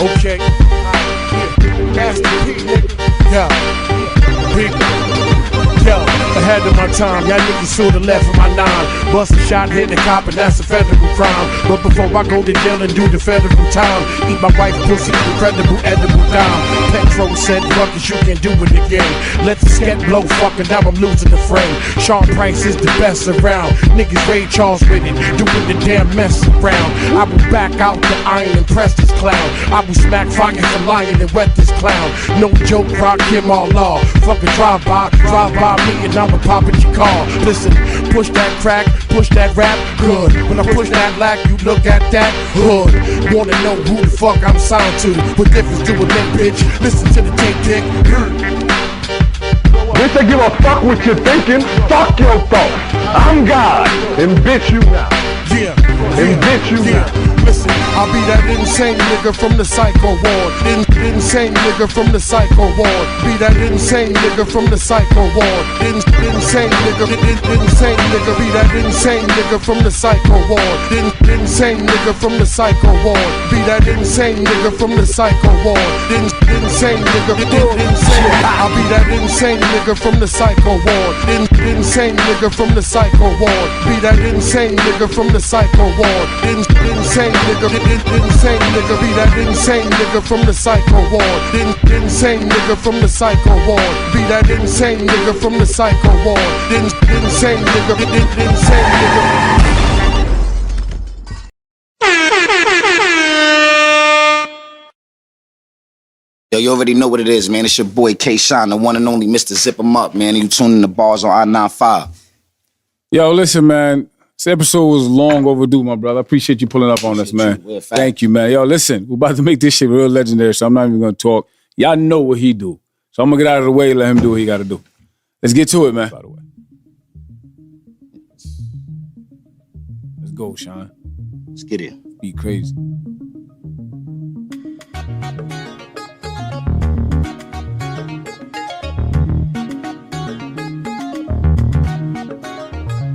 Okay. Master P, nigga. Yeah. Big. Yo, ahead of my time, y'all niggas should've left with my 9. Bust a shot, hit the cop, and that's a federal crime. But before I go to jail and do the federal time, eat my wife pussy, incredible edible dime. Petro said, fuck it, you can do it again. Let the scat blow, fucking now I'm losing the frame. Sean Price is the best around. Niggas Ray Charles with it, doing the damn mess around. I will back out the iron and press this clown. I will smack fire for lion and wet this clown. No joke, rock him all law. Fucking drive by me and I'ma pop at your car. Listen, push that crack, push that rap, good. When I push that lack, you look at that hood. Wanna know who the fuck I'm signed to? What difference do a limp bitch? Listen to the tick. Bitch, I give a fuck what you're thinking. Fuck your thoughts. I'm God, and bitch you now. Yeah, and bitch you now. Listen, I'll be that insane nigga from the psycho ward. Insane nigga from the psycho ward. Be that insane nigga from the psycho ward. Insane nigga, insane nigga. Be that insane nigga from the psycho ward. Insane nigga from the psycho ward. Be that insane nigga from the psycho ward. Insane nigga, insane. I'll be that insane nigga from the psycho ward. Insane nigga from the psycho ward. Be that insane nigga from the psycho ward. Insane nigga, insane nigga. Be that insane nigga from the psycho ward. Insane nigga from the psycho ward. Be that insane nigga from the psycho ward. Insane nigga, insane nigga. Yo, you already know what it is, man. It's your boy K-Shine, the one and only Mr. Zip 'em Up, man. You tuning the bars on I-95. Yo, listen, man. This episode was long overdue, my brother. I appreciate you pulling up on us, man. Thank you, man. Yo, listen, we're about to make this shit real legendary, so I'm not even going to talk. Y'all know what he do. So I'm going to get out of the way and let him do what he got to do. Let's get to it, man. By the way. Let's go, Sean. Let's get it. Be crazy.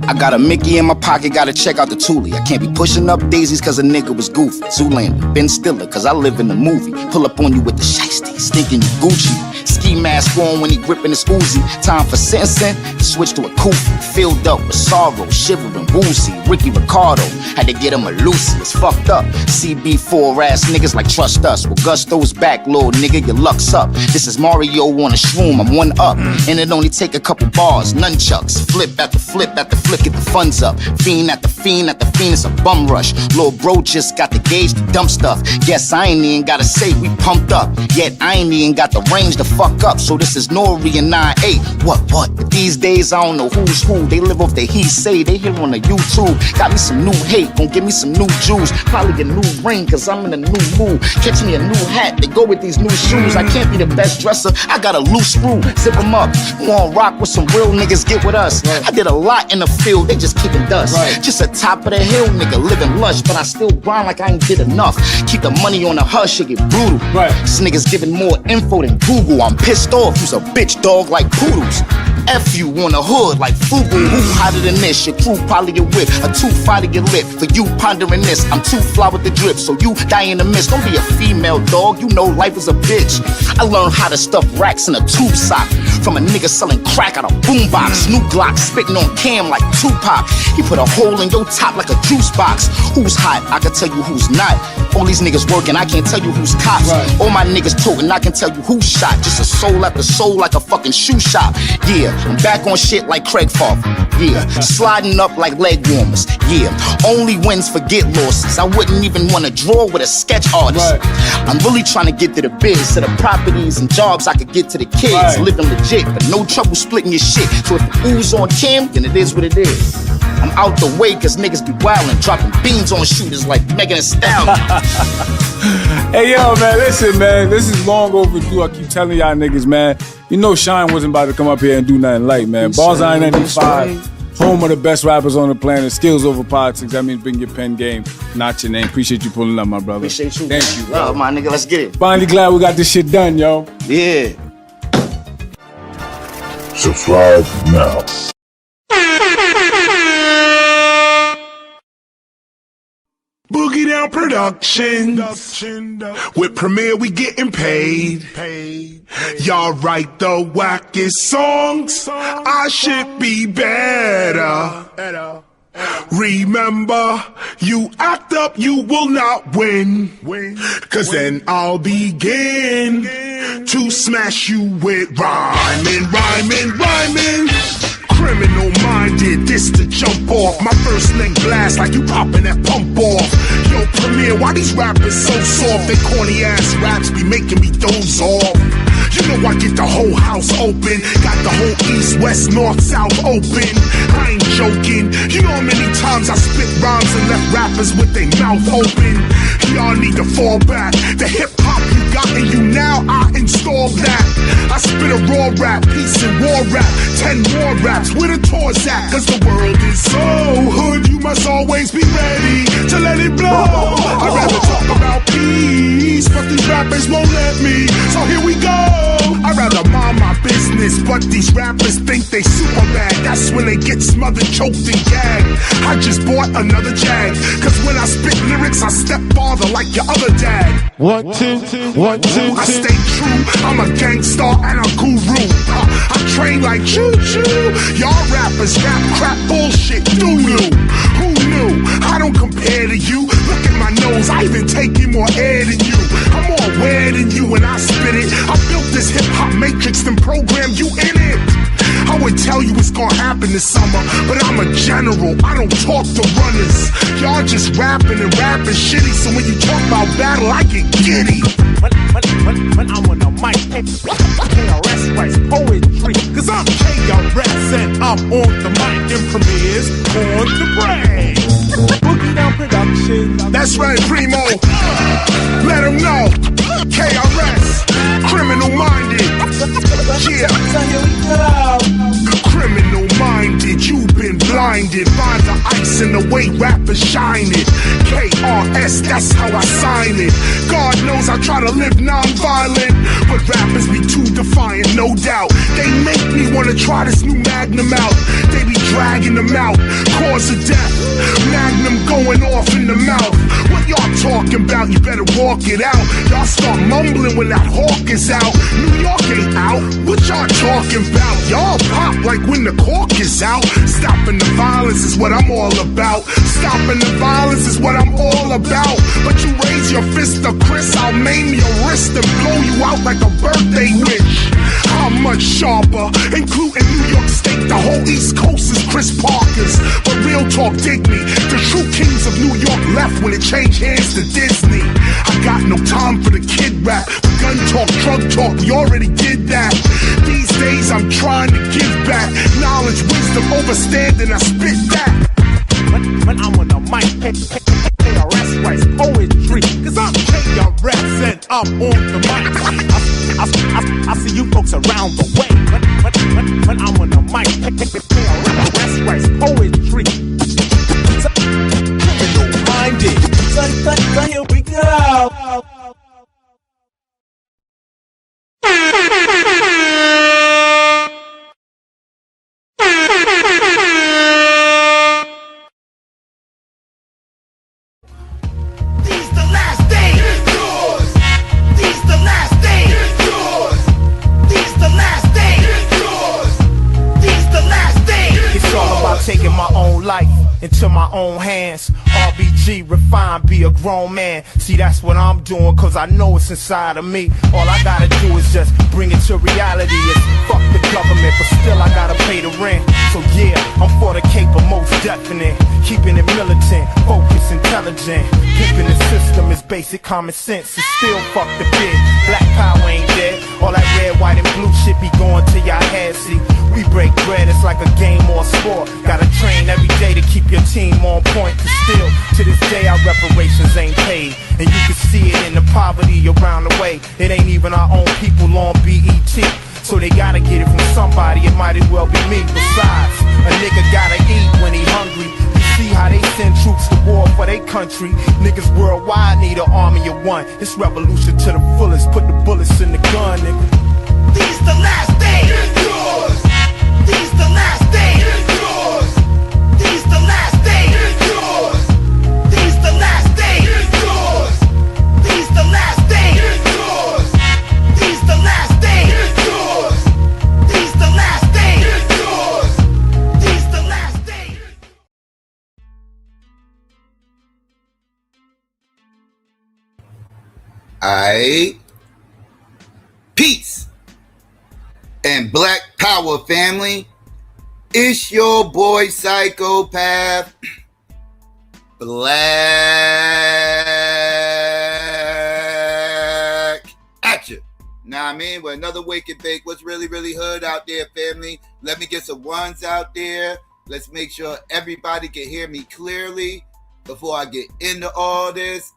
I got a Mickey in my pocket, gotta check out the Thule. I can't be pushing up daisies cause a nigga was goofy. Zoolander, Ben Stiller, cause I live in the movie. Pull up on you with the shiesty, stinking you Gucci. Ski mask on when he gripping his Uzi. Time for sentencing, switch to a kufi. Filled up with sorrow, shivering woozy. Ricky Ricardo, had to get him a Lucy. It's fucked up. CB4 ass niggas like trust us. Well, Gusto's back, little nigga, your luck's up. This is Mario on a shroom, I'm one up. And it only take a couple bars, nunchucks. Flip after flip after flip, get the funds up. Fiend after fiend after fiend, it's a bum rush. Lil' bro just got the gauge to dump stuff. Guess I ain't even gotta say we pumped up. Yet I ain't even got the range to fuck up. So this is Nori and 9-8. What? But these days I don't know who's who. They live off the he say, they hear on the YouTube. Got me some new hate, gon' give me some new Jews. Probably a new ring, cause I'm in a new mood. Catch me a new hat, they go with these new shoes. I can't be the best dresser, I got a loose screw. Zip 'em up, wanna rock with some real niggas, get with us. I did a lot in the field, they just kicking dust. Just a top of the hill nigga, living lush, but I still grind like I ain't did enough. Keep the money on the hush, it get brutal. This nigga's giving more info than Google. I'm pissed off, you's a bitch dog like poodles. F you on the hood like Fubu. Who hotter than this? Your crew probably your whip. A tooth out of your lip. For you pondering this, I'm too fly with the drip, so you die in the mist. Don't be a female dog, you know life is a bitch. I learned how to stuff racks in a tube sock from a nigga selling crack out of boombox. New Glock spitting on cam like Tupac. He put a hole in your top like a juice box. Who's hot? I can tell you who's not. All these niggas working, I can't tell you who's cops. All my niggas toting, I can tell you who's shot. Just a soul after soul like a fucking shoe shop. Yeah, I'm back on shit like Craig Favre. Yeah, sliding up like leg warmers. Yeah, only wins for get losses. I wouldn't even want to draw with a sketch artist. I'm really trying to get to the biz, to the properties and jobs I could get to the kids. Living legit, but no trouble splitting your shit. So if the ooze on Kim, then it is what it is. I'm out the way cause niggas be wildin', dropping beans on shooters like Megan Thee Stallion. Hey yo, man, listen, man, this is long overdue. I keep telling y'all niggas, man. You know Shine wasn't about to come up here and do nothing light, man. Bars I-95, home of the best rappers on the planet. Skills over politics. That means bring your pen game, not your name. Appreciate you pulling up, my brother. Appreciate you. Thank you, bro. Love, my nigga, let's get it. Finally glad we got this shit done, yo. Yeah. Subscribe now. Boogie Down Productions. With Premier we getting paid. Y'all write the wackest songs. I should be better. Remember, you act up, you will not win. Cause then I'll begin to smash you with rhyming. Criminal minded, this to jump off. My first leg blast like you popping that pump off. Yo, Premier, why these rappers so soft? They corny ass raps be making me doze off. You know I get the whole house open. Got the whole east, west, north, south open. I ain't joking. You know how many times I spit rhymes and left rappers with their mouth open. Y'all need to fall back. The hip hop you got in you now, I installed that. I spit a raw rap, peace and war rap. 10 more raps, where the tours at? Cause the world is so hood, you must always be ready to let it blow. I'd rather talk about peace, but these rappers won't let me. So here we go. I'd rather mind my business, but these rappers think they super bad. That's when they get smothered, choked, and gagged. I just bought another Jag, cause when I spit lyrics, I step farther like your other dad. 1, 2, 1, 2, I stay true, I'm a gangster and a guru. I train like choo-choo. Y'all rappers rap crap bullshit, doo-doo. Who knew? I don't compare to you. Look at my nose, I even take in more air than you. I'm more aware than you when I spit it. I built this hip-hop matrix and programmed you in it. I would tell you it's gonna happen this summer, but I'm a general, I don't talk to runners. Y'all just rapping and rapping shitty, so when you talk about battle, I get giddy. When I'm on the mic, KRS writes poetry, cause I'm KRS and I'm on the mic and Premier's on the brain. Boogie Down Productions. That's right, Primo. Let him know. KRS, criminal minded. Yeah. Criminal minded, you've been blinded by the ice and the way rappers shine it. KRS, that's how I sign it. God knows I try to live non-violent, but rappers be too defiant, no doubt. They make me wanna try this new Magnum out. They be dragging them out, cause of death. Magnum going off in the mouth. What y'all talking about? You better walk it out. Y'all start mumbling when that hawk is out. New York ain't out. What y'all talking about? Y'all pop like when the cork is out. Stopping the violence is what I'm all about. Stopping the violence is what I'm all about. But you raise your fist to Chris, I'll maim your wrist and blow you out like a birthday wish. I'm much sharper, including New York State. The whole East Coast is Chris Parker's. But real talk, dig me. The true kings of New York left when it changed hands to Disney. I got no time for the kid rap. The gun talk, drug talk, we already did that. These days I'm trying to give back. Knowledge, wisdom, overstanding, I spit that. When I'm on the mic, KRS writes poetry, cause I'm KRS and I'm on the mic. I see you folks around the way. When I'm on the mic, KRS writes poetry. Criminal minded. So here we go. Taking my own life into my own hands. RBG, refine, be a grown man. See, that's what I'm doing, cause I know it's inside of me. All I gotta do is just bring it to reality. It's fuck the government, but still I gotta pay the rent. So yeah, I'm for the caper, most definite. Keeping it militant, focused, intelligent. Keeping the system is basic common sense. It's still fuck the bit. Black power ain't dead. All that red, white, and blue shit be going to y'all head. See, we break bread, it's like a game or a sport. Gotta train every day to keep your team on point. Cause still, to this day, our reparations ain't paid. And you can see it in the poverty around the way. It ain't even our own people on BET. So they gotta get it from somebody, it might as well be me. Besides, a nigga gotta eat when he hungry. You see how they send troops to war for their country. Niggas worldwide need an army of one. It's revolution to the fullest, put the bullets in the gun, nigga. These the last days. Yours. These the last days. Yours. These the last days. Yours. These the last days. Aight. Peace and Black Power, family. It's your boy Psychopath Black at you. Nah, I mean, with another wake and bake. What's really, really hood out there, family? Let me get some ones out there. Let's make sure everybody can hear me clearly before I get into all this.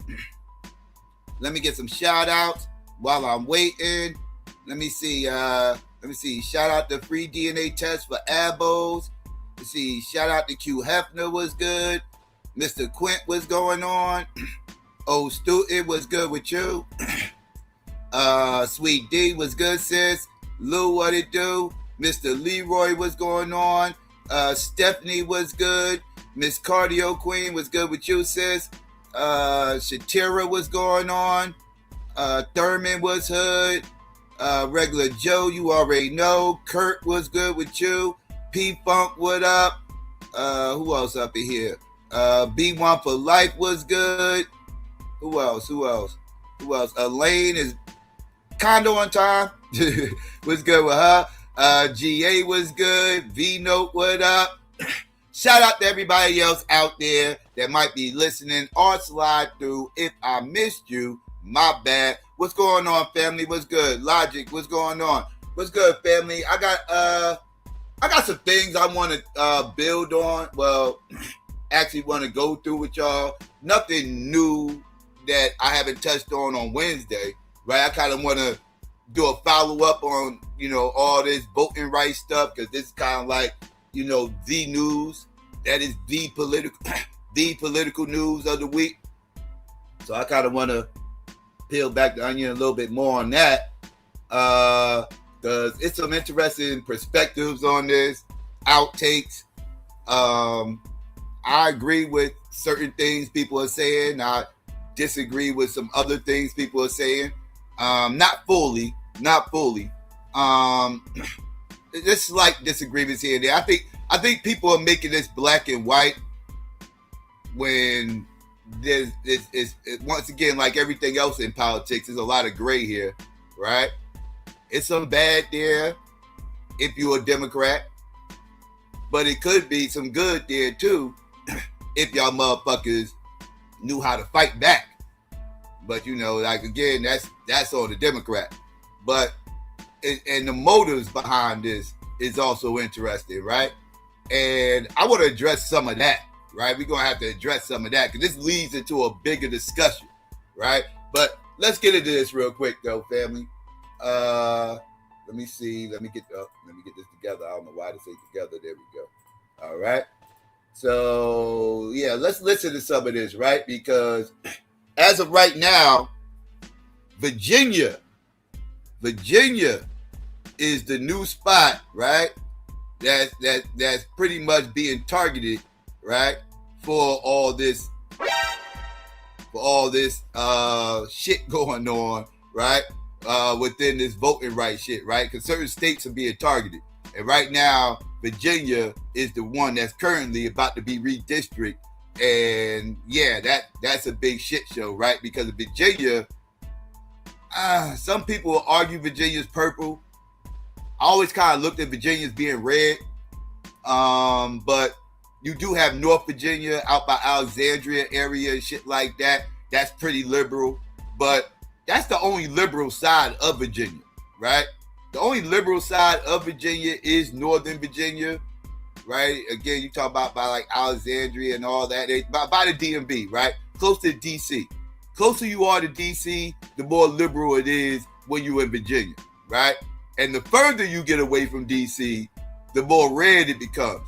Let me get some shout outs while I'm waiting. Let me see. Shout out to free DNA test for abos. Let's see. Shout out to Q Hefner was good. Mr. Quint was going on. Old Student was good with you. Sweet D was good, sis. Lou, what it do? Mr. Leroy was going on. Stephanie was good. Miss Cardio Queen was good with you, sis. Shatira was going on. Thurman was hood. Regular Joe, you already know. Kurt was good with you. P Funk, what up? Who else up in here? B1 for Life was good. Who else? Elaine is kinda on time. Was good with her. GA was good. V Note, what up? Shout out to everybody else out there that might be listening or slide through. If I missed you, my bad. What's going on, family? What's good? Logic, what's going on? What's good, family? I got some things I want to build on. Well, actually want to go through with y'all. Nothing new that I haven't touched on Wednesday, right? I kind of want to do a follow-up on, all this voting rights stuff, because this is kind of like, the news. That is the political news of the week. So I kind of want to peel back the onion a little bit more on that, because it's some interesting perspectives on this, outtakes. I agree with certain things people are saying. I disagree with some other things people are saying. Not fully. There's slight disagreements here and there. I think people are making this black and white when there's once again, like everything else in politics, there's a lot of gray here, right? It's some bad there if you're a Democrat, but it could be some good there too if y'all motherfuckers knew how to fight back. But again, that's on the Democrat. But and the motives behind this is also interesting, right? And I want to address some of that, right? We're gonna have to address some of that because this leads into a bigger discussion, right? But let's get into this real quick, though, family. Let me see. Let me get this together. I don't know why to say together. There we go. All right. So yeah, let's listen to some of this, right? Because as of right now, Virginia is the new spot, right? That's pretty much being targeted, right? For all this shit going on, right? Within this voting rights shit, right? Because certain states are being targeted. And right now, Virginia is the one that's currently about to be redistricted. And yeah, that's a big shit show, right? Because of Virginia, some people will argue Virginia's purple. I always kind of looked at Virginia as being red. But you do have North Virginia out by Alexandria area and shit like that. That's pretty liberal. But that's the only liberal side of Virginia, right? The only liberal side of Virginia is Northern Virginia, right? Again, you talk about by like Alexandria and all that. By the DMV, right? Close to DC. Closer you are to DC, the more liberal it is when you're in Virginia, right? And the further you get away from DC, the more red it becomes,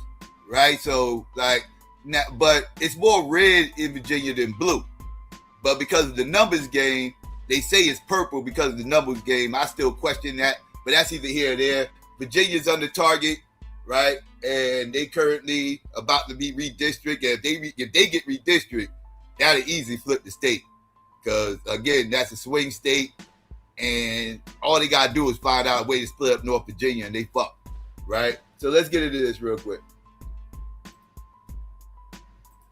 right? So but it's more red in Virginia than blue. But because of the numbers game, they say it's purple because of the numbers game. I still question that, but that's either here or there. Virginia's under target, right? And they currently about to be redistricted. If they get redistricted, that'll easily flip the state. Because again, that's a swing state, and all they gotta do is find out a way to split up North Virginia, and they fuck, right? So let's get into this real quick.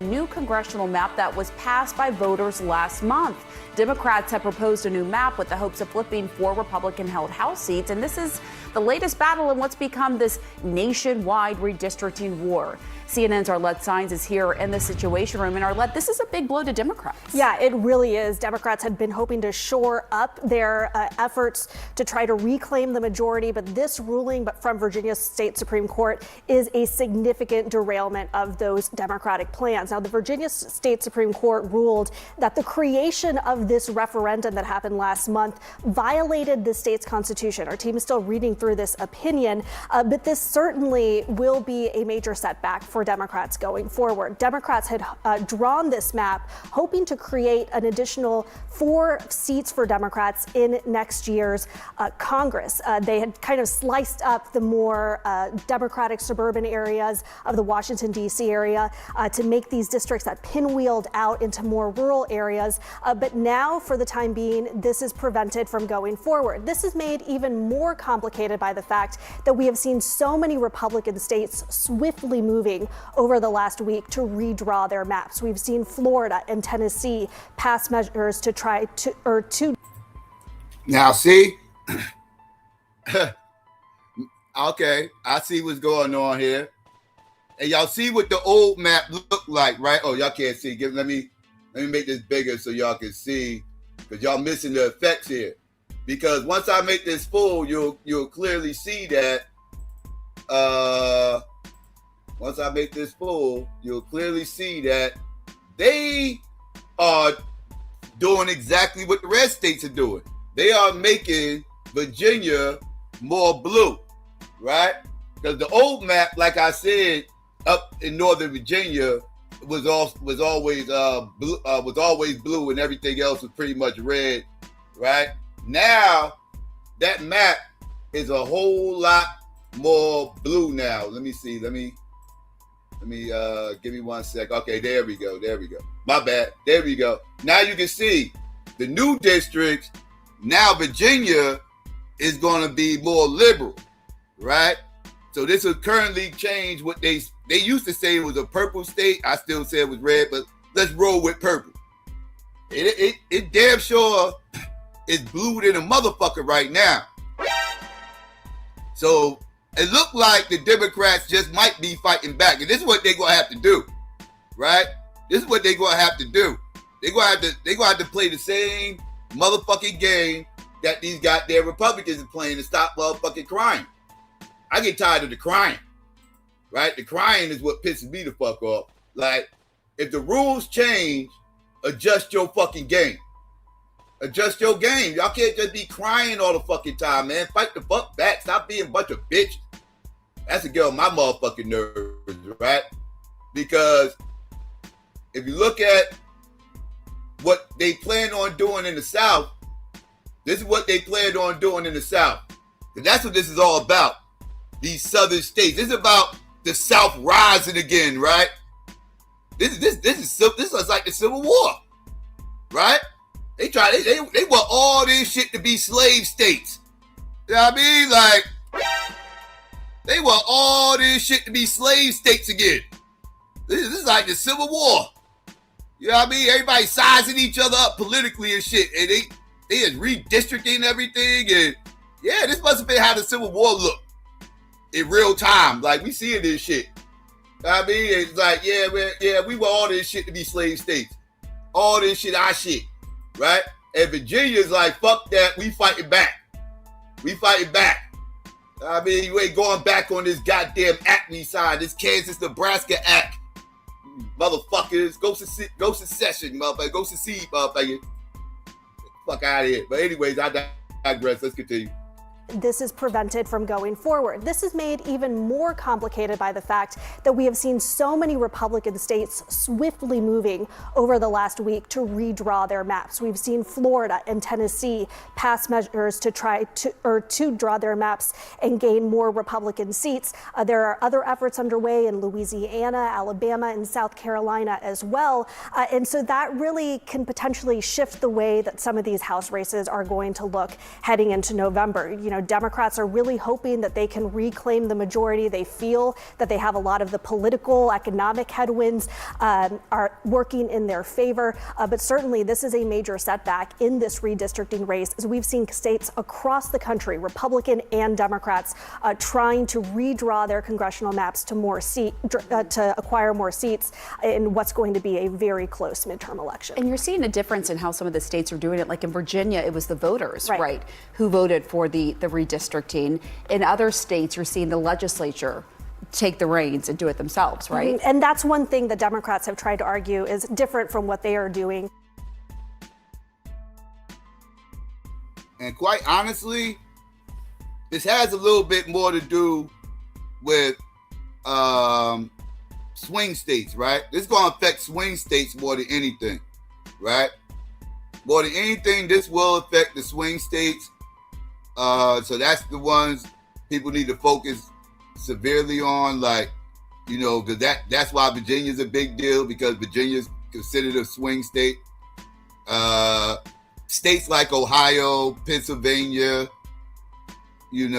New congressional map that was passed by voters last month. Democrats have proposed a new map with the hopes of flipping 4 Republican-held House seats, and this is the latest battle in what's become this nationwide redistricting war. CNN's Arlette Saenz is here in the Situation Room. And Arlette, this is a big blow to Democrats. Yeah, it really is. Democrats had been hoping to shore up their efforts to try to reclaim the majority, but this ruling from Virginia's state Supreme Court is a significant derailment of those Democratic plans. Now, the Virginia state Supreme Court ruled that the creation of this referendum that happened last month violated the state's constitution. Our team is still reading through this opinion, but this certainly will be a major setback for Democrats going forward. Democrats had drawn this map hoping to create an additional 4 seats for Democrats in next year's Congress. They had kind of sliced up the more Democratic suburban areas of the Washington, D.C. area to make these districts that pinwheeled out into more rural areas. But now, for the time being, this is prevented from going forward. This is made even more complicated by the fact that we have seen so many Republican states swiftly moving over the last week to redraw their maps. We've seen Florida and Tennessee pass measures to try to. Now, see, okay, I see what's going on here. And y'all see what the old map looked like, right? Oh, y'all can't see. Let me make this bigger so y'all can see, because y'all missing the effects here. Because once I make this full, you'll clearly see that. Once I make this full, you'll clearly see that they are doing exactly what the red states are doing. They are making Virginia more blue, right? Because the old map, like I said, up in Northern Virginia was always blue, and everything else was pretty much red, right? Now that map is a whole lot more blue now. Let me see. Let me give me 1 sec. Okay, there we go. My bad. There we go. Now you can see the new districts. Now Virginia is going to be more liberal, right? So this will currently change what they used to say it was a purple state. I still say it was red, but let's roll with purple. It damn sure is blue than a motherfucker right now. So it looked like the Democrats just might be fighting back. And this is what they're going to have to do, right? This is what they're going to have to do. They're going to have to play the same motherfucking game that these goddamn Republicans are playing to stop motherfucking crying. I get tired of the crying, right? The crying is what pisses me the fuck off. Like, if the rules change, adjust your fucking game. Adjust your game. Y'all can't just be crying all the fucking time, man. Fight the fuck back. Stop being a bunch of bitches. That's to get on my motherfucking nerves, right? Because if you look at what they plan on doing in the South, this is what they planned on doing in the South. And that's what this is all about. These southern states. This is about the South rising again, right? This is like the Civil War, right? They want all this shit to be slave states. You know what I mean? Like, they want all this shit to be slave states again. This is like the Civil War. You know what I mean? Everybody sizing each other up politically and shit. And they is redistricting everything. And yeah, this must have been how the Civil War looked in real time. Like, we seeing this shit. You know what I mean? It's like, we want all this shit to be slave states. All this shit, our shit. Right? And Virginia's like, fuck that. We fighting back. I mean, you ain't going back on this goddamn Acme side, this Kansas-Nebraska act. Motherfuckers, go secession, motherfucker. Go secede, motherfucker. Fuck out of here. But anyways, I digress. Let's continue. This is prevented from going forward. This is made even more complicated by the fact that we have seen so many Republican states swiftly moving over the last week to redraw their maps. We've seen Florida and Tennessee pass measures to try to draw their maps and gain more Republican seats. There are other efforts underway in Louisiana, Alabama, and South Carolina as well. And so that really can potentially shift the way that some of these House races are going to look heading into November. You know, Democrats are really hoping that they can reclaim the majority. They feel that they have a lot of the political, economic headwinds are working in their favor. But certainly this is a major setback in this redistricting race, as we've seen states across the country, Republican and Democrats, trying to redraw their congressional maps to acquire more seats in what's going to be a very close midterm election. And you're seeing a difference in how some of the states are doing it. Like in Virginia, it was the voters, right, who voted for the redistricting. In other states, you're seeing the legislature take the reins and do it themselves, right? And that's one thing that Democrats have tried to argue is different from what they are doing. And quite honestly, this has a little bit more to do with swing states, right? This is going to affect swing states more than anything, right? More than anything, this will affect the swing states. So that's the ones people need to focus severely on, like, because that's why Virginia's a big deal, because Virginia's considered a swing state. States like Ohio, Pennsylvania, you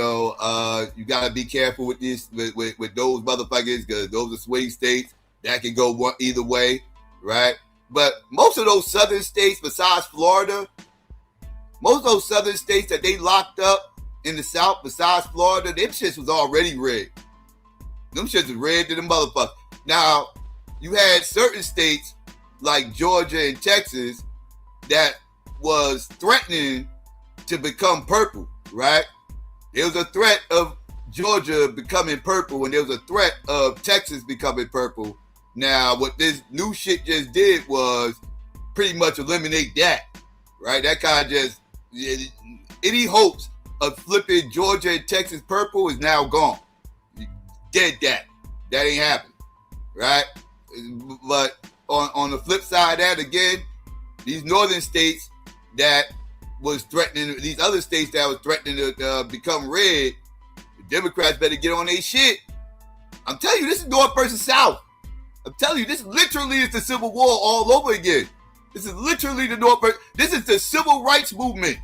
gotta be careful with this, with those motherfuckers, because those are swing states that can go either way, right? But most of those southern states, besides Florida, most of those southern states that they locked up in the South, besides Florida, them shits was already rigged. Them shits was rigged to the motherfucker. Now, you had certain states like Georgia and Texas that was threatening to become purple, right? There was a threat of Georgia becoming purple, and there was a threat of Texas becoming purple. Now, what this new shit just did was pretty much eliminate that, right? That kind of just, any hopes of flipping Georgia and Texas purple is now gone. Dead that. That ain't happening, right? But on the flip side of that, again, these northern states that was threatening, these other states that was threatening to become red, the Democrats better get on their shit. I'm telling you, this is North versus South. I'm telling you, this literally is the Civil War all over again. This is literally this is the Civil Rights Movement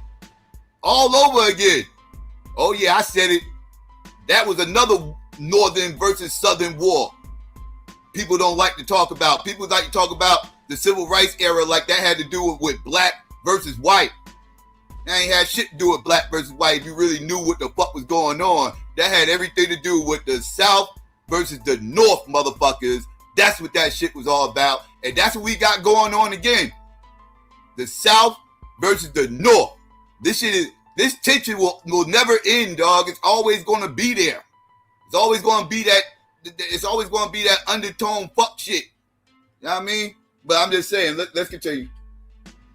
all over again. Oh yeah, I said it. That was another Northern versus Southern war. People don't like to talk about. People like to talk about the Civil Rights era like that had to do with black versus white. That ain't had shit to do with black versus white if you really knew what the fuck was going on. That had everything to do with the South versus the North, motherfuckers. That's what that shit was all about. And that's what we got going on again. The South versus the North. This tension will never end, dog. It's always going to be there. It's always going to be that undertone fuck shit. You know what I mean? But I'm just saying, let's continue.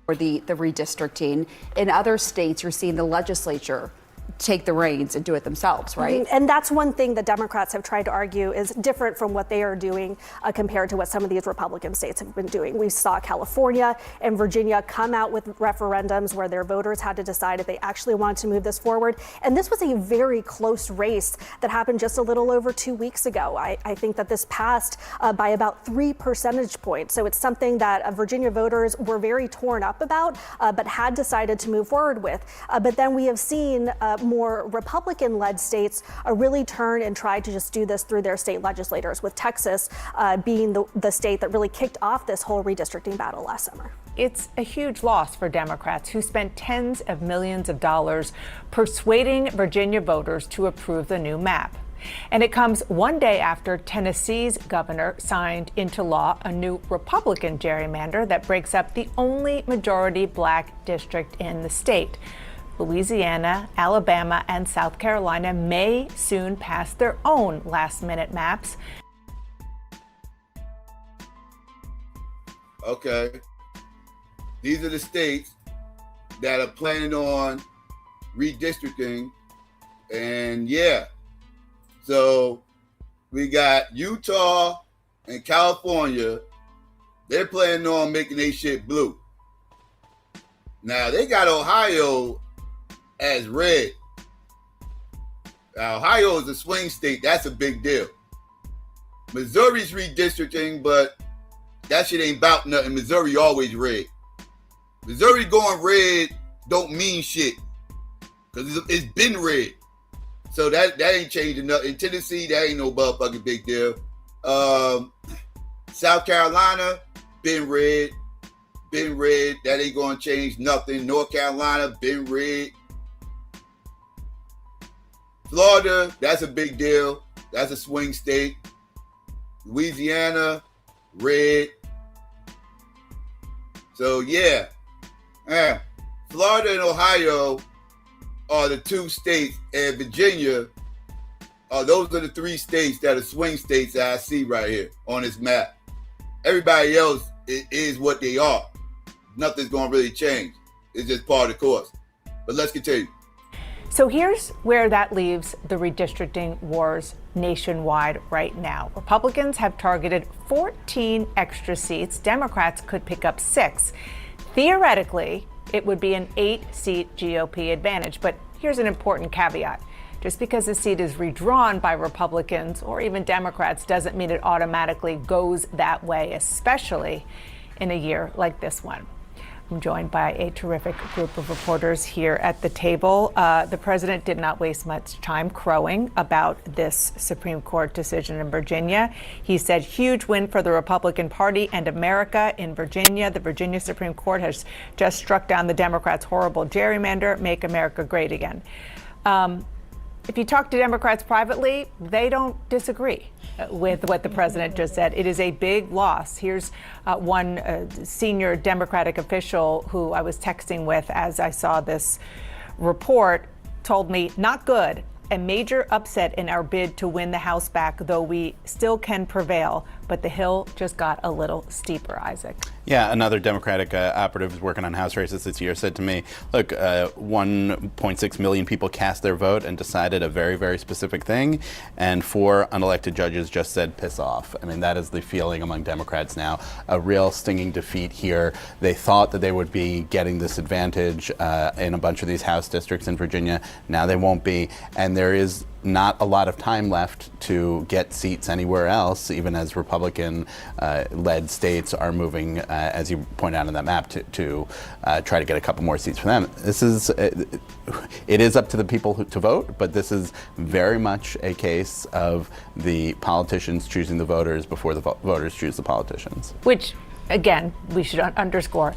For the redistricting. In other states, you're seeing the legislature take the reins and do it themselves, right? And that's one thing that Democrats have tried to argue is different from what they are doing compared to what some of these Republican states have been doing. We saw California and Virginia come out with referendums where their voters had to decide if they actually wanted to move this forward. And this was a very close race that happened just a little over 2 weeks ago. I think that this passed by about 3 percentage points. So it's something that Virginia voters were very torn up about, but had decided to move forward with. But then we have seen more Republican-led states really turn and try to just do this through their state legislators, with Texas being the state that really kicked off this whole redistricting battle last summer. It's a huge loss for Democrats, who spent tens of millions of dollars persuading Virginia voters to approve the new map. And it comes one day after Tennessee's governor signed into law a new Republican gerrymander that breaks up the only majority black district in the state. Louisiana, Alabama, and South Carolina may soon pass their own last-minute maps. Okay. These are the states that are planning on redistricting. And yeah. So we got Utah and California. They're planning on making their shit blue. Now they got Ohio as red. Now, Ohio is a swing state. That's a big deal. Missouri's redistricting, but that shit ain't about nothing. Missouri always red. Missouri going red don't mean shit. because it's been red. So that ain't changing nothing. In Tennessee, that ain't no motherfucking big deal. South Carolina, been red. That ain't gonna change nothing. North Carolina, been red. Florida, that's a big deal. That's a swing state. Louisiana, red. So yeah. Florida and Ohio are the two states, and Virginia, those are the three states that are swing states that I see right here on this map. Everybody else is what they are. Nothing's going to really change. It's just part of the course. But let's continue. So here's where that leaves the redistricting wars nationwide right now. Republicans have targeted 14 extra seats. Democrats could pick up 6. Theoretically, it would be an 8-seat GOP advantage. But here's an important caveat. Just because a seat is redrawn by Republicans or even Democrats doesn't mean it automatically goes that way, especially in a year like this one. I'm joined by a terrific group of reporters here at the table. The president did not waste much time crowing about this Supreme Court decision in Virginia. He said, huge win for the Republican Party and America in Virginia. The Virginia Supreme Court has just struck down the Democrats' horrible gerrymander, Make America Great Again. If you talk to Democrats privately, they don't disagree with what the president just said. It is a big loss. Here's one senior Democratic official who I was texting with as I saw this report, told me, not good. A major upset in our bid to win the House back, though we still can prevail. But the hill just got a little steeper, Isaac. Yeah, another Democratic operative who's working on House races this year said to me, look, 1.6 million people cast their vote and decided a very, very specific thing. And 4 unelected judges just said, piss off. I mean, that is the feeling among Democrats now. A real stinging defeat here. They thought that they would be getting this advantage in a bunch of these House districts in Virginia. Now they won't be. And there is not a lot of time left to get seats anywhere else, even as Republican-led states are moving, as you point out on that map, to try to get a couple more seats for them. This is, it is up to the people to vote, but this is very much a case of the politicians choosing the voters before the voters choose the politicians. Which, again, we should underscore,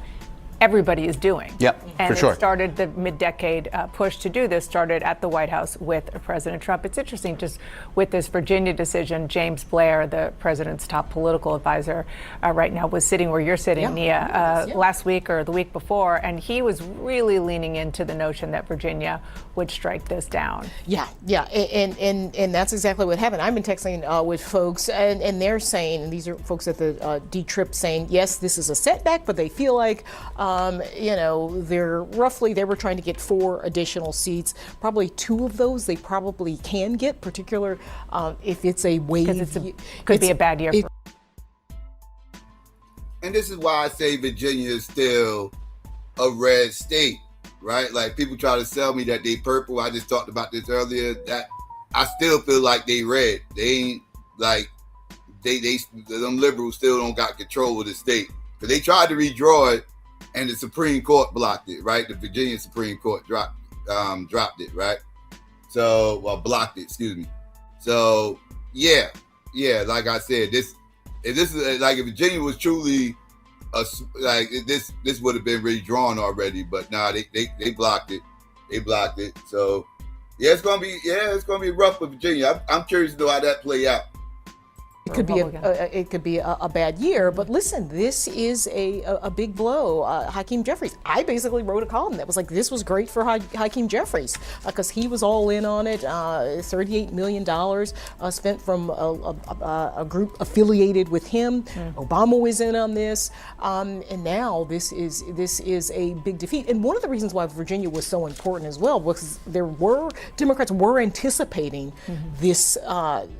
everybody is doing. Yep, and for sure. It started, the mid-decade push to do this started at the White House with President Trump. It's interesting, just with this Virginia decision, James Blair, the president's top political advisor right now, was sitting where you're sitting, Nia, last week or the week before, and he was really leaning into the notion that Virginia would strike this down. Yeah, and that's exactly what happened. I've been texting with folks, and they're saying, and these are folks at the D.A.B.A.T.E saying, yes, this is a setback, but they feel like they were trying to get 4 additional seats. Probably 2 of those they probably can get, particular if it's a wave. Because could be a bad year. And this is why I say Virginia is still a red state, right? Like, people try to sell me that they purple. I just talked about this earlier. That I still feel like they red. They ain't like them liberals still don't got control of the state. Because they tried to redraw it, and the Supreme Court blocked it, right? The Virginia Supreme Court dropped it, right? So, well, blocked it, excuse me. So, yeah, like I said, if Virginia was truly this would have been redrawn already, but nah, they blocked it. They blocked it. So, it's gonna be rough for Virginia. I'm curious to know how that play out. It could be a bad year, but listen, this is a big blow. Hakeem Jeffries, I basically wrote a column that was like, this was great for Hakeem Jeffries because he was all in on it. $38 million spent from a group affiliated with him. Obama was in on this, and now this is a big defeat. And one of the reasons why Virginia was so important as well was Democrats were anticipating this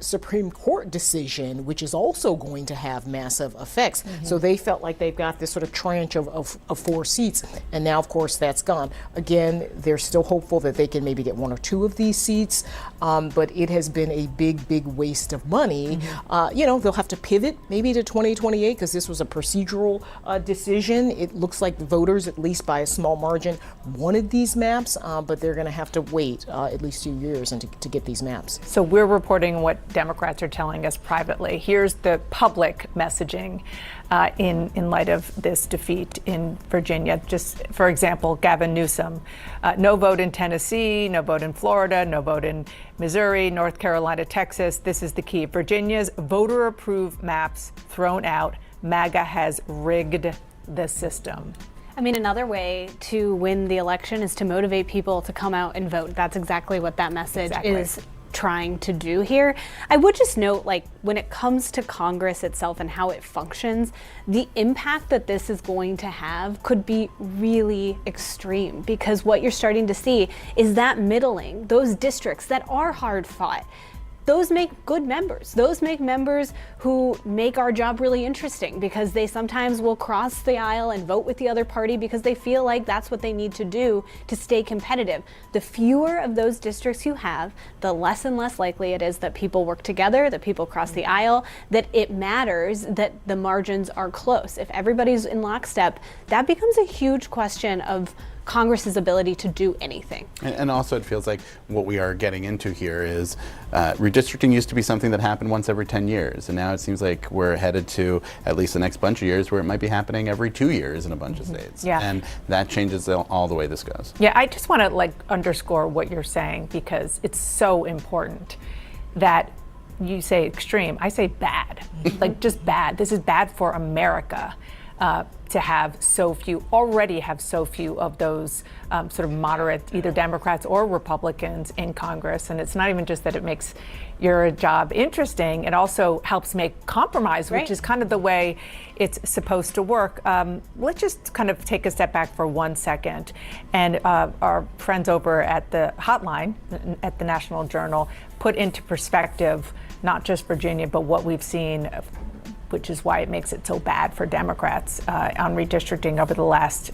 Supreme Court decision. again, which is also going to have massive effects. So they felt like they've got this sort of tranche of 4 seats, and now, of course, that's gone. Again, they're still hopeful that they can maybe get 1 or 2 of these seats, but it has been a big waste of money. They'll have to pivot maybe to 2028 because this was a procedural decision. It looks like the voters, at least by a small margin, wanted these maps, but they're going to have to wait at least 2 years to get these maps. So we're reporting what Democrats are telling us privately. Here's the public messaging in light of this defeat in Virginia. Just for example, Gavin Newsom, no vote in Tennessee, no vote in Florida, no vote in Missouri, North Carolina, Texas. This is the key. Virginia's voter-approved maps thrown out. MAGA has rigged the system. I mean, another way to win the election is to motivate people to come out and vote. That's exactly what that message is trying to do here. I would just note, like, when it comes to Congress itself and how it functions, the impact that this is going to have could be really extreme, because what you're starting to see is that middling, those districts that are hard fought, those make good members. Those make members who make our job really interesting, because they sometimes will cross the aisle and vote with the other party because they feel like that's what they need to do to stay competitive. The fewer of those districts you have, the less and less likely it is that people work together, that people cross the aisle, that it matters that the margins are close. If everybody's in lockstep, that becomes a huge question of Congress's ability to do anything. And also it feels like what we are getting into here is redistricting used to be something that happened once every 10 years. And now it seems like we're headed to at least the next bunch of years where it might be happening every 2 years in a bunch of states. Yeah. And that changes all the way this goes. Yeah, I just want to underscore what you're saying, because it's so important that you say extreme, I say bad, just bad. This is bad for America. To have so few of those sort of moderate, either Democrats or Republicans in Congress. And it's not even just that it makes your job interesting, it also helps make compromise, which is kind of the way it's supposed to work. Let's just kind of take a step back for 1 second. And our friends over at the hotline at the National Journal put into perspective not just Virginia, but what we've seen, which is why it makes it so bad for Democrats on redistricting over the last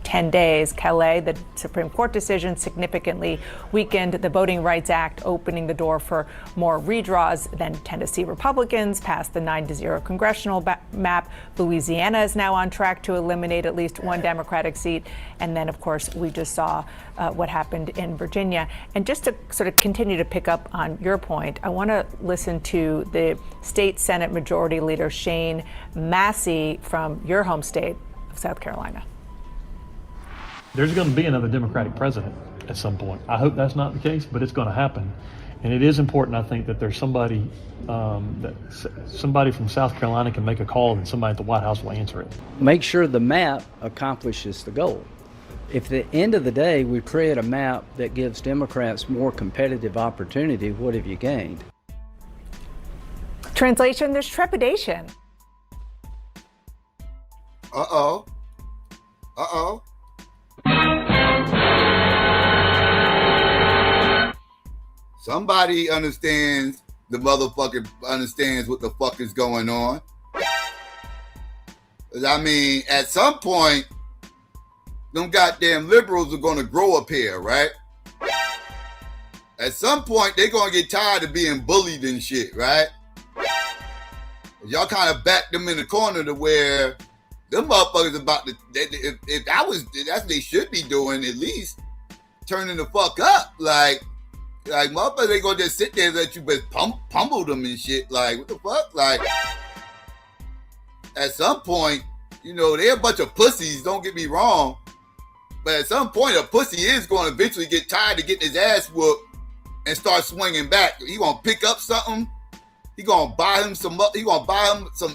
10 days. Calais, the Supreme Court decision significantly weakened the Voting Rights Act, opening the door for more redraws. Then Tennessee Republicans passed the 9-0 congressional map. Louisiana is now on track to eliminate at least 1 Democratic seat. And then, of course, we just saw what happened in Virginia. And just to sort of continue to pick up on your point, I want to listen to the state Senate Majority Leader Shane Massey from your home state of South Carolina. There's going to be another Democratic president at some point. I hope that's not the case, but it's going to happen. And it is important, I think, that there's somebody from South Carolina can make a call and somebody at the White House will answer it. Make sure the map accomplishes the goal. If at the end of the day we create a map that gives Democrats more competitive opportunity, what have you gained? Translation, there's trepidation. Uh-oh. Somebody understands what the fuck is going on. I mean, at some point, them goddamn liberals are gonna grow up here, right? At some point, they're gonna get tired of being bullied and shit, right? Y'all kind of backed them in the corner to where them motherfuckers about to, that's what they should be doing, at least turning the fuck up. Like motherfuckers, they gonna just sit there and let you just pummel them and shit. Like, what the fuck? Like, at some point, they're a bunch of pussies, don't get me wrong. But at some point, a pussy is going to eventually get tired of getting his ass whooped and start swinging back. He gonna pick up something. He gonna buy him some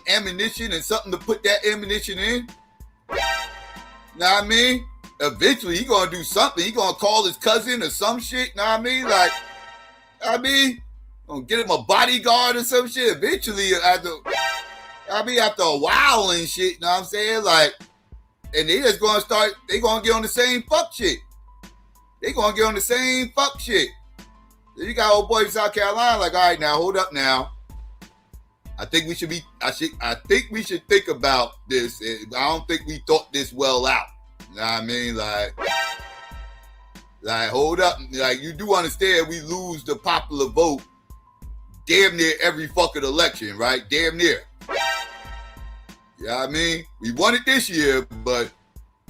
ammunition and something to put that ammunition in. Know what I mean? Eventually, he gonna do something. He gonna call his cousin or some shit. Know what I mean? Gonna get him a bodyguard or some shit. Eventually, after a while and shit. Know what I'm saying? Like, and they just gonna start. They gonna get on the same fuck shit. You got old boy in South Carolina, like, all right, now, hold up now. I think we should think about this. I don't think we thought this well out. You know what I mean? Like, hold up. Like, you do understand we lose the popular vote damn near every fucking election, right? Damn near. You know what I mean? We won it this year, but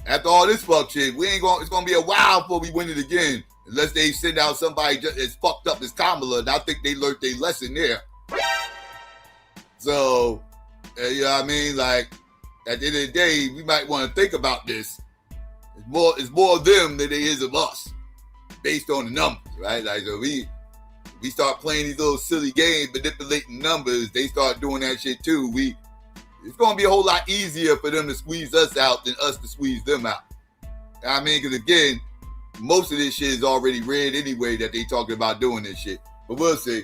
after all this fuck shit, it's gonna be a while before we win it again. Unless they send out somebody just as fucked up as Kamala, and I think they learned their lesson there. So, you know what I mean? Like, at the end of the day, we might want to think about this. It's more of them than it is of us, based on the numbers, right? Like, so we start playing these little silly games, manipulating numbers. They start doing that shit too. It's gonna be a whole lot easier for them to squeeze us out than us to squeeze them out. I mean, because again, most of this shit is already read anyway that they talking about doing this shit. But we'll see.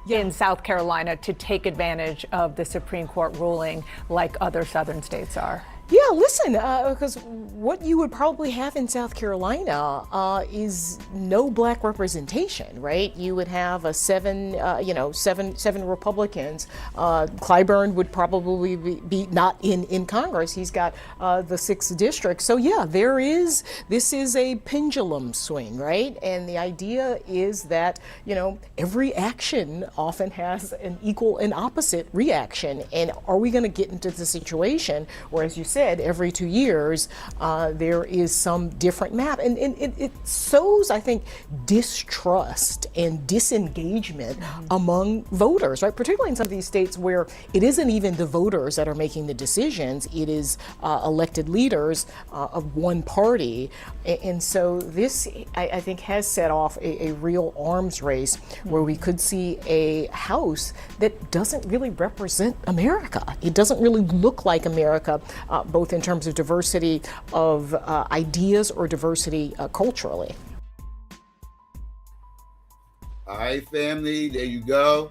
In South Carolina to take advantage of the Supreme Court ruling like other southern states are? Yeah, listen, because what you would probably have in South Carolina is no black representation, right? You would have seven Republicans. Clyburn would probably be not in Congress. He's got the 6th district. So yeah, this is a pendulum swing, right? And the idea is that, every action often has an equal and opposite reaction. And are we going to get into the situation where, as you said, every 2 years there is some different map, and it sows, I think, distrust and disengagement among voters, right? Particularly in some of these states where it isn't even the voters that are making the decisions; it is elected leaders of one party, and so this, I think, has set off a real arms race where we could see a House that doesn't really represent America. It doesn't really look like America, both in terms of diversity of ideas or diversity culturally. All right, family, there you go.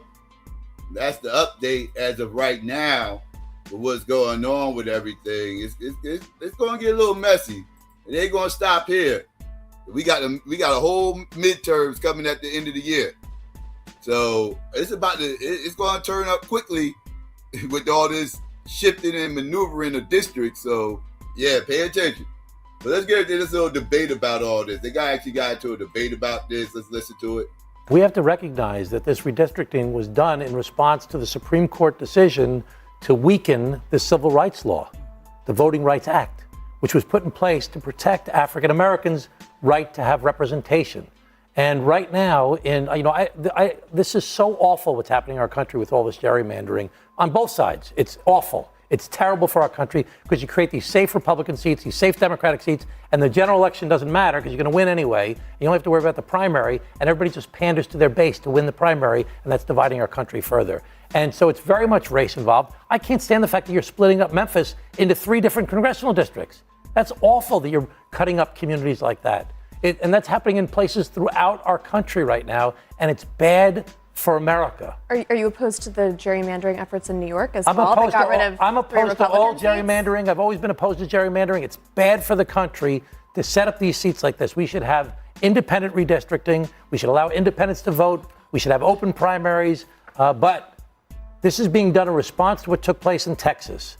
That's the update as of right now for what's going on with everything. It's going to get a little messy. It ain't going to stop here. We got a whole midterms coming at the end of the year. So it's going to turn up quickly with all this shifting and maneuvering of districts. So yeah, pay attention. But let's get into this little debate about all this. They actually got into a debate about this. Let's listen to it. We have to recognize that this redistricting was done in response to the Supreme Court decision to weaken the civil rights law, the Voting Rights Act, which was put in place to protect African Americans' right to have representation. And right now, this is so awful what's happening in our country with all this gerrymandering on both sides. It's awful. It's terrible for our country because you create these safe Republican seats, these safe Democratic seats, and the general election doesn't matter because you're going to win anyway. You don't have to worry about the primary, and everybody just panders to their base to win the primary, and that's dividing our country further. And so it's very much race involved. I can't stand the fact that you're splitting up Memphis into 3 different congressional districts. That's awful that you're cutting up communities like that. And that's happening in places throughout our country right now, and it's bad for America. Are you opposed to the gerrymandering efforts in New York as I'm well? Opposed to all gerrymandering. I've always been opposed to gerrymandering. It's bad for the country to set up these seats like this. We should have independent redistricting. We should allow independents to vote. We should have open primaries. But this is being done in response to what took place in Texas.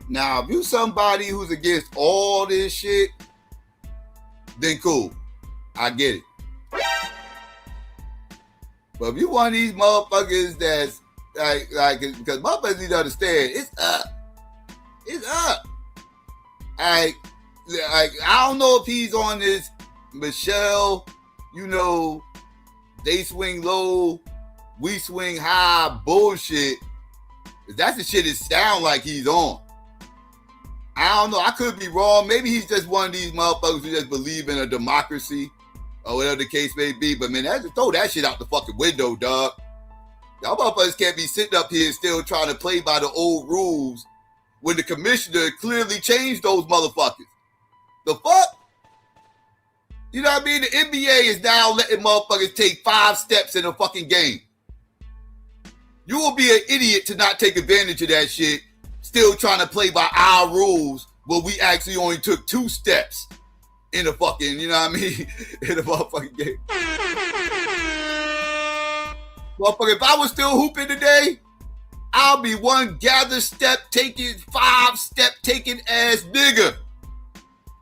Now, if you somebody who's against all this shit, then cool. I get it. But if you one of these motherfuckers that's like, because motherfuckers need to understand, it's up. It's up. I don't know if he's on this Michelle, they swing low, we swing high bullshit. That's the shit it sound like he's on. I don't know. I could be wrong. Maybe he's just one of these motherfuckers who just believe in a democracy or whatever the case may be. But man, throw that shit out the fucking window, dog. Y'all motherfuckers can't be sitting up here still trying to play by the old rules when the commissioner clearly changed those motherfuckers. The fuck? You know what I mean? The NBA is now letting motherfuckers take 5 steps in a fucking game. You will be an idiot to not take advantage of that shit, still trying to play by our rules, but we actually only took 2 steps in a fucking, in a motherfucking game. Motherfucker, if I was still hooping today, I'll be one gather step taking, 5 step taking ass nigga.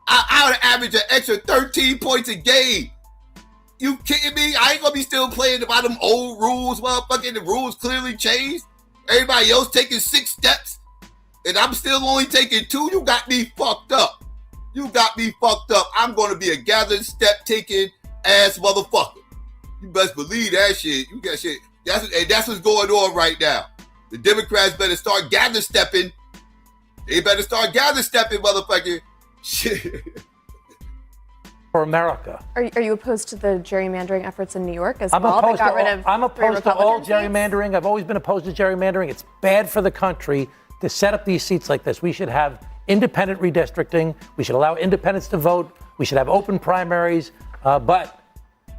I would average an extra 13 points a game. You kidding me? I ain't gonna be still playing by them old rules, motherfucker. The rules clearly changed. Everybody else taking 6 steps, and I'm still only taking 2. You got me fucked up. You got me fucked up. I'm gonna be a gathered step taking ass motherfucker. You best believe that shit. You got shit. That's what's going on right now. The Democrats better start gather stepping. They better start gather stepping, motherfucker. Shit. For America. Are you opposed to the gerrymandering efforts in New York as I'm well? opposed That got rid of I'm opposed to all Republican gerrymandering. I've always been opposed to gerrymandering. It's bad for the country to set up these seats like this. We should have independent redistricting. We should allow independents to vote. We should have open primaries. But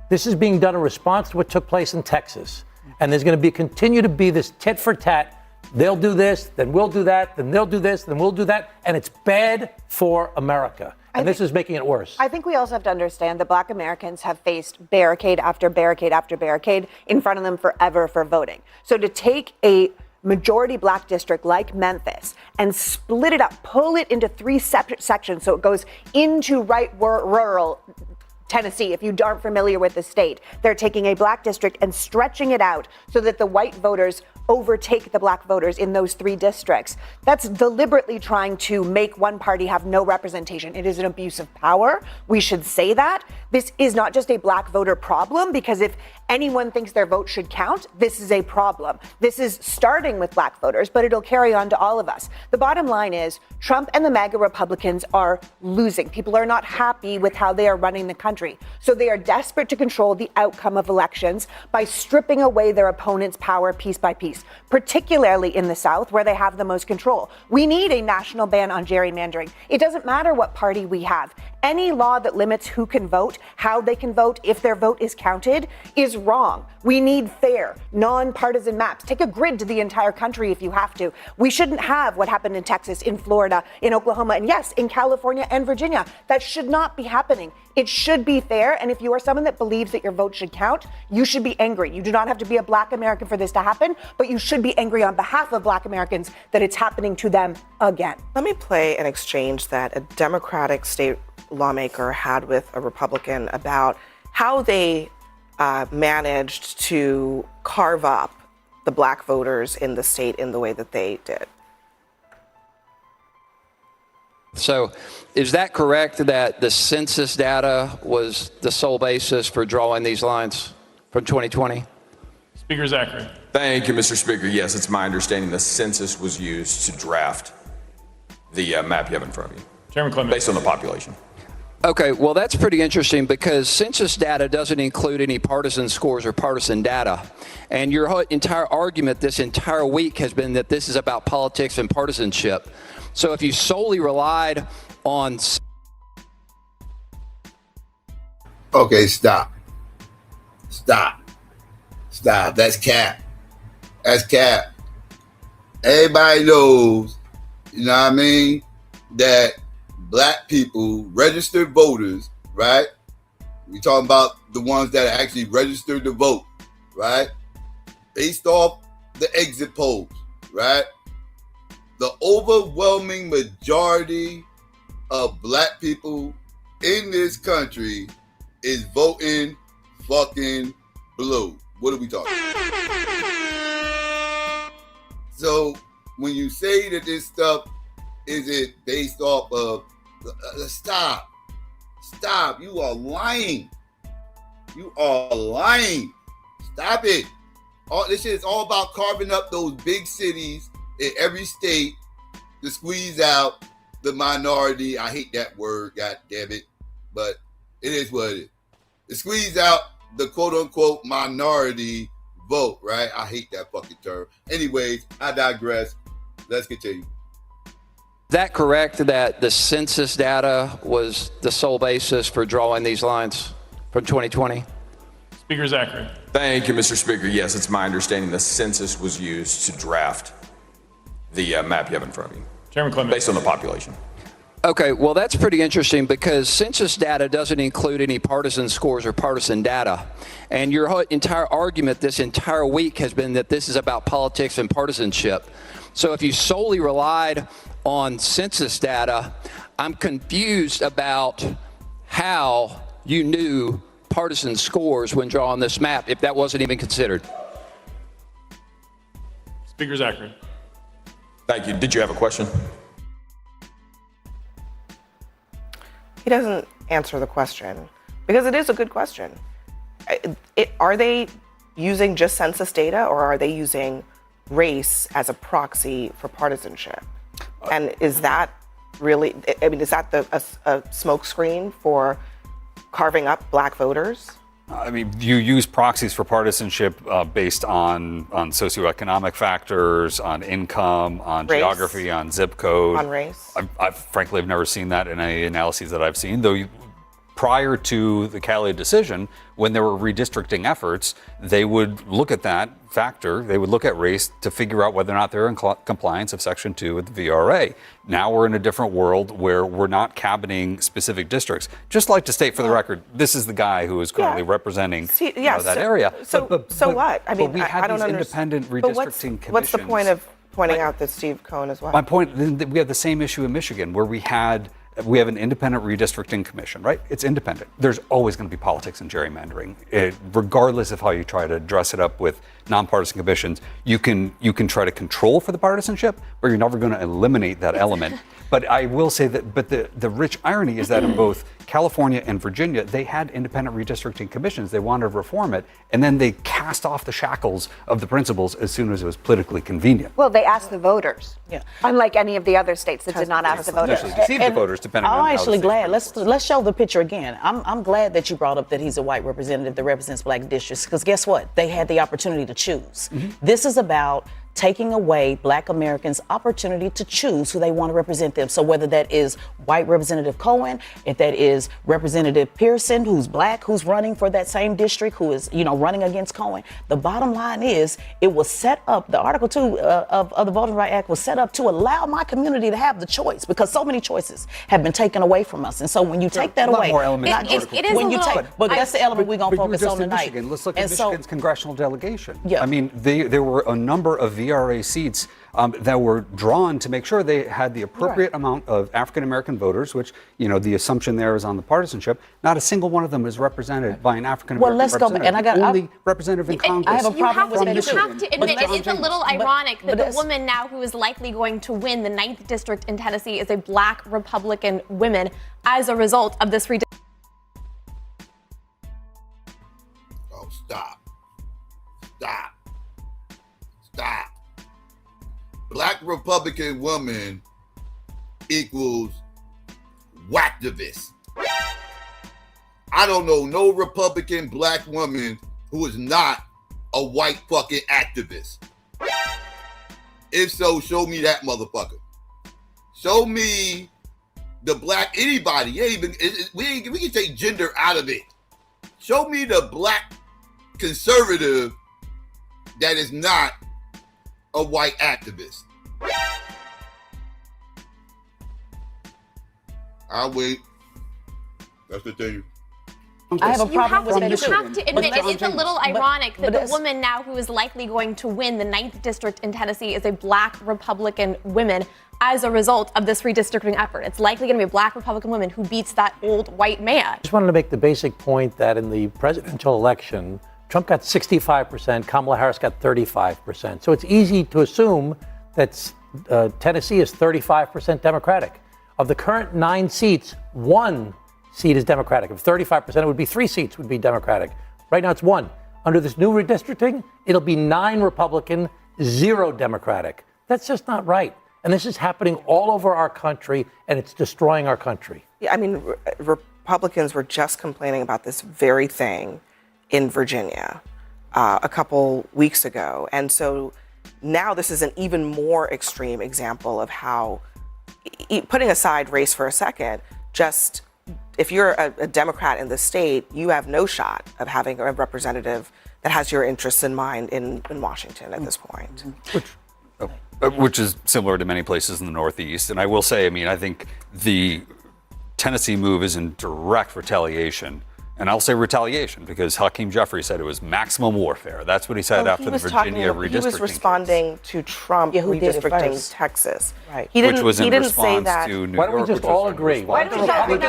this is being done in response to what took place in Texas. And there's going to continue to be this tit for tat. They'll do this, then we'll do that, then they'll do this, then we'll do that. And it's bad for America. And this is making it worse. I think we also have to understand that Black Americans have faced barricade after barricade after barricade in front of them forever for voting. So to take a majority Black district like Memphis and split it up, pull it into 3 separate sections so it goes into rural Tennessee, if you aren't familiar with the state, they're taking a Black district and stretching it out so that the white voters overtake the Black voters in those 3 districts. That's deliberately trying to make one party have no representation. It is an abuse of power. We should say that. This is not just a Black voter problem, because if anyone thinks their vote should count, this is a problem. This is starting with Black voters, but it'll carry on to all of us. The bottom line is Trump and the MAGA Republicans are losing. People are not happy with how they are running the country. So they are desperate to control the outcome of elections by stripping away their opponents' power piece by piece, particularly in the South, where they have the most control. We need a national ban on gerrymandering. It doesn't matter what party we have. Any law that limits who can vote, how they can vote, if their vote is counted, is wrong. We need fair, nonpartisan maps. Take a grid to the entire country if you have to. We shouldn't have what happened in Texas, in Florida, in Oklahoma, and yes, in California and Virginia. That should not be happening. It should be fair, and if you are someone that believes that your vote should count, you should be angry. You do not have to be a Black American for this to happen, but you should be angry on behalf of Black Americans that it's happening to them again. Let me play an exchange that a Democratic state lawmaker had with a Republican about how they managed to carve up the Black voters in the state in the way that they did. So is that correct that the census data was the sole basis for drawing these lines from 2020? Speaker Zachary. Thank you, Mr. Speaker. Yes, it's my understanding the census was used to draft the map you have in front of you. Chairman Clement. Based on the population. Okay, well, that's pretty interesting because census data doesn't include any partisan scores or partisan data. And your whole entire argument this entire week has been that this is about politics and partisanship. So if you solely relied on... Okay, stop. That's cap. That's cap. Everybody knows, you know what I mean, that Black people, registered voters, right? We talking about the ones that actually registered to vote, right? Based off the exit polls, right? The overwhelming majority of Black people in this country is voting fucking blue. What are we talking about? So when you say that this stuff isn't based off of stop. You are lying. Stop it. This shit is all about carving up those big cities in every state to squeeze out the minority. I hate that word, god damn it. But it is what it is. To squeeze out the quote unquote minority vote, right? I hate that fucking term. Anyways, I digress. Let's continue. Is that correct that the census data was the sole basis for drawing these lines from 2020? Speaker Zachary. Thank you, Mr. Speaker. Yes, it's my understanding the census was used to draft the map you have in front of you. Chairman Clement. Based on the population. Okay, well, that's pretty interesting because census data doesn't include any partisan scores or partisan data. And your whole entire argument this entire week has been that this is about politics and partisanship. So if you solely relied on census data, I'm confused about how you knew partisan scores when drawing this map if that wasn't even considered. Speaker Zachary. Thank you. Did you have a question? He doesn't answer the question because it is a good question. Are they using just census data or are they using race as a proxy for partisanship? And is that really, I mean, is that a smokescreen for carving up black voters? I mean, you use proxies for partisanship based on socioeconomic factors, on income, on race. Geography, on zip code. On race. I've frankly have never seen that in any analyses that I've seen, though. Prior to the Cali decision, when there were redistricting efforts, they would look at that factor, they would look at race to figure out whether or not they're in compliance of Section 2 of the VRA. Now we're in a different world where we're not cabineting specific districts. Just like to state for the record, this is the guy who is currently representing that area. So what? I mean, we had I don't these understand. independent redistricting commissions. What's the point of pointing out that Steve Cohen as well? My point, we have the same issue in Michigan where we have an independent redistricting commission, right? It's independent. There's always going to be politics and gerrymandering, regardless of how you try to dress it up with nonpartisan commissions. You can try to control for the partisanship, but you're never going to eliminate that element. But I will say that, the rich irony is that in both California and Virginia, they had independent redistricting commissions. They wanted to reform it, and then they cast off the shackles of the principles as soon as it was politically convenient. Well, they asked the voters. Yeah. Unlike any of the other states that did not ask the voters. Actually deceived the voters, depending on how I'm actually the glad. Let's show the picture again. I'm glad that you brought up that he's a white representative that represents black districts, because guess what? They had the opportunity to choose. This is about taking away black Americans' opportunity to choose who they want to represent them. So whether that is white Representative Cohen, if that is Representative Pearson, who's black, who's running for that same district, who is, running against Cohen, the bottom line is it was set up, the Article 2 of the Voting Rights Act was set up to allow my community to have the choice, because so many choices have been taken away from us. And so when you take that away, but that's the element we're going to focus on tonight. Michigan. Let's look at Michigan's congressional delegation. I mean, there were a number of VRA seats that were drawn to make sure they had the appropriate amount of African-American voters, which, the assumption there is on the partisanship. Not a single one of them is represented by an African-American representative. And I got only representative in Congress. I have a problem with that. You have to admit, it is a little ironic that the woman now who is likely going to win the 9th district in Tennessee is a black Republican woman as a result of this redistricting. Oh, stop. Black Republican woman equals whacktivist. I don't know no Republican black woman who is not a white fucking activist. If so, show me that motherfucker. Show me the black anybody. We can take gender out of it. Show me the black conservative that is not a white activist. I'll wait. That's the thing. I have a problem with that too. You have to admit, it's a little ironic that the woman now who is likely going to win the 9th district in Tennessee is a black Republican woman as a result of this redistricting effort. It's likely going to be a black Republican woman who beats that old white man. I just wanted to make the basic point that in the presidential election, Trump got 65%, Kamala Harris got 35%. So it's easy to assume that Tennessee is 35% Democratic. Of the current 9 seats, 1 seat is Democratic. Of 35%, it would be 3 seats would be Democratic. Right now it's 1. Under this new redistricting, it'll be 9 Republican, 0 Democratic. That's just not right. And this is happening all over our country, and it's destroying our country. Yeah, I mean, Republicans were just complaining about this very thing in Virginia a couple weeks ago. And so now this is an even more extreme example of how, putting aside race for a second, just if you're a Democrat in the state, you have no shot of having a representative that has your interests in mind in Washington at this point. Which is similar to many places in the Northeast. And I will say, I mean, I think the Tennessee move is in direct retaliation. And I'll say retaliation because Hakeem Jeffries said it was maximum warfare. That's what he said after the Virginia redistricting. He was responding to Trump redistricting Texas. Right. Which was in he didn't response say that. to New Why don't York. we just all agree? Why don't we all agree?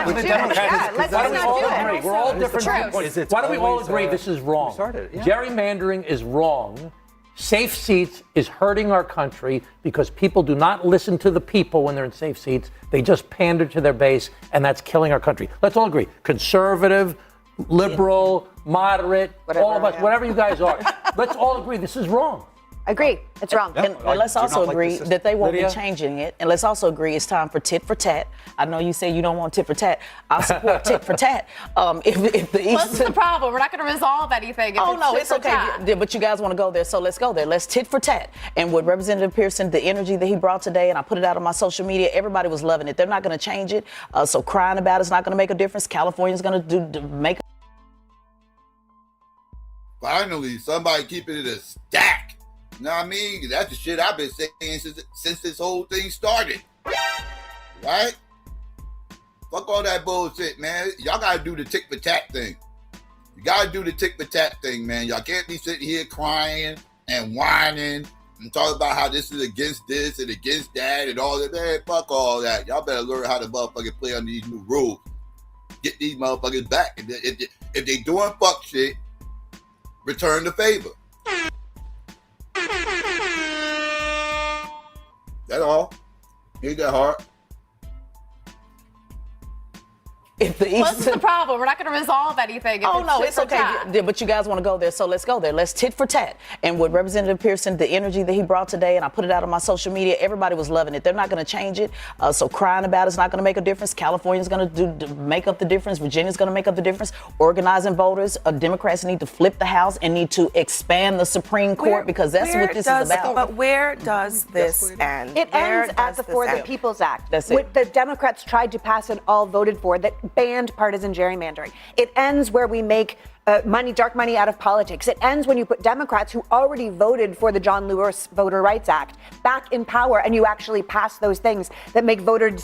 We're all different viewpoints. Why don't we all agree this is wrong? Gerrymandering is wrong. Safe seats is hurting our country because people do not listen to the people when they're in safe seats. They just pander to their base, and that's killing our country. Let's all agree. Conservative, liberal, moderate, all of us, whatever you guys are. Let's all agree this is wrong. Agree. It's wrong. And let's also agree that they won't be changing it. And let's also agree it's time for tit for tat. I know you say you don't want tit for tat. I support tit for tat. If the East... What's the problem? We're not going to resolve anything. It's okay. But you guys want to go there, so let's go there. Let's tit for tat. And with Representative Pearson, the energy that he brought today, and I put it out on my social media, everybody was loving it. They're not going to change it. So crying about it's not going to make a difference. California's going to make. Finally, somebody keeping it a stack. You know what I mean? That's the shit I've been saying since this whole thing started. Right? Fuck all that bullshit, man. Y'all gotta do the tick for tat thing. You gotta do the tick for tat thing, man. Y'all can't be sitting here crying and whining and talking about how this is against this and against that and all that. Man, fuck all that. Y'all better learn how to motherfucking play under these new rules. Get these motherfuckers back. If they doing fuck shit, return the favor. That's all. Ain't that hard. What's the problem? We're not going to resolve anything. It's okay. But you guys want to go there, so let's go there. Let's tit for tat. And with Representative Pearson, the energy that he brought today, and I put it out on my social media, everybody was loving it. They're not going to change it. So crying about it's not going to make a difference. California's going to make up the difference. Virginia's going to make up the difference. Organizing voters, Democrats need to flip the House and need to expand the Supreme Court because that's what this is about. But where does this end? It ends at the For the People's Act. That's what it. the Democrats tried to pass and all voted for that banned partisan gerrymandering. It ends where we make dark money out of politics. It ends when you put Democrats who already voted for the John Lewis Voter Rights Act back in power and you actually pass those things that make voter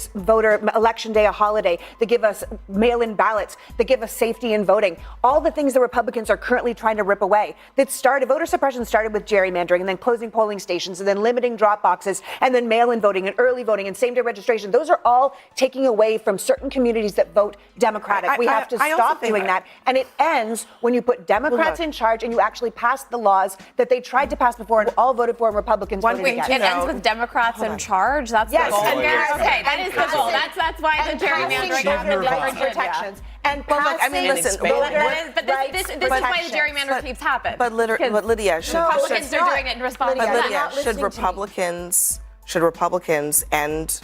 election day a holiday, that give us mail-in ballots, that give us safety in voting. All the things the Republicans are currently trying to rip away. Voter suppression started with gerrymandering and then closing polling stations and then limiting drop boxes and then mail-in voting and early voting and same-day registration. Those are all taking away from certain communities that vote Democratic. We have to stop doing that. And it ends when you put Democrats in charge and you actually pass the laws that they tried to pass before and all voted for and Republicans voted against. It ends with Democrats in charge? That's the goal. Okay, that is the goal. That's why the gerrymandering has the different protections. And this is why the gerrymander keeps happening. But Lydia, Republicans are doing it in response to that. Should Republicans end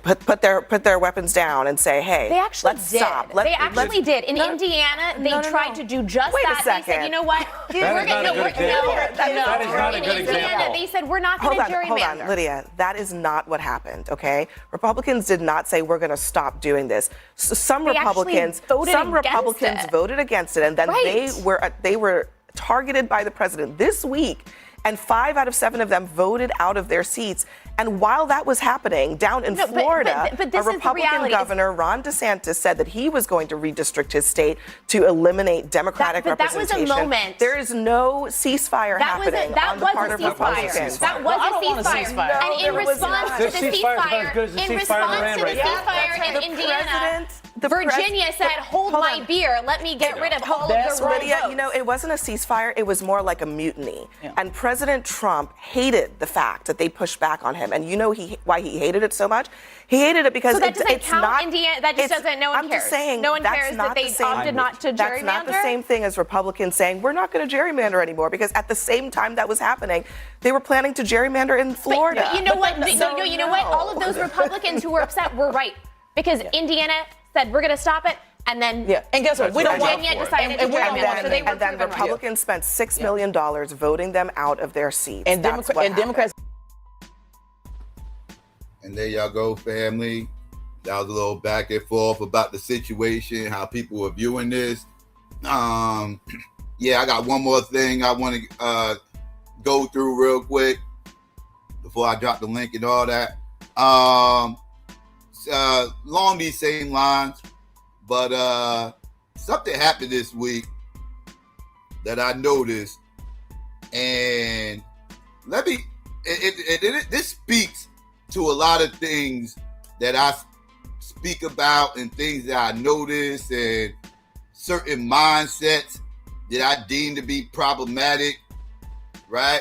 put their weapons down and say, hey, let's stop. They actually did. In Indiana, they tried to do just that. They said, you know what? That is not a good example. In Indiana, they said, we're not going to gerrymander. Hold on, Lydia. That is not what happened, okay? Republicans did not say we're going to stop doing this. Some Republicans voted against it, and then they were targeted by the president this week. And 5 out of 7 of them voted out of their seats. And while that was happening down in Florida, a Republican governor, Ron DeSantis, said that he was going to redistrict his state to eliminate Democratic representation. That was a moment. There is no ceasefire happening on the part of Republicans. That was a ceasefire. And in response to the ceasefire in Indiana, Virginia said, hold my beer, let me get rid of all of the wrong votes. You know, it wasn't a ceasefire, it was more like a mutiny. And President Trump hated the fact that they pushed back on him. And you know why he hated it so much? He hated it because that doesn't count, Indiana. That just doesn't. No one cares. I'm just saying, no one cares that they opted not to gerrymander. That's not the same thing as Republicans saying we're not going to gerrymander anymore. Because at the same time that was happening, they were planning to gerrymander in Florida. But you know what? You know what? All of those Republicans who were upset were right because Indiana said we're going to stop it. And then, and guess what? We don't Virginia decided to gerrymander, so they were and then Republicans spent $6 million voting them out of their seats. And Democrats. And there y'all go, family. That was a little back and forth about the situation, how people were viewing this. Yeah, I got one more thing I want to go through real quick. before I drop the link and all that. Along these same lines, but something happened this week that I noticed, and this speaks to a lot of things that I speak about and things that I notice and certain mindsets that I deem to be problematic, right?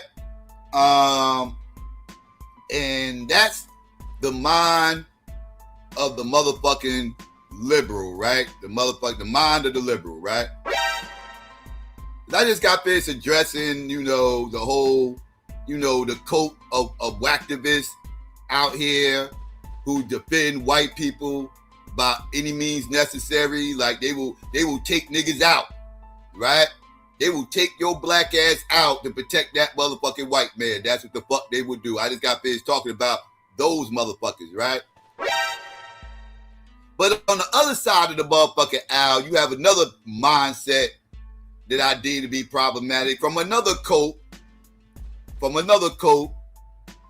And that's the mind of the motherfucking liberal, right? The mind of the liberal, right? I just got finished addressing, the whole, the cult of activists out here who defend white people by any means necessary. Like they will take niggas out, right? They will take your black ass out to protect that motherfucking white man. That's what the fuck they would do. I just got finished talking about those motherfuckers, right? But on the other side of the motherfucking aisle, you have another mindset that I deem to be problematic from another cult,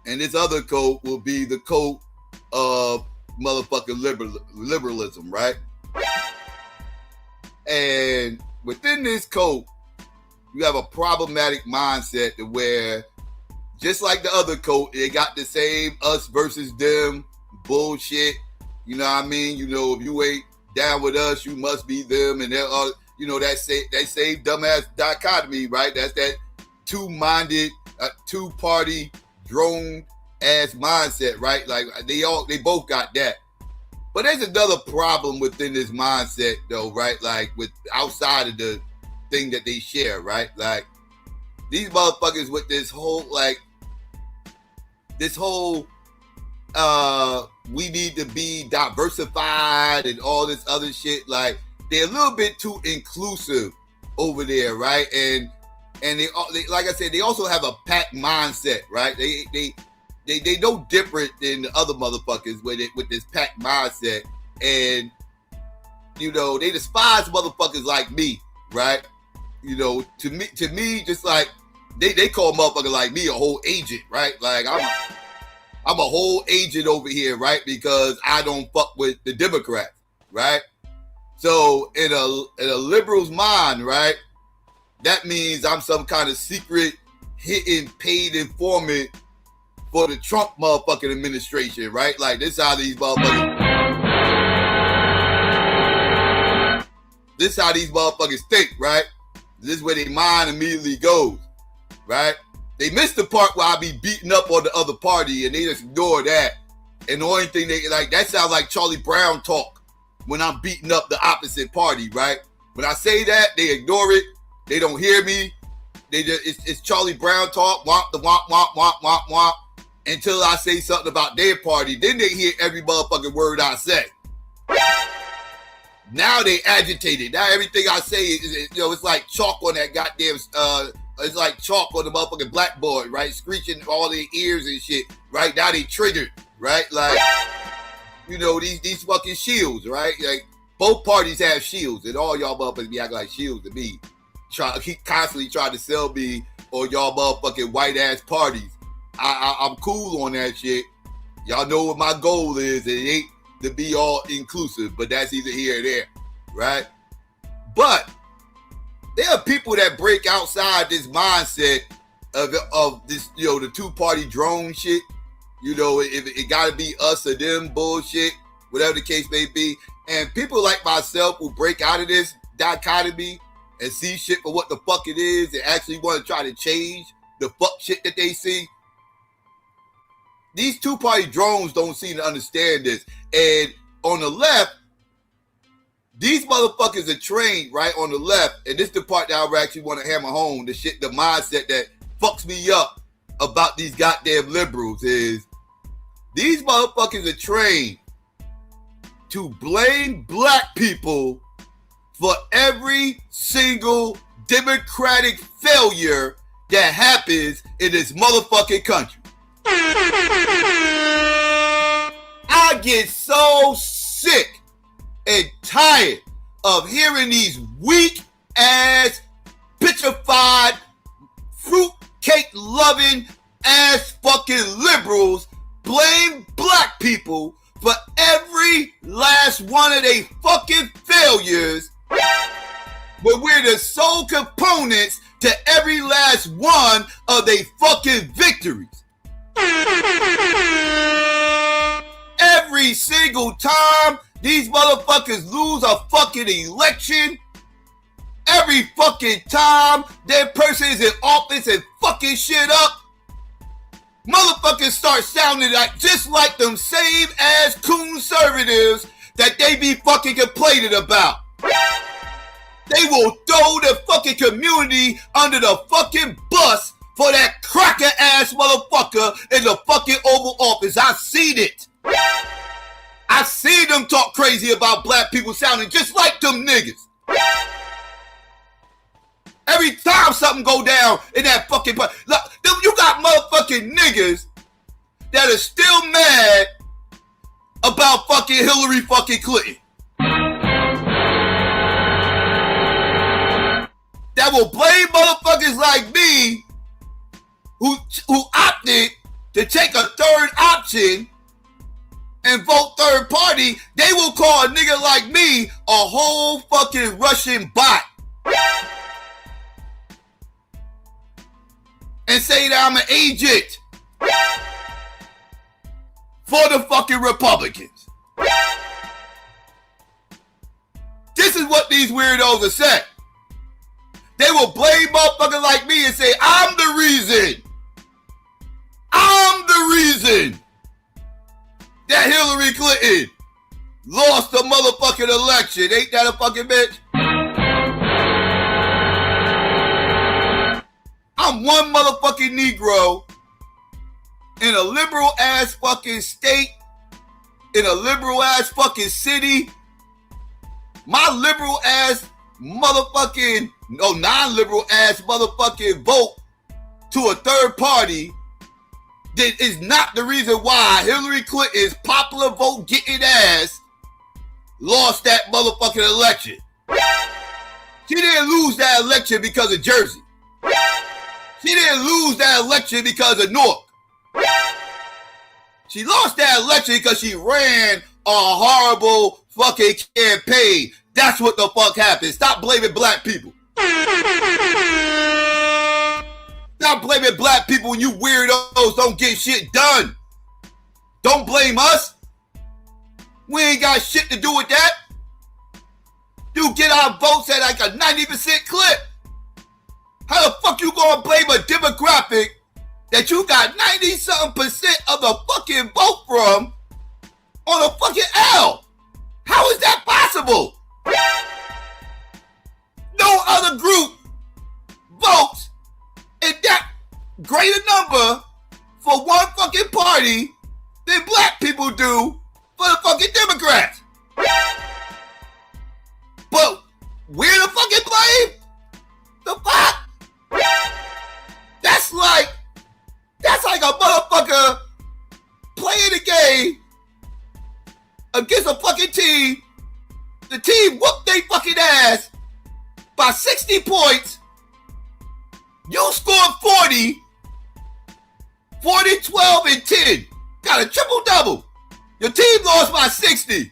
and this other cult will be the cult of motherfucking liberalism, right? And within this cult, you have a problematic mindset to where, just like the other cult, they got the same us versus them bullshit. You know what I mean? If you ain't down with us, you must be them, and they're all. That same dumbass dichotomy, right? That's that two-minded, two-party, drone ass mindset, right? Like they both got that. But there's another problem within this mindset, though, right? Like with outside of the thing that they share, right? Like these motherfuckers with this whole we need to be diversified and all this other shit, like. They're a little bit too inclusive over there, right? And they like I said, they also have a pack mindset, right? They no different than the other motherfuckers with this pack mindset, and they despise motherfuckers like me, right? To me, just like they call a motherfucker like me a whole agent, right? Like I'm a whole agent over here, right? Because I don't fuck with the Democrats, right? So in a liberal's mind, right, that means I'm some kind of secret, hidden, paid informant for the Trump motherfucking administration, right? Like this how these motherfuckers think, right? This is where their mind immediately goes, right? They miss the part where I be beating up on the other party and they just ignore that. And the only thing that sounds like Charlie Brown talk. When I'm beating up the opposite party, right? When I say that, they ignore it. They don't hear me. They just it's Charlie Brown talk, womp the womp womp womp womp womp, until I say something about their party. Then they hear every motherfucking word I say. Now they agitated. Now everything I say is it's like chalk on that goddamn it's like chalk on the motherfucking blackboard, right? Screeching all their ears and shit. Right? Now they triggered, right? Like these fucking shields, right? Like both parties have shields, and all y'all motherfuckers be acting like shields to me. Constantly trying to sell me or y'all motherfucking white ass parties. I'm cool on that shit. Y'all know what my goal is. It ain't to be all inclusive, but that's either here or there, right? But there are people that break outside this mindset of this, the two-party drone shit. If it gotta be us or them bullshit, whatever the case may be. And people like myself who break out of this dichotomy and see shit for what the fuck it is and actually want to try to change the fuck shit that they see. These two-party drones don't seem to understand this. And on the left, these motherfuckers are trained, right, on the left, and this is the part that I actually want to hammer home, the mindset that fucks me up about these goddamn liberals is these motherfuckers are trained to blame black people for every single democratic failure that happens in this motherfucking country. I get so sick and tired of hearing these weak ass, bitchified, fruitcake loving, ass fucking liberals blame black people for every last one of their fucking failures, but we're the sole components to every last one of their fucking victories. Every single time these motherfuckers lose a fucking election, every fucking time that person is in office and fucking shit up, motherfuckers start sounding like just like them same ass conservatives that they be fucking complaining about. They will throw the fucking community under the fucking bus for that cracker ass motherfucker in the fucking Oval Office. I've seen it. I seen them talk crazy about black people sounding just like them niggas. Every time something go down in that fucking... Look, you got motherfucking niggas that are still mad about fucking Hillary fucking Clinton. That will blame motherfuckers like me who opted to take a third option and vote third party. They will call a nigga like me a whole fucking Russian bot. And say that I'm an agent for the fucking Republicans. This is what these weirdos are saying. They will blame motherfuckers like me and say, I'm the reason that Hillary Clinton lost the motherfucking election. Ain't that a fucking bitch? I'm one motherfucking Negro in a liberal ass fucking state, in a liberal ass fucking city. My liberal ass motherfucking, no, non-liberal ass motherfucking vote to a third party that is not the reason why Hillary Clinton's popular vote getting ass lost that motherfucking election. She didn't lose that election because of Jersey. She didn't lose that election because of Newark. She lost that election because she ran a horrible fucking campaign. That's what the fuck happened. Stop blaming black people. Stop blaming black people when you weirdos don't get shit done. Don't blame us. We ain't got shit to do with that. You get our votes at like a 90% clip. How the fuck you gonna blame a demographic that you got 90-something% of the fucking vote from on a fucking L? How is that possible? No other group votes in that greater number for one fucking party than black people do for the fucking Democrats. But we're the fucking blame? The fuck? That's like a motherfucker playing a game against a fucking team. The team whooped they fucking ass by 60 points. You scored 40, 12, and 10. Got a triple-double. Your team lost by 60.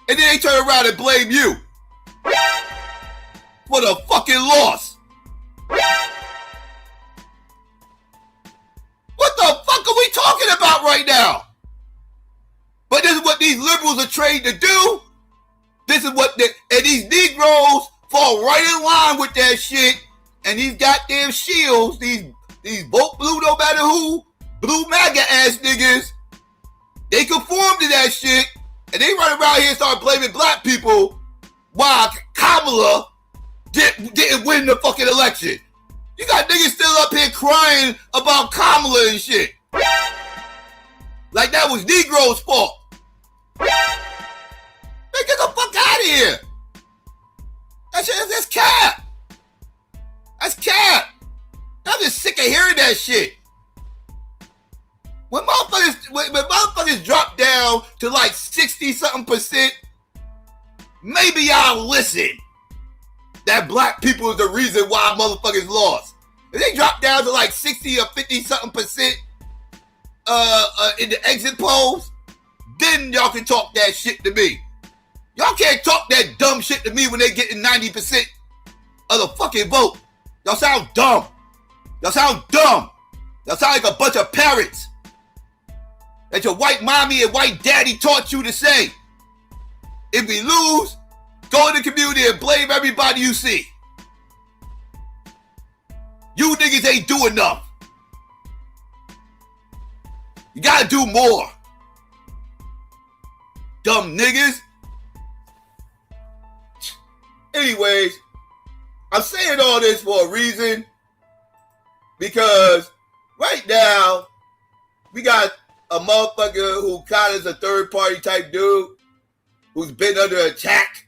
And then they turn around and blame you for the fucking loss. What the fuck are we talking about right now? But this is what these liberals are trained to do. This is what and these Negroes fall right in line with that shit. And these goddamn shields, these vote blue no matter who, blue MAGA ass niggas, they conform to that shit. And they run around here and start blaming black people while Kamala didn't win the fucking election. You got niggas still up here crying about Kamala and shit. Like that was Negro's fault. Man, get the fuck out of here. That's cap. That's cap. I'm just sick of hearing that shit. When motherfuckers drop down to like 60-something%, maybe y'all listen. That black people is the reason why motherfuckers lost. If they drop down to like 60 or 50 something percent in the exit polls, then y'all can talk that shit to me. Y'all can't talk that dumb shit to me when they getting 90% of the fucking vote. Y'all sound dumb. Y'all sound dumb. Y'all sound like a bunch of parrots that your white mommy and white daddy taught you to say. If we lose, go in the community and blame everybody you see. You niggas ain't do enough. You gotta do more. Dumb niggas. Anyways, I'm saying all this for a reason, because right now we got a motherfucker who kind of is a third party type dude who's been under attack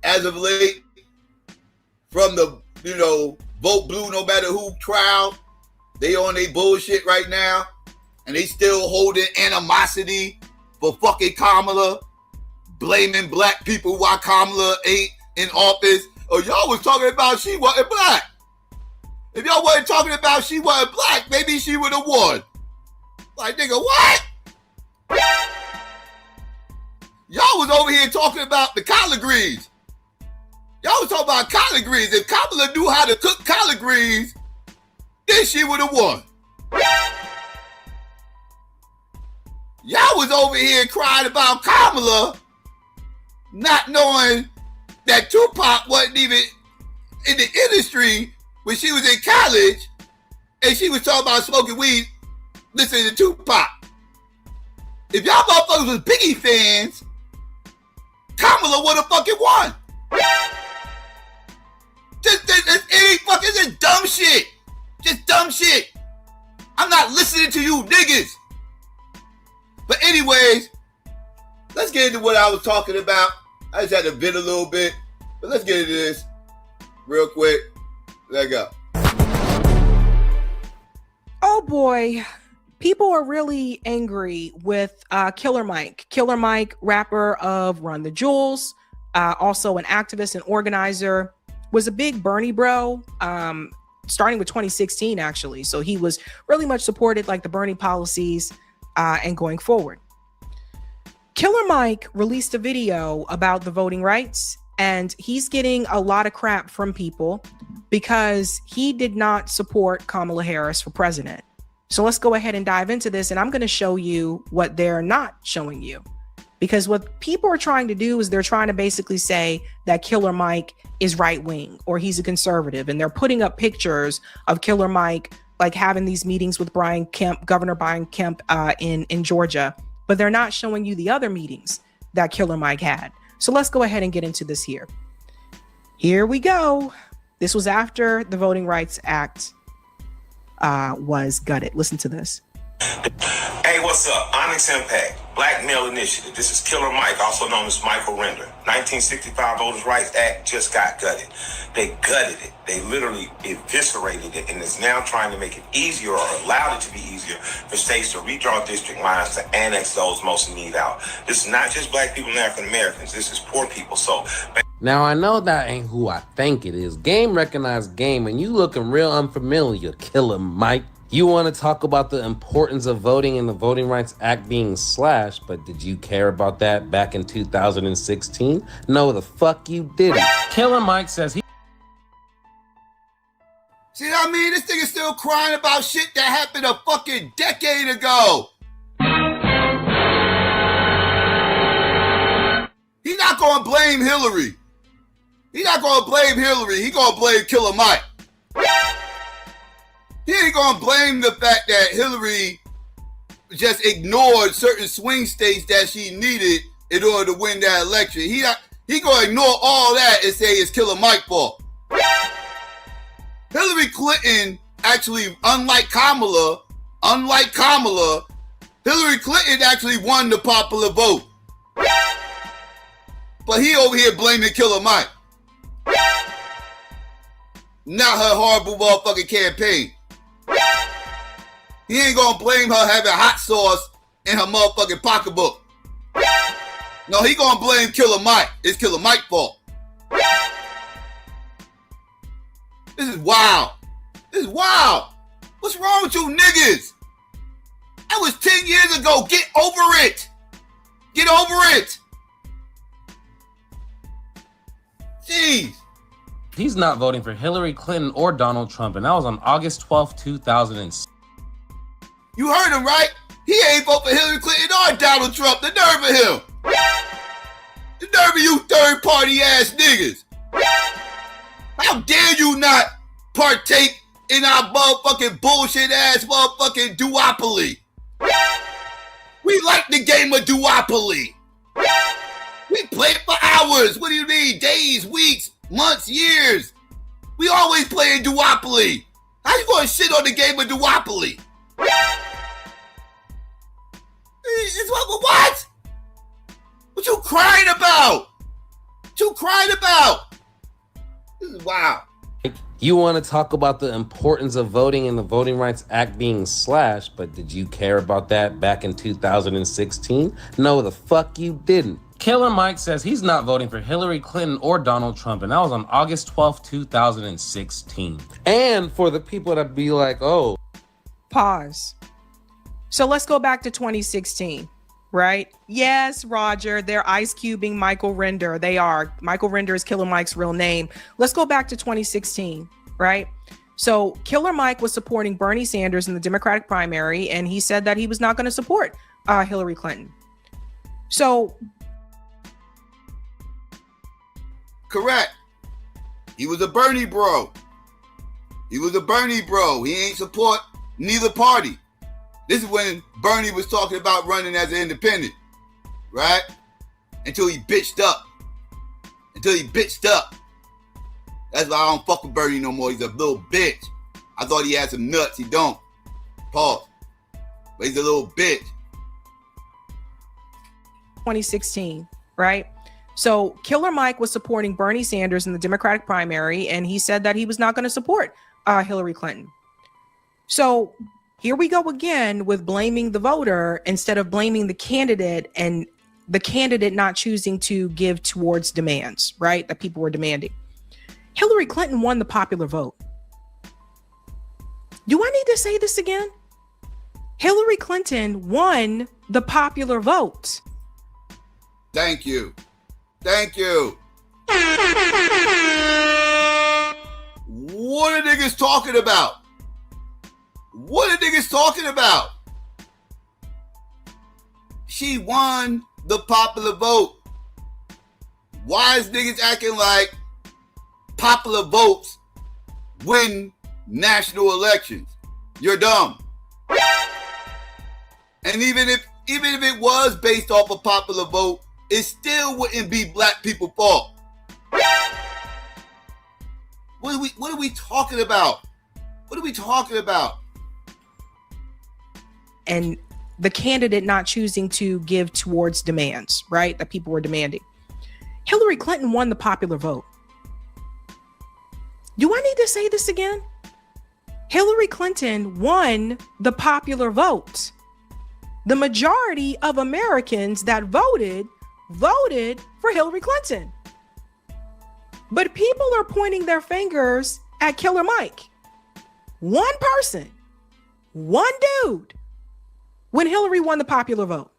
as of late from the, vote blue no matter who trial. They on their bullshit right now, and they still holding animosity for fucking Kamala, blaming black people why Kamala ain't in office. Oh, y'all was talking about she wasn't black. If y'all wasn't talking about she wasn't black, maybe she would have won. Like, nigga, what? Y'all was over here talking about the collard greens. Y'all was talking about collard greens. If Kamala knew how to cook collard greens, then she would have won. Y'all was over here crying about Kamala, not knowing that Tupac wasn't even in the industry when she was in college, and she was talking about smoking weed, listening to Tupac. If y'all motherfuckers was Biggie fans, Kamala would have fucking won. Just dumb shit. Just dumb shit. I'm not listening to you niggas. But anyways, let's get into what I was talking about. I just had to vent a little bit, but let's get into this real quick. Let go. Oh boy, people are really angry with Killer Mike. Killer Mike, rapper of Run the Jewels, also an activist and organizer, was a big Bernie bro, starting with 2016 actually. So he was really much supported like the Bernie policies and going forward. Killer Mike released a video about the voting rights, and he's getting a lot of crap from people because he did not support Kamala Harris for president. So let's go ahead and dive into this, and I'm going to show you what they're not showing you. Because what people are trying to do is they're trying to basically say that Killer Mike is right wing or he's a conservative, and they're putting up pictures of Killer Mike like having these meetings with Brian Kemp, Governor Brian Kemp in Georgia, but they're not showing you the other meetings that Killer Mike had. So let's go ahead and get into this here. Here we go. This was after the Voting Rights Act was gutted. Listen to this. Hey, what's up? Onyx Impact, Black Male Initiative. This is Killer Mike, also known as Michael Render. 1965 Voters' Rights Act just got gutted. They gutted it. They literally eviscerated it, and is now trying to make it easier, or allowed it to be easier, for states to redraw district lines to annex those most in need out. This is not just black people and African Americans. This is poor people. So now I know that ain't who I think it is. Game recognized game, and you looking real unfamiliar, Killer Mike. You want to talk about the importance of voting and the Voting Rights Act being slashed, but did you care about that back in 2016? No, the fuck you didn't. Killer Mike says he... See what I mean? This nigga's still crying about shit that happened a fucking decade ago. He's not gonna blame Hillary. He's not gonna blame Hillary. He's gonna blame Killer Mike. He ain't gonna blame the fact that Hillary just ignored certain swing states that she needed in order to win that election. He gonna ignore all that and say it's Killer Mike's fault. Hillary Clinton actually, unlike Kamala, Hillary Clinton actually won the popular vote. But he over here blaming Killer Mike. Not her horrible motherfucking campaign. He ain't gonna blame her having hot sauce in her motherfucking pocketbook. No, he gonna blame Killer Mike. It's Killer Mike's fault. This is wild. This is wild. What's wrong with you niggas? That was 10 years ago. Get over it. Get over it. Jeez. He's not voting for Hillary Clinton or Donald Trump, and that was on August 12th, 2006. You heard him, right? He ain't vote for Hillary Clinton or Donald Trump. The nerve of him. The nerve of you third-party ass niggas. How dare you not partake in our motherfucking bullshit ass motherfucking duopoly? We like the game of duopoly. We play it for hours. What do you mean? Days, weeks, months, years. We always playing duopoly. How you gonna shit on the game of duopoly? It's what? What you crying about? What you crying about? This is wild. You want to talk about the importance of voting and the Voting Rights Act being slashed, but did you care about that back in 2016? No, the fuck you didn't. Killer Mike says he's not voting for Hillary Clinton or Donald Trump, and that was on August 12th, 2016. And for the people that be like, oh. Pause. So let's go back to 2016, right? Yes, Roger, they're ice cubing Michael Render. They are. Michael Render is Killer Mike's real name. Let's go back to 2016, right? So Killer Mike was supporting Bernie Sanders in the Democratic primary, and he said that he was not going to support Hillary Clinton. So. Correct. He was a Bernie bro. He ain't support neither party. This is when Bernie was talking about running as an independent, right? Until he bitched up. That's why I don't fuck with Bernie no more. He's a little bitch. I thought he had some nuts. He don't. Pause. But he's a little bitch. 2016, right? So Killer Mike was supporting Bernie Sanders in the Democratic primary, and he said that he was not going to support Hillary Clinton. So here we go again with blaming the voter instead of blaming the candidate, and the candidate not choosing to give towards demands, right? That people were demanding. Hillary Clinton won the popular vote. Do I need to say this again? Hillary Clinton won the popular vote. Thank you. What are niggas talking about? She won the popular vote. Why is niggas acting like popular votes win national elections? You're dumb. And even if it was based off a popular vote, it still wouldn't be black people's fault. What are we talking about? And the candidate not choosing to give towards demands, right? That people were demanding. Hillary Clinton won the popular vote. Do I need to say this again? Hillary Clinton won the popular vote. The majority of Americans that voted for Hillary Clinton. But people are pointing their fingers at Killer Mike. One person, one dude, when Hillary won the popular vote.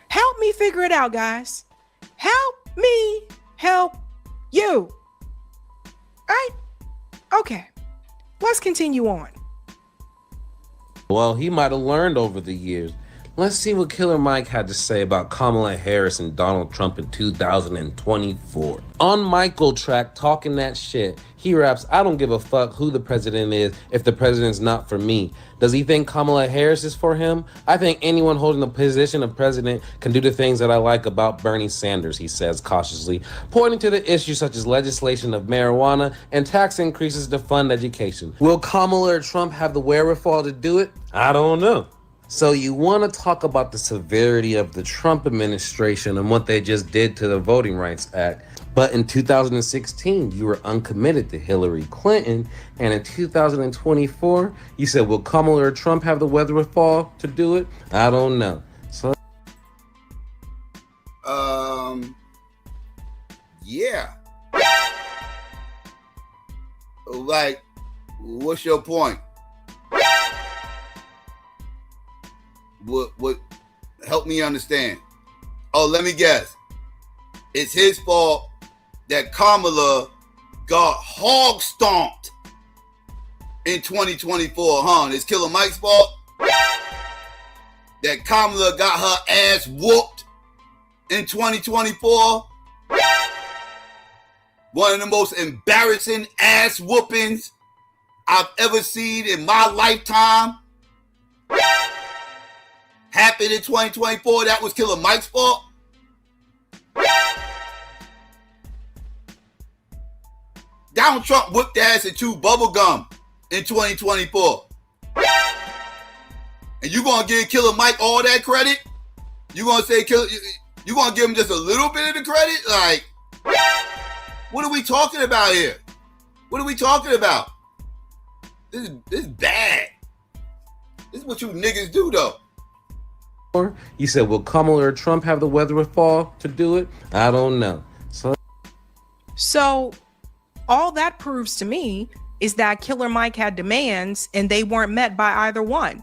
Help me figure it out, guys. Help me help you. Right? Okay, let's continue on. Well, he might have learned over the years. Let's see what Killer Mike had to say about Kamala Harris and Donald Trump in 2024. On Michael Track, talking that shit, he raps, I don't give a fuck who the president is if the president's not for me. Does he think Kamala Harris is for him? I think anyone holding the position of president can do the things that I like about Bernie Sanders, he says cautiously, pointing to the issues such as legislation of marijuana and tax increases to fund education. Will Kamala or Trump have the wherewithal to do it? I don't know. So you want to talk about the severity of the Trump administration and what they just did to the Voting Rights Act. But in 2016, you were uncommitted to Hillary Clinton. And in 2024, you said, will Kamala or Trump have the wherewithal to do it? I don't know. So, yeah. like, what's your point? What help me understand? Oh, let me guess. It's his fault that Kamala got hog stomped in 2024, huh? It's Killer Mike's fault that Kamala got her ass whooped in 2024. One of the most embarrassing ass whoopings I've ever seen in my lifetime. Happened in 2024. That was Killer Mike's fault. Donald Trump whipped ass and chewed bubble gum in 2024. And you gonna give Killer Mike all that credit? You gonna say you gonna give him just a little bit of the credit? Like, what are we talking about here? What are we talking about? This is bad. This is what you niggas do, though. You said, will Kamala or Trump have the wherewithal to do it? I don't know. So all that proves to me is that Killer Mike had demands and they weren't met by either one.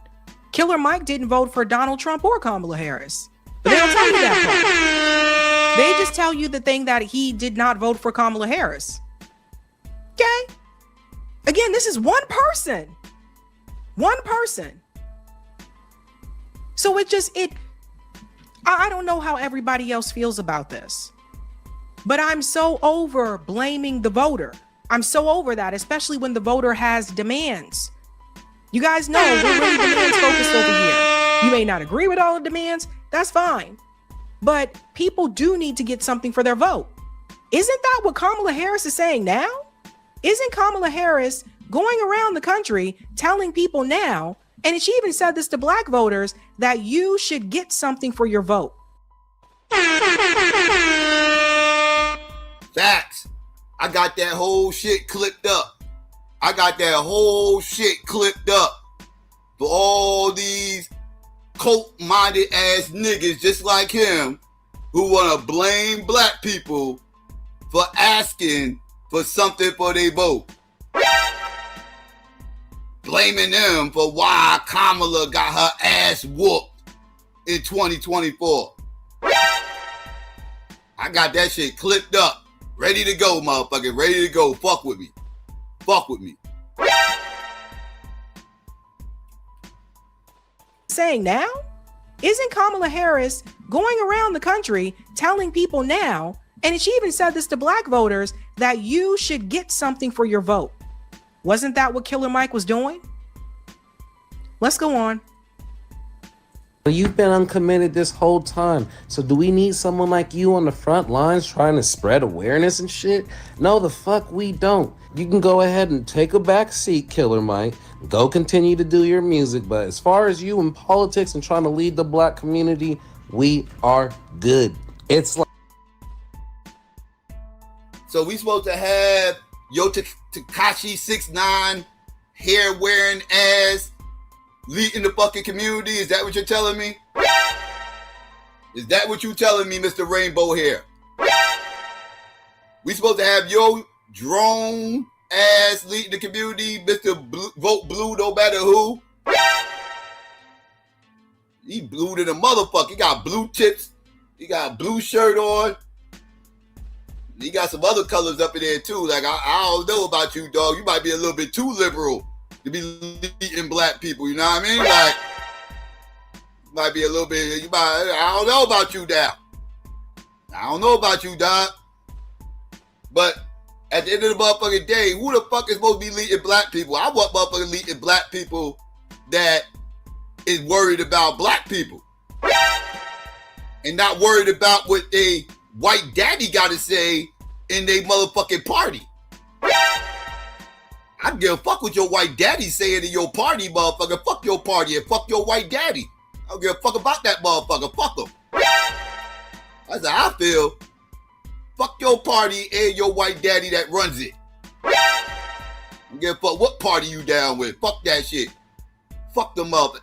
Killer Mike didn't vote for Donald Trump or Kamala Harris. But they don't tell you that part. They just tell you the thing that he did not vote for Kamala Harris. Okay? Again, this is one person. One person. So I don't know how everybody else feels about this, but I'm so over blaming the voter. I'm so over that, especially when the voter has demands. You guys know we're really demands focused over here. You may not agree with all the demands, that's fine. But people do need to get something for their vote. Isn't that what Kamala Harris is saying now? Isn't Kamala Harris going around the country telling people now, and she even said this to black voters, that you should get something for your vote? Facts. I got that whole shit clipped up. For all these cult-minded ass niggas just like him who want to blame black people for asking for something for their vote. Blaming them for why Kamala got her ass whooped in 2024. I got that shit clipped up. Ready to go, motherfucker. Ready to go. Fuck with me. Saying now? Isn't Kamala Harris going around the country telling people now, and she even said this to black voters, that you should get something for your vote? Wasn't that what Killer Mike was doing? Let's go on. You've been uncommitted this whole time. So do we need someone like you on the front lines trying to spread awareness and shit? No, the fuck we don't. You can go ahead and take a back seat, Killer Mike. Go continue to do your music. But as far as you in politics and trying to lead the black community, we are good. It's like... So we supposed to have Tekashi 6ix9ine hair wearing ass leading the fucking community? Is that what you're telling me? Is that what you telling me, Mr. Rainbow Hair? We supposed to have your drone ass leading the community, Mr. Vote Blue no matter who? He blue to the motherfucker. He got blue tips. He got a blue shirt on. He got some other colors up in there too. Like, I don't know about you, dog. You might be a little bit too liberal to be leading black people. You know what I mean? Like, might be a little bit, I don't know about you, dog. I don't know about you, dog. But at the end of the motherfucking day, who the fuck is supposed to be leading black people? I want motherfucking leading black people that is worried about black people. And not worried about what they white daddy got to say in their motherfucking party. I don't give a fuck what your white daddy saying in your party, motherfucker. Fuck your party and fuck your white daddy. I don't give a fuck about that motherfucker. Fuck him. That's how I feel. Fuck your party and your white daddy that runs it. I don't give a fuck what party you down with. Fuck that shit. Fuck them up.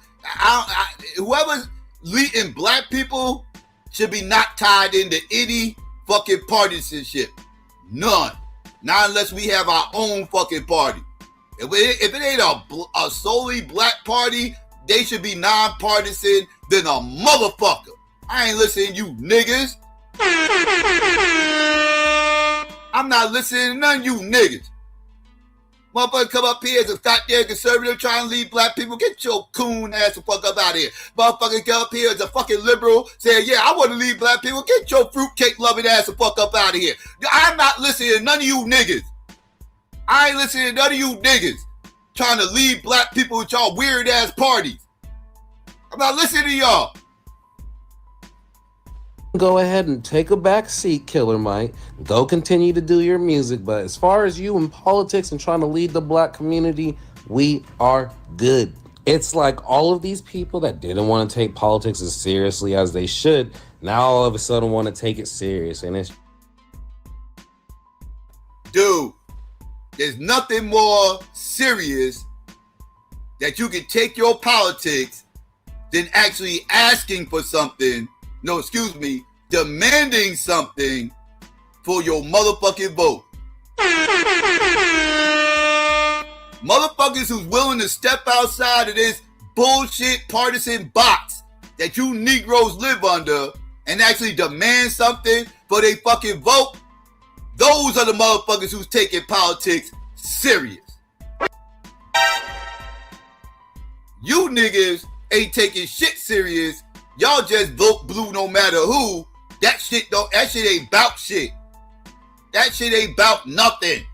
Whoever's leading black people should be not tied into any fucking partisanship. None. Not unless we have our own fucking party. If it ain't a solely black party, they should be nonpartisan than a motherfucker. I ain't listening to you niggas. I'm not listening to none of you niggas. Motherfucker come up here as a goddamn conservative trying to lead black people. Get your coon ass the fuck up out of here. Motherfucker come up here as a fucking liberal saying, yeah, I want to lead black people. Get your fruitcake loving ass the fuck up out of here. I'm not listening to none of you niggas. I ain't listening to none of you niggas trying to lead black people with y'all weird ass parties. I'm not listening to y'all. Go ahead and take a back seat, Killer Mike. Go continue to do your music, but as far as you in politics and trying to lead the black community, we are good. It's like all of these people that didn't want to take politics as seriously as they should, now all of a sudden want to take it serious, and it's... Dude, there's nothing more serious that you can take your politics than actually asking for something. No, excuse me, demanding something for your motherfucking vote. Motherfuckers who's willing to step outside of this bullshit partisan box that you Negroes live under and actually demand something for their fucking vote, those are the motherfuckers who's taking politics serious. You niggas ain't taking shit serious. Y'all just vote blue no matter who. That shit ain't about shit. That shit ain't about nothing.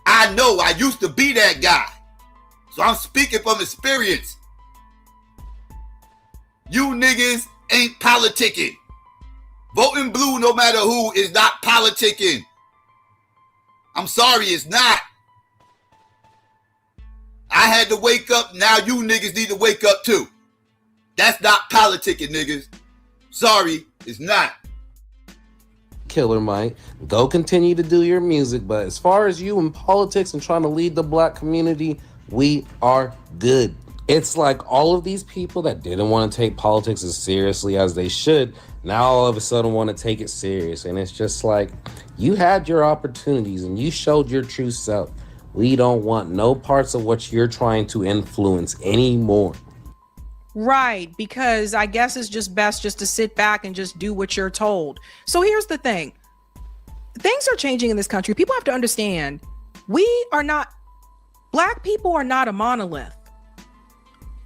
I know, I used to be that guy. So I'm speaking from experience. You niggas ain't politicking. Voting blue no matter who is not politicking. I'm sorry, it's not. I had to wake up, now you niggas need to wake up too. That's not politicking, niggas. Sorry, it's not. Killer Mike, go continue to do your music, but as far as you in politics and trying to lead the black community, we are good. It's like all of these people that didn't want to take politics as seriously as they should, now all of a sudden want to take it serious, and it's just like, you had your opportunities and you showed your true self. We don't want no parts of what you're trying to influence anymore. Right, because I guess it's just best just to sit back and just do what you're told. So here's the thing. Things are changing in this country. People have to understand, black people are not a monolith.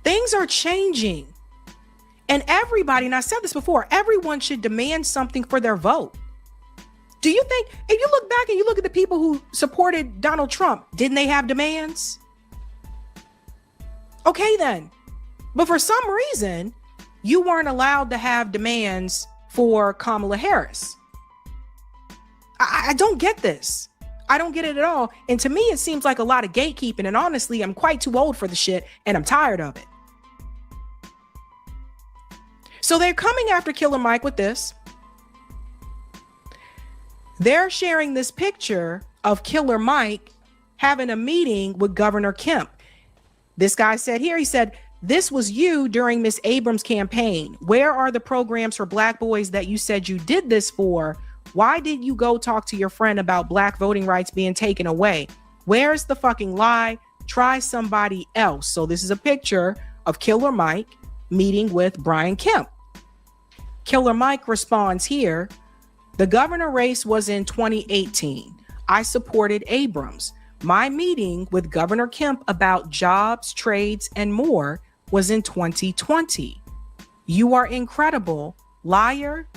Things are changing. And everybody, and I said this before, everyone should demand something for their vote. Do you think, if you look back and you look at the people who supported Donald Trump, didn't they have demands? Okay, then. But for some reason, you weren't allowed to have demands for Kamala Harris. I don't get this. I don't get it at all. And to me, it seems like a lot of gatekeeping. And honestly, I'm quite too old for the shit and I'm tired of it. So they're coming after Killer Mike with this. They're sharing this picture of Killer Mike having a meeting with Governor Kemp. This guy said here, he said, "This was you during Miss Abrams' campaign. Where are the programs for black boys that you said you did this for? Why did you go talk to your friend about black voting rights being taken away? Where's the fucking lie? Try somebody else." So this is a picture of Killer Mike meeting with Brian Kemp. Killer Mike responds here, "The governor race was in 2018. I supported Abrams. My meeting with Governor Kemp about jobs, trades, and more was in 2020. You are incredible, liar,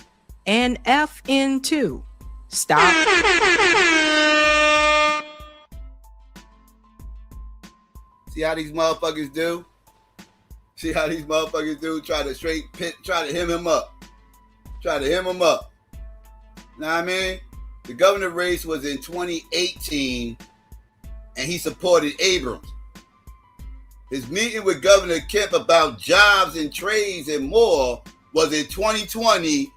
and FN too. Stop." See how these motherfuckers do? See how these motherfuckers do? Try to hem him up. Try to hem him up. Know what I mean? The governor race was in 2018 and he supported Abrams. His meeting with Governor Kemp about jobs and trades and more was in 2020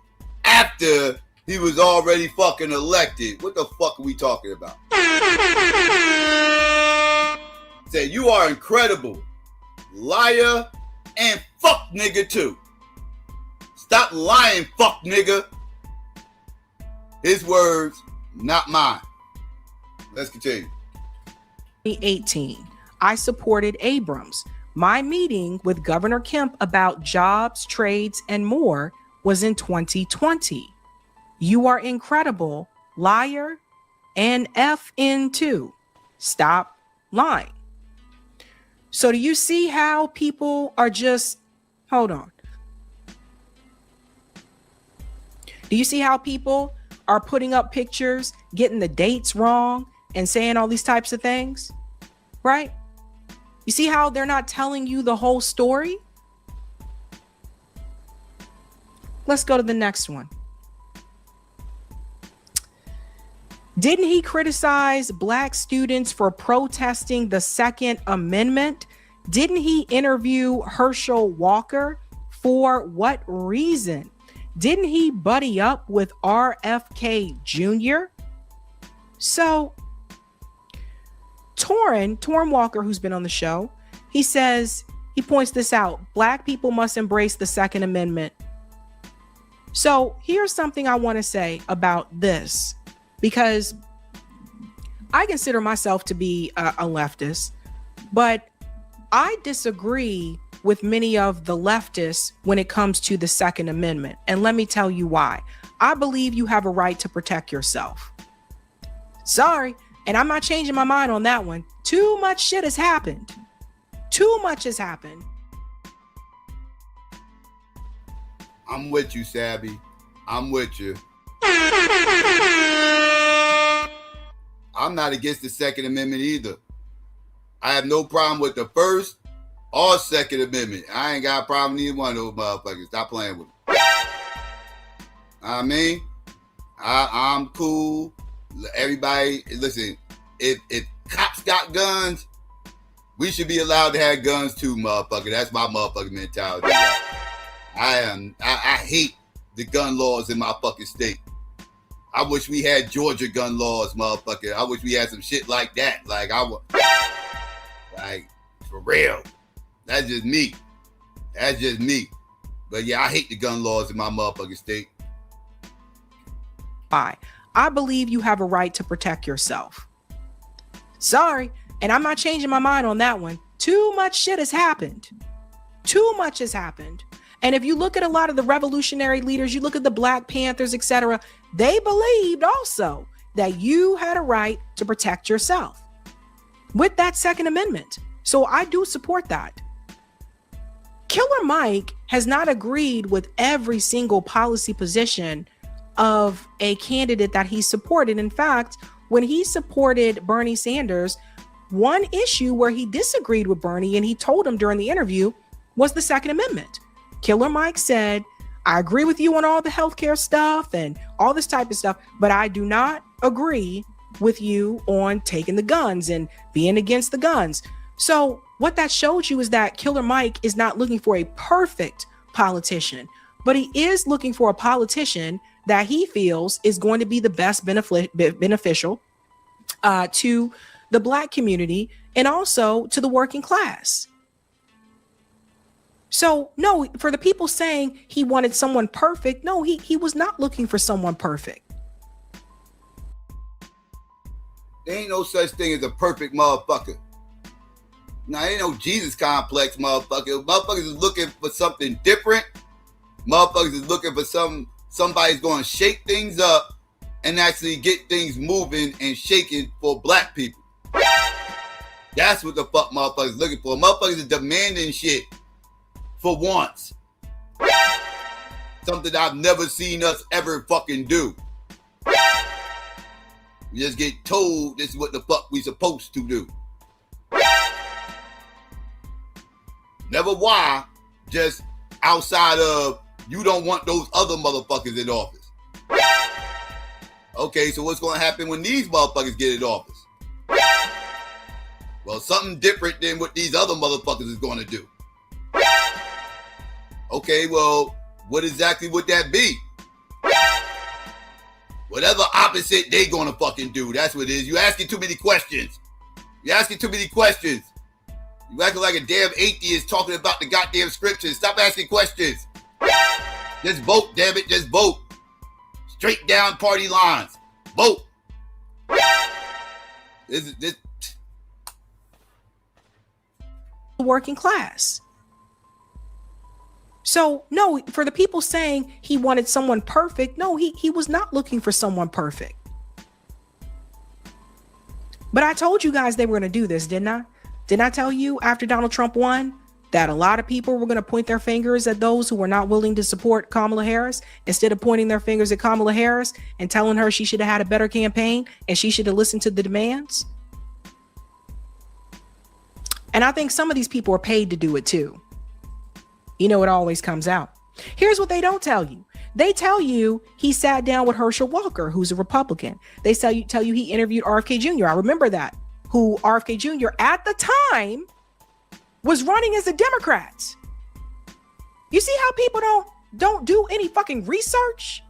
after he was already fucking elected. What the fuck are we talking about? Said, "You are incredible, liar, and fuck nigga too. Stop lying, fuck nigga." His words, not mine. Let's continue. 2018. I supported Abrams. My meeting with Governor Kemp about jobs, trades, and more was in 2020. You are incredible, liar, and FN too. Stop lying. So do you see how people are just, hold on. Do you see how people are putting up pictures, getting the dates wrong, and saying all these types of things? Right? You see how they're not telling you the whole story? Let's go to the next one. Didn't he criticize Black students for protesting the Second Amendment? Didn't he interview Herschel Walker? For what reason? Didn't he buddy up with RFK Jr.? So, Torrin Walker, who's been on the show, he says, he points this out. Black people must embrace the Second Amendment. So here's something I want to say about this, because I consider myself to be a leftist, but I disagree with many of the leftists when it comes to the Second Amendment. And let me tell you why. I believe you have a right to protect yourself. Sorry. And I'm not changing my mind on that one. Too much shit has happened. Too much has happened. I'm with you, Sabby. I'm with you. I'm not against the Second Amendment either. I have no problem with the First or Second Amendment. I ain't got a problem with either one of those motherfuckers. Stop playing with them. I mean, I'm cool. Everybody, listen, if cops got guns, we should be allowed to have guns too, motherfucker. That's my motherfucking mentality. I hate the gun laws in my fucking state. I wish we had Georgia gun laws, motherfucker. I wish we had some shit like that. Like, for real. That's just me. That's just me. But yeah, I hate the gun laws in my motherfucking state. Why? I believe you have a right to protect yourself. Sorry. And I'm not changing my mind on that one. Too much shit has happened. Too much has happened. And if you look at a lot of the revolutionary leaders, you look at the Black Panthers, etc., they believed also that you had a right to protect yourself with that Second Amendment. So I do support that. Killer Mike has not agreed with every single policy position of a candidate that he supported. In fact, when he supported Bernie Sanders, one issue where he disagreed with Bernie, and he told him during the interview, was the Second Amendment. Killer Mike said, I agree with you on all the healthcare stuff and all this type of stuff, but I do not agree with you on taking the guns and being against the guns. So what that shows you is that Killer Mike is not looking for a perfect politician, but he is looking for a politician that he feels is going to be the best beneficial to the Black community and also to the working class. So no, for the people saying he wanted someone perfect, no, he was not looking for someone perfect. There ain't no such thing as a perfect motherfucker. Now, ain't no Jesus complex motherfucker. Motherfuckers is looking for something different. Motherfuckers is looking for somebody's going to shake things up and actually get things moving and shaking for Black people. That's what the fuck motherfuckers looking for. Motherfuckers is demanding shit for once. Something I've never seen us ever fucking do. We just get told this is what the fuck we supposed to do. Never why, just outside of you don't want those other motherfuckers in office. Okay, so what's going to happen when these motherfuckers get in office? Well, something different than what these other motherfuckers is going to do. Okay, well, what exactly would that be? Whatever opposite they gonna fucking do, that's what it is. You asking too many questions. You asking too many questions. You acting like a damn atheist talking about the goddamn scriptures. Stop asking questions. Just vote, damn it, just vote. Straight down party lines. Vote. This working class. So no, for the people saying he wanted someone perfect, no, he was not looking for someone perfect. But I told you guys they were going to do this, didn't I? Didn't I tell you after Donald Trump won that a lot of people were going to point their fingers at those who were not willing to support Kamala Harris instead of pointing their fingers at Kamala Harris and telling her she should have had a better campaign and she should have listened to the demands? And I think some of these people are paid to do it too. You know, it always comes out. Here's what they don't tell you. They tell you he sat down with Herschel Walker, who's a Republican. They tell you he interviewed RFK Jr. I remember that, who RFK Jr. at the time was running as a Democrat. You see how people don't do any fucking research?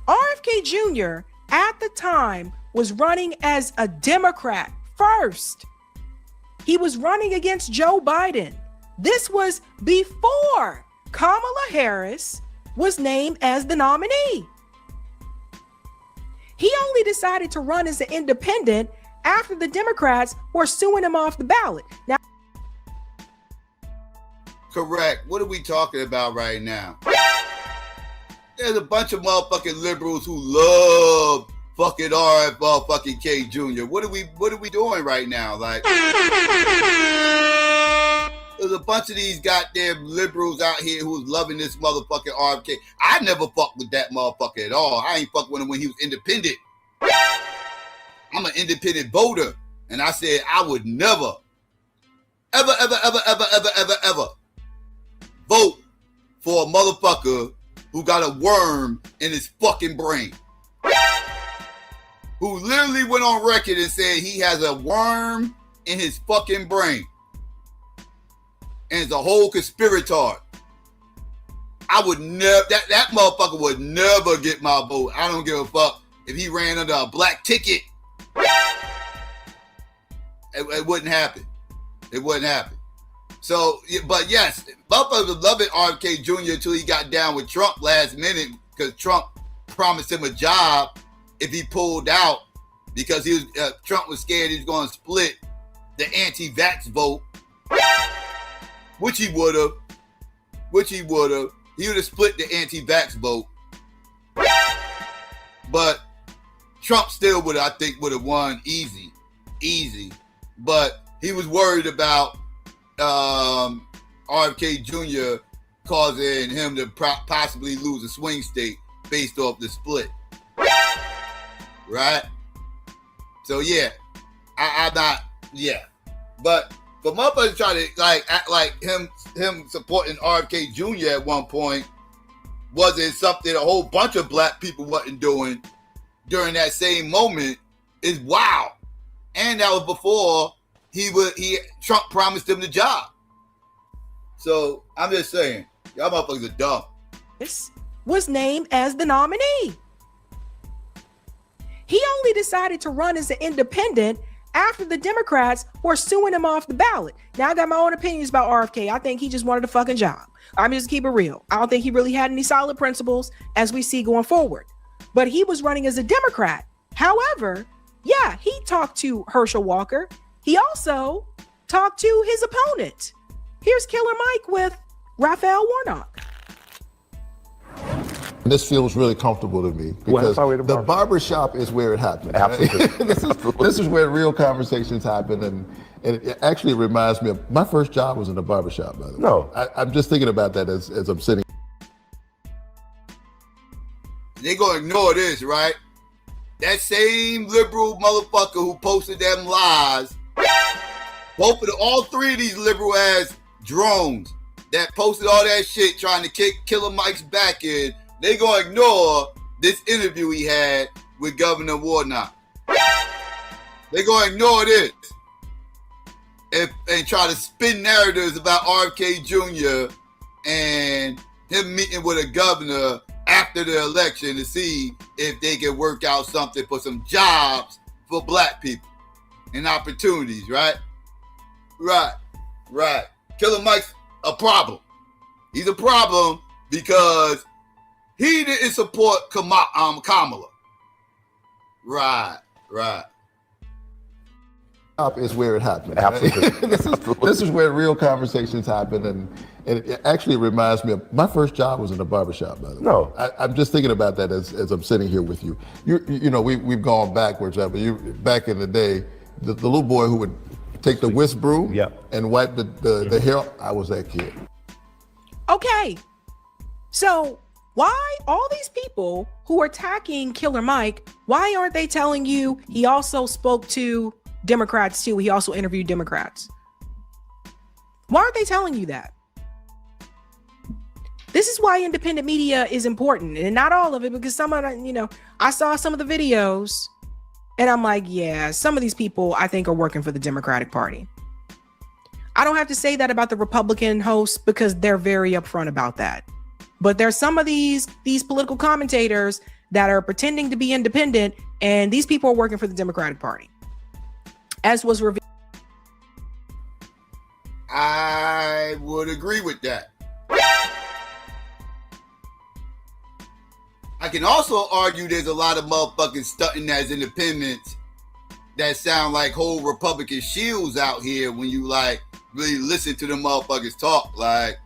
RFK Jr. at the time was running as a Democrat first. He was running against Joe Biden. This was before Kamala Harris was named as the nominee. He only decided to run as an independent after the Democrats were suing him off the ballot. Now, correct. What are we talking about right now? There's a bunch of motherfucking liberals who love fucking RFK Jr. What are we doing right now? Like, there's a bunch of these goddamn liberals out here who's loving this motherfucking RFK. I never fucked with that motherfucker at all. I ain't fucked with him when he was independent. I'm an independent voter. And I said I would never, ever vote for a motherfucker who got a worm in his fucking brain. Who literally went on record and said he has a worm in his fucking brain. And it's a whole conspirator. I would never, that motherfucker would never get my vote. I don't give a fuck if he ran under a black ticket. It wouldn't happen. It wouldn't happen. So, but yes, motherfuckers was loving RFK Jr. until he got down with Trump last minute because Trump promised him a job if he pulled out because Trump was scared he was going to split the anti-vax vote. Which he would have. He would have split the anti-vax vote. But Trump still would have won easy. But he was worried about RFK Jr. causing him to possibly lose a swing state based off the split. Right? So yeah, I'm not, yeah. But motherfuckers try to act like him supporting RFK Jr. at one point wasn't something a whole bunch of black people wasn't doing during that same moment is wild. And that was before Trump promised him the job. So I'm just saying, y'all motherfuckers are dumb. This was named as the nominee. He only decided to run as an independent after the Democrats were suing him off the ballot. Now I got my own opinions about RFK. I think he just wanted a fucking job. I'm just keep it real. I don't think he really had any solid principles as we see going forward. But he was running as a Democrat. However, yeah, he talked to Herschel Walker. He also talked to his opponent. Here's Killer Mike with Raphael Warnock. This feels really comfortable to me because the barbershop is where it happened. Absolutely. This is where real conversations happen, and it actually reminds me of my first job was in a barbershop, by the way. No. I'm just thinking about that as I'm sitting. They gonna ignore this, right? That same liberal motherfucker who posted them lies, all three of these liberal ass drones that posted all that shit trying to kick Killer Mike's back in, they gonna ignore this interview he had with Governor Warnock. They gonna ignore this and try to spin narratives about RFK Jr. and him meeting with a governor after the election to see if they can work out something for some jobs for black people and opportunities, right? Right. Killer Mike's a problem. He's a problem because he didn't support Kamala. Right. Is where it happened. Absolutely. This is where real conversations happen, and it actually reminds me of my first job was in a barbershop. By the way, No, I'm just thinking about that as I'm sitting here with you. You know, we've gone backwards. But back in the day, the little boy who would take the whisk broom and wipe the hair. I was that kid. Okay, so why all these people who are attacking Killer Mike? Why aren't they telling you he also spoke to Democrats too? He also interviewed Democrats. Why aren't they telling you that? This is why independent media is important, and not all of it, because some of it, you know, I saw some of the videos and I'm like, yeah, some of these people I think are working for the Democratic Party. I don't have to say that about the Republican hosts because they're very upfront about that. But there's some of these political commentators that are pretending to be independent, and these people are working for the Democratic Party. As was revealed. I would agree with that. I can also argue there's a lot of motherfuckers stunting as independents that sound like whole Republican shields out here when you like really listen to them motherfuckers talk. Like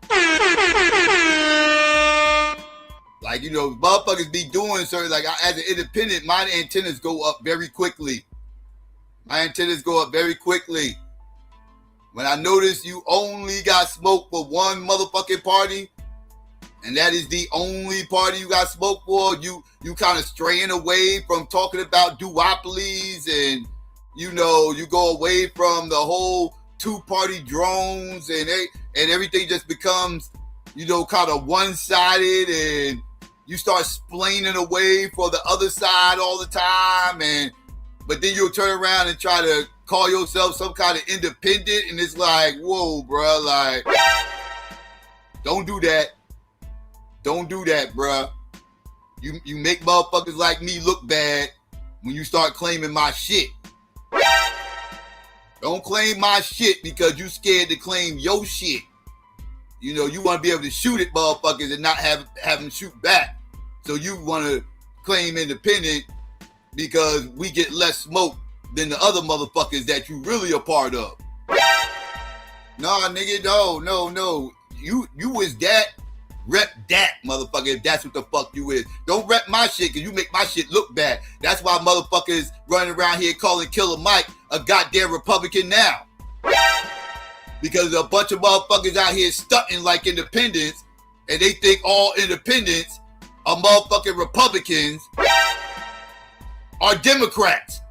you know, motherfuckers be doing certain, like as an independent, my antennas go up very quickly. My antennas go up very quickly. When I notice you only got smoke for one motherfucking party, and that is the only party you got smoke for, you kind of straying away from talking about duopolies, and you know, you go away from the whole two-party drones, and everything just becomes, you know, kind of one-sided, and you start splaining away for the other side all the time, but then you'll turn around and try to call yourself some kind of independent, and it's like, whoa, bro, like, don't do that. Don't do that, bruh. You make motherfuckers like me look bad when you start claiming my shit. Don't claim my shit because you scared to claim your shit. You know, you want to be able to shoot at motherfuckers and not have them shoot back. So you want to claim independent because we get less smoke than the other motherfuckers that you really a part of. Nah, nigga, no. You is that. Rep that, motherfucker, if that's what the fuck you is. Don't rep my shit, because you make my shit look bad. That's why motherfuckers running around here calling Killer Mike a goddamn Republican now. Because a bunch of motherfuckers out here stunting like independents, and they think all independents are motherfucking Republicans are Democrats.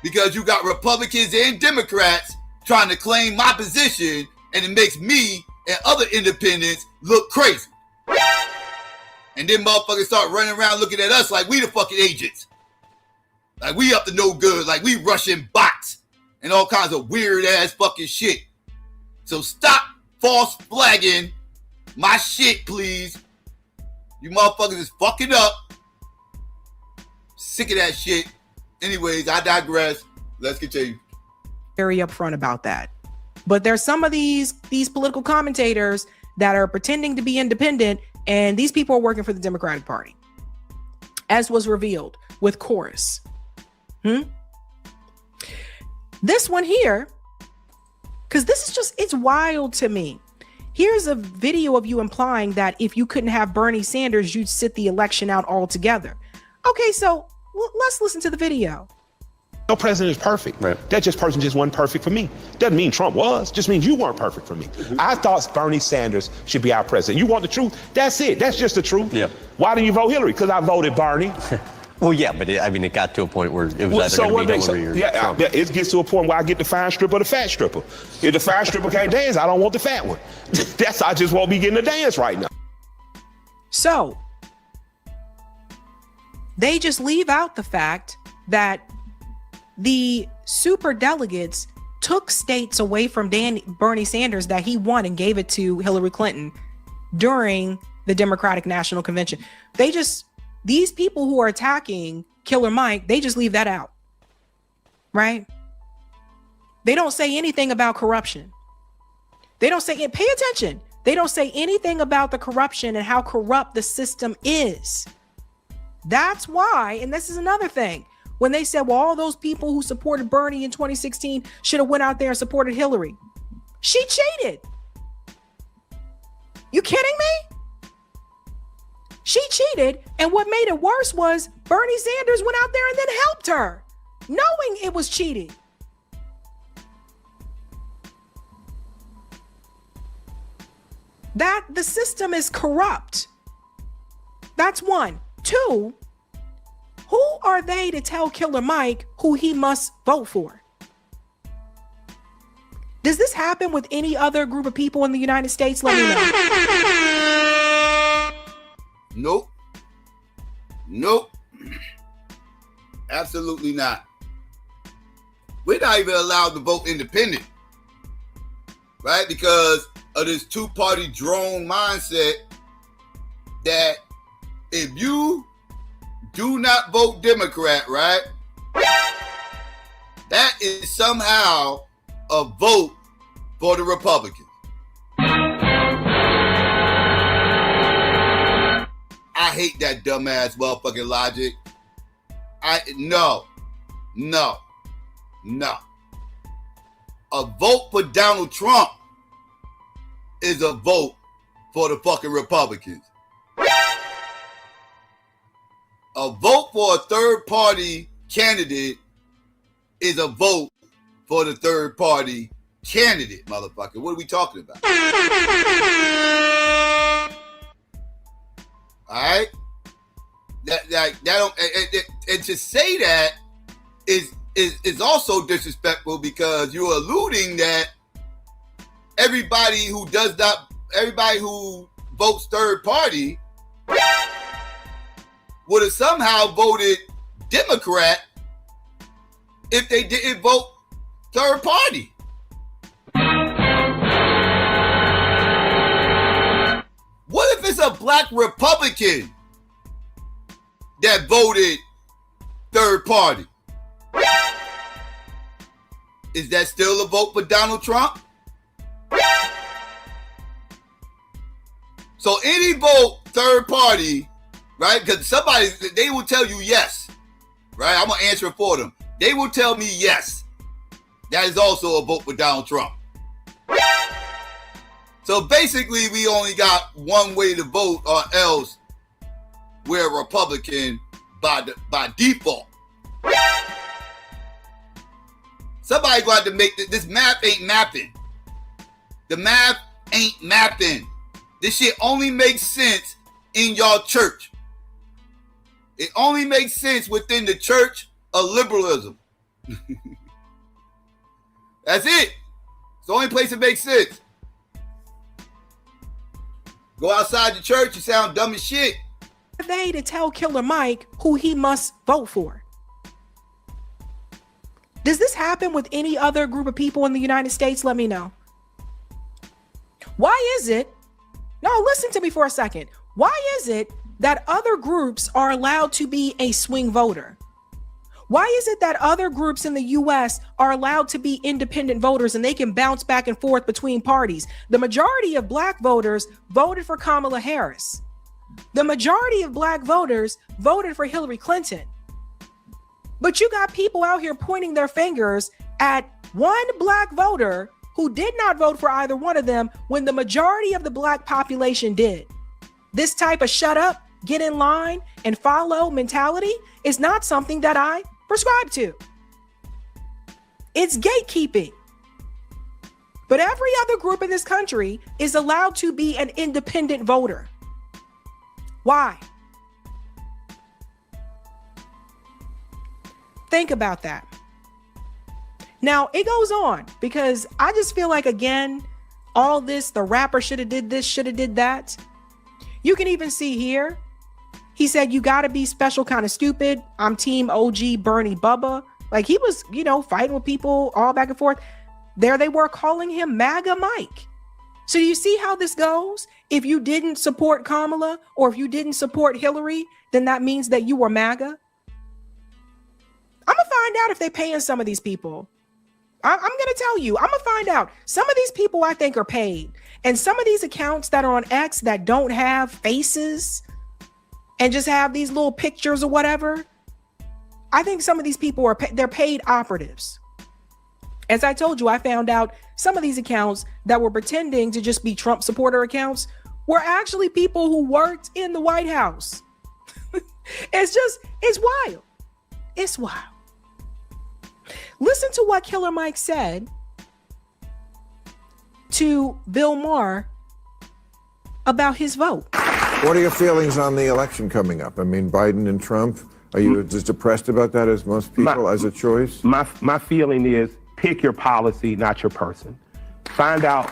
Because you got Republicans and Democrats trying to claim my position, and it makes me and other independents look crazy. And then motherfuckers start running around looking at us like we the fucking agents. Like we up to no good, like we Russian bots and all kinds of weird ass fucking shit. So stop false flagging my shit, please. You motherfuckers is fucking up. Sick of that shit. Anyways, I digress. Let's continue. Very upfront about that. But there's some of these political commentators that are pretending to be independent, and these people are working for the Democratic Party, as was revealed with Chorus. This one here, because this is just, it's wild to me. Here's a video of you implying that if you couldn't have Bernie Sanders, you'd sit the election out altogether. Okay, so let's listen to the video. No president is perfect. Right. That person just wasn't perfect for me. Doesn't mean Trump was. Just means you weren't perfect for me. I thought Bernie Sanders should be our president. You want the truth? That's it. That's just the truth. Yeah. Why didn't you vote Hillary? Because I voted Bernie. Well, yeah, but it got to a point where it was either going to be Hillary or Trump. Yeah, it gets to a point where I get the fine stripper or the fat stripper. If the fine stripper can't dance, I don't want the fat one. I just won't be getting a dance right now. So they just leave out the fact that the super delegates took states away from Bernie Sanders that he won and gave it to Hillary Clinton during the Democratic National Convention. These people who are attacking Killer Mike, they just leave that out, right? They don't say anything about corruption. They don't say, pay attention. They don't say anything about the corruption and how corrupt the system is. That's why, and this is another thing, when they said, well, all those people who supported Bernie in 2016 should have went out there and supported Hillary. She cheated. You kidding me? She cheated, and what made it worse was Bernie Sanders went out there and then helped her, knowing it was cheating. That the system is corrupt. That's one. Two, who are they to tell Killer Mike who he must vote for? Does this happen with any other group of people in the United States? Let me know. Nope. Absolutely not. We're not even allowed to vote independent, right? Because of this two-party drone mindset that if you do not vote Democrat, right, that is somehow a vote for the Republicans. I hate that dumbass motherfucking logic. No. A vote for Donald Trump is a vote for the fucking Republicans. A vote for a third party candidate is a vote for the third party candidate, motherfucker. What are we talking about? All right? That don't, and to say that is also disrespectful, because you're alluding that everybody who votes third party would have somehow voted Democrat if they didn't vote third party. What if it's a black Republican that voted third party? Is that still a vote for Donald Trump? So any vote third party, right? Because they will tell you yes, right? I'm going to answer it for them. They will tell me yes. That is also a vote for Donald Trump. So basically, we only got one way to vote, or else we're a Republican by default. Somebody got to make this math ain't mapping. The math ain't mapping. This shit only makes sense in y'all church. It only makes sense within the church of liberalism. That's it. It's the only place it makes sense. Go outside the church, you sound dumb as shit. Who are they to tell Killer Mike who he must vote for? Does this happen with any other group of people in the United States? Let me know. Why is it? No, listen to me for a second. Why is it that other groups are allowed to be a swing voter? Why is it that other groups in the US are allowed to be independent voters and they can bounce back and forth between parties? The majority of black voters voted for Kamala Harris. The majority of black voters voted for Hillary Clinton. But you got people out here pointing their fingers at one black voter who did not vote for either one of them when the majority of the black population did. This type of shut up, get in line, and follow mentality is not something that I prescribe to. It's gatekeeping. But every other group in this country is allowed to be an independent voter. Why? Think about that. Now, it goes on because I just feel like, again, all this, the rapper should have did this, should have did that. You can even see here, he said, you got to be special kind of stupid. I'm team OG Bernie Bubba. Like he was, fighting with people all back and forth. There they were calling him MAGA Mike. So you see how this goes? If you didn't support Kamala or if you didn't support Hillary, then that means that you were MAGA. I'm going to find out if they're paying some of these people. I'm going to tell you, I'm going to find out. Some of these people I think are paid. And some of these accounts that are on X that don't have faces and just have these little pictures or whatever, I think some of these people they're paid operatives. As I told you, I found out some of these accounts that were pretending to just be Trump supporter accounts were actually people who worked in the White House. It's wild. It's wild. Listen to what Killer Mike said to Bill Maher about his vote. What are your feelings on the election coming up? I mean, Biden and Trump, are you as depressed about that as most people as a choice? My feeling is pick your policy, not your person. Find out.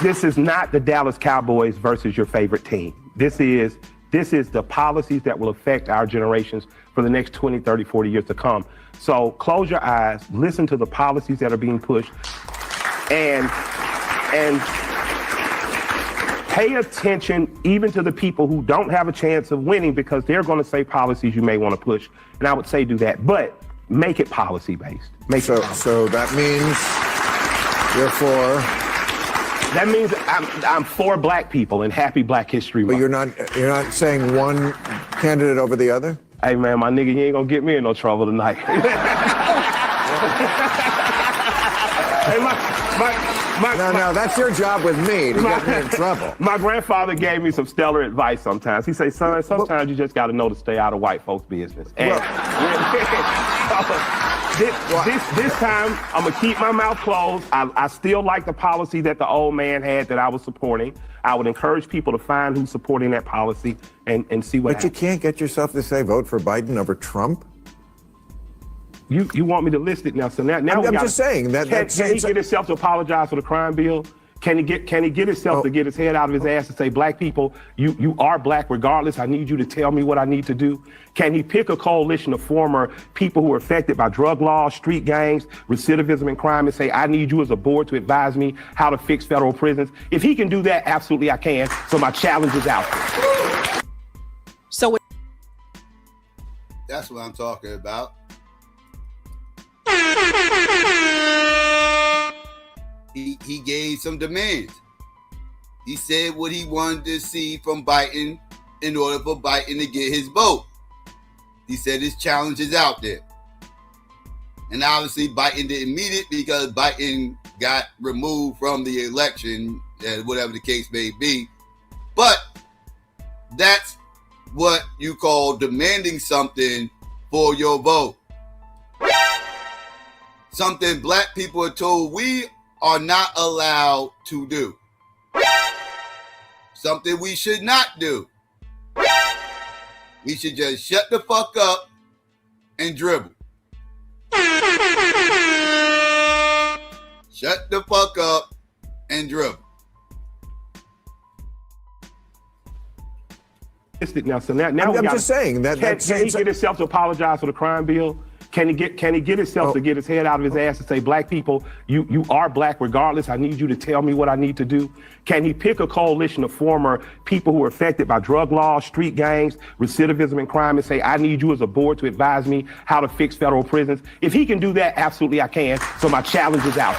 This is not the Dallas Cowboys versus your favorite team. This is the policies that will affect our generations for the next 20, 30, 40 years to come. So close your eyes, listen to the policies that are being pushed, and pay attention even to the people who don't have a chance of winning, because they're going to say policies you may want to push. And I would say do that, but make it policy based. So that means you're for. That means I'm for black people and happy Black History Month. But you're not saying one candidate over the other? Hey man, my nigga, you ain't gonna get me in no trouble tonight. No, that's your job with me, to get me in trouble. My grandfather gave me some stellar advice sometimes. He said, son, sometimes you just gotta know to stay out of white folks' business. And this time, I'm gonna keep my mouth closed. I still like the policy that the old man had that I was supporting. I would encourage people to find who's supporting that policy and see what happens. But you can't get yourself to say vote for Biden over Trump? You want me to list it now? So now I'm just saying that. Can he get himself to apologize for the crime bill? Can he get himself to get his head out of his ass and say, black people, you are black regardless. I need you to tell me what I need to do. Can he pick a coalition of former people who are affected by drug laws, street gangs, recidivism and crime, and say, I need you as a board to advise me how to fix federal prisons? If he can do that, absolutely I can. So my challenge is out. So that's what I'm talking about. He gave some demands. He said what he wanted to see from Biden in order for Biden to get his vote. He said his challenge is out there. And obviously Biden didn't meet it because Biden got removed from the election, whatever the case may be. But that's what you call demanding something for your vote. Something black people are told we are not allowed to do. Something we should not do. We should just shut the fuck up and dribble. Shut the fuck up and dribble. Now, so now I'm just saying that. Can he get himself to apologize for the crime bill? Can he get himself to get his head out of his ass and say, black people, you are black regardless. I need you to tell me what I need to do. Can he pick a coalition of former people who are affected by drug laws, street gangs, recidivism and crime, and say, I need you as a board to advise me how to fix federal prisons? If he can do that, absolutely I can. So my challenge is out.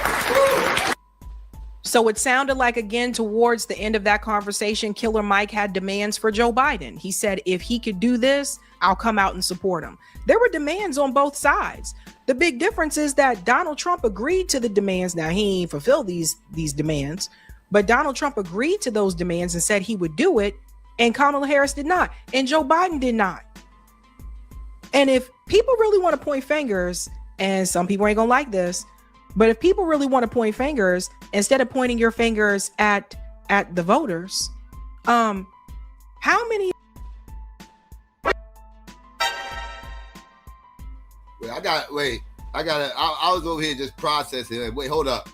So it sounded like, again, towards the end of that conversation, Killer Mike had demands for Joe Biden. He said, if he could do this, I'll come out and support him. There were demands on both sides. The big difference is that Donald Trump agreed to the demands. Now, he ain't fulfilled these demands, but Donald Trump agreed to those demands and said he would do it, and Kamala Harris did not, and Joe Biden did not. And if people really want to point fingers, and some people ain't gonna like this, but if people really want to point fingers, instead of pointing your fingers at the voters, how many? I was over here just processing. Wait, hold up.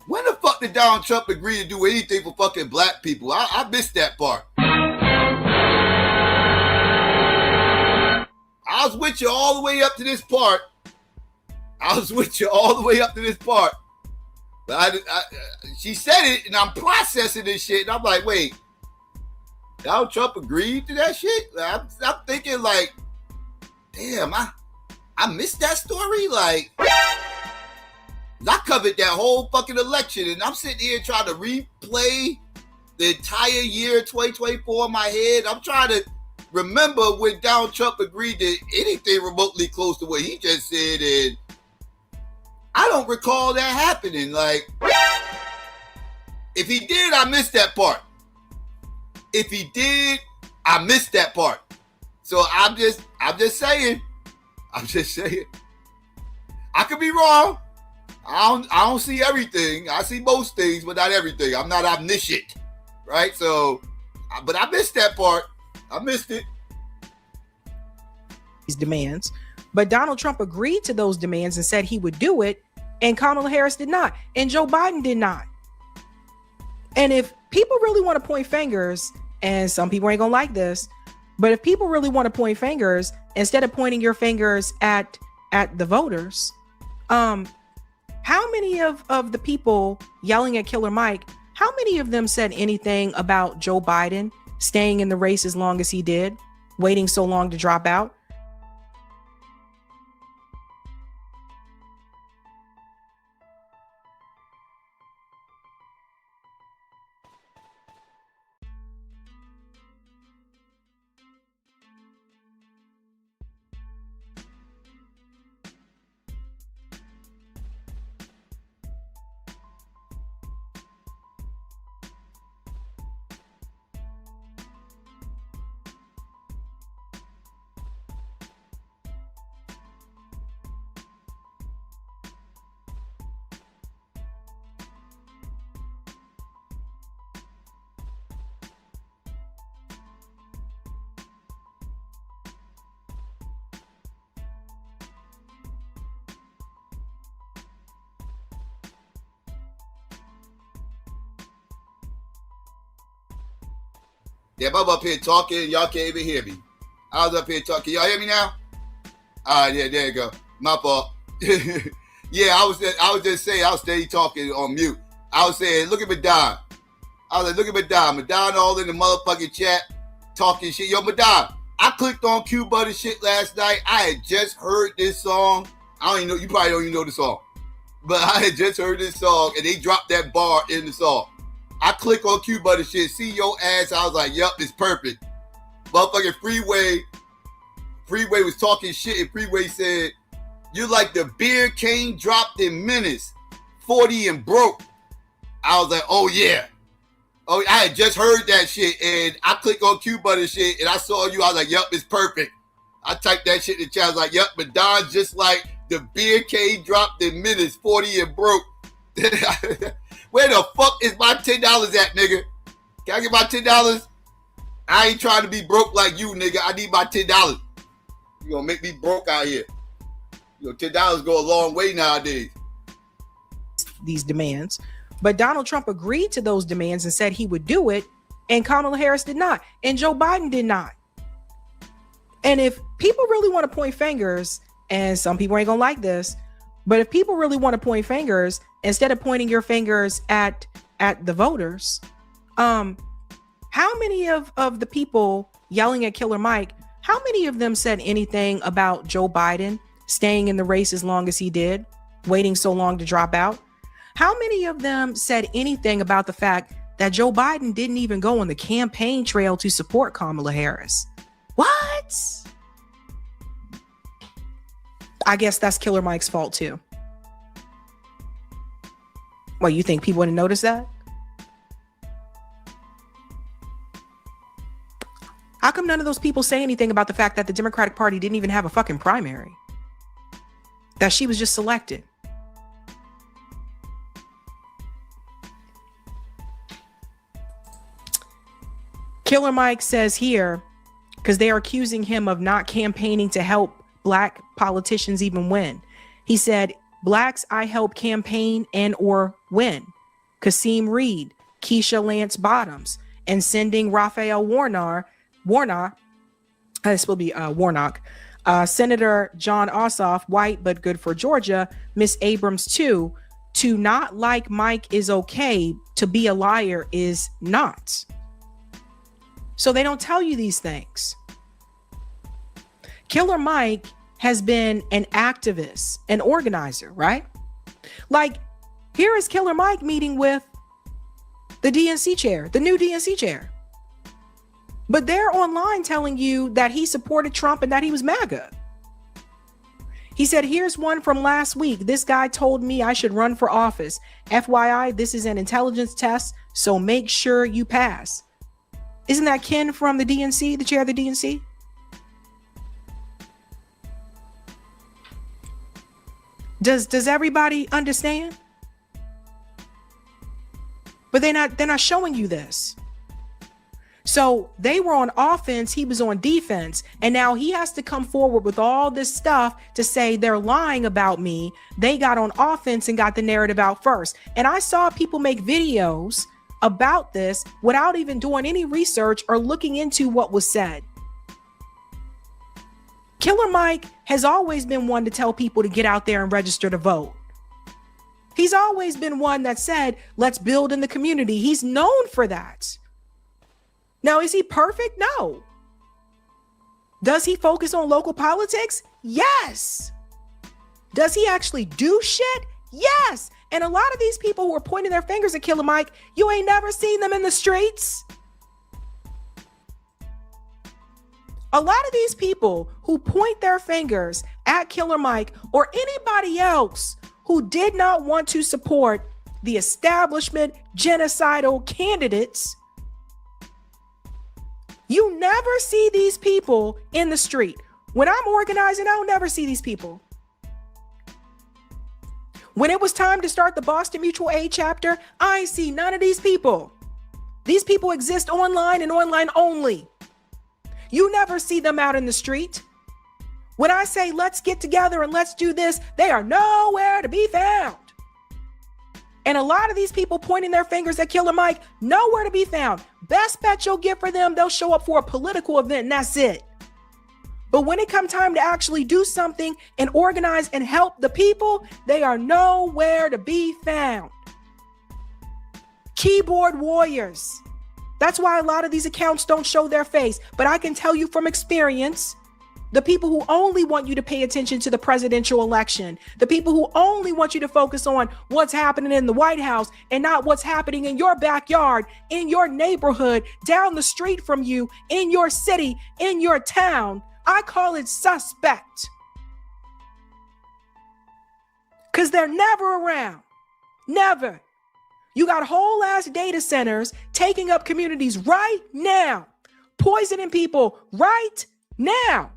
When the fuck did Donald Trump agree to do anything for fucking black people? I missed that part. I was with you all the way up to this part. But she said it, and I'm processing this shit, and I'm like, wait, Donald Trump agreed to that shit? I'm thinking like, damn, I missed that story. Like, I covered that whole fucking election, and I'm sitting here trying to replay the entire year 2024 in my head. I'm trying to remember when Donald Trump agreed to anything remotely close to what he just said, and I don't recall that happening. Like, if he did, I missed that part. If he did, I missed that part. So I'm just saying. I could be wrong. I don't see everything. I see most things, but not everything. I'm not omniscient, right? So, but I missed that part. I missed it. These demands, but Donald Trump agreed to those demands and said he would do it, and Kamala Harris did not, and Joe Biden did not. And if people really want to point fingers, and some people ain't gonna like this, but if people really want to point fingers, instead of pointing your fingers at the voters, how many of the people yelling at Killer Mike, how many of them said anything about Joe Biden staying in the race as long as he did, waiting so long to drop out? Yeah, I'm up here talking. Y'all can't even hear me. I was up here talking. Y'all hear me now? All right, yeah, there you go. My fault. Yeah, I was just saying, I was steady talking on mute. I was saying, look at Madonna. I was like, look at Madonna. Madonna all in the motherfucking chat talking shit. Yo, Madonna, I clicked on Q Butter shit last night. I had just heard this song. I don't even know, you probably don't even know the song. But I had just heard this song, and they dropped that bar in the song. I click on Q Butter shit, see your ass. I was like, yup, it's perfect. Motherfucking Freeway was talking shit, and Freeway said, you're like the beer cane dropped in minutes, 40 and broke. I was like, oh yeah. Oh, I had just heard that shit, and I click on Q Butter shit, and I saw you. I was like, yup, it's perfect. I typed that shit in the chat. I was like, yup, but Don's just like the beer cane dropped in minutes, 40 and broke. Where the fuck is my $10 at, nigga? Can I get my $10? I ain't trying to be broke like you, nigga. I need my $10. You gonna make me broke out here. You know, $10 go a long way nowadays. These demands, but Donald Trump agreed to those demands and said he would do it, and Kamala Harris did not, and Joe Biden did not. And if people really want to point fingers, and some people ain't gonna like this, but if people really want to point fingers, instead of pointing your fingers at the voters, how many of the people yelling at Killer Mike, how many of them said anything about Joe Biden staying in the race as long as he did, waiting so long to drop out? How many of them said anything about the fact that Joe Biden didn't even go on the campaign trail to support Kamala Harris? What? I guess that's Killer Mike's fault too. Well, you think people wouldn't notice that? How come none of those people say anything about the fact that the Democratic Party didn't even have a fucking primary? That she was just selected? Killer Mike says here, because they are accusing him of not campaigning to help Black politicians even win. He said, Blacks I help campaign and or win. Kasim Reed, Keisha Lance Bottoms, and sending Raphael Warnock, Senator John Ossoff, white but good for Georgia, Miss Abrams too. To not like Mike is okay, to be a liar is not. So they don't tell you these things. Killer Mike has been an activist, an organizer, right? Like, here is Killer Mike meeting with The DNC chair, the new DNC chair. But they're online telling you that he supported Trump and that he was MAGA. He said, here's one from last week. This guy told me I should run for office. FYI, this is an intelligence test, so make sure you pass. Isn't that Ken from the DNC, the chair of the DNC? Does everybody understand? But they're not showing you this. So they were on offense, he was on defense, and now he has to come forward with all this stuff to say they're lying about me. They got on offense and got the narrative out first. And I saw people make videos about this without even doing any research or looking into what was said. Killer Mike has always been one to tell people to get out there and register to vote. He's always been one that said, let's build in the community. He's known for that. Now, is he perfect? No. Does he focus on local politics? Yes. Does he actually do shit? Yes. And a lot of these people who are pointing their fingers at Killer Mike, you ain't never seen them in the streets. A lot of these people who point their fingers at Killer Mike or anybody else who did not want to support the establishment genocidal candidates, you never see these people in the street. When I'm organizing, I'll never see these people. When it was time to start the Boston Mutual Aid chapter, I ain't see none of these people. These people exist online and online only. You never see them out in the street. When I say, let's get together and let's do this, they are nowhere to be found. And a lot of these people pointing their fingers at Killer Mike, nowhere to be found. Best bet you'll get for them, they'll show up for a political event and that's it. But when it comes time to actually do something and organize and help the people, they are nowhere to be found. Keyboard warriors. That's why a lot of these accounts don't show their face. But I can tell you from experience, the people who only want you to pay attention to the presidential election, the people who only want you to focus on what's happening in the White House and not what's happening in your backyard, in your neighborhood, down the street from you, in your city, in your town, I call it suspect. Because they're never around. Never. You got whole ass data centers taking up communities right now, poisoning people right now.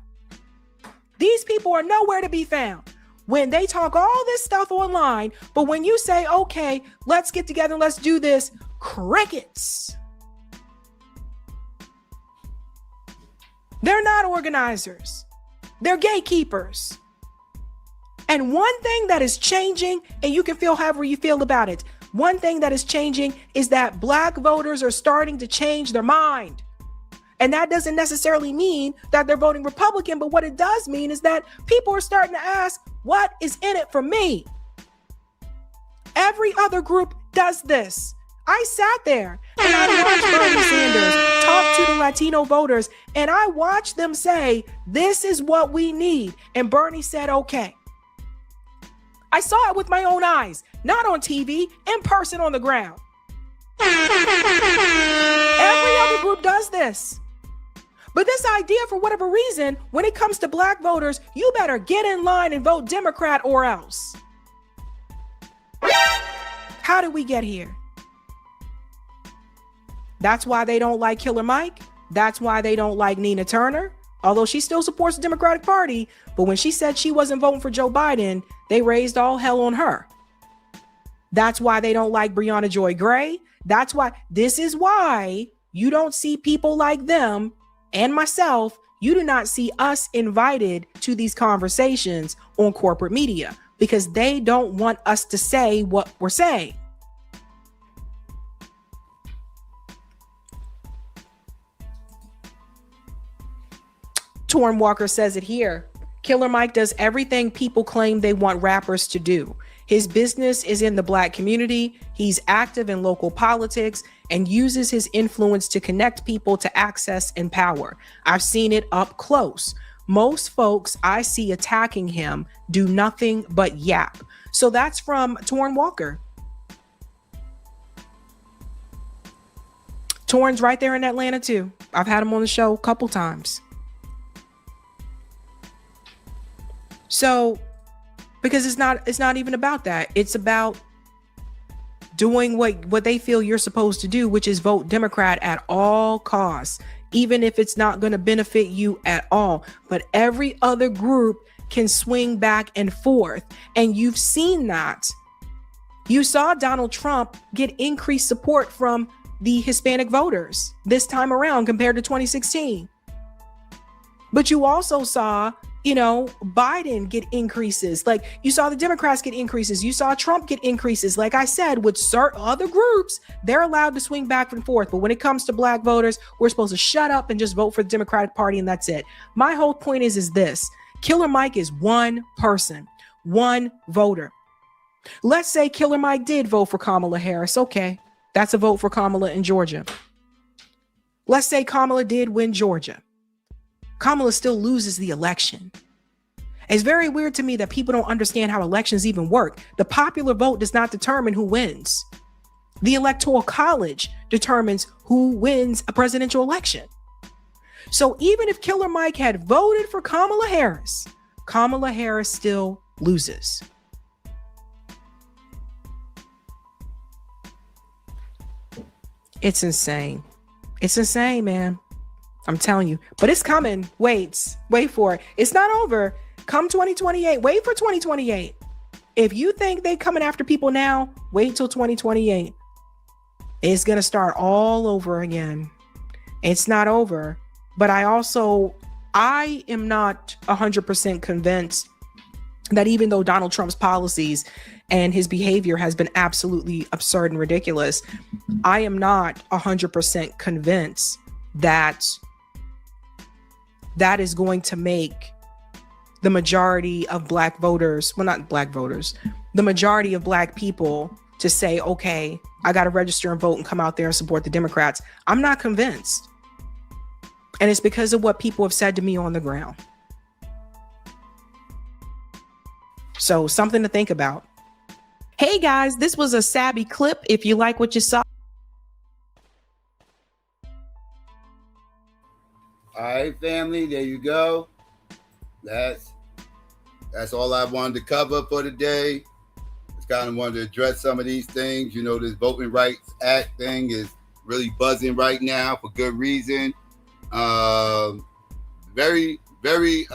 These people are nowhere to be found. When they talk all this stuff online, but when you say, okay, let's get together, let's do this, crickets. They're not organizers. They're gatekeepers. And one thing that is changing, and you can feel however you feel about it, one thing that is changing is that Black voters are starting to change their mind. And that doesn't necessarily mean that they're voting Republican, but what it does mean is that people are starting to ask, what is in it for me? Every other group does this. I sat there and I watched Bernie Sanders talk to the Latino voters, and I watched them say, this is what we need. And Bernie said, okay. I saw it with my own eyes, not on TV, in person on the ground. Every other group does this. But this idea, for whatever reason, when it comes to Black voters, you better get in line and vote Democrat or else. How did we get here? That's why they don't like Killer Mike. That's why they don't like Nina Turner, although she still supports the Democratic Party. But when she said she wasn't voting for Joe Biden, they raised all hell on her. That's why they don't like Breonna Joy Gray. This is why you don't see people like them and myself. You do not see us invited to these conversations on corporate media because they don't want us to say what we're saying. Torn Walker says it here. Killer Mike does everything people claim they want rappers to do. His business is in the Black community. He's active in local politics and uses his influence to connect people to access and power. I've seen it up close. Most folks I see attacking him do nothing but yap. So that's from Torn Walker. Torrin's right there in Atlanta too. I've had him on the show a couple times. So, because it's not even about that. It's about doing what they feel you're supposed to do, which is vote Democrat at all costs, even if it's not going to benefit you at all. But every other group can swing back and forth. And you've seen that. You saw Donald Trump get increased support from the Hispanic voters this time around compared to 2016. But you also saw, Biden get increases. Like, you saw the Democrats get increases. You saw Trump get increases. Like I said, with certain other groups, they're allowed to swing back and forth. But when it comes to black voters, we're supposed to shut up and just vote for the Democratic Party, and that's it. My whole point is this. Killer Mike is one person, one voter. Let's say Killer Mike did vote for Kamala Harris. Okay, that's a vote for Kamala in Georgia. Let's say Kamala did win Georgia. Kamala still loses the election. It's very weird to me that people don't understand how elections even work. The popular vote does not determine who wins. The Electoral College determines who wins a presidential election. So even if Killer Mike had voted for Kamala Harris still loses. It's insane. It's insane, man. I'm telling you. But it's coming. Wait for it. It's not over. Come 2028. Wait for 2028. If you think they coming after people now, wait till 2028. It's going to start all over again. It's not over. But I am not 100% convinced that even though Donald Trump's policies and his behavior has been absolutely absurd and ridiculous, I am not 100% convinced that that is going to make the majority of black voters, well, not black voters, the majority of black people to say, okay, I got to register and vote and come out there and support the Democrats. I'm not convinced. And it's because of what people have said to me on the ground. So something to think about. Hey guys, this was a savvy clip. If you like what you saw. All right, family, there you go. That's all I wanted to cover for today. Just kind of wanted to address some of these things. This Voting Rights Act thing is really buzzing right now for good reason. Very, very,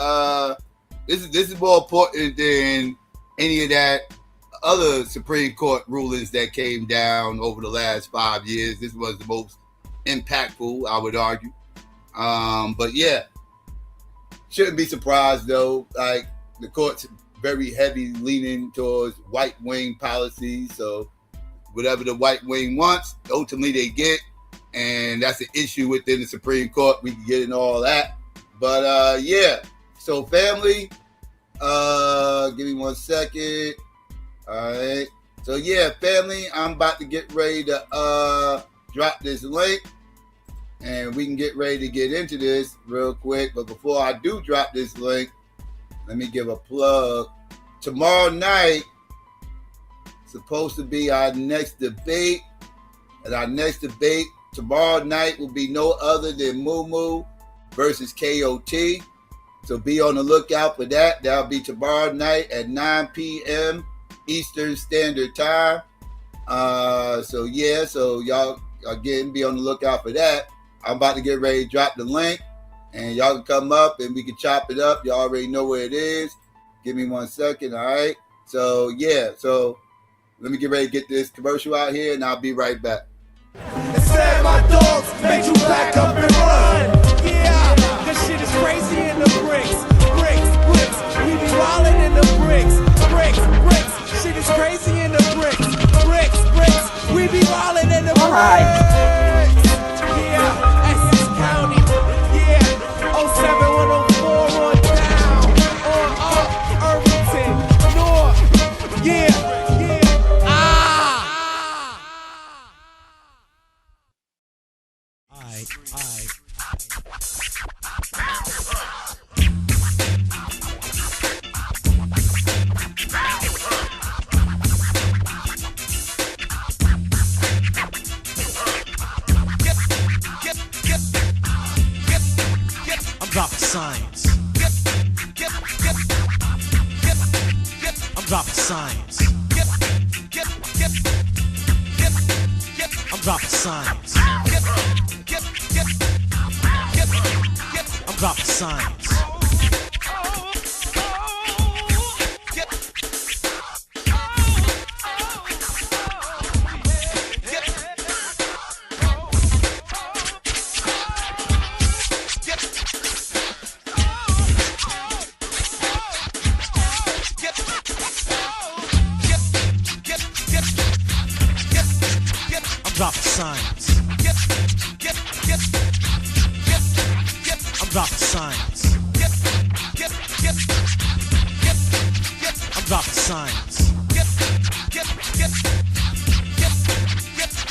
this is more important than any of that other Supreme Court rulings that came down over the last 5 years. This was the most impactful, I would argue. But yeah, shouldn't be surprised though. Like, the court's very heavy leaning towards white wing policies. So whatever the white wing wants, ultimately they get. And that's an issue within the Supreme Court. We can get into all that. But yeah. So family, give me 1 second. All right. So yeah, family, I'm about to get ready to drop this link. And we can get ready to get into this real quick. But before I do drop this link, let me give a plug. Tomorrow night, supposed to be our next debate. And our next debate tomorrow night will be no other than Moo versus KOT. So be on the lookout for that. That'll be tomorrow night at 9 p.m. Eastern Standard Time. So yeah, so y'all again be on the lookout for that. I'm about to get ready to drop the link, and y'all can come up and we can chop it up. Y'all already know where it is. Give me 1 second, all right? So yeah, so let me get ready to get this commercial out here, and I'll be right back. Said my dogs made you back up and run. Yeah, this shit is crazy in the bricks. We be wildin' in the bricks. Shit is crazy in the bricks. We be wildin' in the bricks. Yeah, Essex County. Yeah, 07104 on down. On up, Irvington, North. Yeah. science. I'm dropping science. I'm dropping science. I'm dropping science. Dropping science. I'm dropping science. I'm dropping science.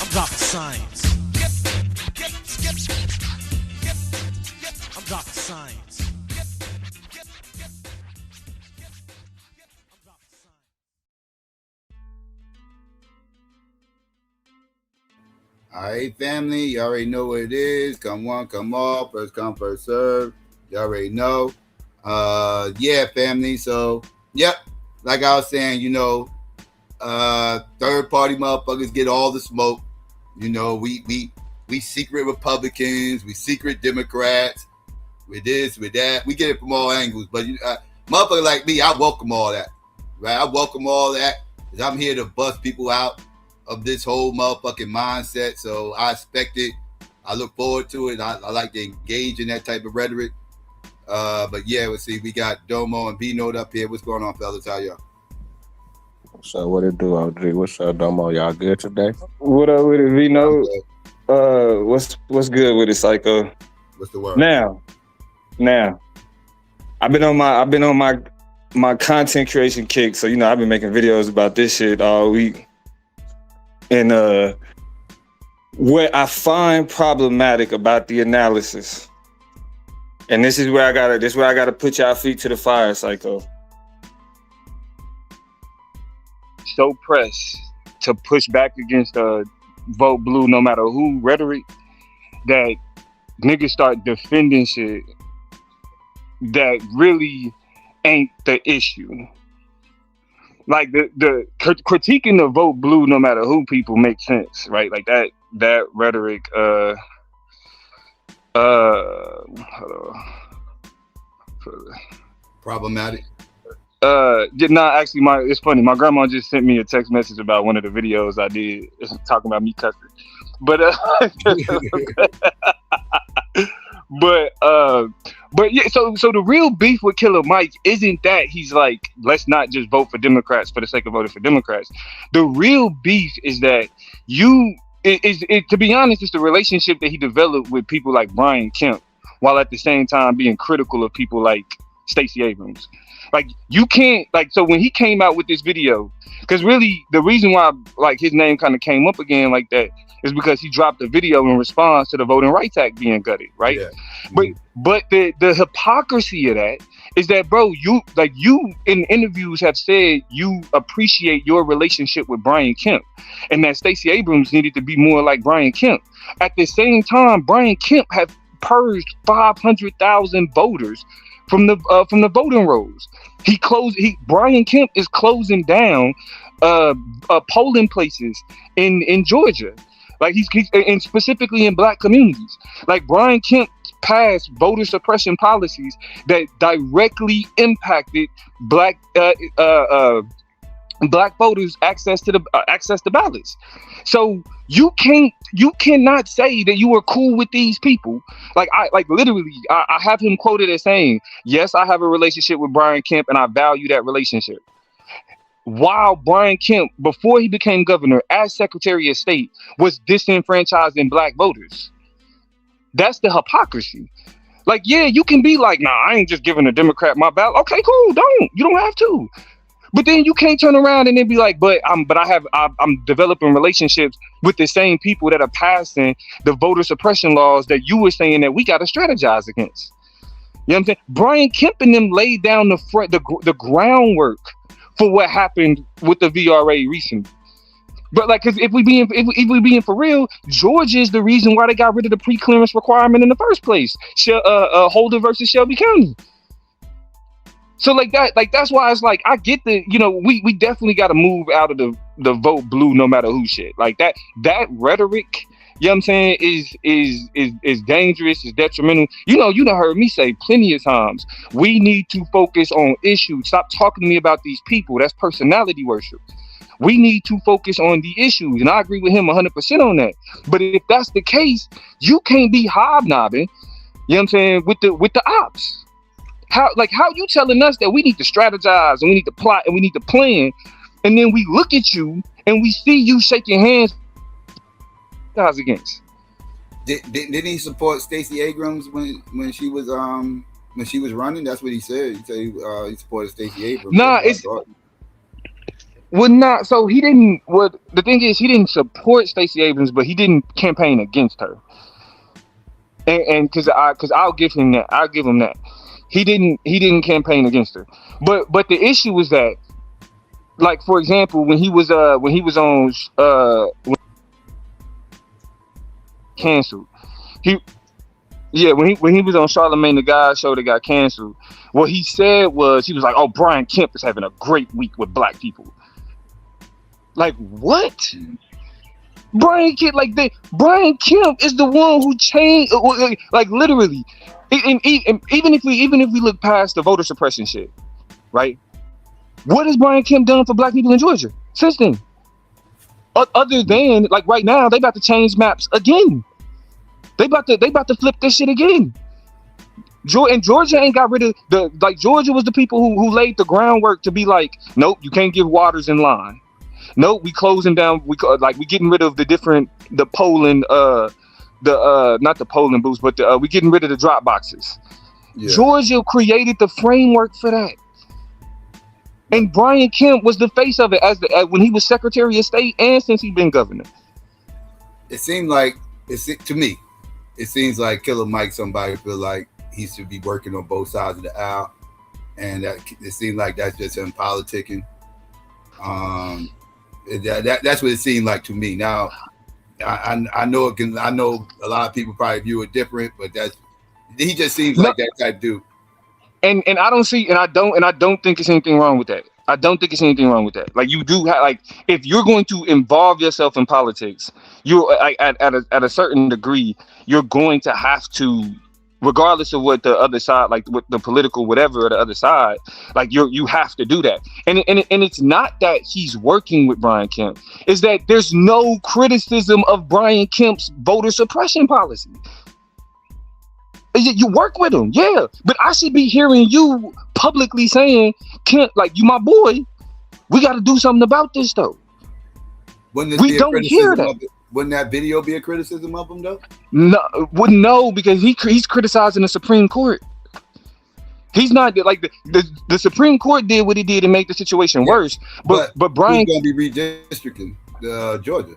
I'm dropping science. I'm dropping science. All right, family, you already know what it is. Come one, come all, first come, first serve. You already know. Yeah, family. So, yep, like I was saying, you know, third party motherfuckers get all the smoke. You know, we secret Republicans, we secret Democrats, with this, with that. We get it from all angles. But motherfucker like me, I welcome all that. Right? I welcome all that because I'm here to bust people out of this whole motherfucking mindset. So I expect it. I look forward to it. I like to engage in that type of rhetoric. But yeah, let's see. We got Domo and B-Note up here. What's going on, fellas? How y'all? So what it do, OG? What's up, Domo? Y'all good today? What up with it, B-Note? What's good with it, Psycho? What's the word? Now, I've been on my content creation kick. So you know, I've been making videos about this shit all week. And what I find problematic about the analysis, and this is where I gotta put y'all feet to the fire, Psycho. So pressed to push back against vote blue no matter who rhetoric that niggas start defending shit that really ain't the issue. Like the critiquing the vote blue no matter who people make sense, right? Like that rhetoric hold on. Problematic. Actually, it's funny. My grandma just sent me a text message about one of the videos I did talking about me cussing. But but yeah, so the real beef with Killer Mike isn't that he's like, let's not just vote for Democrats for the sake of voting for Democrats. The real beef is that to be honest, it's the relationship that he developed with people like Brian Kemp, while at the same time being critical of people like Stacey Abrams. Like you can't so when he came out with this video, because really the reason why like his name kind of came up again like that is because he dropped a video in response to the Voting Rights Act being gutted, right? Yeah. But the hypocrisy of that is that, bro, you in interviews have said you appreciate your relationship with Brian Kemp and that Stacey Abrams needed to be more like Brian Kemp. At the same time, Brian Kemp have purged 500,000 voters from the voting rolls. Brian Kemp is closing down polling places in Georgia. Like he's and specifically in black communities. Like Brian Kemp passed voter suppression policies that directly impacted black voters' access to ballots. So you cannot say that you are cool with these people. Like I have him quoted as saying, "Yes, I have a relationship with Brian Kemp and I value that relationship." While Brian Kemp, before he became governor, as Secretary of State, was disenfranchising black voters. That's the hypocrisy. Like, yeah, you can be like, nah, I ain't just giving a Democrat my ballot. Okay, cool. You don't have to. But then you can't turn around and then be like, I'm developing relationships with the same people that are passing the voter suppression laws that you were saying that we got to strategize against. You know what I'm saying? Brian Kemp and them laid down the groundwork for what happened with the VRA recently. But like, because if we being for real, Georgia is the reason why they got rid of the pre-clearance requirement in the first place. Holder versus Shelby County. So like that's why it's like I get the, you know, we definitely got to move out of the vote blue no matter who shit. Like that rhetoric, you know what I'm saying, is dangerous, is detrimental. You know heard me say plenty of times, we need to focus on issues. Stop talking to me about these people. That's personality worship. We need to focus on the issues, and I agree with him 100% on that. But if that's the case, you can't be hobnobbing, you know what I'm saying, with the ops. How you telling us that we need to strategize and we need to plot and we need to plan, and then we look at you and we see you shaking hands against? Didn't he support Stacey Abrams when she was running? That's what he said. He said he supported Stacey Abrams. Nah, so he didn't. What the thing is, he didn't support Stacey Abrams, but he didn't campaign against her. And because I'll give him that. He didn't campaign against her. But the issue was that, like, for example, when he was on canceled. When he was on Charlamagne the God show that got canceled, what he said was, he was like, "Oh, Brian Kemp is having a great week with black people." Like, what? Brian Kemp is the one who changed, like, literally. And even if we look past the voter suppression shit, right? What has Brian Kemp done for black people in Georgia since then? Other than, like, right now, they about to change maps again. They about to flip this shit again. And Georgia ain't got rid of Georgia was the people who laid the groundwork to be like, nope, you can't give Waters in line. Nope, we closing down. We getting rid of the polling, not the polling booths, but we getting rid of the drop boxes. Yeah. Georgia created the framework for that. And Brian Kemp was the face of it when he was Secretary of State and since he's been governor. It seemed like, to me, it seems like Killer Mike, somebody feel like he should be working on both sides of the aisle, and that it seemed like that's just him politicking. That's what it seemed like to me. Now, I know a lot of people probably view it different, but he just seems like that type dude. And I don't think it's anything wrong with that. I don't think it's anything wrong with that. Like, you do have, like, if you're going to involve yourself in politics, you're at a certain degree, you're going to have to, regardless of what the other side, like what the political whatever or the other side, like you have to do that. And it's not that he's working with Brian Kemp, it's that there's no criticism of Brian Kemp's voter suppression policy. You work with him, yeah, but I should be hearing you publicly saying, Kemp, like, you my boy, we got to do something about this though. We don't hear that. Wouldn't that video be a criticism of him though? No, because he's criticizing the Supreme Court. He's not like the Supreme Court did what he did and make the situation worse. But Brian gonna be redistricting Georgia.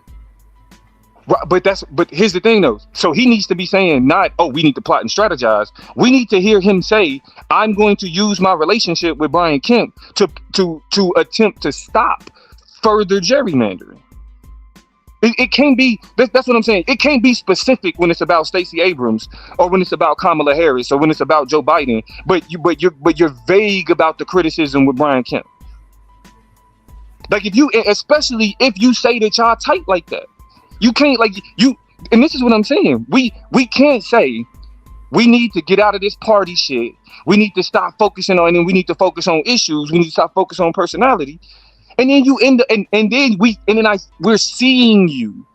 But here's the thing though. So he needs to be saying not, oh, we need to plot and strategize. We need to hear him say, I'm going to use my relationship with Brian Kemp to attempt to stop further gerrymandering. It can't be. That's what I'm saying. It can't be specific when it's about Stacey Abrams or when it's about Kamala Harris or when it's about Joe Biden. But you're vague about the criticism with Brian Kemp. Like, especially if you say that y'all tight like that, you can't And this is what I'm saying. We can't say we need to get out of this party shit. We need to stop focusing on, and we need to focus on issues. We need to stop focusing on personality. And then you end up, we're seeing you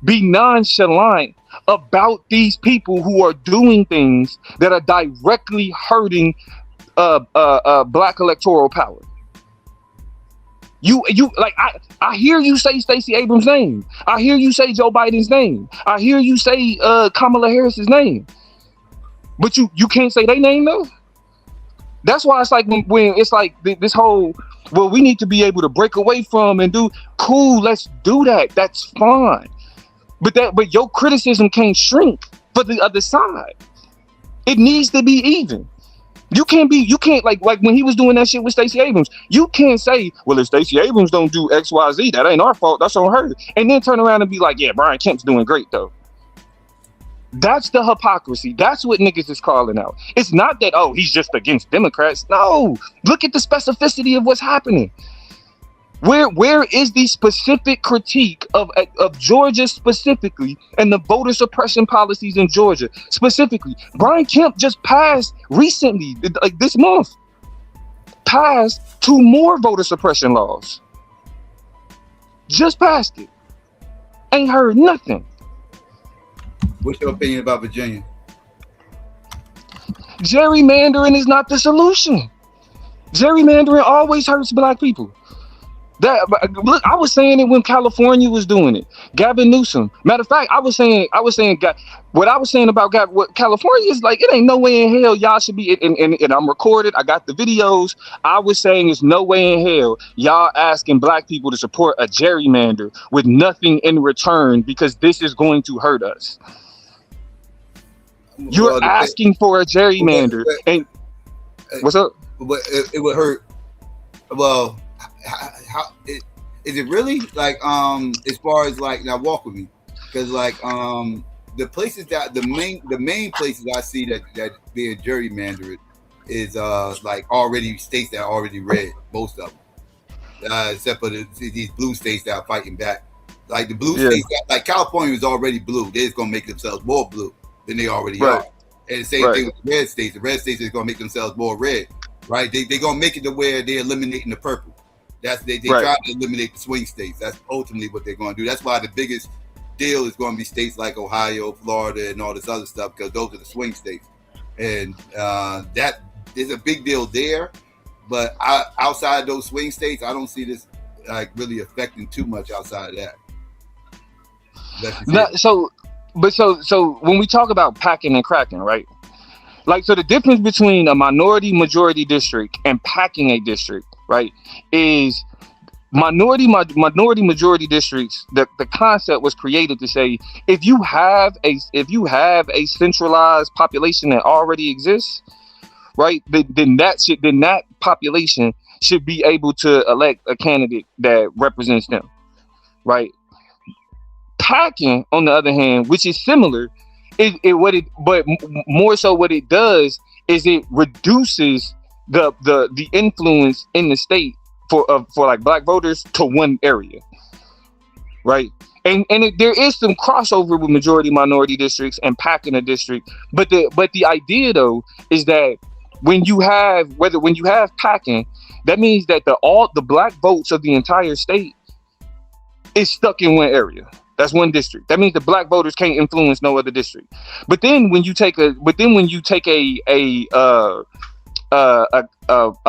be nonchalant about these people who are doing things that are directly hurting black electoral power. You like, I hear you say Stacey Abrams' name. I hear you say Joe Biden's name. I hear you say Kamala Harris's name. But you can't say their name though. That's why it's like when it's like this whole, well, we need to be able to break away from and do, cool, let's do that. That's fine. But your criticism can't shrink for the other side. It needs to be even. You can't like when he was doing that shit with Stacey Abrams, you can't say, well, if Stacey Abrams don't do XYZ, that ain't our fault, that's on her. And then turn around and be like, yeah, Brian Kemp's doing great though. That's the hypocrisy. That's what niggas is calling out. It's not that, oh, he's just against Democrats. No, look at the specificity of what's happening. Where is the specific critique of Georgia specifically and the voter suppression policies in Georgia specifically? Brian Kemp just passed recently, like this month, passed 2 more voter suppression laws. Just passed it. Ain't heard nothing. What's your opinion about Virginia? Gerrymandering is not the solution. Gerrymandering always hurts black people. Look, I was saying it when California was doing it. Gavin Newsom. Matter of fact, I was saying what I was saying about what California is like. It ain't no way in hell y'all should be. And I'm recorded. I got the videos. I was saying there's no way in hell y'all asking black people to support a gerrymander with nothing in return because this is going to hurt us. You're asking for a gerrymander, and what's up? But it would hurt. Well. How is it really like as far as like now walk with me because like the places that the main places I see that being gerrymandered is like already states that are already red, most of them except for these blue states that are fighting back. Like the blue states like California is already blue, they're just gonna make themselves more blue than they already are. And the same thing with the red states is gonna make themselves more red, right? They're gonna make it to where they're eliminating the purple. They try to eliminate the swing states. That's ultimately what they're going to do. That's why the biggest deal is going to be states like Ohio, Florida, and all this other stuff because those are the swing states. And that is a big deal there. But outside of those swing states, I don't see this like really affecting too much outside of that. So when we talk about packing and cracking, right? Like, so the difference between a minority majority district and packing a district, right, is minority majority districts. The concept was created to say if you have a centralized population that already exists, right, then that population should be able to elect a candidate that represents them, right? Packing, on the other hand, which is similar. But more so what it does is it reduces the influence in the state for like black voters to one area, right? And there is some crossover with majority minority districts and packing a district, but the idea though is that when you have packing, that means that all the black votes of the entire state is stuck in one area. That's one district. That means the black voters can't influence no other district. But then when you take a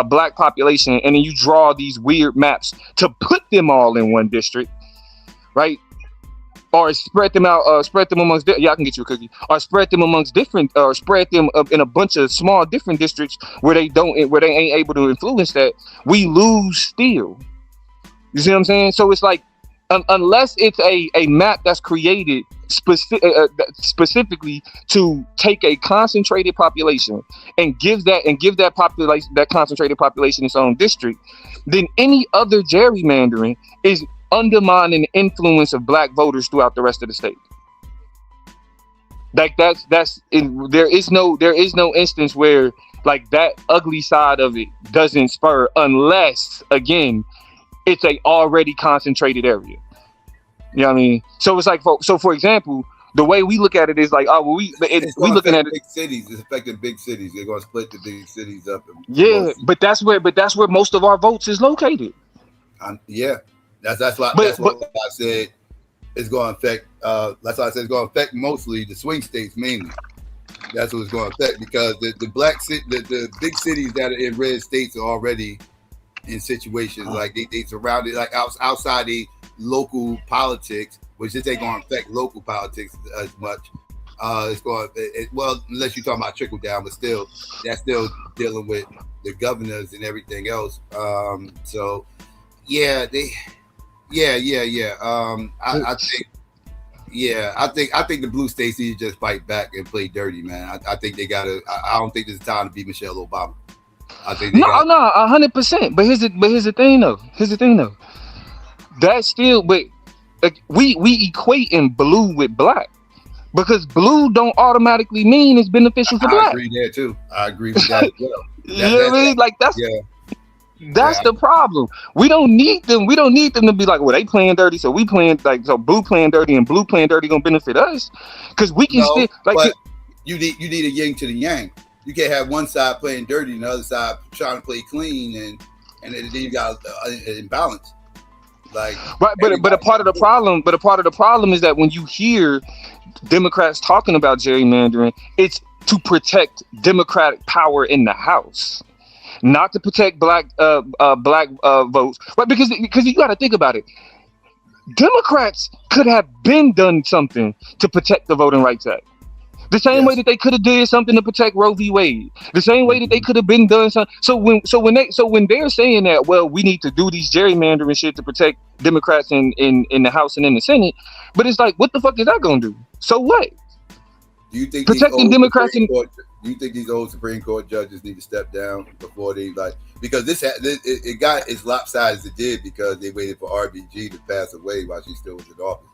black population and then you draw these weird maps to put them all in one district, right? Or spread them out, amongst. I can get you a cookie. Or spread them amongst different, or spread them up in a bunch of small different districts where they ain't able to influence that. We lose still. You see what I'm saying? So it's like. Unless it's a map that's created specifically to take a concentrated population and give that population, that concentrated population, its own district, then any other gerrymandering is undermining the influence of black voters throughout the rest of the state. Like there is no instance where like that ugly side of it doesn't spur, unless again it's a already concentrated area. You know what I mean? So it's like, for example, the way we look at it is like, oh, well, we looking at it. Big cities. It's affecting big cities. They're going to split the big cities up. But that's where most of our votes is located. That's why I said it's going to affect. That's why I said it's going to affect mostly the swing states mainly. That's what it's going to affect because the big cities that are in red states are already in situations like they surrounded like outside the local politics, which this ain't going to affect local politics as much. It's going well, unless you're talking about trickle down, but still, that's still dealing with the governors and everything else. I think, Yeah, I think the blue states need to just fight back and play dirty, man. I think they gotta. I don't think there's time to beat Michelle Obama. I think they no, 100%. But here's the thing though. That's still, but we equating blue with black, because blue don't automatically mean it's beneficial for black. I agree there too. I agree with that as well. You know what I mean? Like that's the problem. We don't need them. We don't need them to be like, well, they playing dirty, so we playing like, so blue playing dirty and blue playing dirty gonna benefit us, because we can still like. But you need a yin to the yang. You can't have one side playing dirty and the other side trying to play clean, and then you got an imbalance. Like, right, but a part of the problem is that when you hear Democrats talking about gerrymandering, it's to protect Democratic power in the House, not to protect black votes. But because you got to think about it, Democrats could have been done something to protect the Voting Rights Act. The same way that they could have did something to protect Roe v. Wade. The same way that they could have been done something. So when they're saying that, well, we need to do these gerrymandering shit to protect Democrats in the House and in the Senate, but it's like, what the fuck is that gonna do? So what? Do you think protecting Democrats? Do you think these old Supreme Court judges need to step down before they because it got as lopsided as it did because they waited for RBG to pass away while she still was in office.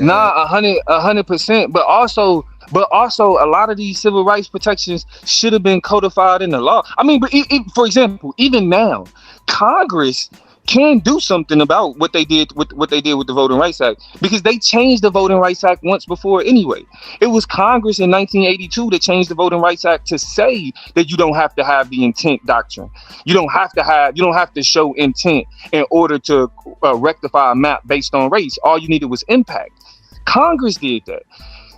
Nah, 100%. But also, a lot of these civil rights protections should have been codified in the law. I mean, but for example, even now, Congress can do something about what they did with the Voting Rights Act, because they changed the Voting Rights Act once before anyway. It was Congress in 1982 that changed the Voting Rights Act to say that you don't have to have the intent doctrine. You don't have to show intent in order to rectify a map based on race. All you needed was impact. Congress did that.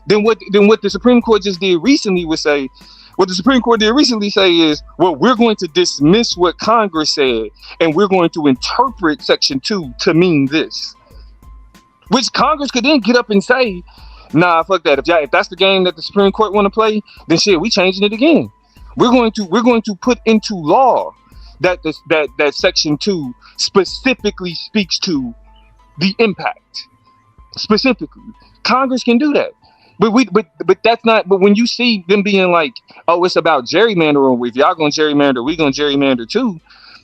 Then what the Supreme Court just did recently was say, what the Supreme Court did recently say is, well, we're going to dismiss what Congress said, and we're going to interpret Section 2 to mean this. Which Congress could then get up and say, nah, fuck that. If that's the game that the Supreme Court want to play, then shit, we changing it again. We're going to put into law that Section 2 specifically speaks to the impact. Specifically, Congress can do that. But that's not. But when you see them being like, oh, it's about gerrymandering. If y'all gonna gerrymander, we gonna gerrymander too.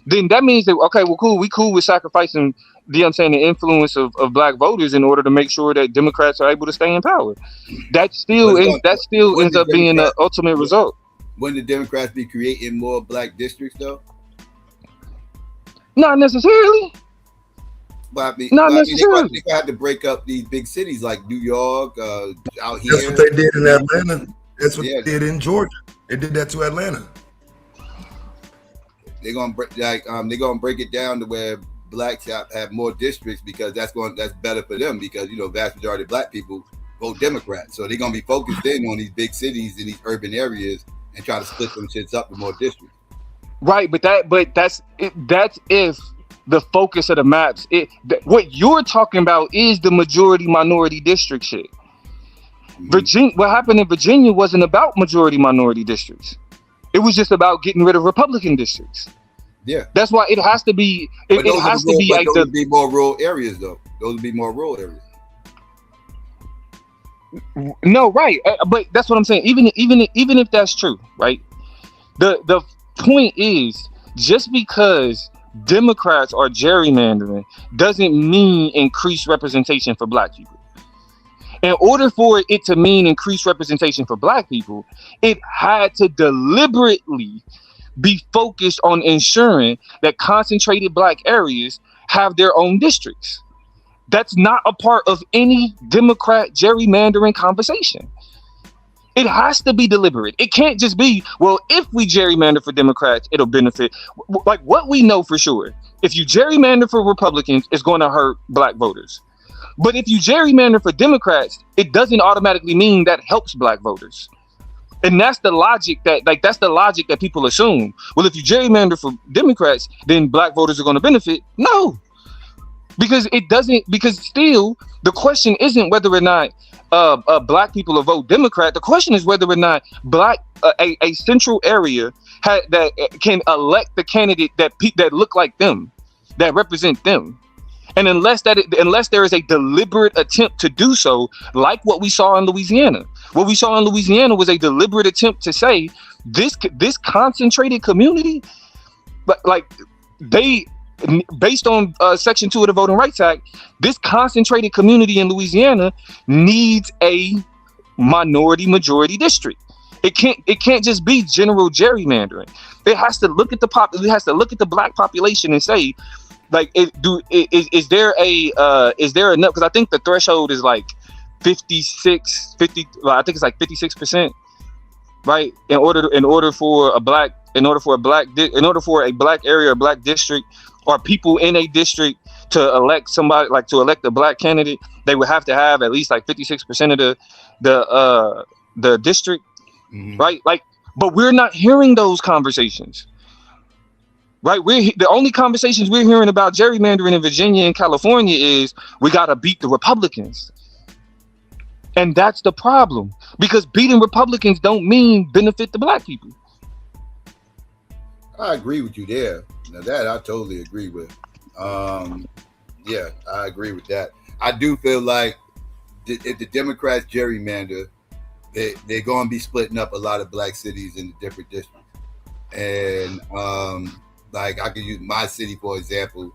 Then that means that, okay, well, cool. We cool with sacrificing the influence of black voters in order to make sure that Democrats are able to stay in power. That still ends up being the ultimate result. Wouldn't the Democrats be creating more black districts though? Not necessarily. But I mean, not necessarily. They have to break up these big cities like New York, out here. That's what they did in Atlanta. That's what they did in Georgia. They did that to Atlanta. They're gonna break it down to where blacks have more districts, because that's better for them, because vast majority of black people vote Democrat, so they're gonna be focused in on these big cities and these urban areas and try to split them shits up in more districts. Right, but that's if the focus of the maps. What you're talking about is the majority minority district shit. Virginia, what happened in Virginia wasn't about majority minority districts. It was just about getting rid of Republican districts. Yeah, that's why it has to be. It has to be like those would be more rural areas, though. Those would be more rural areas. No, right, but that's what I'm saying. Even if that's true, right? The point is, just because Democrats are gerrymandering doesn't mean increased representation for black people. In order for it to mean increased representation for black people, it had to deliberately be focused on ensuring that concentrated black areas have their own districts. That's not a part of any Democrat gerrymandering conversation. It has to be deliberate. It can't just be, well, if we gerrymander for Democrats, it'll benefit. Like what we know for sure, if you gerrymander for Republicans, it's going to hurt black voters. But if you gerrymander for Democrats, it doesn't automatically mean that helps black voters. And that's the logic that people assume. Well, if you gerrymander for Democrats, then black voters are going to benefit. No, because it doesn't. Because still, the question isn't whether or not black people will vote Democrat. The question is whether or not a central area that can elect the candidate that look like them, that represent them. And unless there is a deliberate attempt to do so, like what we saw in Louisiana. What we saw in Louisiana was a deliberate attempt to say this concentrated community, like they, based on Section 2 of the Voting Rights Act, this concentrated community in Louisiana needs a minority majority district. It can't just be general gerrymandering. It has to look at the black population and say, like, is there enough? Because I think the threshold is like 50, I think it's like 56%, right? In order for a black area or black district or people in a district to elect somebody, like to elect a black candidate, they would have to have at least like 56% of the district, right? Like, but we're not hearing those conversations. Right, the only conversations we're hearing about gerrymandering in Virginia and California is we gotta beat the Republicans, and that's the problem, because beating Republicans don't mean benefit the black people. I agree with you there. Now that I totally agree with. Yeah, I agree with that. I do feel like if the Democrats gerrymander, they're going to be splitting up a lot of black cities into different districts, and like I could use my city for example.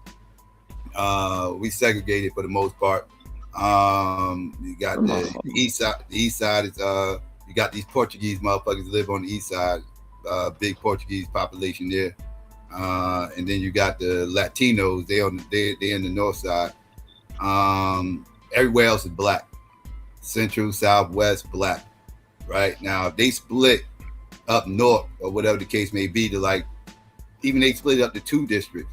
We segregated for the most part. You got the east side. The east side is you got these Portuguese motherfuckers live on the east side. Big Portuguese population there. And then you got the Latinos. They in the north side. Everywhere else is black. Central, southwest, black. Right now, if they split up north or whatever the case may be to like. Even they split up to 2 districts.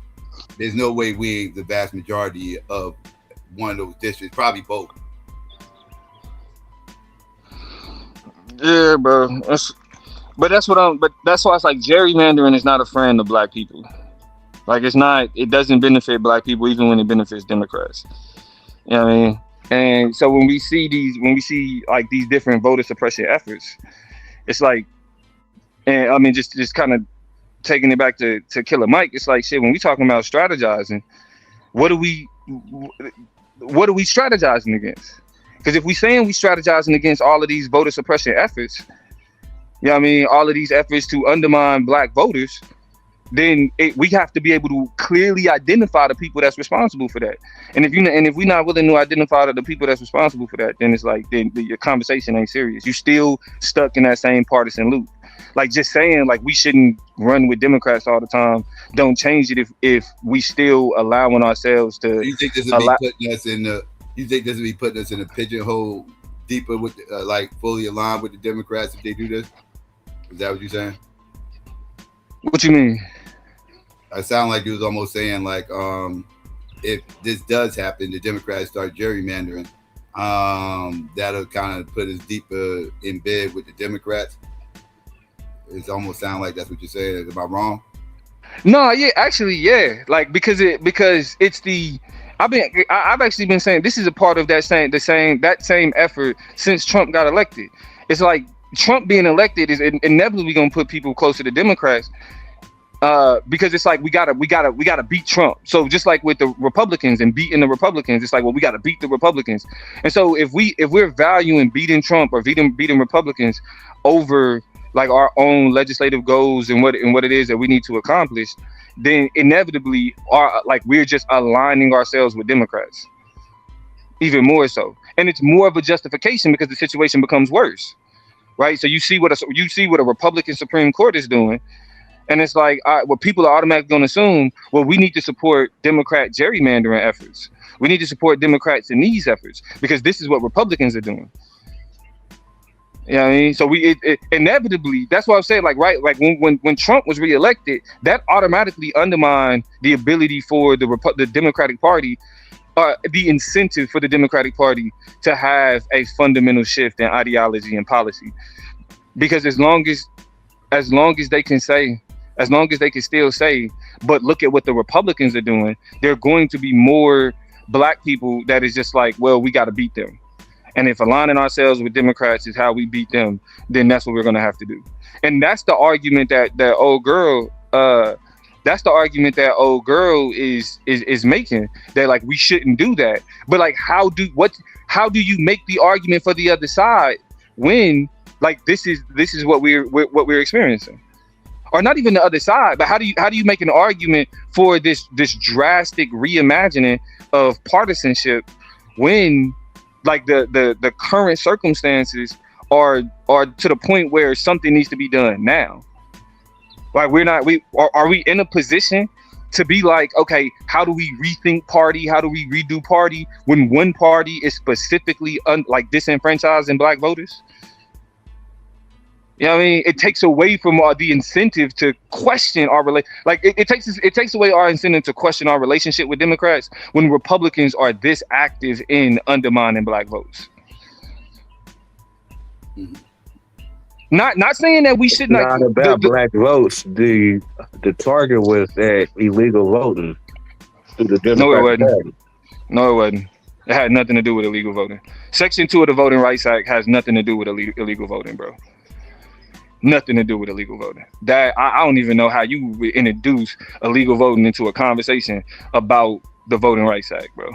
There's no way we the vast majority of one of those districts, probably both. Yeah, bro. But that's why it's like gerrymandering is not a friend of black people. Like it doesn't benefit black people even when it benefits Democrats. You know what I mean? And so when we see like these different voter suppression efforts, it's like, and I mean just kind of taking it back to Killer Mike, it's like shit. When we talking about strategizing, what are we strategizing against? Because if we saying we strategizing against all of these voter suppression efforts, you know what I mean, all of these efforts to undermine black voters, then we have to be able to clearly identify the people that's responsible for that. And if we're not willing to identify the people that's responsible for that, then it's like your conversation ain't serious. You still stuck in that same partisan loop. Like just saying like we shouldn't run with Democrats all the time don't change it if we still allowing ourselves to. You think this would be putting us in the? You think this would be putting us in a pigeonhole deeper with like fully aligned with the Democrats if they do this? Is that what you're saying? What you mean? I sound like you was almost saying like if this does happen, the Democrats start gerrymandering, that'll kind of put us deeper in bed with the Democrats. It almost sounds like that's what you're saying. Am I wrong? No, yeah, actually, yeah. Like because it's the I've actually been saying this is a part of that same effort since Trump got elected. It's like Trump being elected is inevitably gonna put people closer to Democrats. Because it's like we gotta beat Trump. So just like with the Republicans and beating the Republicans, it's like, well, we gotta beat the Republicans. And so if we're valuing beating Trump or beating Republicans over like our own legislative goals and what it is that we need to accomplish, then inevitably we're just aligning ourselves with Democrats even more so. And it's more of a justification because the situation becomes worse, right? So you see what a Republican Supreme Court is doing. And it's like, what people are automatically going to assume, well, we need to support Democrat gerrymandering efforts. We need to support Democrats in these efforts because this is what Republicans are doing. You know what I mean? So inevitably, that's what I'm saying. Like, right, like when Trump was reelected, that automatically undermined the ability for the Democratic Party, the incentive for the Democratic Party to have a fundamental shift in ideology and policy. Because as long as they can still say, but look at what the Republicans are doing, there are going to be more black people that is just like, well, we got to beat them. And if aligning ourselves with Democrats is how we beat them, then that's what we're going to have to do. And that's the argument that old girl That's the argument that old girl is making, that like we shouldn't do that. But like how do you make the argument for the other side when like this is what we're experiencing? Or not even the other side, but how do you make an argument for this drastic reimagining of partisanship when like the current circumstances are to the point where something needs to be done now? Like are we in a position to be like, okay, how do we rethink party? How do we redo party when one party is specifically like disenfranchising black voters? You know what I mean? It takes away from the incentive to question our it takes away our incentive to question our relationship with Democrats when Republicans are this active in undermining black votes. Mm-hmm. Not saying that we should not about black votes. The target was that illegal voting through the Democratic Party. No, it wasn't. It had nothing to do with illegal voting. Section 2 of the Voting Rights Act has nothing to do with illegal voting, bro. Nothing to do with illegal voting. That I don't even know how you would introduce illegal voting into a conversation about the Voting Rights Act, bro.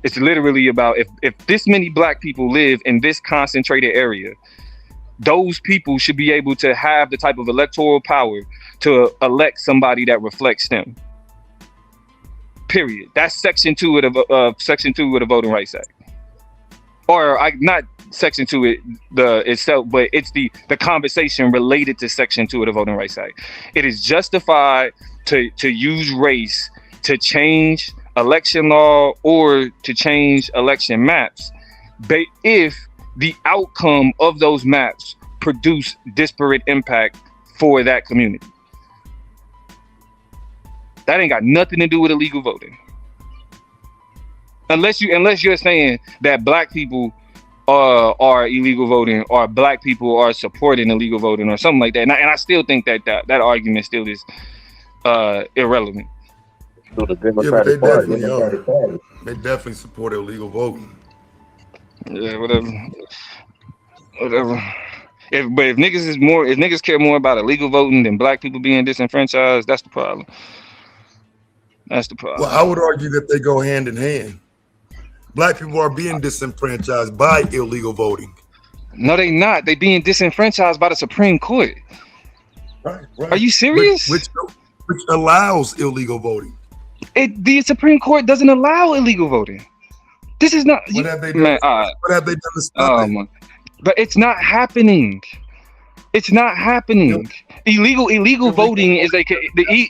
It's literally about if this many black people live in this concentrated area, those people should be able to have the type of electoral power to elect somebody that reflects them. Period. That's Section 2 of the Voting Rights Act. Or not Section 2 itself, but it's the conversation related to Section 2 of the Voting Rights Act. It is justified to use race to change election law or to change election maps, but if the outcome of those maps produce disparate impact for that community. That ain't got nothing to do with illegal voting. Unless you're saying that black people are illegal voting or black people are supporting illegal voting or something like that. And I still think that argument still is irrelevant. Yeah, but they definitely are. They definitely support illegal voting. Yeah, whatever. If niggas care more about illegal voting than black people being disenfranchised, that's the problem. That's the problem. Well, I would argue that they go hand in hand. Black people are being disenfranchised by illegal voting. No, they not. They being disenfranchised by the Supreme Court. Right. Are you serious? Which allows illegal voting. The Supreme Court doesn't allow illegal voting. This is not. What have they done? What have they done to stop it? But it's not happening. It's not happening. Illegal voting is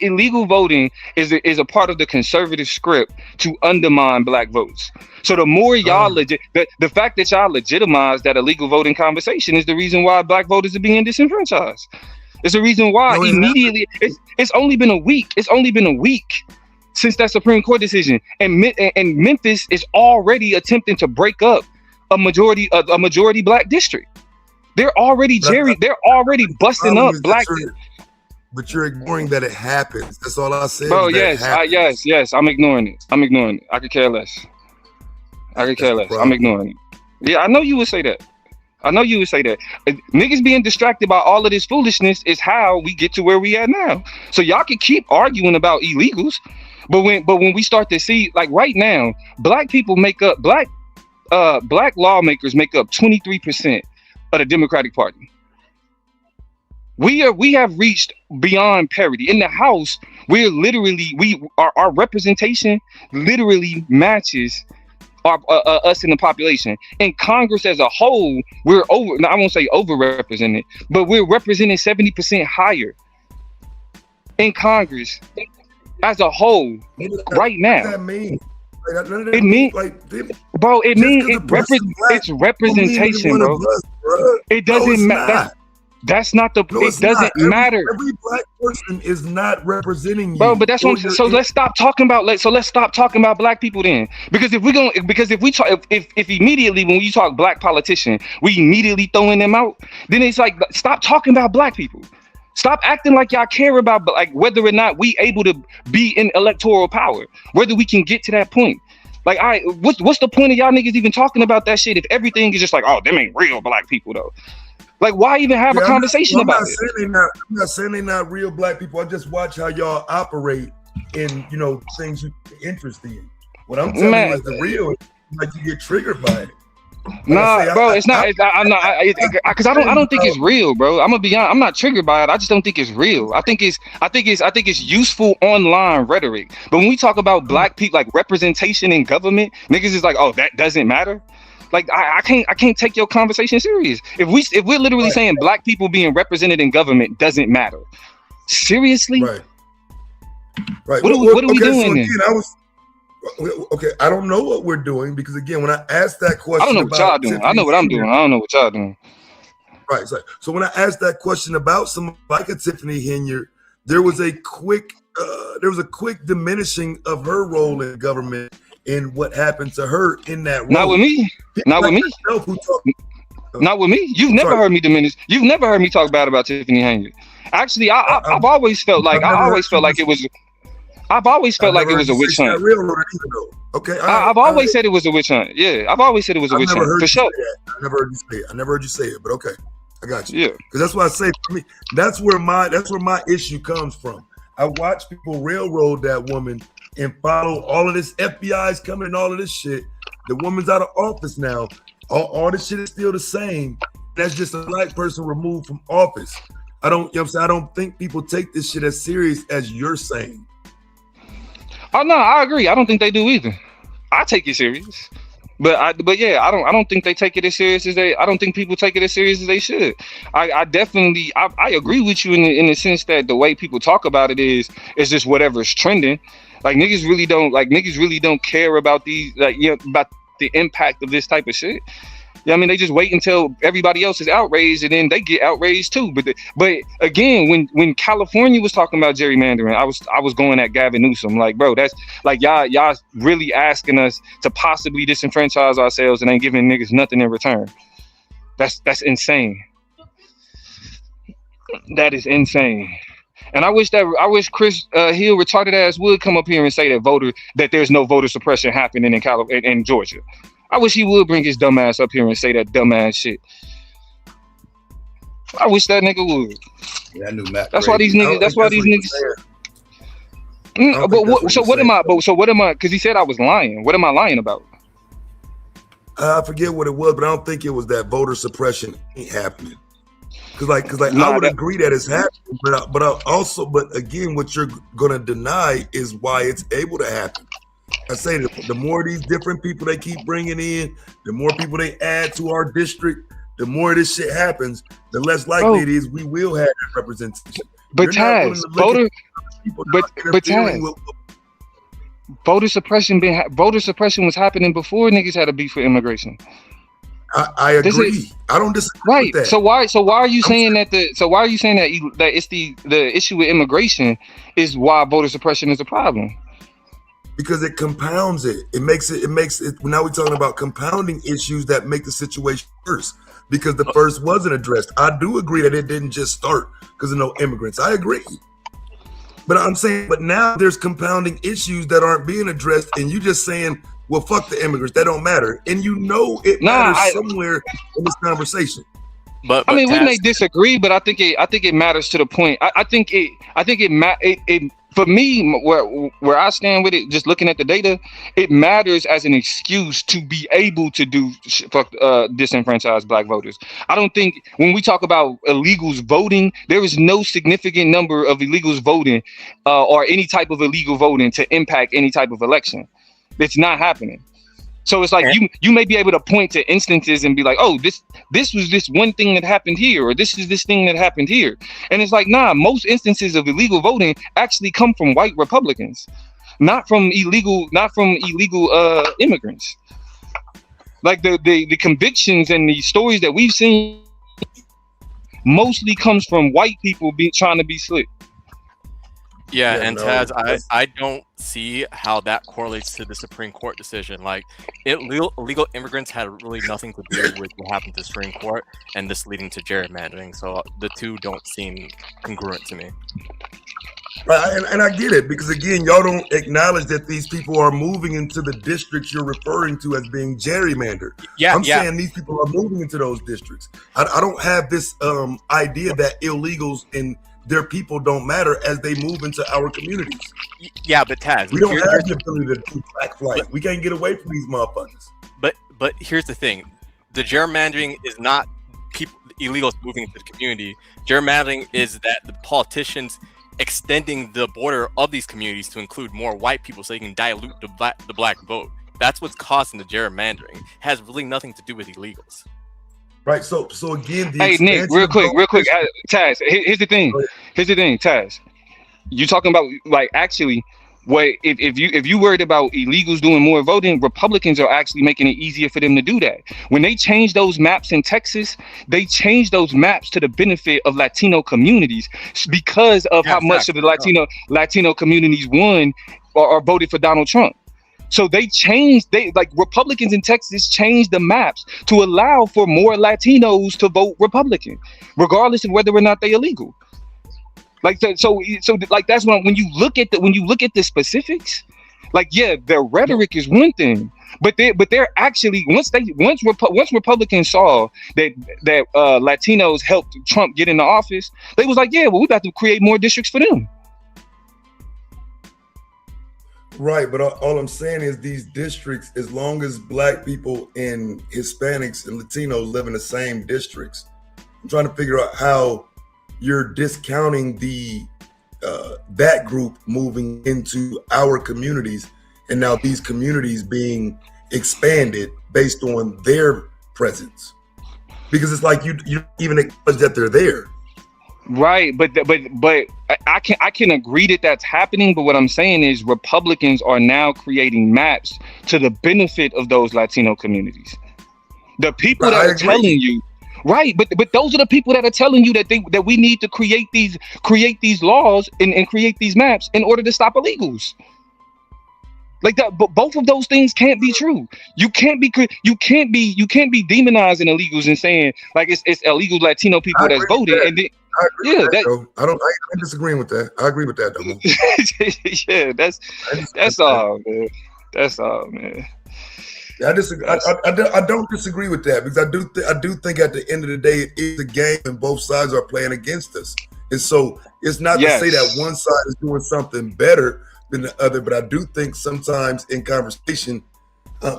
illegal voting is a part of the conservative script to undermine black votes. So the more y'all the fact that y'all legitimize that illegal voting conversation is the reason why black voters are being disenfranchised. It's the reason why immediately it's only been a week. It's only been a week since that Supreme Court decision, and Memphis is already attempting to break up a majority black district. They're already busting up black. But you're ignoring that it happens. That's all I said. Oh yes, yes. I'm ignoring it. I could care less. I'm ignoring it. Yeah, I know you would say that. Niggas being distracted by all of this foolishness is how we get to where we at now. So y'all can keep arguing about illegals, but when we start to see, like right now, black lawmakers make up 23% of the Democratic Party. We have reached beyond parity. In the House, our representation literally matches us in the population. In Congress as a whole, I won't say overrepresented, but we're represented 70% higher in Congress as a whole right now. What does that mean? It means, bro. It means it's representation, bro. It doesn't matter. That's not the. No, it doesn't matter. Every black person is not representing you, bro. But that's what. So let's stop talking about. Let's stop talking about black people then. Because if immediately when you talk black politician, we immediately throwing them out. Then it's like, stop talking about black people. Stop acting like y'all care about like whether or not we able to be in electoral power, whether we can get to that point. Like, what's the point of y'all niggas even talking about that shit if everything is just like, oh, them ain't real black people though. Like, why even have a conversation about it? I'm not saying they're not real black people. I just watch how y'all operate in, things you're interested in. What I'm telling you is the real, like you get triggered by it. Nah, bro, it's not. I'm not, because I don't think it's real, bro. I'm gonna be honest. I'm not triggered by it. I just don't think it's real. I think it's useful online rhetoric. But when we talk about black people, like representation in government, niggas is like, oh, that doesn't matter. Like I can't take your conversation serious. If we're literally saying black people being represented in government doesn't matter, seriously, right? What are we doing? So again, I don't know what we're doing because again, when I asked that question, I don't know what y'all doing. I know what I'm doing. I don't know what y'all doing. Right. So when I asked that question about someone like a Tiffany Henyard, there was a quick diminishing of her role in government and what happened to her in that role. Not with me. Not with me. Not with me. You've never heard me diminish. You've never heard me talk bad about Tiffany Henyard. Actually, I've always felt like it was. I've always felt like it was a witch hunt. Okay. I've always said it was a witch hunt. Yeah, I've always said it was a witch hunt for sure. I never heard you say it. I never heard you say it, but okay, I got you. Yeah, because that's why I say for me, that's where my issue comes from. I watch people railroad that woman and follow all of this FBI's coming and all of this shit. The woman's out of office now. All this shit is still the same. That's just a black person removed from office. I don't think people take this shit as serious as you're saying. Oh no, I agree. I don't think they do either. I take it serious, but yeah, I don't think they take it as serious as I don't think people take it as serious as they should. I definitely agree with you in the sense that the way people talk about it is just whatever's trending. Like niggas really don't care about these about the impact of this type of shit. Yeah, I mean, they just wait until everybody else is outraged and then they get outraged too. But again, when California was talking about gerrymandering, I was going at Gavin Newsom. Like, bro, that's like y'all really asking us to possibly disenfranchise ourselves and ain't giving niggas nothing in return. That's insane. That is insane. And I wish Chris Hill retarded ass would come up here and say that there's no voter suppression happening in Georgia. I wish he would bring his dumb ass up here and say that dumb ass shit. I wish that nigga would. Yeah, I knew Matt. That's why these niggas. What am I? Because he said I was lying. What am I lying about? I forget what it was, but I don't think it was that voter suppression ain't happening. Because I would agree that it's happening, but again, what you're gonna deny is why it's able to happen. I say the more these different people they keep bringing in, the more people they add to our district, the more this shit happens, the less likely it is we will have that representation. But Taz, voter suppression was happening before niggas had a beef with immigration. I agree. I don't disagree with that. So why are you saying that that it's the issue with immigration is why voter suppression is a problem? Because it compounds it. It makes it. Now we're talking about compounding issues that make the situation worse. Because the first wasn't addressed. I do agree that it didn't just start because of no immigrants. I agree. But I'm saying, but now there's compounding issues that aren't being addressed, and you just saying, well, fuck the immigrants. That don't matter. And you know it matters somewhere in this conversation. But I mean, we may disagree, but I think it matters to the point. I think it for me, where I stand with it, just looking at the data, it matters as an excuse to be able to disenfranchise black voters. I don't think when we talk about illegals voting, there is no significant number of illegals voting or any type of illegal voting to impact any type of election. It's not happening. So it's like you may be able to point to instances and be like, oh, this was this one thing that happened here, or this is this thing that happened here. And it's like, nah, most instances of illegal voting actually come from white Republicans, not from illegal immigrants. Like the convictions and the stories that we've seen mostly comes from white people trying to be slick. Yeah, and Taz, I don't see how that correlates to the Supreme Court decision. Like, illegal immigrants had really nothing to do with what happened to the Supreme Court, and this leading to gerrymandering. So the two don't seem congruent to me. And I get it, because again, y'all don't acknowledge that these people are moving into the districts you're referring to as being gerrymandered. I'm saying these people are moving into those districts. I don't have this idea that illegals and their people don't matter as they move into our communities. Yeah, but Taz, we don't have the ability to do black flight. We can't get away from these motherfuckers. But here's the thing: the gerrymandering is not people illegals moving into the community. Gerrymandering is that the politicians extending the border of these communities to include more white people so they can dilute the black vote. That's what's causing the gerrymandering. It has really nothing to do with illegals. Right. So again, hey Nick, real quick, Taz. Here's the thing, Taz. You talking about like actually, what if you worried about illegals doing more voting, Republicans are actually making it easier for them to do that. When they changed those maps in Texas, they changed those maps to the benefit of Latino communities because of how much of the Latino communities won or voted for Donald Trump. So Republicans in Texas changed the maps to allow for more Latinos to vote Republican, regardless of whether or not they're illegal. Like so like that's when you look at the specifics, like their rhetoric is one thing, but they're actually once Republicans saw that Latinos helped Trump get into office, they was like, we got to create more districts for them. Right, but all I'm saying is these districts, as long as black people and Hispanics and Latinos live in the same districts, I'm trying to figure out how you're discounting that group moving into our communities, and now these communities being expanded based on their presence, because it's like you don't even acknowledge that they're there. Right, but I can agree that that's happening. But what I'm saying is Republicans are now creating maps to the benefit of those Latino communities. The people that are telling you. Right, but those are the people that are telling you that we need to create these laws and create these maps in order to stop illegals. Like that, but both of those things can't be true. You can't be demonizing illegals and saying like it's illegal Latino people that's voting, and then I'm disagreeing with that. I agree with that, though. Yeah, that's all, man. That's all, man. I disagree. I don't disagree with that, because I do think at the end of the day it is a game and both sides are playing against us. And so it's not to say that one side is doing something better than the other, but I do think sometimes in conversation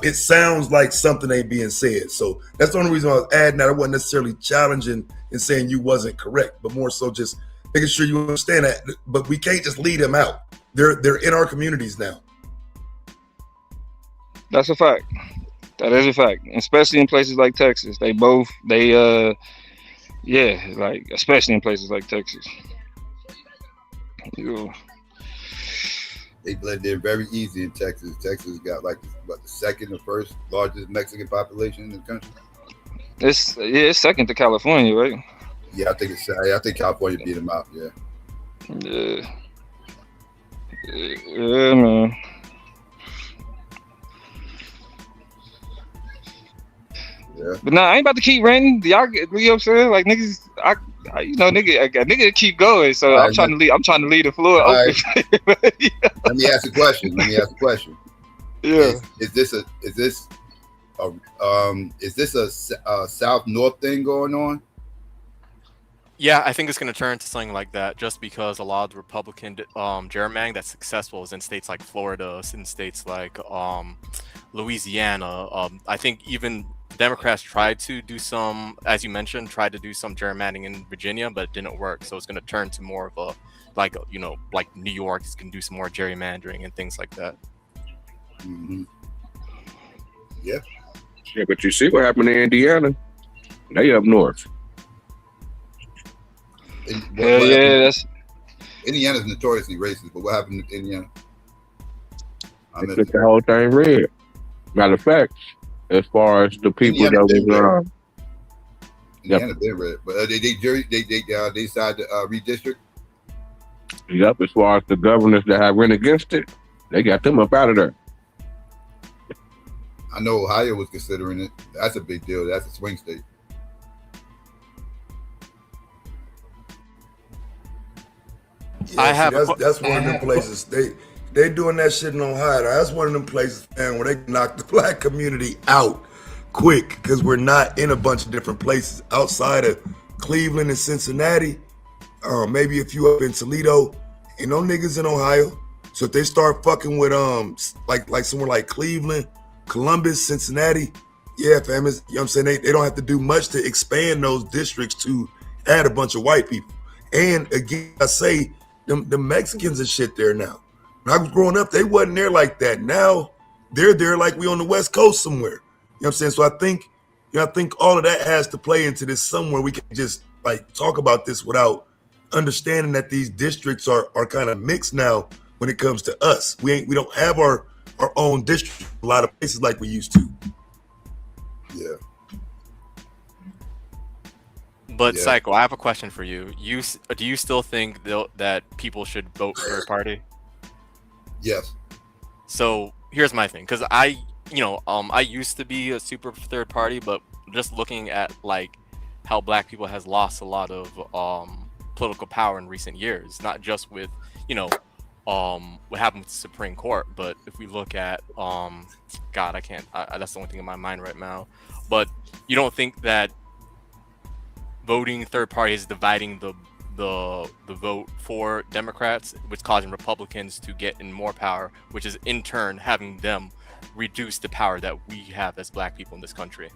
it sounds like something ain't being said. So that's the only reason I was adding that. I wasn't necessarily challenging and saying you wasn't correct, but more so just making sure you understand that. But we can't just lead them out. They're in our communities now. That's a fact. That is a fact, especially in places like Texas. Especially in places like Texas. They blend in very easy in Texas. Texas got like the second or first largest Mexican population in the country. It's second to California, right? Yeah, I think California beat them out. Yeah, man. Yeah. But nah, I ain't about to keep ranting. Y'all get, you know what I'm saying? Like niggas, nigga keep going. So I'm trying to leave the floor open. Right. Let me ask a question. Yeah. Is this a South-North thing going on? Yeah, I think it's going to turn to something like that, just because a lot of the Republican gerrymandering that's successful is in states like Florida, in states like Louisiana. I think even Democrats tried to do some, as you mentioned, gerrymandering in Virginia, but it didn't work. So it's going to turn to more of a, like New York is going to do some more gerrymandering and things like that. Mm-hmm. Yeah. Yeah, but you see what happened in Indiana? They up north. Indiana's notoriously racist, but what happened in Indiana? They took the whole thing red. Matter of fact, as far as the people Indiana that was Indiana been red, but they decided to redistrict. Yep, as far as the governors that have run against it, they got them up out of there. I know Ohio was considering it. That's a big deal. That's a swing state. Yeah, that's one of them places. They doing that shit in Ohio. That's one of them places, man, where they knock the black community out quick because we're not in a bunch of different places outside of Cleveland and Cincinnati. Maybe a few up in Toledo. Ain't no niggas in Ohio. So if they start fucking with like somewhere like Cleveland, Columbus, Cincinnati, yeah, fam, you know what I'm saying? They don't have to do much to expand those districts to add a bunch of white people. And again, I say the Mexicans and shit there now. When I was growing up, they wasn't there like that. Now they're there like we on the West Coast somewhere. You know what I'm saying? So I think all of that has to play into this somewhere. We can just like talk about this without understanding that these districts are kind of mixed now when it comes to us. We don't have our own district in a lot of places like we used to. Yeah. But Psycho, I have a question for you. Do you still think that people should vote third party? Yes. So here's my thing, because I used to be a super third party, but just looking at like how black people has lost a lot of political power in recent years, not just with what happened with the Supreme Court, but if we look at God, I can't. That's the only thing in my mind right now. But you don't think that voting third party is dividing the vote for Democrats, which causing Republicans to get in more power, which is in turn having them reduce the power that we have as black people in this country?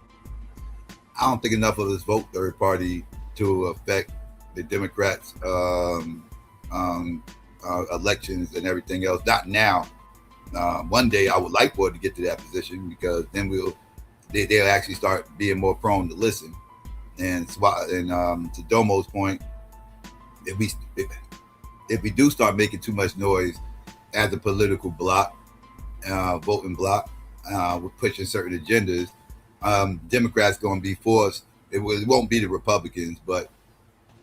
I don't think enough of us vote third party to affect the Democrats' elections and everything else. Not now. One day I would like for it to get to that position, because then they'll actually start being more prone to listen. And to Domo's point, if we do start making too much noise as a political bloc, voting bloc, with pushing certain agendas, Democrats going to be forced. It won't be the Republicans, but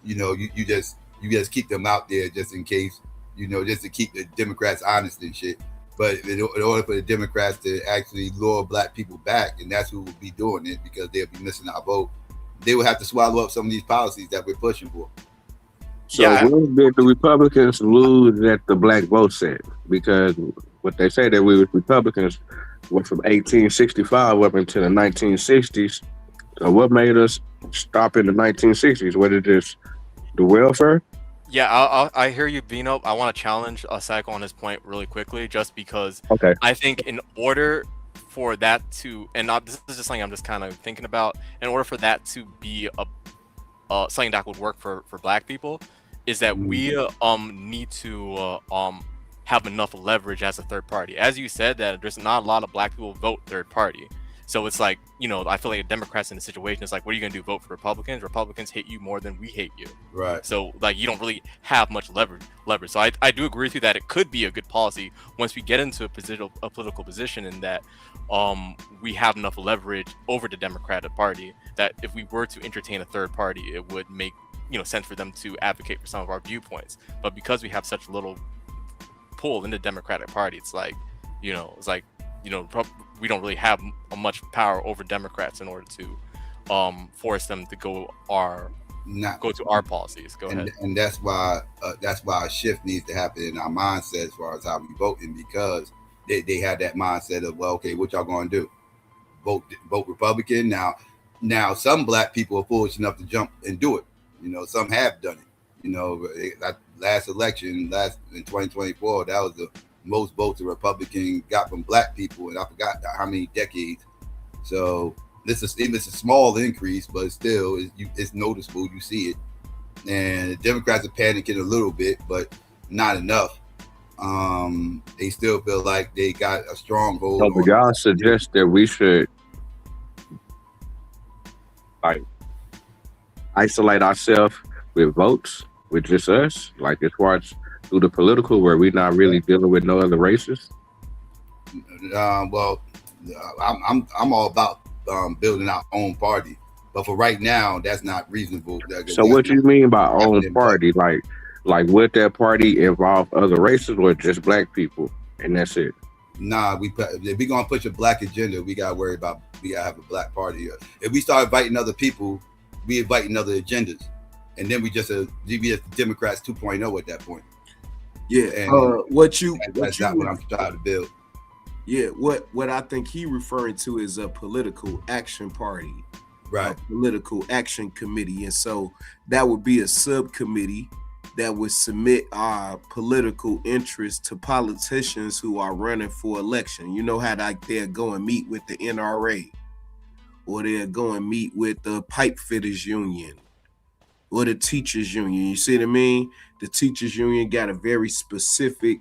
you just keep them out there just in case, just to keep the Democrats honest and shit. But in order for the Democrats to actually lure black people back, and that's who will be doing it, because they'll be missing our vote, they will have to swallow up some of these policies that we're pushing for. So when did the Republicans lose at the black vote set? Because what they say that we was Republicans went from 1865 up into the 1960s. So what made us stop in the 1960s? Was it just the welfare? Yeah, I hear you, Vino. I want to challenge Psycho on this point really quickly, just because I think in order for that to, this is just something I'm just kind of thinking about, in order for that to be something that would work for black people, is that we need to have enough leverage as a third party. As you said, that there's not a lot of black people vote third party. So it's like, I feel like Democrats in the situation is like, what are you going to do? Vote for Republicans? Republicans hate you more than we hate you. Right. So like, you don't really have much leverage. So I do agree with you that it could be a good policy once we get into a political position, in that we have enough leverage over the Democratic Party that if we were to entertain a third party, it would make sense for them to advocate for some of our viewpoints. But because we have such little pull in the Democratic Party, it's like, we don't really have much power over Democrats in order to force them to go to our policies. Go ahead. And that's why a shift needs to happen in our mindset as far as how we voting, because they had that mindset of, well, okay, what y'all going to do? Vote Republican. Now some black people are foolish enough to jump and do it. Some have done it. Last election, in 2024, that was the most votes a Republican got from black people, and I forgot how many decades. So it's a small increase, but still, it's noticeable. You see it, and the Democrats are panicking a little bit, but not enough. They still feel like they got a stronghold. So, but y'all suggest that we should isolate ourselves with votes, with just us, like as far as through the political, where we're not really dealing with no other races? Well, I'm all about building our own party, but for right now, that's not reasonable. So what you mean by own party? Like would that party involve other races or just black people, and that's it? Nah, if we gonna push a black agenda, we gotta have a black party. If we start inviting other people, we inviting other agendas, and then we just Democrats 2.0 at that point. Yeah. And What that's not what I'm trying to build. Yeah. What I think he referring to is a political action party, right? A political action committee, and so that would be a subcommittee that would submit our political interests to politicians who are running for election. You know how like they'll go and meet with the NRA, or they'll go and meet with the pipe fitters union, or the teachers union. You see what I mean? The teachers union got a very specific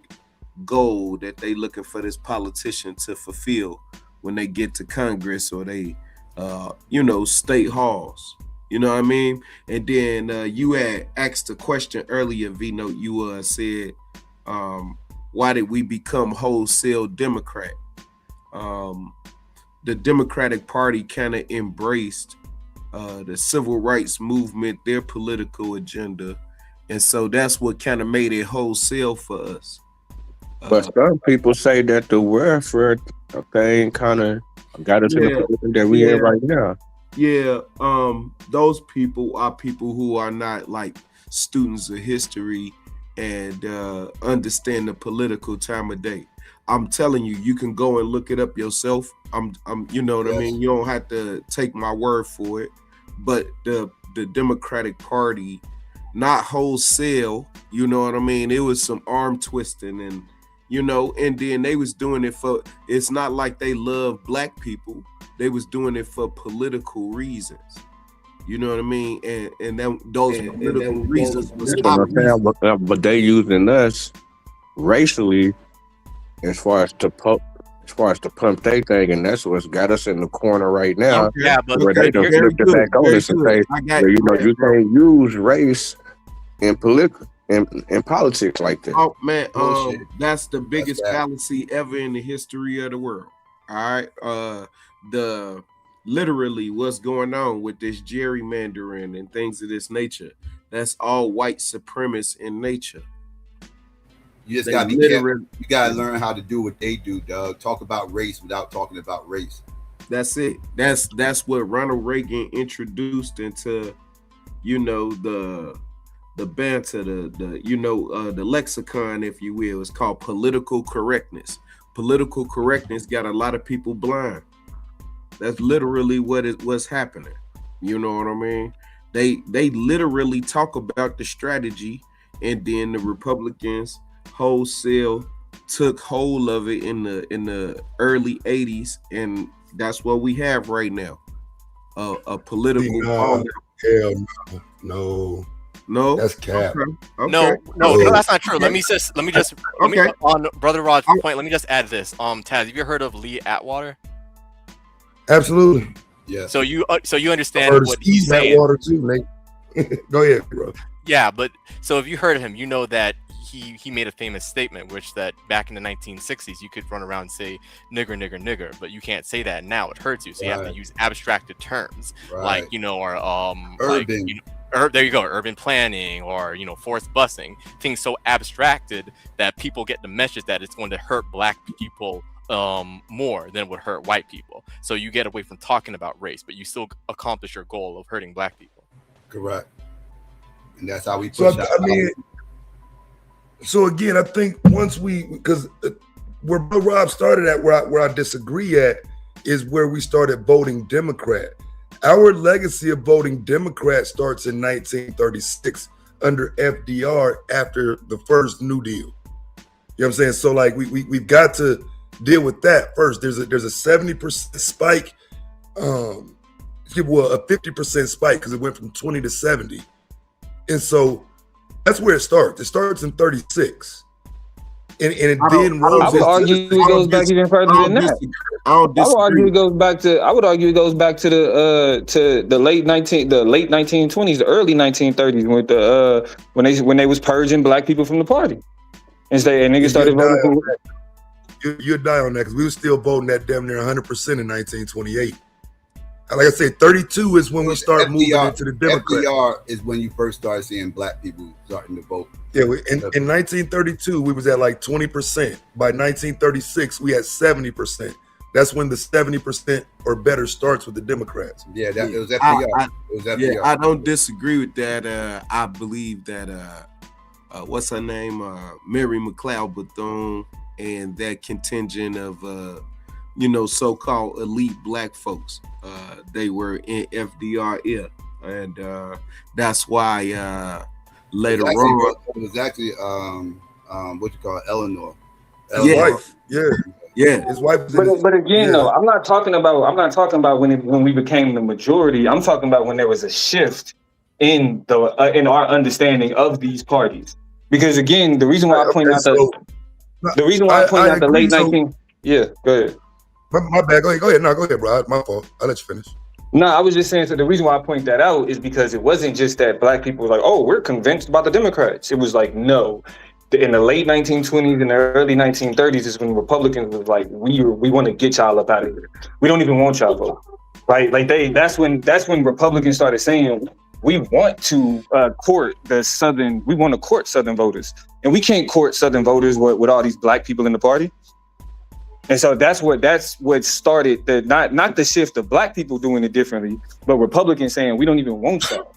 goal that they looking for this politician to fulfill when they get to Congress or they, state halls. You know what I mean? And then you had asked a question earlier, V-Note. You said, why did we become wholesale Democrat? The Democratic Party kind of embraced the civil rights movement, their political agenda. And so that's what kind of made it wholesale for us. But some people say that the welfare thing kind of got us in the position that we in right now. Yeah, those people are people who are not like students of history and understand the political time of day. I'm telling you, you can go and look it up yourself. You know what I mean? You don't have to take my word for it. But the Democratic Party, not wholesale, you know what I mean? It was some arm twisting and, and then they was doing it for, it's not like they love black people. They was doing it for political reasons. You know what I mean? And then those political reasons was but they using us racially as far as to pump their thing, and that's what's got us in the corner right now. Okay. Yeah, but where they don't flip it back on us and say, you can't use race in politics like that. Oh man, that's the biggest fallacy ever in the history of the world. All right, literally what's going on with this gerrymandering and things of this nature, that's all white supremacist in nature. You just gotta be careful. You gotta learn how to do what they do, Doug. Talk about race without talking about race. That's it. That's what Ronald Reagan introduced into, the banter, the lexicon, if you will. It's called political correctness. Political correctness got a lot of people blind. That's literally what's happening. You know what I mean? They literally talk about the strategy, and then the Republicans wholesale took hold of it in the early 80s, and that's what we have right now. A political hell no. No, that's cap. Okay. No, that's not true. Let me on Brother Rod's point. Let me just add this. Taz, have you heard of Lee Atwater? Absolutely. Yeah. So you understand what he's saying. Atwater too, Nate. Go ahead, bro. Yeah, but so if you heard of him, you know that he made a famous statement, which that back in the 1960s you could run around and say nigger, nigger, nigger, but you can't say that now. It hurts you, so you have to use abstracted terms like or urban. Like, there you go, urban planning or forced busing, things so abstracted that people get the message that it's going to hurt black people more than it would hurt white people. So you get away from talking about race, but you still accomplish your goal of hurting black people. Correct. And that's how we push So again, I think because where Rob started at, where I disagree at, is where we started voting Democrat. Our legacy of voting Democrat starts in 1936 under FDR after the first New Deal. You know what I'm saying? So like we've got to deal with that first. There's a 70% spike, a 50% spike because it went from 20 to 70, and so that's where it starts. It starts in 36. And it then rolls. I would argue it goes back even further than that. I would argue it goes back to the late 1920s, the early 1930s, with when they was purging black people from the party, and niggas started voting for. You'd die on that because we were still voting that damn near 100% in 1928. Like I said, 32 is when we start moving into the Democrat. FDR is when you first started seeing black people starting to vote. Yeah, in 1932, we was at like 20%. By 1936, we had 70%. That's when the 70% or better starts with the Democrats. Yeah, it was FDR. I don't disagree with that. I believe that what's her name, Mary McLeod Bethune, and that contingent of so-called elite black folks. They were in FDR ear, and that's why later on it was actually what you call Eleanor. His wife. Yeah. His wife. But again, though, I'm not talking about when we became the majority. I'm talking about when there was a shift in our understanding of these parties. Because again, the reason why I point out the late 19. Yeah, go ahead. My bad. Go ahead. No, go ahead, bro. My fault. I'll let you finish. No, I was just saying, so the reason why I point that out is because it wasn't just that black people were like, oh, we're convinced about the Democrats. It was like, no. In the late 1920s and the early 1930s is when Republicans was like, we want to get y'all up out of here. We don't even want y'all vote, right? Like that's when Republicans started saying, we want to court Southern voters, and we can't court Southern voters with all these black people in the party. And so that's what started not the shift of black people doing it differently, but Republicans saying we don't even want y'all.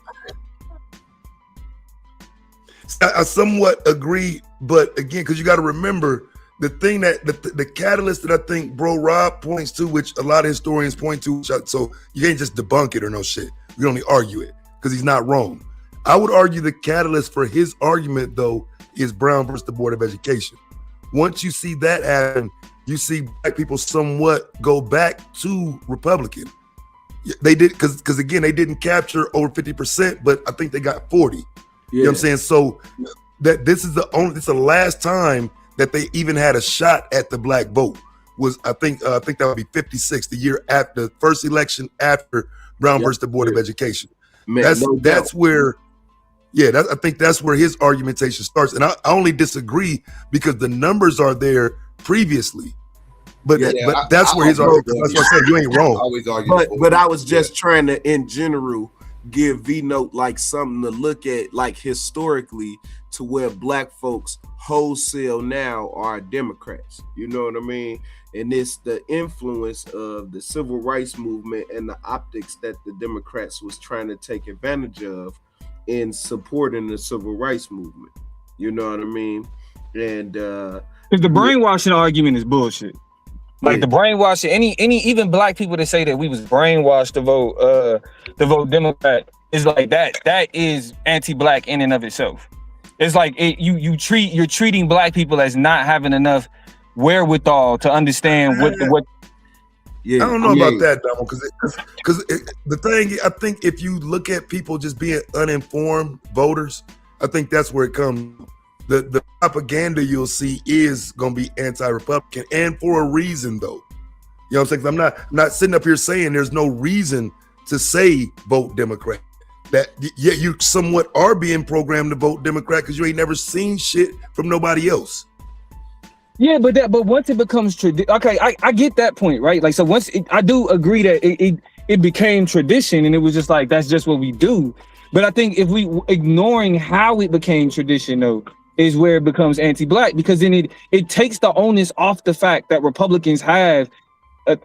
I somewhat agree, but again, because you got to remember the thing that the catalyst that I think Bro Rob points to, which a lot of historians point to, so you can't just debunk it or no shit. We only argue it because he's not wrong. I would argue the catalyst for his argument, though, is Brown versus the Board of Education. Once you see that happen, you see black people somewhat go back to Republican. They did because again, they didn't capture over 50%, but I think they got 40. You know what I'm saying? So that this is the last time that they even had a shot at the black vote was I think that would be 56, the year after the first election after Brown versus the Board of Education. Man, that's where I think that's where his argumentation starts. And I only disagree because the numbers are there previously. But that's where his argument. That's what I said. You ain't wrong. Always argue. But I was just trying to, in general, give V-Note like something to look at, like historically, to where black folks wholesale now are Democrats. You know what I mean? And it's the influence of the civil rights movement and the optics that the Democrats was trying to take advantage of in supporting the civil rights movement. You know what I mean? And the brainwashing argument is bullshit. Like the brainwashing, any even black people that say that we was brainwashed to vote Democrat is like that is anti-black in and of itself. It's like you're treating black people as not having enough wherewithal to understand what. I don't know about that, Donald, because the thing, I think if you look at people just being uninformed voters, I think that's where it comes. The propaganda you'll see is going to be anti-Republican, and for a reason, though. You know what I'm saying? I'm not sitting up here saying there's no reason to say vote Democrat. That you somewhat are being programmed to vote Democrat because you ain't never seen shit from nobody else. Yeah, but once it becomes tradition, okay, I get that point, right? Like, so I do agree that it became tradition, and it was just like that's just what we do. But I think if we ignoring how it became tradition, though, is where it becomes anti-black, because then it takes the onus off the fact that Republicans have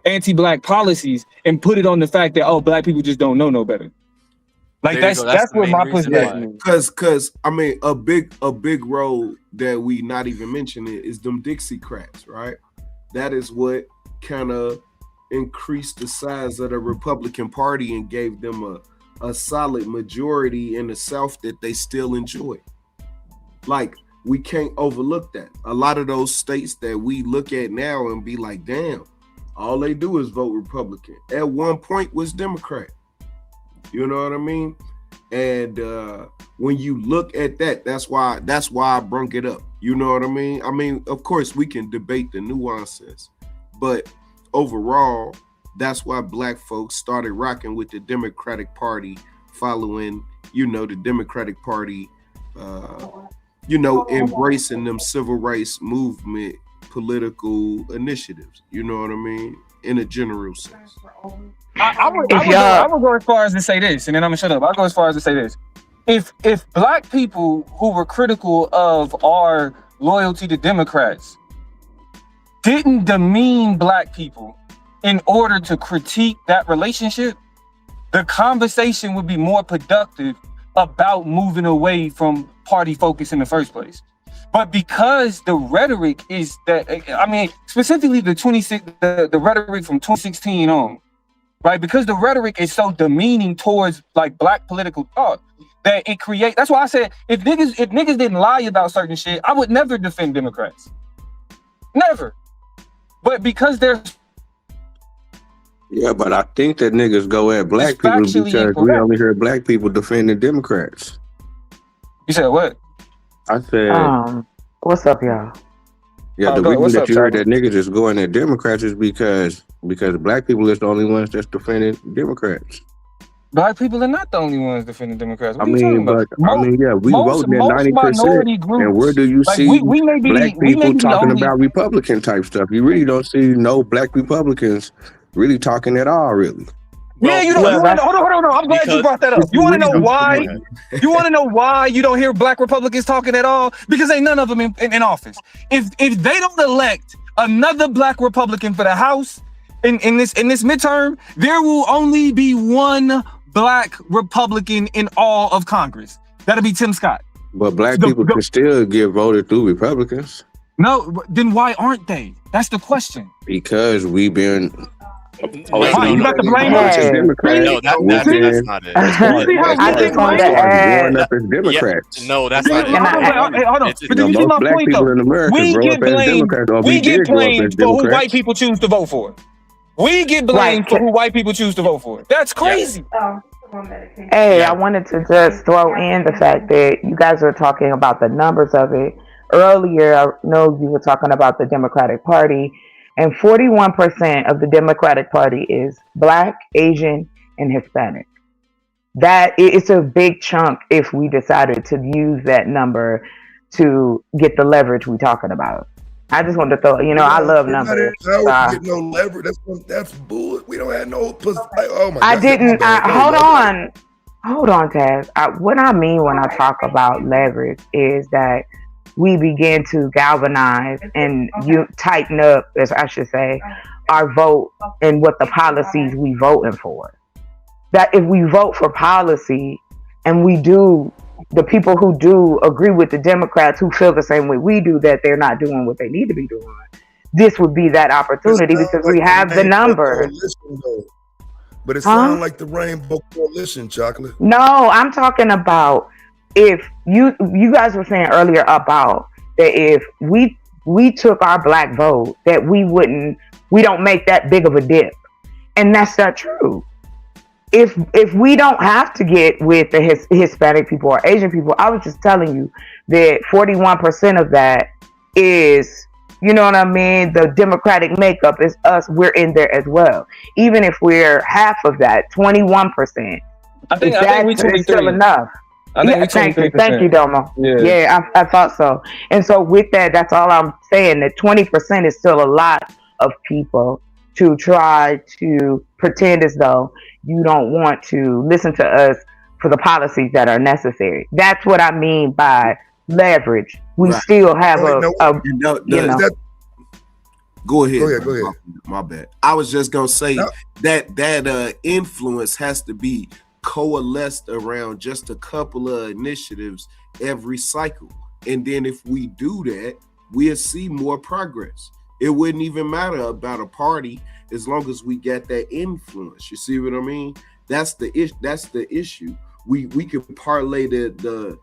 anti-black policies and put it on the fact that black people just don't know no better. Like that's where my pushback is. Because I mean a big role that we not even mentioning is them Dixiecrats, right? That is what kind of increased the size of the Republican Party and gave them a solid majority in the South that they still enjoy. Like, we can't overlook that. A lot of those states that we look at now and be like, damn, all they do is vote Republican. At one point was Democrat. You know what I mean? And when you look at that, that's why I brung it up. You know what I mean? I mean, of course, we can debate the nuances, but overall, that's why black folks started rocking with the Democratic Party, following, the Democratic Party, embracing them civil rights movement political initiatives. You know what I mean? In a general sense. I would go as far as to say this, and then I'm gonna shut up. I'll go as far as to say this. If black people who were critical of our loyalty to Democrats didn't demean black people in order to critique that relationship, the conversation would be more productive about moving away from party focus in the first place. But because the rhetoric is that, I mean, specifically the rhetoric from 2016 on, right? Because the rhetoric is so demeaning towards like black political thought that it creates. That's why I said if niggas didn't lie about certain shit, I would never defend Democrats. Never. But because they're but I think that niggas go at black people because we only hear black people defending Democrats. You said what? I said, what's up, y'all? Yeah, the reason that you heard that niggas is going at Democrats is because black people is the only ones that's defending Democrats. Black people are not the only ones defending Democrats. What we vote that 90%. And where do you see black people talking about Republican type stuff? You really don't see no black Republicans really talking at all, really. Yeah, you don't. Hold on. I'm glad you brought that up. You want to know why? You want to know why you don't hear black Republicans talking at all? Because ain't none of them in office. If they don't elect another black Republican for the House in this midterm, there will only be one black Republican in all of Congress. That'll be Tim Scott. But black people can still get voted through Republicans. No, then why aren't they? That's the question. Because we've been. You got to blame us. No, that's not it. I just want to add. No, that's not it. Hold on. But did you see my point though? We get blamed for who white people choose to vote for. We get blamed for who white people choose to vote for. That's crazy. Hey, I wanted to just throw in the fact that you guys are talking about the numbers of it. Earlier, I know you were talking about the Democratic Party, and 41% of the Democratic Party is Black, Asian, and Hispanic. That it's a big chunk if we decided to use that number to get the leverage we're talking about. I just wanted to throw, I love numbers. Get no leverage. That's bull. We don't have no. Oh my God. I didn't. Hold on, Taz. What I mean when I talk about leverage is that we begin to galvanize and you tighten up, as I should say, our vote and what the policies we voting for. That if we vote for policy and the people who do agree with the Democrats who feel the same way we do, that they're not doing what they need to be doing, this would be that opportunity because we have the numbers. But it sounds like the Rainbow Coalition, Chocolate. No, I'm talking about if you guys were saying earlier about that if we took our black vote, that we don't make that big of a dip. And that's not true. If we don't have to get with the Hispanic people or Asian people, I was just telling you that 41% of that is, you know what I mean? The Democratic makeup is us. We're in there as well. Even if we're half of that, 21%. I think we still enough. Thank you, Domo. Yeah, I thought so. And so with that, that's all I'm saying, that 20% is still a lot of people to try to pretend as though you don't want to listen to us for the policies that are necessary. That's what I mean by leverage. We still have Go ahead. My bad. I was just gonna say that influence has to be coalesced around just a couple of initiatives every cycle, and then if we do that, we'll see more progress. It wouldn't even matter about a party as long as we get that influence. You see what I mean? That's the issue. We can parlay the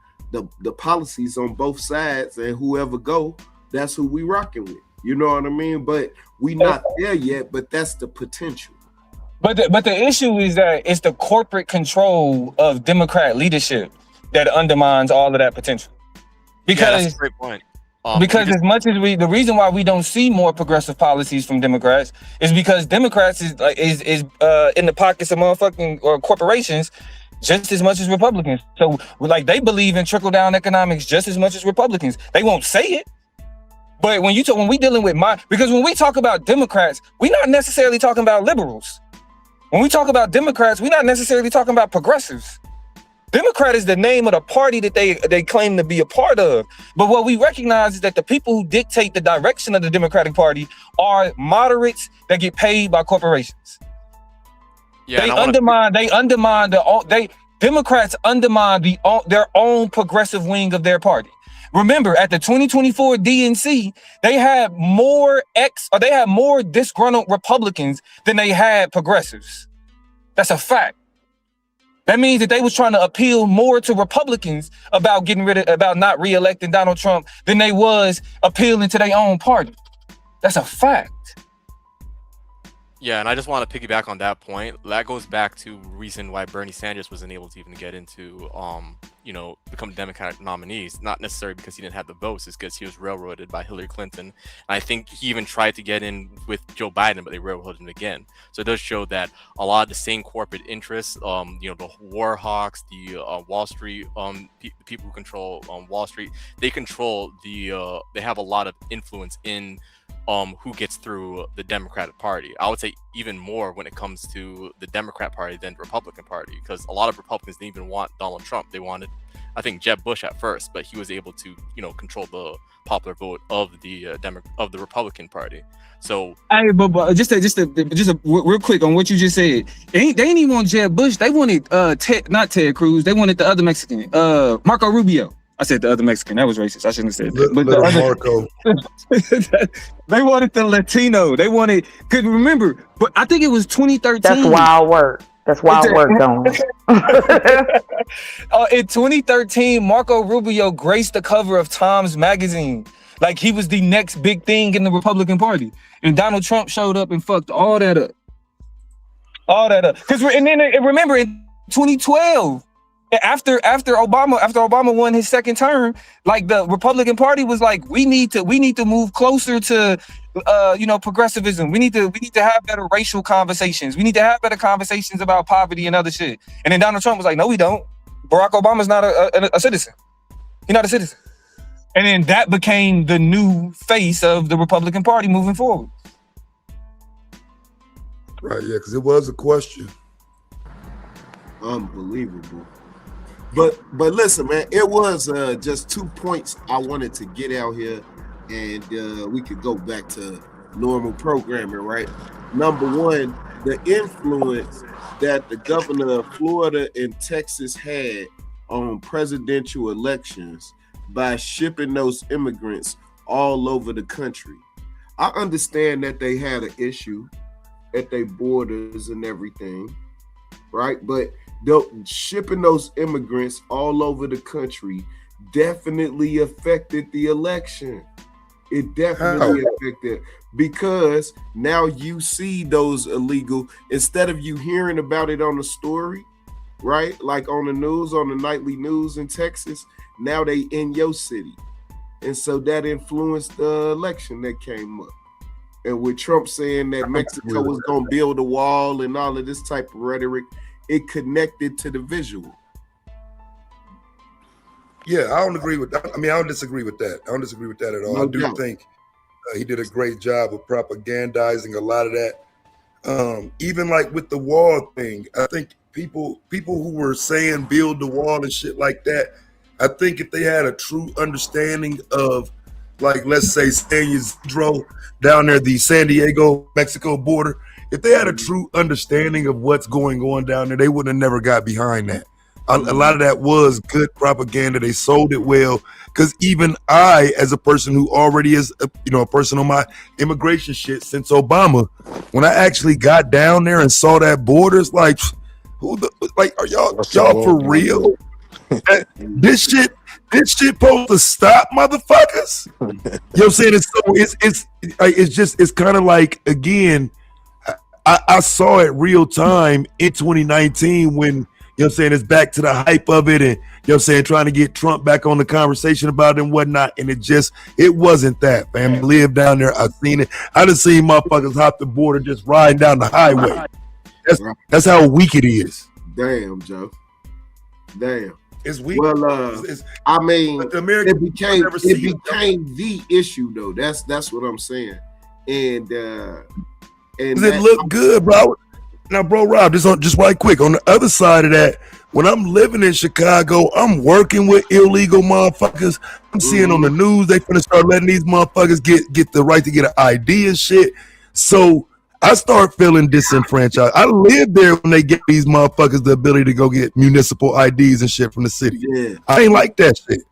policies on both sides, and whoever go, that's who we rocking with. You know what I mean? But we not there yet. But that's the potential. But the issue is that it's the corporate control of Democrat leadership that undermines all of that potential. Because that's a great point. Because as much as the reason why we don't see more progressive policies from Democrats is because Democrats is in the pockets of motherfucking corporations just as much as Republicans. So they believe in trickle down economics just as much as Republicans. They won't say it, but when we dealing with because when we talk about Democrats, we're not necessarily talking about liberals. When we talk about Democrats, we're not necessarily talking about progressives. Democrat is the name of the party that they claim to be a part of. But what we recognize is that the people who dictate the direction of the Democratic Party are moderates that get paid by corporations. Yeah, they undermine Democrats undermined their own progressive wing of their party. Remember, at the 2024 DNC, they had more disgruntled Republicans than they had progressives. That's a fact. That means that they was trying to appeal more to Republicans about not re-electing Donald Trump than they was appealing to their own party. That's a fact. Yeah, and I just want to piggyback on that point. That goes back to reason why Bernie Sanders wasn't able to even get into, become Democratic nominees. Not necessarily because he didn't have the votes, it's because he was railroaded by Hillary Clinton. And I think he even tried to get in with Joe Biden, but they railroaded him again. So it does show that a lot of the same corporate interests, the war hawks, the Wall Street, the people who control Wall Street, they control they have a lot of influence in who gets through the Democratic Party. I would say even more when it comes to the Democrat Party than the Republican Party, because a lot of Republicans didn't even want Donald Trump. They wanted, I think, Jeb Bush at first, but he was able to, control the popular vote of the Republican Party. So, hey, but just real quick on what you just said. They didn't even want Jeb Bush. They wanted not Ted Cruz. They wanted the other Mexican, Marco Rubio. I said the other Mexican. That was racist. I shouldn't have said that. But the other, Marco. They wanted the Latino. They wanted, couldn't remember, but I think it was 2013. That's wild work. That's wild work, Don. In 2013, Marco Rubio graced the cover of Times Magazine. Like he was the next big thing in the Republican Party. And Donald Trump showed up and fucked all that up. And then remember in 2012, after Obama won his second term, like the Republican Party was like, we need to move closer to progressivism. We need to have better racial conversations. We need to have better conversations about poverty and other shit. And then Donald Trump was like, no, we don't. Barack Obama's not a citizen. He's not a citizen. And then that became the new face of the Republican Party moving forward. Right, yeah, because it was a question. Unbelievable. But listen, man, it was just 2 points I wanted to get out here, and we could go back to normal programming, right? Number one, the influence that the governor of Florida and Texas had on presidential elections by shipping those immigrants all over the country. I understand that they had an issue at their borders and everything, right? But shipping those immigrants all over the country definitely affected the election. It definitely affected, because now you see those illegal, instead of you hearing about it on the story, right? Like on the news, on the nightly news in Texas, now they in your city. And so that influenced the election that came up. And with Trump saying that Mexico was going to build a wall and all of this type of rhetoric, it connected to the visual. Yeah, I don't agree with that. I mean, I don't disagree with that. I don't disagree with that at all. I do think he did a great job of propagandizing a lot of that. Even like with the wall thing, I think people who were saying build the wall and shit like that, I think if they had a true understanding of, like, let's say San Ysidro down there, the San Diego, Mexico border, if they had a true understanding of what's going on down there, they would have never got behind that. A lot of that was good propaganda. They sold it well, because even I, as a person who already is, a person on my immigration shit since Obama, when I actually got down there and saw that border, it's like, are y'all for real? This shit supposed to stop, motherfuckers. You know what I'm saying? It's kind of like, again, I saw it real time in 2019 when, you know what I'm saying, it's back to the hype of it, and, you know what I'm saying, trying to get Trump back on the conversation about it and whatnot, and it wasn't that, fam. I lived down there, I've seen it. I done seen motherfuckers hop the border just riding down the highway. That's how weak it is. Damn, Joe. Damn. It's weak. Well, I mean, it became the issue, though. That's what I'm saying. And it looked good, bro. Now, bro, Rob, just right quick. On the other side of that, when I'm living in Chicago, I'm working with illegal motherfuckers. I'm seeing on the news they finna start letting these motherfuckers get the right to get an ID and shit. So I start feeling disenfranchised. I lived there when they get these motherfuckers the ability to go get municipal IDs and shit from the city. Yeah. I ain't like that shit. You know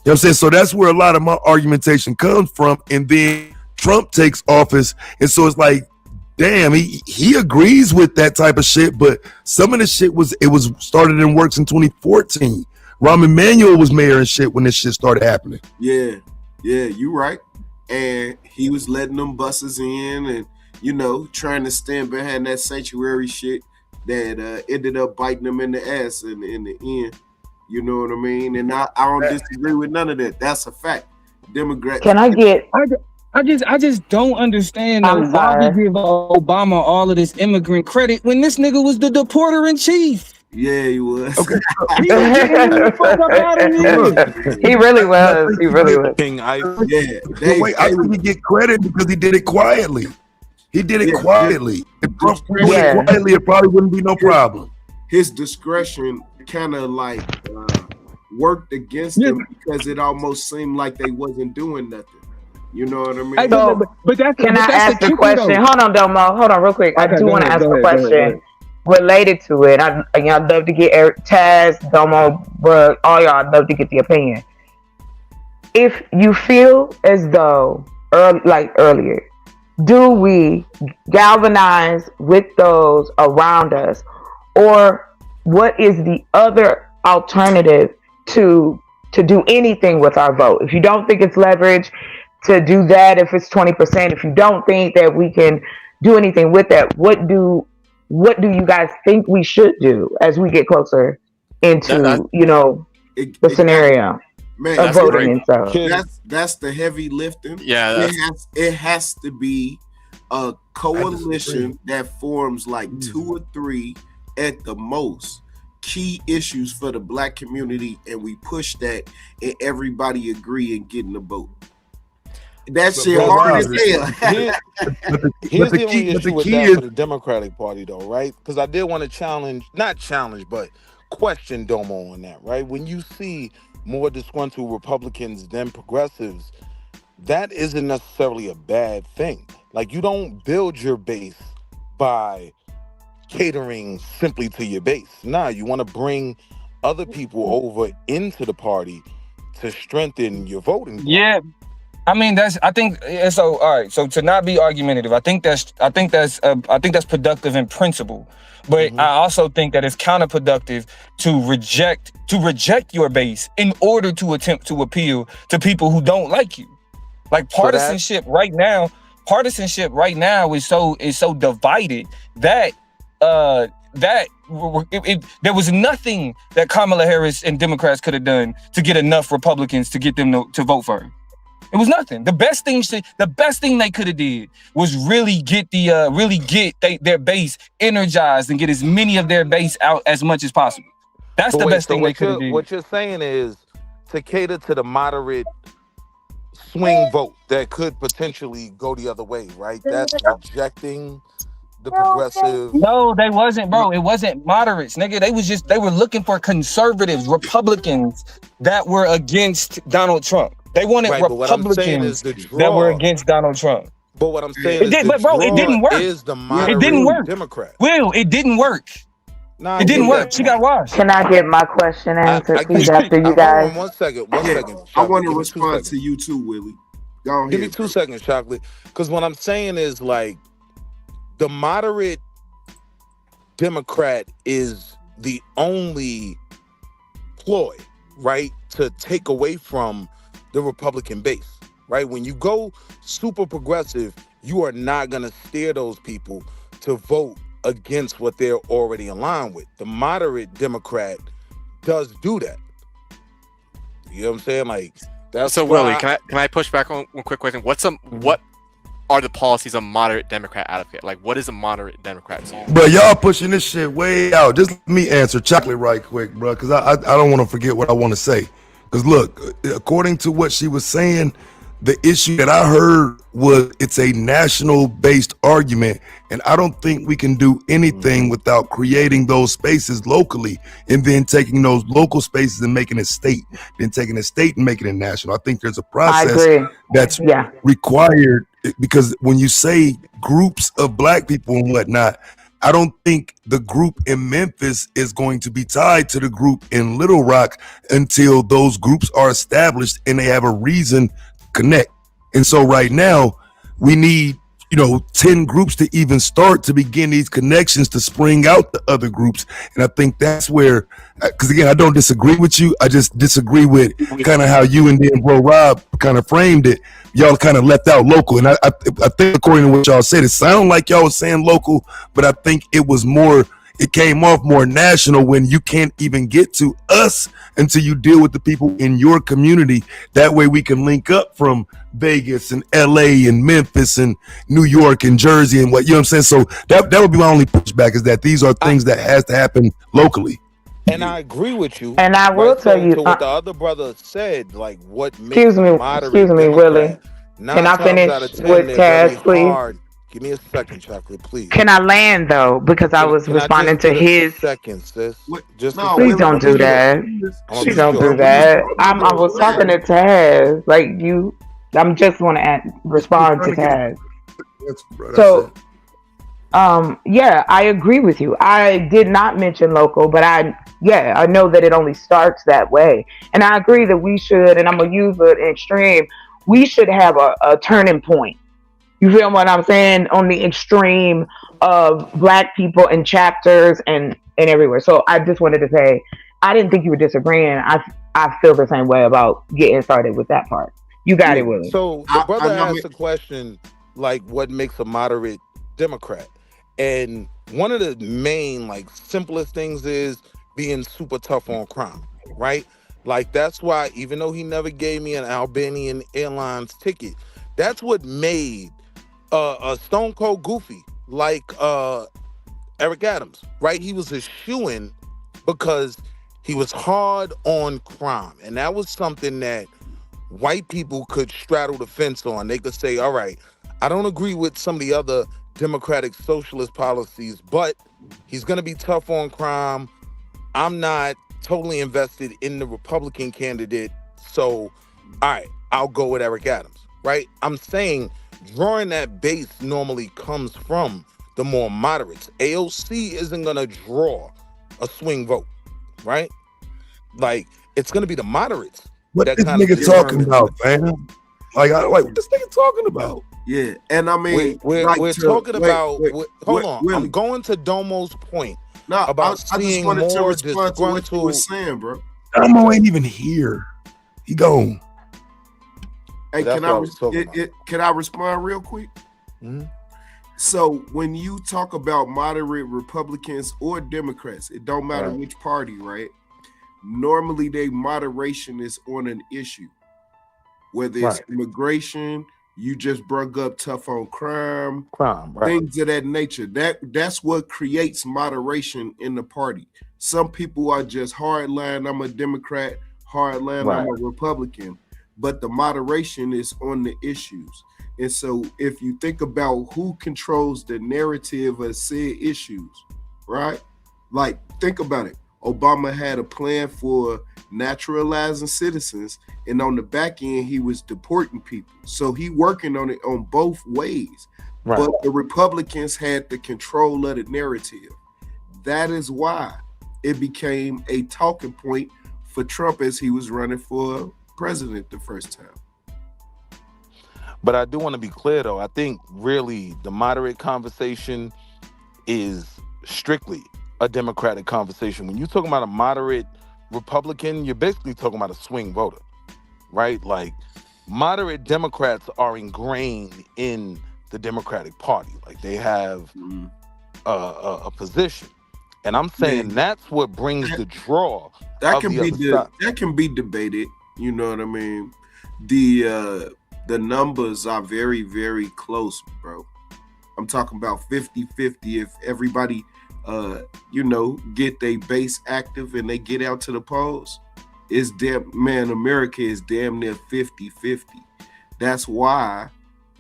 what I'm saying? So that's where a lot of my argumentation comes from. And then Trump takes office. And so it's like, damn, he agrees with that type of shit. But some of the shit was started in works in 2014. Rahm Emanuel was mayor and shit when this shit started happening. Yeah, you right. And he was letting them buses in and, you know, trying to stand behind that sanctuary shit that ended up biting them in the ass in the end. You know what I mean? And I don't disagree with none of that. That's a fact. Democrats. Can I get... I just don't understand why we give Obama all of this immigrant credit when this nigga was the deporter in chief. Yeah, he was. Okay. He really was. He really was. King Ice. Yeah. Wait, I think he get credit because he did it quietly. He did it quietly. If Trump did it quietly, it probably wouldn't be no problem. His discretion kind of like worked against him because it almost seemed like they wasn't doing nothing. You know what I mean? So, can I ask a question? Hold on, Domo. Hold on real quick. I do want to ask a question related to it. I'd love to get Eric, Taz, Domo, but all y'all, I'd love to get the opinion. If you feel as though, earlier, do we galvanize with those around us, or what is the other alternative to do anything with our vote? If you don't think it's leverage, to do that, if it's 20%, if you don't think that we can do anything with that, what do you guys think we should do as we get closer into the scenario of voting and stuff? That's the heavy lifting. Yeah, it has to be a coalition that forms like 2 or 3 at the most key issues for the Black community, and we push that, and everybody agree and get in the vote. That shit hard as hell. Here's the only issue with that for the Democratic Party, though, right? Because I did want to not challenge, but question Domo on that, right? When you see more disgruntled Republicans than progressives, that isn't necessarily a bad thing. Like, you don't build your base by catering simply to your base. Nah, you want to bring other people over into the party to strengthen your voting bloc. Yeah. I mean, I think so. All right. So to not be argumentative, I think that's productive in principle, but I also think that it's counterproductive to reject your base in order to attempt to appeal to people who don't like you. Like partisanship right now is so divided that there was nothing that Kamala Harris and Democrats could have done to get enough Republicans to get them to vote for her. It was nothing. The best thing they could have did was really get their base energized and get as many of their base out as much as possible. That's the best thing they could have did. What you're saying is to cater to the moderate swing vote that could potentially go the other way, right? That's rejecting the progressive. No, they wasn't, bro. It wasn't moderates, nigga. They were looking for conservatives, Republicans that were against Donald Trump. They wanted Republicans that were against Donald Trump. But what I'm saying is, it didn't work. It didn't work. Democrat. Will, it didn't work. Nah, it didn't work. She got washed. Can I get my question answered, please, after you guys? One second. I want to respond to you too, Willie. Go ahead. Give me 2 seconds, Chocolate. Because what I'm saying is, like, the moderate Democrat is the only ploy, right, to take away from the Republican base, right? When you go super progressive, you are not going to steer those people to vote against what they're already aligned with. The moderate Democrat does do that. You know what I'm saying? Like, that's so. Willie, can I push back on one quick question? What are the policies a moderate Democrat advocate? Like, what is a moderate Democrat to you? But y'all pushing this shit way out. Just let me answer Chocolate right quick, bro, because I don't want to forget what I want to say. Because look, according to what she was saying, the issue that I heard was it's a national-based argument, and I don't think we can do anything without creating those spaces locally and then taking those local spaces and making it state, then taking it state and making it national. I think there's a process that's required because when you say groups of black people and whatnot, I don't think the group in Memphis is going to be tied to the group in Little Rock until those groups are established and they have a reason to connect. And so right now, we need 10 groups to even start to begin these connections to spring out the other groups. And I think that's where, because again, I don't disagree with you. I just disagree with kind of how you and then Bro Rob kind of framed it. Y'all kind of left out local. And I think according to what y'all said, it sounded like y'all was saying local, but I think it was more, it came off more national when you can't even get to us until you deal with the people in your community. That way we can link up from Vegas and LA and Memphis and New York and Jersey and what, you know what I'm saying? So that would be my only pushback, is that these are things that has to happen locally. And I agree with you. And I will tell you, to what the other brother said, like what makes excuse me, Willie. Can I finish with Taz, please? Give me a second, Chocolate, please. Can I land though? Because I was responding to his. Second, sis. Please don't do that. Please don't do that. I was talking to Taz. Like you, I'm just want to respond to Taz. So, yeah, I agree with you. I did not mention local, but I know that it only starts that way, and I agree that we should. And I'm gonna use an extreme. We should have a turning point. You feel what I'm saying? On the extreme of black people in chapters and everywhere. So I just wanted to say, I didn't think you were disagreeing. I feel the same way about getting started with that part. You got it, Willie. So the brother asked a question like, what makes a moderate Democrat? And one of the main, like, simplest things is being super tough on crime, right? Like, that's why, even though he never gave me an Albanian Airlines ticket, that's what made a Stone Cold Goofy like Eric Adams, right? He was a shoo-in because he was hard on crime. And that was something that white people could straddle the fence on. They could say, all right, I don't agree with some of the other democratic socialist policies, but he's going to be tough on crime. I'm not totally invested in the Republican candidate. So, all right, I'll go with Eric Adams, right? I'm saying drawing that base normally comes from the more moderates. AOC isn't going to draw a swing vote, right? Like, it's going to be the moderates. What this nigga talking about, man? Like, what this nigga talking about? Yeah, and I mean, we're talking about. Hold on, I'm going to Domo's point. No, about I just wanted to respond to what you were saying, bro. Domo ain't even here. He gone. Hey, can I respond real quick? Mm-hmm. So when you talk about moderate Republicans or Democrats, it don't matter which party, right? Normally, their moderation is on an issue, whether it's immigration. You just brought up tough on crime, things of that nature. That's what creates moderation in the party. Some people are just hardline. I'm a Democrat. Hardline. I'm a Republican. But the moderation is on the issues. And so if you think about who controls the narrative of said issues, right? Like, think about it. Obama had a plan for naturalizing citizens, and on the back end, he was deporting people. So he working on it on both ways. But the Republicans had the control of the narrative. That is why it became a talking point for Trump as he was running for president the first time. But I do want to be clear, though. I think really the moderate conversation is strictly a Democratic conversation. When you're talking about a moderate Republican, you're basically talking about a swing voter, right? Like, moderate Democrats are ingrained in the Democratic Party. Like, they have a position. And I'm saying that's what brings the draw. That can be debated. You know what I mean? The numbers are very, very close, bro. I'm talking about 50-50. If everybody get their base active and they get out to the polls, America is damn near 50-50. That's why,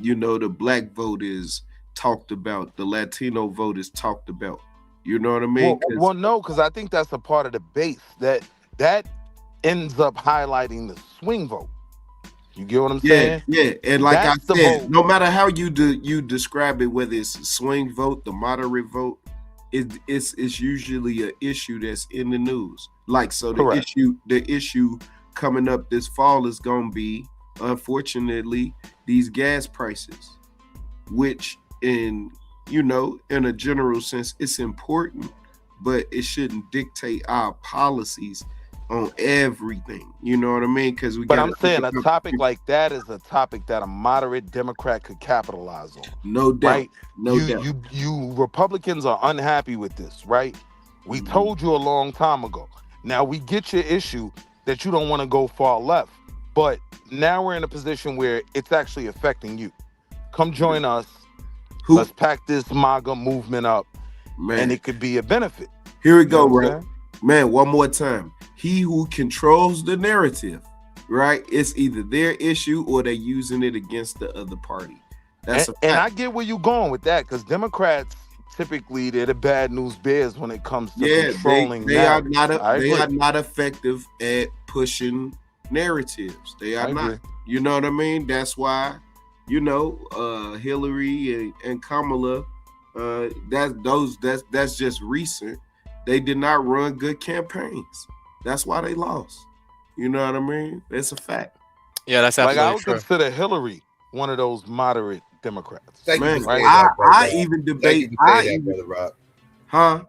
the black vote is talked about, the Latino vote is talked about. You know what I mean? Well, no, because I think that's a part of the base that ends up highlighting the swing vote. You get what I'm saying? Yeah, and like That's I said, no matter how you describe it, whether it's a swing vote, the moderate vote, it's usually an issue that's in the news. Like so, the issue coming up this fall is gonna be, unfortunately, these gas prices, which in a general sense, it's important, but it shouldn't dictate our policies on everything. You know what I mean? But I'm saying a topic like that is a topic that a moderate Democrat could capitalize on. No doubt. Right? No doubt. You Republicans are unhappy with this, right? We told you a long time ago. Now we get your issue that you don't want to go far left, but now we're in a position where it's actually affecting you. Come join us. Let's pack this MAGA movement up, and it could be a benefit. Here we go, right? Man, one more time. He who controls the narrative, right? It's either their issue or they're using it against the other party. That's and I get where you're going with that, because Democrats typically they're the bad news bears when it comes to controlling. They are not effective at pushing narratives. They are not. You know what I mean? That's why, Hillary and Kamala. That's just recent. They did not run good campaigns. That's why they lost. You know what I mean? It's a fact. Yeah, that's absolutely I would true. consider Hillary one of those moderate Democrats. I even debate. Brother Rob. Huh?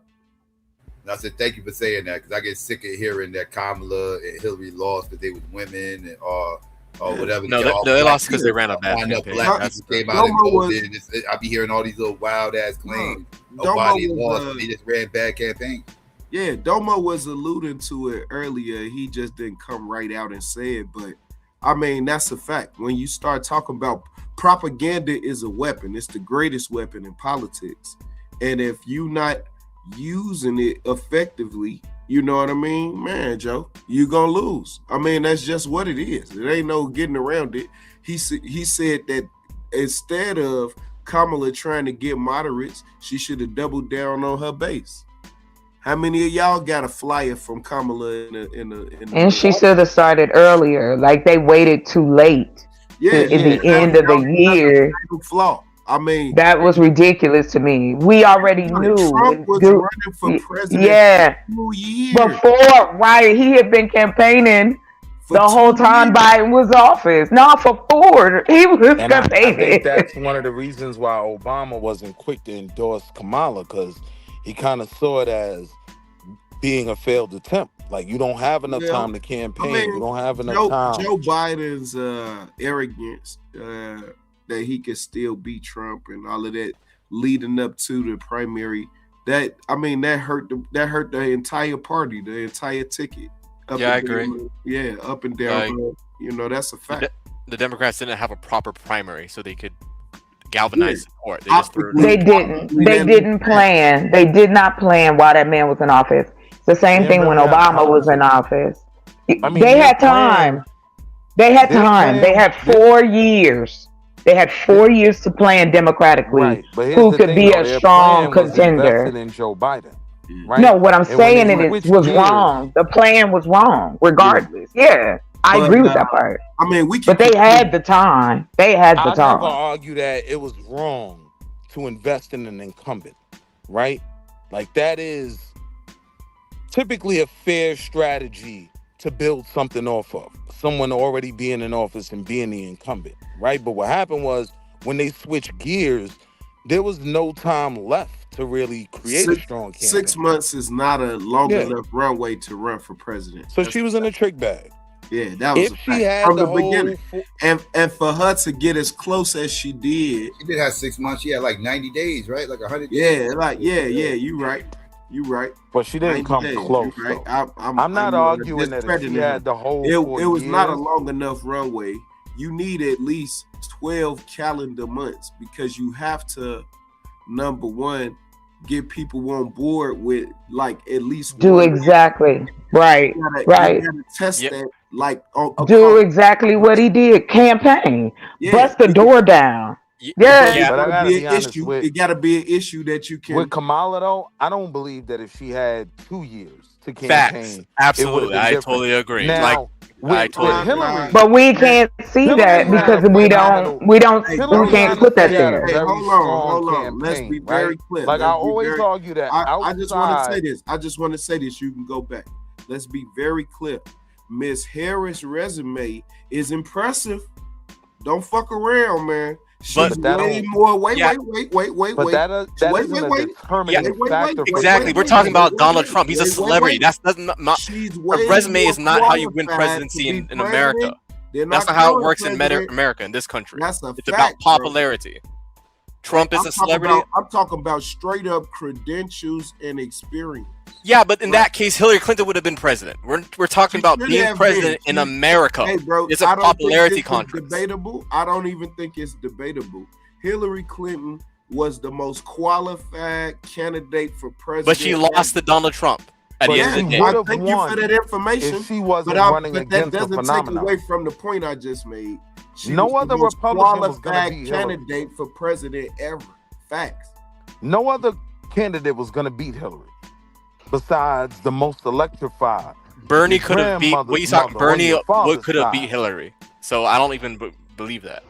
And I said thank you for saying that, because I get sick of hearing that Kamala and Hillary lost because they was women and or whatever. No, they lost because they ran a bad campaign. Black people came out and voted. I be hearing all these little wild ass claims. Nobody lost. They just ran bad campaigns. Yeah, Domo was alluding to it earlier. He just didn't come right out and say it, but I mean, that's a fact. When you start talking about propaganda is a weapon, it's the greatest weapon in politics. And if you're not using it effectively, you know what I mean? Man, Joe, you're going to lose. I mean, that's just what it is. There ain't no getting around it. He said that instead of Kamala trying to get moderates, she should have doubled down on her base. How many of y'all got a flyer from Kamala in the And she should have started earlier. Like they waited too late. At the end of the year. Flaw. I mean, that was ridiculous to me. We already knew Trump was running for president. Yeah, for 2 years. Before, right? He had been campaigning the whole time Biden was office. No, for 4. He was campaigning. I think that's one of the reasons why Obama wasn't quick to endorse Kamala, because he kind of saw it as being a failed attempt. Like, you don't have enough time to campaign. You don't have enough time. Joe Biden's arrogance that he could still beat Trump and all of that leading up to the primary, that hurt the entire party, the entire ticket. I agree. Up and down. That's a fact. The Democrats didn't have a proper primary, so they could galvanize support. They didn't plan. They did not plan while that man was in office. It's the same thing when Obama was in office. They had time. They had time. They had 4 years. They had 4 years to plan democratically. Who could be a strong contender? In Joe Biden. Right? No, what I'm saying is it was wrong. The plan was wrong, regardless. Yeah, I agree with that part. But they had the time. They had the time. I'll never argue that it was wrong to invest in an incumbent, right? Like, that is typically a fair strategy to build something off of. Someone already being in office and being the incumbent, right? But what happened was, when they switched gears, there was no time left to really create a strong campaign. 6 months is not a long enough runway to run for president. So she was in a trick bag. Yeah, that was from the beginning. And for her to get as close as she did. She did have 6 months. She had like 90 days, right? Like 100 days. You right. You right. But she didn't come close. Right. I'm not arguing that she had the whole it was not a long enough runway. You need at least 12 calendar months, because you have to, number one, get people on board with like at least exactly right. You gotta test that, do exactly what he did. Campaign, bust the door down. Yeah. But I gotta be honest issue. with It gotta be an issue that you can. with Kamala though. I don't believe that if she had 2 years to campaign, Facts. Absolutely, I totally agree. Now, with Hillary, But we can't see that because we can't put that there. Hey, hold on. Let's be very clear. Like I always argue that. I just want to say this. I just want to say this. You can go back. Let's be very clear. Miss Harris' resume is impressive. Don't fuck around, man. She's way more. Wait. But that isn't a determining factor. Exactly. We're talking about Donald Trump. He's a celebrity. That's not. A resume is not how you win presidency in America. That's not how it works in America, in this country. That's a it's fact, about popularity. Trump is a celebrity. I'm talking about straight up credentials and experience. Yeah, but in that case, Hillary Clinton would have been president. We're talking about being president in America. Hey, bro, it's a popularity contest. Debatable. I don't even think it's debatable. Hillary Clinton was the most qualified candidate for president. But she lost to Donald Trump at the end of the day. I thank you for that information. If she wasn't running against that the doesn't phenomenon. take away from the point I just made. She No was other the most Republican was gonna qualified beat Hillary. candidate for president ever. Facts. No other candidate was going to beat Hillary besides the most electrified. Bernie could have beat. What you talking? Bernie could have beat beat Hillary. So I don't even believe that.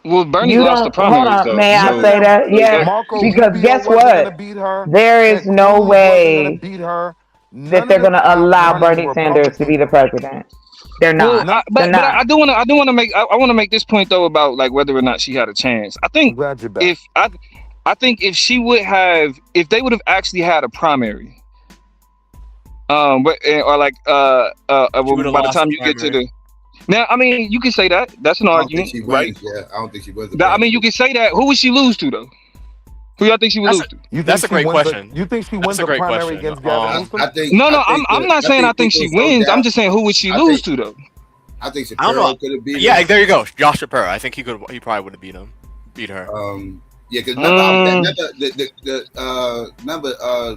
Well, Bernie You lost the don't- hold primaries, on, though. may I say that? Yeah, Marco because Rubio guess wasn't what? gonna beat her. There is Ted no Cruz wasn't way gonna beat her. that they're going to allow Bernie Sanders to be the president. They're not. Well, They're but not. I do want to make I want to make this point though about like whether or not she had a chance. I think I think if she would have, if they would have actually had a primary, or like by the time you get to the, now I mean you can say that that's an argument, right? Yeah, I don't think she wins. I mean you can say that. Who would she lose to though? Who y'all think she would lose to? That's a great question. You think she wins the primary against Gavin Newsom? I'm not saying I think she wins. I'm just saying who would she lose to though? I think I don't know. Shapiro could have beat her. Yeah, there you go, Josh Shapiro. I think he probably would have beat her. Yeah, because remember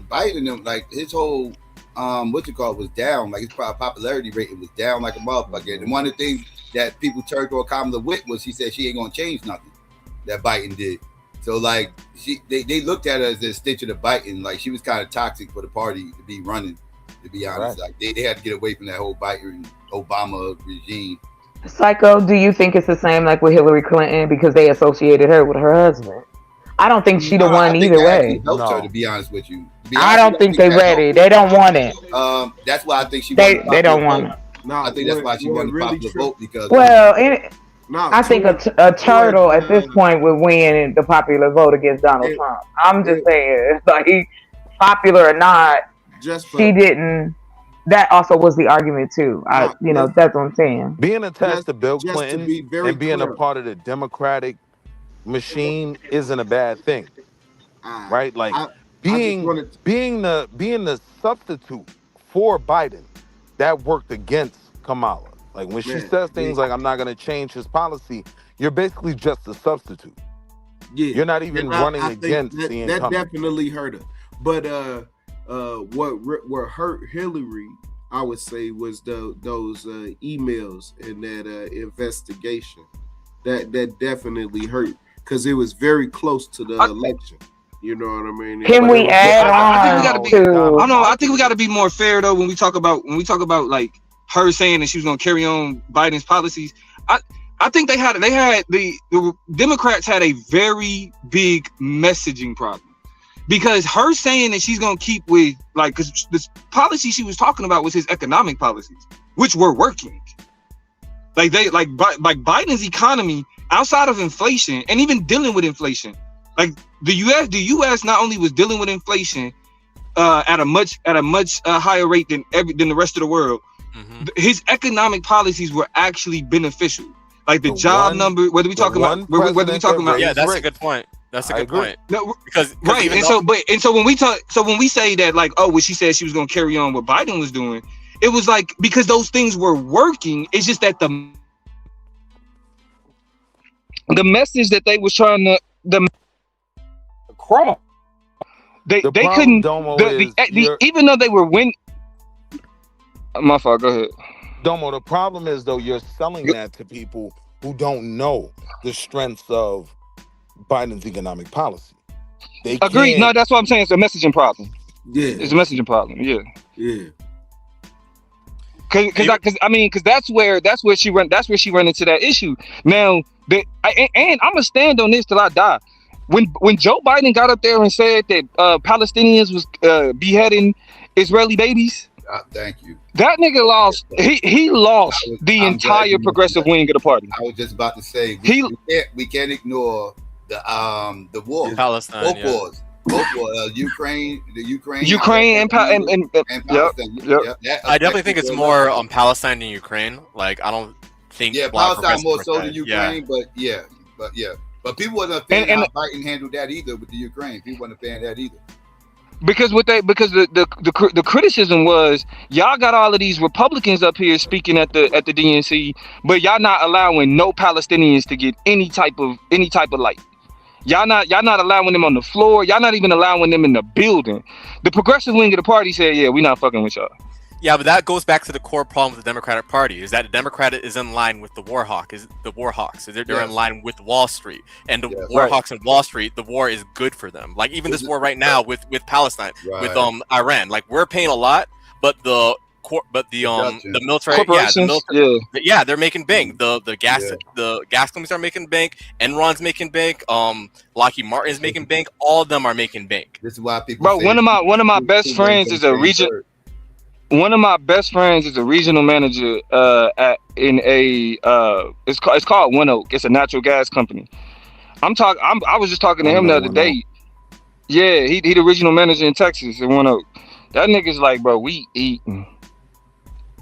Biden, like his whole was down. Like his popularity rating was down like a motherfucker. And one of the things that people turned on Kamala with was she said she ain't gonna change nothing that Biden did. So like they looked at her as an extension of Biden. Like she was kind of toxic for the party to be running. To be honest, like they had to get away from that whole Biden Obama regime. Psycho, do you think it's the same like with Hillary Clinton because they associated her with her husband? I don't think she'd have won either way. Helped her, to be honest with you. I don't think they're ready. They don't want it. That's why I think she. They don't want it. No, I think that's why she won the popular vote because. Well, I think a turtle at this point would win the popular vote against Donald Trump. I'm just saying, like popular or not, she didn't. That also was the argument too. That's what I'm saying. Being attached to Bill Clinton and being clear. a part of the Democratic machine isn't a bad thing, right? Like being the substitute for Biden, that worked against Kamala. Like when she says things like "I'm not going to change his policy," you're basically just a substitute. Yeah, you're not even running against the incumbent. That definitely hurt her. But what hurt Hillary, I would say, was those emails and that investigation. That definitely hurt because it was very close to the election. You know what I mean? Can we add I think we got to be more fair though when we talk about like her saying that she was going to carry on Biden's policies. I think the Democrats had a very big messaging problem. Because her saying that she's gonna keep with because this policy she was talking about was his economic policies, which were working. Like Biden's economy outside of inflation and even dealing with inflation, like the U.S. not only was dealing with inflation at a much higher rate than the rest of the world. Mm-hmm. His economic policies were actually beneficial. Like the job number, whether we talking about, yeah, that's a good point. That's a good point. No, because right, so when we say that like, oh, what she said she was going to carry on what Biden was doing, it was like because those things were working. It's just that the message that they was trying to they couldn't even though they were winning. My fault. Go ahead. Domo, the problem is though you're selling that to people who don't know the strengths of Biden's economic policy. They Agreed. can't. No, that's what I'm saying. It's a messaging problem. Yeah, it's a messaging problem. Yeah. Yeah. Because that's where she run into that issue. Now, and I'm gonna stand on this till I die. When Joe Biden got up there and said that Palestinians was beheading Israeli babies, thank you. That nigga lost. He lost the entire progressive wing of the party. I was just about to say we can't ignore the war. Palestine. Both wars. Ukraine and Palestine. Yep. I definitely think it's more on Palestine than Ukraine. Like I don't think Palestine more so than Ukraine, but people wasn't a fan how Biden handled that either with the Ukraine. People wasn't a fan of that either. Because the criticism was y'all got all of these Republicans up here speaking at the DNC, but y'all not allowing no Palestinians to get any type of light. Y'all not allowing them on the floor. Y'all not even allowing them in the building. The progressive wing of the party said, "Yeah, we not fucking with y'all." Yeah, but that goes back to the core problem with the Democratic Party is that the Democrat is in line with the Warhawks. They're in line with Wall Street, and the Warhawks and Wall Street. The war is good for them. Like even this war right now with Palestine, with Iran. Like we're paying a lot, but the military, they're making bank. The gas companies are making bank. Enron's making bank. Lockheed Martin is making bank. All of them are making bank. This is why people. Bro, one of my best friends is a region. One of my best friends is a regional manager it's called One Oak. It's a natural gas company. I was just talking to him the other day. Yeah, he the regional manager in Texas in One Oak. That nigga's like, bro, we eating.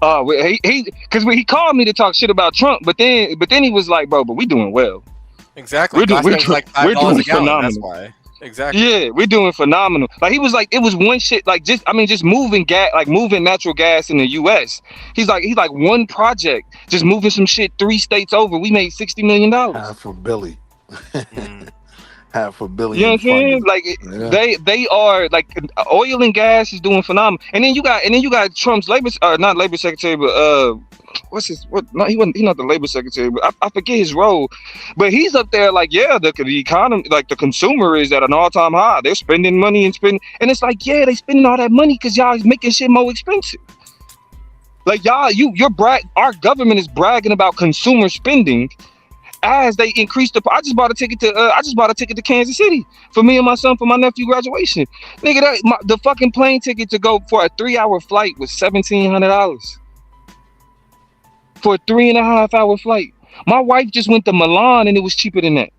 Because when he called me to talk shit about Trump, but then he was like, bro, but we doing well. Exactly. We're doing phenomenal. That's why. Exactly. Yeah, we're doing phenomenal. Like he was like, it was one shit, like just moving gas, like moving natural gas in the US. He's like one project, just moving some shit 3 states over. We made $60 million. Half a billion. Half a billion. You know what I'm saying? Like they are like oil and gas is doing phenomenal. And then you got Trump's not labor secretary, but he's not the labor secretary, but I forget his role. But he's up there like, yeah, the economy, like the consumer is at an all-time high. They're spending money and it's like, yeah, they spending all that money because y'all is making shit more expensive. Like y'all, our government is bragging about consumer spending as they increase I just bought a ticket to Kansas City for me and my son for my nephew graduation. Nigga, the fucking plane ticket to go for a 3-hour flight was $1,700 for a 3.5-hour flight. My wife just went to Milan and it was cheaper than that.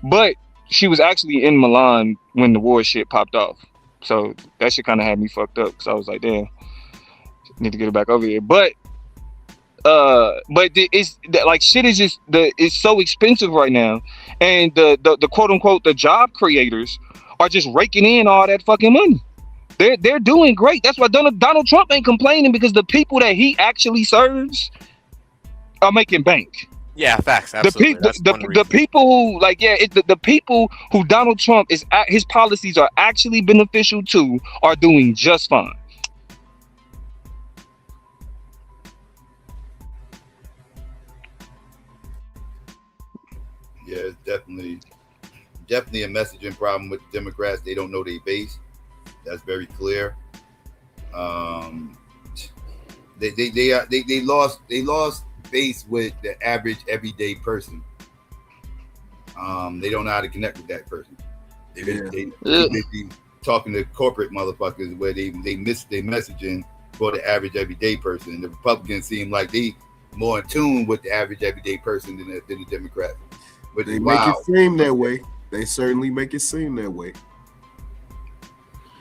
But she was actually in Milan when the war shit popped off, so that shit kind of had me fucked up. So I was like, damn, need to get it back over here. But it's like shit is just it's so expensive right now, and the quote unquote the job creators are just raking in all that fucking money. They're doing great. That's why Donald Trump ain't complaining, because the people that he actually serves are making bank. Yeah, facts. Absolutely. The people who the people who Donald Trump his policies are actually beneficial to are doing just fine. Yeah, it's definitely a messaging problem with the Democrats. They don't know their base. That's very clear. They lost base with the average everyday person. They don't know how to connect with that person. They be talking to corporate motherfuckers where they miss their messaging for the average everyday person. The Republicans seem like they more in tune with the average everyday person than the Democrats. But they make it seem that way. They certainly make it seem that way.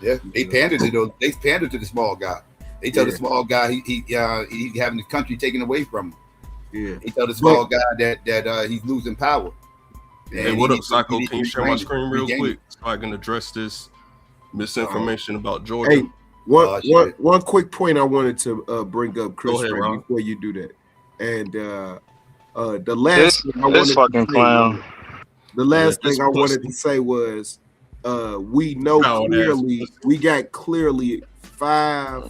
Yeah, they pander to the small guy. They tell the small guy he having the country taken away from him. Yeah, they tell the small guy that he's losing power. Hey, what up, Psycho? Can you share my screen real quick so I can address this misinformation about Georgia? Hey, one quick point I wanted to bring up, Chris, before you do that, and the last thing I wanted to say was we know clearly, we got clearly 5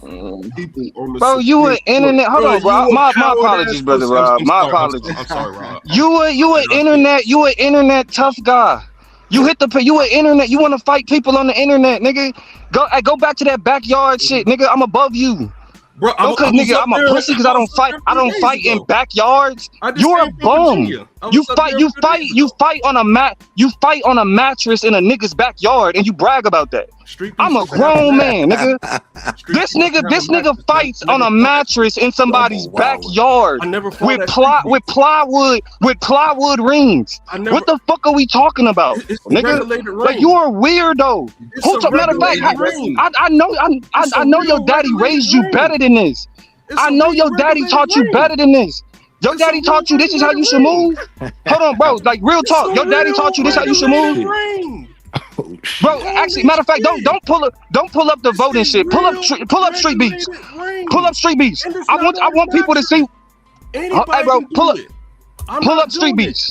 people on the bro, you an internet. Hold on, bro. My apologies, brother Rob. My apologies. I'm sorry, Rob. You an internet tough guy. You an internet. You want to fight people on the internet, nigga. Go back to that backyard shit, nigga. I'm above you. Bro, I'm a pussy because I don't fight in backyards. You're a bum. You fight on a mattress in a nigga's backyard and you brag about that. I'm a grown man, nigga. This nigga fights on a mattress in somebody's backyard with plywood rings. What the fuck are we talking about, nigga? Like, you're a weirdo. Matter of fact, I know your daddy raised you better than this. I know your daddy taught you better than this. Your daddy taught you this is how you should move. Hold on, bro. Like, real talk. Your daddy taught you this how you should move. Bro, actually, matter of fact, don't pull up the voting shit. Pull up Street Beats. Pull up Street Beats. I want people to see. Hey, bro, pull up Street Beats.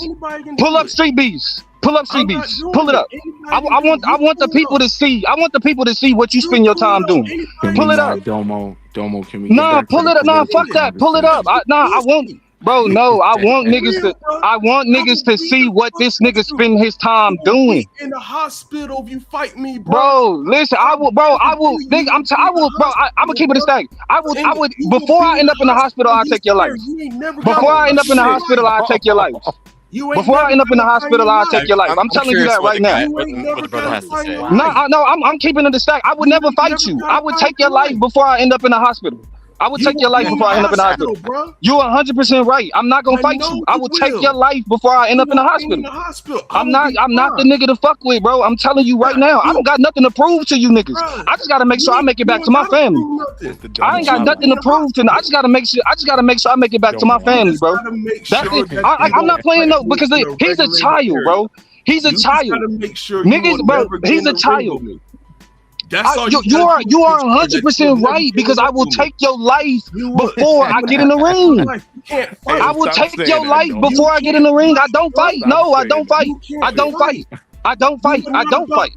Pull up Street Beats. Pull up Street Beats. Pull it up. I want the people to see. I want the people to see what you spend your time doing. Pull it up. Domo, can we? Nah, pull it up. Nah, fuck that. Pull it up. I won't. Bro, no, I want niggas to see what this nigga spend his time doing. In the hospital, if you fight me, bro. Listen, I will, bro. I'm gonna keep it a stack. I would. Before I end up in the hospital, I'll take your life. Before I end up in the hospital, I'll take your life. Before I end up in the hospital, I'll take your life. I'm telling you that right now. No, I'm keeping it a stack. I would never fight you. I would take your life before I end up in the hospital. I would take your life before I end up in the hospital. You're 100% right. I'm not gonna fight you. I will take your life before I end up in the hospital. I'm not the nigga to fuck with, bro. I'm telling you right now. I don't got nothing to prove to you niggas. I just gotta make sure I make it back to my family. I ain't got nothing to prove to. I just gotta make sure I make it back to my family, bro. That's it. I'm not playing no because he's a child, bro. He's a child. Niggas, bro. He's a child. You are 100% right because I will take your life before I get in the ring. I will take your life before I get in the ring. I don't fight. No, I don't fight. I don't fight. I don't fight. I don't fight.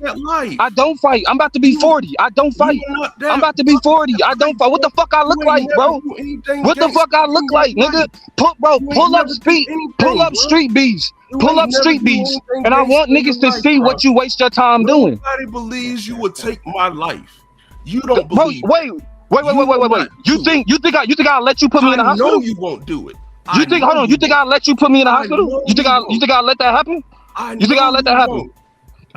I don't fight. I'm about to be 40. I don't fight. I'm about to be 40. I don't fight. What the fuck I look like, bro? What the fuck I look like, nigga? Pull up Street Beats. Pull up Street Beats. And I want niggas to see what you waste your time doing. Nobody believes you would take my life. You don't believe. Wait. You think I'll let you put me in the hospital? I know you won't do it. You think I'll let you put me in the hospital? You think I'll let that happen? You think I'll let that happen?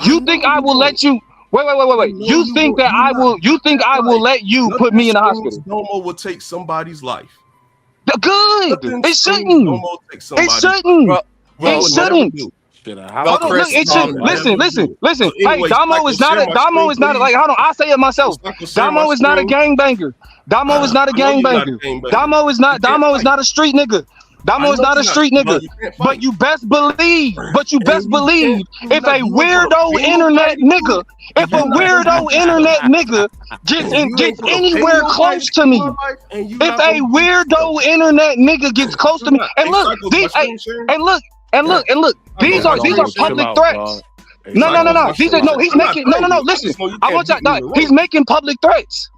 You think I will let you? Wait. You think that I will? You think I will let you put me in the hospital? Domo will take somebody's life. Good. It shouldn't. It shouldn't. It shouldn't. Listen. Hey, Damo is not like. Hold on, I say it myself. Damo is not a gangbanger. Damo is not a gangbanger. Damo is not a street nigga. Damo is not a street nigga, but you best believe, if a weirdo internet nigga gets anywhere close to me, if a weirdo internet nigga gets close to me, and look, these are public threats. No. Listen, I want you. No, he's making public threats.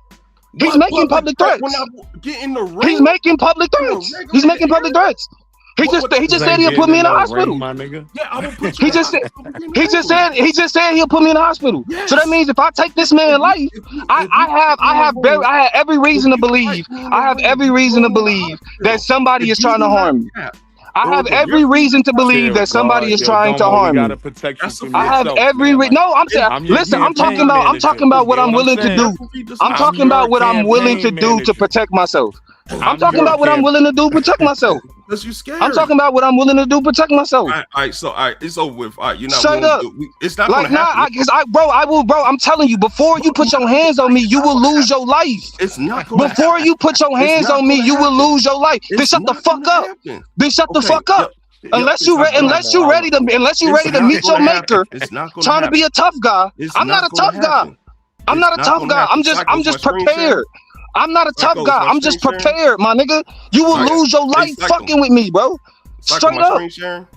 He's making public threats. He's making public threats. He just said he'll put me in the hospital. He just said he'll put me in the hospital. So that means if I take this man's life, I have every reason to believe. I have every reason to believe that somebody is trying to harm me. I have every reason to believe that somebody is trying to harm me. I have every no. I'm saying, listen. I'm talking about what I'm willing to do. I'm talking about what I'm willing to do to protect myself. I'm talking about what I'm willing to do to protect myself. Because you scared. I'm talking about what I'm willing to do to protect myself. All right, it's over with. All right, you're not straight up. It's not like, gonna happen. I will, bro. I'm telling you, before you put your hands on me, you will lose your life. It's not gonna before happen. You put your hands on me, you will lose your life. Then shut the fuck up. Then shut the fuck up. Unless you ready to meet your maker, trying to be a tough guy. I'm not a tough guy. I'm not a tough guy. I'm just prepared. I'm not a tough guy. I'm just prepared, my nigga. You will lose your life fucking with me, bro. Straight up.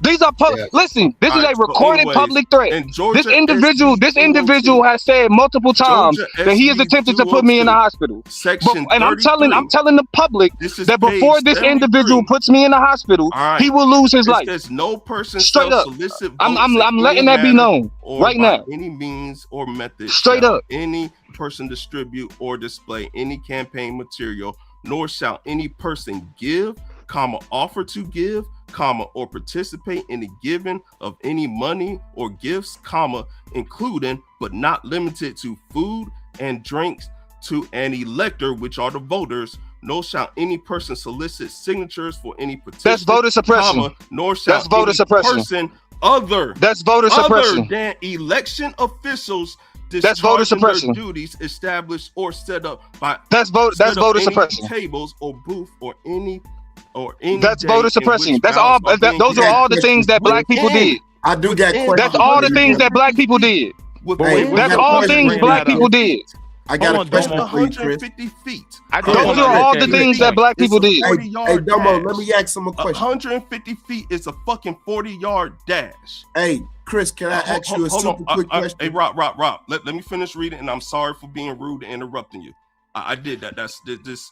These are listen, this is a recorded public threat. This individual has said multiple times that he has attempted to put me in the hospital. And I'm telling the public that before this individual puts me in the hospital, he will lose his life. There's no person straight up. Solicit I'm letting that be known right now. Any means or method. Straight up. Any person distribute or display any campaign material, nor shall any person give, offer to give, or participate in the giving of any money or gifts, including but not limited to food and drinks to an elector, which are the voters, nor shall any person solicit signatures for any petition. That's voter suppression. Nor shall that's voter suppression. Person other than election officials that's voter suppression. Their duties established or set up by that's voter suppression. Tables or booth or any that's voter suppression. That's all. Those are all the things that black people did. I do get questions. That's all the things that black people did. That's all things black people did. I got a question for you, 150 feet. Those are all the things that black people did. Hey, Domo, let me ask him a question. 150 feet is a fucking 40-yard dash. Hey, Chris, can I ask you a super quick question? Hey, Rob. Let me finish reading, and I'm sorry for being rude and interrupting you. I did that. That's this.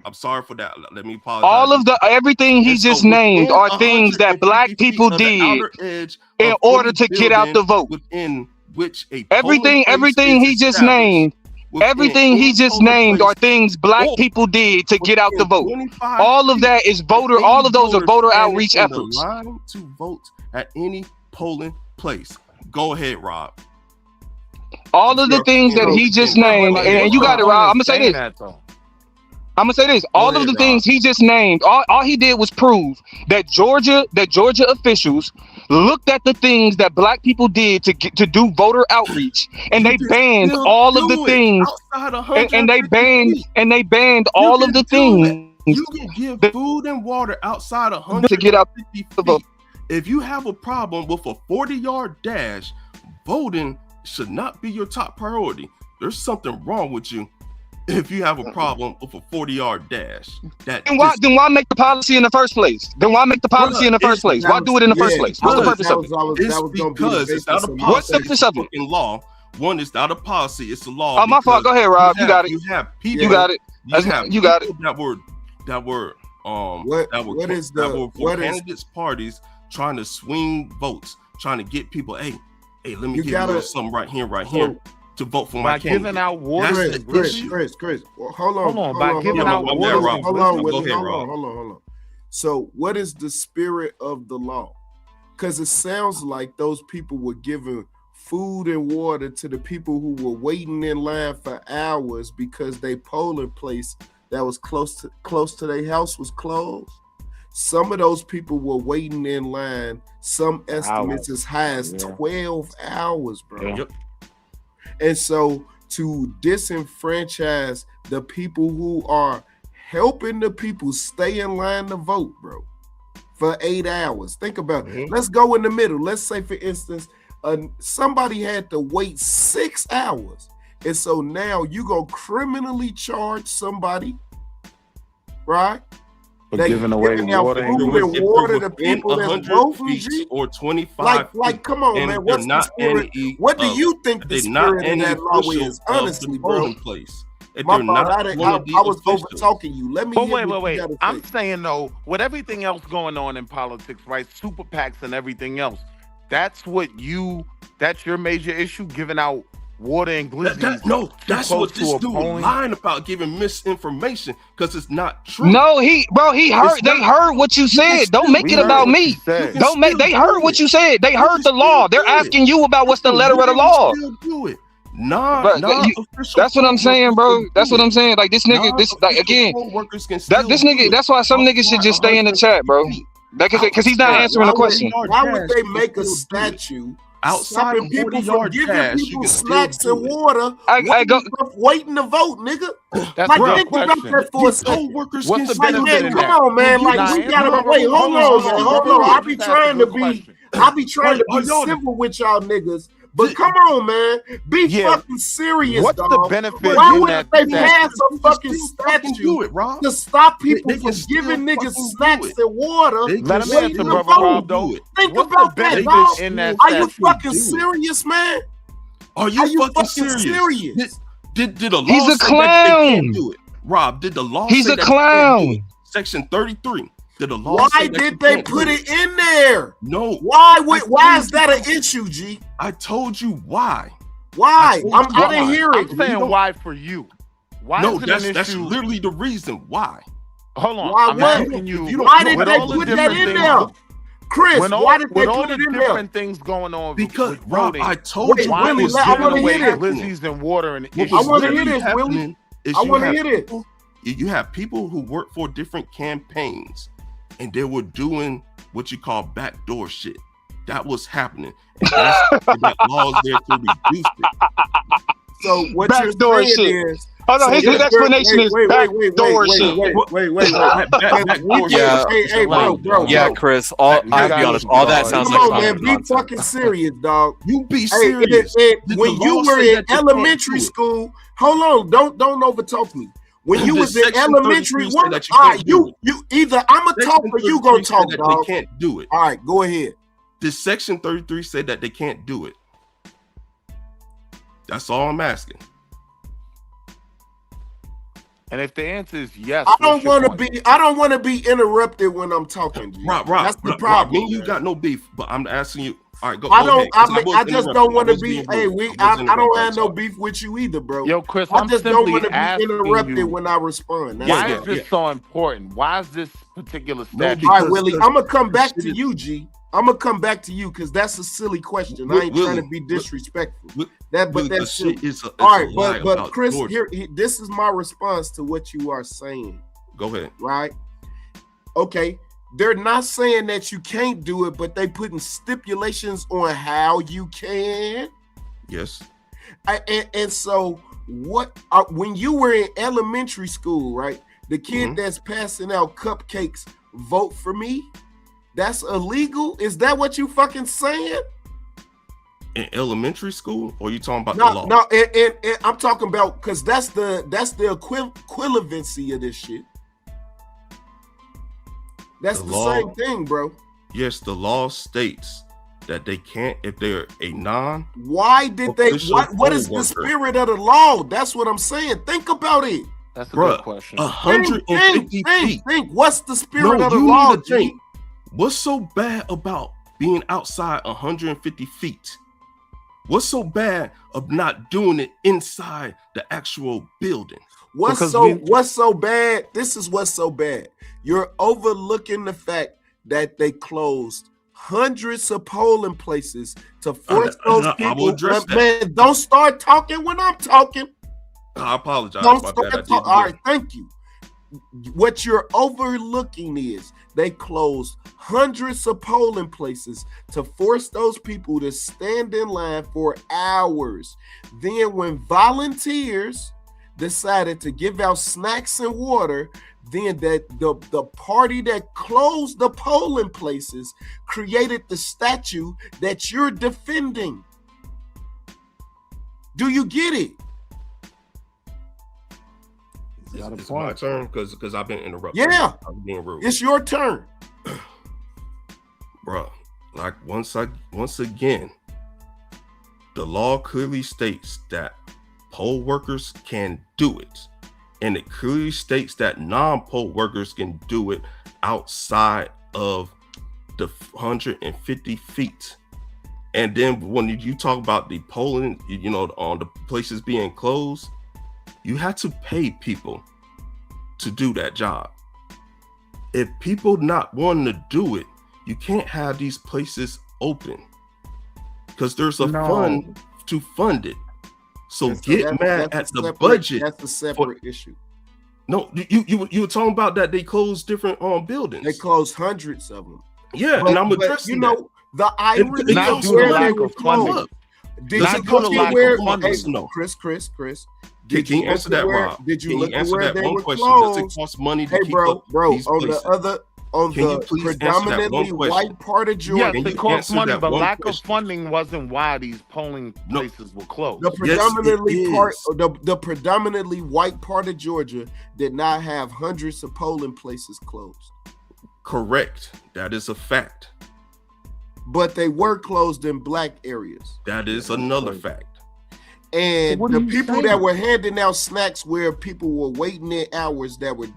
I'm sorry for that. Let me apologize. All of everything he just named are things that black people did in order to get out the vote. Within which everything he just named are things black people did to get out the vote. All of that is voter. All of those are voter outreach efforts. Line to vote at any polling place. Go ahead, Rob. All of the things that he just named, and you got it, Rob. I'm gonna say this. All of the things he just named, all he did was prove that Georgia officials looked at the things that black people did to do voter outreach, and they banned all of the things, and they banned all of the things. You can give food and water outside 150 to get out the vote. If you have a problem with a 40-yard dash, voting should not be your top priority. There's something wrong with you. If you have a problem with a 40-yard dash, then why make the policy in the first place? Why do it in the first place? Why do it in the first place? What's the purpose of it? Because it's not a policy. What's the purpose of it? In law, one is not a policy; it's a law. Oh, my fault. Go ahead, Rob. You got it. You have people. You got it. You got it. That were candidates parties trying to swing votes, trying to get people. Hey, let me give you something right here. To vote for my candidate. Giving out water. Chris. Well, hold on. By giving out water. Hold on. So, what is the spirit of the law? Because it sounds like those people were giving food and water to the people who were waiting in line for hours because their polling place that was close to their house was closed. Some of those people were waiting in line. Some estimates as high as 12 hours, bro. Yep. And so to disenfranchise the people who are helping the people stay in line to vote, bro, for 8 hours. Think about it. Let's go in the middle. Let's say, for instance, somebody had to wait 6 hours. And so now you're going to criminally charge somebody, right? For giving away water to people that's voting, or 25 like come on, man. What's the spirit? What do you think the spirit of that law is? Honestly, bro. My fault. I was over talking you. Let me. But wait. I'm saying though, with everything else going on in politics, right? Super PACs and everything else. That's your major issue, giving out water and glizzy. That's what this dude lying about, giving misinformation because it's not true. No, they heard what you said. Don't make it about me. They heard what you said. They heard the law. They're asking you about what's the letter of the law. Do it. That's what I'm saying, bro. That's what I'm saying. Like this nigga, this nigga. That's why some niggas should just stay in the chat, bro. Because he's not answering the question. Why would they make a statue outside of people from giving people snacks and water? I go waiting to vote, nigga. That's like, what's the benefit in that? Come on, man. Like we gotta wait. Hold on. I be trying to be civil with y'all niggas, But come on, man. Be fucking serious, What's dog. the benefit Why in wouldn't that they pass a fucking statue to stop people from giving niggas snacks and water? Let him when answer, you brother vote? Rob, though. Think What's about the that, benefit dog. in that Are you statue? fucking serious, man? Are you fucking serious? Did the law He's a say that they clown. can't do it? Rob, did the law He's say a that they can't clown. do it? Section 33. Did the law Why say that you did they can't put do it in there? No. Why is that an issue, G? I told you why. Why? I didn't hear it. I'm saying why for you. Why No, is it an issue? that's literally the reason why. Hold on. Why, I'm asking you. why did with they all the put that different in things- there? Chris, why did they with all put the it in there? different things going on? Because with Rob, voting, I told you why Willie, is I giving wanna away hear this. glizzies and water and What issues? was I wanna literally hear this, Willie. happening is I you wanna have hear this. people- You have people who work for different campaigns, and they were doing what you call backdoor shit. That was happening, and that law is there to reduce it. So what Backdoor you're saying shit. is, Hold on, his explanation is backdoor shit. Wait. Hey, bro. Yeah, Chris. I'll be honest. All that sounds Come like on, man. Be nonsense. fucking serious, dog. You be serious. When you were in elementary school, hold on, don't overtalk me. When you was in elementary, all right, you either I'ma talk or you gonna talk, dog. They can't do it. All right, go ahead. Does Section 33 say that they can't do it? That's all I'm asking. And if the answer is yes, I don't want to be interrupted when I'm talking. G. Rob, That's the Rob, problem. me and you got no beef, but I'm asking you. All right, go. I go don't. ahead, I just don't want to be. Hey, I don't have no beef with you either, bro. Yo, Chris, I I'm just don't simply want to be asking interrupted you, when I respond. Why is this so important? Why is this particular statute? All right, Willie, I'm gonna come back to you, G. I'm gonna come back to you because that's a silly question. I ain't trying to be disrespectful. That's silly. All right, but Chris, this is my response to what you are saying. Go ahead. Right? Okay. They're not saying that you can't do it, but they putting stipulations on how you can. Yes. And so what? When you were in elementary school, right? The kid that's passing out cupcakes, vote for me. That's illegal. Is that what you fucking saying? In elementary school, or are you talking about No, the law? no. And I'm talking about because that's the equivalency of this shit. That's the same thing, bro. Yes, the law states that they can't if they're a non. Why did they? What is the spirit of the law? That's what I'm saying. Think about it. That's a good question. 150 feet. Think. What's the spirit of the law? Need to think. What's so bad about being outside 150 feet? What's so bad of not doing it inside the actual building? What's so bad? This is what's so bad. You're overlooking the fact that they closed hundreds of polling places to force those people. Man, don't start talking when I'm talking. I apologize. Don't start talking. All right, thank you. What you're overlooking is they closed hundreds of polling places to force those people to stand in line for hours. Then when volunteers decided to give out snacks and water, then that the party that closed the polling places created the statue that you're defending. Do you get it? It's my turn because I've been interrupted. Yeah, I'm being rude. It's your turn, bro. Like once again, the law clearly states that poll workers can do it, and it clearly states that non-poll workers can do it outside of the 150 feet. And then when you talk about the polling, on the places being closed, you have to pay people to do that job. If people not wanting to do it, you can't have these places open because there's a fund to fund it. So get mad at the budget. That's a separate issue. No, you were talking about that they closed different buildings. They closed hundreds of them. Yeah, and I'm addressing the irony of where they were closed. Did you look at where? Chris. Can you answer that, Rob? Did you look at where they were closed? Does it cost money to hey, keep bro, these on places? the other, on the predominantly white part of Georgia. Yes, it costs money, but lack of funding wasn't why these polling places were closed. The predominantly white part of Georgia did not have hundreds of polling places closed. Correct. That is a fact. But they were closed in black areas. That is another fact. And the people that were handing out snacks where people were waiting in hours that were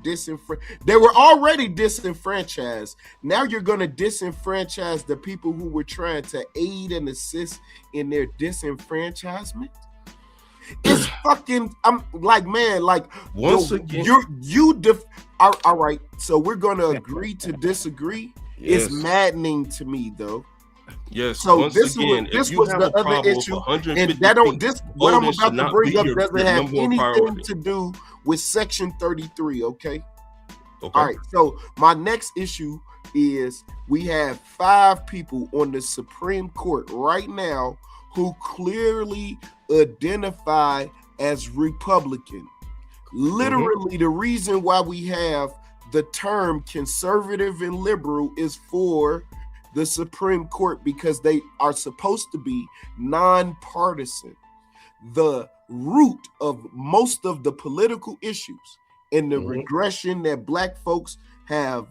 they were already disenfranchised. Now you're going to disenfranchise the people who were trying to aid and assist in their disenfranchisement. It's fucking, I'm like, man, like, once again, all right. So we're going to agree to disagree. Yes. It's maddening to me though. Yes. So this was the other issue, and that what I'm about to bring up doesn't have anything to do with Section 33. Okay. All right. So my next issue is we have 5 people on the Supreme Court right now who clearly identify as Republican. Literally, the reason why we have the term conservative and liberal is for the Supreme Court because they are supposed to be nonpartisan. The root of most of the political issues and the regression that black folks have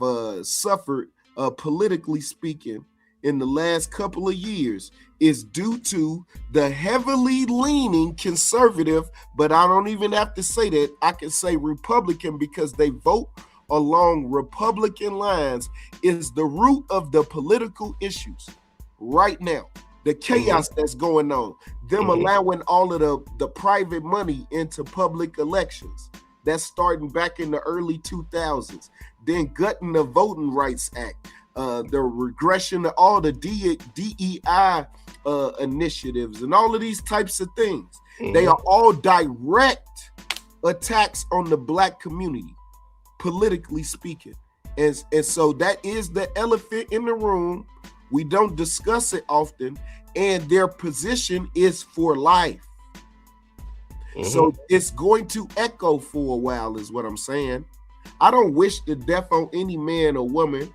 suffered, politically speaking, in the last couple of years is due to the heavily leaning conservative, but I don't even have to say that. I can say Republican because they vote along Republican lines is the root of the political issues right now. The chaos that's going on, them allowing all of the private money into public elections. That's starting back in the early 2000s. Then gutting the Voting Rights Act, the regression of all the DEI initiatives and all of these types of things. They are all direct attacks on the black community, politically speaking. And so that is the elephant in the room. We don't discuss it often, and their position is for life. So it's going to echo for a while is what I'm saying. I don't wish the death on any man or woman,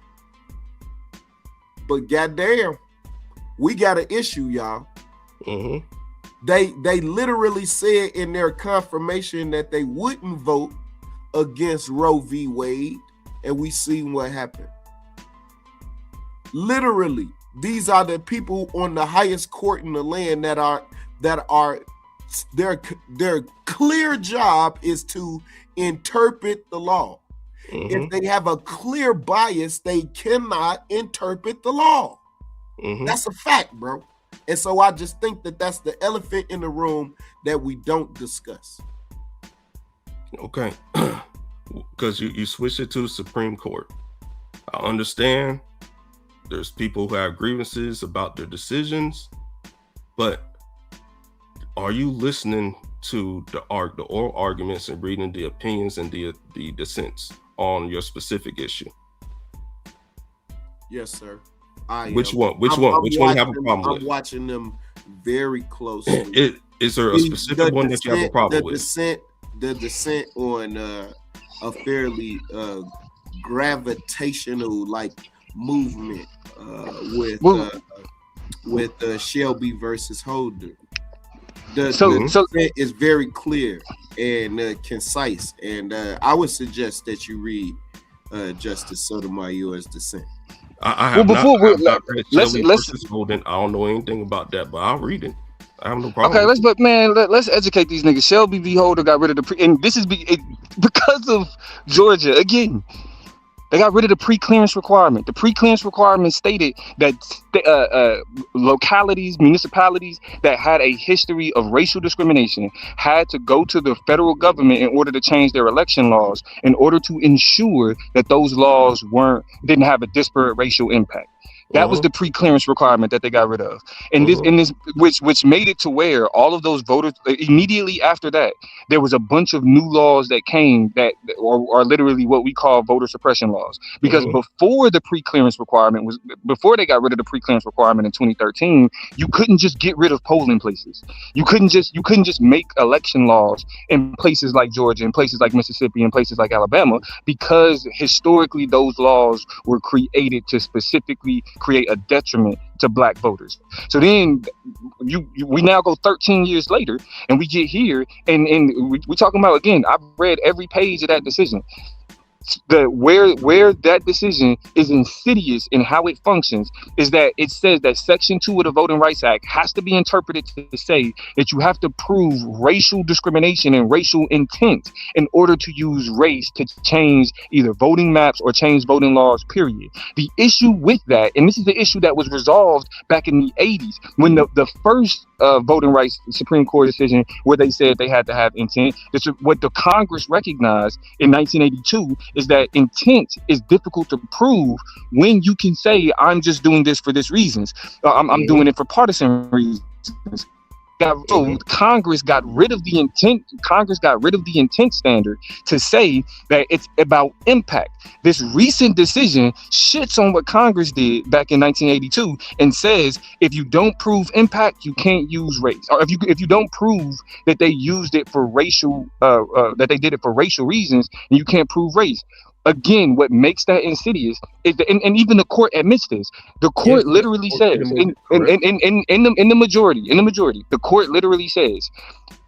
but goddamn, we got an issue, y'all. They literally said in their confirmation that they wouldn't vote against Roe v. Wade, and we seen what happened. Literally, these are the people on the highest court in the land that are their clear job is to interpret the law. If they have a clear bias, they cannot interpret the law. That's a fact, bro. And so I just think that that's the elephant in the room that we don't discuss. Okay. Because you switch it to the Supreme Court. I understand there's people who have grievances about their decisions, but are you listening to the oral arguments and reading the opinions and the dissents on your specific issue? Yes, sir. Which one you have a problem with? I'm watching them very closely. Is there a specific one that you have a problem with? The dissent on a fairly gravitational like movement with Shelby versus Holder. The dissent is very clear and concise, and I would suggest that you read Justice Sotomayor's dissent. I have not read Shelby versus Holden. I don't know anything about that, but I'll read it. I have no problem. Okay, let's educate these niggas. Shelby v. Holder got rid of and this is because of Georgia again. They got rid of the pre-clearance requirement. The pre-clearance requirement stated that localities, municipalities that had a history of racial discrimination had to go to the federal government in order to change their election laws in order to ensure that those laws didn't have a disparate racial impact. That was the pre-clearance requirement that they got rid of, and this, which made it to where all of those voters immediately after that, there was a bunch of new laws that came that are literally what we call voter suppression laws. Because before the pre-clearance requirement before they got rid of the pre-clearance requirement in 2013, you couldn't just get rid of polling places. You couldn't just make election laws in places like Georgia, in places like Mississippi, in places like Alabama, because historically those laws were created to specifically create a detriment to black voters. So then we now go 13 years later and we get here and we talking about, again, I've read every page of that decision. Where that decision is insidious in how it functions is that it says that Section 2 of the Voting Rights Act has to be interpreted to say that you have to prove racial discrimination and racial intent in order to use race to change either voting maps or change voting laws, period. The issue with that, and this is the issue that was resolved back in the 80s when the first voting rights Supreme Court decision where they said they had to have intent. What the Congress recognized in 1982 is that intent is difficult to prove when you can say, I'm just doing this for this reasons. I'm doing it for partisan reasons. Congress got rid of the intent. Congress got rid of the intent standard to say that it's about impact. This recent decision shits on what Congress did back in 1982 and says if you don't prove impact, you can't use race. Or if you don't prove that they used it for racial, that they did it for racial reasons, and you can't prove race. Again, what makes that insidious is and even the court admits this. The court literally says in the majority, the court literally says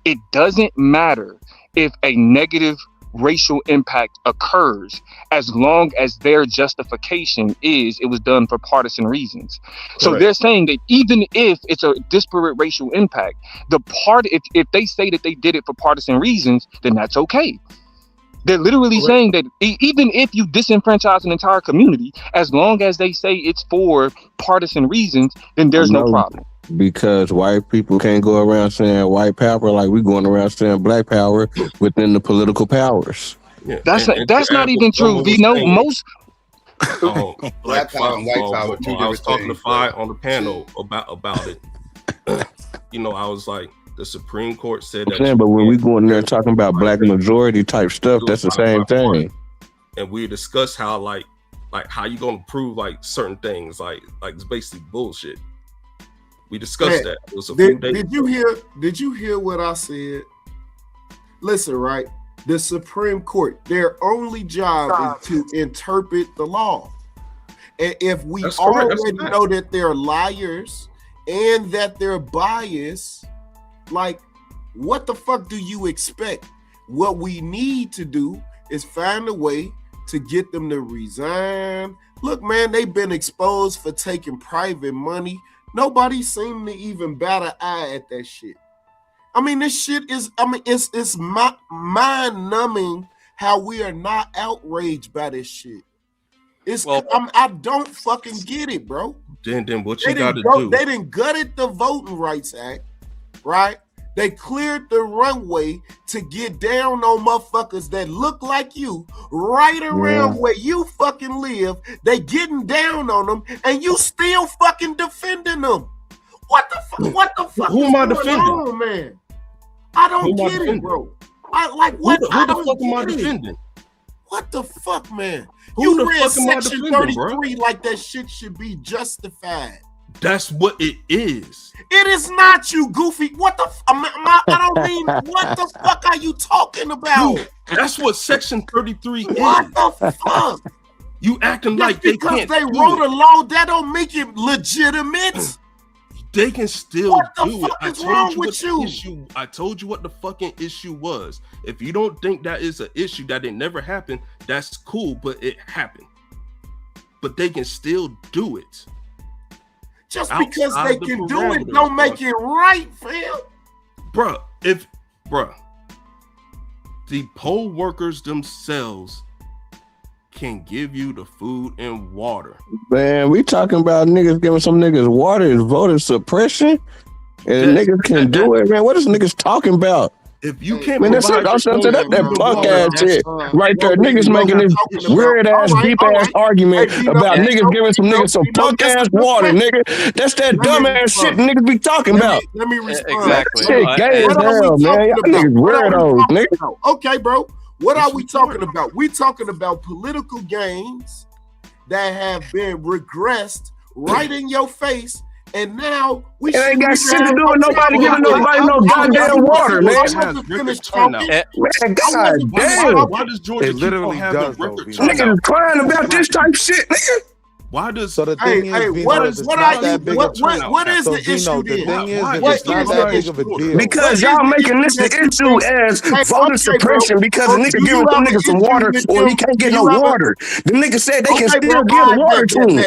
it doesn't matter if a negative racial impact occurs as long as their justification is it was done for partisan reasons. Correct. So they're saying that even if it's a disparate racial impact, if they say that they did it for partisan reasons, then that's okay. They're literally saying that even if you disenfranchise an entire community, as long as they say it's for partisan reasons, then there's no problem. Because white people can't go around saying white power like we going around saying black power within the political powers. Yeah. That's not even true. We know most black power and white power. I was talking to Fi on the panel about it. I was like, the Supreme Court said that. But when we go in there talking about black majority type stuff, that's the same thing. And we discussed how like how you gonna prove like certain things, like it's basically bullshit. We discussed that. It was a few days ago. Did you hear what I said? Listen, right? The Supreme Court, their only job is to interpret the law. And if we already know that they're liars and that they're biased, like, what the fuck do you expect? What we need to do is find a way to get them to resign. Look, man, they've been exposed for taking private money. Nobody seemed to even bat an eye at that shit. I mean, this shit is, it's mind-numbing how we are not outraged by this shit. I don't fucking get it, bro. Then what you got to do? They done gutted the Voting Rights Act, right? They cleared the runway to get down on motherfuckers that look like you right around where you fucking live. They getting down on them, and you still fucking defending them. What the fuck? Who am I defending, on, man? I don't get it, bro. What? Who the fuck am I defending? What the fuck, man? Who you read the fuck am I Section defending, 33 bro? Like that shit should be justified. That's what it is. It is not, you goofy. What the I don't mean, what the fuck are you talking about? Dude, that's what Section 33 is. What the fuck? You acting like they can't. Because they wrote a law, that don't make it legitimate. They can still do it. I told you what the fucking issue was. If you don't think that is an issue, that it never happened, that's cool, but it happened. But they can still do it. Just because they can do it don't make it right, fam. Bruh, the poll workers themselves can give you the food and water. Man, we talking about niggas giving some niggas water is voter suppression? And niggas can do it, man. What is niggas talking about? If you can't Man, that's it. I'm saying that punk ass shit right there. Niggas making this weird ass, deep ass argument about niggas giving some niggas some punk ass water, nigga. That's that dumb ass shit niggas be talking about. Let me respond. Exactly. Shit gay as hell, man. Y'all niggas weirdos, nigga. Okay, bro. What are we talking about? We talking about political gains that have been regressed right in your face. And now we ain't got shit to do with nobody giving nobody no goddamn water, man. Finish talking. Man, god damn. Why does Georgia literally have does, the record Niggas turnout? is crying about this type shit, nigga. Why does So the thing is, what is the issue The then? thing is that it's not that big of a deal. Because y'all making this the issue as voter suppression because a nigga giving some nigga some water or he can't get no water. The nigga said they can still give water to him.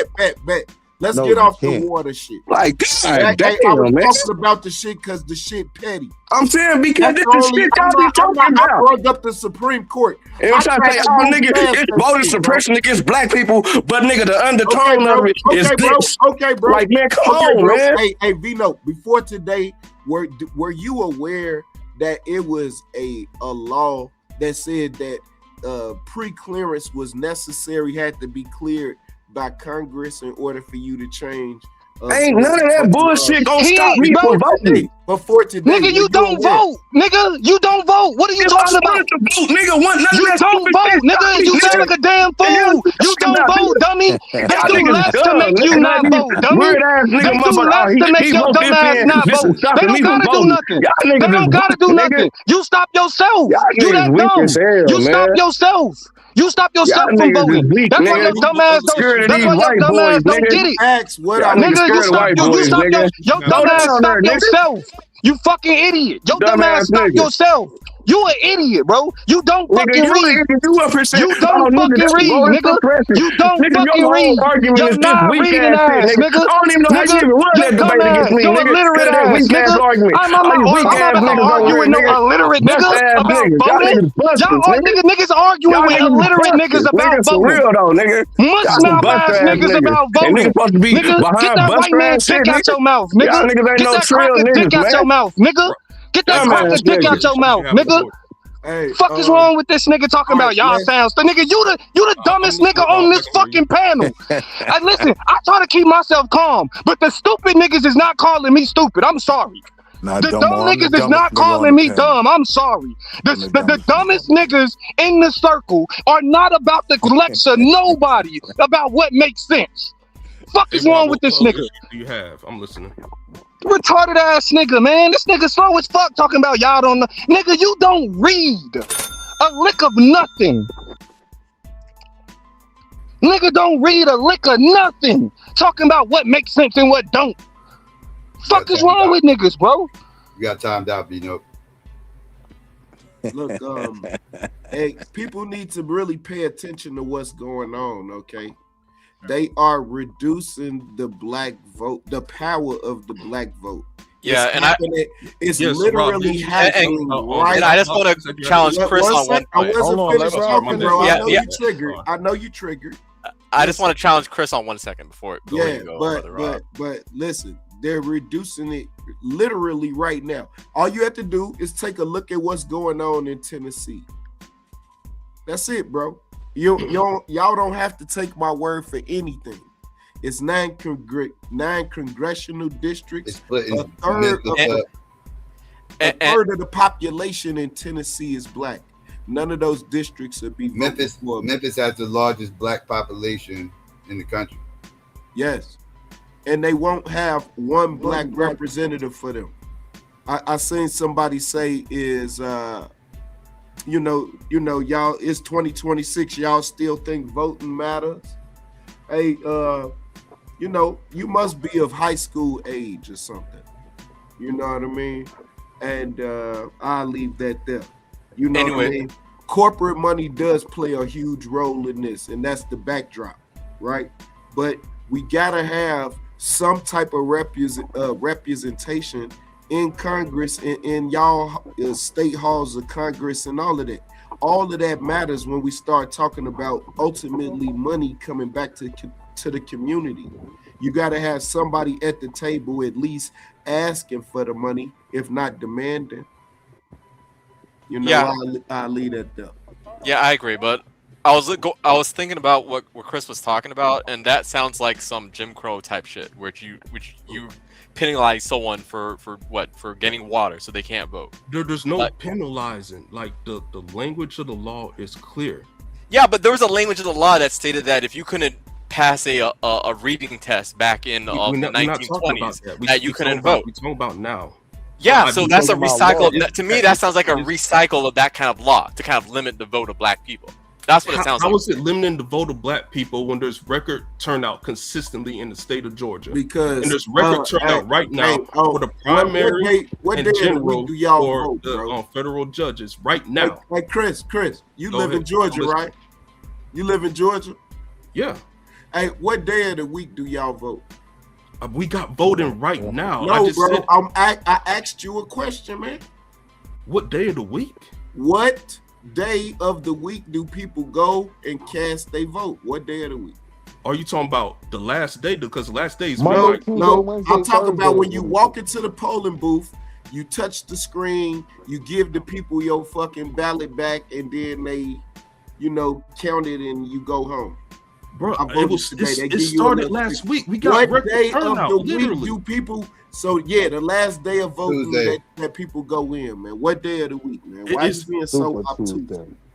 Let's get off the water shit. Like, god damn, I was man. talking about the shit because the shit petty. I'm saying because this is shit y'all be talking about. I brought up the Supreme Court. And I'm trying to say, oh, nigga, it's voter suppression against black people, but nigga, the undertone of it is this. Okay, bro. Like, man, come on, man. Hey, Vino, before today, were you aware that it was a law that said that pre-clearance was necessary, had to be cleared by Congress in order for you to change? Ain't none of that bullshit gonna stop me from voting. Before today, nigga, you don't vote. Nigga, you don't vote. What are you talking about? Nigga, you don't vote, nigga. You sound like a damn fool. You don't vote, dummy. They do less to make you not vote, dummy. They do less to make your dumb ass not vote. They don't gotta do nothing. They don't gotta do nothing. You stop yourself. You that dumb. You stop yourself. You stop yourself from voting. That's why your dumb ass don't. That's why your dumb ass don't get it. Nigga, you stop your dumb ass. Stop yourself. You fucking idiot. Your dumb ass stop yourself. You an idiot, bro. You don't fucking read. You don't fucking read, nigga. You don't fucking read. You're not reading ass, nigga. I don't even know how you even run that debate against me, nigga. You're illiterate ass, nigga. I'm not arguing with no illiterate niggas about voting. Niggas arguing with illiterate niggas about voting. Real though, nigga. Much ass niggas about voting. Nigga, get that white man dick out your mouth, nigga. Get that cracker dick out your mouth, nigga. Get that cracker dick out your mouth, nigga. Hey, fuck is wrong with this nigga talking about y'all sounds? The nigga, you the dumbest nigga on this fucking panel. Listen, I try to keep myself calm, but the stupid niggas is not calling me stupid. I'm sorry. The dumb niggas is not calling me dumb. I'm sorry. The dumbest niggas in the circle are not about to lecture nobody about what makes sense. Fuck is wrong with this nigga? Do you have? I'm listening. Retarded ass nigga, man. This nigga slow as fuck talking about y'all don't know. Nigga, you don't read a lick of nothing. Nigga don't read a lick of nothing. Talking about what makes sense and what don't. Fuck is wrong with niggas, bro? You got timed out, Bino. Look, hey, people need to really pay attention to what's going on, okay? They are reducing the black vote, the power of the black vote. Yeah, it's literally happening right. And I just want to challenge Chris on one point. I wasn't finished talking, bro. I know you triggered. I just want to challenge Chris on 1 second before but listen, they're reducing it literally right now. All you have to do is take a look at what's going on in Tennessee. That's it, bro. Y'all don't have to take my word for anything. It's nine congressional districts. A third of the population in Tennessee is black. None of those districts would be Memphis has the largest black population in the country. Yes, and they won't have one black representative for them. I seen somebody say is you know, y'all, it's 2026. Y'all still think voting matters? Hey, you must be of high school age or something. You know what I mean? And I'll leave that there. You know what I mean? Corporate money does play a huge role in this, and that's the backdrop, right? But we gotta have some type of representation in Congress, in y'all state halls of Congress and all of that. All of that matters when we start talking about ultimately money coming back to the community. You got to have somebody at the table at least asking for the money, if not demanding. You know, Yeah. I leave that there. Yeah, I agree, but I was thinking about what Chris was talking about, and that sounds like some Jim Crow type shit, which you penalize someone for getting water so they can't vote. There's no penalizing. Like the language of the law is clear. Yeah, but there was a language of the law that stated that if you couldn't pass a reading test back in the 1920s, that you couldn't vote. We're talking about now. Yeah, so that's a recycle. To me, that sounds like a recycle of that kind of law to kind of limit the vote of black people. That's what it sounds like. How is it limiting the vote of black people when there's record turnout consistently in the state of Georgia? Because there's record turnout right now for the primary and general do y'all for vote, the federal judges right now. Hey, Chris, you live in Georgia, right? You live in Georgia? Yeah. Hey, what day of the week do y'all vote? We got voting right now. No, bro. I asked you a question, man. What day of the week? What day of the week do people go and cast their vote? What day of the week? Are you talking about the last day? Because the last day is no. I'm talking about when you walk into the polling booth, you touch the screen, you give the people your fucking ballot back, and then they, count it and you go home. Bro, it started last week. We got what day of the literally. week do people? So yeah, the last day of voting that people go in, man. What day of the week, man? Why is being so obtuse?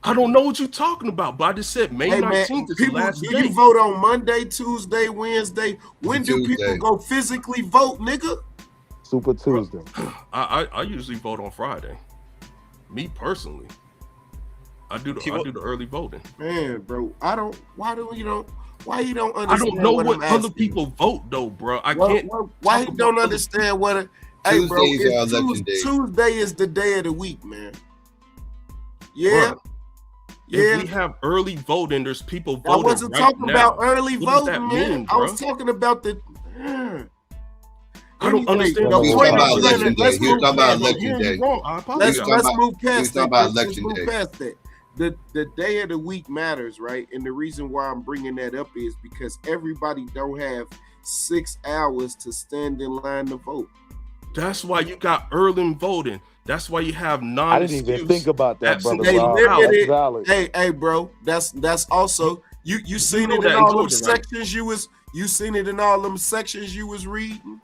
I don't know what you're talking about, but I just said May 19th is the last day. Do you vote on Monday, Tuesday, Wednesday? When do people go physically vote, nigga? Super Tuesday. I usually vote on Friday. Me personally. I do the early voting. Man, bro, why you don't understand? I don't know what other people vote though, bro. Why you don't understand what? Hey, bro, Tuesday is the day of the week, man. Yeah, bro, if we have early voting, there's people voting. I wasn't talking about early voting, man. I was talking about the. I don't understand. Let's move past that. The day of the week matters, right? And the reason why I'm bringing that up is because everybody don't have 6 hours to stand in line to vote. That's why you got early voting. That's why you have I didn't even think about that, brother. Hey, bro. That's also you seen it in all them sections you seen it in all them sections you was reading.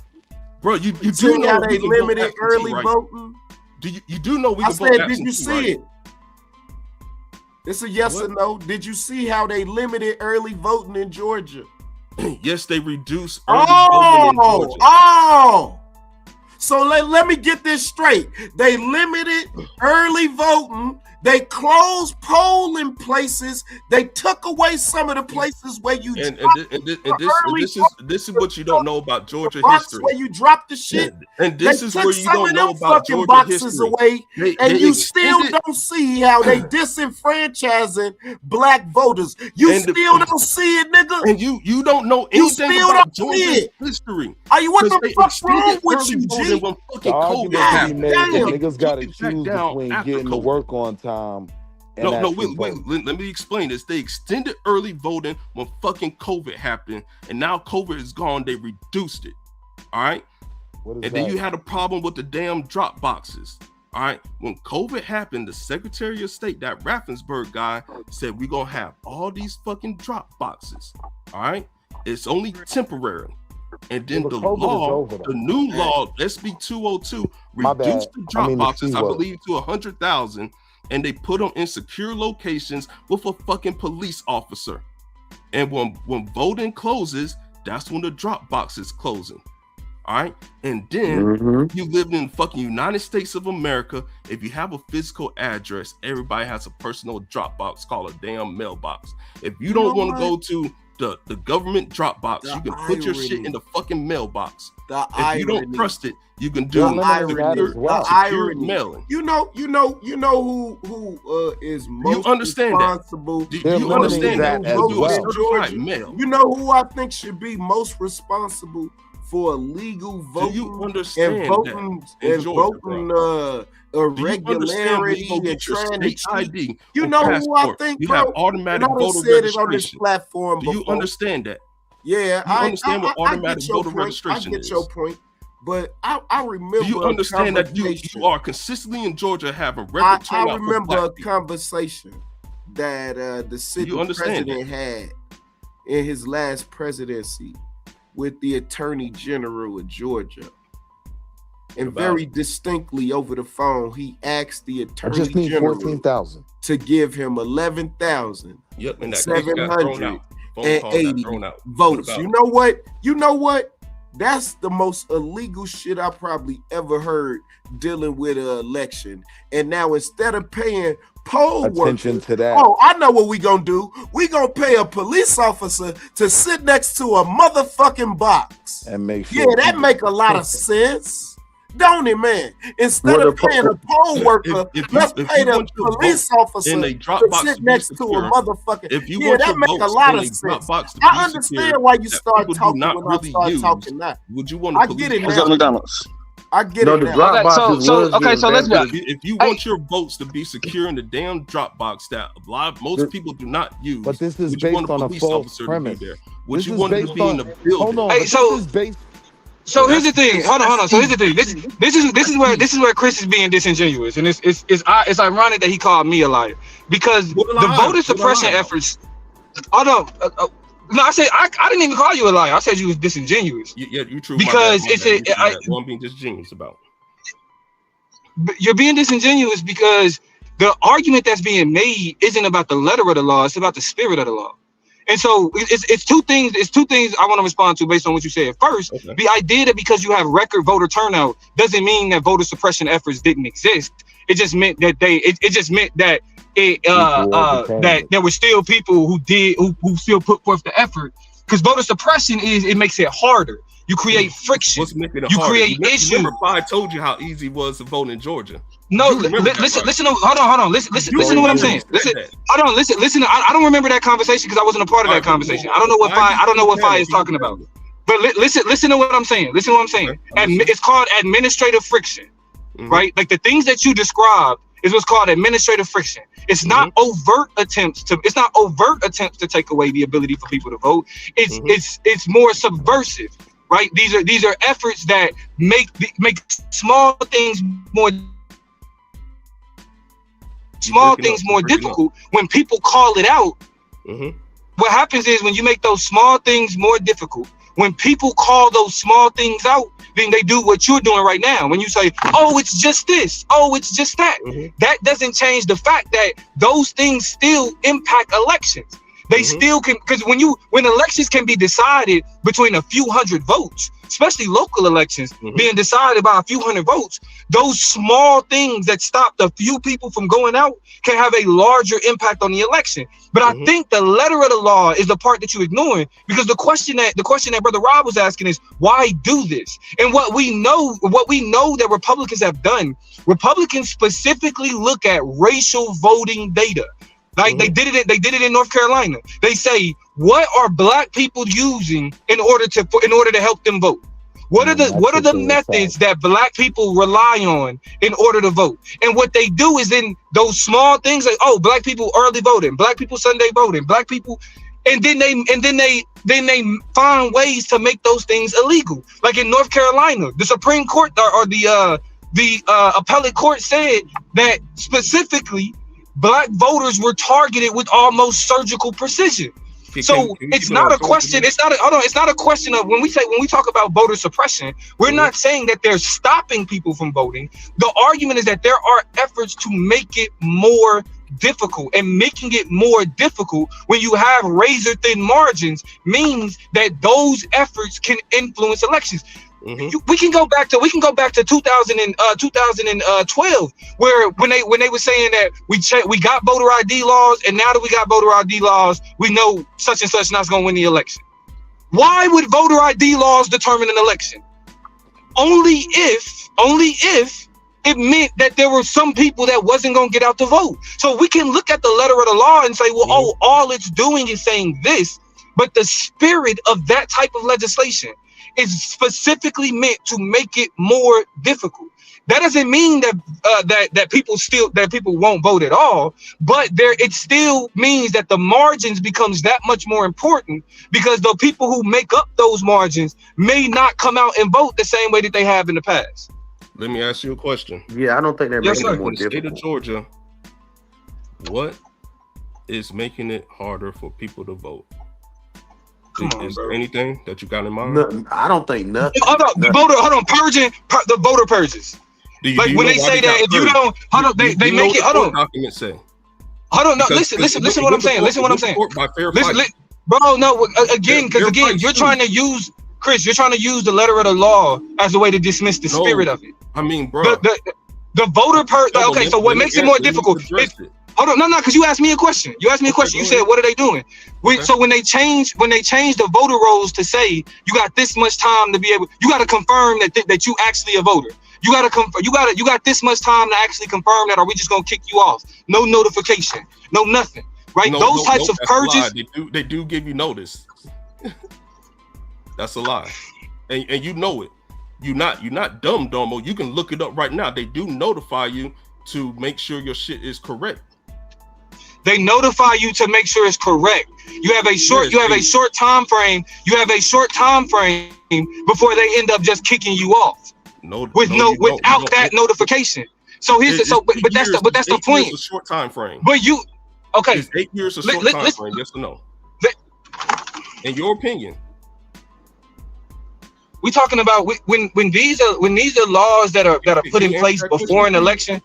Bro, you do know how they limited early voting. You do know we can vote absentee, did you see it? It's a yes or no. Did you see how they limited early voting in Georgia? Yes, they reduced early voting in Georgia. Oh! So let me get this straight. They limited early voting. They closed polling places. They took away some of the places where you this is what you don't know about Georgia history. Where you drop the shit. And this is where you don't know about Georgia boxes history. Away, and you still don't see how they disenfranchising black voters. You still don't see it, nigga. And you don't know anything about Georgia history. Are you what the fuck's wrong with you, G? The argument can be made that niggas got to choose between getting to work on time. Wait, let me explain this. They extended early voting when fucking COVID happened, and now COVID is gone. They reduced it. All right. And then you had a problem with the damn drop boxes. All right. When COVID happened, the Secretary of State, that Raffensperger guy, said we're gonna have all these fucking drop boxes. All right. It's only temporary. And then the new law, SB 202, reduced the drop boxes, I believe, to 100,000. And they put them in secure locations with a fucking police officer. And when voting closes, that's when the drop box is closing. All right. And then you live in fucking United States of America. If you have a physical address, everybody has a personal drop box called a damn mailbox. If you don't want to go to the government drop box, you can put your shit in the fucking mailbox. If you don't trust it, you can do secure mailing. You know who is most responsible. Do you understand that? You know who I think should be most responsible for illegal voting and voting irregularity and trying to cheat. You know who I think, you bro? have automatic voter registration. On this platform, do you understand that? Yeah, I understand what automatic voter registration is. I get your point. But I remember. Do you understand that you are consistently in Georgia having record turnout? I remember a conversation that the sitting president had in his last presidency with the Attorney General of Georgia. And very distinctly over the phone, he asked the Attorney General 14,000 to give him 11,780 votes. You know what? That's the most illegal shit I probably ever heard dealing with an election. And now instead of paying poll attention workers, to that. Oh, I know what we gonna do. We gonna pay a police officer to sit next to a motherfucking box and make sure. Yeah, that make a lot of sense. Don't it, man? Instead of paying a poll worker, let's pay the police officer to sit next to a motherfucker. Yeah, that make a lot of sense. I understand why you start talking when I start talking now. Would you want? I get it now. I get it now. If you want your votes to be secure in the damn Dropbox that most people do not use, but this is based on a false premise. Would you want to be in the building? Hold on. Hey, so here's the thing. Hold on. So here's the thing. This is where Chris is being disingenuous, and it's ironic that he called me a liar because the voter suppression efforts. Hold on. No, I said I didn't even call you a liar. I said you was disingenuous. Yeah, you true. Because I'm being disingenuous about. You're being disingenuous because the argument that's being made isn't about the letter of the law. It's about the spirit of the law. And so it's two things. It's two things I want to respond to based on what you said. First, the idea that because you have record voter turnout doesn't mean that voter suppression efforts didn't exist. It just meant that that there were still people who still put forth the effort. Because voter suppression it makes it harder. You create friction. What's making it you harder? create issues. Remember, I told you how easy it was to vote in Georgia. No, listen. Hold on. Listen to what I'm saying. Listen. I don't remember that conversation because I wasn't a part of that conversation. I don't know what Fire is talking about. But listen to what I'm saying. Listen to what I'm saying. It's called administrative friction, right? Like the things that you described is what's called administrative friction. It's not overt attempts to take away the ability for people to vote. It's more subversive, right? These are efforts that make small things more difficult when people call it out. What happens is when you make those small things more difficult, when people call those small things out, then they do what you're doing right now. When you say, oh, it's just this, oh, it's just that, that doesn't change the fact that those things still impact elections. They still can, because when elections can be decided between a few hundred votes, especially local elections being decided by a few hundred votes, those small things that stop the few people from going out can have a larger impact on the election. But I think the letter of the law is the part that you're ignoring, because the question that Brother Rob was asking is, why do this? And what we know that Republicans have done, Republicans specifically look at racial voting data. Like they did it in North Carolina. They say, what are black people using in order to help them vote? What are the methods that black people rely on in order to vote? And what they do is in those small things like, oh, black people early voting, black people Sunday voting, black people, and then they find ways to make those things illegal. Like in North Carolina, the Supreme Court or the appellate court said that specifically black voters were targeted with almost surgical precision. So it's not a question. It's not a question of when we talk about voter suppression, we're not saying that they're stopping people from voting. The argument is that there are efforts to make it more difficult, and making it more difficult when you have razor thin margins means that those efforts can influence elections. We can go back to 2012, where when they were saying that we got voter ID laws, and now that we got voter ID laws, we know such and such not going to win the election. Why would voter ID laws determine an election? Only if it meant that there were some people that wasn't going to get out to vote. So we can look at the letter of the law and say, well, all it's doing is saying this, but the spirit of that type of legislation is specifically meant to make it more difficult. That doesn't mean that people won't vote at all, but it still means that the margins becomes that much more important, because the people who make up those margins may not come out and vote the same way that they have in the past. Let me ask you a question. Yeah, I don't think they're making it more In the state difficult. of Georgia, what is making it harder for people to vote? Is there anything that you got in mind? No, I don't think nothing. Hold on, the voter purges. Like when they say that if you don't, hold on, they make it. Hold on. Documents say. Hold on, no, listen what I'm saying. Listen what I'm saying. Bro, no, again, you're trying to use Chris. You're trying to use the letter of the law as a way to dismiss the spirit of it. I mean, bro, the voter purge. Okay, so what makes it more difficult? Hold on, no, because you asked me a question. You said, what are they doing? So when they change the voter rolls to say you got this much time to be able, you got to confirm that you actually a voter. You got this much time to actually confirm that, or we just gonna kick you off. No notification, no nothing, right? Those types of purges. They do give you notice. That's a lie, and you know it. You're not dumb, Domo. You can look it up right now. They do notify you to make sure your shit is correct. They notify you to make sure it's correct. You have a short time frame. You have a short time frame before they end up just kicking you off. Without that notification. So but that's the point. It's a short time frame. But is 8 years a short time frame? Yes or no? In your opinion. We talking about when these are laws that are put in place before an election.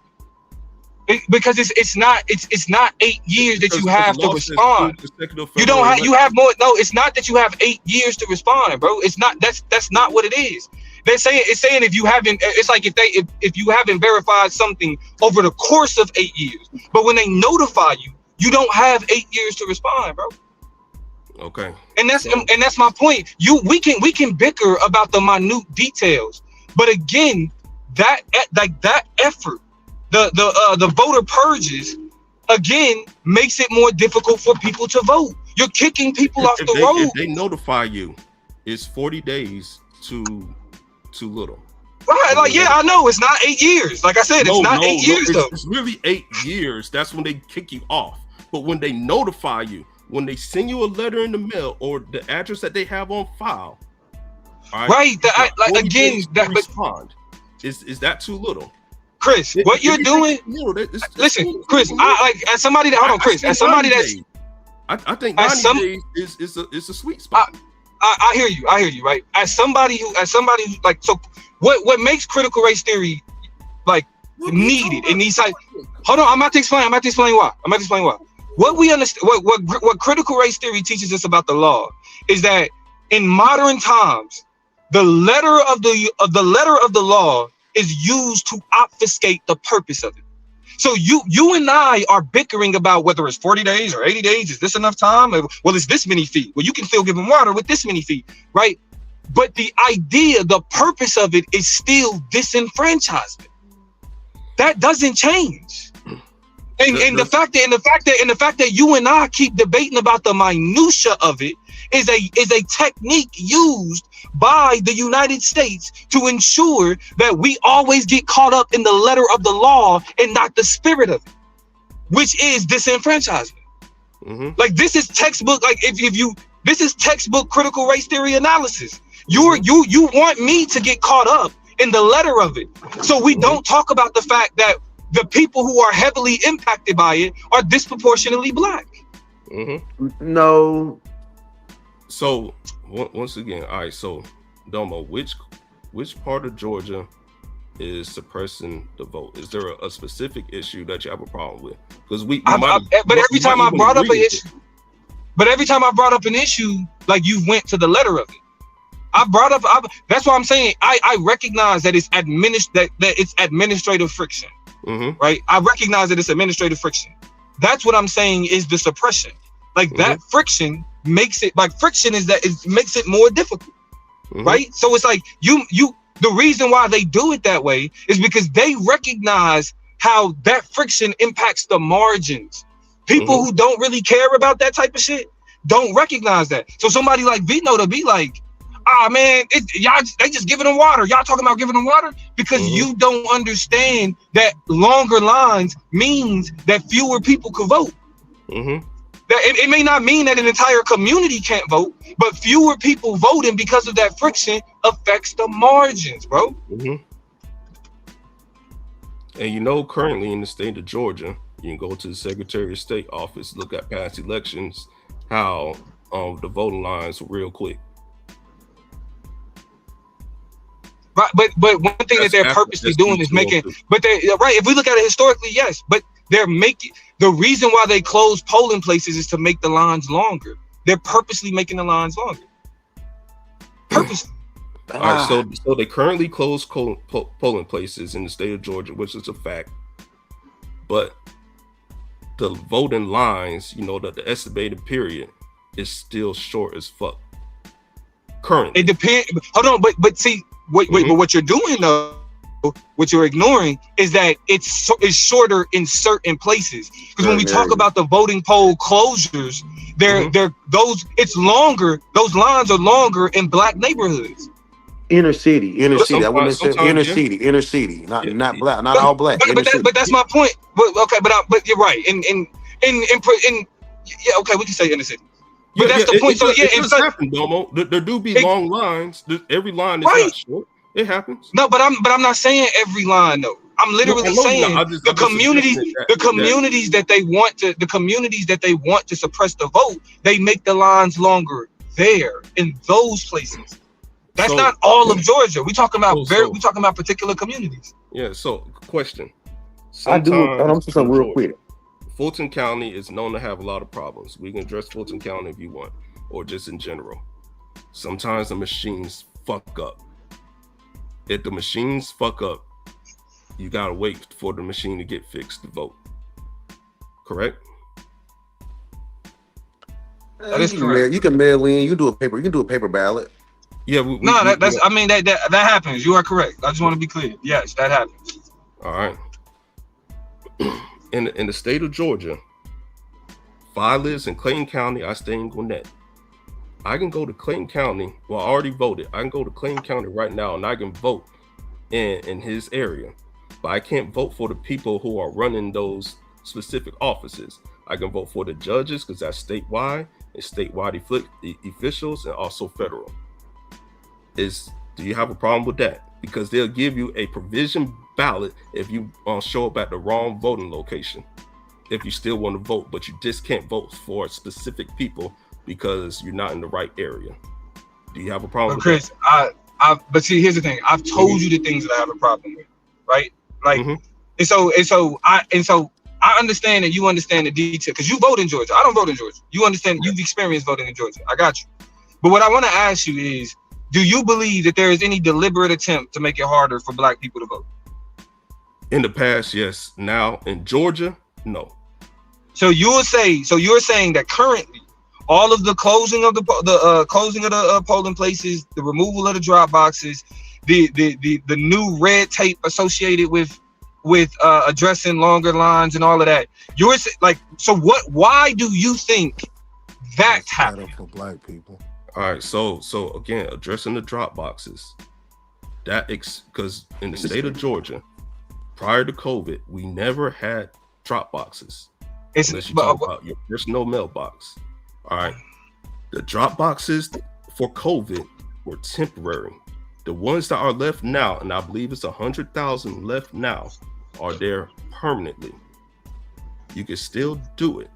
Because it's not 8 years that you have to respond. You have more. No, it's not that you have 8 years to respond, bro. It's not. That's not what it is. It's saying if you haven't. It's like if you haven't verified something over the course of 8 years, but when they notify you, you don't have 8 years to respond, bro. Okay. And that's my point. We can bicker about the minute details, but again, that effort. The voter purges again makes it more difficult for people to vote. You're kicking people off the road. If they notify you, it's 40 days too little. Right, like I know it's not 8 years. Like I said, it's not 8 years though. It's really 8 years. That's when they kick you off. But when they notify you, when they send you a letter in the mail or the address that they have on file, right? Respond. Is that too little? Chris, what you're doing? Listen, Chris. As somebody that hold on, Chris. As somebody that's, I think 90 days is a sweet spot. I hear you, right? As somebody who like, so what makes critical race theory like needed in these types? Hold on, I'm about to explain why. What we understand, what critical race theory teaches us about the law is that in modern times, the letter of the law is used to obfuscate the purpose of it. So you and I are bickering about whether it's 40 days or 80 days. Is this enough time? Well, it's this many feet. Well, you can still give them water with this many feet, right? But the idea, the purpose of it is still disenfranchisement. That doesn't change. And the fact that you and I keep debating about the minutia of it is a technique used by the United States to ensure that we always get caught up in the letter of the law and not the spirit of it, which is disenfranchisement. Mm-hmm. Like this is textbook. Like this is textbook critical race theory analysis. You want me to get caught up in the letter of it, so we don't talk about the fact that the people who are heavily impacted by it are disproportionately black. Mm-hmm. No. So once again, all right. So Domo, which part of Georgia is suppressing the vote? Is there a specific issue that you have a problem with? Because every time I brought up an issue, like you went to the letter of it. That's why I'm saying I recognize that it's administrative friction. Mm-hmm. Right? I recognize that it's administrative friction. That's what I'm saying is the suppression. Like that friction makes it makes it more difficult. Mm-hmm. Right? So it's like the reason why they do it that way is because they recognize how that friction impacts the margins. People who don't really care about that type of shit don't recognize that. So somebody like Vito to be like, ah man, they just giving them water. Y'all talking about giving them water because you don't understand that longer lines means that fewer people could vote. That it may not mean that an entire community can't vote, but fewer people voting because of that friction affects the margins, bro. And you know, currently in the state of Georgia, you can go to the Secretary of State office, look at past elections, how the voting lines were real quick. Right, but one thing that they're purposely doing is making, but they right. If we look at it historically, yes, but they're making the reason why they close polling places is to make the lines longer. They're purposely making the lines longer. Purposely. All right, so they currently close polling places in the state of Georgia, which is a fact. But the voting lines, you know, the estimated period is still short as fuck. Currently, it depends. Hold on, but see, wait, but what you're doing though, what you're ignoring is that it's shorter in certain places. Because when we talk about the voting poll closures, it's longer. Those lines are longer in black neighborhoods. Inner city. I wouldn't say inner city, not black, not all black. But that's my point. But you're right. Yeah, okay, we can say inner city. But that's the point. So yeah, it happens, Domo. There do be long lines. Every line is not short. It happens. No, but I'm not saying every line though. I'm literally saying the communities that they want to suppress the vote, they make the lines longer there in those places. That's not all of Georgia. We talking about particular communities. Yeah. So, question. I'm something real quick. Fulton County is known to have a lot of problems. We can address Fulton County if you want, or just in general. Sometimes the machines fuck up. If the machines fuck up, you gotta wait for the machine to get fixed to vote. Correct? That is correct. You can mail in. You can do a paper ballot. Yeah. That happens. You are correct. I just want to be clear. Yes, that happens. All right. In the state of Georgia, if I live in Clayton County, I stay in Gwinnett. I can go to Clayton County. Well, I already voted. I can go to Clayton County right now and I can vote in his area. But I can't vote for the people who are running those specific offices. I can vote for the judges because that's statewide, and statewide officials, and also federal. Do you have a problem with that? Because they'll give you a provision ballot if you show up at the wrong voting location. If you still want to vote, but you just can't vote for specific people because you're not in the right area. Do you have a problem with Chris, that? But see, here's the thing. I've told you the things that I have a problem with, right? Like, and so I understand that you understand the detail because you vote in Georgia. I don't vote in Georgia. You understand? You've experienced voting in Georgia. I got you. But what I want to ask you is, do you believe that there is any deliberate attempt to make it harder for black people to vote? In the past, yes. Now in Georgia, no. So you're saying that currently, all of the closing of the polling places, the removal of the drop boxes, the new red tape associated with addressing longer lines and all of that. You're like, so what? Why do you think that's happening for black people? All right, so again, addressing the drop boxes, because in the state of Georgia, prior to COVID, we never had drop boxes. Unless you talk about your personal mailbox. All right, the drop boxes for COVID were temporary. The ones that are left now, and I believe it's 100,000 left now, are there permanently. You can still do it.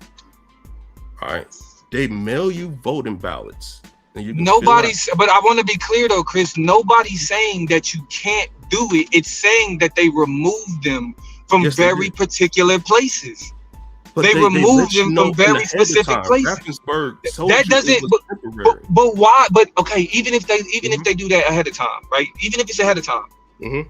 All right, they mail you voting ballots. Nobody's, but I want to be clear though, Chris, nobody's saying that you can't do it. It's saying that they removed them from very particular places. But they removed them from very specific places. That doesn't, but why? But okay, even if they do that ahead of time, right? Even if it's ahead of time,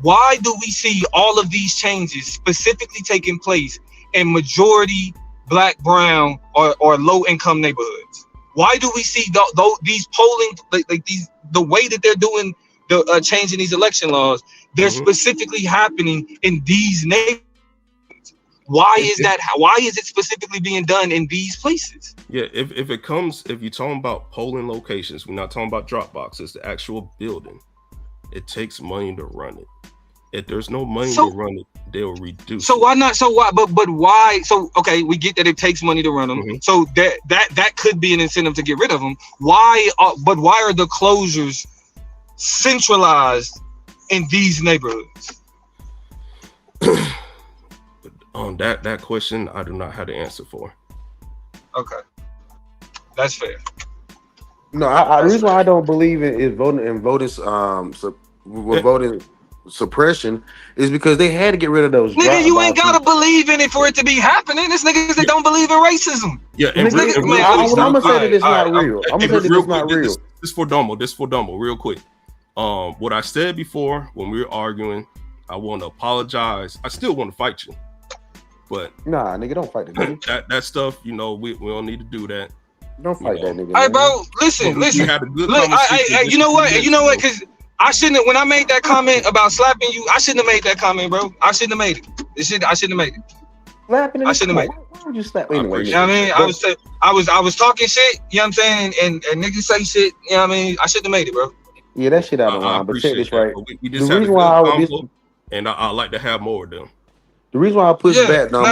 why do we see all of these changes specifically taking place in majority black, brown, or low income neighborhoods? Why do we see these polling, the way that they're doing the changing these election laws? They're specifically happening in these neighborhoods. Why is that? Why is it specifically being done in these places? Yeah, if you're talking about polling locations, we're not talking about drop boxes, the actual building. It takes money to run it. If there's no money to run it, they'll reduce. So why not? So why? But why? So okay, we get that it takes money to run them. Mm-hmm. So that could be an incentive to get rid of them. Why? But why are the closures centralized in these neighborhoods? That question, I do not have the answer for. Okay, that's fair. No, the reason why I don't believe in voting suppression is because they had to get rid of those. Nigga, you ain't gotta believe in it for it to be happening. This niggas that don't believe in racism. Yeah, and I'm gonna say that it's not real. I'm gonna say that it's not real. This for Domo, real quick. What I said before when we were arguing, I want to apologize. I still want to fight you, but nah, nigga, don't fight the nigga. that stuff, we don't need to do that. Don't fight that nigga. Hey, bro, listen. Look, you know what? Because I shouldn't have, when I made that comment about slapping you, I shouldn't have made that comment, bro. I shouldn't have made it. I shouldn't have made it. Slapping? I shouldn't have made it. Why would you slap anyway? You know what I mean? I was talking shit, you know what I'm saying? And niggas say shit, you know what I mean? I shouldn't have made it, bro. Yeah, that shit out of line. But check this right. We just had a good combo, and I like to have more of them. The reason why I push back, we good.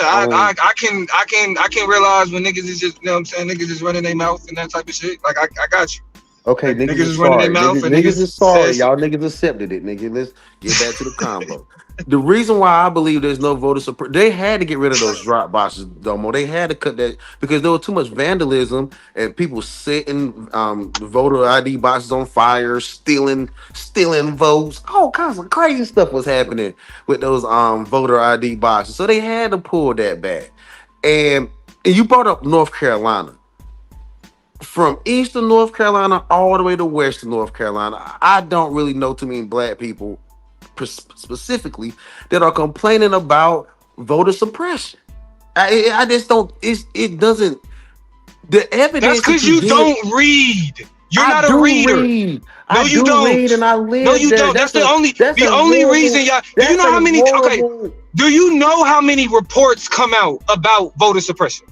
I can realize when niggas is just, you know what I'm saying, niggas is running their mouth and that type of shit. Like I got you. Okay, niggas is running their mouth. Niggas is sorry. Y'all niggas accepted it, nigga. Let's get back to the combo. The reason why I believe there's no voter suppression, they had to get rid of those drop boxes, Domo. They had to cut that because there was too much vandalism and people setting voter ID boxes on fire, stealing votes. All kinds of crazy stuff was happening with those voter ID boxes. So they had to pull that back. And you brought up North Carolina. From eastern North Carolina all the way to western North Carolina, I don't really know too many black people specifically that are complaining about voter suppression. I just don't. It doesn't. The evidence. That's because you don't read. You're not a reader. No, you don't. Read and I live. No, you don't. That's the only reason y'all. Do you know how many? Okay. Do you know how many reports come out about voter suppression?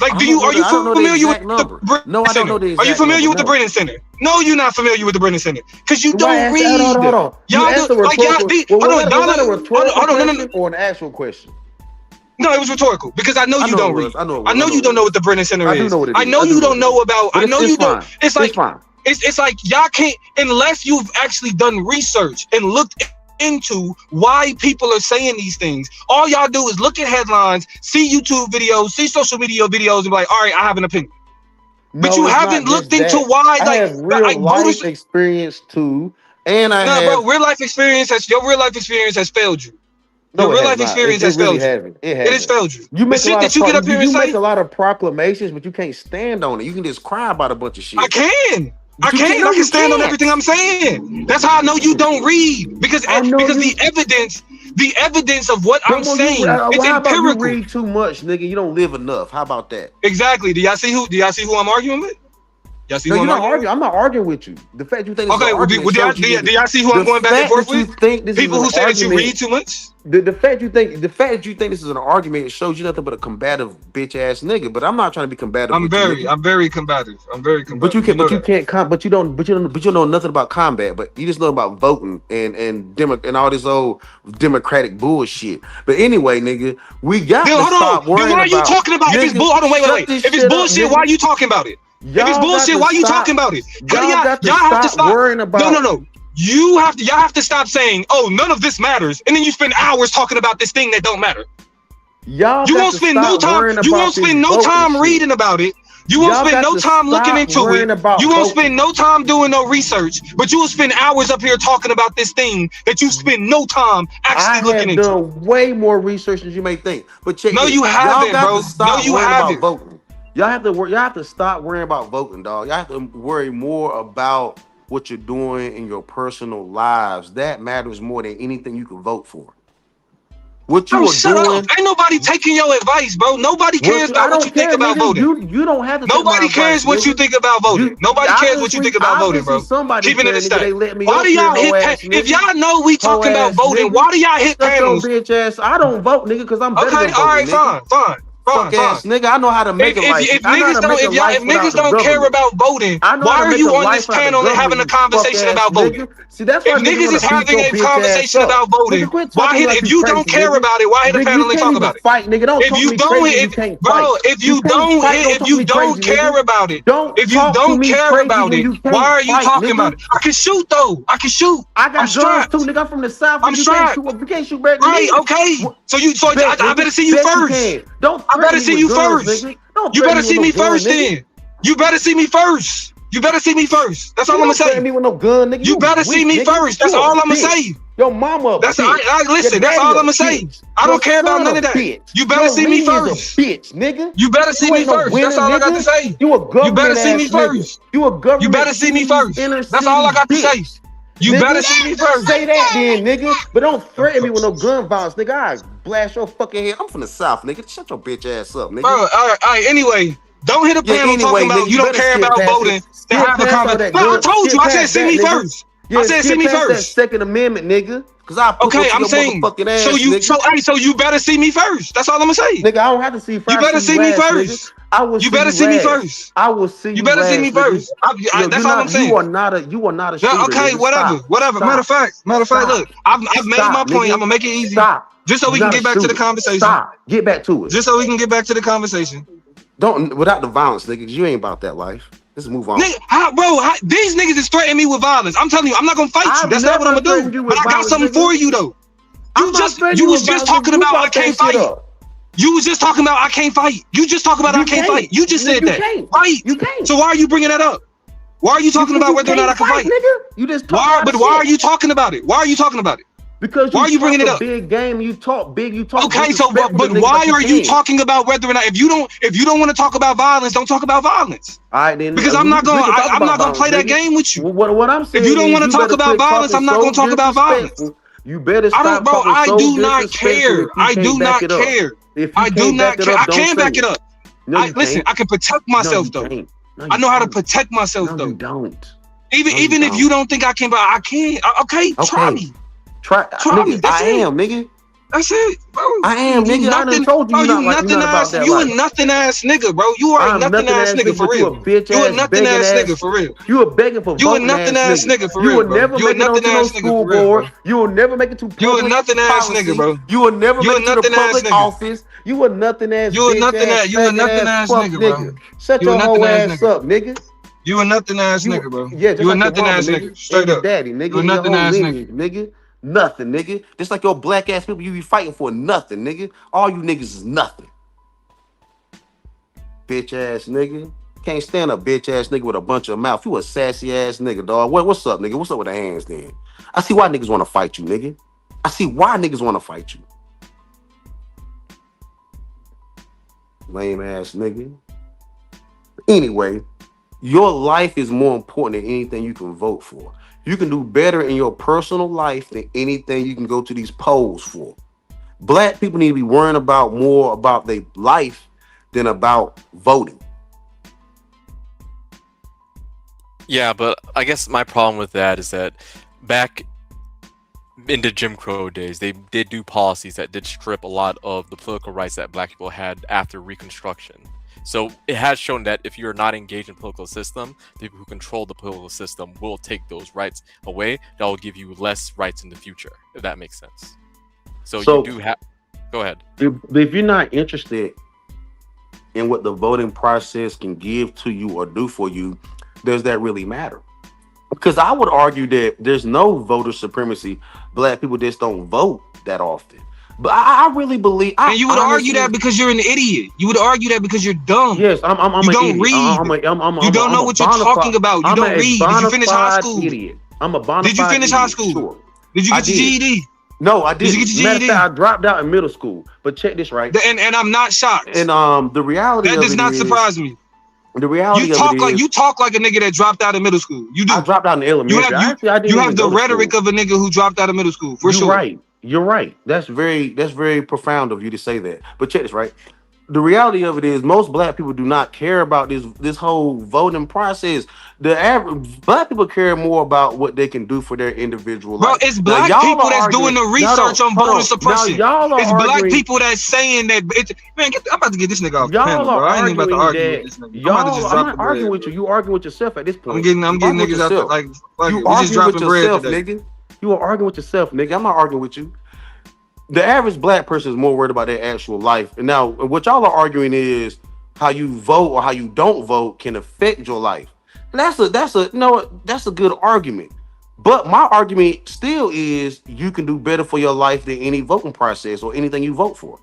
Like, are you familiar with the Brennan No, I don't know the exact Are you familiar with the Brennan Center? No, you're not familiar with the Brennan Center because you don't read. Hold on. Y'all do, like y'all be. Hold on. Or an actual question? No, it was rhetorical because I know you don't read. I know you don't know what the Brennan Center is. I do know what it is. I know you don't know about. I know you don't. It's like it's like y'all can't unless you've actually done research and looked into why people are saying these things. All y'all do is look at headlines, see YouTube videos, see social media videos, and be like, all right, I have an opinion. But you haven't looked into why. I have real life experience too, and bro, real life experience has failed you. No, real life experience has failed you. It has failed you. You make shit that you get up here and say. You make a lot of proclamations, but you can't stand on it. You can just cry about a bunch of shit. I can stand on everything I'm saying. That's how I know you don't read because the evidence of what I'm saying, it's empirical. You read too much, nigga. You don't live enough. How about that? Exactly. Do y'all see who I'm arguing with? Y'all see who I'm arguing? I'm not arguing with you. The fact you think do y'all see who I'm going back and forth with? People who say that you read too much. The fact you think this is an argument shows you nothing but a combative bitch ass nigga. But I'm not trying to be combative. I'm very combative. But you don't know nothing about combat. But you just know about voting and all this old democratic bullshit. But anyway, nigga, we got to stop worrying about. Why are you talking about? If it's hold on, wait. If it's bullshit, why are you talking about it? If it's bullshit, why are you talking about it? Y'all have to stop worrying about. No. Y'all have to stop saying, "Oh, none of this matters," and then you spend hours talking about this thing that don't matter. You won't spend no time reading about it. You won't spend no time looking into it. You won't spend no time doing no research. But you will spend hours up here talking about this thing that you spend no time actually looking into. I have done way more research than you may think. But check no, you haven't, bro. No, you haven't. Y'all have to stop worrying about voting, dog. Y'all have to worry more about what you're doing in your personal lives. That matters more than anything you can vote for. What you bro, are shut doing? up. Ain't nobody taking your advice, bro. Nobody cares about what you think about voting. You don't have to. Nobody cares what you think about voting. Nobody cares what you think about voting, bro. Keeping it a stack. Why do y'all hit? If y'all know we talking about voting, why do y'all hit panels? Bitch ass. I don't vote, nigga, because I'm better than voting. All right, fine. Fuck ass nigga, I know how to make a life. If niggas don't care about voting, why are you on this panel and having a conversation about voting? See, that's why if niggas is having a conversation about voting, why hit? If you don't care about it, why hit the panel and talk about it? Fight, nigga. Don't if you don't, if you don't care about it, if you don't care about it, why are you talking about it? I can shoot though. I can shoot. I got guns too, nigga. I'm from the South. I'm strapped. You can't shoot better than me. Right? Okay. So I better see you first. I better see you first. You better see me first then. You better see me first. You better see me first. That's all I'm gonna say. Me with no gun, nigga. You better see me first. That's all I'm gonna say. Your mama. That's listen. That's all I'm gonna say. I don't care about none of that. You better see me first, bitch, nigga. You better see me first. That's all I got to say. You a government. You better see me first. You a government. You better see me first. That's all I got to say. You better see me first. Say that then, nigga. But don't threaten me with no gun violence, nigga. I blast your fucking head. I'm from the South, nigga. Shut your bitch ass up, nigga. Bro, all right. Anyway, don't hit a panel talking about you don't care about voting. To have a conversation. No, I told you. I said see me first. I said see me first. Second Amendment, nigga. Okay, I'm saying. So you better see me first. That's all I'm gonna say. Nigga, I don't have to see you first. You better see me first. You better see me first. I will see you. You better see me first. That's all I'm saying. You are not a shooter. Okay, whatever. Matter of fact, look, I've made my point. I'm gonna make it easy. Stop. Just so we can get back to the conversation. Stop. Get back to it. Just so we can get back to the conversation. Don't without the violence, nigga. You ain't about that life. Let's move on. Nigga, these niggas is threatening me with violence. I'm telling you, I'm not gonna fight you. That's not what I'm gonna do. But I got something for you though. You was just talking about I can't fight. You was just talking about I can't fight. You just talking about I can't fight. You just said that. Fight. You can't. So why are you bringing that up? Why are you talking about whether or not I can fight? You just why are you talking about it? Why are you talking about it? Because why are you bringing it up? Big game, you talk big, you talk. Okay, so but why are you talking about whether or not if you don't want to talk about violence, don't talk about violence. All right, then. Because I'm not gonna play that game with you. What I'm saying, if you don't want to talk about violence, I'm not gonna talk about violence. You better stop. I do not care. I do not care. I do not care. I can back it up. Listen, I can protect myself though. I know how to protect myself though. You don't. Even if you don't think I can, but I can. Okay, try me. Try me. I am, nigga. That's it, bro. I am, nigga. I done told you, you nothing ass. You a nothing ass nigga, bro. You are a nothing ass nigga for real. You a nothing ass nigga for real. You a begging for. You a nothing ass nigga for real. You will never make it onto no school board. You will never make it to public. You a nothing ass nigga, bro. You will never make it to the public office. You a nothing ass. You a nothing ass. You a nothing ass nigga, bro. Shut your whole ass up, nigga. You a nothing ass nigga, bro. Yeah, you a nothing ass nigga. Straight up. Daddy, nigga. You a nothing ass nigga. Nothing, nigga. Just like your black ass people, you be fighting for nothing, nigga. All you niggas is nothing. Bitch ass nigga. Can't stand a bitch ass nigga with a bunch of mouth. You a sassy ass nigga, dog. What's up, nigga? What's up with the hands then? I see why niggas want to fight you, nigga. I see why niggas want to fight you. Lame ass nigga. Anyway, your life is more important than anything you can vote for. You can do better in your personal life than anything you can go to these polls for. Black people need to be worrying about more about their life than about voting. Yeah, but I guess my problem with that is that back in the Jim Crow days, they did do policies that did strip a lot of the political rights that black people had after Reconstruction. So it has shown that if you're not engaged in the political system, the people who control the political system will take those rights away. That will give you less rights in the future, if that makes sense. So you do have... Go ahead. If you're not interested in what the voting process can give to you or do for you, does that really matter? Because I would argue that there's no voter supremacy. Black people just don't vote that often. But I really believe. And you would argue that because you're an idiot. You would argue that because you're dumb. Yes, I'm you don't read. You don't know what you're talking about. You don't read. Did you finish high school? Idiot. I'm a bona fide. Did you finish high school? Sure. Did you get your GED? No, I didn't. Did you get your GED? Matter of fact, I dropped out in middle school. But check this right. And I'm not shocked. And the reality that does not surprise me. The reality you talk like a nigga that dropped out of middle school. You do. I dropped out in elementary. You have the rhetoric of a nigga who dropped out of middle school for sure. Right. You're right. That's very profound of you to say that. But check this, right? The reality of it is most black people do not care about this whole voting process. The average black people care more about what they can do for their individual life. Bro, it's black people that's doing the research on voter suppression. It's black people that's saying that. I'm about to get this nigga off the panel, bro. I ain't even about to argue with this nigga. I'm about to just drop the bread. Arguing with you. You arguing with yourself at this point. I'm getting niggas out there like you we just dropping bread yourself, today. nigga. You are arguing with yourself, nigga. I'm not arguing with you. The average black person is more worried about their actual life. And now what y'all are arguing is how you vote or how you don't vote can affect your life. And that's a good argument. But my argument still is you can do better for your life than any voting process or anything you vote for.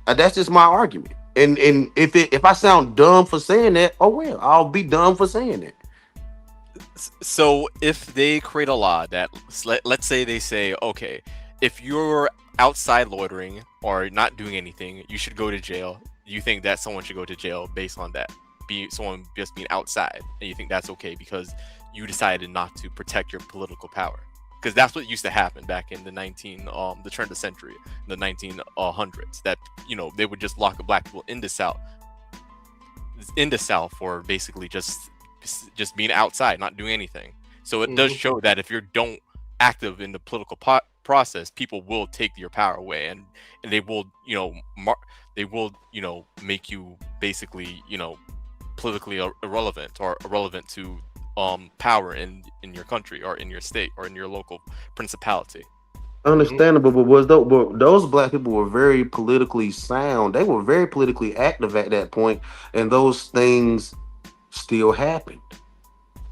That's just my argument. And if I sound dumb for saying that, oh well, I'll be dumb for saying it. So if they create a law that, let's say they say, okay, if you're outside loitering or not doing anything, you should go to jail. You think that someone should go to jail based on that, someone just being outside, and you think that's okay because you decided not to protect your political power? Because that's what used to happen back in the turn of the century, the 1900s. That they would just lock black people in the South for basically just being outside, not doing anything. So it does show that if you don't active in the political process, people will take your power away, and they will make you basically politically irrelevant or irrelevant to power in your country or in your state or in your local principality. Understandable, but those black people were very politically sound. They were very politically active at that point, and those things still happened.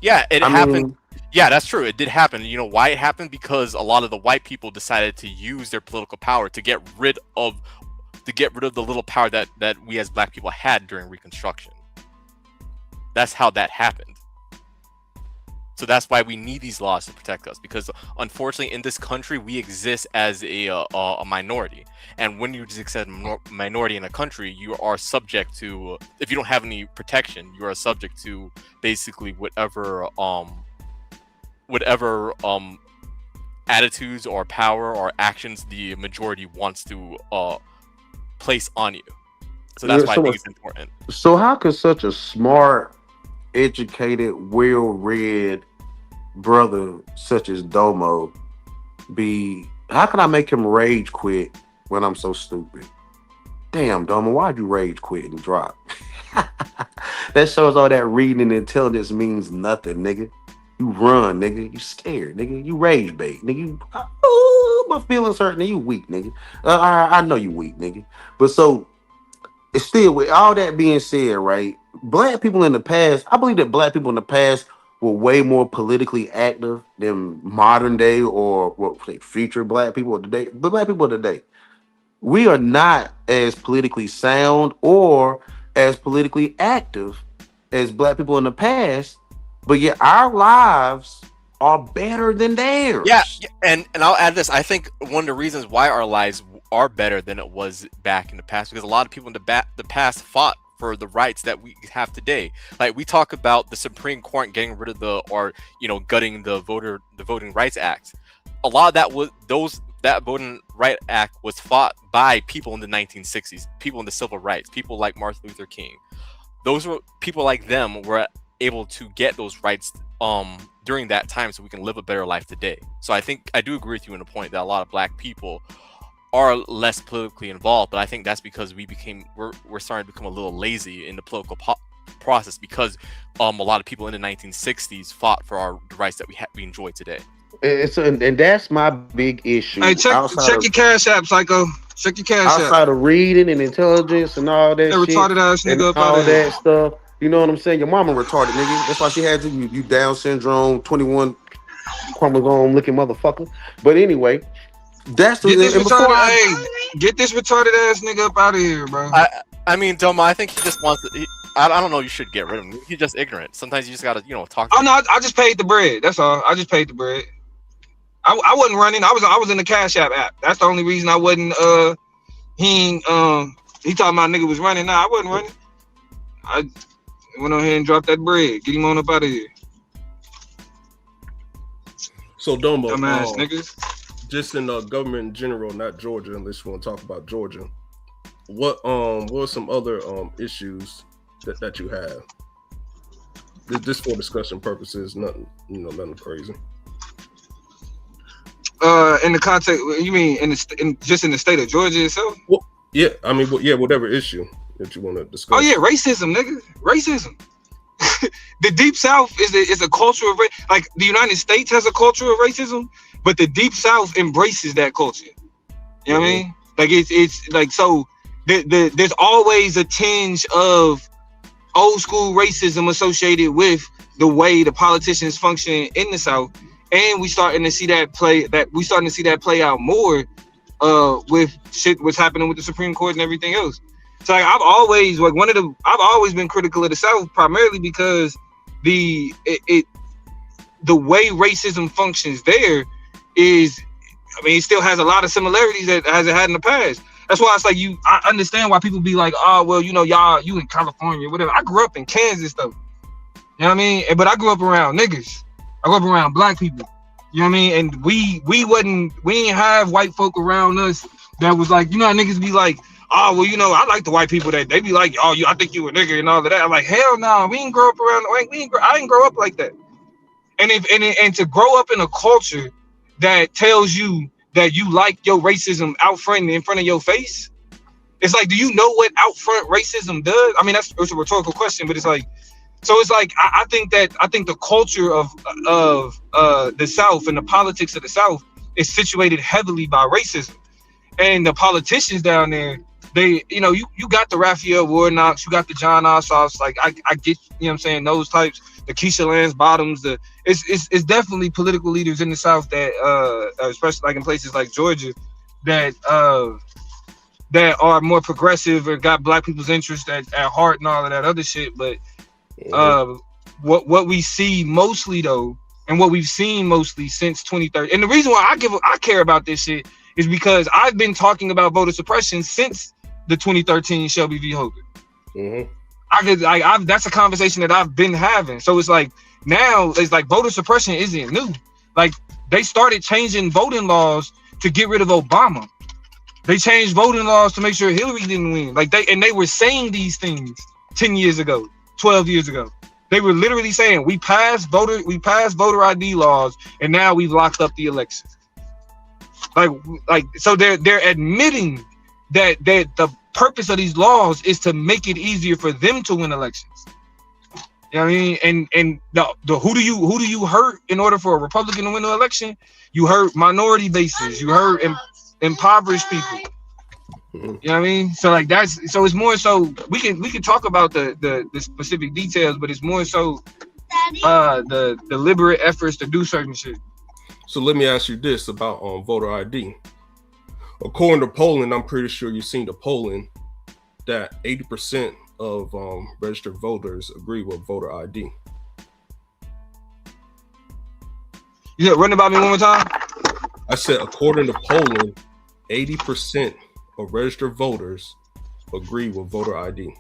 Yeah, it happened. Yeah, that's true. It did happen. You know why it happened? Because a lot of the white people decided to use their political power to get rid of the little power that we as black people had during Reconstruction. That's how that happened. So that's why we need these laws to protect us, because unfortunately in this country we exist as a minority, and when you exist as a minority in a country, you are subject to, if you don't have any protection, you are subject to basically whatever attitudes or power or actions the majority wants to place on you. So that's why I think it's important. So how could such a smart, educated, well-read brother such as Domo be? How can I make him rage quit when I'm so stupid? Damn, Domo, why'd you rage quit and drop? That shows all that reading and intelligence means nothing, nigga. You run, nigga. You scared, nigga. You rage bait, nigga. My feelings hurt, nigga. You weak, nigga. I know you weak, nigga. But so it's still, with all that being said, right? Black people in the past, I believe that black people in the past were way more politically active than modern day or future black people of today. But black people of today, we are not as politically sound or as politically active as black people in the past, but yet our lives are better than theirs. Yeah, and I'll add this. I think one of the reasons why our lives are better than it was back in the past, because a lot of people in the past fought for the rights that we have today. Like we talk about the Supreme Court getting rid of gutting the Voting Rights Act. A lot of that Voting Rights Act was fought by people in the 1960s, people in the civil rights, people like Martin Luther King. Those were people like them were able to get those rights during that time, so we can live a better life today. So I think I do agree with you in the point that a lot of black people are less politically involved, but I think that's because we're starting to become a little lazy in the political process, because a lot of people in the 1960s fought for the rights that we enjoy today. And that's my big issue. Hey, check your Cash App, Psycho. Check your Cash App. Outside of reading and intelligence and all that shit, retarded ass nigga and all that stuff. You know what I'm saying? Your mama retarded, nigga. That's why she had you Down syndrome, 21 chromosome looking motherfucker. But anyway, that's get this retarded ass nigga up out of here, bro. I mean, Doma, I think he just wants to. I don't know. You should get rid of him. He's just ignorant. Sometimes you just gotta, talk. Oh no, I just paid the bread. That's all. I just paid the bread. I wasn't running. I was in the Cash App. That's the only reason I wasn't. He talking about nigga was running. Nah, I wasn't running. I went on here and dropped that bread. Get him on up out of here. So Domo, dumbass niggas. just in government in general, not Georgia, unless you want to talk about Georgia. What are some other issues that you have? Just for discussion purposes, nothing crazy. In the context, you mean just in the state of Georgia itself? Well, yeah, I mean, whatever issue that you want to discuss. Oh yeah, racism, nigga, racism. The Deep South is a culture of like the United States has a culture of racism, but the Deep South embraces that culture. You know what I mean? Like it's like so. There's always a tinge of old school racism associated with the way the politicians function in the South, and we starting to see that play out more with shit what's happening with the Supreme Court and everything else. So like, I've always been critical of the South primarily because the way racism functions there is, I mean, it still has a lot of similarities that has it had in the past. That's why it's like I understand why people be like, oh, well, you know, you in California, whatever. I grew up in Kansas though. You know what I mean? But I grew up around niggas. I grew up around black people. You know what I mean? And we didn't have white folk around us that was like, you know how niggas be like, oh, well, you know, I like the white people that they be like, oh, I think you a nigga and all of that. I'm like, hell no, we didn't grow up around, I didn't grow up like that. And to grow up in a culture that tells you that you like your racism out front in front of your face, it's like, do you know what out front racism does? I mean, it's a rhetorical question, but it's like, so it's like I think the culture of the South and the politics of the South is situated heavily by racism, and the politicians down there, they, you know, you got the Raphael Warnocks, you got the John Ossoffs, like I get, you know what I'm saying, those types, the Keisha Lance Bottoms, it's definitely political leaders in the South that especially like in places like Georgia that are more progressive or got black people's interests at heart and all of that other shit. But what we see mostly though, and what we've seen mostly since 2013, and the reason why I care about this shit is because I've been talking about voter suppression since the 2013 Shelby v. Hogan. That's a conversation that I've been having. So it's like now it's like voter suppression isn't new. Like they started changing voting laws to get rid of Obama. They changed voting laws to make sure Hillary didn't win. Like they were saying these things 10 years ago, 12 years ago. They were literally saying we passed voter ID laws and now we've locked up the election. Like so they're admitting that the purpose of these laws is to make it easier for them to win elections. You know what I mean? And the who do you hurt in order for a Republican to win an election? You hurt minority bases. You hurt impoverished people. You know what I mean? So like so it's more so we can talk about the specific details, but it's more so the deliberate efforts to do certain shit. So let me ask you this about voter ID. According to polling, I'm pretty sure you've seen the polling that 80% of registered voters agree with voter ID. Yeah, run it by me one more time. I said, according to polling, 80% of registered voters agree with voter ID.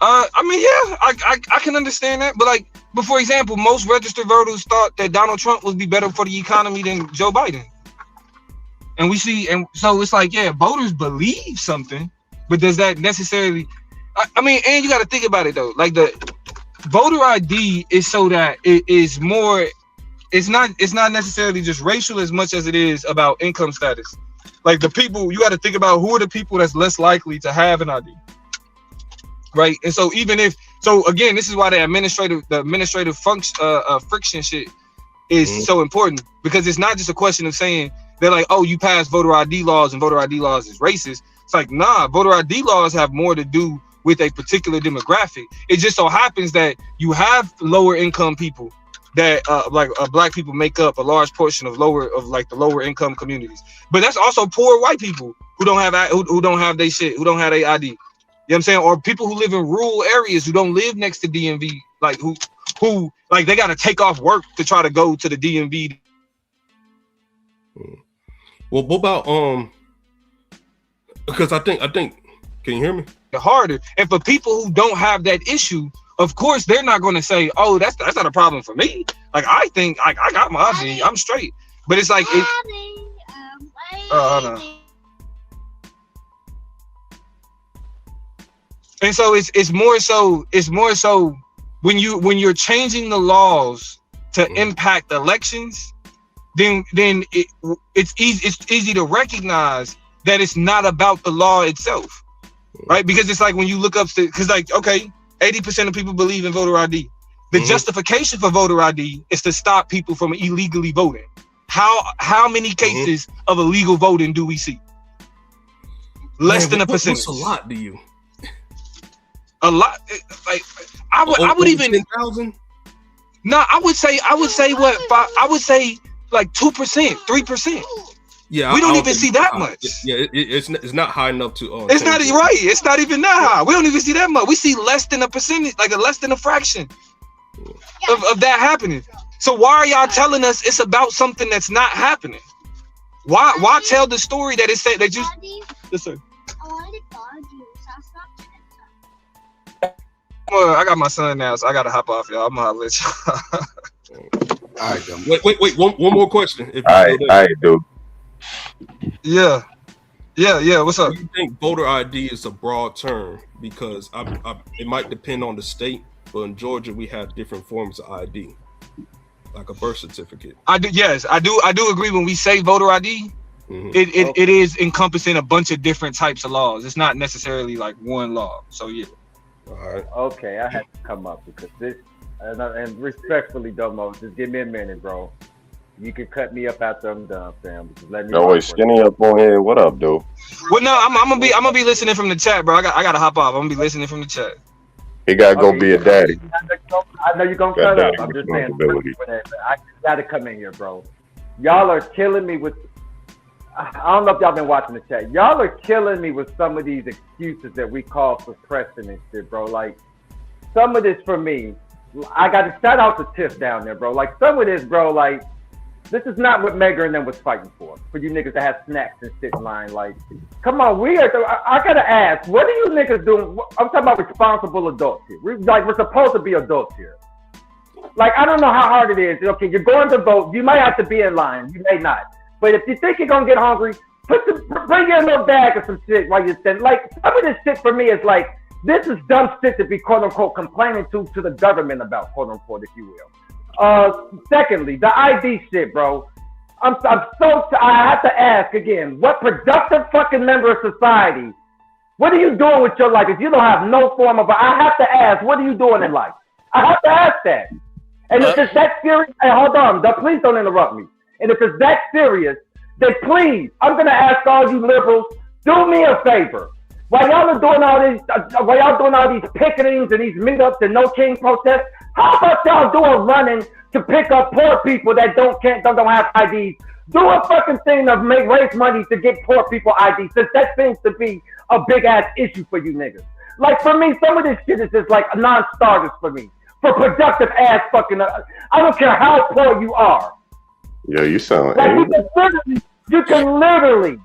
I mean, yeah, I can understand that, but like, but for example, most registered voters thought that Donald Trump would be better for the economy than Joe Biden. And we see, and so it's like, yeah, voters believe something, but does that necessarily? I mean, and you got to think about it though. Like the voter ID is so that it is more. It's not necessarily just racial as much as it is about income status. Like the people, you got to think about who are the people that's less likely to have an ID, right? And so again, this is why the administrative function friction shit is so important, because it's not just a question of saying they're like, oh, you passed voter ID laws and voter ID laws is racist. It's like, nah, voter ID laws have more to do with a particular demographic. It just so happens that you have lower income people that black people make up a large portion of the lower income communities. But that's also poor white people who don't have their shit, who don't have their ID. You know what I'm saying? Or people who live in rural areas who don't live next to DMV, like who like they got to take off work to try to go to the DMV. Well, what about because I think can you hear me? Harder, and for people who don't have that issue, of course they're not going to say, "Oh, that's not a problem for me." Like I think I got my ID, I'm straight. But it's like hold on. And so it's more so when you're changing the laws to impact elections, then it's easy to recognize that it's not about the law itself, right? Because it's like when you look up, because like, okay, 80% of people believe in voter ID. The justification for voter ID is to stop people from illegally voting. How many cases of illegal voting do we see? Less than a percentage. What's a lot to you? A lot, like I would even 10,000. No, I would say what? I would say like 2%, 3%. Yeah, we don't even see that much. Yeah, it's not high enough to. It's not right. It's not even that high. We don't even see that much. We see less than a percentage, like less than a fraction of that happening. So why are y'all telling us it's about something that's not happening? Why tell the story that it said that you? Yes, sir. I got my son now, so I gotta hop off, y'all. I'm gonna let y'all. All right, wait. One more question. All right, dude. Yeah. What's up? Do you think voter ID is a broad term? Because it might depend on the state, but in Georgia we have different forms of ID, like a birth certificate. I do. Yes, I do agree. When we say voter ID, it is encompassing a bunch of different types of laws. It's not necessarily like one law. So yeah. All right. Okay, I had to come up because this, and respectfully, Domo, just give me a minute, bro. You can cut me up after I'm done, fam. Just let me. No way, skinny up on here. What up, dude? Well, no, I'm gonna be listening from the chat, bro. I gotta hop off. I'm gonna be listening from the chat. He gotta go be a daddy. I know you're gonna cut up. I'm just saying. I gotta come in here, bro. Y'all are killing me with. I don't know if y'all been watching the chat. Y'all are killing me with some of these excuses that we call suppression and shit, bro. Like, some of this for me, I got to shout out to Tiff down there, bro. Like, some of this, bro, like, this is not what Megger and them was fighting for you niggas to have snacks and shit in line. Like, come on, I got to ask, what are you niggas doing? I'm talking about responsible adults here. We're supposed to be adults here. Like, I don't know how hard it is. Okay, you're going to vote. You might have to be in line. You may not. But if you think you're gonna get hungry, bring your little bag of some shit while you're sitting. Like, some of this shit for me is like, this is dumb shit to be quote unquote complaining to the government about, quote unquote, if you will. Secondly, the ID shit, bro. I have to ask again, what productive fucking member of society, what are you doing with your life if you don't have no form of, I have to ask, what are you doing in life? I have to ask that. And if it's that serious, hey, hold on, please don't interrupt me. And if it's that serious, then please, I'm gonna ask all you liberals, do me a favor. While y'all are doing all these picketings and these meetups and no king protests, how about y'all do running to pick up poor people that don't have IDs? Do a fucking thing to raise money to get poor people IDs, since that seems to be a big ass issue for you niggas. Like, for me, some of this shit is just like non-starters for me. For productive ass fucking, I don't care how poor you are. Yeah, you sound like you can literally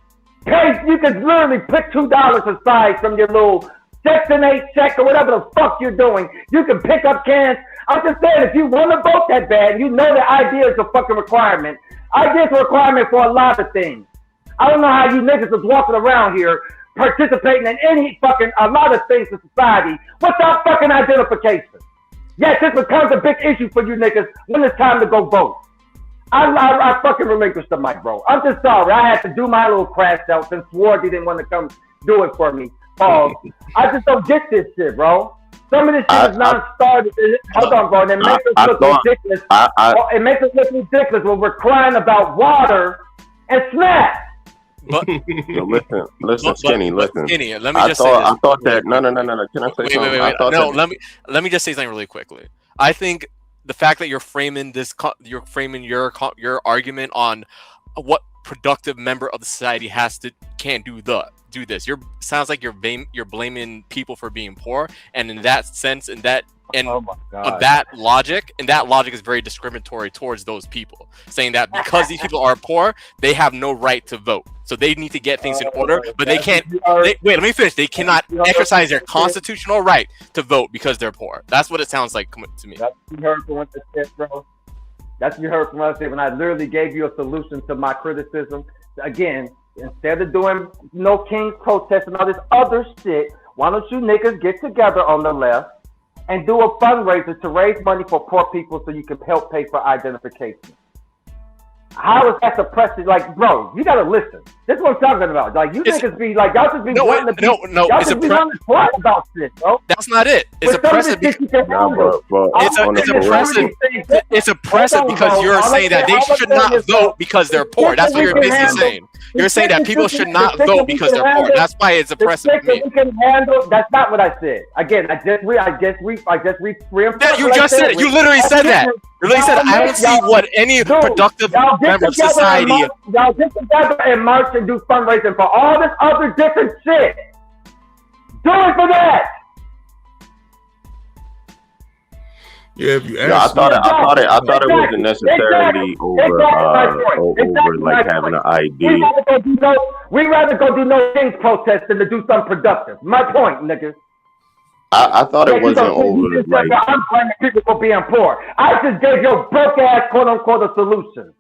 put $2 aside from your little Section 8 check or whatever the fuck you're doing. You can pick up cans. I'm just saying, if you want to vote that bad, you know that ID is a fucking requirement. ID is a requirement for a lot of things. I don't know how you niggas is walking around here participating in a lot of things in society without fucking identification. Yes, this becomes a big issue for you niggas when it's time to go vote. I fucking relinquished the mic, bro. I'm just sorry. I had to do my little crash out since Swarty didn't want to come do it for me. I just don't get this shit, bro. Some of this shit is non-started. Hold on, bro. And it makes us look ridiculous. It makes us look ridiculous when we're crying about water and snacks. But listen, Skinny, listen. Skinny, let me just say this. I thought that. No. Can I say something? Wait. Let me just say something really quickly. I think the fact that you're framing your argument on what productive member of the society can't do this. Sounds like you're blaming people for being poor, and in that sense, in that And on that logic, and that logic is very discriminatory towards those people, saying that because these people are poor, they have no right to vote. So they need to get things in order, but they can't. Wait, let me finish. They cannot exercise their constitutional right to vote because they're poor. That's what it sounds like to me. That's what you heard from what I said, bro. That's what you heard from what I said when I literally gave you a solution to my criticism. Again, instead of doing no King's protest and all this other shit, why don't you niggas get together on the left and do a fundraiser to raise money for poor people so you can help pay for identification? How is that suppressing? Like, bro, you gotta listen. This is what I'm talking about. Like, you niggas be like, y'all just be wanting to be, y'all just be wanting to talk about shit, bro. That's not it. It's oppressive. It's oppressive because you're saying that they should not vote because they're poor. That's what you're basically saying. You're saying that people should not vote because they're poor. That's why it's oppressive to me. That's not what I said. Again, I just reinforced. You just said it. You literally said that. You literally said, I don't see what any productive member of society. Y'all get together and march and do fundraising for all this other different shit. Do it for that. Yeah, if you ask I thought it wasn't necessarily over like having an ID. We'd rather go do no King's protest than to do something productive. My point, niggas. I thought it wasn't over like I'm blaming people for being poor. I just gave your broke ass quote unquote a solution.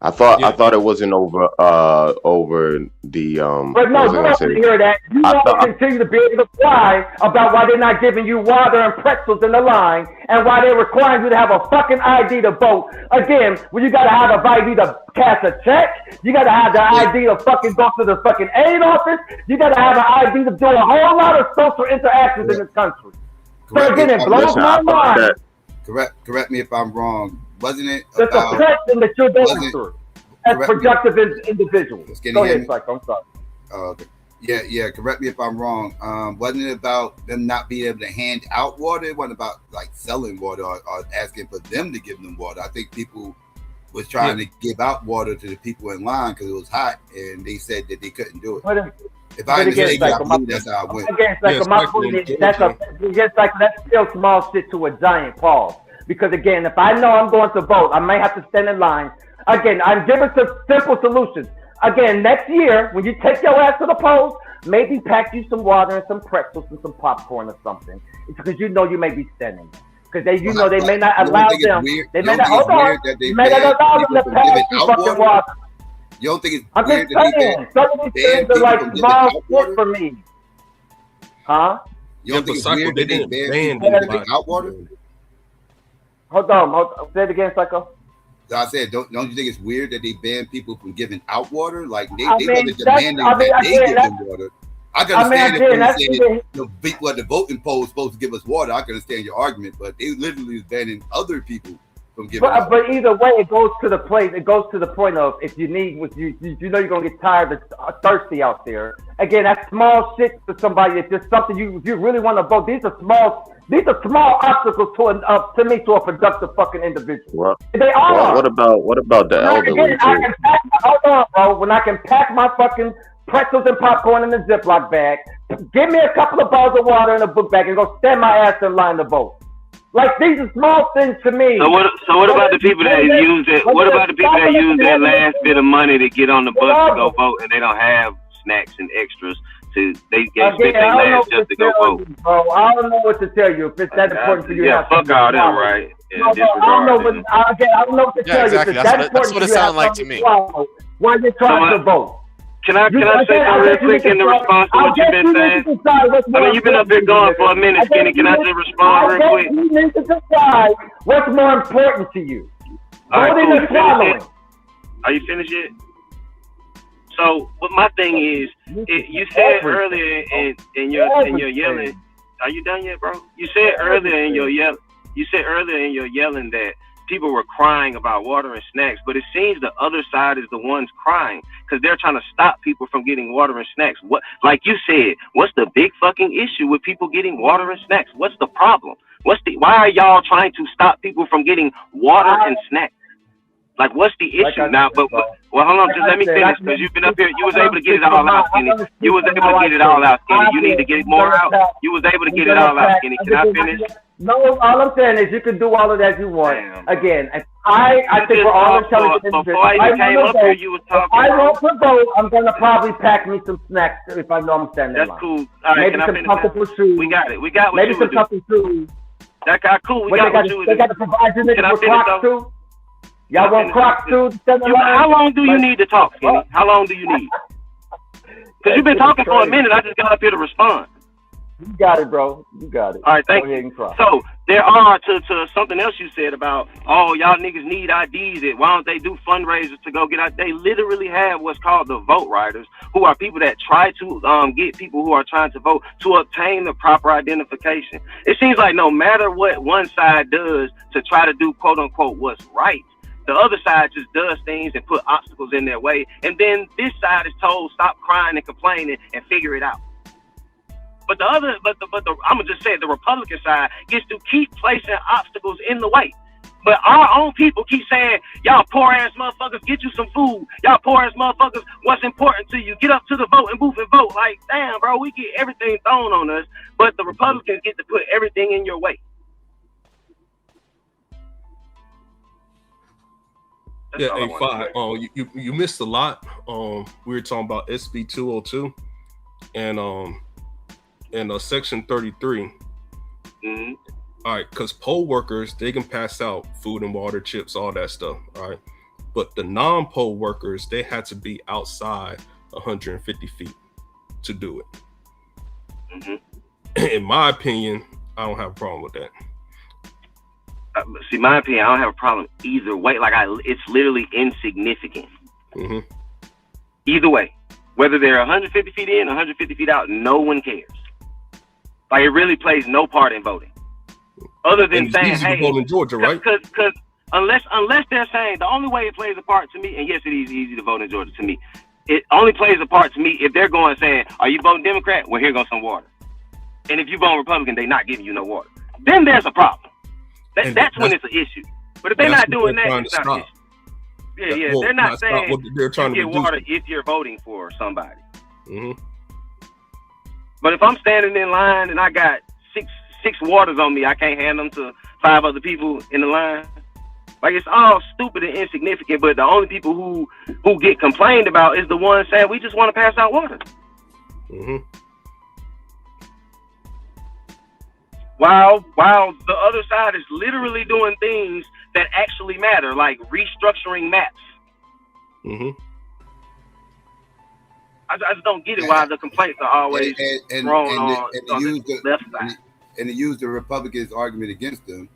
I thought it wasn't over the But no, you don't hear that. You want to continue to be able to cry about why they're not giving you water and pretzels in the line and why they're requiring you to have a fucking ID to vote. Again, when you gotta have an ID to cash a check, you gotta have the ID to fucking go to the fucking aid office, you gotta have an ID to do a whole lot of social interactions in this country. So again, it blows my mind. Correct me if I'm wrong. Wasn't it the suppression that you're going through as productive individuals? Go ahead, Psycho. I'm sorry. Okay. Yeah. Correct me if I'm wrong. Wasn't it about them not being able to hand out water? It wasn't about like selling water or asking for them to give them water. I think people was trying to give out water to the people in line because it was hot, and they said that they couldn't do it. If I understand, I believe that's how it went. Again, my point is that's still small shit to a giant pause. Because again, if I know I'm going to vote, I may have to stand in line. Again, I'm giving some simple solutions. Again, next year, when you take your ass to the polls, maybe pack you some water and some pretzels and some popcorn or something. It's because you know you may be standing there. Because they may not allow them. They may not allow them to pass you fucking water. You don't think it's I'm just saying, some of these things are like small shit for me. Huh? You don't think it's weird that they ban people from giving out water? Hold on. Say it again, Psycho. So I said, don't you think it's weird that they ban people from giving out water? Like they wasn't demanding that they give them water. I can understand if the voting poll is supposed to give us water. I can understand your argument, but they literally is banning other people from giving. But either way, it goes to the place. It goes to the point of if you need, you know you're gonna get tired of thirsty out there. Again, that's small shit to somebody. It's just something you really want to vote. These are small obstacles to me to a productive fucking individual. Well, they are. What about the elderly? Hold on, bro. When I can pack my fucking pretzels and popcorn in a Ziploc bag, give me a couple of bottles of water in a book bag, and go stand my ass in line to vote. Like these are small things to me. So what about the people that use it? What about the people that use that last bit of money to get on the bus to go vote, and they don't have snacks and extras? They spent their last just to go vote. Bro, I don't know what to tell you if it's that important for you. Yeah, fuck all them, right? I don't know what to tell you. Exactly. That's what it sounded like to me. Why you're trying to vote? Can I say something real quick in the response to what you've been saying? I mean, you've been up here going for a minute, Skinny. Can I just respond real quick? You need to decide what's more important to you. Voting or swallowing. Are you finished yet? So, what my thing is, you said earlier in your yelling. Are you done yet, bro? You said earlier in your yelling. You said earlier in your yelling that people were crying about water and snacks, but it seems the other side is the ones crying because they're trying to stop people from getting water and snacks. What, like you said, what's the big fucking issue with people getting water and snacks? What's the problem? Why are y'all trying to stop people from getting water and snacks? Like, what's the issue now? But hold on, just let me finish because you've been up here. You was able to get it all out, Skinny. You was able to get it all out, Skinny. You need to get it more out. You was able to get it all out, Skinny. Can I finish? No, all I'm saying is you can do all of that you want. Damn, again, I think we're all intelligent individuals. Before I even came up here, you was talking. If I want to vote, I'm gonna probably pack me some snacks if I know I'm standing in line. That's cool. All right, maybe some comfortable shoes. We got it. We got what maybe you some would do. comfortable shoes. That got cool. We got what you would do. They got to provide you niggas with Crocs too. Y'all want Crocs too? How long do you need to talk, Skinny? How long do you need? Because you've been talking for a minute. I just got up here to respond. You got it, bro. You got it. All right, thank you. So there are to something else you said about, oh, y'all niggas need IDs. Why don't they do fundraisers to go get out? They literally have what's called the vote riders, who are people that try to get people who are trying to vote to obtain the proper identification. It seems like no matter what one side does to try to do quote unquote what's right, the other side just does things and put obstacles in their way, and then this side is told stop crying and complaining and figure it out. But I'm gonna just say the Republican side gets to keep placing obstacles in the way. But our own people keep saying, y'all poor ass motherfuckers, get you some food. Y'all poor ass motherfuckers, what's important to you? Get up to the vote and booth and vote. Like, damn, bro, we get everything thrown on us, but the Republicans get to put everything in your way. That's hey, Fi, you missed a lot. We were talking about SB 202 and Section 33. Mm-hmm. All right, because poll workers, they can pass out food and water, chips, all that stuff. All right, but the non-poll workers, they had to be outside 150 feet to do it. Mm-hmm. In my opinion, I don't have a problem with that. See, my opinion, I don't have a problem either way. Like, it's literally insignificant. Mm-hmm. Either way, whether they're 150 feet in, 150 feet out, no one cares. Like, it really plays no part in voting, other than saying, "Hey," to vote in Georgia, right? Because unless they're saying the only way it plays a part to me, and yes, it is easy to vote in Georgia to me. It only plays a part to me if they're going saying, "Are you voting Democrat? Well, here goes some water." And if you vote Republican, they're not giving you no water. Then there's a problem. That's when it's an issue. But if they're not doing that, it's not an issue. Yeah. They're not saying they're trying you to get water if you're voting for somebody. Mm-hmm. But if I'm standing in line and I got six waters on me, I can't hand them to 5 other people in the line. Like, it's all stupid and insignificant, but the only people who get complained about is the ones saying we just want to pass out water. Mm-hmm. While the other side is literally doing things that actually matter, like restructuring maps. Mm-hmm. I just don't get it why the complaints are always thrown on the left side. And to use the Republicans' argument against them,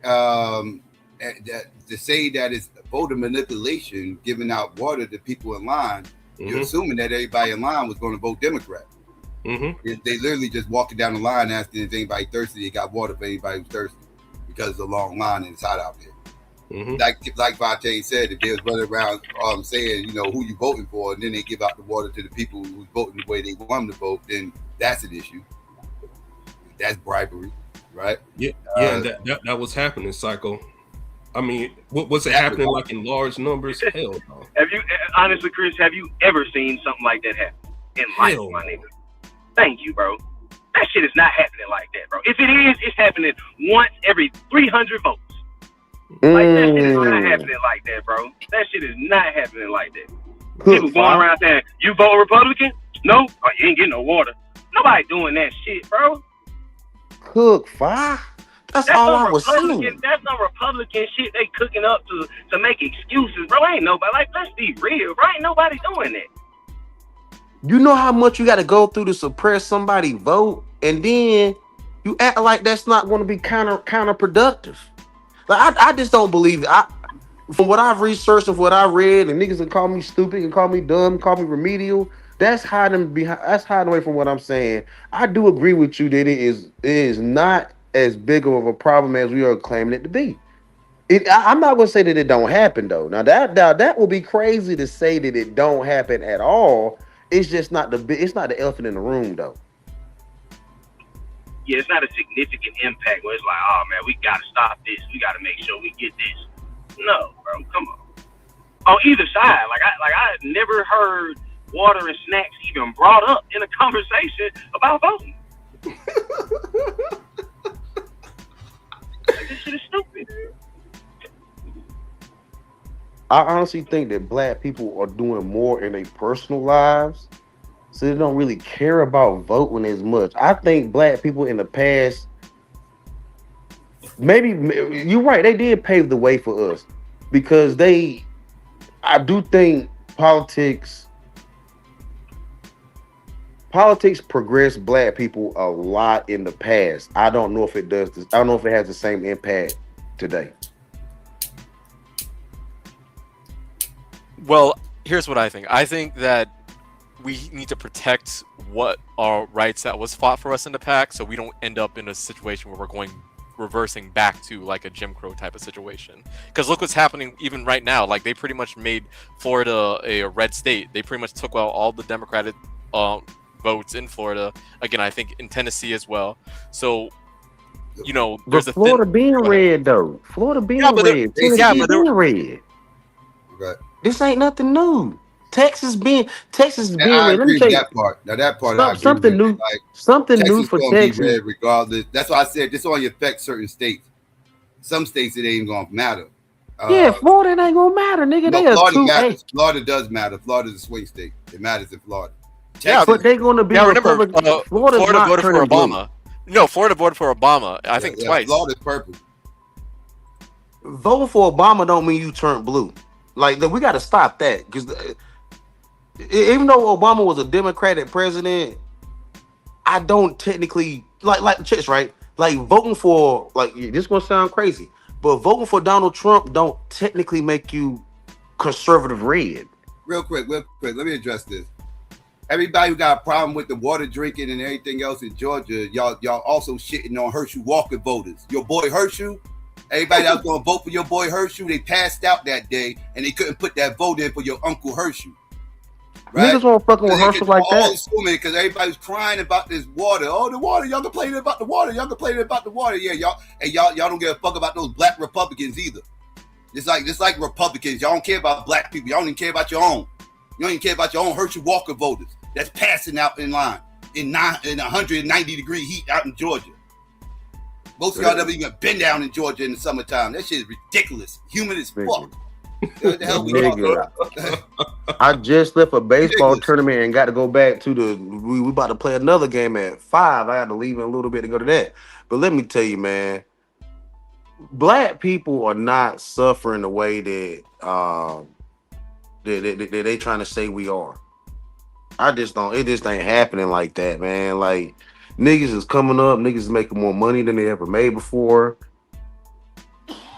to say that it's voter manipulation, giving out water to people in line, you're assuming that everybody in line was going to vote Democrat. Mm-hmm. They literally just walking down the line asking if anybody thirsty. They got water for anybody who's thirsty because it's a long line and it's hot out there. Mm-hmm. Like Vate said, if they was running around saying, who you voting for, and then they give out the water to the people who's voting the way they want them to vote, then that's an issue. That's bribery, right? Yeah, that was happening, Psycho. I mean, was it happening like in large numbers? Hell no. Honestly, Chris, have you ever seen something like that happen in life, my nigga? Thank you, bro. That shit is not happening like that, bro. If it is, it's happening once every 300 votes. Like, that shit is not happening like that, bro. That shit is not happening like that. People going around saying, you vote Republican? No? Oh, you ain't getting no water. Nobody doing that shit, bro. Cook fire. That's all I was saying. That's no Republican shit they cooking up to make excuses, bro. Ain't nobody, like, let's be real, bro. Ain't nobody doing that. You know how much you got to go through to suppress somebody's vote, and then you act like that's not going to be counterproductive. Like, I just don't believe it. From what I've researched and what I read, and niggas can call me stupid, and call me dumb, call me remedial. That's hiding away from what I'm saying. I do agree with you that it is not as big of a problem as we are claiming it to be. I'm not going to say that it don't happen though. Now that would be crazy to say that it don't happen at all. It's just not the elephant in the room though. Yeah, it's not a significant impact where it's like, oh man, we gotta stop this. We gotta make sure we get this. No, bro, come on. On either side, I never heard water and snacks even brought up in a conversation about voting. This shit is stupid. I honestly think that black people are doing more in their personal lives, so they don't really care about voting as much. I think black people in the past, maybe you're right, they did pave the way for us because I do think politics progressed black people a lot in the past. I don't know if it does this. I don't know if it has the same impact today. Well, here's what I think. I think that we need to protect what our rights that was fought for us in the past, so we don't end up in a situation where we're reversing back to like a Jim Crow type of situation. Because look what's happening even right now. Like they pretty much made Florida a red state. They pretty much took out all the Democratic votes in Florida. Again, I think in Tennessee as well. So, you know, there's but Florida being red though. Florida being red. Tennessee being red. Right. This ain't nothing new. Texas being I red. agree with that part. Now that part, I agree something with. new. Like, Something Texas new for gonna Texas. be red regardless. That's why I said this only affects certain states. Some states it ain't gonna matter. Yeah, Florida ain't gonna matter, nigga. No, They are Florida 2-8. matters. Florida does matter. Florida's a swing state. It matters in Florida. Yeah, but they're gonna be remember, Florida voted for Blue. Obama. No, Florida voted for Obama. I think twice. Florida's purple. Voting for Obama don't mean you turn blue. Like we got to stop that because even though Obama was a Democratic president, I don't technically like chicks, right? Like voting for this gonna sound crazy, but voting for Donald Trump don't technically make you conservative red. Real quick, let me address this. Everybody who got a problem with the water drinking and everything else in Georgia, y'all also shitting on Herschel Walker voters. Your boy Herschel, everybody that was going to vote for your boy Herschel, they passed out that day and they couldn't put that vote in for your uncle Herschel. Right? Niggas won't fucking with Herschel like that. Because everybody was crying about this water. Oh, the water. Y'all complaining about the water. Y'all complaining about the water. Yeah, y'all don't give a fuck about those black Republicans either. It's like Republicans. Y'all don't care about black people. Y'all don't even care about your own. You don't even care about your own Herschel Walker voters that's passing out in line in 190-degree heat out in Georgia. Most of y'all never even been down in Georgia in the summertime. That shit is ridiculous. Humid as fuck. What the hell we talking about? I just left a baseball tournament and got to go back to we about to play another game at 5. I had to leave in a little bit to go to that. But let me tell you, man, black people are not suffering the way that they trying to say we are. It just ain't happening like that, man. Like niggas is coming up, niggas is making more money than they ever made before.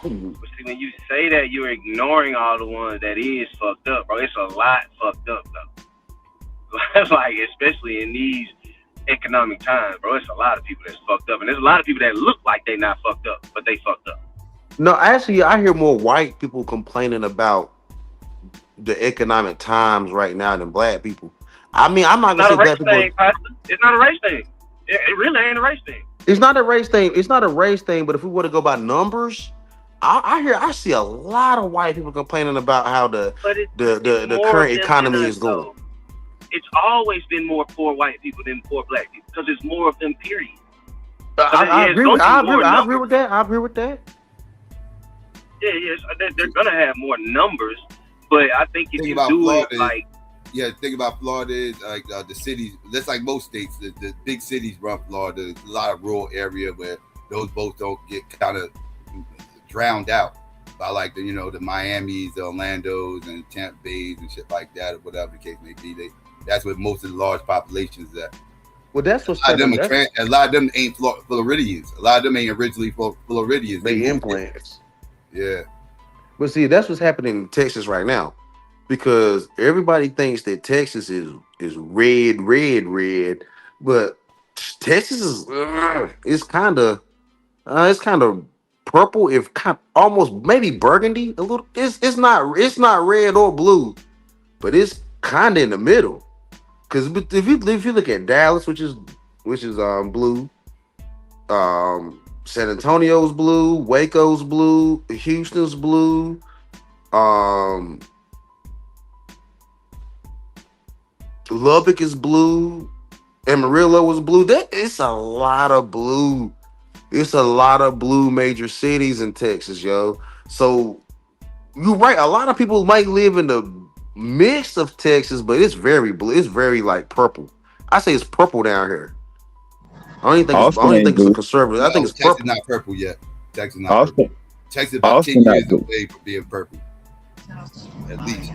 When you say that, you're ignoring all the ones that is fucked up, bro. It's a lot fucked up though. Like especially in these economic times, bro. It's a lot of people that's fucked up, and there's a lot of people that look like they not fucked up, but they fucked up. No, actually, I hear more white people complaining about the economic times right now than black people. I mean, I'm not gonna say black people. It's not a race thing. It really ain't a race thing. It's not a race thing. It's not a race thing. But if we were to go by numbers, I see a lot of white people complaining about how the current economy is going. It's always been more poor white people than poor black people because it's more of them. Period. I agree with that. I agree with that. Yeah, yes, they're gonna have more numbers, but I think if you do Florida, it like. Yeah, the thing about Florida is like the cities, that's like most states, the big cities run Florida. There's a lot of rural area where those boats don't get kind of drowned out by like the Miamis, the Orlandos, and Tampa Bays and shit like that, or whatever the case may be. That's where most of the large populations at. Well, that's what's a lot of them ain't Floridians. A lot of them ain't originally Floridians. They implants. Yeah. But see, that's what's happening in Texas right now. Because everybody thinks that Texas is red, but Texas is it's kind of purple, if kind almost maybe burgundy a little. It's not red or blue, but it's kind of in the middle. Because if you look at Dallas, which is blue, San Antonio's blue, Waco's blue, Houston's blue, Lubbock is blue, Amarillo was blue. It's a lot of blue It's a lot of blue major cities in Texas, yo. So you're right. A lot of people might live in the mix of Texas, but it's very blue. It's very like purple. I say it's purple down here. I don't even think it's a conservative. I think it's Texas purple. not purple yet. Texas not purple. Texas about 10 years away from being purple. At least.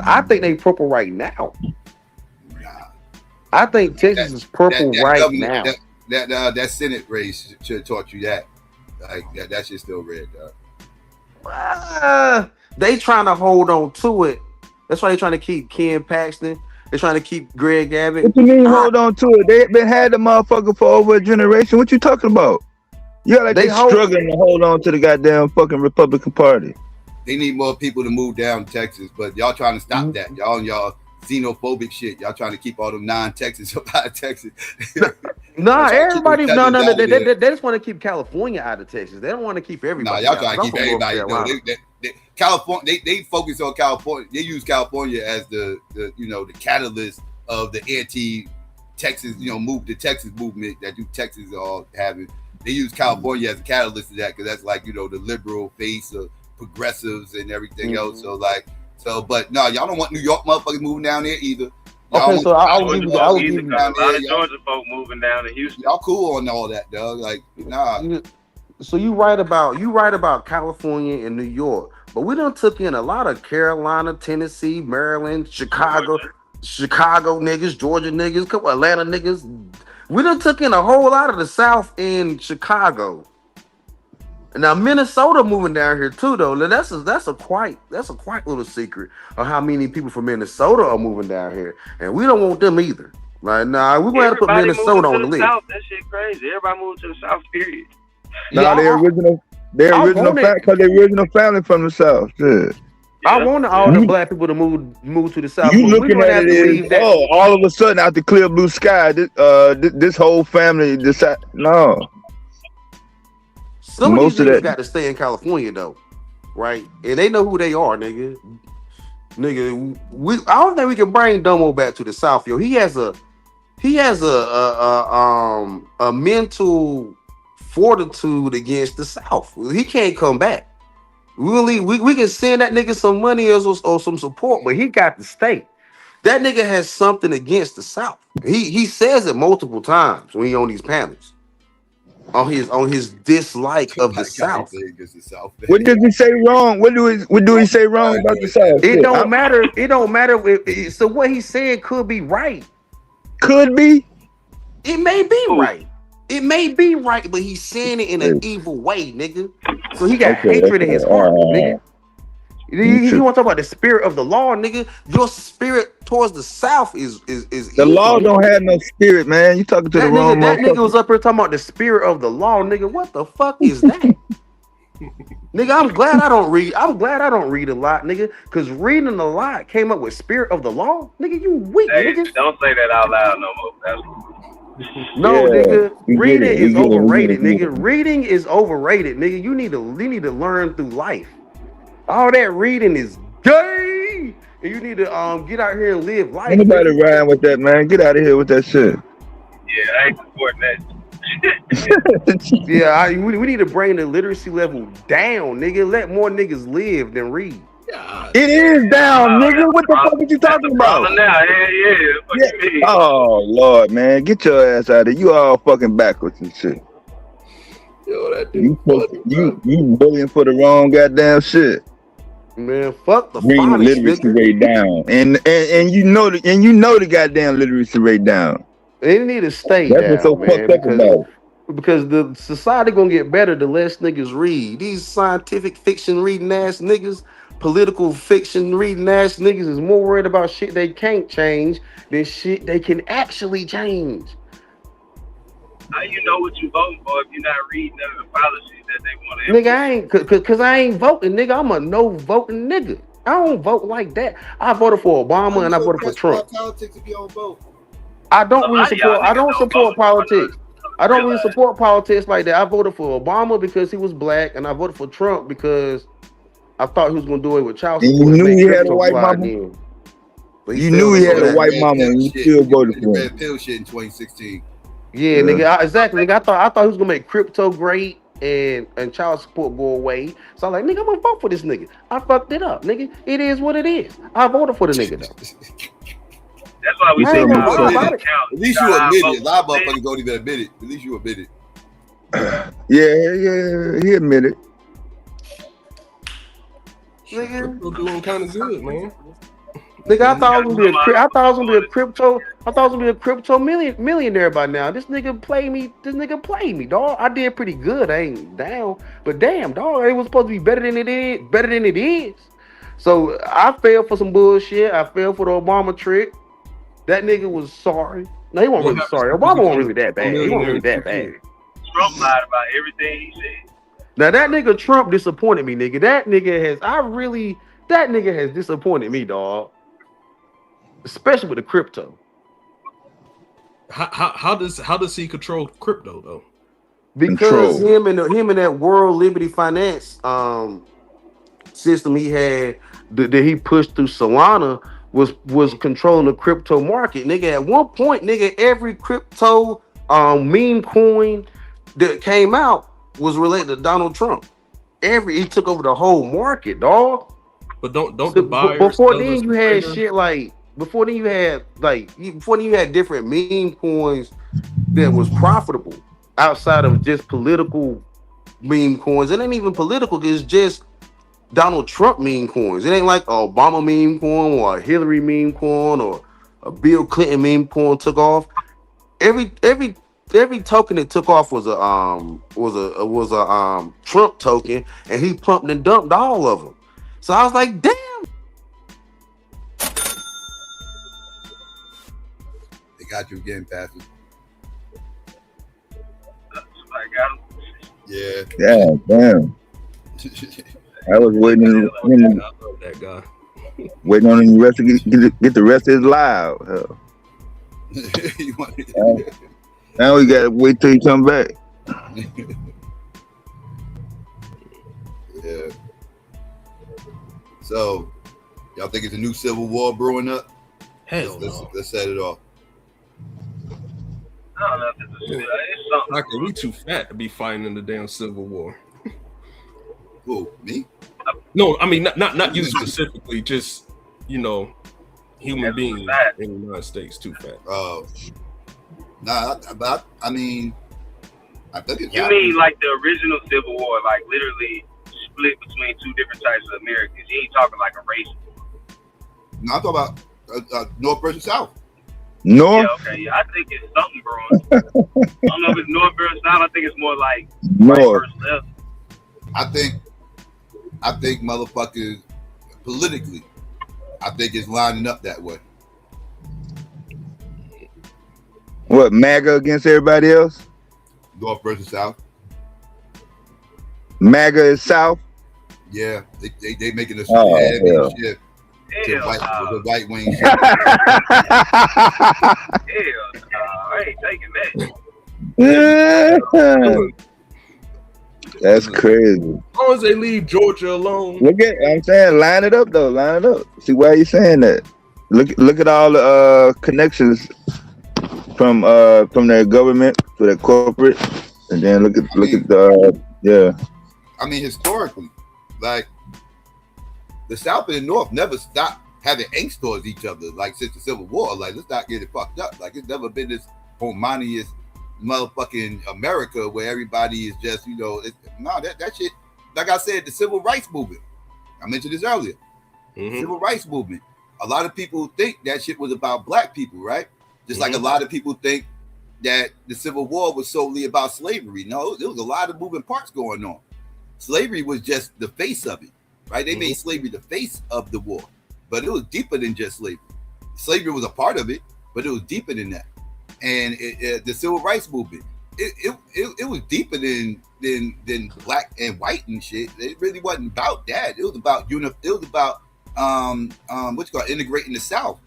I think they purple right now. I think Texas is purple right now. That Senate race should have taught you that. Like that shit's still red, dog. They trying to hold on to it. That's why they trying to keep Ken Paxton. They're trying to keep Greg Abbott. What you mean hold on to it? They been had the motherfucker for over a generation. What you talking about? Yeah, like they struggling to hold on to the goddamn fucking Republican Party. They need more people to move down to Texas, but y'all trying to stop that. Y'all and y'all xenophobic shit. Y'all trying to keep all them non-Texans up out of Texas. Everybody. No. They just want to keep California out of Texas. They don't want to keep everybody. Y'all trying to keep everybody. No, California. They focus on California. They use California as the catalyst of the anti-Texas move the Texas movement that Texas are having. They use California as a catalyst of that because that's like the liberal face of progressives and everything else. But no, y'all don't want New York motherfuckers moving down there either. Okay, so I would give you down there. A lot of Georgia folk moving down to Houston. Y'all cool on all that, dog. Like, nah. So you right about California and New York, but we done took in a lot of Carolina, Tennessee, Maryland, Chicago niggas, Georgia niggas, couple Atlanta niggas. We done took in a whole lot of the South in Chicago. Now Minnesota moving down here too, though. That's a quite little secret of how many people from Minnesota are moving down here, and we don't want them either. Like, nah, we gonna have to put Minnesota on the list. South, that shit crazy. Everybody moved to the South. Period. No, their original family from the South. Yeah. I want all the black people to move to the South. You looking at it as all of a sudden out the clear blue sky, this whole family decide no. Some of these niggas got to stay in California though, right? And they know who they are, nigga. I don't think we can bring Domo back to the South, yo. He has a mental fortitude against the South. He can't come back. We can send that nigga some money or some support, but he got to stay. That nigga has something against the South. He says it multiple times when he on these panels. On his dislike of the South. What does he say wrong? What do he say wrong about the South? It don't matter. It don't matter. So what he said could be right. Could be. It may be right. It may be right, but he's saying it in an evil way, nigga. So he got hatred in his heart, nigga. You want to talk about the spirit of the law, nigga? Your spirit towards the South is the law don't have no spirit, man. You talking to the wrong that nigga was up here talking about the spirit of the law, nigga. What the fuck is that? Nigga, I'm glad I don't read a lot, nigga. Cause reading a lot came up with spirit of the law, nigga. You weak, nigga. Don't say that out loud no more. No, nigga. Reading is overrated, nigga. Reading is overrated, nigga. You need to learn through life. All that reading is gay, and you need to get out here and live life. Anybody riding with that, man? Get out of here with that shit. Yeah, I ain't supporting that. Yeah, we need to bring the literacy level down, nigga. Let more niggas live than read. It is down, nigga. What the fuck are you talking about? Now, yeah. Oh Lord, man, get your ass out of here. You all fucking backwards and shit. Yo, that you bullying for the wrong goddamn shit. Man, fuck the bring the literacy rate down, and you know the goddamn literacy rate down. They need to stay That's down, what's so man, fucked up about. Because the society gonna get better the less niggas read. These scientific fiction reading ass niggas, political fiction reading ass niggas is more worried about shit they can't change than shit they can actually change. How you know what you voting for if you're not reading the policies that they want to Nigga, I ain't, cause I ain't voting, nigga. I'm a no voting nigga. I don't vote like that. I voted for Obama and I voted for Trump. Politics if you don't vote. I don't support politics. I don't really support politics like that. I voted for Obama because he was black, and I voted for Trump because I thought he was gonna do it with child support. You knew he had a white mama. You knew he had a white mama, and you still voted for him. Red pill shit in 2016. Yeah, nigga, exactly. Nigga, I thought he was gonna make crypto great and child support go away. So I'm like, nigga, I'm gonna vote for this nigga. I fucked it up, nigga. It is what it is. I voted for the nigga though. That's why we I ain't gonna lie about it. At least you admit it. A lot of motherfuckers don't even admit it. At least you admit it. Yeah, he admitted. Nigga, Crypto doing kind of good, man. Nigga, I thought I was gonna be a crypto millionaire by now. This nigga played me, dog. I did pretty good. I ain't down, but damn, dog, it was supposed to be better than it is. So I fell for some bullshit. I fell for the Obama trick. That nigga was sorry. No, he wasn't really sorry. Obama wasn't really that bad. He wasn't really that bad. Trump lied about everything he said. Now that nigga Trump disappointed me, nigga. That nigga has disappointed me, dog. Especially with the crypto. How does he control crypto though? Because him and that World Liberty Finance system he had that he pushed through Solana was controlling the crypto market. Nigga, at one point, nigga, every crypto meme coin that came out was related to Donald Trump. He took over the whole market, dog. But don't the buyers before then you had shit like before then you had different meme coins that was profitable outside of just political meme coins. It ain't even political, it's just Donald Trump meme coins. It ain't like a Obama meme coin or a Hillary meme coin or a Bill Clinton meme coin took off. Every token that took off was a Trump token, and he pumped and dumped all of them. So I was like, damn. They got you again, Pastor. Yeah. Damn. I was waiting that guy. Waiting on him the rest of get the rest of his live. Now we gotta wait till he come back. Yeah. So, y'all think it's a new civil war brewing up? Hell no. Let's set it off. I don't know if it's something. Like, we too fat to be fighting in the damn Civil War. Who, me? No, I mean not you specifically, just human beings in the United States too fat. But I mean, I think it's. You mean like the original Civil War, like literally split between two different types of Americans? You ain't talking like a race. No, I'm talking about North versus South. North? Yeah, okay, yeah. I think it's something brewing. I don't know if it's North versus South. I think it's more like North right versus left. I think motherfuckers politically, I think it's lining up that way. What, MAGA against everybody else? North versus South. MAGA is South? Yeah, they making a shift to the white wing shit. I ain't taking that. That's crazy. As long as they leave Georgia alone. I'm saying, line it up though. Line it up. See why you saying that? Look at all the connections from their government to their corporate, and then look at the I mean, historically, like the South and the North never stopped having angst towards each other. Like since the Civil War, like let's not get it fucked up. Like it's never been this homogeneous motherfucking America where everybody is just that shit. Like I said, the civil rights movement. I mentioned this earlier. Civil rights movement. A lot of people think that shit was about black people, right? Just like a lot of people think that the Civil War was solely about slavery. No, there was a lot of moving parts going on. Slavery was just the face of it, right? They made slavery the face of the war, but it was deeper than just slavery. Slavery was a part of it, but it was deeper than that. And the civil rights movement, it was deeper than black and white and shit. It really wasn't about that. It was about integrating the South.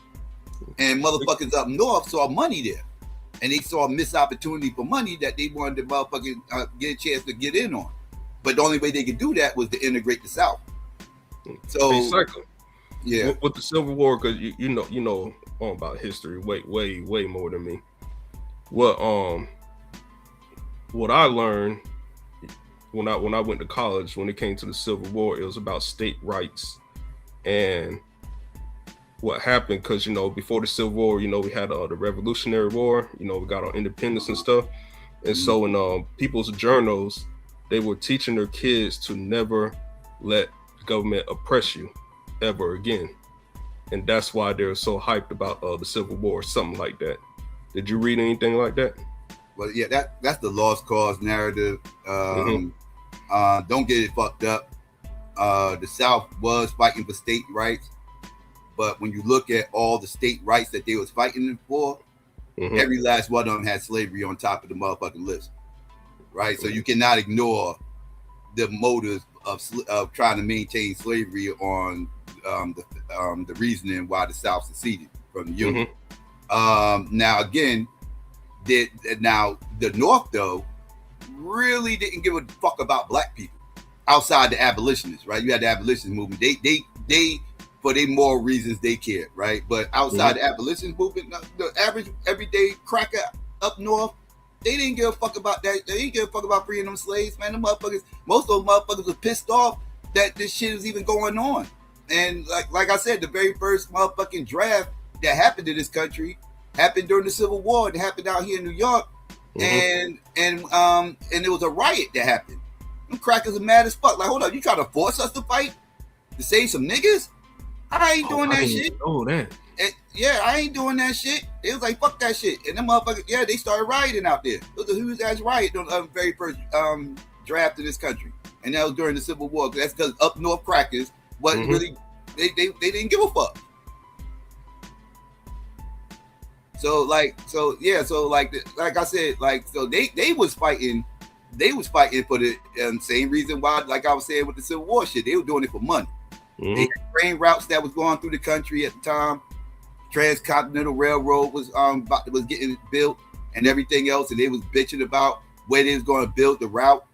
And motherfuckers up north saw money there, and they saw a missed opportunity for money that they wanted to motherfucking get a chance to get in on. But the only way they could do that was to integrate the South. So, yeah, with the Civil War, because you know all about history way more than me. what I learned when I went to college, when it came to the Civil War, it was about state rights and what happened, because before the Civil War, we had the Revolutionary War, we got our independence and stuff. And so in people's journals, they were teaching their kids to never let government oppress you ever again. And that's why they're so hyped about the Civil War, something like that. Did you read anything like that? Well, yeah, that's the lost cause narrative. Don't get it fucked up. The South was fighting for state rights, but when you look at all the state rights that they was fighting for, every last one of them had slavery on top of the motherfucking list, right? So you cannot ignore the motives of trying to maintain slavery on the reasoning why the South seceded from the Union. Now again, the North though really didn't give a fuck about black people outside the abolitionists, right? You had the abolitionist movement. They for their moral reasons they cared, right? But outside the abolitionist movement, the average everyday cracker up north, they didn't give a fuck about that. They didn't give a fuck about freeing them slaves, man. Them motherfuckers, most of them motherfuckers were pissed off that this shit is even going on. And like I said, the very first motherfucking draft that happened in this country happened during the Civil War. It happened out here in New York, and it was a riot that happened. Them crackers are mad as fuck. Like, hold up, you trying to force us to fight to save some niggas? I ain't doing that shit. Oh, that. Yeah, I ain't doing that shit. It was like, fuck that shit. And them motherfuckers, yeah, they started rioting out there. It was a huge ass riot on the very first draft in this country. And that was during the Civil War. That's because up north crackers wasn't really, they didn't give a fuck. So like I said, so they was fighting for the same reason why, like I was saying with the Civil War shit, they were doing it for money. They had train routes that was going through the country at the time. Transcontinental Railroad was getting built and everything else, and they was bitching about where they was going to build the route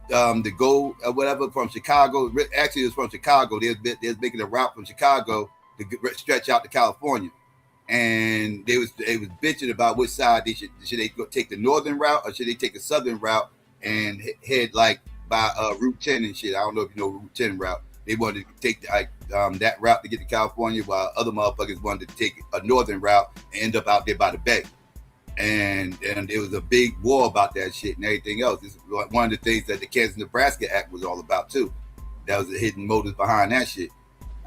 to go whatever from Chicago. Actually, it was from Chicago. They was making a route from Chicago to stretch out to California, and they was bitching about which side should they take the northern route or should they take the southern route and head like by Route 10 and shit. I don't know if you know Route 10 route. They wanted to take that route to get to California, while other motherfuckers wanted to take a northern route and end up out there by the bay. And there was a big war about that shit and everything else. This is one of the things that the Kansas-Nebraska Act was all about too. That was the hidden motives behind that shit.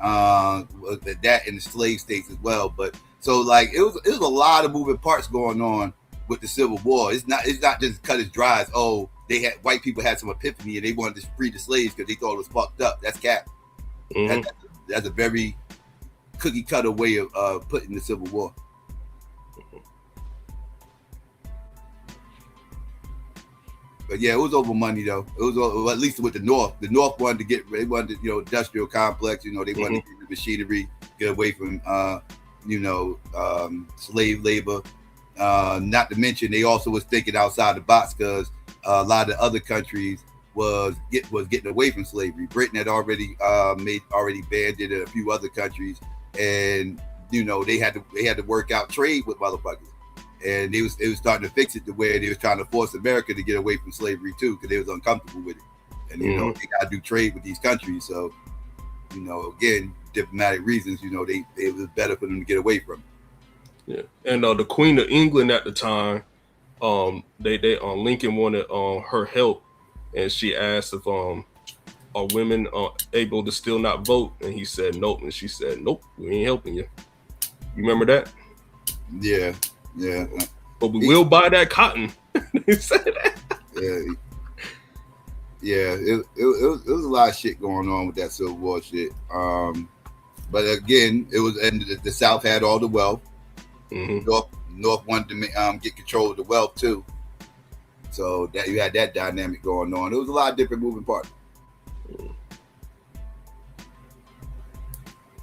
That in the slave states as well. But so like it was a lot of moving parts going on with the Civil War. It's not just cut as dry as white people had some epiphany and they wanted to free the slaves because they thought it was fucked up. That's cap. That's a very cookie cutter way of putting the Civil War. But yeah, it was over money though. It was at least with the North. The North wanted to industrial complex. They wanted to get the machinery, get away from slave labor. Not to mention they also was thinking outside the box because a lot of the other countries was getting away from slavery. Britain had already banned it in a few other countries, and they had to work out trade with motherfuckers, and they was starting to fix it to where they was trying to force America to get away from slavery too because they was uncomfortable with it, and they got to do trade with these countries. So again, diplomatic reasons, it was better for them to get away from it. Yeah, and the Queen of England at the time, Lincoln wanted her help, and she asked if are women able to still not vote, and he said nope, and she said nope, we ain't helping you. You remember that? Yeah. But we will buy that cotton. He said that. Yeah. It was a lot of shit going on with that Civil War shit. But again, and the South had all the wealth. North wanted to get control of the wealth too. So that you had that dynamic going on. There was a lot of different moving parts.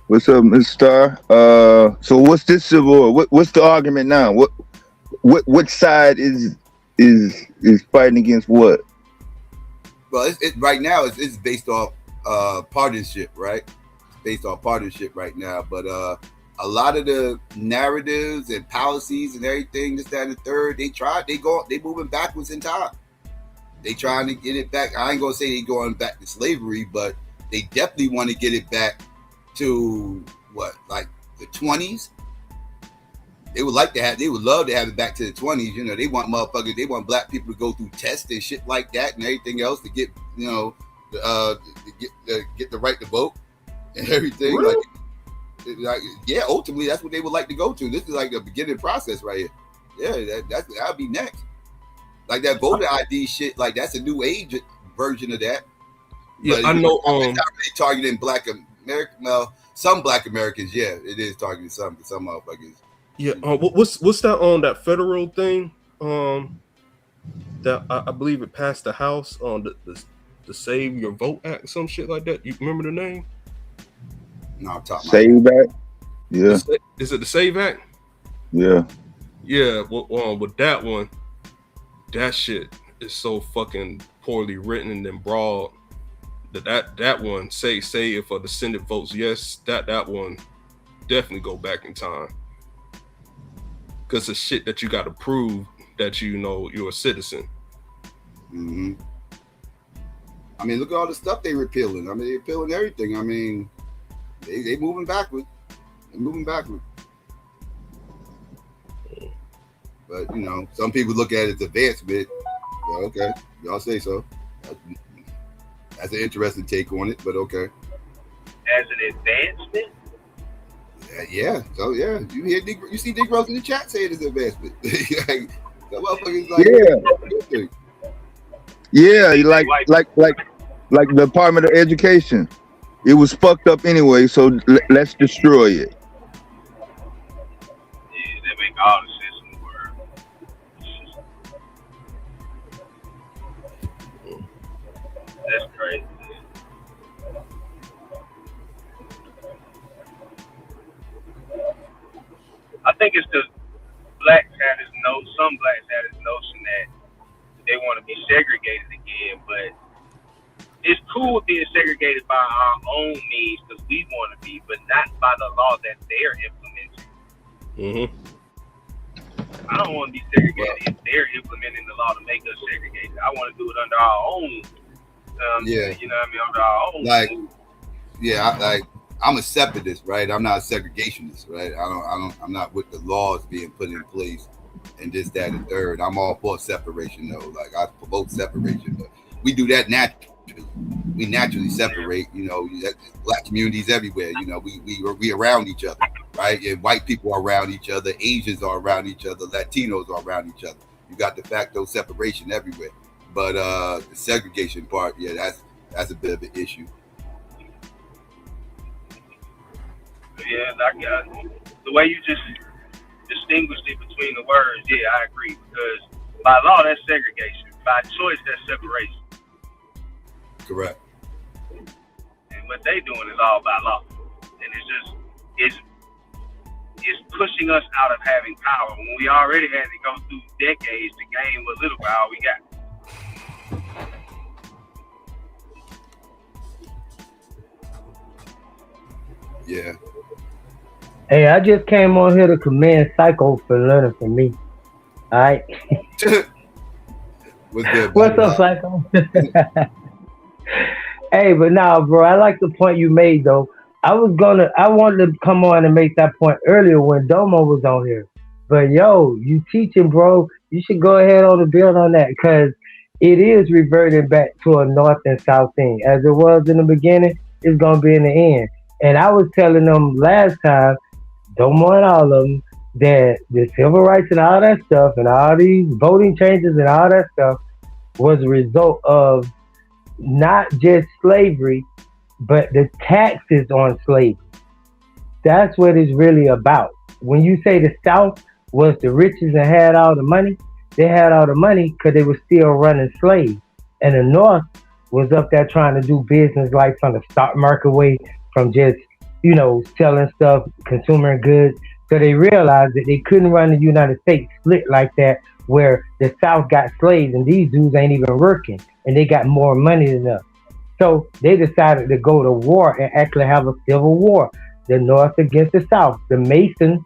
What's up, Mr. Star? So what's this Civil War? What's the argument now? What side is fighting against what? Well, right now it's based off partnership, right? It's based off partnership right now. But a lot of the narratives and policies and everything, this, that, and the third, they moving backwards in time. They trying to get it back. I ain't gonna say they going back to slavery, but they definitely want to get it back to what, like the 20s. They would love to have it back to the 20s. You know, they want black people to go through tests and shit like that and everything else to get, you know, get the right to vote and everything. Really? Like, yeah, ultimately that's what they would like to go to. This is like the beginning process right here. Yeah, that'll be next. Like that voter ID shit, like that's a new age version of that. Yeah, but I know. It's not really targeting Black American. Well, some Black Americans, yeah, it is targeting some motherfuckers. Yeah, what's that on that federal thing? That I believe it passed the House on the Save Your Vote Act, some shit like that. You remember the name? No, I'm talking Save Act. Yeah. Is it the Save Act? Yeah. Yeah. Well, with that one, that shit is so fucking poorly written and broad that one say if the Senate votes yes, that one definitely go back in time. Because it's shit that you got to prove that you know you're a citizen. Mm-hmm. I mean, look at all the stuff they repealing. I mean, they're repealing everything. I mean, they moving backward. They're moving backward. But, you know, some people look at it as advancement. Well, okay, y'all say so. That's an interesting take on it, but okay. As an advancement? Yeah. So, yeah, you see Negroes in the chat saying it's an advancement. Like, the motherfuckers like, yeah, like the Department of Education. It was fucked up anyway, so let's destroy it. Yeah, they make all the sense in the world. That's crazy. I think it's the some blacks had this notion that they want to be segregated again, but it's cool being segregated by our own means because we want to be, but not by the law that they're implementing. Mm-hmm. I don't want to be segregated if they're implementing the law to make us segregated. I want to do it under our own. You know what I mean? Under our own. Like, yeah, I'm a separatist, right? I'm not a segregationist, right? I'm not with the laws being put in place and this, that, and third. I'm all for separation, though. Like, I promote separation, but we do that naturally. We naturally separate, you know, black communities everywhere. You know, we around each other, right? And white people are around each other, Asians are around each other, Latinos are around each other. You got de facto separation everywhere. But the segregation part, yeah, that's a bit of an issue. Yeah, I got the way you just distinguished it between the words. Yeah, I agree, because by law that's segregation, by choice that's separation. Correct. And what they doing is all by law, and it's pushing us out of having power when we already had to go through decades to gain what little power we got. Yeah. Hey, I just came on here to commend Psycho for learning from me. All right. What's up, Psycho? Hey, but now, bro, I like the point you made, though. I wanted to come on and make that point earlier when Domo was on here. But, yo, you teaching, bro. You should go ahead on the build on that, because it is reverting back to a North and South thing. As it was in the beginning, it's going to be in the end. And I was telling them last time, Domo and all of them, that the civil rights and all that stuff and all these voting changes and all that stuff was a result of not just slavery, but the taxes on slavery. That's what it's really about. When you say the South was the richest and had all the money, they had all the money because they were still running slaves. And the North was up there trying to do business like from the stock market way, from just, you know, selling stuff, consuming goods. So they realized that they couldn't run the United States split like that, where the South got slaves and these dudes ain't even working and they got more money than us. So they decided to go to war and actually have a civil war. the North against the South, the Mason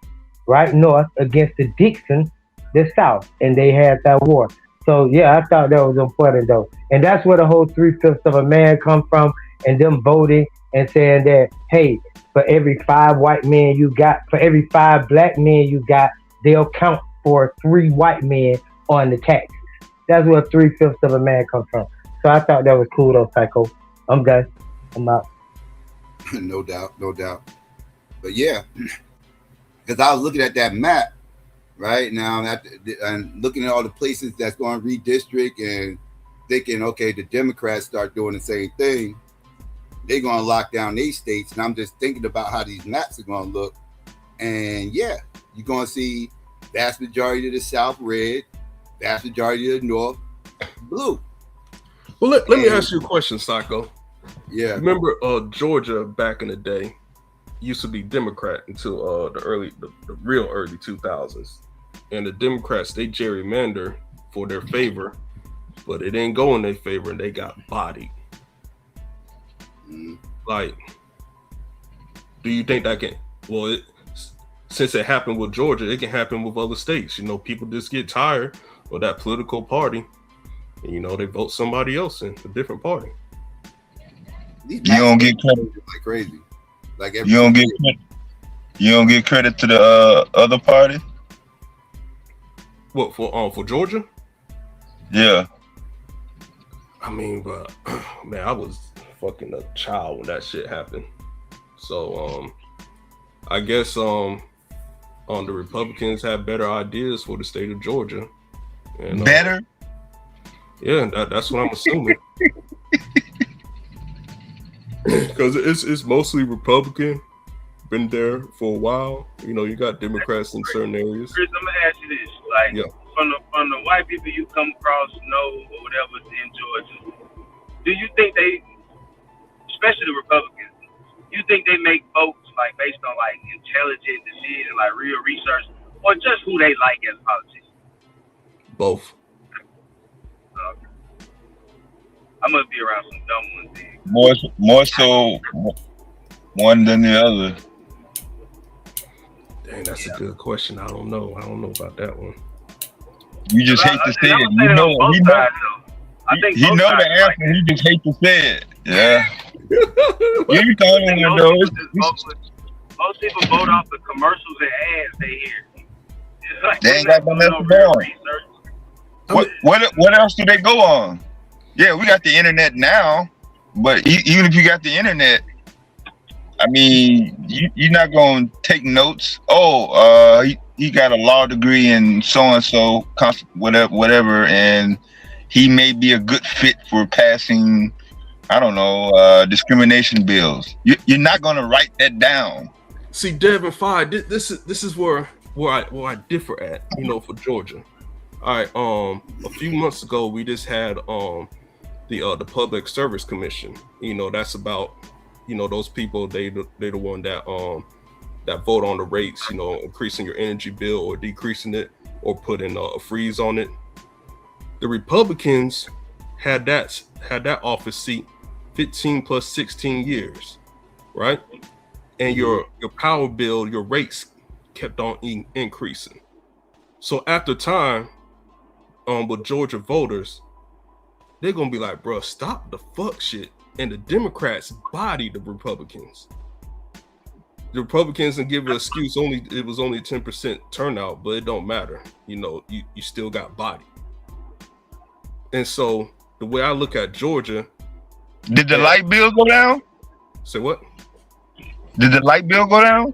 right north against the Dixon, the South, and they had that war. So yeah, I thought that was important though, and that's where the whole 3/5 of a man come from, and them voting and saying that, hey, for every 5 white men you got, for every 5 black men you got, they'll count for 3 white men on the taxes. That's where 3/5 of a man come from. So I thought that was cool though, Psycho. I'm done. I'm out. No doubt, no doubt. But yeah, because I was looking at that map right now and looking at all the places that's going to redistrict and thinking, okay, the Democrats start doing the same thing. They're going to lock down these states. And I'm just thinking about how these maps are going to look. And yeah, you're going to see vast majority of the South red, vast majority of the North blue. Well, let me ask you a question, Psycho. Yeah. Remember Georgia back in the day used to be Democrat until the real early 2000s. And the Democrats, they gerrymander for their favor, but it didn't go in their favor and they got bodied. Like, do you think that can, since it happened with Georgia, it can happen with other states. You know, people just get tired of that political party and, you know, they vote somebody else in a different party. You don't get credit like crazy. Like you don't get credit to the other party. What, for Georgia? Yeah. I mean, but man, I was fucking a child when that shit happened. So I guess the Republicans have better ideas for the state of Georgia. And, better? Yeah, that's what I'm assuming. Because it's mostly Republican, been there for a while. You know, you got Democrats in certain areas. Chris, I'm gonna ask you this: like, from the white people you come across, know or whatever in Georgia, do you think they, especially the Republicans, you think they make votes like based on like intelligent decision, like real research, or just who they like as politicians? Both. I must be around some dumb ones then. More so one than the other. Dang, that's a good question. I don't know about that one. You just hate to say it. You know the answer. Like you just hate to say it. Yeah. You thought it was most people vote off the commercials and ads they hear. Like, they ain't got no research. What else do they go on? Yeah, we got the internet now, but even if you got the internet, I mean, you're not going to take notes. Oh, he got a law degree in so-and-so, whatever, and he may be a good fit for passing, I don't know, discrimination bills. You're not going to write that down. See, Devin Fye, this is where I differ at, you know, for Georgia. All right, a few months ago, we just had the Public Service Commission. You know, that's about, you know, those people, they're the one that vote on the rates, you know, increasing your energy bill or decreasing it or putting a freeze on it. The Republicans had that office seat 15 plus 16 years, right? And your power bill, your rates kept on increasing. So after time, with Georgia voters, they're gonna be like, bro, stop the fuck shit. And the Democrats body the Republicans. The Republicans can give an excuse, it was only 10% turnout, but it don't matter. You know, you still got body. And so the way I look at Georgia. Did the light bill go down? Say what? Did the light bill go down?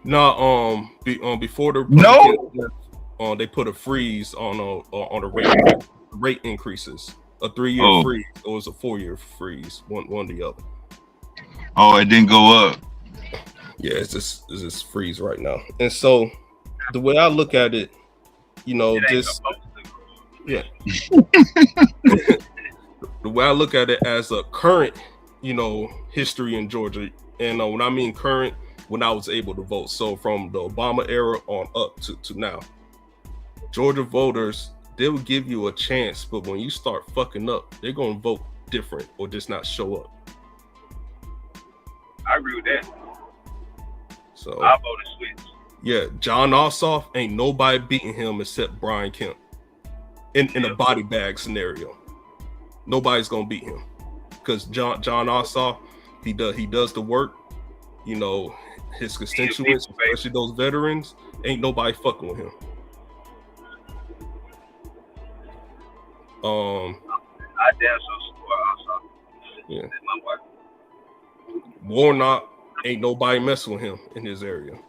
No, before the Republicans, they put a freeze on the rate increases. A 3-year freeze, or it was a 4-year freeze, one the other. Oh, it didn't go up. Yeah, it's just freeze right now. And so the way I look at it, you know, just the way I look at it as a current, you know, history in Georgia, and when I mean current, when I was able to vote, so from the Obama era on up to now, Georgia voters, they will give you a chance, but when you start fucking up, they're gonna vote different or just not show up. I agree with that. So I voted switch. Yeah, John Ossoff ain't nobody beating him except Brian Kemp in a body bag scenario. Nobody's gonna beat him because John Ossoff, he does the work. You know, his constituents, especially those veterans, ain't nobody fucking with him. I damn so support Ossoff. Yeah. That's my wife. Warnock, ain't nobody messing with him in his area.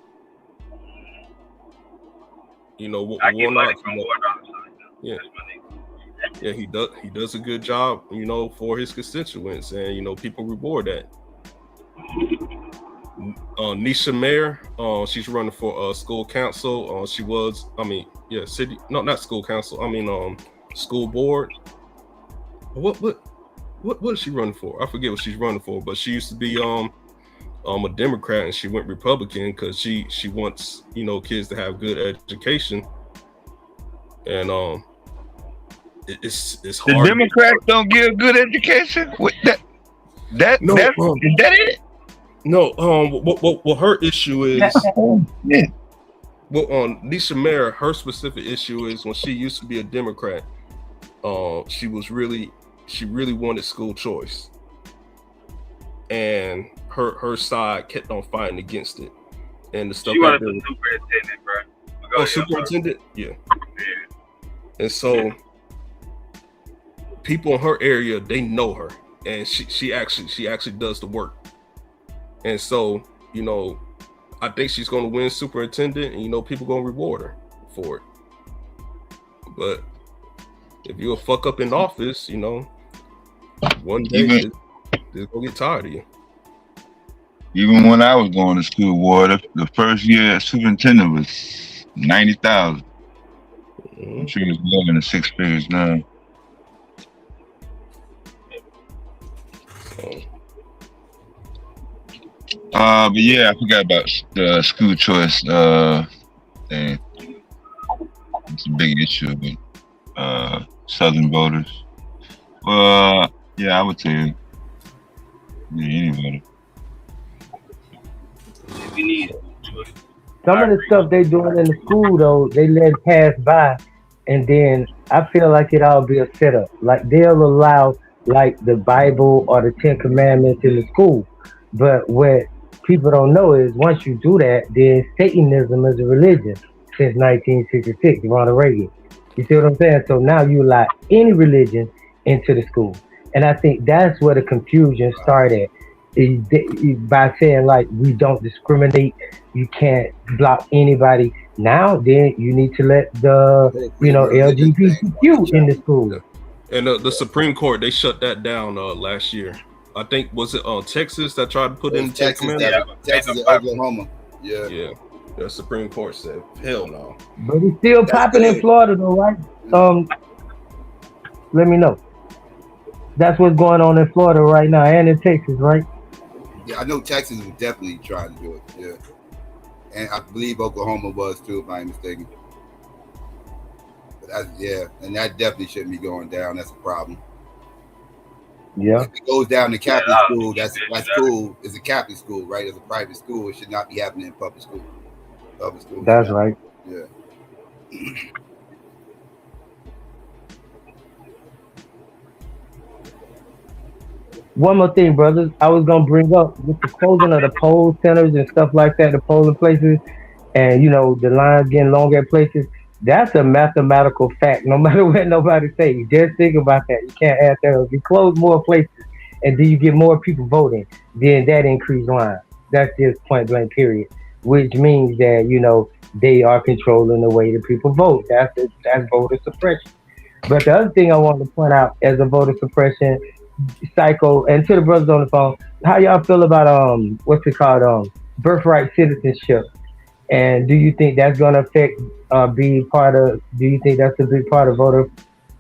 You know, I get money Warnock, from Warnock. yeah. Yeah, he does a good job, you know, for his constituents, and you know, people reward that. Nisha Mayer, she's running for school council. She was, not school council. School board. What is she running for? I forget what she's running for, but she used to be a Democrat, and she went Republican because she wants, you know, kids to have good education, and it's hard. The Democrats don't give good education. Is that it? No, well, her issue is Nisha Mayer, her specific issue is when she used to be a Democrat, she really wanted school choice, and her side kept on fighting against it, and the stuff. She wanted the superintendent, bro. Superintendent, yeah. And so people in her area, they know her, and she actually does the work. And so, you know, I think she's going to win superintendent, and you know, people going to reward her for it. But if you'll fuck up in office, you know, one day they're going to get tired of you. Even when I was going to school, the first year superintendent was 90,000. I'm sure it's more than the 6 figures now. But yeah, I forgot about the school choice thing. It's a big issue with Southern voters. Well, yeah, I would say anybody. We need some of the stuff they doing in the school though, they let it pass by, and then I feel like it all be a setup. Like they'll allow like the Bible or the 10 Commandments in the school, but what people don't know is once you do that, then Satanism is a religion since 1966, Ronald Reagan. You see what I'm saying? So now you allow any religion into the school, and I think that's where the confusion started. By saying like we don't discriminate, you can't block anybody. Now then you need to let the LGBTQ in the school. And the Supreme Court, they shut that down last year. I think was it Texas that tried to put in Texas and Oklahoma. Yeah. The Supreme Court said hell no. But it's still popping in Florida though, right? Let me know. That's what's going on in Florida right now and in Texas, right? Yeah, I know Texas was definitely trying to do it. Yeah, and I believe Oklahoma was too, if I'm mistaken. But and that definitely shouldn't be going down. That's a problem. Yeah, if it goes down to Catholic school, that's cool. It's a Catholic school, right? It's a private school. It should not be happening in public school. That's right. Yeah. One more thing, brothers. I was gonna bring up with the closing of the poll centers and stuff like that, the polling places, and you know the lines getting longer at places. That's a mathematical fact. No matter what nobody say, just think about that. You can't add that up. You close more places, and then you get more people voting. Then that increased line. That's just point blank. Period. Which means that you know they are controlling the way that people vote. That's voter suppression. But the other thing I wanted to point out as a voter suppression. Psycho, and to the brothers on the phone, how y'all feel about what's it called, birthright citizenship, and do you think that's going to affect do you think that's a big part of voter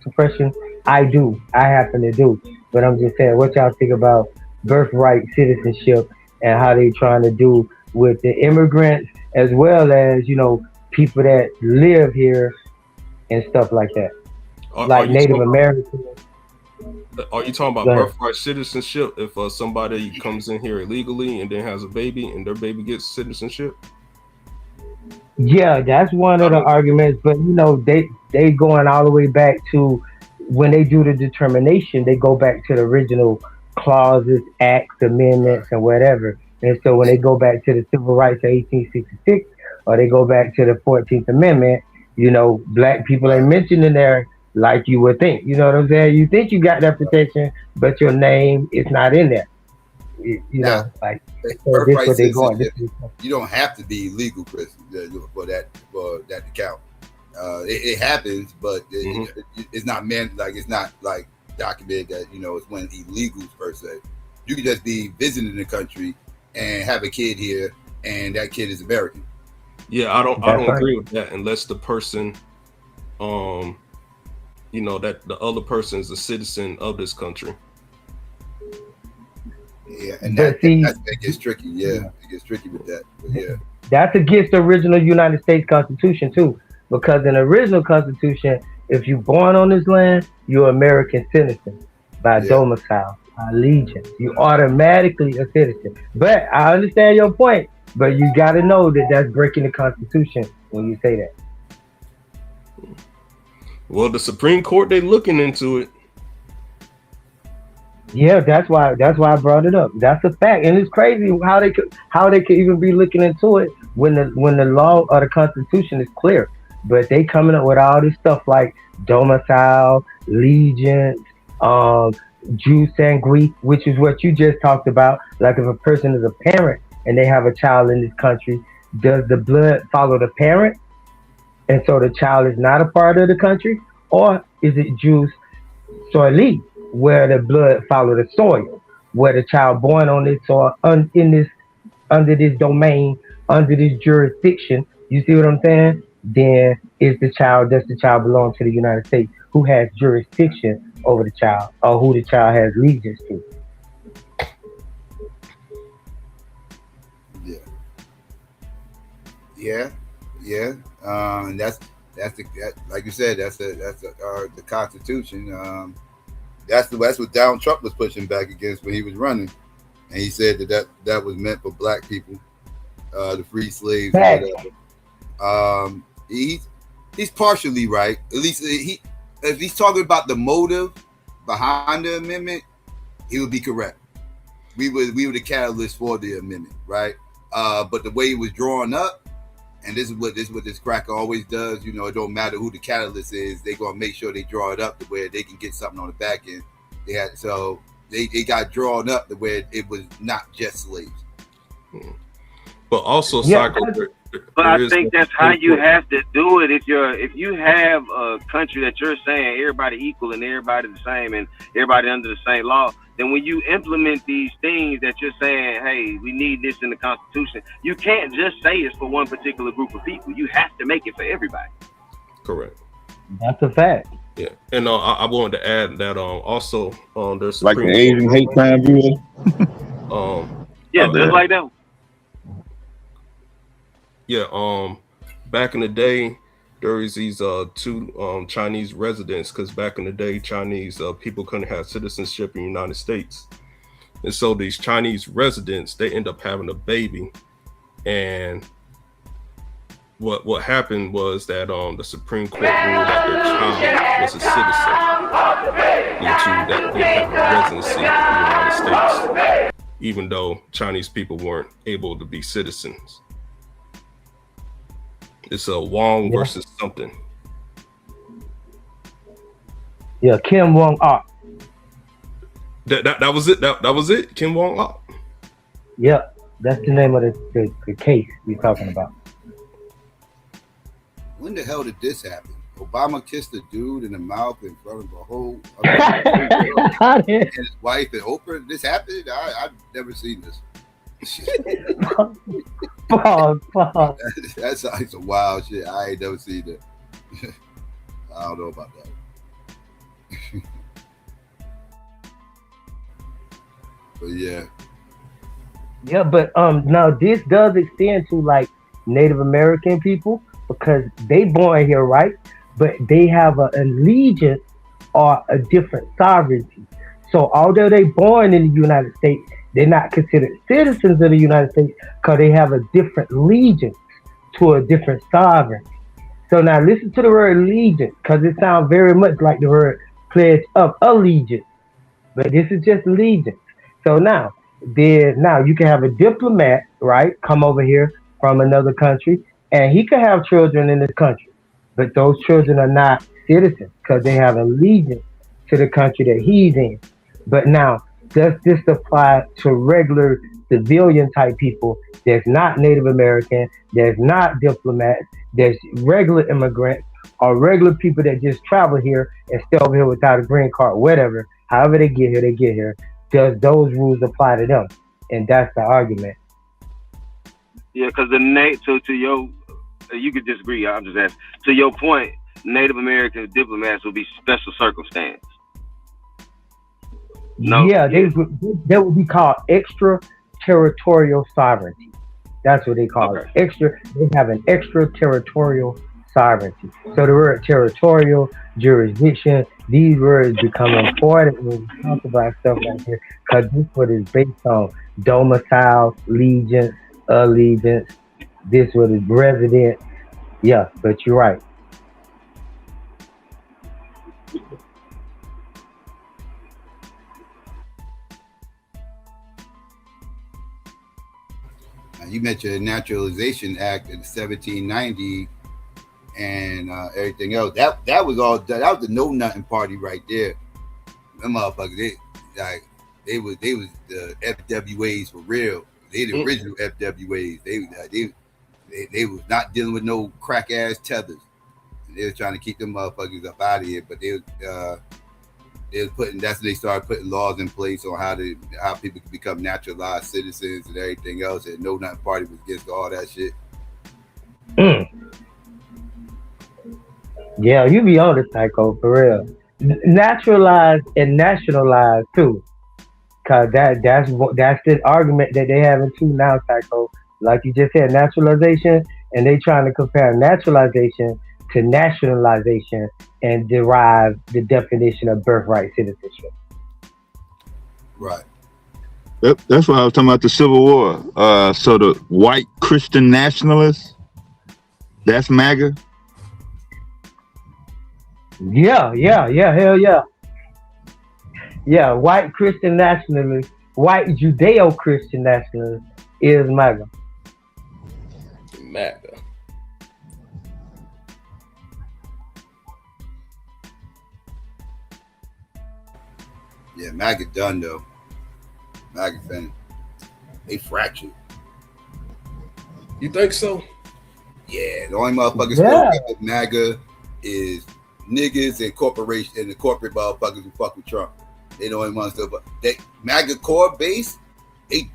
suppression? I happen to do, but I'm just saying, what y'all think about birthright citizenship and how they trying to do with the immigrants as well as you know people that live here and stuff like that, like Native Americans. Are you talking about birthright citizenship? If somebody comes in here illegally and then has a baby and their baby gets citizenship? Yeah, that's one of the arguments. But they going all the way back to when they do the determination. They go back to the original clauses, acts, amendments, and whatever. And so when they go back to the Civil Rights of 1866, or they go back to the 14th Amendment, black people ain't mentioned in there like you would think. You know what I'm saying? You think you got that protection, but your name is not in there. Like so this what they going. You don't have to be legal, Chris, for that to count. It happens, but it's not meant like it's not like documented that it's when illegals per se. You can just be visiting the country and have a kid here, and that kid is American. Yeah, I don't agree with that unless the person, that the other person is a citizen of this country. Yeah, and that gets tricky. Yeah, it gets tricky with that. But yeah, that's against the original United States Constitution too, because in the original Constitution, if you're born on this land, you're an American citizen by domicile, by allegiance. You automatically a citizen. But I understand your point. But you got to know that that's breaking the Constitution when you say that. Well, the Supreme Court, they looking into it. Yeah, that's why I brought it up. That's a fact, and it's crazy how they could even be looking into it when the law or the Constitution is clear. But they coming up with all this stuff like domicile, allegiance, jus sanguinis, which is what you just talked about. Like if a person is a parent and they have a child in this country, does the blood follow the parent? And so the child is not a part of the country? Or is it jus soli, where the blood follow the soil, where the child born on this soil, under this domain, under this jurisdiction, you see what I'm saying? Then does the child belong to the United States, who has jurisdiction over the child, or who the child has allegiance to? Yeah. And that's like you said, that's the Constitution. That's what Donald Trump was pushing back against when he was running, and he said that was meant for black people, the free slaves or whatever. He's partially right. At least if he's talking about the motive behind the amendment, he would be correct. We were the catalyst for the amendment, right? But the way it was drawn up. And this is what this cracker always does. It don't matter who the catalyst is. They're gonna make sure they draw it up to where they can get something on the back end. So they got drawn up to where it was not just slaves. But also, but I think that's how you have to do it. If you have a country that you're saying everybody equal and everybody the same and everybody under the same law, then when you implement these things that you're saying, hey, we need this in the Constitution, you can't just say it's for one particular group of people. You have to make it for everybody. Correct. That's a fact. Yeah, and I wanted to add that also there's like the Asian hate crime bill. Just like that. Yeah, back in the day, there was these two Chinese residents, because back in the day, Chinese people couldn't have citizenship in the United States. And so these Chinese residents, they end up having a baby. And what happened was that the Supreme Court ruled that their child was a citizen due to that they have a residency in the United States, even though Chinese people weren't able to be citizens. It's a Wong versus something. Yeah, Kim Wong Ah. That was it. That was it. Kim Wong Ah. Yeah, that's the name of the case we're talking about. When the hell did this happen? Obama kissed a dude in the mouth in front of a whole and his wife and Oprah. This happened? I've never seen this. That's some wild shit. I ain't never seen that. I don't know about that. But yeah, but now this does extend to like Native American people, because they born here, right? But they have an allegiance are a different sovereignty. So although they born in the United States, they're not considered citizens of the United States because they have a different allegiance to a different sovereign. So now listen to the word allegiance because it sounds very much like the word pledge of allegiance. But this is just allegiance. So now you can have a diplomat, right, come over here from another country, and he can have children in this country. But those children are not citizens because they have allegiance to the country that he's in. But now, does this apply to regular civilian type people that's not Native American, that's not diplomats, that's regular immigrants, or regular people that just travel here and stay over here without a green card, whatever, however they get here, does those rules apply to them? And that's the argument. Yeah, because to your, you could disagree, I'm just asking. To your point, Native American diplomats will be special circumstance. No. Yeah, they would be called extraterritorial sovereignty. That's what they call it. They have an extraterritorial sovereignty. So the word territorial, jurisdiction, these words become important when we talk about stuff like this because this what is based on domicile, allegiance, this what is resident. Yeah, but you're right. You mentioned the Naturalization Act in 1790 and everything else. That was the Know Nothing Party right there. Them motherfuckers, they was the FWAs for real. They the original FWAs. They was not dealing with no crack ass tethers. They was trying to keep them motherfuckers up out of here, but they was putting. That's when they started putting laws in place on how people can become naturalized citizens and everything else. And Know Nothing Party was against all that shit. Yeah, you be on the Psycho for real. Naturalized and nationalized too, cause that's the argument that they having too now, Psycho. Like you just said, naturalization, and they trying to compare naturalization to nationalization and derive the definition of birthright citizenship. Right. That's why I was talking about the Civil War. So the white Christian nationalists, that's MAGA? Yeah, hell yeah. Yeah, white Christian nationalists, white Judeo-Christian nationalists is MAGA. MAGA. Yeah, MAGA done though. MAGA fan. They fractured. You think so? Yeah, the only motherfuckers still with MAGA is niggas and corporation and the corporate motherfuckers who fuck with Trump. They the only ones still, but they MAGA core base, they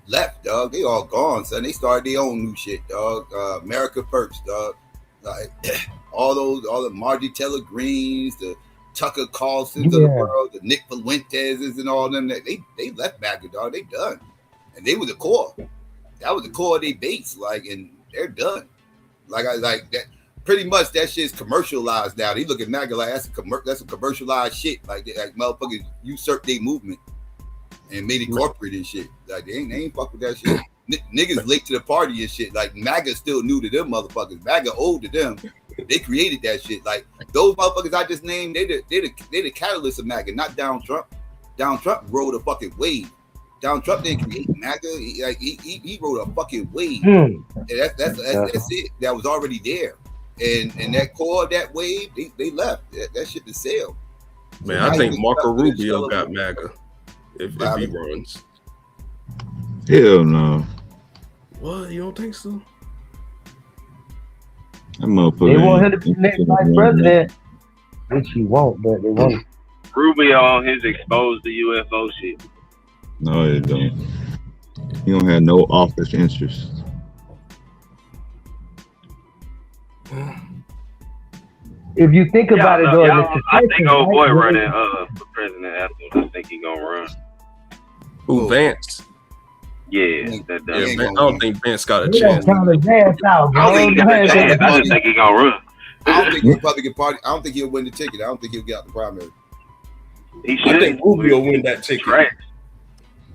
left, dog. They all gone, son. They started their own new shit, dog. America first, dog. Like all the Margie Taylor Greens, the Tucker Carlsons of the world, the Nick Fuentes and all them, they left MAGA, dog. They done. And they were the core. That was the core of their base, like, and they're done. Like that. Pretty much that shit's commercialized now. They look at MAGA like that's a commercialized shit. Like motherfuckers usurped their movement and made it corporate and shit. Like they ain't fuck with that shit. Niggas late to the party and shit. Like MAGA still new to them motherfuckers. MAGA old to them. They created that shit. Like those motherfuckers I just named, they the catalyst of MAGA, not Donald Trump. Donald Trump rode a fucking wave. Donald Trump didn't create MAGA. He rode a fucking wave. And that's it. That was already there. And that core of that wave, they left. That shit to sell. Man, I think Marco Rubio got MAGA if he runs. Hell no. What? You don't think so? They want him to be next vice president, which he won't, but they won't. Rubio on his exposed the UFO shit. No, it don't. He don't have no office interest. If you think about it, though, I think old boy running for president after. I think he gonna run. Who, Vance? Yeah, I don't think Vance got a chance. Count his ass out, bro. I don't think he gonna run. I don't think the Republican Party. I don't think he'll win the ticket. I don't think he'll get out the primary. I think Rubio win that ticket. Right.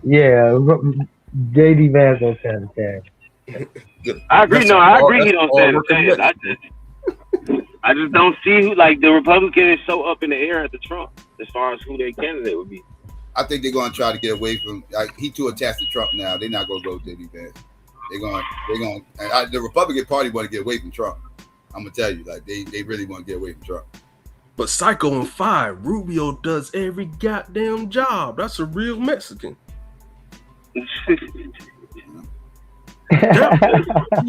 Yeah, J.D. Vance don't stand a chance. I agree. No, I agree. He don't stand a chance. I just don't see who, like, the Republican is so up in the air at the Trump as far as who their candidate would be. I think they're going to try to get away from. He too attached to Trump now. They're not going to go with J.D. Vance. They're going. The Republican Party want to get away from Trump. I'm gonna tell you, like they really want to get away from Trump. But Psycho and 5, Rubio does every goddamn job. That's a real Mexican. He's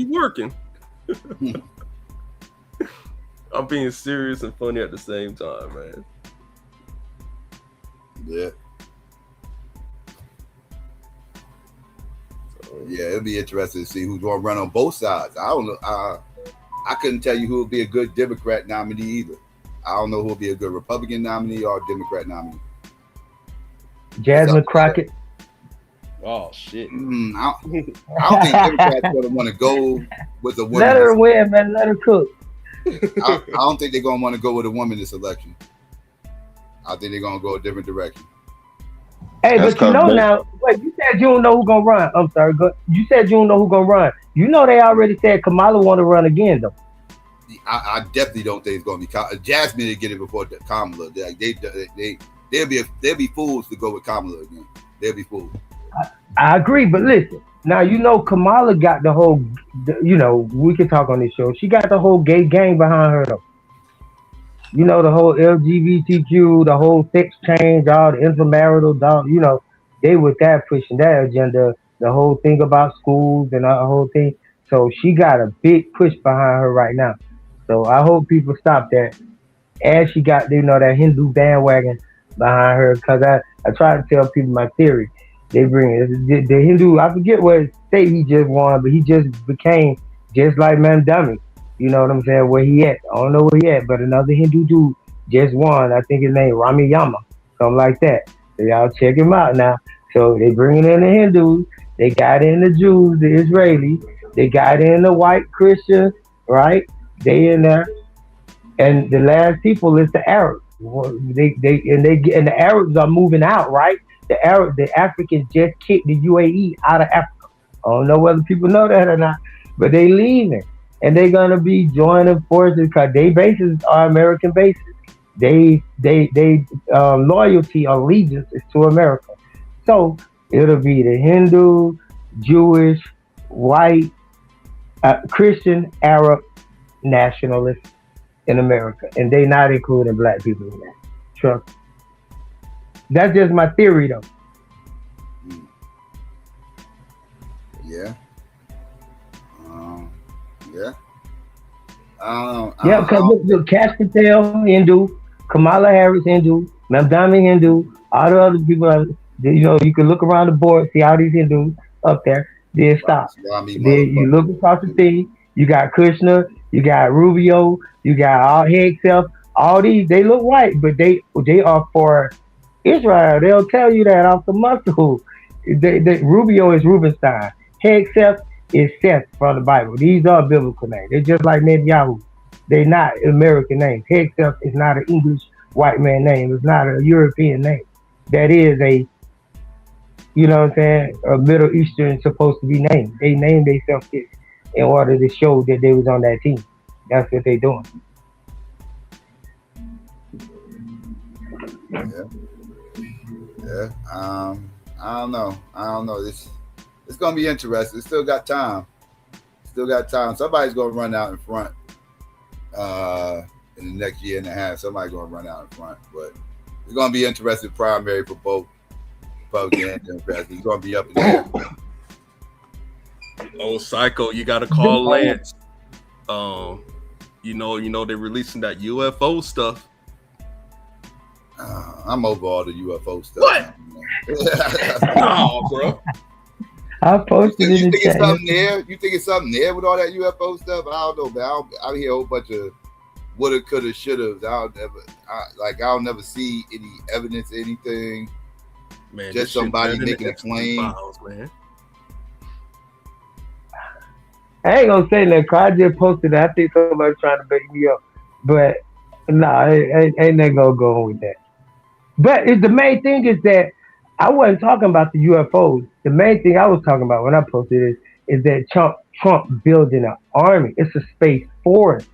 working. I'm being serious and funny at the same time, man. Yeah. Yeah, it'll be interesting to see who's going to run on both sides. I don't know. I couldn't tell you who would be a good Democrat nominee either. I don't know who would be a good Republican nominee or Democrat nominee. Jasmine Crockett. Oh shit! I don't think Democrats going to want to go with a woman. Let her win, man. Let her cook. I don't think they're going to want to go with a woman this election. I think they're going to go a different direction. Hey, but you know now, wait, you said you don't know who's gonna run. I'm sorry, you said you don't know who's gonna run. You know they already said Kamala want to run again, though. I definitely don't think it's gonna be Jasmine to get it before Kamala. They'll be fools to go with Kamala again. They'll be fools. I agree, but listen, now you know Kamala got the whole, you know, we can talk on this show. She got the whole gay gang behind her, though. You know, the whole LGBTQ, the whole sex change, all the intermarital, you know, they with that pushing that agenda, the whole thing about schools and the whole thing. So she got a big push behind her right now. So I hope people stop that. And she got, you know, that Hindu bandwagon behind her. Because I try to tell people my theory. They bring it. The Hindu, I forget what state he just won, but he just became just like Mandami. You know what I'm saying? Where he at? I don't know where he at, but another Hindu dude just won. I think his name Rami Yama, something like that. So y'all check him out now. So they bringing in the Hindus, they got in the Jews, the Israelis, they got in the white Christians, right? They in there, and the last people is the Arabs. And the Arabs are moving out, right? The Africans just kicked the UAE out of Africa. I don't know whether people know that or not, but they leaving. And they're gonna be joining forces because their bases are American bases. They loyalty, allegiance is to America. So it'll be the Hindu, Jewish, white, Christian, Arab nationalists in America, and they not including black people in that. Trust. That's just my theory, though. Yeah. Yeah. Yeah, because look, Cash Patel, Hindu, Kamala Harris, Hindu, Mamdani, Hindu, all the other people, you know, you can look around the board, see all these Hindus up there, then stop. Then you look across the thing, you got Kushner, you got Rubio, you got all XyayX, all these, they look white, but they are for Israel. They'll tell you that off the muscle. Rubio is Rubenstein. XyayX is Seth from the Bible. These are biblical names. They're just like Netanyahu. They're not American names. XyayX is not an English white man name. It's not a European name. That is a, you know what I'm saying, a Middle Eastern supposed to be named. They named themselves this in order to show that they was on that team. That's what they're doing. Yeah. I don't know. It's gonna be interesting. It's still got time. Somebody's gonna run out in front in the next year and a half. Somebody's gonna run out in front. But it's gonna be interesting primary for both Republican and Democrats. He's gonna be up in there. Oh, Psycho, you gotta call Lance. You know they're releasing that UFO stuff. I'm over all the UFO stuff. What? No, bro. I posted you think it's something there? You think it's something there with all that UFO stuff? I don't know, man. I hear a whole bunch of woulda, coulda, shoulda. I'll never see any evidence of anything. Man, just somebody making a claim. Files, man. I ain't gonna say that. I just posted that. I think somebody's trying to bait me up. But no, ain't nothing gonna go on with that. But the main thing is that I wasn't talking about the UFOs. The main thing I was talking about when I posted is that Trump building an army. It's a space force.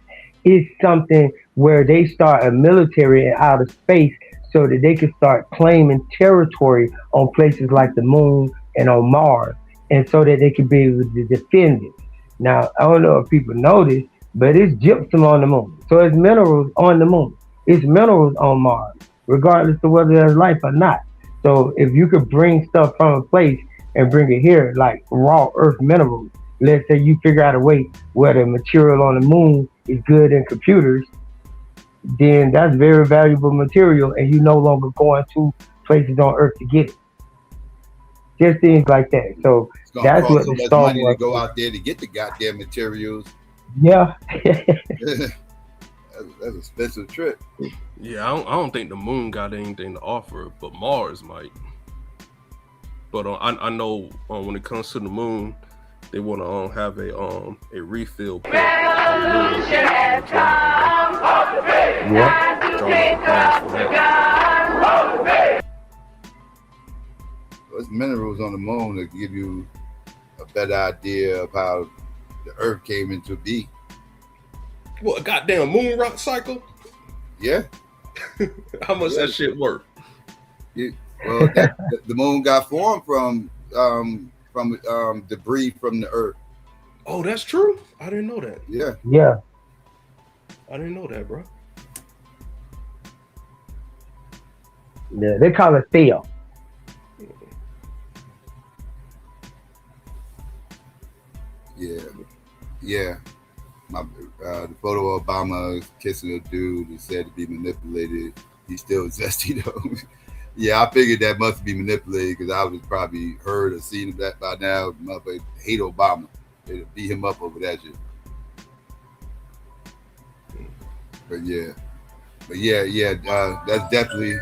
It's something where they start a military in outer space so that they can start claiming territory on places like the moon and on Mars, and so that they can be able to defend it. Now, I don't know if people know this, but it's gypsum on the moon. So it's minerals on the moon. It's minerals on Mars, regardless of whether there's life or not. So if you could bring stuff from a place and bring it here, like raw earth minerals, let's say you figure out a way where the material on the moon is good in computers, then that's very valuable material, and you no longer going to places on Earth to get it. Just things like that. So it's gonna that's cost what so the much Star money Wars to go out there to get the goddamn materials. Yeah. That's an expensive trip. Yeah, I don't think the moon got anything to offer, but Mars might. But I know when it comes to the moon, they want to have a refill point. There's minerals on the moon that give you a better idea of how the Earth came into being. What, a goddamn moon rock cycle? Yeah. How much that shit worth? Well, the moon got formed from debris from the Earth. Oh, that's true? I didn't know that. Yeah. Yeah. I didn't know that, bro. Yeah, they call it Theo. Yeah. The photo of Obama kissing a dude who said to be manipulated. He's still zesty though. Yeah, I figured that must be manipulated because I would probably heard or seen that by now. Motherfucker hate Obama. They'd beat him up over that shit. But yeah, that's definitely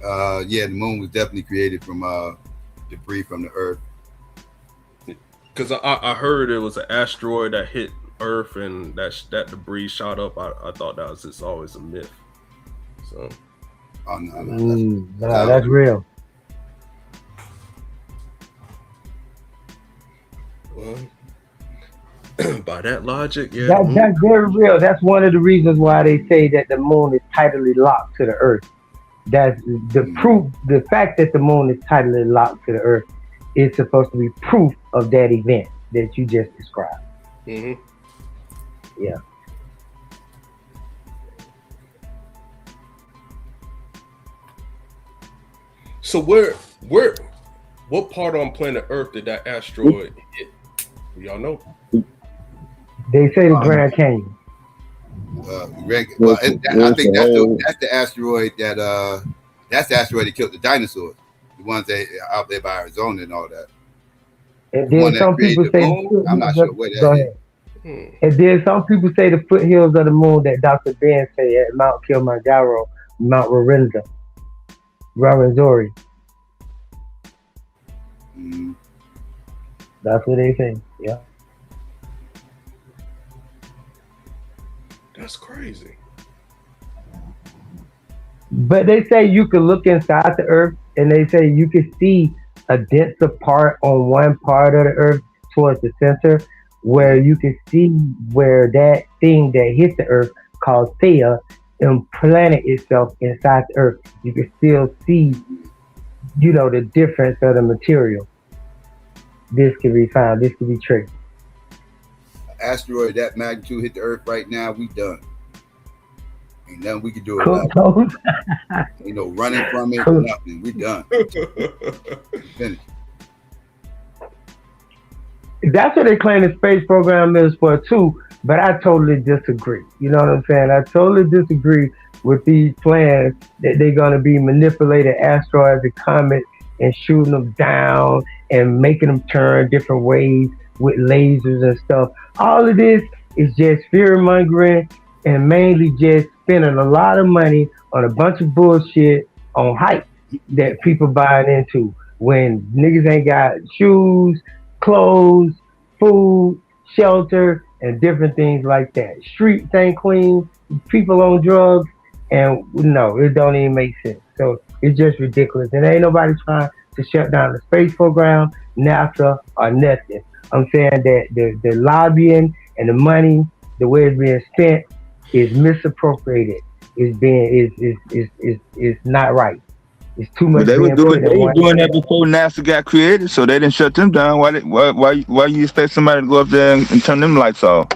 the moon was definitely created from debris from the Earth. Because I heard it was an asteroid that hit Earth and that debris shot up. I thought that was just always a myth. So, no, that's real. Well, by that logic, yeah, that's very real. That's one of the reasons why they say that the moon is tightly locked to the Earth. That's the proof. The fact that the moon is tightly locked to the Earth is supposed to be proof of that event that you just described. Mm-hmm. Yeah. So what part on planet Earth did that asteroid hit? Do y'all know? They say the Grand Canyon. I think that's the asteroid that's the asteroid that killed the dinosaurs. The ones that out there by Arizona and all that. And then some people say I'm not sure where that is. And then some people say the foothills of the moon that Dr. Ben say at Mount Kilimanjaro, Mount Rwenzori. That's what they say. Yeah. That's crazy. But they say you can look inside the Earth, and they say you can see a denser part on one part of the Earth towards the center, where you can see where that thing that hit the Earth called Theia implanted itself inside the Earth. You can still see, the difference of the material. This can be found. This can be traced. Asteroid that magnitude hit the Earth right now, we done. Ain't nothing we can do about it. Ain't no running from it, nothing. We done. Finished. That's what they claim the space program is for too, but I totally disagree. You know what I'm saying? I totally disagree with these plans that they're going to be manipulating asteroids and comets and shooting them down and making them turn different ways with lasers and stuff. All of this is just fear mongering and mainly just spending a lot of money on a bunch of bullshit on hype that people buying into when niggas ain't got shoes, clothes, food, shelter, and different things like that. Streets ain't clean, people on drugs, and no, it don't even make sense. So it's just ridiculous. And ain't nobody trying to shut down the space program, NASA, or nothing. I'm saying that the lobbying and the money, the way it's being spent, is misappropriated. Is not right. It's too much. They being were put in one doing area. that before NASA got created, so they didn't shut them down. Why you expect somebody to go up there and turn them lights off?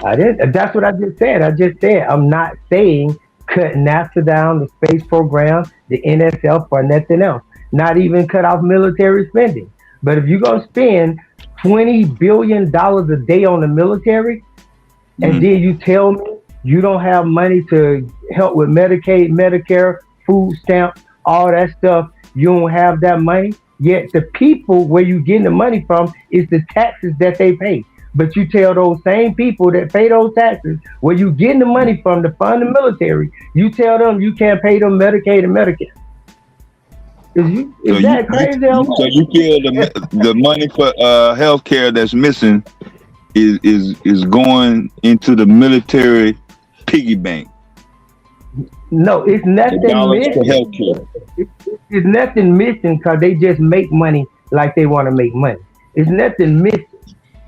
I didn't. That's what I just said. I'm not saying cut NASA down, the space program, the NSF, or nothing else. Not even cut off military spending. But if you're gonna spend $20 billion a day on the military, and then you tell me you don't have money to help with Medicaid, Medicare, food stamps, all that stuff, you don't have that money. Yet the people where you getting the money from is the taxes that they pay. But you tell those same people that pay those taxes where you getting the money from to fund the military, you tell them you can't pay them Medicaid and Medicare. Is that crazy? So you feel the money for health care that's missing is going into the military piggy bank? No, it's nothing missing. It's nothing missing because they just make money like they want to make money. It's nothing missing.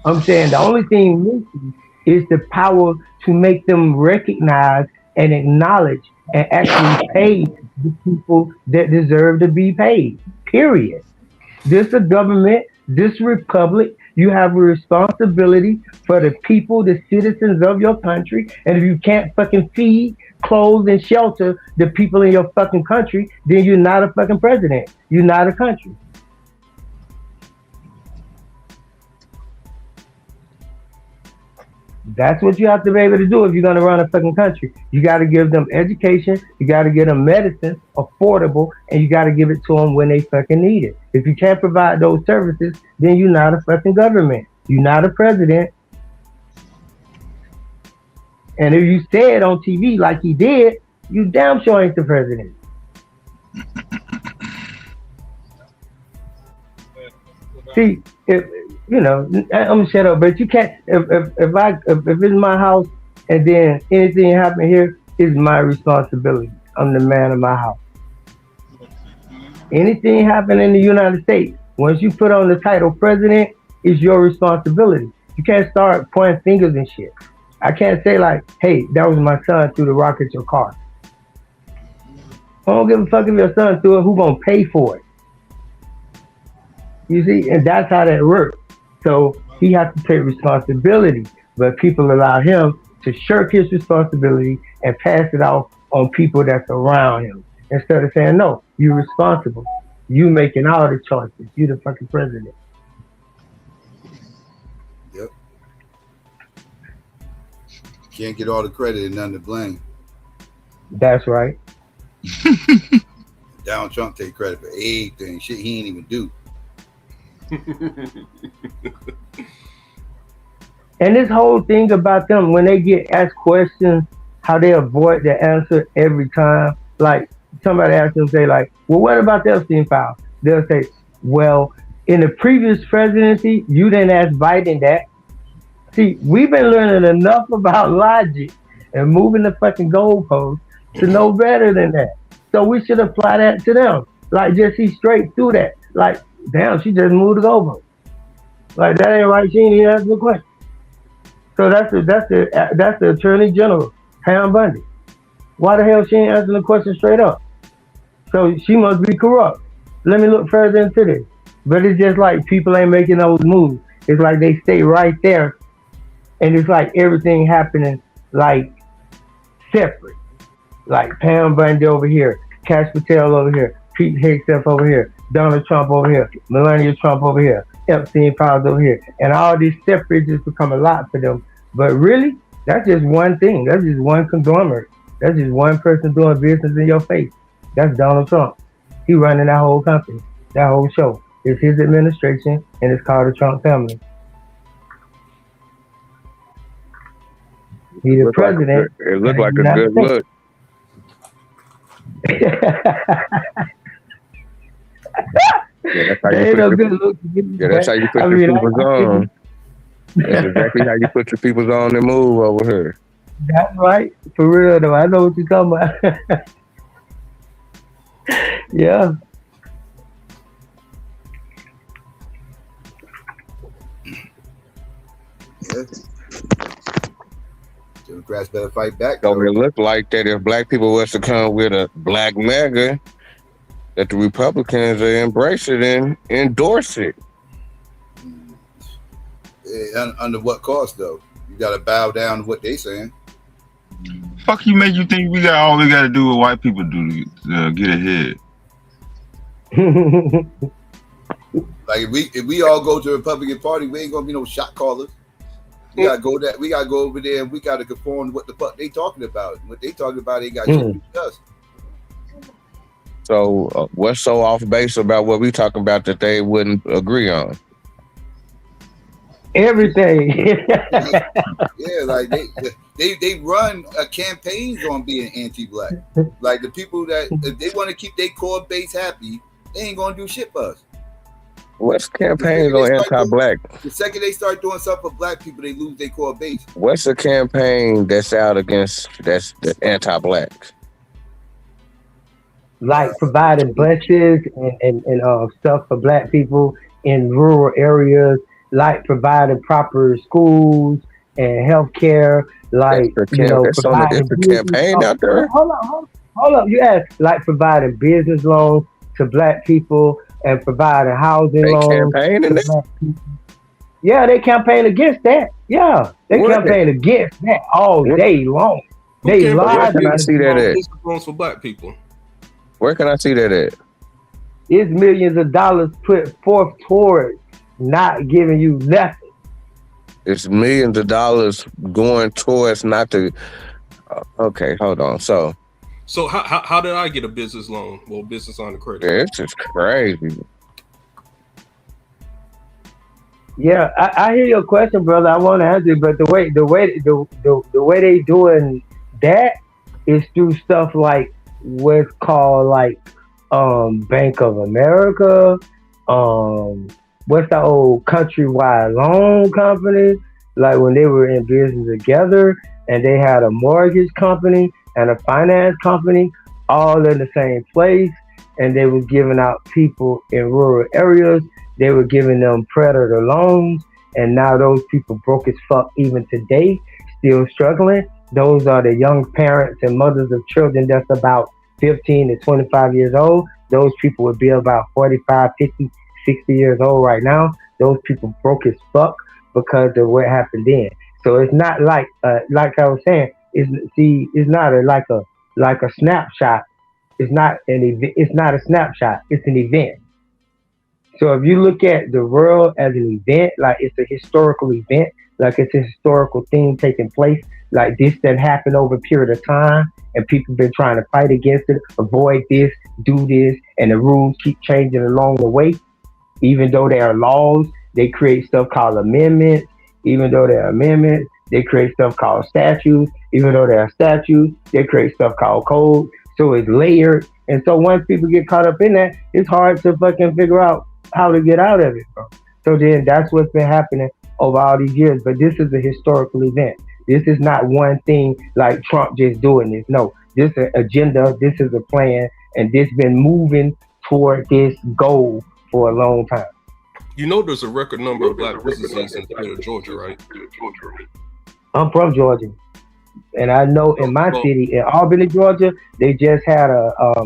I'm saying the only thing missing is the power to make them recognize and acknowledge and actually pay the people that deserve to be paid. Period. This a government, this republic, you have a responsibility for the people, the citizens of your country. And if you can't fucking feed, clothe, and shelter the people in your fucking country, then you're not a fucking president. You're not a country. That's what you have to be able to do if you're going to run a fucking country. You got to give them education, you got to give them medicine, affordable, and you got to give it to them when they fucking need it. If you can't provide those services, then you're not a fucking government. You're not a president. And if you say it on TV like he did, you damn sure ain't the president. See, if you know, I'm gonna shut up, but you can't. If it's my house and then anything happen here, it's my responsibility. I'm the man of my house. Anything happen in the United States, once you put on the title president, it's your responsibility. You can't start pointing fingers and shit. I can't say like, hey, that was my son threw the rock at your car. I don't give a fuck if your son threw it, who gonna pay for it? You see, and that's how that works. So he has to take responsibility, but people allow him to shirk his responsibility and pass it off on people that's around him. Instead of saying, no, you're responsible. You making all the choices. You the fucking president. Yep. Can't get all the credit and none to blame. That's right. Donald Trump take credit for everything. Shit he ain't even do. And this whole thing about them, when they get asked questions, how they avoid the answer every time. Like somebody asks them, say like, well, what about the Epstein file? They'll say, well, in the previous presidency, you didn't ask Biden that. See, we've been learning enough about logic and moving the fucking goalposts to know better than that. So we should apply that to them. Like just see straight through that. Like, damn, she just moved it over. Like that ain't right. She ain't even asked the question. So that's the Attorney General, Pam Bundy. Why the hell she ain't answering the question straight up? So she must be corrupt. Let me look further into this. But it's just like people ain't making those moves. It's like they stay right there, and it's like everything happening like separate. Like Pam Bundy over here, Cash Patel over here, Pete Hegseth over here, Donald Trump over here, Melania Trump over here, Epstein files over here, and all these separate just become a lot for them. But really, that's just one thing. That's just one conglomerate. That's just one person doing business in your face. That's Donald Trump. He running that whole company, that whole show. It's his administration, and it's called the Trump family. He's the president. It looked like a good look. Yeah, that's how you put the papers on. That's exactly how you put your peoples on the move over here. That's right. For real though. I know what you're talking about. Yeah. Democrats better fight back. So it looked like that if black people was to come with a black MAGA, that the Republicans will embrace it and endorse it. Under what cost though? You got to bow down to what they saying. Fuck you make you think we got all we got to do what white people do to get ahead? Like if we all go to the Republican Party, we ain't gonna be no shot callers. We gotta go over there and we gotta conform to what the fuck they talking about. What they talking about ain't got shit to do with us. So what's so off base about what we talking about that they wouldn't agree on? Everything. Yeah, like they run campaigns on being anti-black. Like the people that if they want to keep their core base happy, they ain't gonna do shit for us. What's campaigns on anti-black? The second they start doing something for black people, they lose their core base. What's a campaign that's out against that's anti-black? Like providing buses and stuff for black people in rural areas, like providing proper schools and healthcare, like providing it's a campaign out there. Hold up. You asked like providing business loans to black people and providing housing loans. Yeah, they campaign against that. Yeah, they campaign against that all day long. They lie. Where can I see that at? Loans for black people. Where can I see that at? It's millions of dollars put forth towards not giving you nothing. It's millions of dollars going towards not to. Okay, hold on. So how did I get a business loan? Well, business on the credit. Yeah, it's just crazy. Yeah, I hear your question, brother. I want to answer it, but the way they doing that is through stuff like what's called like Bank of America, what's the old Countrywide Loan Company, like when they were in business together and they had a mortgage company and a finance company all in the same place, and they was giving out people in rural areas, they were giving them predator loans, and now those people broke as fuck even today, still struggling. Those are the young parents and mothers of children that's about 15 to 25 years old. Those people would be about 45, 50, 60 years old right now. Those people broke as fuck because of what happened then. So it's not like I was saying, it's not like a snapshot. It's not a snapshot. It's an event. So if you look at the world as an event, like it's a historical event, like it's a historical thing taking place, like this that happened over a period of time, and people been trying to fight against it, avoid this, do this, and the rules keep changing along the way. Even though there are laws, they create stuff called amendments. Even though there are amendments, they create stuff called statutes. Even though there are statutes, they create stuff called code. So it's layered. And so once people get caught up in that, it's hard to fucking figure out how to get out of it, bro. So then that's what's been happening over all these years. But this is a historical event. This is not one thing like Trump just doing this. No, this is an agenda. This is a plan. And this been moving toward this goal for a long time. You know there's a record number of black businesses in the state of Georgia, right? I'm from Georgia. And I know in my city, in Albany, Georgia, they just had a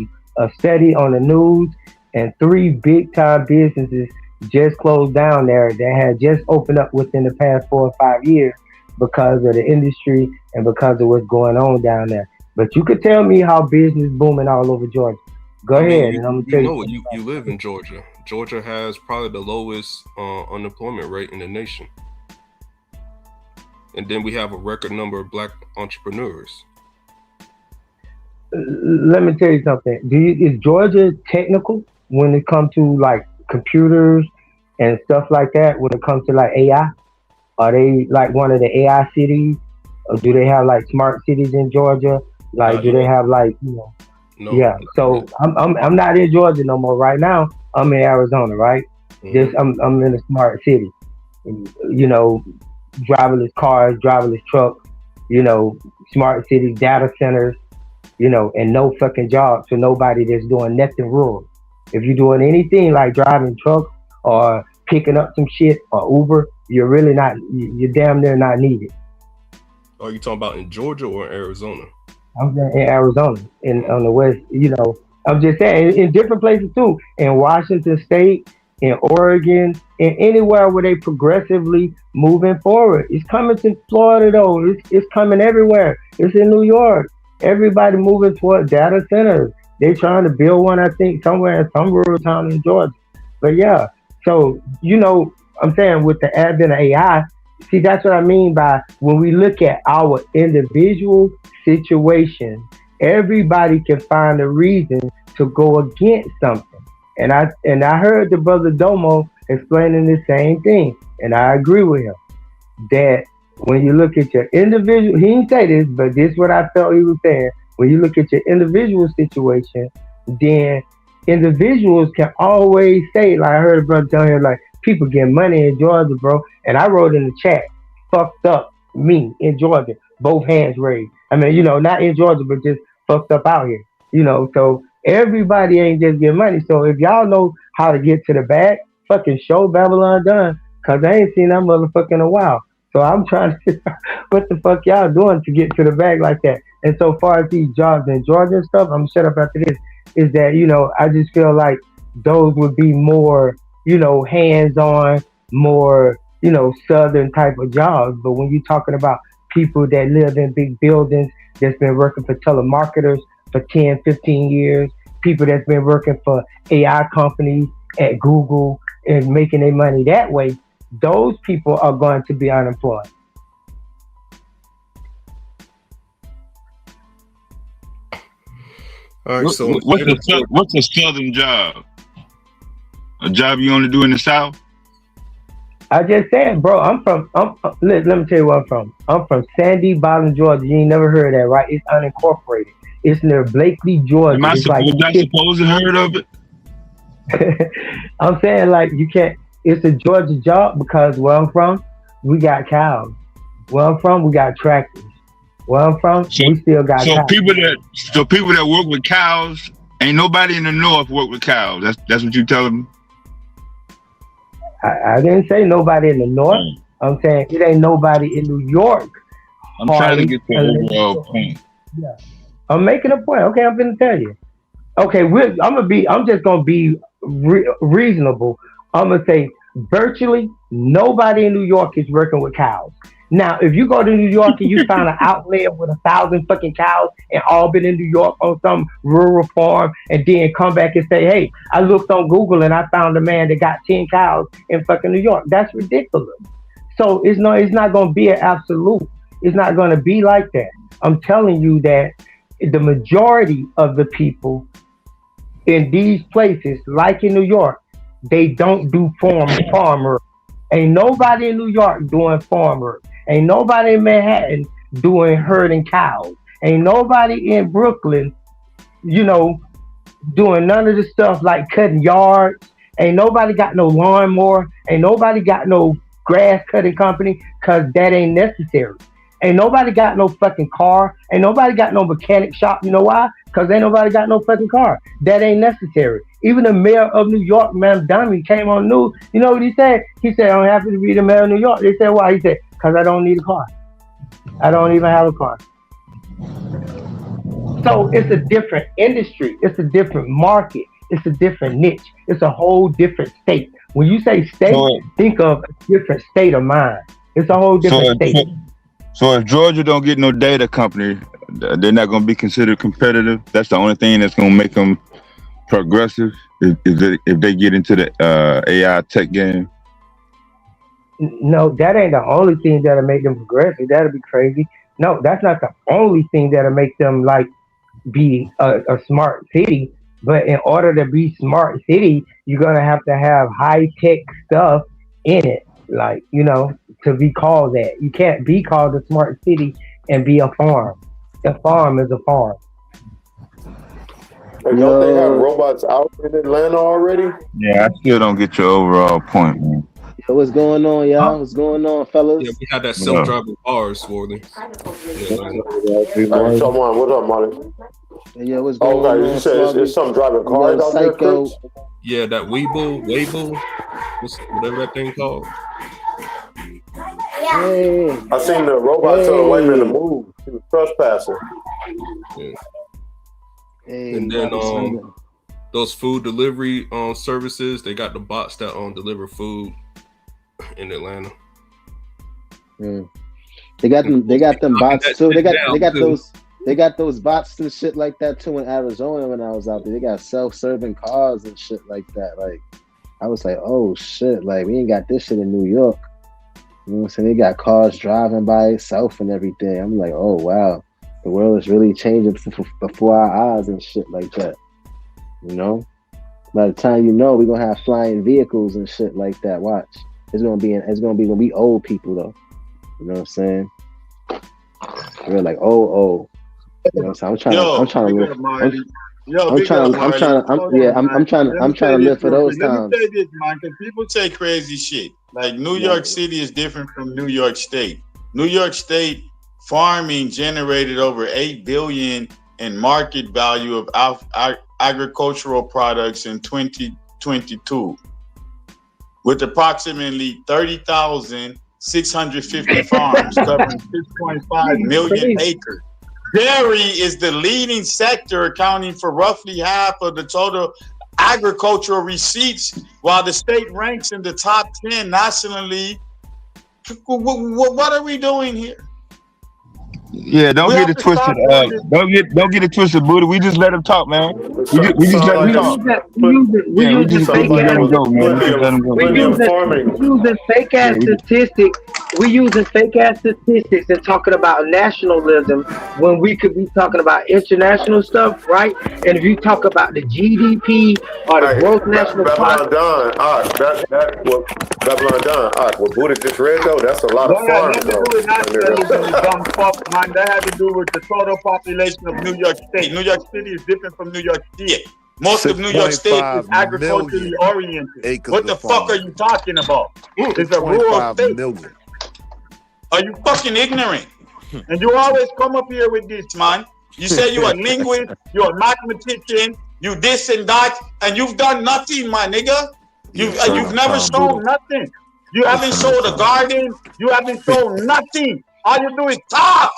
study on the news, and 3 big time businesses just closed down there that had just opened up within the past 4 or 5 years because of the industry and because of what's going on down there. But you could tell me how business booming all over Georgia. Go ahead, and I'm gonna tell you. You live in Georgia. Georgia has probably the lowest unemployment rate in the nation. And then we have a record number of black entrepreneurs. Let me tell you something. Is Georgia technical when it comes to like computers and stuff like that? When it comes to like AI, are they like one of the AI cities, or do they have like smart cities in Georgia? Like, do they have like No. Yeah. So I'm not in Georgia no more right now. I'm in Arizona, right? Mm-hmm. I'm in a smart city. You know, driverless cars, driverless trucks, smart city data centers, and no fucking jobs for nobody that's doing nothing rural. If you're doing anything like driving trucks or picking up some shit or Uber, you're really not, you're damn near not needed. Are you talking about in Georgia or in Arizona? I'm saying in Arizona, on the west, I'm just saying in different places too. In Washington State, in Oregon, and anywhere where they progressively moving forward. It's coming to Florida though. It's coming everywhere. It's in New York. Everybody moving toward data centers. They're trying to build one, I think, somewhere in some rural town in Georgia. But yeah, so I'm saying with the advent of AI, see, that's what I mean by when we look at our individual situation, everybody can find a reason to go against something. And I heard the brother Domo explaining the same thing, and I agree with him that when you look at your individual, he didn't say this, but this is what I felt he was saying. When you look at your individual situation, then individuals can always say, like I heard a brother tell him, like, people get money in Georgia, bro. And I wrote in the chat, fucked up me in Georgia, both hands raised. I mean, not in Georgia, but just fucked up out here. So everybody ain't just getting money. So if y'all know how to get to the bag, fucking show Babylon done. Cause I ain't seen that motherfucker in a while. So I'm trying to figure out what the fuck y'all doing to get to the bag like that. And so far as these jobs in Georgia and stuff, I'm gonna shut up after this, is that, I just feel like those would be more, hands-on, more, southern type of jobs. But when you're talking about people that live in big buildings, that's been working for telemarketers for 10, 15 years, people that's been working for AI companies at Google and making their money that way, those people are going to be unemployed. All right, so what's a southern job? A job you only do in the South? I just said, bro, let me tell you where I'm from. I'm from Sandy Bottom, Georgia. You ain't never heard of that, right? It's unincorporated. It's near Blakely, Georgia. Am I supposed to heard of it? I'm saying, like, you can't. It's a Georgia job because where I'm from, we got cows. Where I'm from, we got tractors. Where I'm from, we still got cows. People that work with cows, ain't nobody in the North work with cows. That's what you telling me? I didn't say nobody in the North. I'm saying it ain't nobody in New York. I'm trying to get the overall point. Yeah, I'm making a point. Okay, I'm gonna tell you. Okay, I'm just gonna be reasonable. I'm gonna say virtually nobody in New York is working with cows. Now, if you go to New York and you find an outlet with 1,000 fucking cows and all been in New York on some rural farm and then come back and say, hey, I looked on Google and I found a man that got 10 cows in fucking New York. That's ridiculous. So it's not going to be an absolute. It's not going to be like that. I'm telling you that the majority of the people in these places, like in New York, they don't do farm work. Ain't nobody in New York doing farm work. Ain't nobody in Manhattan doing herding cows. Ain't nobody in Brooklyn, doing none of the stuff like cutting yards. Ain't nobody got no lawnmower. Ain't nobody got no grass cutting company because that ain't necessary. Ain't nobody got no fucking car. Ain't nobody got no mechanic shop. You know why? Because ain't nobody got no fucking car. That ain't necessary. Even the mayor of New York, Ma'am Dummy, came on news. You know what he said? He said, I'm happy to be the mayor of New York. They said, why? He said, because I don't need a car. I don't even have a car. So it's a different industry. It's a different market. It's a different niche. It's a whole different state. When you say state, think of a different state of mind. It's a whole different state. So if Georgia don't get no data company, they're not going to be considered competitive. That's the only thing that's going to make them progressive if they get into the AI tech game. No, that ain't the only thing that'll make them progressive. That'll be crazy. No, that's not the only thing that'll make them like be a smart city. But in order to be smart city, you're gonna have to have high tech stuff in it, like to be called that. You can't be called a smart city and be a farm. A farm is a farm. Don't they have robots out in Atlanta already? Yeah, I still don't get your overall point, man. Yo, what's going on, y'all? What's going on, fellas? Yeah, we had that self-driving cars for them. What's up, Marty? Yeah, what's going on? You said it's some driving cars out there, Chris? Yeah, that Weibo, whatever that thing called. Hey. I seen the robot tell the white man to move. He was trespassing. Yeah. Hey, and then those food delivery services, they got the bots that deliver food in Atlanta. They got them bots too. They got those bots and shit like that too in Arizona when I was out there. They got self-serving cars and shit like that. Like I was like, oh shit, like we ain't got this shit in New York. You know what I'm saying? They got cars driving by itself and everything. I'm like, oh wow, the world is really changing before our eyes and shit like that. You know? By the time you know, we're gonna have flying vehicles and shit like that. Watch. It's gonna be when we old people though. You know what I'm saying? We're like, oh. You know what I'm saying? I'm trying to live for those times. Let me say this, man, because people say crazy shit. Like New York City is different from New York State. New York State farming generated over $8 billion in market value of agricultural products in 2022, with approximately 30,650 farms covering 6.5 million acres. Dairy is the leading sector, accounting for roughly half of the total agricultural receipts, while the state ranks in the top 10 nationally. What are we doing here? Yeah, don't get it twisted. Don't get it twisted, Buddha. We just let him talk, man. We just let him talk. We using fake ass statistics. We using fake ass statistics and talking about nationalism when we could be talking about international stuff, right? And if you talk about the GDP or the gross national product, Babylon Don. All right, what Buddha just read though, that's a lot of farms though. That had to do with the total population of New York State. New York City is different from New York State. Most of New York State is agriculturally oriented. What the fuck are you talking about? It's a rural state. Are you fucking ignorant? And you always come up here with this, man. You say you're a linguist, you're a mathematician, you this and that, and you've done nothing, my nigga. You've never shown nothing. You haven't showed a garden. You haven't shown nothing. All you do is talk.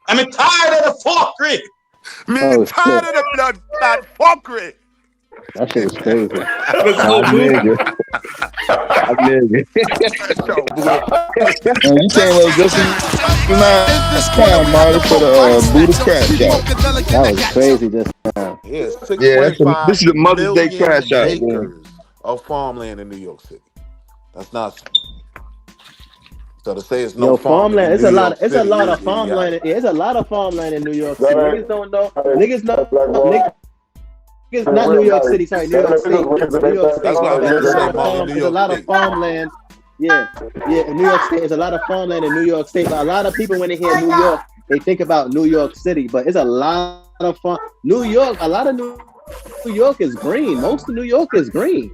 I'm tired of the fuckery. Me tired of that fuckery. That shit was crazy. I'm you came up just in time, Marty, for the Buddha crash shot. That was crazy just now. Yeah, this is a Mother's Day crash shot. Of farmland in New York City. That's not so to say it's no farmland. It's a lot of farmland. Yeah, it's a lot of farmland in New York City. Niggas don't know. Niggas know. Niggas not New York City. Sorry, New York State. New York State. There's a lot of farmland. Yeah. In New York State, there's a lot of farmland in New York State. But a lot of people when they hear New York, they think about New York City. But it's a lot of farm. New York. A lot of New York is green. Most of New York is green.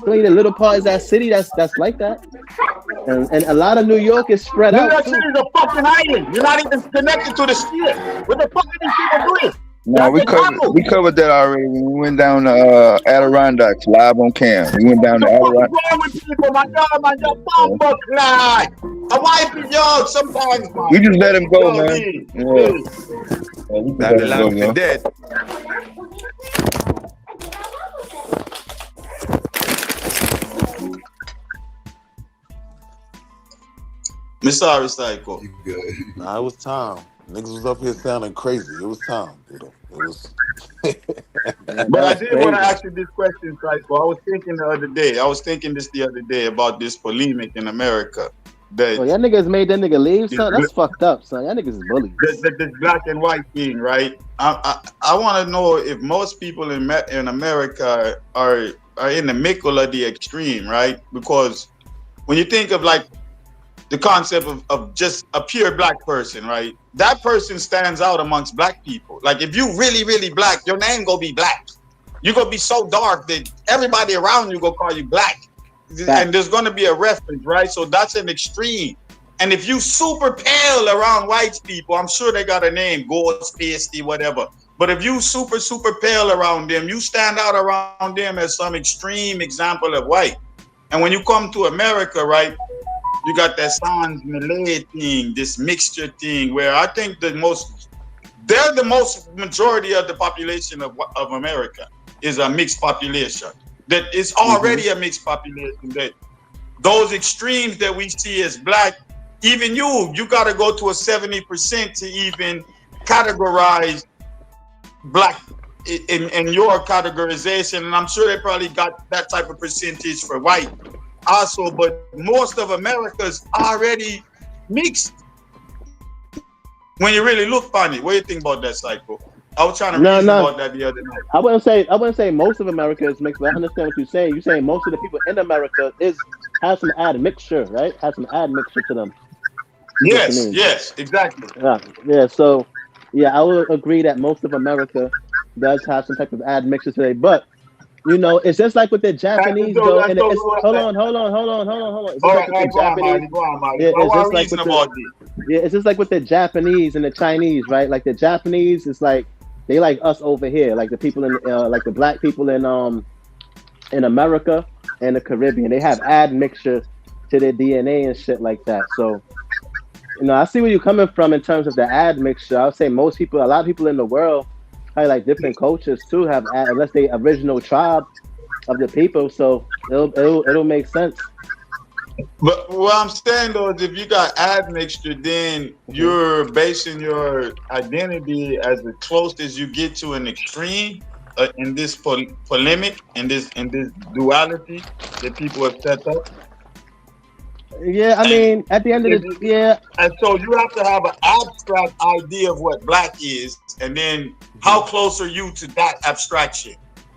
Only the little part is that city that's like that, and a lot of New York is spread out. New York City is a fucking island. You're not even connected to the shit. What the fuck are these people doing? No, we covered that already. We went down to Adirondacks live on cam. We went down to Adirondacks. What's wrong with people? My God, fuck lie. I wipe it, y'all. Sometimes. We just let him go, man. That dead. I'm sorry, Psycho. You good? Nah, it was time. Niggas was up here sounding crazy. It was time, dude. It was. But I did want to ask you this question, Psycho. I was thinking the other day about this polemic in America. That y'all niggas made that nigga leave, son. That's fucked up, son. Y'all niggas is bullies. This black and white thing, right? I want to know if most people in America are in the middle of the extreme, right? Because when you think of like the concept of just a pure black person, right? That person stands out amongst black people. Like if you really, really black, your name gonna be black. You gonna be so dark that everybody around you gonna call you black. and there's going to be a reference, right? So that's an extreme. And if you super pale around white people, I'm sure they got a name, ghost, pasty, whatever. But if you super pale around them, you stand out around them as some extreme example of white. And when you come to America, right, you got that Sans Malay thing, this mixture thing, where I think they're the most majority of the population of America is a mixed population. That it's already a mixed population. That those extremes that we see as black, even you got to go to a 70% to even categorize black in your categorization. And I'm sure they probably got that type of percentage for white also, but most of America's already mixed. When you really look on it, what do you think about that, Psycho? I was trying to reason about that the other night. I wouldn't say most of America is mixed, but I understand what you're saying. You're saying most of the people in America have some admixture, right? Have some admixture to them. Yes, exactly. Yeah. So, I would agree that most of America does have some type of admixture today, but you know, it's just like with the Japanese, though. And hold on. It's just like with the Japanese. It's just like with the Japanese and the Chinese, right? Like the Japanese is like they like us over here, like the people in like the black people in America and the Caribbean. They have admixture to their DNA and shit like that. So, you know, I see where you're coming from in terms of the admixture. I would say a lot of people in the world, probably like different cultures too, have unless they original tribe of the people, so it'll make sense. But what I'm saying though is, if you got admixture, then you're basing your identity as the closest you get to an extreme in this polemic, in this duality that people have set up. Yeah, I mean, at the end of the and so you have to have an abstract idea of what black is, and then how close are you to that abstraction,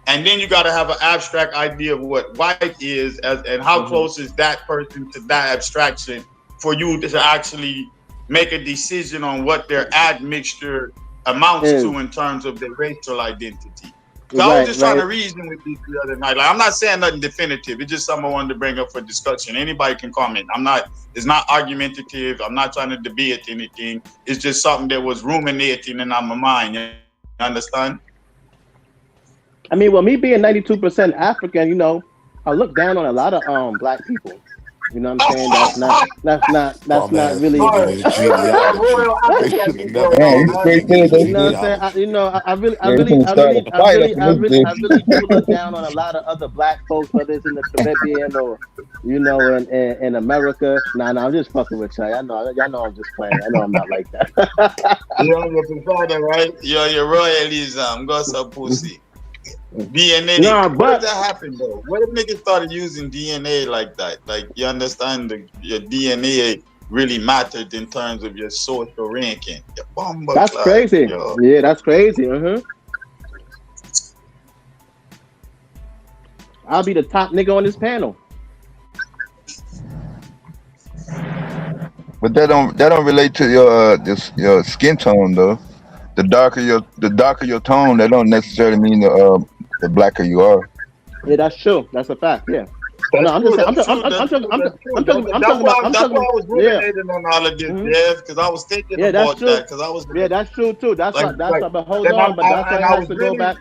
and then you got to have an abstract idea of what white is, and how close is that person to that abstraction for you to actually make a decision on what their admixture amounts to in terms of their racial identity. So I was just trying to reason with you the other night. Like, I'm not saying nothing definitive. It's just something I wanted to bring up for discussion. Anybody can comment. It's not argumentative. I'm not trying to debate anything. It's just something that was ruminating in my mind. You understand? I mean, well, me being 92% African, you know, I look down on a lot of black people. You know what I'm saying? That's not really. You know, I really do look down on a lot of other black folks, whether it's in the Caribbean or, you know, in America. Nah, I'm just fucking with y'all. Y'all know I'm just playing. I know I'm not like that. You're on your provider, right? You're your royalism. Got some pussy. DNA. What does that happen though? What if niggas started using DNA like that? Like, you understand your DNA really mattered in terms of your social ranking. That's crazy. Yo. Yeah, that's crazy. I'll be the top nigga on this panel. But that don't relate to your skin tone though. The darker your tone, that don't necessarily mean the blacker you are. Yeah, that's true. That's a fact. Yeah. That's why I was ruminating on all of this, because I was thinking about that. That's true too. That's why. But hold on. But that's why I have to go back.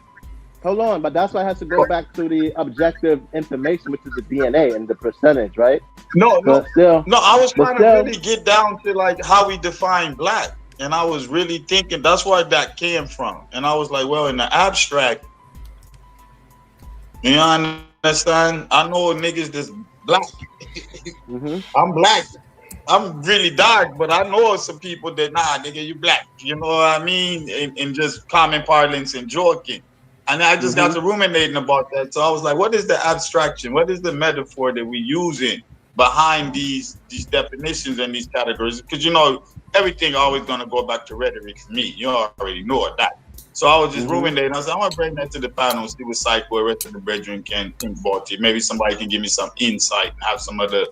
Hold on. But that's why I have to go back to the objective information, which is the DNA and the percentage, right? No. I was trying to really get down to like how we define black. And I was really thinking that's where that came from. And I was like, well, in the abstract, you understand? I know niggas that's black. I'm black. I'm really dark, but I know some people that, nah, nigga, you black. You know what I mean? In just common parlance and joking. And I just got to ruminating about that. So I was like, what is the abstraction? What is the metaphor that we're using behind these definitions and these categories? Because, you know, everything always going to go back to rhetoric for me. You already know that. So I was just ruminating. I was like, I want to bring that to the panel, see what Psycho and rest of the brethren can think about it. Maybe somebody can give me some insight and have some other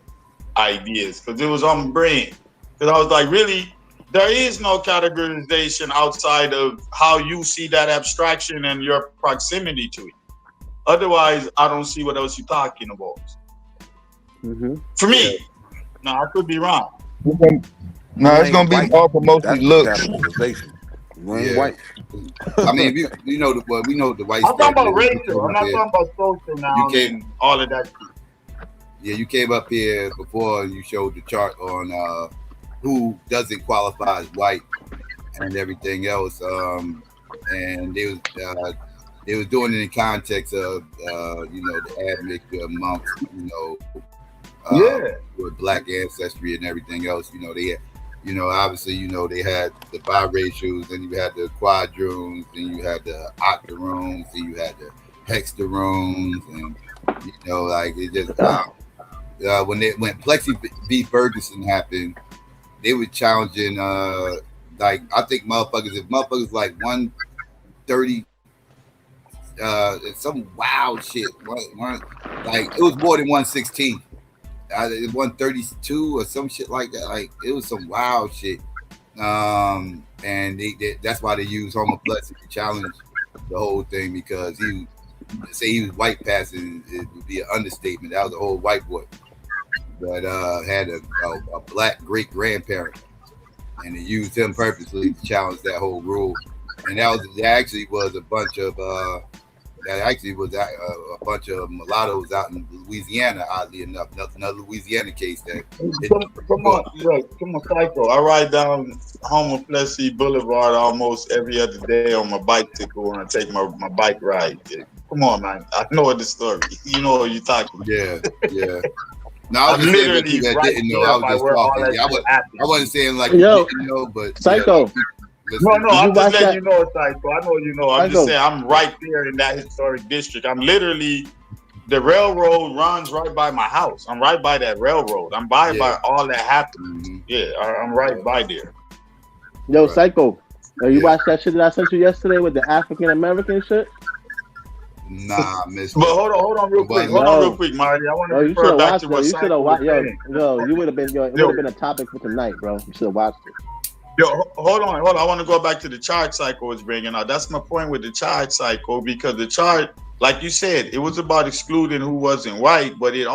ideas. Because it was on my brain. Because I was like, really, there is no categorization outside of how you see that abstraction and your proximity to it. Otherwise, I don't see what else you're talking about. For me. No, I could be wrong. No, it's gonna be all for mostly looks. White. I mean, we know the white I'm stuff. talking about racial. I'm not talking about social now and all of that shit. Yeah, you came up here before and you showed the chart on who doesn't qualify as white and everything else. And they was doing it in context of the ethnic amongst with black ancestry and everything else. They had, obviously they had the biracials, and you had the quadroons, and you had the octoroons, and you had the hexaroons, and like it just when Plexi v. Ferguson happened, they were challenging like I think motherfuckers like 130 some wild shit. Like it was more than 116. 132 or some shit like that. Like it was some wild shit. And that's why they use homoplexy to challenge the whole thing, because he was white passing, it would be an understatement. That was a whole white boy that had a black great grandparent, and they used him purposely to challenge that whole rule. And that actually was a bunch of mulattoes out in Louisiana, oddly enough. Another Louisiana case that. Come on, Psycho. I ride down Homoplexy Boulevard almost every other day on my bicycle when I take my bike ride. Come on, man. I know the story. You know what you're talking about. Yeah. No, I was literally that didn't know. I was just talking. I wasn't saying like you didn't know, but Psycho. No, I'm just letting you know, Psycho. I know you know. I'm just saying I'm right there in that historic district. I'm literally, the railroad runs right by my house. I'm right by that railroad. I'm by all that happened. Mm-hmm. Yeah, I'm right by there. Yo, Psycho, you watched that shit that I sent you yesterday with the African American shit? Nah, miss. But hold on real quick. Hold on real quick, Marty. I want to refer back to what Psycho was saying. Yo, you would have been. It would have been a topic for tonight, bro. You should have watched it. Yo, hold on. I want to go back to the chart Psycho was bringing out. That's my point with the chart, Psycho, because the chart, like you said, it was about excluding who wasn't white, but it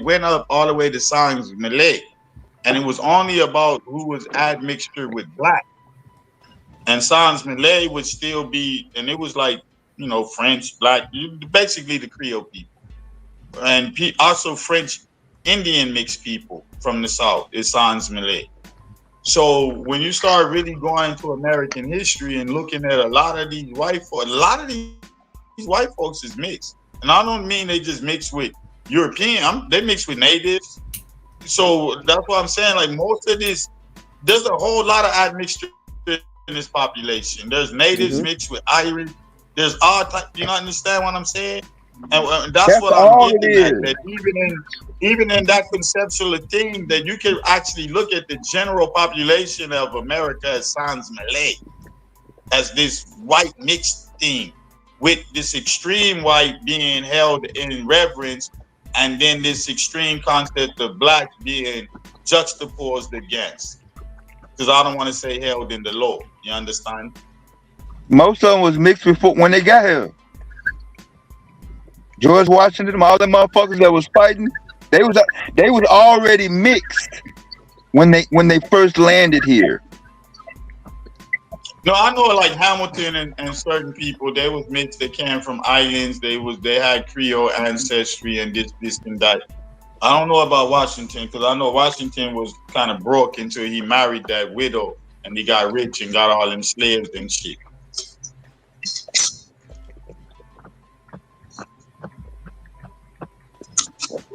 went up all the way to Sans Malay, and it was only about who was admixture with black. And Sans Malay would still be, and it was like French, black, basically the Creole people, and also French Indian mixed people from the South is Sans Malay. So when you start really going to American history and looking at a lot of these white folks is mixed. And I don't mean they just mix with European, they mix with natives. So that's what I'm saying. Like most of this, there's a whole lot of admixture in this population. There's natives mixed with Irish. There's all type, you understand what I'm saying? And that's what I'm getting at. That even in that conceptual thing, that you can actually look at the general population of America as Sans Malay, as this white mixed thing, with this extreme white being held in reverence, and then this extreme concept of black being juxtaposed against. Because I don't want to say held in the law. You understand? Most of them was mixed before when they got here. George Washington, all them motherfuckers that was fighting, they was already mixed when they first landed here. No, I know like Hamilton and certain people, they was mixed. They came from islands. They had Creole ancestry and this and that. I don't know about Washington, because I know Washington was kind of broke until he married that widow and he got rich and got all them slaves and shit.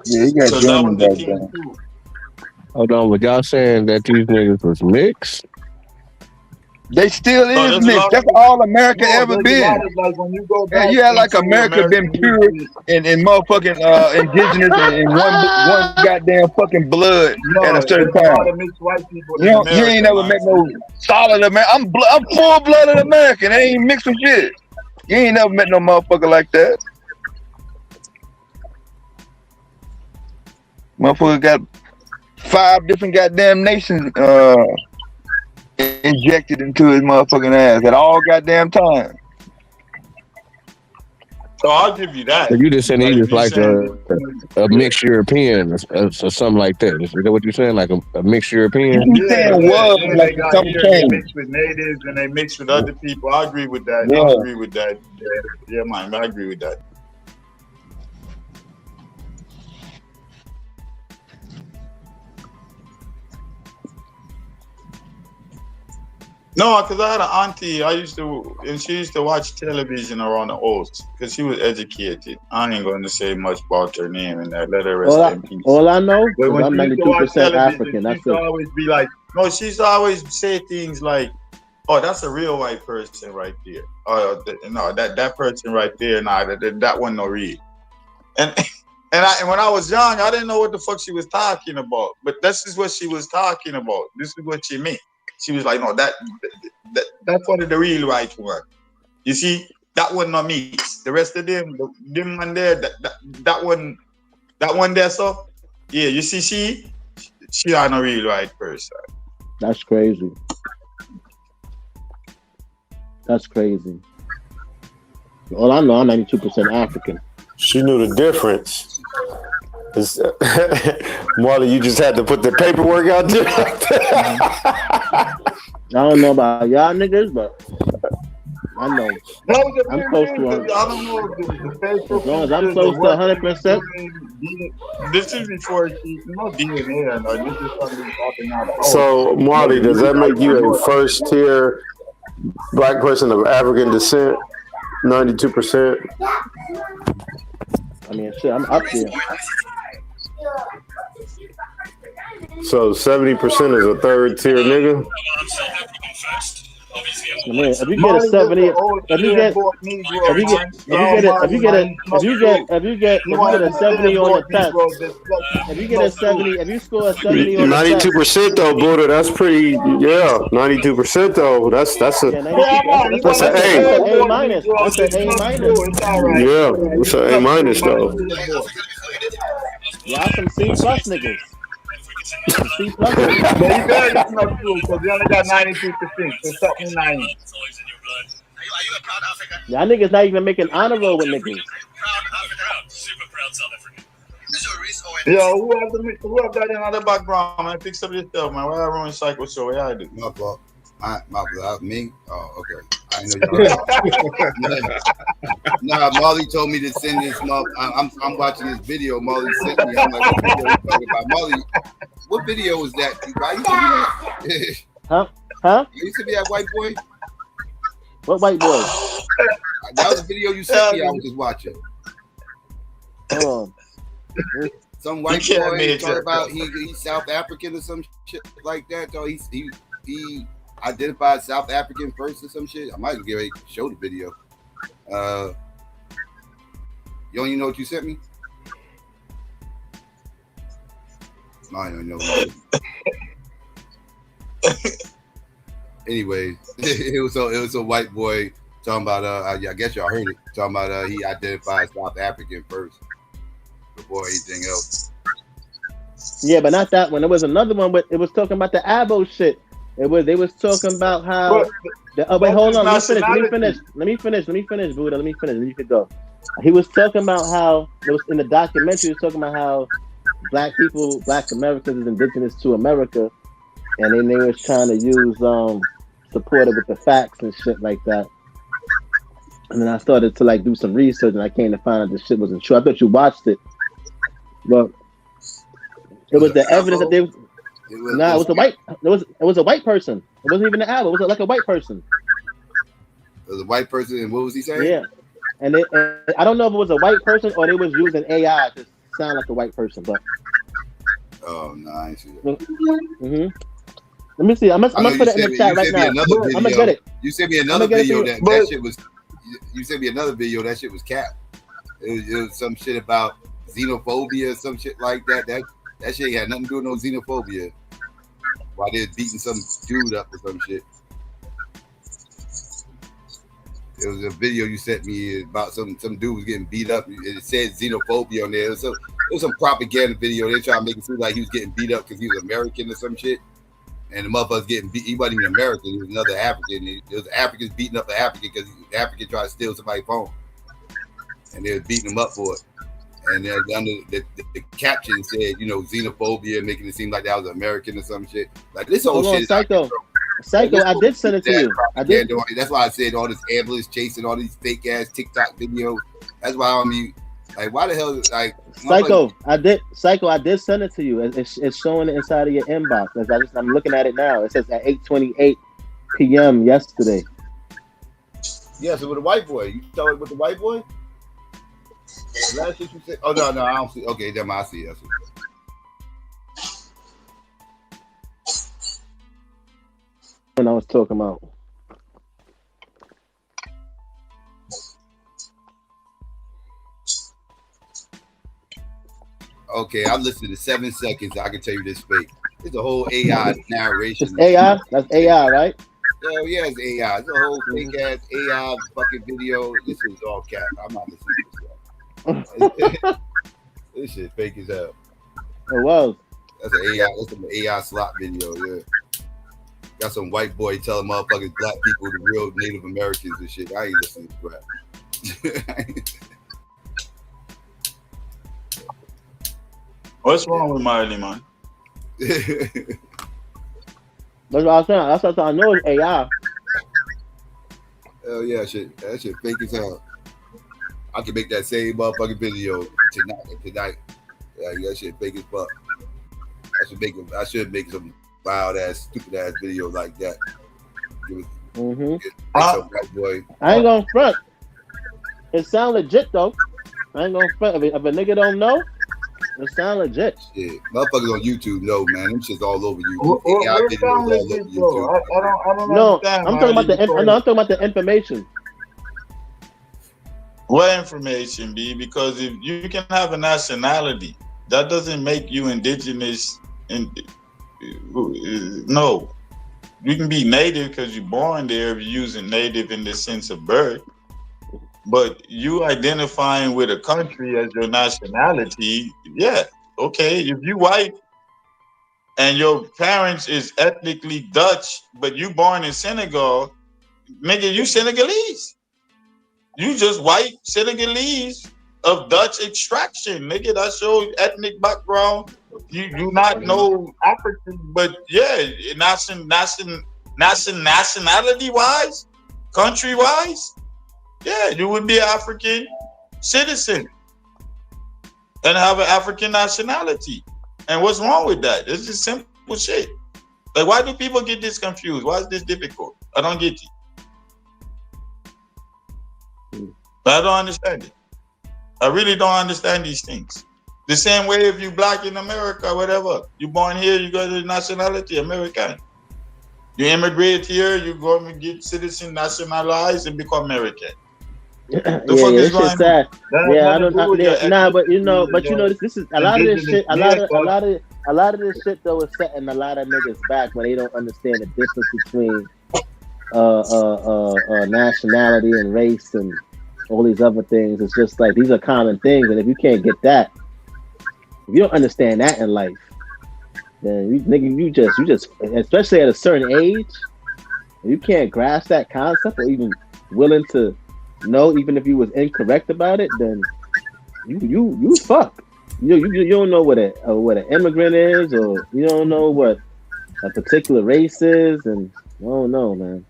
Yeah, he got German back then. Hold on, but y'all saying that these niggas was mixed? They still is mixed. That's all America ever been. Like when you go back, you had like America been pure and motherfucking indigenous and one goddamn fucking blood at a certain time. You ain't never met no solid American. I'm full blooded American. I ain't mixed with shit. You ain't never met no motherfucker like that. Motherfucker got 5 different goddamn nations injected into his motherfucking ass at all goddamn time. So I'll give you that. But you just saying he just like a mixed European or something like that. Is that what you're saying? Like a mixed European? Yeah, they got here, they mix with natives and they mix with other people. I agree with that. Yeah. I agree with that. Yeah, man, I agree with that. No, because I had an auntie. And she used to watch television around the house because she was educated. I ain't going to say much about her name and that. Let her rest in peace. All I know is But when I'm she used to watch 92% television, African. That's she used to it. always be like, no, she used to always say things like, "Oh, that's a real white person right there." Oh, no, that person right there, nah, that one no real. And when I was young, I didn't know what the fuck she was talking about. But this is what she was talking about. This is what she meant. She was like, "No, that's one of the real white one. You see, that one no mix. The rest of them one there, that one there, so yeah, you see, she are no real white person." That's crazy. That's crazy. All I know, I'm 92% African. She knew the difference. Marley, you just had to put the paperwork out there. I don't know about y'all niggas, but I know. I'm close to 100. I don't know if the as long as I'm close to 100%. This is before she, no DNA or no. This is something popping out. So, Marley, does that make you a first tier black person of African descent? 92%. I mean, shit, I'm up there. So 70% is a third tier nigga. Man, if you get a 70, if you get a 70 on the test, if you get a 70, if you score a 70 on the test, 92% though, Buddha, that's pretty. Yeah, 92% though. That's an A. A minus. That's an A minus. Yeah, it's an A minus though. Y'all some C plus niggas. C plus. But you better get enough school because you only got 92%. So something 90. Y'all niggas not even making honor roll with niggas. Yo, who have that in other background, man? Fix up yourself, man. Why I run Psycho Show? What I do? My fault. Me? Oh, okay. I know y'all. Nah, Molly told me to send this. I'm watching this video. Molly sent me. I'm like, what video are you talking about? Molly, what video was that? Huh? You used to be that white boy? What white boy? That was the video you sent me. I was just watching. Hold on. Some white boy talking about he's South African or some shit like that. So he identified South African first or some shit. I might as well get ready to show the video. You don't even know what you sent me? No, I don't know. Anyway, it was a white boy talking about I guess y'all heard it, talking about he identified South African first before anything else. Yeah, but not that one. There was another one, but it was talking about the Abo shit. They was talking about how. Wait, hold on. Let me finish, Buddha. Let me finish. You could go. He was talking about how it was in the documentary. He was talking about how black Americans is indigenous to America, and then they was trying to use support it with the facts and shit like that. And then I started to like do some research, and I came to find out this shit wasn't true. I thought you watched it, but it was the evidence that they. It was a white person. It wasn't even an Abo. It was like a white person. It was a white person, and what was he saying? Yeah, and I don't know if it was a white person or they was using AI to sound like a white person, but. Oh no, I ain't see that. Mm-hmm. Let me see. I'm gonna put it in the chat right now. I'm gonna get it. You sent me another video that shit was. You sent me another video that shit was cap. It was some shit about xenophobia or some shit like that. That shit had nothing to do with no xenophobia. While they're beating some dude up or some shit. It was a video you sent me about some dude was getting beat up. It said xenophobia on there. It was some propaganda video. They trying to make it seem like he was getting beat up because he was American or some shit. And the motherfucker's getting beat. He wasn't even American. He was another African. It was Africans beating up the African because the African tried to steal somebody's phone. and they were beating him up for it. And then under the caption said, you know, xenophobia, making it seem like that was American or some shit. Like this whole shit. Psycho, I did send it to you. I did. That's why I said all this ambulance chasing, all these fake ass TikTok videos. That's why I mean, like, why the hell, like, Psycho, I did send it to you. It's showing it inside of your inbox. I'm looking at it now. It says at 8:28 p.m. yesterday. Yeah, so with the white boy, you saw it with the white boy. Last shit you said. Oh no, I don't see. Okay, then I see. When I was talking about. Okay, I listened to 7 seconds. I can tell you this fake. It's a whole AI narration. It's AI? That's AI, right? Hell yeah, it's AI. It's a whole fake ass AI fucking video. This is all cap. I'm not listening to this. This shit fake as hell. It was. That's an AI. That's an AI slot video. Yeah. Got some white boy telling motherfuckers black people the real Native Americans and shit. I ain't listening to crap. What's wrong with Miley, man? That's what I was saying. That's what I know is AI. Hell yeah, shit. That shit fake as hell. I can make that same motherfucking video tonight. Yeah, that shit fake as fuck. I should make some wild ass, stupid ass video like that. White boy. I ain't gonna front. It sound legit though. I ain't gonna front. If a nigga don't know, it sound legit. Shit, motherfuckers on YouTube know, man. Them shit's all over YouTube. What sound legit, bro? I don't understand. I'm talking about the information. What information, B? Because if you can have a nationality, that doesn't make you indigenous. No, you can be native because you're born there. If you're using native in the sense of birth, but you identifying with a country as your nationality, yeah, okay. If you white and your parents is ethnically Dutch, but you born in Senegal, nigga, you Senegalese. You just white Senegalese of Dutch extraction, nigga. That's your ethnic background. You do not know African, but yeah, nationality wise, country wise, yeah, you would be an African citizen and have an African nationality. And what's wrong with that? It's just simple shit. Like, why do people get this confused? Why is this difficult? I don't get it. I don't understand it. I really don't understand these things. The same way if you black in America, whatever, you born here, you got the nationality American. You immigrate here, you go and get citizen, nationalized, and become American. The fuck is going on? Yeah, I don't. But you know, this is a lot of this shit. A lot of this shit though is setting a lot of niggas back when they don't understand the difference between nationality and race and all these other things. It's just like these are common things, and if you can't get that, if you don't understand that in life, then you just, especially at a certain age, if you can't grasp that concept or even willing to know, even if you was incorrect about it, then you fuck. You don't know what an immigrant is, or you don't know what a particular race is, and I don't know, man.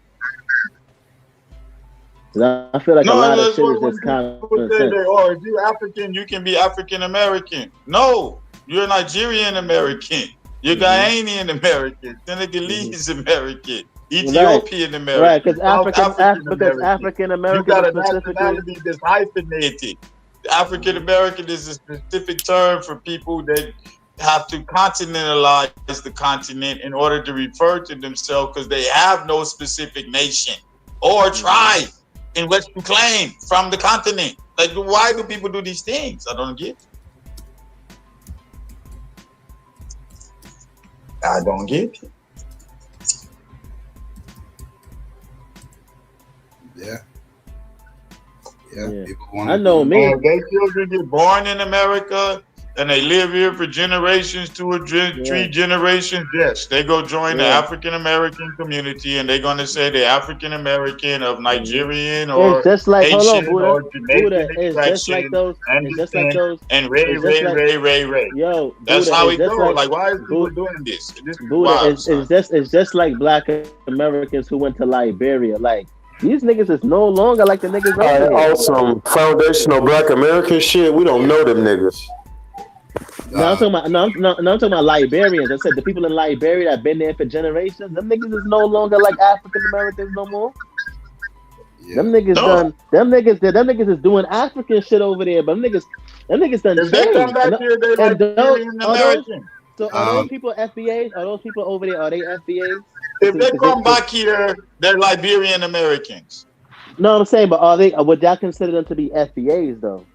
I feel like a lot of shit is just common sense. If you're African, you can be African American. No, you're Nigerian American. You're Ghanaian American. Senegalese American. Ethiopian American. Right, because African American. You got a nationality that's hyphenated. African American is a specific term for people that have to continentalize the continent in order to refer to themselves because they have no specific nation or tribe in which to claim from the continent. Like, why do people do these things? I don't get it. I don't get it. Yeah. People I know me. Their children get born in America and they live here for generations, 2 or 3 generations, yes, they go join the African American community, and they're gonna say they're African American of Nigerian or just like, Haitian hold on, or Jamaican it's just like those. It's just like those. And Ray. Yo, that's Buddha, how it just goes. like why is people doing this? This is Buddha, wild, it's just like Black Americans who went to Liberia. Like, these niggas is no longer like the niggas over here. On some foundational Black American shit, we don't know them niggas. No, I'm talking about Liberians. I said the people in Liberia that have been there for generations. Them niggas is no longer like African Americans no more. Yeah. Them niggas is doing African shit over there, but them niggas done if changed. they come back here, they Liberian American. So are those people FBAs? Are those people over there? Are they FBAs? If they come back here, they're Liberian Americans. No, I'm saying, but would y'all consider them to be FBAs though?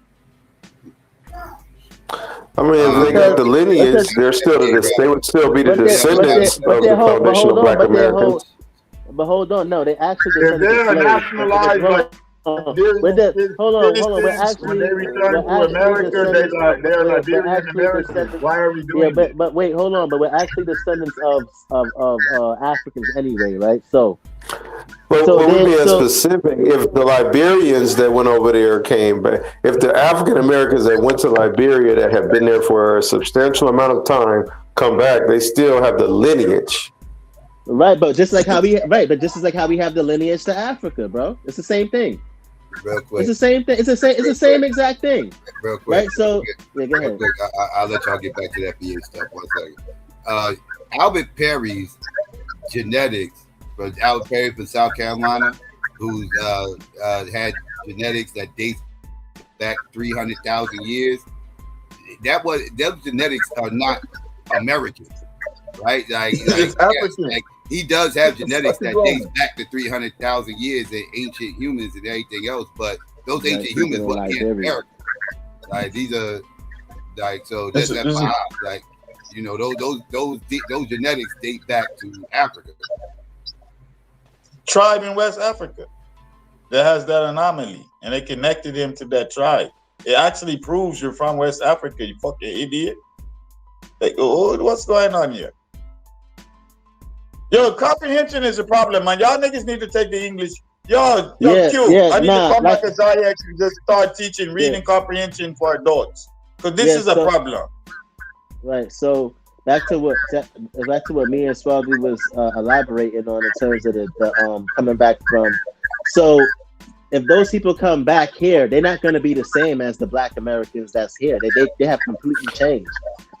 I mean, if they got the lineage, they would still be the descendants of the foundational Black Americans. But hold on, no, they actually if they're nationalized, hold on. When they return to America, they're Liberian Americans. Why are we doing this? But wait, hold on. But we're actually descendants of Africans anyway, right? So. But we're being specific. If the Liberians that went over there came back, if the African Americans that went to Liberia that have been there for a substantial amount of time come back, they still have the lineage. Right, but just like how we have the lineage to Africa, bro. It's the same thing. Real quick. It's the same thing. It's the same exact thing. Real quick. Right. So go ahead. Quick. I'll let y'all get back to that BA stuff 1 second. Albert Perry's genetics, but Albert Perry from South Carolina, who's had genetics that dates back 300,000 years. Those genetics are not American, right? Like he does have genetics that dates back to 300,000 years and ancient humans and everything else, but those ancient humans weren't in America. Like these are like so that's like you know those genetics date back to Africa. Tribe in West Africa that has that anomaly, and they connected him to that tribe. It actually proves you're from West Africa, you fucking idiot. Like, what's going on here? Yo, comprehension is a problem, man. Y'all niggas need to take the English. Yo, Q. I need to come back to XyayX and just start teaching reading comprehension for adults, because this is a problem. Right. So back to what me and Swabby was elaborating on in terms of the coming back from. So if those people come back here, they're not going to be the same as the Black Americans that's here. They have completely changed.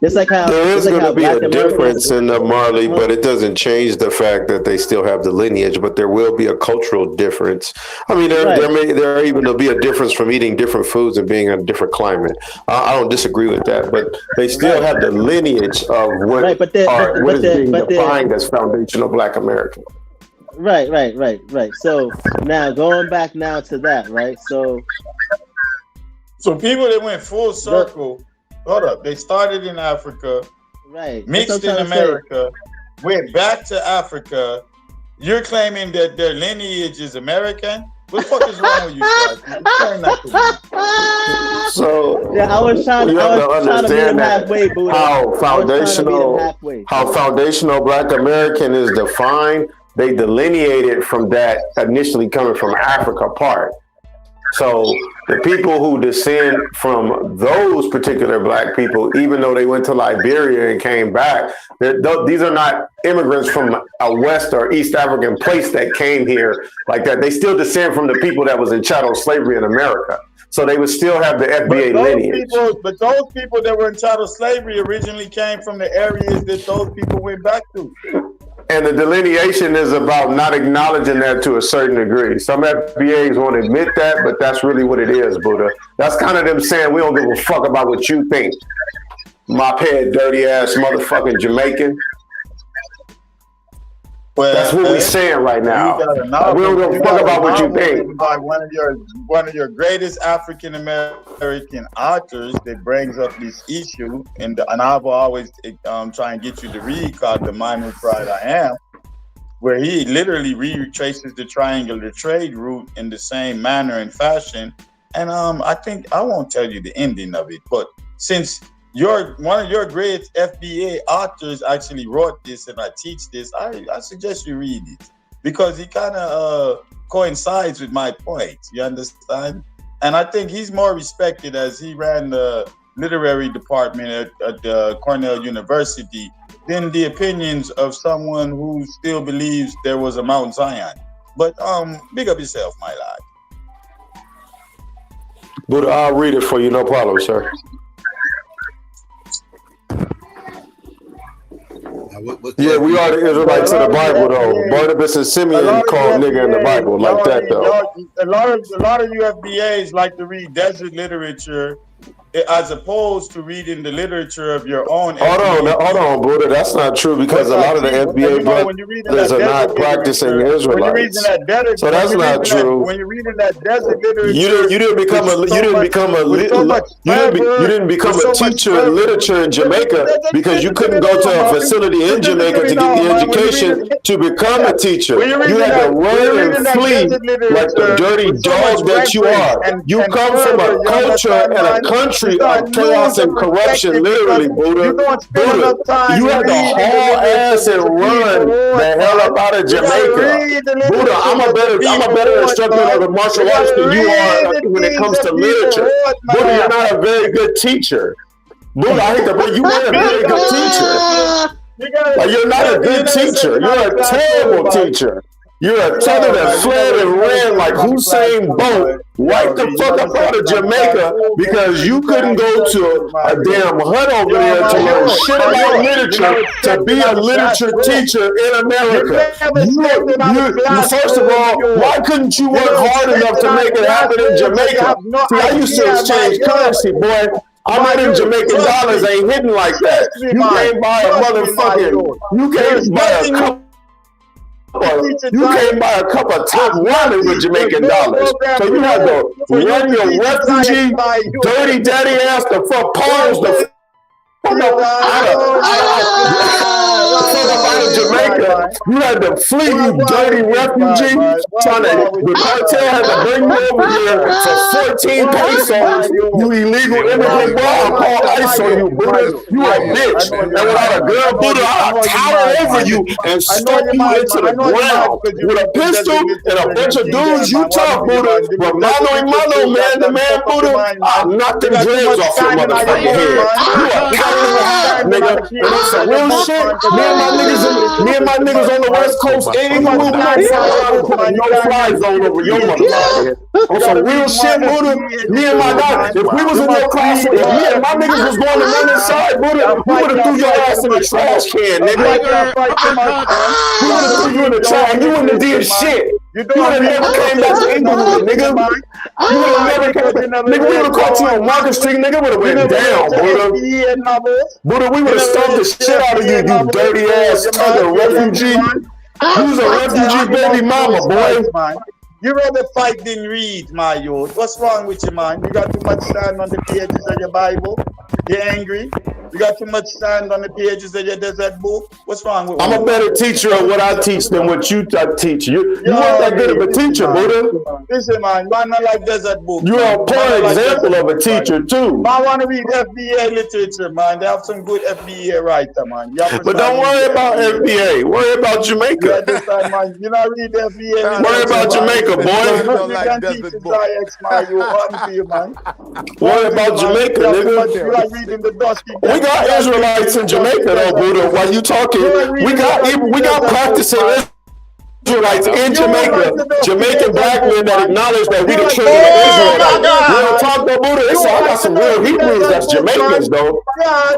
It's like how there is going to be a difference in the Marley, but it doesn't change the fact that they still have the lineage. But there will be a cultural difference. I mean, there'll be a difference from eating different foods and being in a different climate. I don't disagree with that, but they still have the lineage of what is being defined as foundational Black American. Right. So now going back now to that, right? So people that went full circle. Hold up, they started in Africa, right? Mixed in America, went back to Africa. You're claiming that their lineage is American? What the fuck is wrong with you guys? So yeah, I was trying to understand halfway, how foundational Black American is defined. They delineated from that initially coming from Africa part. So the people who descend from those particular Black people, even though they went to Liberia and came back, these are not immigrants from a West or East African place that came here like that. They still descend from the people that was in chattel slavery in America. So they would still have the FBA lineage. But those people that were in chattel slavery originally came from the areas that those people went back to. And the delineation is about not acknowledging that to a certain degree. Some FBAs won't admit that, but that's really what it is, Buddha. That's kind of them saying we don't give a fuck about what you think. Mop head, dirty ass motherfucking Jamaican. Well, that's what we're saying right now. We don't give a fuck about what you think. By one of your greatest African American authors that brings up this issue, and I will always try and get you to read, called "The Man Who Cried I Am," where he literally retraces the triangular trade route in the same manner and fashion. And I think I won't tell you the ending of it, but since one of your great FBA authors actually wrote this, and I teach this. I suggest you read it because it kind of coincides with my point. You understand? And I think he's more respected as he ran the literary department at Cornell University than the opinions of someone who still believes there was a Mount Zion. But big up yourself, my lad. But I'll read it for you, no problem, sir. Yeah, we are the Israelites of the Bible, though. Barnabas and Simeon called nigga in the Bible like that, though. A lot of UFBAs like to read desert literature as opposed to reading the literature of your own. Hold on, Buddha. That's not true because a lot of the FBA brothers are not practicing Israelites. So that's not true. When you're reading that desert literature, you didn't become a teacher in literature in Jamaica because you couldn't go to a facility in Jamaica to get the education to become a teacher. You had to run and flee like the dirty dog that you are. You come from a culture and a country of chaos and corruption, literally, Buddha. You had to haul ass and run the hell up out of Jamaica. Buddha, I'm a better instructor of the martial arts than you are when it comes to literature. Buddha, you're not a very good teacher. Buddha, I hate to break you weren't a very good teacher. Like, you're not a good teacher. You're a terrible teacher. You're a teller that fled and ran like Usain Bolt right the fuck up out of Jamaica because you couldn't go to a damn hut over there to learn shit about literature to be a literature teacher in America. First of all, why couldn't you work hard enough to make it happen in Jamaica? See, I used to exchange currency, boy. I'm not in Jamaican dollars, ain't hitting like that. You can't buy a motherfucking, you can't buy a cup. You can't buy a cup of top ramen with Jamaican dollars. So you have to run your refugee, dirty daddy ass the fuck pause the fuck out of Jamaica. You had to flee, you dirty refugee. The cartel had to bring you over here for 14 pesos. You illegal immigrant, boy. I'll call ICE on you, Buddha. You a bitch. And without a girl, Buddha, I'll tower over you and stomp you into the ground. With a pistol and a bunch of dudes, you tough, Buddha. But mano y mano, man to man, Buddha, I'll knock the dreads off your motherfucking head. You a coward, nigga. And that's some real shit. Me and my niggas on the West Coast ain't even moving no fly zone over your motherfucker. On some real shit, Buddha. Me and my guys, if we was in your class, if me and my niggas was going to run inside, Buddha, we would have threw your ass in the trash can, nigga. We would have threw you in the trash. You wouldn't have did shit. You would have never came back to Inglewood, nigga. You would have never came back. Nigga, we would have caught you on Market Street, nigga. Would have went down, Buddha. Buddha, we would have stomped the shit out of you, you dirty ass tugger refugee. You's a refugee baby mama, boy. You rather fight than read, my youth. What's wrong with you, man? You got too much sand on the pages of your Bible. You're angry. You got too much sand on the pages of your desert book. What's wrong with you? I'm a better teacher of what I teach than what you teach. You weren't that good of a teacher, Buddha. Listen, man, why not like desert book? You're a poor example of a teacher, too. I want to read FBA literature, man. They have some good FBA writer, man. But don't worry about FBA. Worry about Jamaica. You not read FBA. Worry about Jamaica, boy. You can teach XyayX, man. You want to, man. Worry about Jamaica, nigga. You like reading the dusty. We got Israelites in Jamaica, though, Buddha. While you talking, we got practicing Israelites in Jamaica, Jamaican black men that acknowledge that we the children of Israel. Real talk, though, Buddha. I got some real Hebrews that's Jamaicans, though.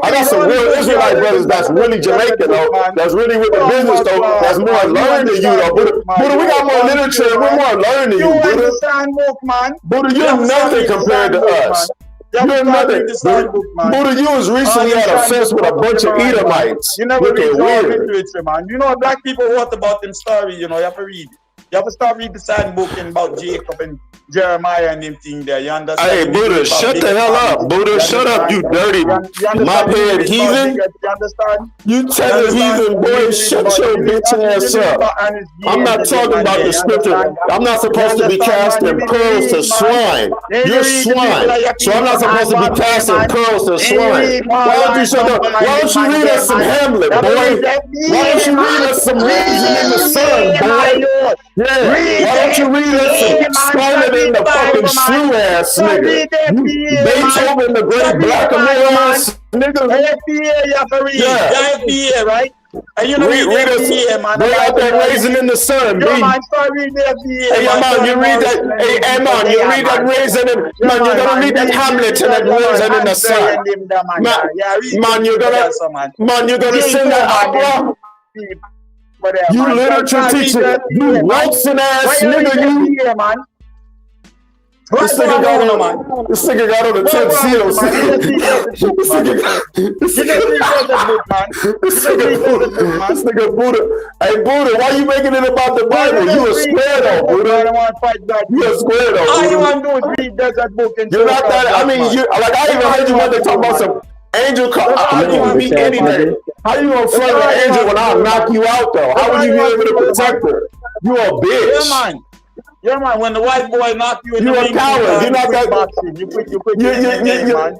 I got some real Israelite brothers that's really Jamaican, though. That's really with the business, though. That's more learned than you, though, Buddha. Buddha, we got more literature. We're more learned than you, Buddha. Buddha, you're nothing compared to us. You're nothing. Buddha, you was recently at a fest with a bunch of Edomites. You never read all literature, man. You know, black people wrote about them story, you know, you have to read. You have to start reading the side book about Jacob and Jeremiah and them thing there. You understand? Hey, Buddha, shut the hell up. Buddha, shut up, you dirty mophead heathen. You understand? You telling heathen boy, shut your bitch ass up. I'm not talking about the scripture. I'm not supposed to be casting pearls to swine. You're swine. So I'm not supposed to be casting pearls to swine. Why don't you shut up? Why don't you read us some Hamlet, boy? Why don't you read us some Raisin in the Sun, boy? Yeah. Why don't you read us some Scarlet in the fucking Shoe ass nigga? Beethoven, the great black ass nigga. you have to read. Yeah. FBA, right? And you know read us, man. Bring out that Raisin in the Sun, Yo, man, start reading the FBA. Hey, man, you read that. Hey, man, you read that Raisin in. Man, you're gonna read that Hamlet and that Raisin in the Sun. Man, you're gonna. Man, you're gonna sing that opera. You literature teacher, you Wilson ass nigga, you. This nigga got on the 10 seals. This nigga Buddha. Hey, Buddha, why you making it about the Bible? You a square though, Buddha. You a square though, all you want to do is read that book. You're not that. I mean, you like I even heard you want to talk about some angel. How you gonna beat any day? How you gonna flirt an angel when I'll knock you out though? How would you be able to protect her? You a bitch. Yeah, man, when the white boy knock you in the ring, you a coward. You're not that.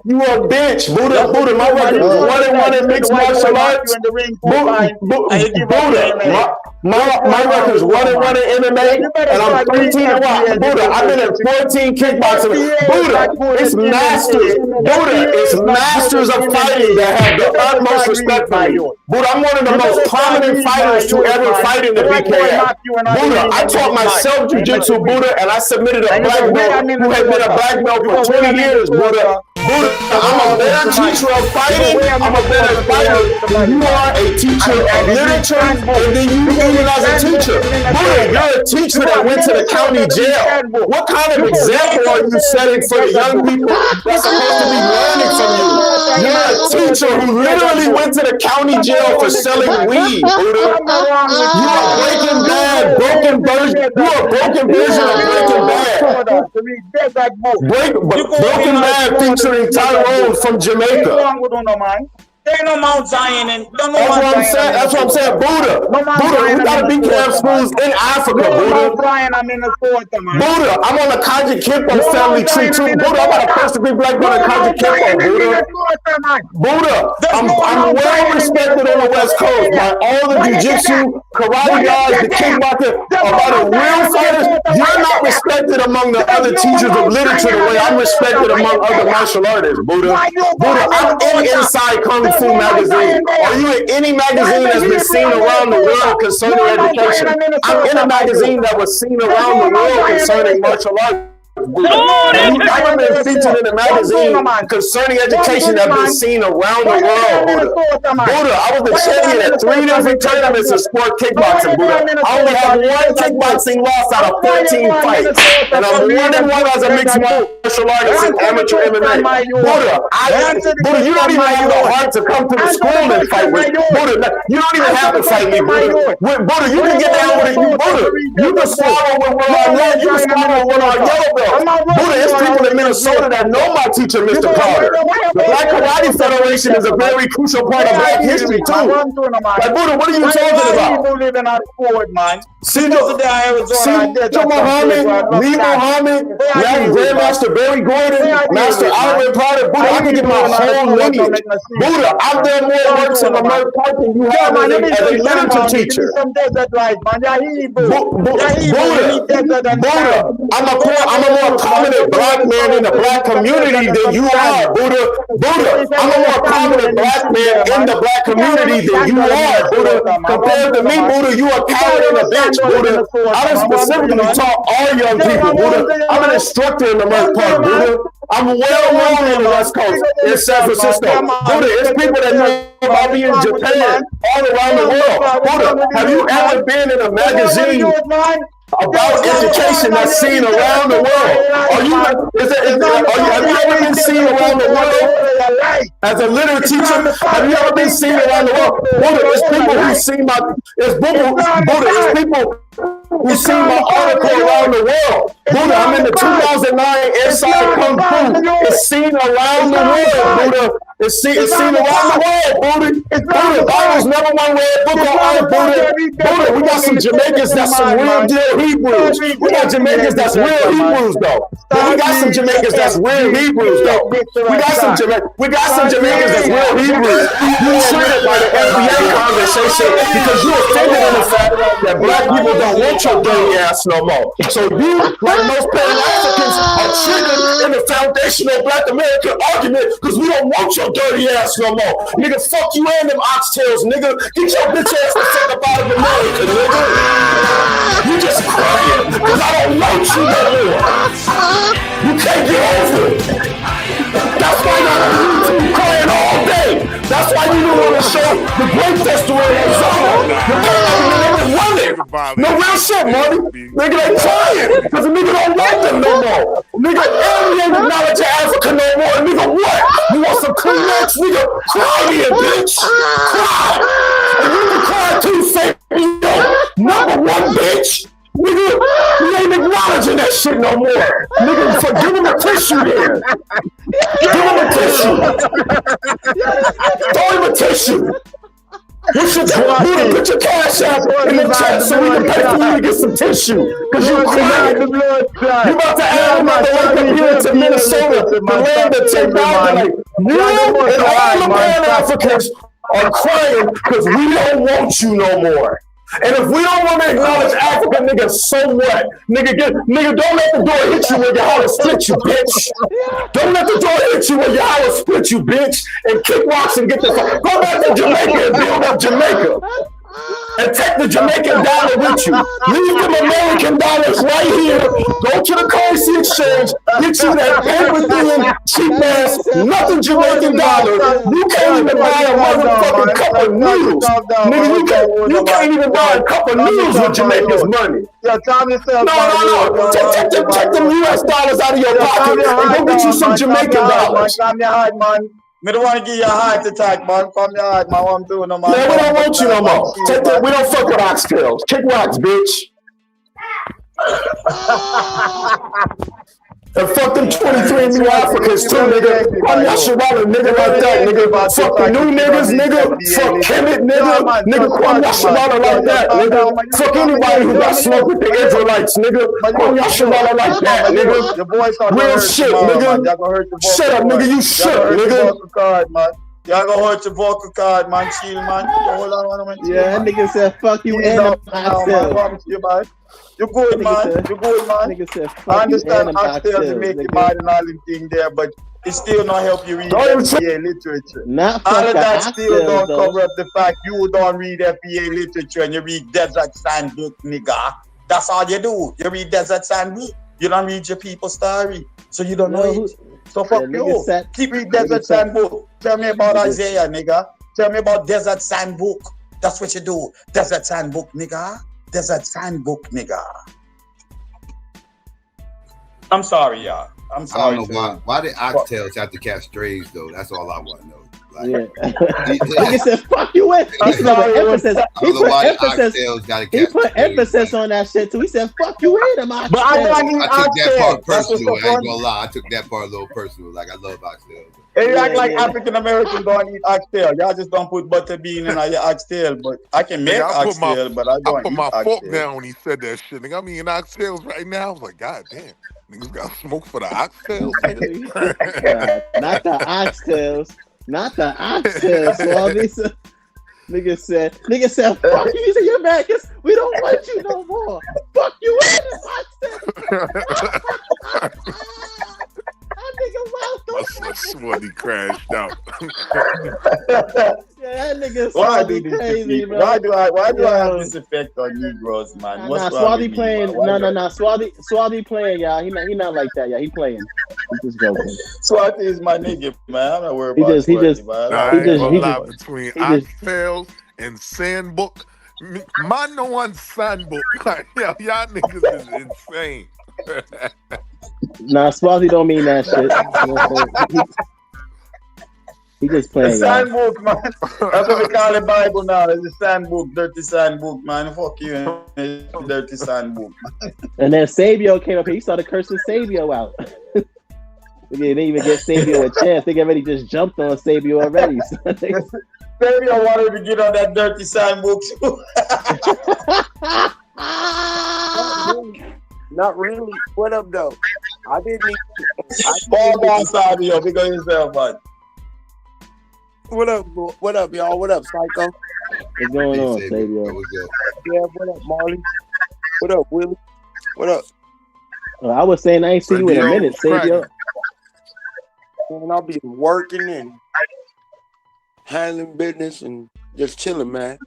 You a bitch. Buddha, my record is 1-1 in mixed martial arts. Buddha, my record is 1-1 in MMA, and I'm 13-1. Buddha, I've been in 14 kickboxing. Buddha, it's masters. Buddha, it's masters of fighting that have the utmost respect for me. Buddha, I'm one of the most prominent fighters to ever fight in the BKF. Buddha, I taught myself jiu-jitsu, Buddha, and I submitted a black belt who had been a black belt for 20 years, Buddha. Buddha, I'm a better teacher of fighting. I'm a better fighter. You are a teacher of literature, and then you even as a teacher. Buddha, you're a teacher that went to the county jail. What kind of example are you setting for the young people that's supposed to be learning from you? You're a teacher who literally went to the county jail for selling weed, Buddha. You are Breaking Bad, broken version. You are a broken version of Breaking Bad. Broken Bad featuring Tyrone from Jamaica. Ain't no Mount Zion and don't know That's what I'm saying. Buddha, we gotta be camp schools in Africa, Buddha. Buddha, I'm on the Kaji Kimpo family tree too. Buddha, I'm about to post a big black man on Kaji Kimpo, Buddha. Buddha, I'm well respected on the West Coast by all the jiu-jitsu, karate guys, the kickboxing, by the real fighters. You're not respected among the other teachers of literature the way I'm respected among other martial artists, Buddha. Buddha, I'm in Inside Kung Fu magazine. Are you in any magazine that's been seen around the world concerning education? I'm in a magazine that was seen around the world concerning martial arts. And you've never been featured in a magazine concerning education that's been seen around the world, Buddha. Buddha, I was the champion at 3 different tournaments of sport kickboxing, Buddha. I only have 1 kickboxing loss out of 14 fights. And I'm 1-1 as a mixed martial artist in amateur MMA. Buddha, you don't even have the heart to come to the school and fight with me. Buddha, you don't even have to fight me, Buddha. Buddha, you can get down with it. Buddha, you can swallow with one on red, you can swallow with one on yellow belt. Buddha, there's people in Minnesota that know my teacher, Mr. Carter. The Black Karate Federation is a very crucial part of Black history, too. Like, Buddha, what are you talking about? Caesar Muhammad, Lee Muhammad, Grandmaster Barry Gordon, Master Alvin Potter. Buddha, I can get my whole lineage. Buddha, I've done more works in the Merc Park than you have as a literature teacher. Buddha, I'm a more prominent black man in the black community than you are, Buddha. I'm a more prominent black man in the black community than you are, Buddha. Compared to me, Buddha, you a coward and a bitch, Buddha. I done specifically taught all young people, Buddha. I'm an instructor in the Merc Park, Buddha. I'm well known on the West Coast in San Francisco. Buddha, it's people that know about me in Japan, all around the world. Buddha, have you ever been in a magazine about education that's seen around the world? Have you ever been seen around the world as a literary teacher? Have you ever been seen around the world? Buddha, it's people who see Buddha, it's people who seen my article around the world. Buddha, I'm in the 2009 Inside Kung Fu. It's seen around the world, Buddha. It's seen around the world, Buddha. Buddha, Bible's number one read book on earth, Buddha. Buddha, we got some Jamaicans that's some real deal Hebrews. We got Jamaicans that's real Hebrews, though. But we got some Jamaicans that's real Hebrews, though. We got some Jamaicans that's real Hebrews. You triggered by the NBA conversation because you offended in the fact that black people don't want your dirty ass no more. So you, like most Pan-Africans, are triggered in the foundational black American argument because we don't want your dirty ass no more. Nigga, fuck you and them oxtails, nigga. Get your bitch ass the fuck up out of America, nigga. You just crying because I don't want you no more. You can't get over it. That's why y'all on YouTube crying all day. That's why you didn't want to show the Grape Festival in Arizona. The Pan-African run it. No real shit, money. Nigga, they crying because the nigga don't want them no more. Nigga, we ain't acknowledge Africa no more. Nigga, what? You want some Kleenex? Nigga, cry here, bitch. Cry. And you can cry too, fake. Number one, bitch. Nigga, we ain't acknowledging that shit no more. Nigga, give him a tissue then. Give him a tissue. Throw him a tissue. Put your cash app in the chat so we can pay for you to get some tissue. Because you're crying. You about to add another link up here to Minnesota, the land that take down like you and all the Pan-Africans are crying because we don't want you no more. And if we don't want to acknowledge Africa, nigga, so what? Nigga, don't let the door hit you when your house split you, bitch. Don't let the door hit you when your house split you, bitch. And kick rocks and get the fuck. Go back to Jamaica and build up Jamaica. And take the Jamaican dollar with you. Leave them American dollars right here. Go to the currency exchange. Get you that paper thin, cheap ass, nothing Jamaican dollar. You can't even buy a motherfucking cup of noodles. Nigga, you can't even buy a cup of noodles with Jamaica's money. No. Take them US dollars out of your pocket and go get you some Jamaican dollars. Me don't want to give you a heart attack, man. From your heart, man. What I'm doing, man. Man, we don't want you no more. We don't fuck with oxtails. Kick rocks, bitch. And fuck them 23 new Africans too, nigga. I'm not sure why a nigga like that, nigga. Fuck the new niggas, nigga. Fuck Kemet, nigga. Nigga, Kwame Yasharala like that, nigga. Fuck anybody who got smoked with the Israelites, nigga. Kwame Yasharala like that, nigga. Real shit, nigga. Shut up, nigga. You shook, nigga. Y'all gonna hurt your vocal card, man. Chill, man. Hold on, yeah, that nigga said, fuck you and you're good, man. You're good, man. I understand oxtails make you mad and all them things there, but it still not help you read FBA literature. All of that still don't cover up the fact you don't read FBA literature and you read Desert Sandbook, nigga. That's all you do. You read Desert Sandbook. You don't read your people's story, so you don't know it. So fuck you. Keep reading Desert Sandbook. Tell me about Isaiah, nigga. Tell me about Desert Sandbook. That's what you do. Desert Sandbook, nigga. Desert Sandbook, nigga. I'm sorry, y'all. I'm sorry. I don't know why did oxtails have to catch strays though? That's all I want to know. Like, nigga said, "Fuck you!" He put emphasis on that shit too. He said, "Fuck you!" But I took that part personal. I ain't gonna lie. I took that part a little personal. Like I love oxtails. Hey, you act like African Americans don't eat oxtail. Y'all just don't put butter bean in your oxtail. But I can make oxtail, but I don't. I put my fork down when he said that shit. Nigga, I'm eating oxtails right now. I was like, God damn. Niggas got smoke for the oxtails. Not the oxtails. Not the oxtails. So nigga said, fuck you. He said, you're mad because we don't want you no more. Fuck you and the oxtails. I swore he crashed out. Yeah, that nigga Swadi crazy, bro. Why do I have this effect on Negroes, man? What's Swadi playing? Swadi playing, y'all. He not like that, y'all. He playing. He's just joking. Swati is my nigga, man. I'm not worried about Swati, man. Between oxtails and Sandbook, man, no one Sandbook. Like, y'all niggas is insane. Nah, Swati don't mean that shit. He just The playing, y'all. sandbook, man. That's what we call the Bible now. It's the sandbook, dirty sandbook, man. Fuck you, dirty sandbook, man. And then Sabio came up here. He started cursing Sabio out. They didn't even get Sabio a chance. They already just jumped on Sabio already. Sabio wanted to get on that dirty sandbook too. Not really. What up, though? I didn't even. Fall down, Sabio. Pick on yourself, bud. What up, what up, y'all? What up, Psycho? What's going on, Sabio? Yeah, what up, Marley? What up, Willie? What up? I was saying I ain't see you in a minute, Sabio. Man, I'll be working and handling business and just chilling, man.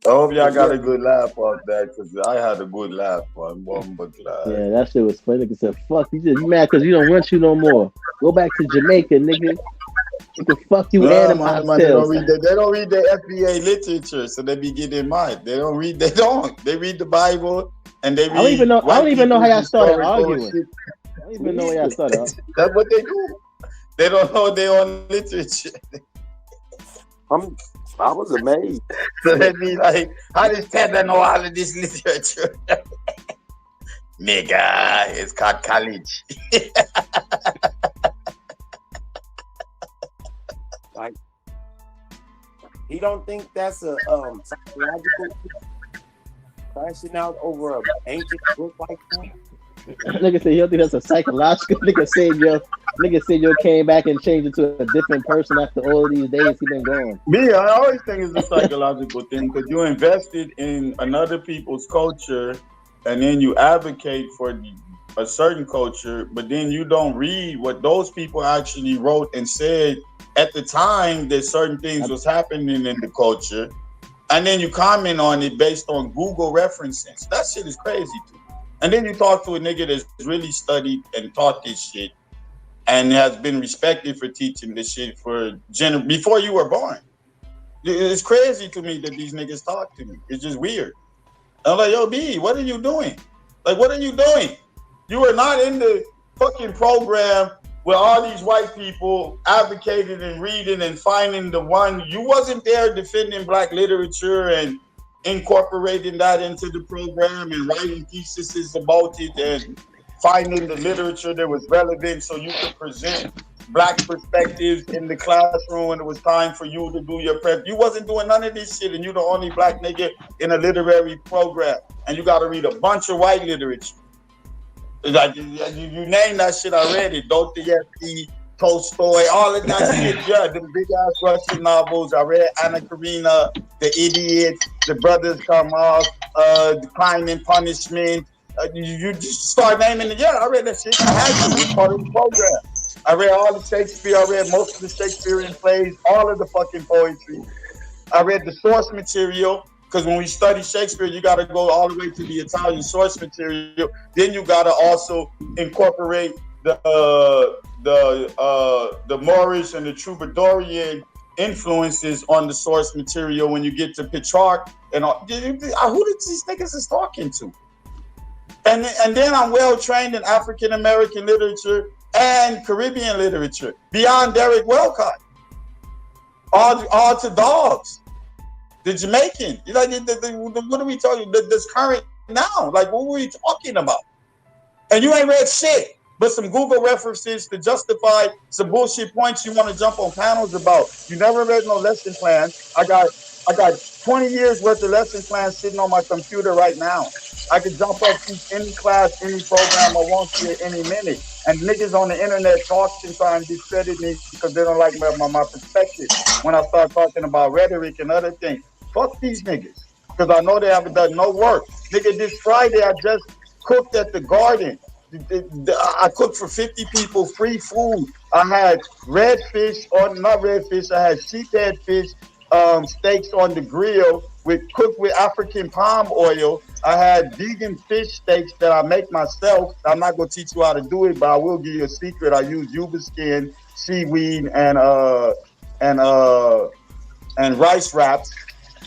I hope y'all got a good laugh off that, because I had a good laugh on one, but yeah, that shit was funny. Nigga said, "Fuck you mad because you don't want you no more. Go back to Jamaica, nigga. What the fuck you and man, they don't read the FBA literature, so they be getting mad. They read the Bible and they read. I don't even know how y'all started arguing. I don't even know how y'all started. That's what they do. They don't know their own literature. I was amazed. So they be like, how does Ted know all of this literature? Nigga, it's called college. Like, he don't think that's a psychological crashing out over an ancient book like that? Nigga said he don't think that's a psychological. Nigga said you came back and changed into a different person after all of these days he been gone. Me, I always think it's a psychological thing because you invested in another people's culture and then you advocate for a certain culture, but then you don't read what those people actually wrote and said at the time that certain things was happening in the culture, and then you comment on it based on Google references. That shit is crazy too. And then you talk to a nigga that's really studied and taught this shit and has been respected for teaching this shit before you were born. It's crazy to me that these niggas talk to me. It's just weird. I'm like, yo, B, what are you doing? Like, what are you doing? You were not in the fucking program where all these white people advocated and reading and finding the one. You wasn't there defending black literature and incorporating that into the program and writing theses about it and finding the literature that was relevant so you could present black perspectives in the classroom when it was time for you to do your prep. You wasn't doing none of this shit, and you're the only black nigga in a literary program, and you got to read a bunch of white literature. Like, you name that shit, I read it. Dostoevsky, Tolstoy, all of that shit. Yeah, the big ass Russian novels. I read Anna Karenina, The Idiot, The Brothers Karamazov, Crime and Punishment. You just start naming it. Yeah, I read that shit. I had to. It was part of the program. I read all the Shakespeare. I read most of the Shakespearean plays, all of the fucking poetry. I read the source material. Because when we study Shakespeare, you got to go all the way to the Italian source material. Then you got to also incorporate the Moorish and the Troubadourian influences on the source material when you get to Petrarch and all. Who did these niggas is talking to? And then I'm well trained in African American literature and Caribbean literature beyond Derek Walcott. All to dogs. The Jamaican, what are we talking? This current now, like what were we talking about? And you ain't read shit, but some Google references to justify some bullshit points you want to jump on panels about. You never read no lesson plan. I got 20 years worth of lesson plans sitting on my computer right now. I could jump up to any class, any program I want to at any minute. And niggas on the internet talk and try and discredit me because they don't like my perspective when I start talking about rhetoric and other things. Fuck these niggas, because I know they haven't done no work. Nigga, this Friday I just cooked at the Garden. I cooked for 50 people, free food. I had I had sheephead fish, steaks on the grill cooked with African palm oil. I had vegan fish steaks that I make myself. I'm not gonna teach you how to do it, but I will give you a secret. I use yuba skin, seaweed, and rice wraps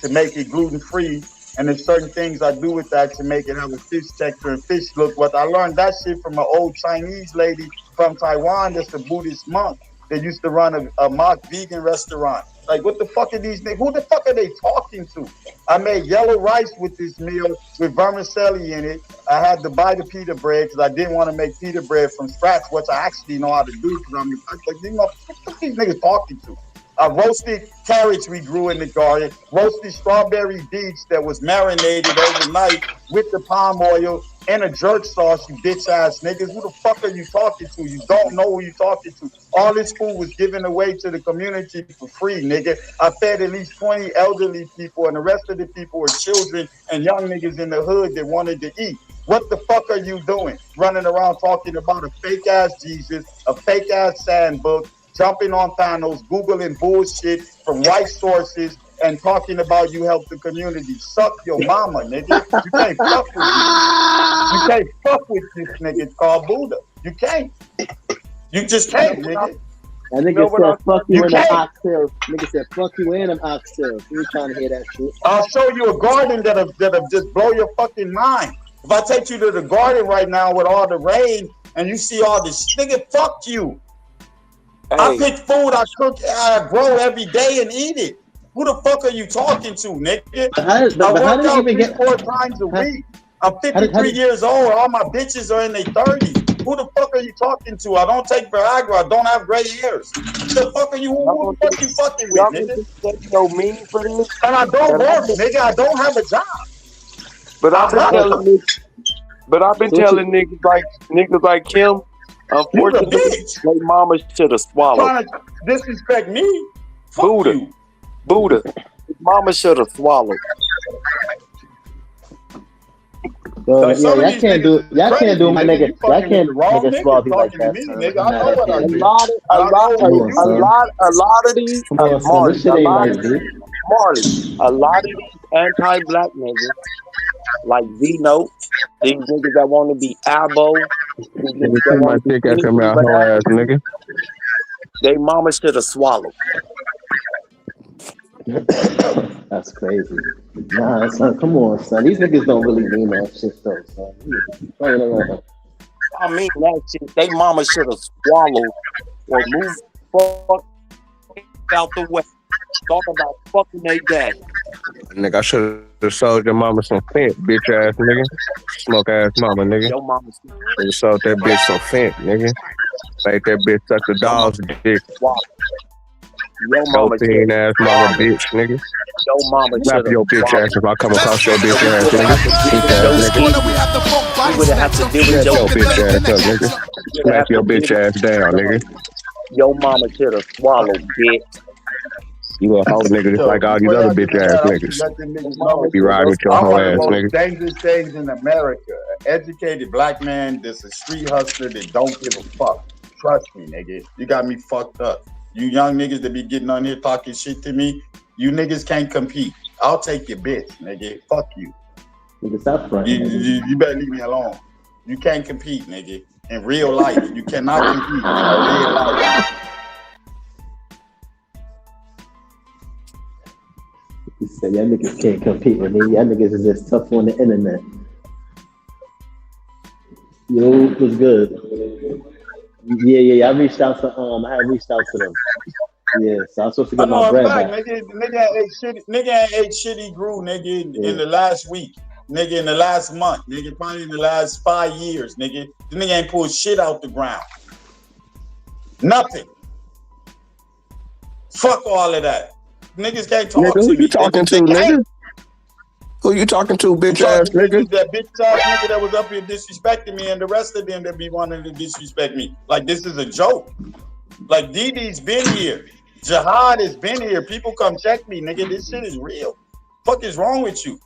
to make it gluten-free. And there's certain things I do with that to make it have a fish texture and fish look. What I learned that shit from an old Chinese lady from Taiwan that's a Buddhist monk that used to run a mock vegan restaurant. Like, what the fuck are these niggas? Who the fuck are they talking to? I made yellow rice with this meal with vermicelli in it. I had to buy the pita bread because I didn't want to make pita bread from scratch, which I actually know how to do because I'm like, you know, what are these niggas talking to? Roasted carrots we grew in the garden, roasted strawberry beets that was marinated overnight with the palm oil and a jerk sauce, you bitch ass niggas. Who the fuck are you talking to? You don't know who you talking to. All this food was given away to the community for free, nigga. I fed at least 20 elderly people, and the rest of the people were children and young niggas in the hood that wanted to eat. What the fuck are you doing? Running around talking about a fake ass Jesus, a fake ass sandbook, jumping on panels, Googling bullshit from white sources, and talking about you help the community. Suck your mama, nigga. You can't fuck with me. You can't fuck with this nigga called Buddha. You can't. You just can't, nigga. That nigga said, fuck you in an oxtail. Nigga said, fuck you in an oxtail. You ain't trying to hear that shit. I'll show you a garden that'll just blow your fucking mind. If I take you to the garden right now with all the rain and you see all this, nigga, fuck you. Hey. I pick food, I cook, I grow every day and eat it. Who the fuck are you talking to, nigga? I work out 3-4 times a week. I'm 53 years old. All my bitches are in their 30s. Who the fuck are you talking to? I don't take Viagra. I don't have gray hairs. Who the fuck are you? Who the fuck you fucking with, nigga? No meaning for this. And I don't work, nigga. I don't have a job. But I've been telling niggas like Kim. Unfortunately, their mama should have swallowed. Trying to disrespect me? Buddha. His mama should have swallowed. Y'all can't do my nigga. Y'all can't nigga swallow me like that. A lot of these anti-black niggas like V-Note, these niggas that want to be abo, my dick out your mouth, no ass nigga. They mama should have swallowed. That's crazy. Nah, son, come on, son. These niggas don't really mean that shit, though, son. I mean that shit. They mama should have swallowed or moved fuck out the way. Talk about fucking they daddy. Nigga, I should have sold your mama some Fent, bitch ass nigga. Smoke ass mama, nigga. Your mama you sold that bitch some Fent, nigga. Make that bitch suck the dog's dick. Your mama ass mama bitch, nigga. Your mama slap your bitch ass if I come across your bitch ass, nigga. You would have to deal with your bitch ass up, nigga. Slap your bitch ass down, nigga. Your mama should have swallowed, bitch. You a hoe nigga just like all these other bitch ass niggas. Be riding with your hoe ass nigga. Dangerous things in America. An educated black man that's a street hustler that don't give a fuck. Trust me, nigga. You got me fucked up. You young niggas that be getting on here talking shit to me, you niggas can't compete. I'll take your bitch, nigga. Fuck you. Nigga, stop front, you better leave me alone. You can't compete, nigga. In real life, you cannot compete in real life. You said y'all niggas can't compete with me. Y'all niggas is just tough on the internet. Yo, what's good? Yeah. I reached out to I had reached out to them. Yeah, so I'm supposed to get my bread back. Nigga ate shitty grew, nigga, in the last week. Nigga, in the last month. Nigga, probably in the last 5 years, nigga. The nigga ain't pulled shit out the ground. Nothing. Fuck all of that. Niggas can't talk to me. Who you talking to, nigga? Who you talking to, bitch ass nigga? That bitch ass nigga that was up here disrespecting me, and the rest of them that be wanting to disrespect me. Like, this is a joke. Like, DD's been here. Jihad has been here. People come check me, nigga. This shit is real. Fuck is wrong with you?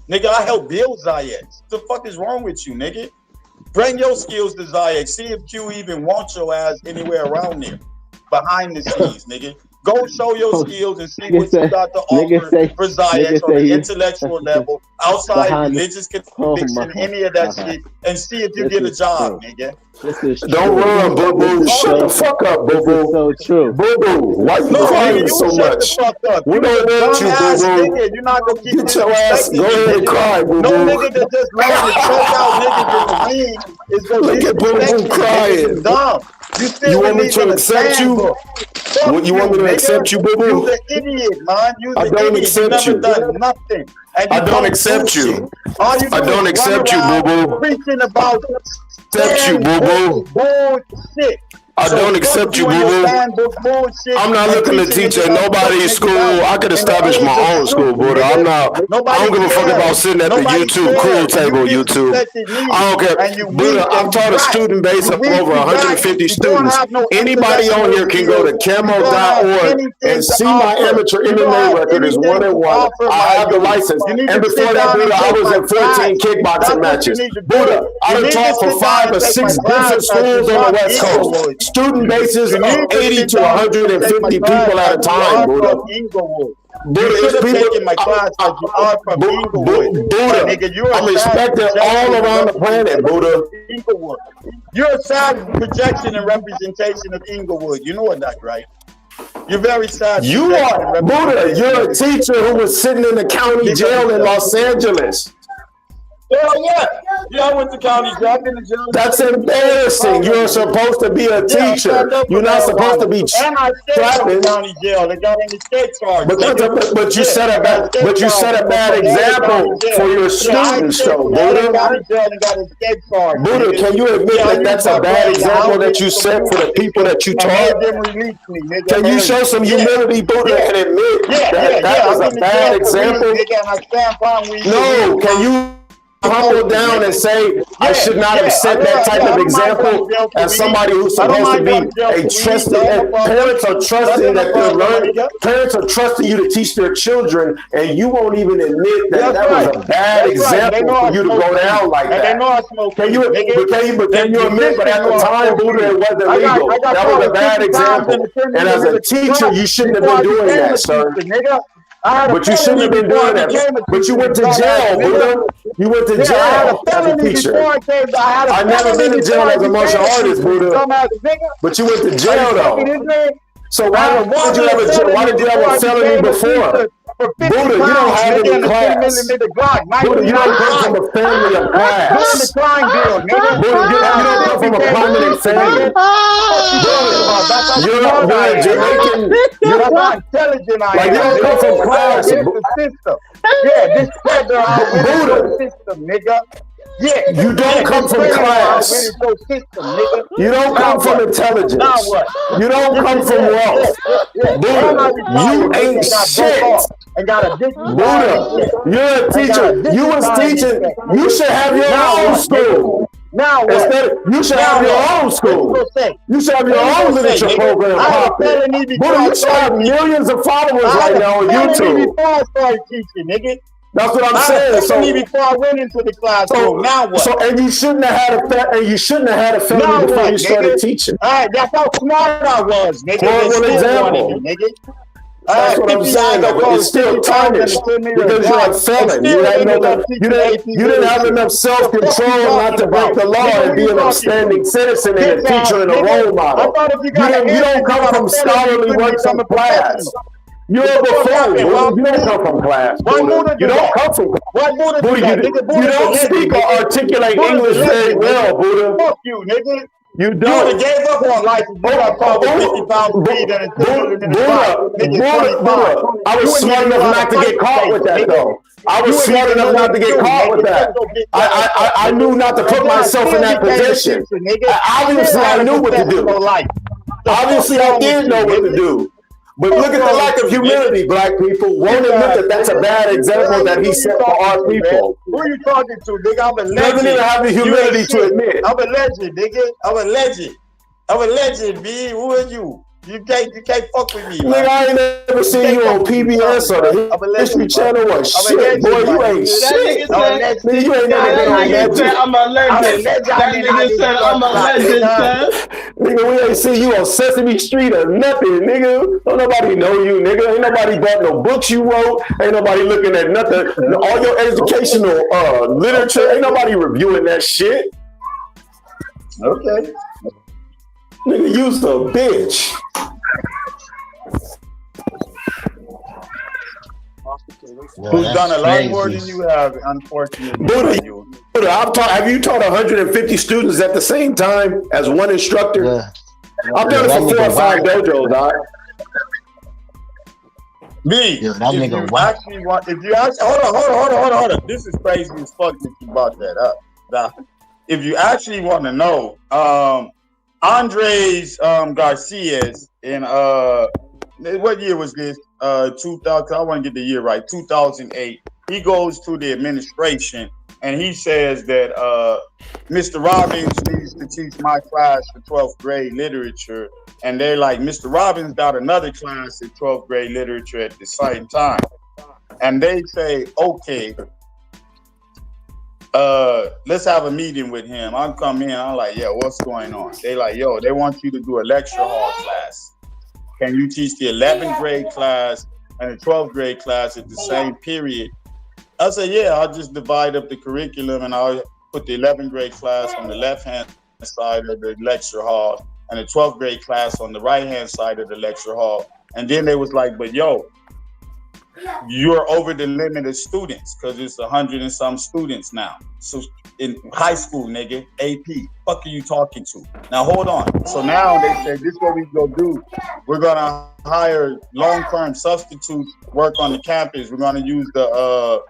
Nigga, I helped build XyayX. The fuck is wrong with you, nigga? Bring your skills to XyayX. See if Q even wants your ass anywhere around there. Behind the scenes, nigga. Go show your skills and see what you got to offer for XyayX on the intellectual level, outside religious conviction, any of that shit, and see if you get a job, nigga. Don't run, boo-boo. Shut the fuck up, boo-boo. So true. Boo-boo, why you crying so much? We don't want you, boo-boo. You're not going to keep get your ass. Go ahead and cry, boo-boo. No nigga that just learned to check out niggas in the league is going to look at boo-boo crying. Dumb. You want me to accept you? You want me to accept you, boo-boo? You're an idiot, man. I don't accept you. You've never done nothing. I don't accept you. I don't accept you, boo-boo. Preaching about accept you, boo-boo. Bullshit. I don't accept you, boo-boo. I'm not looking to teach at nobody's school. I could establish my own school, Buddha. I don't give a fuck about sitting at the YouTube cool table, YouTube. I don't care. Buddha, I've taught a student base of over 150 students. Anybody on here can go to camo.org and see my amateur MMA record is 1-1. I have the license. And before that, Buddha, I was in 14 kickboxing matches. Buddha, I done taught for 5 or 6 different schools on the West Coast. Student bases of 80 to 150 people at a time, Buddha. Buddha, it's people. My class Buddha, I'm respected all around the planet, Buddha. You're a sad projection and representation of Inglewood. You know that, right? You're very sad. You are, Buddha. You're a teacher who was sitting in the county jail in Los Angeles. Yeah, I went to county jail. I've been to jail. That's embarrassing. You're supposed to be a teacher. You're not supposed to be trapping. County jail. They got an escape charge. But you set a bad example for your students, though, Buddha. Buddha, can you admit that that's a bad example that you set for the people that you taught? Can you show some humility, Buddha, and admit that was a bad example? No, can you humble down and say, I should not have set that type of example as somebody who's supposed to be a trusted, parents are trusting that they're learning, parents are trusting you to teach their children, and you won't even admit that that was a bad example for you to go down like that. Can you admit, but at the time, Buddha, it wasn't legal. That was a bad example. And as a teacher, you shouldn't have been doing that, sir. But you shouldn't have been doing that. But you went to jail, Buddha. You went to jail as a teacher. I never been to jail as a martial artist, Buddha. But you went to jail, though. So why did you have a felony before? Buddha, you don't have any class. Buddha, you don't come from a family of class. Buddha, you don't come from a prominent family. You're a Jamaican. You're not intelligent. Like, you don't come from class. Yeah, this federal system, nigga. Yeah, you don't come from class. You don't come from intelligence. You don't come from wealth. Buddha, you ain't shit. Buddha, you're a teacher. You was teaching. You should have your own school. You should have your own school. You should have your own literature program popping. Buddha, you should have millions of followers right now on YouTube. That's what I'm saying. So before I went into the classroom, now what? So and you shouldn't have had a felony before you started teaching. All right, that's how smart I was, nigga. For one example. That's what I'm saying, but it's still tarnished because you're a felon. You didn't have enough self-control not to break the law and be an upstanding citizen and a teacher and a role model. You don't come from scholarly works of class. You're a buffoon. You don't come from class. You don't come from class. You don't speak or articulate English very well, Buddha. Fuck you, nigga. You don't. You gave up on life. You got caught with 50 pounds of weed and Buddha. I was smart enough not to get caught with that, though. I was smart enough not to get caught with that. I knew not to put myself in that position. Obviously, I knew what to do. Obviously, I did know what to do. But look at the lack of humility, black people. Won't admit that that's a bad example that he set for our people. Who are you talking to, nigga? I'm a legend. Doesn't even have the humility to admit. I'm a legend, nigga. I'm a legend. I'm a legend, B. Who are you? You can't fuck with me, man. Nigga, I ain't never seen you on PBS or the History Channel or shit. Boy, you ain't shit. Nigga, you ain't never been on that. I'm a legend. That nigga said I'm a legend, son. Nigga, we ain't seen you on Sesame Street or nothing, nigga. Don't nobody know you, nigga. Ain't nobody bought no books you wrote. Ain't nobody looking at nothing. All your educational literature, ain't nobody reviewing that shit. Okay. Nigga, you's a bitch. Who's done a lot more than you have, unfortunately. Buddha, have you taught 150 students at the same time as one instructor? Yeah. I've done it for 4 or 5 dojos, dog. Me, Yo, that if nigga you wild. actually want, if you actually, hold on. This is crazy as fuck that you brought that up. Now, if you actually want to know, Andres Garcias in what year was this? 2000. I want to get the year right. 2008. He goes to the administration and he says that Mr. Robbins needs to teach my class for 12th grade literature. And they're like, Mr. Robbins got another class in 12th grade literature at the same time. And they say, okay, let's have a meeting with him. I'm coming in. I'm like, yeah, what's going on? They like, yo, they want you to do a lecture hall class. Can you teach the 11th grade class and the 12th grade class at the same period? I said, yeah, I'll just divide up the curriculum and I'll put the 11th grade class on the left-hand side of the lecture hall and the 12th grade class on the right-hand side of the lecture hall. And then they was like, but yo, you're over the limit of students because it's 100 and some students now. So in high school, nigga, AP, fuck are you talking to? Now hold on. So now they say this is what we go do. We're gonna hire long-term substitutes, work on the campus. We're gonna use the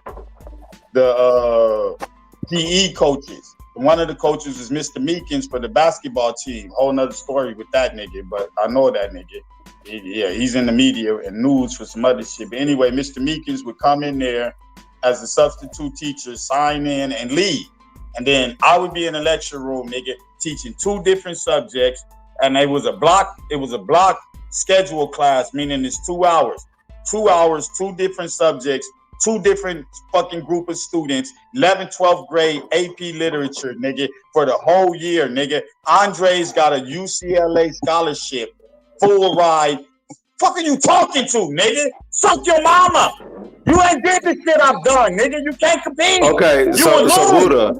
PE coaches. One of the coaches is Mr. Meekins for the basketball team. Whole nother story with that nigga, but I know that nigga. Yeah, he's in the media and news for some other shit. But anyway, Mr. Meekins would come in there as a substitute teacher, sign in and lead. And then I would be in the lecture room, nigga, teaching 2 different subjects. And it was a block schedule class, meaning it's 2 hours. 2 hours, 2 different subjects, 2 different fucking group of students, 11th, 12th grade AP literature, nigga, for the whole year, nigga. Andre's got a UCLA scholarship, full ride. Fuck are you talking to, nigga? Suck your mama. You ain't did the shit I've done, nigga. You can't compete. Okay, so Buddha.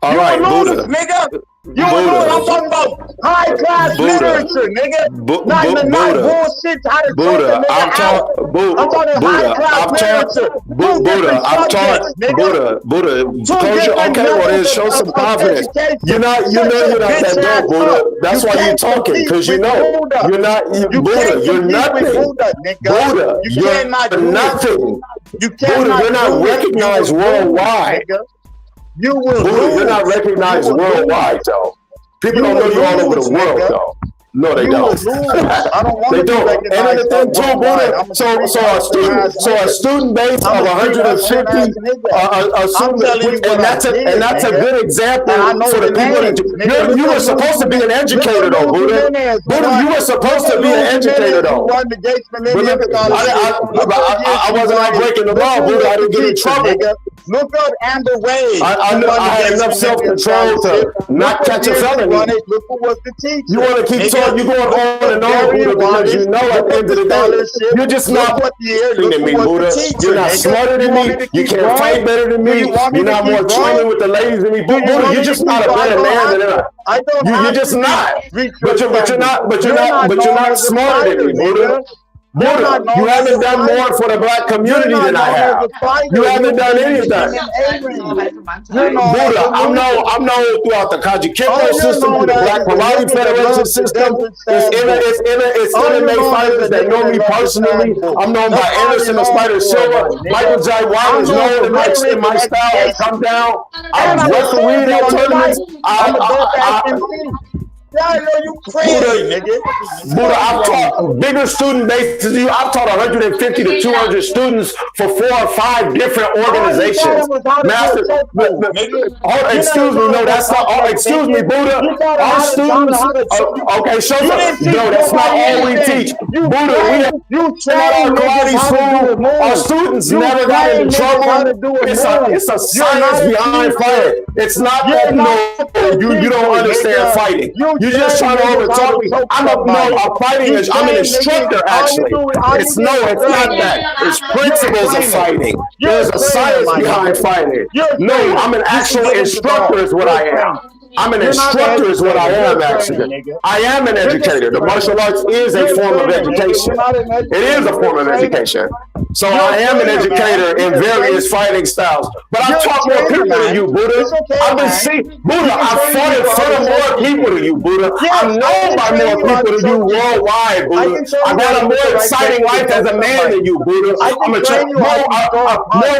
All right, Buddha. Nigga. You I'm talking about high class literature, nigga. Not in the night bullshit. How to Buddha, I'm talking Buddha. Okay, well then show some confidence. You're not that dope, Buddha. That's why you're talking, because you know you're not Buddha. You're nothing. Buddha, you're nothing. Buddha, you're not recognized worldwide. You will Buddha, you're not recognized worldwide, though. People don't know you all over the world, though. No, they don't. I don't want they don't. And the thing too, Buddha. So a student base of 150, and that's a good example for the people that you were supposed to be an educator, though, Buddha. Buddha, you were supposed to be an educator, though. I wasn't like breaking the law, Buddha. I didn't get in trouble. Look up Amber Wade. I had enough self-control to not catch a felony. Look who was the teacher. You want to keep talking? You going on and on, Buddha, because you know at the end of the day, you're just not better than me, Buddha. You're not smarter than me. You can't fight better than me. You're not more charming with the ladies than me. Buddha, you're just not a better man than I. You're just not. But you're not smarter than me, Buddha. Buddha, you haven't done more for the black community than I have. You haven't done any of that. Buddha, I'm known throughout the Kaji-Kempo system, through the Black Karate Federation system. It's MMA fighters that know me personally. I'm known by Anderson the Spider Silva. Michael J. White is known in my style has come down. I've refereed at tournaments. You crazy, nigga. Buddha, I've taught bigger student bases than you. I've taught 150 to 200 students for 4 or 5 different organizations. Excuse me, no, that's not all. Excuse me, Buddha. Our students, okay, show some. No, that's not all we teach. Buddha, we train our karate school. Our students never got into trouble. It's a science behind fighting. It's not that you don't understand fighting. You're just trying to overtalk me. I'm an instructor, actually. It's not that. It's principles of fighting. There's a science behind fighting. No, I'm an actual instructor is what I am. I'm an instructor is what I am, actually. I am an educator. The martial arts is a form of education. It is a form of education. So I am an educator in various fighting styles. But I've taught more people than you, Buddha. I've been seeing, Buddha, I've fought in front of more people than you, Buddha. I'm known by more people than you worldwide, Buddha. I've got a more exciting life as a man than you, Buddha. More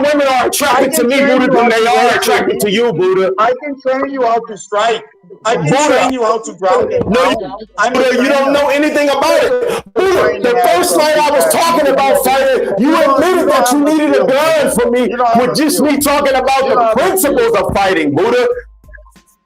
women are attracted to me, Buddha, than they are attracted to you, Buddha. I can train you how to strike. I can train you how to ground and pound. Buddha, you don't know anything about it. Buddha, the first night I was talking about fighting, you admitted that you needed a gun for me with just me talking about the principles of fighting, Buddha.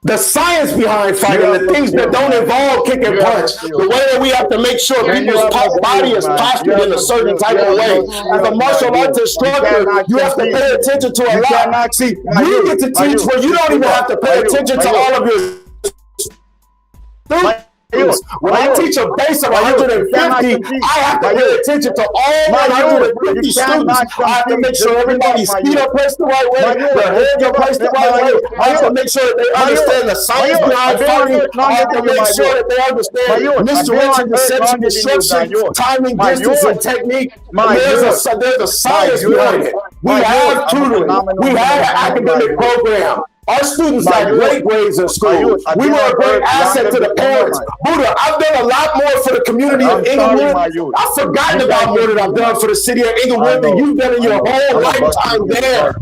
The science behind fighting, the things that don't involve kick and punch, the way that we have to make sure people's body is postured in a certain type of way. As a martial arts instructor, you have to pay attention to a lot. See, you get to teach where you don't even have to pay attention to all of your students. When I teach a base of 150, I have to pay attention to all 150 students. I have to make sure everybody's feet are placed the right way, their heads are placed the right way. I have to make sure that they understand the science behind fighting. I have to make sure that they understand misdirection, deception, destruction, timing, distance, and technique. There's a science behind it. We have tutoring. We have an academic program. Our students got great grades in school. We were a great asset to the parents. Buddha, I've done a lot more for the community of Inglewood. I've forgotten about more that I've done for the city of Inglewood than you've done in your whole lifetime there.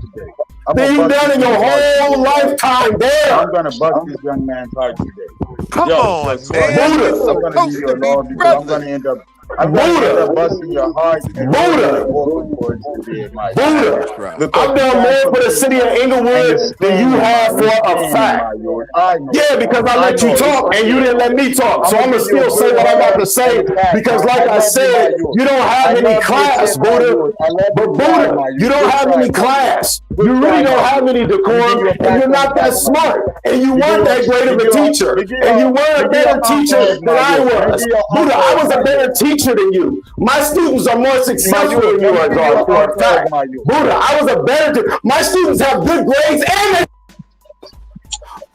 You've done in your whole lifetime there. I'm gonna bust this young man's heart today. Come on, man. Buddha. I'm gonna give you a law because I'm gonna end up busting your heart. Buddha. I've done more for the city of Inglewood than you have for a fact. Yeah, because I let you talk and you didn't let me talk. So I'm going to still say what I'm about to say because like I said, you don't have any class, Buddha. But Buddha, you don't have any class. You really don't have any decorum and you're not that smart. And you weren't that great of a teacher. And you weren't a better teacher than I was. Buddha, I was a better teacher than you. My students are more successful than you are, for a fact. Buddha, I was a better teacher. My students have good grades and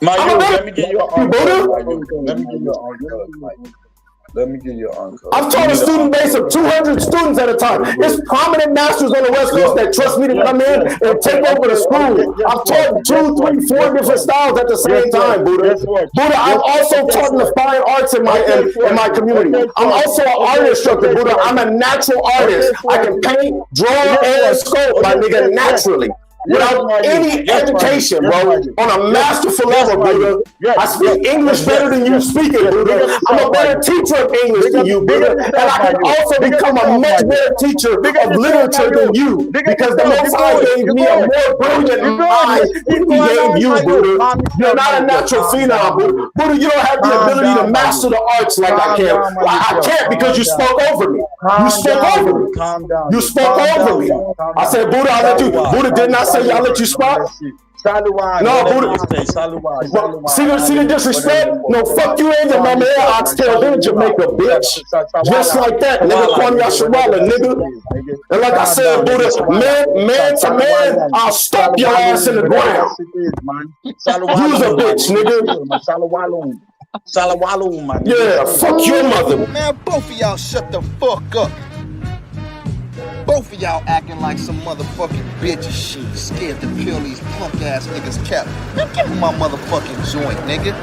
they let me give you an Let me give you an answer. I've taught a student base of 200 students at a time. There's prominent masters on the West Coast that trust me to come in and take over the school. I've taught 2, 3, 4 different styles at the same time, Buddha. Buddha, I've also taught in the fine arts in my community. I'm also an art instructor, Buddha. I'm a natural artist. I can paint, draw, and sculpt, my nigga, naturally. Without any education, bro, on a masterful level, Buddha. I speak English better than you speak it, Buddha. I'm a better teacher of English than you, Buddha. And I can also become a much better teacher of literature than you. Because the Most High gave me a more brilliant mind than he gave you, Buddha. You're not a natural phenom, Buddha. Buddha, you don't have the ability to master the arts like I can. I can't because you spoke over me. You spoke over me. You spoke over me. I said, Buddha, I let you. Buddha did not say I'll let you spot. No, Buddha. See the disrespect? No, fuck you and your mama air oxtail. They're in Jamaica, bitch. Just like that, nigga. Kwame Yasharala, nigga. And like I said, Buddha, man to man, I'll stomp your ass in the ground. You's a bitch, nigga. Yeah, fuck your mother. Man, both of y'all shut the fuck up. Both of y'all acting like some motherfucking bitch shit. Scared to kill these punk ass niggas cap. Man, give me my motherfucking joint, nigga.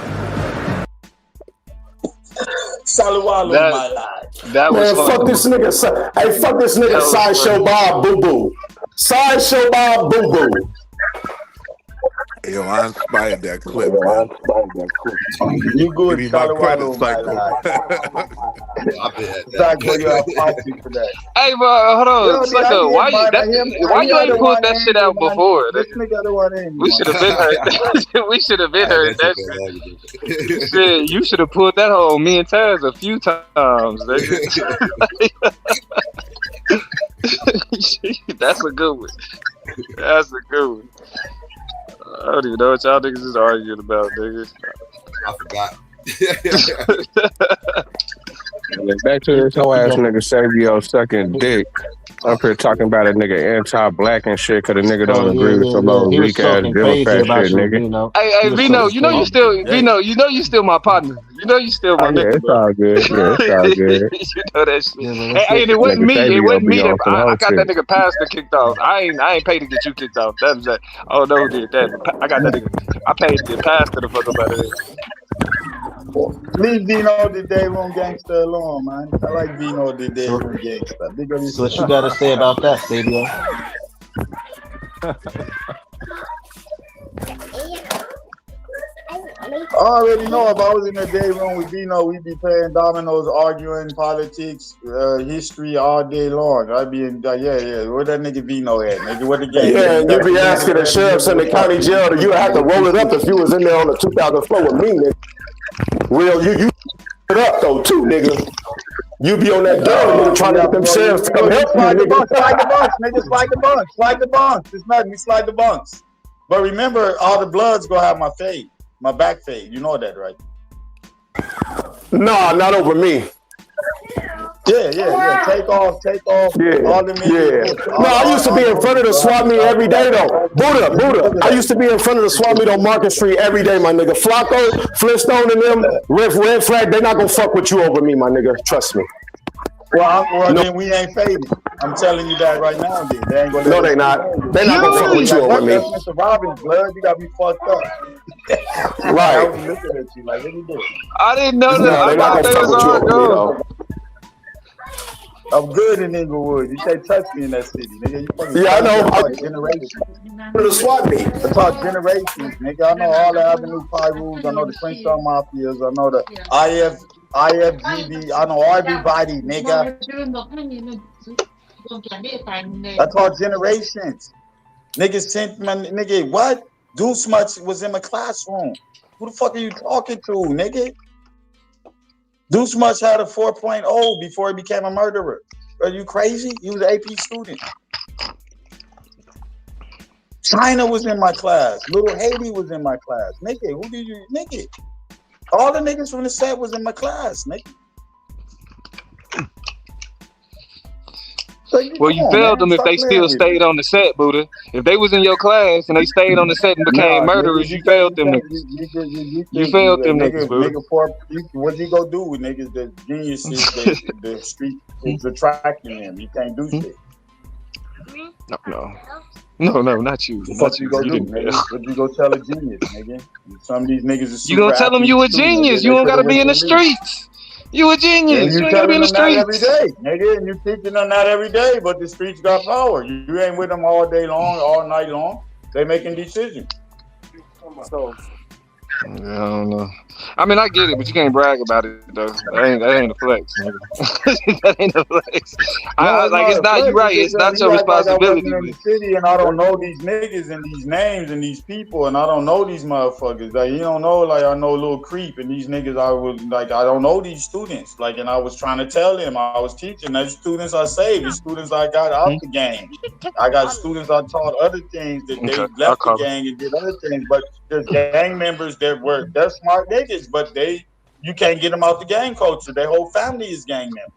That was man, fuck this nigga. Hey, fuck this nigga Sideshow Bob Boo Boo. Sideshow Bob Boo Boo. Yo, I inspired that clip, man. You good, give me my credit, Psycho. Hey, bro, hold on, Psycho. Why you ain't pulled that shit out before? We should have been heard. We should have been heard that shit. You should have pulled that hole. Me and Taz a few times. That's a good one. That's a good one. I don't even know what y'all niggas is arguing about, niggas. I forgot. Back to this whole ass nigga Savio sucking dick. Up here talking about a nigga anti-black and shit because a nigga don't agree with some old He was weak ass talking crazy Democrat about shit, you, nigga. Vino. Hey, Vino, you know you still Vino, you know you still my partner. You know you still my Oh, nigga, yeah, it's bro. all good. Yeah, it's all good. You know that shit. Yeah, man, Hey, and it wasn't Nigga me. say It we wasn't gonna be me that on some I whole got that shit. nigga pastor kicked off. I ain't paid to get you kicked off. That was that. I don't know who did that, but I got that nigga. I paid to get pastor the fuck up out of there. Leave Vino the day room gangster alone, man. I like Vino the day room gangster. Big up So what you got to say about that, Fabio? I already know if I was in the day room with Vino, we'd be playing dominoes, arguing politics, history all day long. I'd be in, yeah. Where that nigga Vino at, nigga? What the game? Yeah, and you be asking the sheriffs in the county jail, you have to roll it up if you was in there on the 2000 floor with me, nigga. Real, you it up though too, nigga. You be on that daily, nigga, trying to get them sheriffs to come help you, slide the nigga. bunks, slide the bunks, nigga, slide the bunks. It's nothing, we slide the bunks. But remember, all the bloods gonna have my fade, my back fade. You know that, right? Nah, not over me. Yeah. Take off. Yeah, All the yeah. No, I used to be in front of the swap meet every day though. Buddha. I used to be in front of the swap meet on Market Street every day, my nigga. Flacco, Flintstone, and them, Red Flag, they not gonna fuck with you over me, my nigga. Trust me. Well, then we ain't fading. I'm telling you that right now. Then they ain't gonna. No, they not. They not gonna fuck with you over me. That's Mr. Robbins, blood. You gotta be fucked up. Right. I was looking at you like, what you doing? I didn't know that. No, they not gonna fuck with you over me though. I'm good in Inglewood. You can't touch me in that city, nigga. You fucking I know. I talk generations. For the swap meet. I talk generations, nigga. I know all the Avenue Pi rules. I know the Flintstone Mafias. I know the IFGB. I know everybody, nigga. I talk generations. Niggas sent my nigga. What? Deuce Much was in my classroom. Who the fuck are you talking to, nigga? Deuce Much had a 4.0 before he became a murderer. Are you crazy? He was an AP student. China was in my class. Little Haiti was in my class. Nigga, who did you, nigga? All the niggas from the set was in my class, nigga. So Well, you failed them if they still stayed on the set, Buddha. If they was in your class and they stayed on the set and became murderers, you failed them niggas. You failed them niggas, Buddha. What you go do with niggas that geniuses the street is attracting them? You can't do shit. No, not you. What you go do, nigga? What you go tell a genius, nigga? Some of these niggas are super. You gonna tell them you a genius? You don't gotta be in the streets. You a genius. You ain't gotta be in the streets every day, nigga. And you teaching them that every day, but the streets got power. You ain't with them all day long, all night long. They making decisions. So I don't know. I mean, I get it, but you can't brag about it though. That ain't a flex, nigga. That ain't a flex. It's not you right. It's not your responsibility. I wasn't in the city, and I don't know these niggas and these names and these people, and I don't know these motherfuckers. Like, you don't know, like, I know Lil Creep and these niggas. I don't know these students. Like, and I was trying to tell them, I was teaching. These students I saved. These students I got out the gang. I got students I taught other things that they left the gang and did other things. But there's gang members they're smart niggas, but you can't get them out the gang culture. Their whole family is gang members,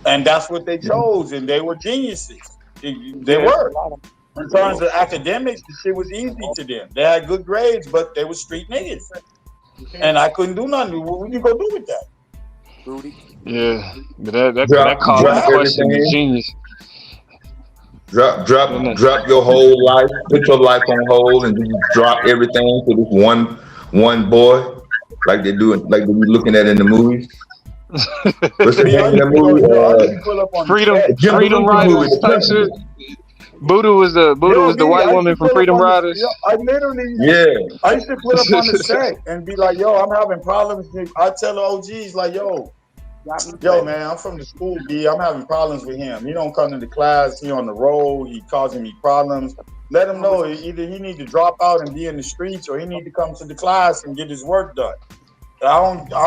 and that's what they chose, and they were geniuses. They were. In terms of academics, the shit was easy to them. They had good grades, but they were street niggas, and I couldn't do nothing. What you gonna do with that? Yeah, but that calls into question the genius. Drop your whole life, put your life on hold, and then you drop everything for this one boy, like they do, like they be looking at in the movies. What's the name of that movie? Freedom Riders type shit. Buddha was the white woman from Freedom Riders. I literally, I used to put up on the set and be like, yo, I'm having problems. I tell the OGs like, yo, man, I'm from the school, B. I'm having problems with him. He don't come to the class. He on the road. He causing me problems. Let him know either he need to drop out and be in the streets, or he need to come to the class and get his work done. I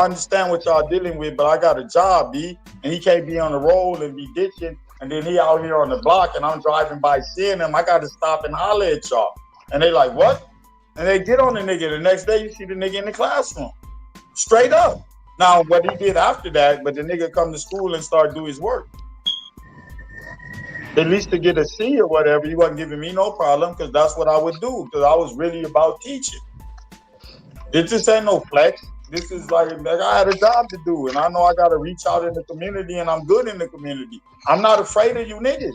understand what y'all dealing with, but I got a job, B, and he can't be on the road and be ditching, and then he out here on the block, and I'm driving by seeing him. I got to stop and holler at y'all. And they like, what? And they get on the nigga. The next day, you see the nigga in the classroom. Straight up. Now, what he did after that, but the nigga come to school and start do his work. at least to get a C or whatever. He wasn't giving me no problem because that's what I would do because I was really about teaching. This ain't no flex. This is like I had a job to do, and I know I got to reach out in the community, and I'm good in the community. I'm not afraid of you niggas.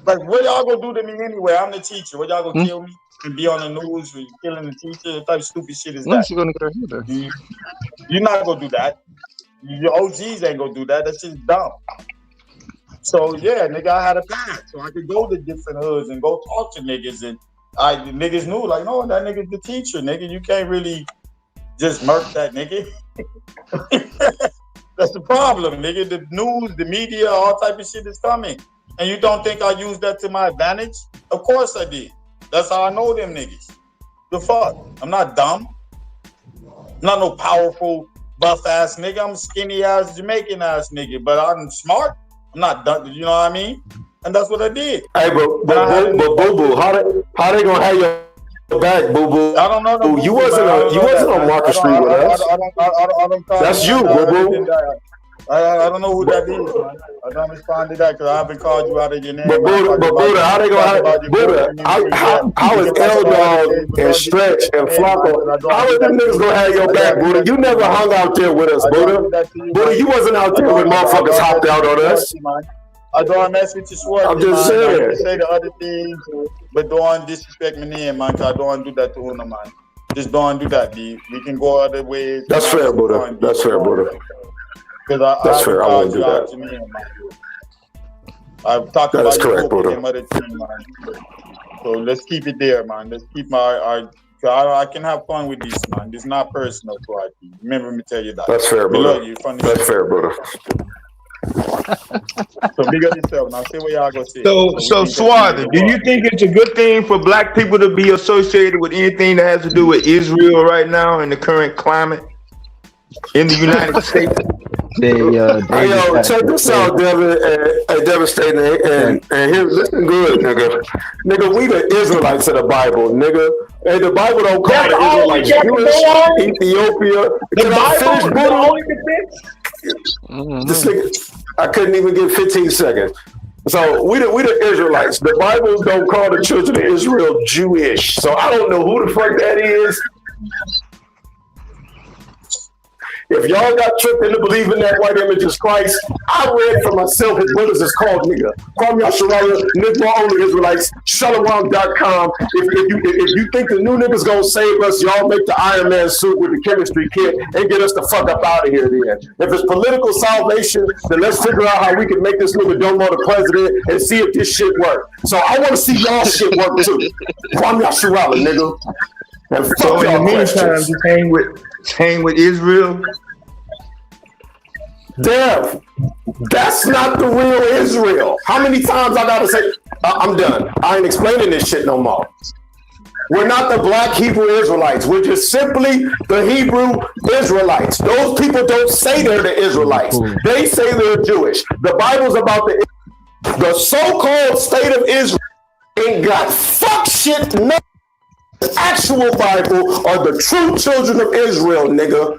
Like, what y'all gonna do to me anyway? I'm the teacher. What y'all gonna kill me and be on the news for killing the teacher? What type of stupid shit is that? You're not gonna do that. Your OGs ain't gonna do that. That's just dumb. So yeah, nigga, I had a pass, so I could go to different hoods and go talk to niggas, and the niggas knew, like, no, that nigga's the teacher, nigga. You can't really just murk that nigga. That's the problem, nigga. The news, the media, all type of shit is coming, and you don't think I used that to my advantage? Of course I did. That's how I know them niggas. The fuck? I'm not dumb. I'm not no powerful buff ass nigga. I'm a skinny ass Jamaican ass nigga, but I'm smart. I'm not done, you know what I mean? And that's what I did. Hey, but Boo Boo, how they gonna have your back, Boo Boo? I don't know. No you wasn't on Market Street with us. I don't That's you, Boo Boo. I don't know who that is, man. I don't respond to that because I haven't called you out of your name. But Buddha, how they gonna have Buddha? How is L Dog and Stretch and Flocko? How is them niggas gonna have your back, Buddha? You never hung out there with us, Buddha. Buddha, you wasn't out there when motherfuckers hopped out on us. I don't mess with your sword. I'm just saying. I say the other things, but don't disrespect me name, man. Cause I don't do that to Una, man. Just don't do that, B. We can go other ways. That's fair, Buddha. That's fair, Buddha. That's fair. I won't do that. I've talked that about is correct, Buddha. So let's keep it there, man. Let's keep I can have fun with this, man. This is not personal to our team. Remember me tell you that. That's fair, Buddha. That's fair, Buddha. So big up yourself. Now say what y'all gonna say. So Swarthy, do you think it's a good thing for black people to be associated with anything that has to do with Israel right now in the current climate in the United States? Yo, check this out, Devin, Devastating, and here, listen good, nigga. Nigga, we the Israelites of the Bible, nigga. And the Bible don't call the Israelites Jewish, Ethiopia. Can I finish, Buddha? This nigga, I couldn't even get 15 seconds. So we the Israelites. The Bible don't call the children of Israel Jewish. So I don't know who the fuck that is. If y'all got tricked into believing that white image is Christ, I read for myself his brothers is called nigga. Kwame Yasharala, Negro Only Israelites, Shalom.com. If you think the new niggas gonna save us, y'all make the Iron Man suit with the chemistry kit and get us the fuck up out of here then. If it's political salvation, then let's figure out how we can make this nigga Domo the president and see if this shit work. So I want to see y'all shit work too. Kwame Yasharala, nigga. And so in the meantime, you hang with Israel. Dev, that's not the real Israel. How many times I gotta say, I'm done. I ain't explaining this shit no more. We're not the black Hebrew Israelites. We're just simply the Hebrew Israelites. Those people don't say they're the Israelites. They say they're Jewish. The Bible's about the so-called state of Israel ain't got fuck shit. No. The actual Bible are the true children of Israel, nigga.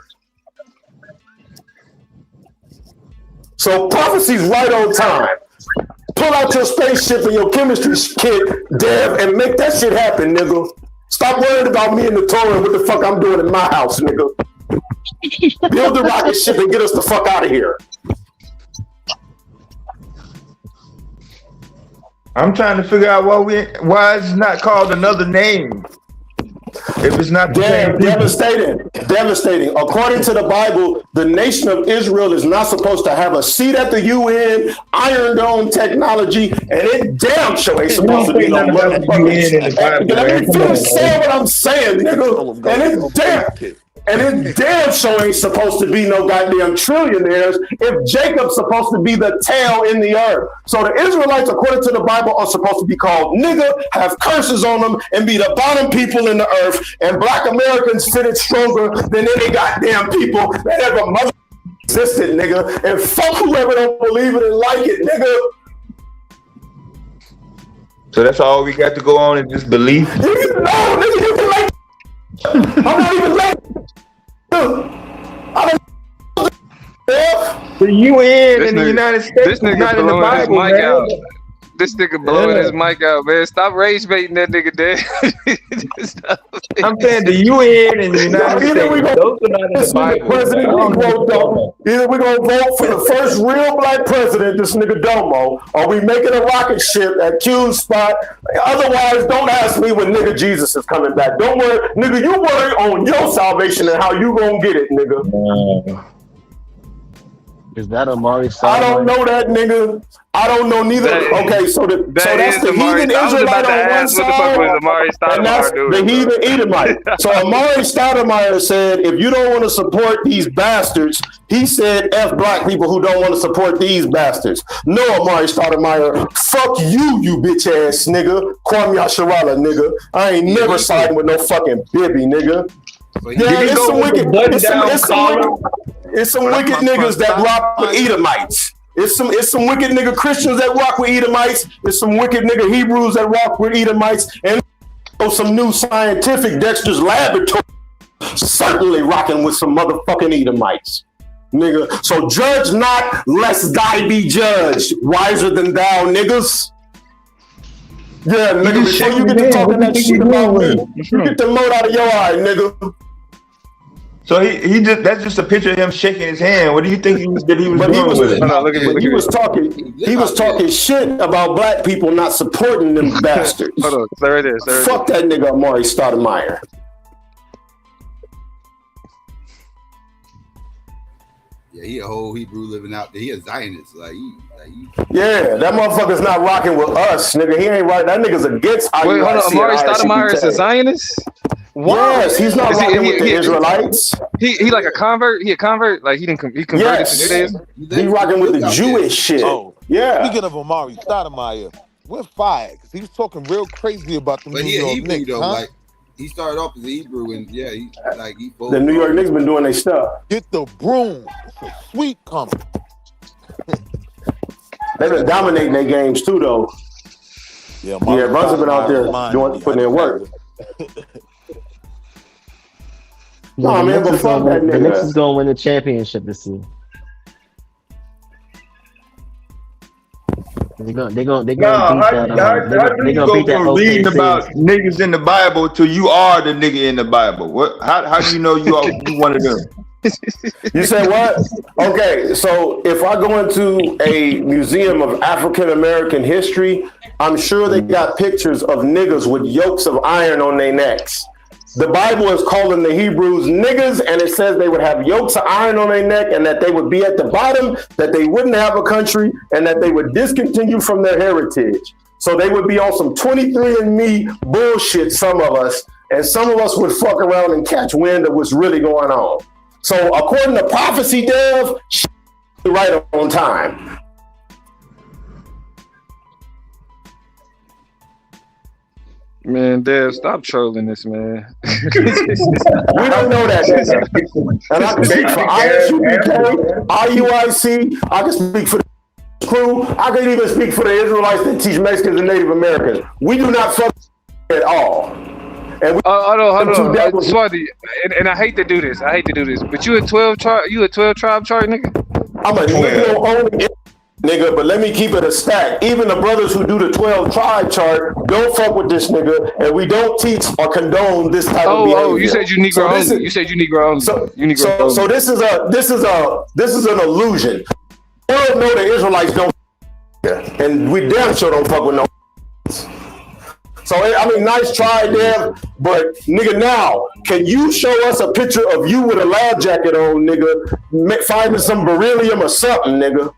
So prophecy's right on time. Pull out your spaceship and your chemistry kit, Dev, and make that shit happen, nigga. Stop worrying about me and the Torah and what the fuck I'm doing in my house, nigga. Build the rocket ship and get us the fuck out of here. I'm trying to figure out why it's not called another name. If it's not devastating. According to the Bible, the nation of Israel is not supposed to have a seat at the UN, Iron Dome technology, and it damn sure ain't supposed to be no motherfuckers. Let me finish saying what I'm saying, nigga. And it damn sure ain't supposed to be no goddamn trillionaires if Jacob's supposed to be the tail in the earth. So the Israelites, according to the Bible, are supposed to be called nigga, have curses on them, and be the bottom people in the earth. And black Americans fit it stronger than any goddamn people that ever mother existed, nigga. And fuck whoever don't believe it and like it, nigga. So that's all we got to go on and just believe? No, nigga, you can like I'm not even like the UN in the United States is not in the Bible, man. This nigga blowing his mic out, man. Stop rage baiting that nigga, Dan. I'm saying the UN and the United States, those are not in the Bible. Either we're gonna vote for the first real black president, this nigga Domo, or we making a rocket ship at Q's spot. Otherwise, don't ask me when nigga Jesus is coming back. Don't worry, nigga, you worry on your salvation and how you gonna get it, nigga. Is that Amari? I don't know that, nigga. I don't know neither. Okay, so that's the heathen Israelite on one side, and that's the heathen Edomite. So Amari Stoudemire said, if you don't want to support these bastards, he said, F black people who don't want to support these bastards. No, Amari Stoudemire, fuck you, you bitch ass nigga. Kwame Yasharala, nigga. I ain't never siding with no fucking Bibi, nigga. Yeah, it's some wicked, it's some wicked niggas that rock with Edomites. It's some wicked nigga Christians that rock with Edomites. It's some wicked nigga Hebrews that rock with Edomites, and some new scientific Dexter's Laboratory certainly rocking with some motherfucking Edomites, nigga. So judge not, lest thy be judged. Wiser than thou, niggas. Yeah, nigga. Before you get to talking that shit about me, you get the mote out of your eye, nigga. So he just, that's just a picture of him shaking his hand. What do you think he was doing with it? He was talking shit about black people not supporting them bastards. Hold on, there it is. Fuck that nigga Amari Stoudemire. Yeah, he a whole Hebrew living out there. He a Zionist, Yeah, that motherfucker's not rocking with us, nigga. He ain't right. That nigga's against IUIC. Wait, hold on. Amari Stoudemire is a Zionist? Why? Yes, he's not rocking with the Israelites. He like a convert. He a convert. Like he converted to Judaism. He rocking with the Jewish shit. Oh, yeah. Speaking of Amari Stoudemire, we're fired because he was talking real crazy about the New York Knicks. Though, like he started off as a Hebrew, and yeah, he the New York Knicks been doing their stuff. Get the broom. It's a sweet coming. They've been dominating their games too, though. Yeah, Brunson been out there putting in work. No, man, but fuck that nigga. The Knicks is gonna win the championship this year. They gonna beat that. They gonna beat that. Reading about niggas in the Bible till you are the nigga in the Bible. What? How do you know you one of them? You say what? Okay, so if I go into a museum of African American history, I'm sure they got pictures of niggas with yokes of iron on their necks. The Bible is calling the Hebrews niggas, and it says they would have yokes of iron on their neck and that they would be at the bottom, that they wouldn't have a country, and that they would discontinue from their heritage. So they would be on some 23andMe bullshit, some of us, and some of us would fuck around and catch wind of what's really going on. So according to prophecy, Dev, right on time. Man, Dad, stop trolling this, man. We don't know that. And I can speak for ISUPK, IUIC, I can speak for the crew, I can even speak for the Israelites that teach Mexicans and Native Americans. We do not fuck at all. And we hold on. Swarty, and I hate to do this. But you a 12 tribe chart, nigga? I'm a Negro only nigga, but let me keep it a stack. Even the brothers who do the 12 tribe chart don't fuck with this nigga, and we don't teach or condone this type of behavior. Oh, you said you Negro only. You said you Negro only. So this is an illusion. We don't know the Israelites don't, and we damn sure don't fuck with no. So I mean, nice try, Dev, but nigga, now can you show us a picture of you with a lab jacket on, nigga, finding some beryllium or something, nigga?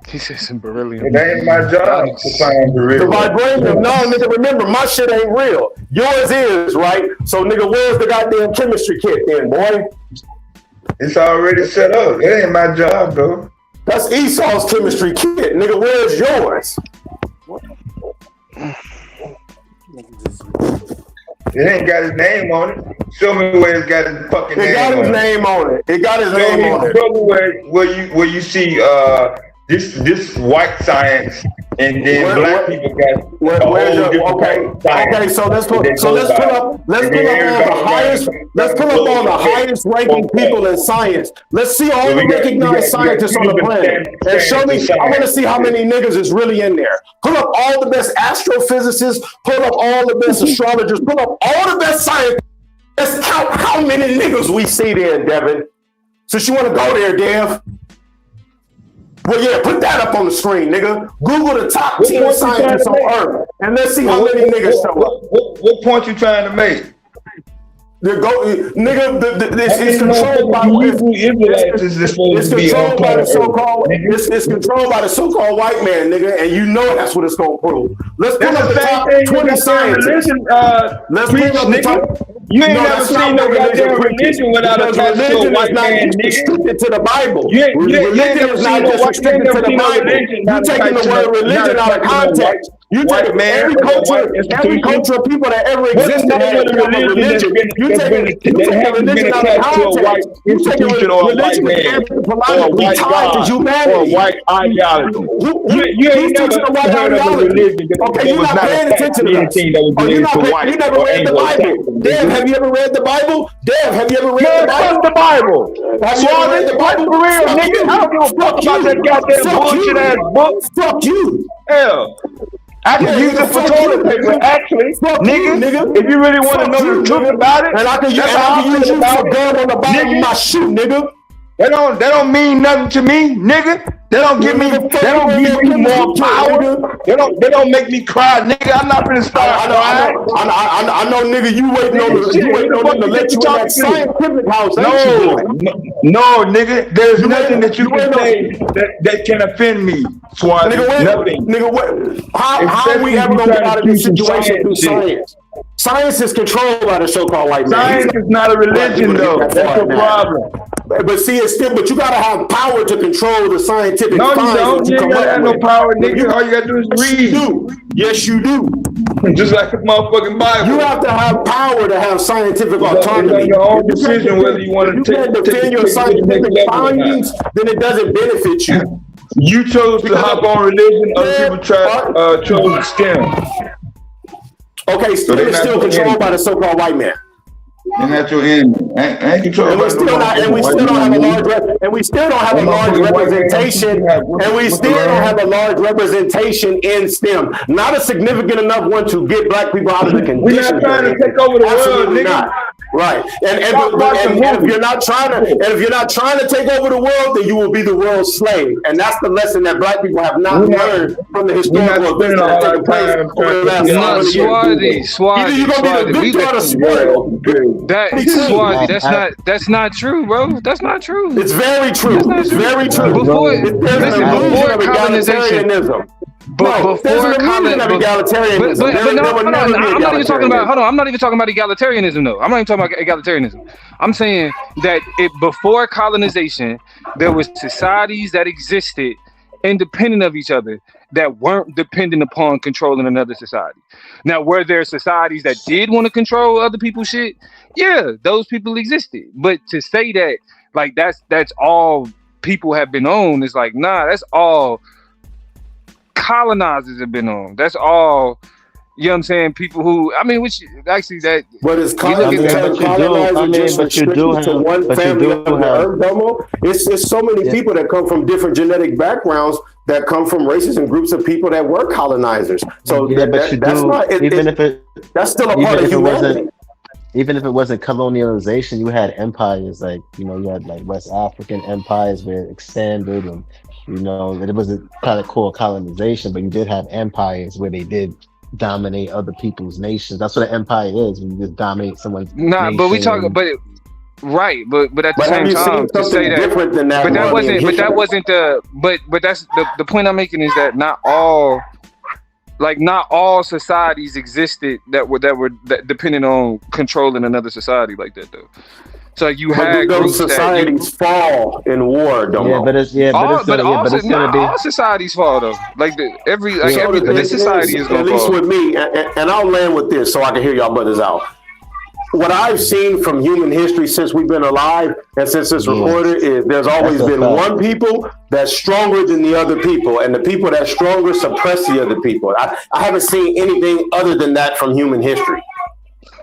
He said some beryllium. It ain't my job to find beryllium. The vibranium, no, nigga, remember, my shit ain't real. Yours is, right? So, nigga, where's the goddamn chemistry kit then, boy? It's already set up. It ain't my job, though. That's Esau's chemistry kit. Nigga, where's yours? It ain't got his name on it. Show me where it's got his fucking name on it. It got his name on it. It got his name on it. Show me where you see this white science, and then black people got a whole different science. Okay, so let's pull up on the highest ranking people in science. Let's see all the recognized scientists on the planet. And show me, I want to see how many niggas is really in there. Pull up all the best astrophysicists, pull up all the best astrologers, pull up all the best scientists. Let's count how many niggas we see there, Devin. Since you want to go there, Dev. Well, yeah, put that up on the screen, nigga. Google the top 10 scientists on Earth, and let's see how many niggas show up. What point you trying to make? It's controlled by it's controlled by the so-called white man, nigga, and you know that's what it's gonna prove. Let's pull up the top 20 scientists. Let's pull up the top. You ain't never seen no goddamn religion without a white man, nigga. Restricted to the Bible. Religion is not just restricted to the Bible. You're taking the word religion out of context. You take every culture of people that ever existed had a religion. You take religion out of context. You take religion tied to humanity. Or white ideology. You ain't never heard of a religion that was not attached to anything that was related to white. You never read the Bible. Dev, have you ever read the Bible? Dev, have you ever read the Bible? Have you ever read the Bible for real, nigga? I don't give a fuck about that goddamn bullshit ass book. Fuck you. Hell. I can use it for toilet paper, actually, nigga. If you really want to know the truth about it, and I can use you for gum on the bottom of my shoe, nigga. That don't mean nothing to me, nigga. They don't give me more power. They don't make me cry, nigga. I'm not gonna start crying. I know, nigga. You waiting on them to let you in that scientific house. No, nigga. There's nothing that you can say that can offend me, Swat. Nothing. Nigga, how are we ever gonna get out of this situation through science? Science is controlled by the so-called white man. Science is not a religion, though. That's the problem. But see, it's still. But you gotta have power to control the scientific. No, you don't. You ain't gotta have no power, nigga. All you gotta do is read. Yes, you do. Just like the motherfucking Bible. You have to have power to have scientific autonomy. It's your own decision whether you want to defend your scientific findings. Then it doesn't benefit you. You chose to hop on religion. Other people chose to STEM. Okay, so they're still controlled by the so-called white man. And that's your enemy. Ain't controlled by the and we still don't have a large representation. And we still don't have a large representation in STEM. Not a significant enough one to get black people out of the condition. We're not trying to take over the world, nigga. Not. Right, and if you're not trying to take over the world, then you will be the world's slave, and that's the lesson that black people have not learned from the historical events that have taken place over the last 100 years. Either you're gonna be the victor or the spoiled. That's not true, bro. That's not true. It's very true. It's very true. Before colonization. But before egalitarianism, I'm not even talking about. Hold on, I'm not even talking about egalitarianism, though. I'm not even talking about egalitarianism. I'm saying that before colonization, there was societies that existed independent of each other that weren't dependent upon controlling another society. Now, were there societies that did want to control other people's shit? Yeah, those people existed. But to say that like that's all people have been on is like, nah, that's all colonizers have been on. That's all, you know what I'm saying? People who, I mean, which actually that. But it's colonizer just restricted to one family of the earth, Domo. It's so many people that come from different genetic backgrounds that come from races and groups of people that were colonizers. So that's still a part of humanity. Even if it wasn't colonialization, you had empires like, you had like West African empires where it expanded, and it wasn't kind of called colonization, but you did have empires where they did dominate other people's nations. That's what an empire is, when you just dominate someone's nation. But we talk, but at the same time to say that, different than that, but that's the point I'm making is that not all societies existed that were dependent on controlling another society like that, though. So you had those societies fall in war, don't all societies fall though. Like this society is gonna fall. At least with me, and I'll land with this so I can hear y'all brothers out. what I've seen from human history since we've been alive and since it's recorded is there's always been one people that's stronger than the other people, and the people that's stronger suppress the other people. I haven't seen anything other than that from human history.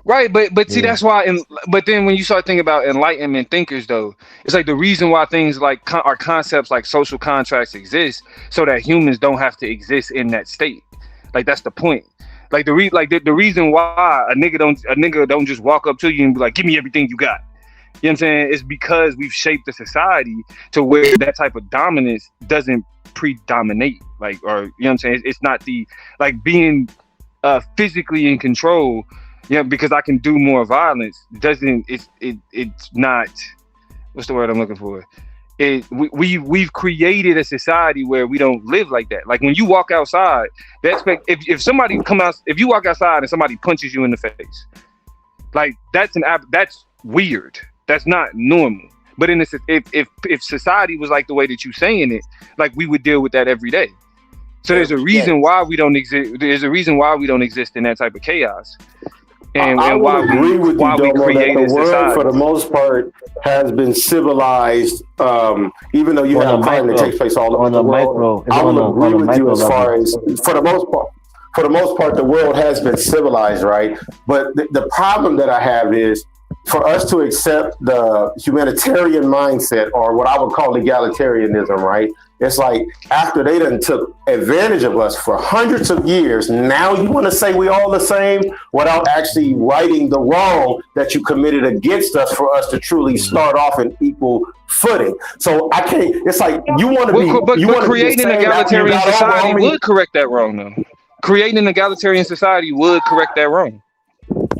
Right, but see, that's why. But then when you start thinking about Enlightenment thinkers, though, it's like the reason why things like our concepts like social contracts exist, so that humans don't have to exist in that state. Like that's the point. Like the reason why a nigga don't just walk up to you and be like, "Give me everything you got." You know what I'm saying? It's because we've shaped the society to where that type of dominance doesn't predominate. Like, or you know what I'm saying? It's not the like being physically in control. Yeah, because I can do more violence. It's not. What's the word I'm looking for? We've created a society where we don't live like that. Like when you walk outside, they expect if somebody if you walk outside and somebody punches you in the face, like that's weird. That's not normal. But if society was like the way that you're saying it, like we would deal with that every day. So there's a reason why we don't exist. There's a reason why we don't exist in that type of chaos. And why we created the world society. for the most part has been civilized, even though you have crime that takes place all over the world. I will agree with you as far as for the most part, the world has been civilized, right? But the problem that I have is for us to accept the humanitarian mindset, or what I would call egalitarianism, right? It's like after they done took advantage of us for hundreds of years, now you want to say we all the same without actually righting the wrong that you committed against us for us to truly start off in equal footing. So I can't. It's like you want to be. But creating an egalitarian society would correct that wrong, though. Creating an egalitarian society would correct that wrong.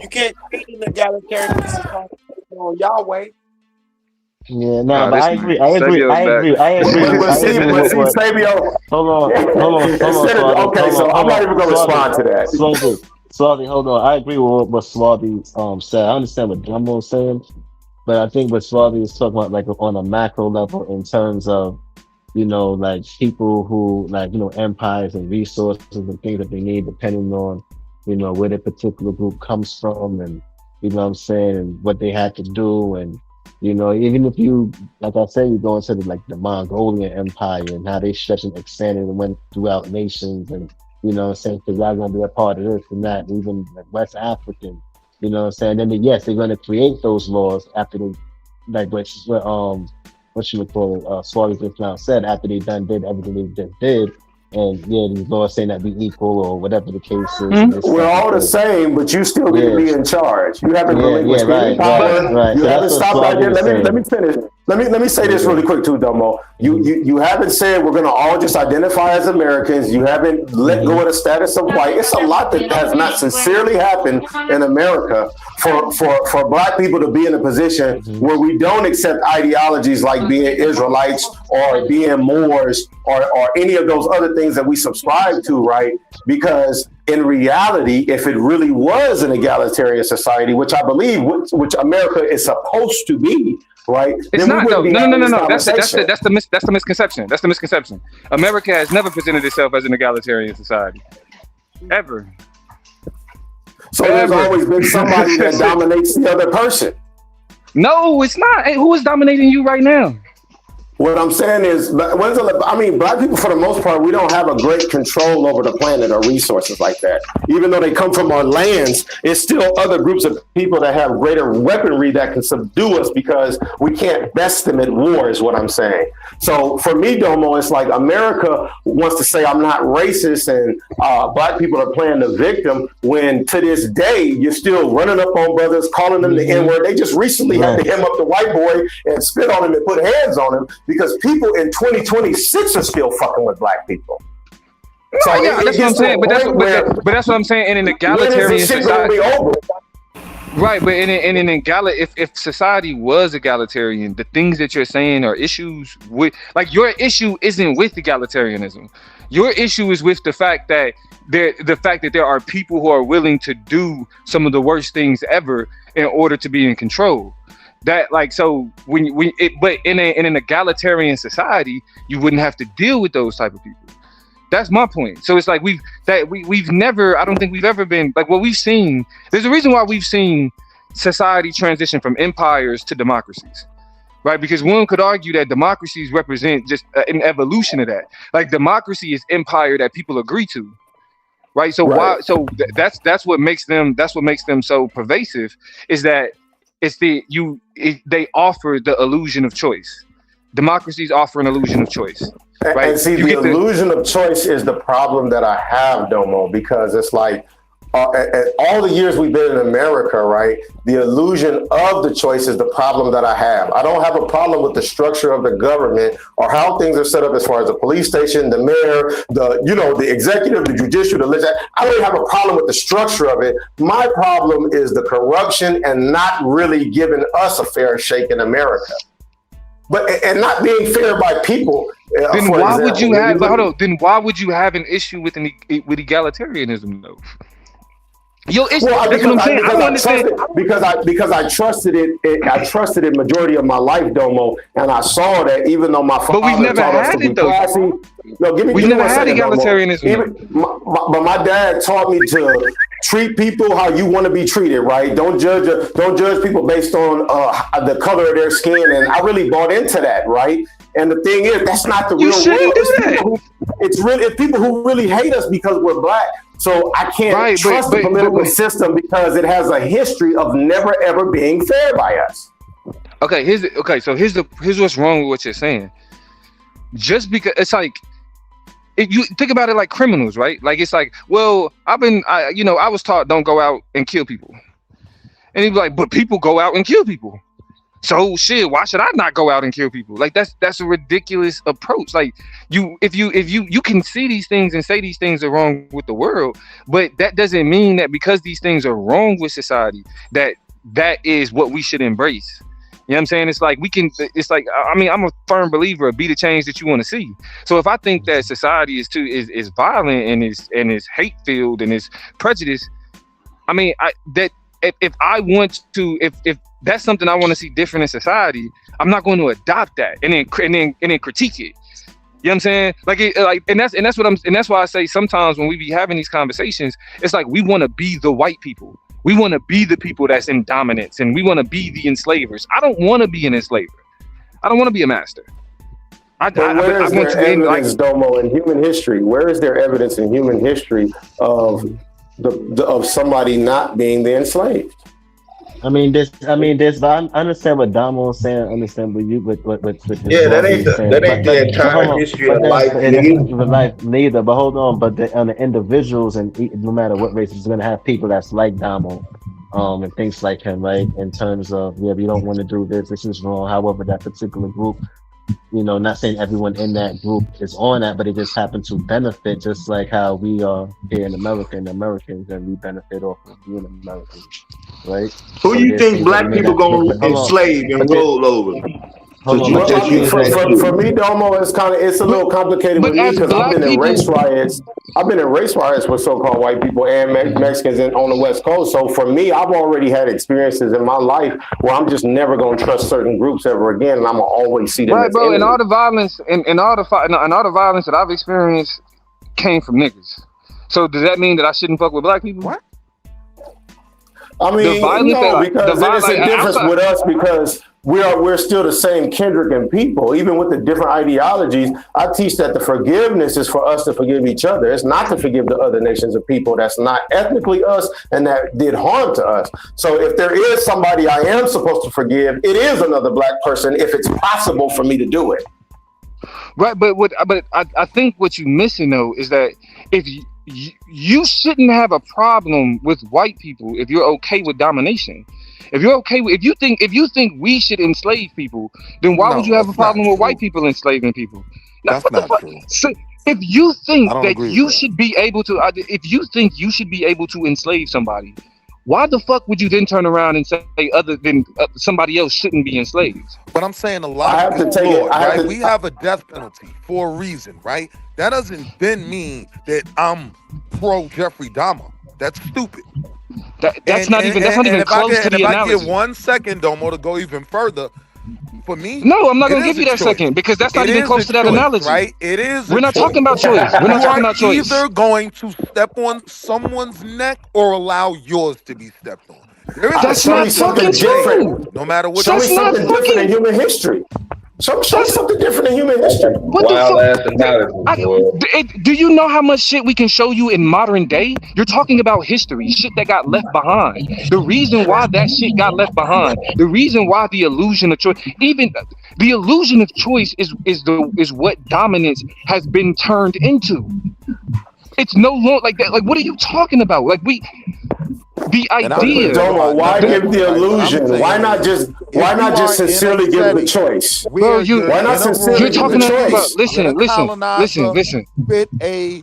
You can't create an egalitarian society on y'all way. Yeah, no, but I agree. Hold on. Okay, so I'm not even going to respond to that. Swabby, hold on. I agree with what Swabby said. I understand what D.A.B.A.T.E was saying, but I think what Swabby is talking about, like on a macro level, in terms of, you know, like people who, like, you know, empires and resources and things that they need, depending on, you know, where the particular group comes from, and you know what I'm saying, and what they had to do, and you know, even if you, like I said, you go into the Mongolian Empire and how they stretched and expanded and went throughout nations, and you know what I'm saying, because y'all gonna be a part of this and that, even like West African, you know what I'm saying. And then yes, they're gonna create those laws after they, like what you would call Swabby just now said, after they did everything they just did. And yeah, these laws saying that we equal or whatever the case is. We're all the same, but you still get to be in charge. You haven't relinquished any power. Right. You So haven't that's what stopped right there. Swabby Let me finish. Let me say this really quick too, Domo. You haven't said we're gonna all just identify as Americans. You haven't let go of the status of white. It's a lot that has not sincerely happened in America for Black people to be in a position where we don't accept ideologies like being Israelites or being Moors or any of those other things that we subscribe to, right? Because in reality, if it really was an egalitarian society, which I believe, which America is supposed to be, right? It's not though. No. That's the misconception. That's the misconception. America has never presented itself as an egalitarian society, ever. So there's always been somebody that dominates the other person. No, it's not. Hey, who is dominating you right now? What I'm saying is, Black people, for the most part, we don't have a great control over the planet or resources like that. Even though they come from our lands, it's still other groups of people that have greater weaponry that can subdue us because we can't best them at war, is what I'm saying. So for me, Domo, it's like America wants to say I'm not racist and Black people are playing the victim, when to this day, you're still running up on brothers, calling them the N-word. They just recently had to hem up the white boy and spit on him and put hands on him, because people in 2026 are still fucking with Black people. No, so yeah, that's what I'm saying. But that's what I'm saying. In an egalitarian society, right? But in an if society was egalitarian, the things that you're saying are issues with, like, your issue isn't with egalitarianism. Your issue is with the fact that there are people who are willing to do some of the worst things ever in order to be in control. That, like, so but in an egalitarian society, you wouldn't have to deal with those type of people. That's my point. So it's like we've never, I don't think we've ever been, like, what we've seen, there's a reason why we've seen society transition from empires to democracies, right? Because one could argue that democracies represent just an evolution of that. Like democracy is empire that people agree to, right? So why? So that's what makes them. That's what makes them so pervasive. Is that they offer the illusion of choice. Democracies offer an illusion of choice. Right? And see, the illusion of choice is the problem that I have, Domo, because it's like all the years we've been in America, right? The illusion of the choice is the problem that I have. I don't have a problem with the structure of the government or how things are set up as far as the police station, the mayor, the executive, the judicial, the legislature. I don't have a problem with the structure of it. My problem is the corruption and not really giving us a fair shake in America. And not being fair by people. Then why would you have? Then why would you have an issue with egalitarianism, though? That's what I'm saying. I don't understand. Because I trusted it. I trusted it majority of my life, Domo, and I saw that even though my father taught us to be classy. No, we've never had egalitarianism. But my dad taught me to treat people how you want to be treated, right? Don't judge people based on the color of their skin, and I really bought into that, right? And the thing is, that's not the real world. It's people who really hate us because we're black. So I can't trust the political system because it has a history of never ever being fair by us. Okay, here's what's wrong with what you're saying. Just because it's like, if you think about it like criminals, right? Like it's like, well, I was taught don't go out and kill people, and he's like, but people go out and kill people. So shit, why should I not go out and kill people? Like that's a ridiculous approach. Like if you can see these things and say these things are wrong with the world, but that doesn't mean that because these things are wrong with society, that is what we should embrace. You know what I'm saying? It's like I'm a firm believer of be the change that you want to see. So if I think that society is violent and is hate filled and is prejudice, I mean if that's something I want to see different in society, I'm not going to adopt that and then critique it. You know what I'm saying? And that's why I say sometimes when we be having these conversations, it's like we want to be the white people. We want to be the people that's in dominance, and we want to be the enslavers. I don't want to be an enslaver. I don't want to be a master. Where is there evidence, Domo, in human history? Where is there evidence in human history of somebody not being the enslaved? I understand what Damo is saying. I understand what that ain't the entire history of life. Neither. But hold on. But on the individuals, and no matter what race, is going to have people that's like Damo, and things like him, right? In terms of we don't want to do this. This is wrong. However, that particular group, not saying everyone in that group is on that, but it just happened to benefit, just like how we are here in America and Americans, and we benefit off of being Americans, right? Who do you think black people gonna enslave and roll over? For me, Domo, it's a little complicated with me because I've been in race riots. I've been in race riots with so-called white people and Mexicans on the West Coast. So for me, I've already had experiences in my life where I'm just never gonna trust certain groups ever again, and I'm gonna always see them. Right, bro. And all the violence and all the violence that I've experienced came from niggas. So does that mean that I shouldn't fuck with black people? What? I mean, no, because there's a difference with us because we're still the same kindred and people, even with the different ideologies. I teach that the forgiveness is for us to forgive each other. It's not to forgive the other nations of people that's not ethnically us and that did harm to us. So if there is somebody I am supposed to forgive, it is another black person if it's possible for me to do it. Right, but I think what you're missing though is that if you shouldn't have a problem with white people if you're okay with domination. If you're okay with, if you think we should enslave people, then why would you have a problem with white people enslaving people? That's not true. So if you think that you should be able to, enslave somebody, why the fuck would you then turn around and say other than somebody else shouldn't be enslaved? But I'm saying a lot of people, right? We have a death penalty for a reason, right? That doesn't then mean that I'm pro Jeffrey Dahmer. That's stupid. That's not even close to the analogy. If I get 1 second, Domo, to go even further, for me, no, I'm not going to give you that second because that's not even close to that analogy. Right? It is. We're not talking about choice. We're not talking about choice. Either going to step on someone's neck or allow yours to be stepped on. That's not fucking true. No matter what. Show me something different in human history. Show me something different in human history. What the fuck? Do you know how much shit we can show you in modern day? You're talking about history, shit that got left behind. The reason why that shit got left behind, the reason why the illusion of choice, even the illusion of choice is what dominance has been turned into. It's no longer like that. Like, what are you talking about? Like, the idea. Why give the illusion? Why not just sincerely give the choice? Bro, you're talking about. Listen. With a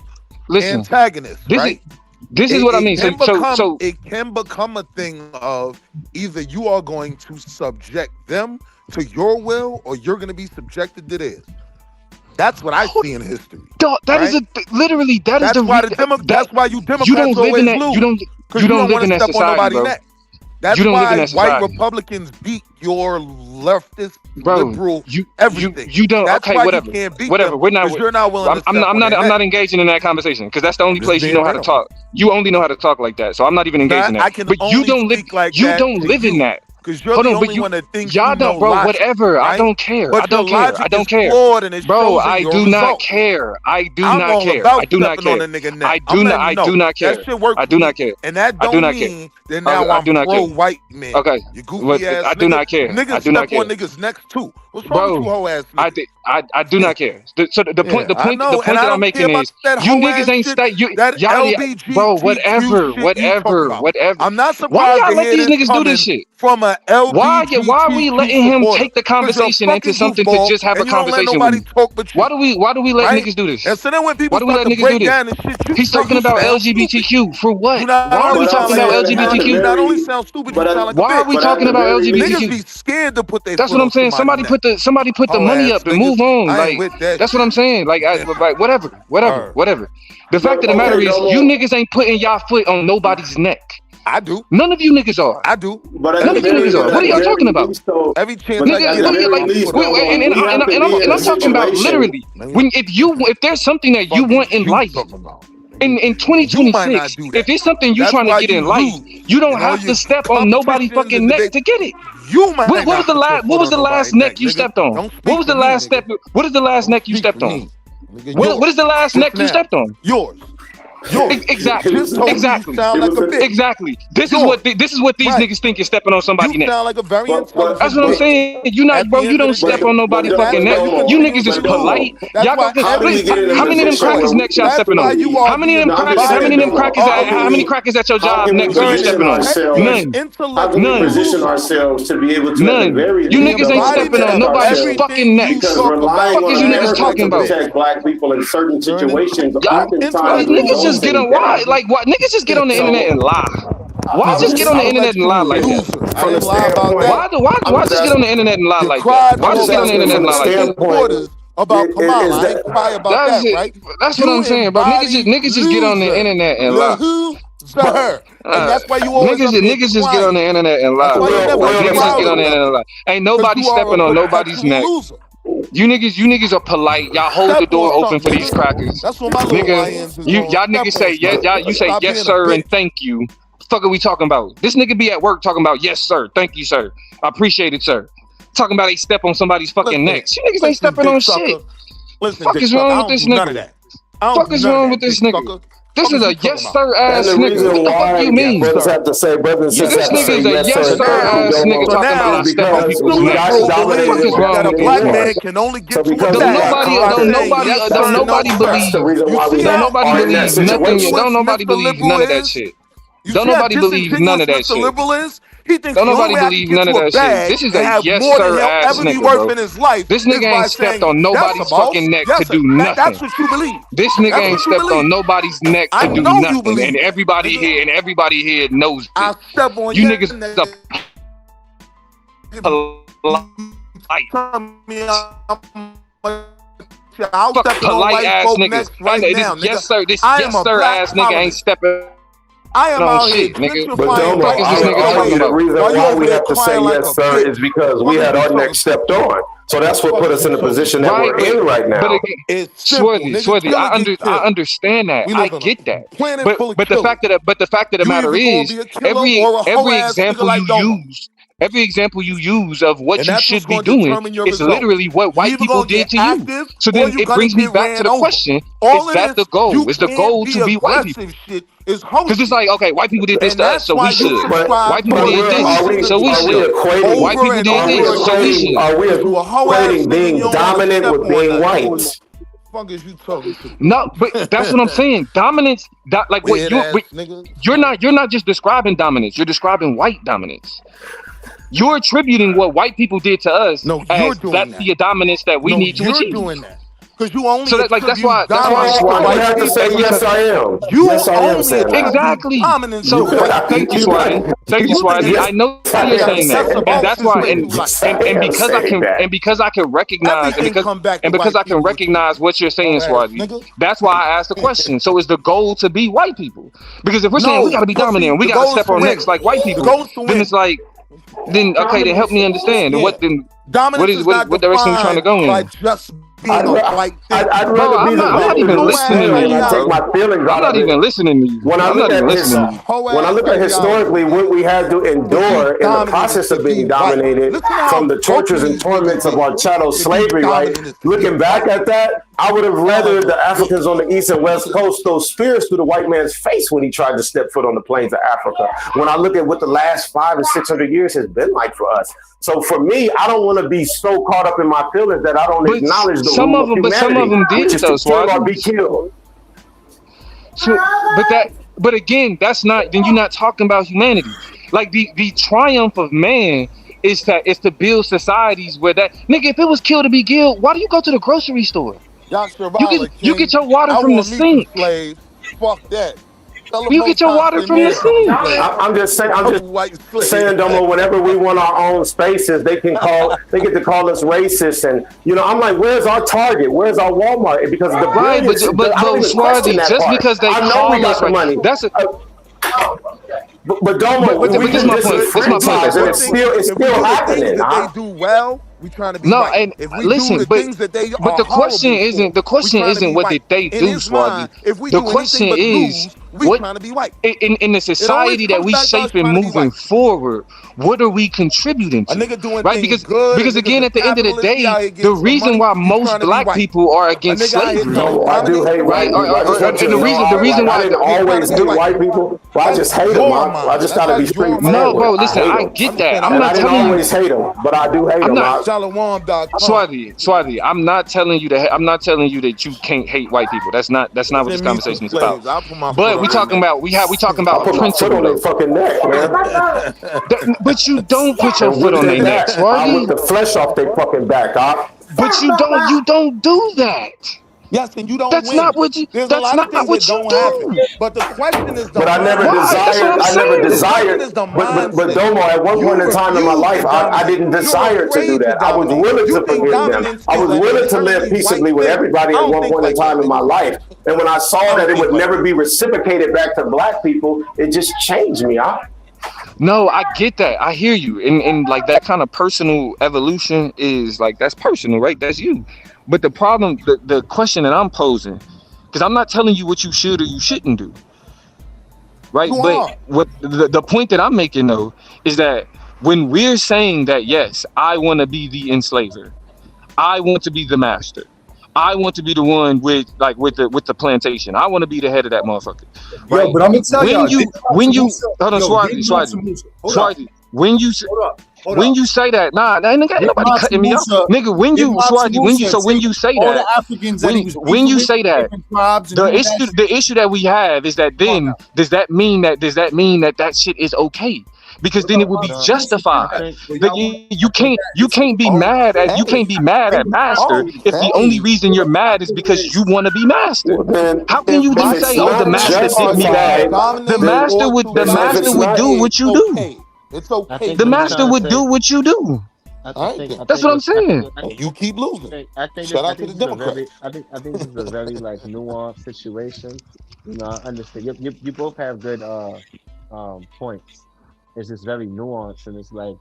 antagonist, right? This is what I mean. So it can become a thing of either you are going to subject them to your will, or you're going to be subjected to theirs. That's what I see in history. That is literally that is the that's why you Democrats always lose. You don't live in that society, bro. That's why white Republicans beat your leftist, liberal, everything. You don't. That's okay, why whatever. You can't beat whatever. Them, We're not. You're not willing. I'm not engaging in that conversation because that's the only place you know how to talk. You only know how to talk like that. So I'm not even engaging in that. But you don't live like you don't live in that. Because you're the only one that thinks y'all don't, bro. Logic, whatever. Right? I don't care. But I don't care. I don't care. Bro, I do not care. I do not care. I do not care. I do not care. That shit work. I do not care. And that don't mean that now I'm pro-white man. Okay. You goofy ass. I do not care. Niggas step on niggas necks too. What's wrong with you, hoe ass niggas? I do not care. So the point that I'm making is you niggas ain't y'all, bro. Whatever. I'm not surprised. Why y'all let these niggas do this shit? From a LGBTQ why are we letting him take the conversation into something to just have a conversation with him? Why do we let niggas do this? And so then when people why do we let niggas do this? He's talking about LGBTQ for what? Why are we talking about LGBTQ? You not only sound stupid, you sound like why are we talking about LGBTQ? Niggas be scared to put their. That's what I'm saying. Somebody put the money up and move on. Like that's what I'm saying. Like whatever. The fact of the matter is, you niggas ain't putting y'all foot on nobody's neck. I do. None of you niggas are. I do. None of you niggas are. What are y'all talking about? Every chance and I'm talking about literally. If there's something that you want in life, in 2026, if it's something you're trying to get in life, you don't have to step on nobody's fucking neck to get it. What was the last neck you stepped on? What was the last step? What is the last neck you stepped on? What is the last neck you stepped on? Yours. Exactly. This is what these niggas think is stepping on somebody's neck. Sound like a very that's what I'm saying. You don't step on nobody's fucking neck. You niggas is polite. Y'all got this. How many of them crackers necks y'all stepping on? How many of them crackers at your job necks are you stepping on? None. Position ourselves to be able to. None. You niggas ain't stepping on nobody's fucking necks. What is you niggas talking about? Protect black people in certain situations. Niggas just get on why? Like what? Niggas just get on the internet and lie. Why just get on the internet and lie like that? Why just get on the internet and lie like that? Why just get on the internet and lie like that? About Kamala, I ain't cry about that, right? That's what I'm saying, bro. Niggas just get on the internet and lie. And that's why you always niggas just get on the internet and lie. Niggas just get on the internet and lie. Ain't nobody stepping on nobody's neck. You niggas are polite. Y'all hold the door open for these crackers. That's what my niggas. Y'all niggas say yes. You say yes, sir, and thank you. What the fuck are we talking about? This nigga be at work talking about yes, sir, thank you, sir. I appreciate it, sir. Talking about they step on somebody's fucking necks. You niggas ain't stepping on shit. Fuck is wrong with this nigga? Fuck is wrong with this nigga? This is a yes sir ass nigga. What the fuck you mean? Brothers have to say, brothers this nigga is a yes sir ass nigga talking about I step on people's necks. What the fuck is wrong with a black man can only get to Don't nobody believe none of that shit. Don't nobody believe none of that shit. He thinks don't nobody believe none of that shit. This is a yes sir ass nigga, bro. This nigga ain't stepped on nobody's fucking neck to do nothing. That's what you believe. This nigga ain't stepped on nobody's neck to do nothing, and everybody here knows it. You niggas polite ass niggas. Yes sir, this yes sir ass nigga ain't stepping I am out here But Domo, I would argue the reason why we have to say yes, sir, is because we had our neck stepped on. So that's what put us in the position that we're in right now. But again, Swarthy, I understand that. I get that. But the fact of the matter is, every example you use of what you should be doing is literally what white people did to you. So then it brings me back to the question: is that the goal? Is the goal to be white people? Because it's like, okay, white people did this to us, so we should. White people did this, so we should. White people did this, so we should. Are we equating being dominant with being white? No, but that's what I'm saying. Dominance, like what you're not just describing dominance. You're describing white dominance. You're attributing what white people did to us as that's the dominance that we need to achieve. Doing that. Because you only that's why you have to say yes, I am. You yes, I am exactly. So thank you, Swati. Thank you, Swati. I know you're saying that, and that's why, and because I can recognize, and because I can recognize what you're saying, Swati. That's why I asked the question. So is the goal to be white people? Because if we're saying we got to be dominant, and we got to step on necks like white people, then it's like, then okay, then help me understand. What direction are we trying to go in? I'd rather be I'm not even listening to you. Take my feelings out. I'm not even listening to you. When I look at historically what we had to endure in the process of being dominated from the tortures and torments of our chattel slavery, right? Looking back at that, I would have rather the Africans on the east and west coast throw spears through the white man's face when he tried to step foot on the plains of Africa. When I look at what the last 500 or 600 years has been like for us. So for me, I don't want to be so caught up in my feelings that I don't acknowledge the some of them, but some of them did though. Or be killed. So, but again, that's not. Then you're not talking about humanity. Like the triumph of man is to build societies where that nigga. If it was kill to be killed, why do you go to the grocery store? You get your water from the sink. Fuck that. You get your water from the sink. I'm just saying, Domo, whenever we want our own spaces, they get to call us racist. And, I'm like, where's our Target? Where's our Walmart? Because the brilliance, but Swarthy, just because they call us money, that's But Domo, we just disenfranchised, and it's still happening. They do well. We trying to be right. And listen, but the question isn't what did they do, Swaggy. The question is what trying to be white in the society that we shaping moving forward. What are we contributing to? Right? Because again, at the end of the day, the reason why most black people are against slavery, I do hate white people. The reason why I didn't always hate white people. I just hate them. I just gotta be straight. No, bro, listen, I get that. I'm not telling you. I didn't always hate them, but I do hate them. Swati, I'm not telling you that you can't hate white people. That's not what this conversation is about. But we talking about principle. On their fucking neck, man. But you don't put your foot on their neck, Swati. I whip the flesh off their fucking back, But you don't do that. Yes, and you don't. That's win. Not what you. There's that's not what you do. Happen. But the question is, but I never desired. But Domo, at one point in time in my life, I didn't desire to do that. I was willing to forgive them. I was willing to live peaceably with everybody at one point in time in my life. And when I saw that it would never be reciprocated back to black people, it just changed me. No, I get that. I hear you. And like that kind of personal evolution is like, that's personal, right? That's you. But the problem, the question that I'm posing, because I'm not telling you what you should or you shouldn't do, right? But what the point that I'm making though is that when we're saying that, yes, I want to be the enslaver, I want to be the master, I want to be the one with the plantation, I want to be the head of that motherfucker. Right? Yo, but I'm gonna tell you, when you hold on, Swati, when you say that, nobody cutting me off, nigga. When you say that, the issue that we have is that then does that mean that shit is okay? Because then it would be justified. You can't be mad at master if the only reason you're mad is because you want to be master. How can you then say, "Oh, the master did me bad"? The master would do what you do. It's okay. The master would do what you do. That's what I'm saying. You keep losing. I think Shout out to the Democrats. I think this is a very like nuanced situation. You know, I understand. You both have good points. It's just very nuanced, and it's like,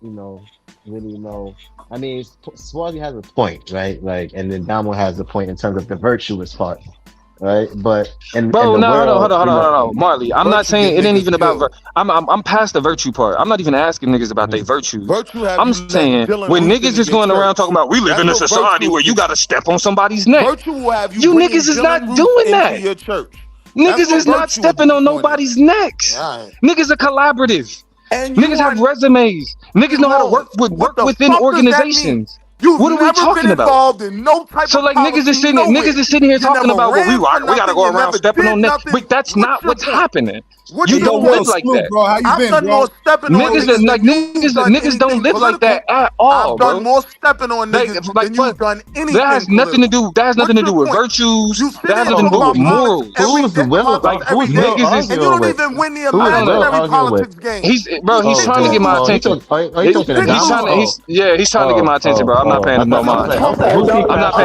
you know, really no. I mean, Swazi has a point, right? Like, and then Damo has a point in terms of the virtuous part, right? But Bro, no, hold on, Marley. I'm not saying it ain't even about. I'm past the virtue part. I'm not even asking niggas about their virtues. I'm saying when niggas is going around talking about we live in a society where you gotta step on somebody's neck. You niggas is not doing that. Your church. Niggas is not stepping on nobody's necks. Niggas are collaborative. Niggas have resumes. Niggas know how to work within organizations. What are we talking about? In no type so like niggas is sitting here talking about we gotta go around stepping on necks, but that's not what's happening. You don't live like that. Bro, how you been, bro? Niggas don't live like that at all, bro. I've done more stepping on niggas than you've done anything. That has nothing to do. That has nothing to do with virtues. That has nothing to do with morals. Who's niggas? And you don't even win the imaginary politics game. He's trying to get my attention. He's trying to get my attention, bro. I'm not paying him no mind. I'm not paying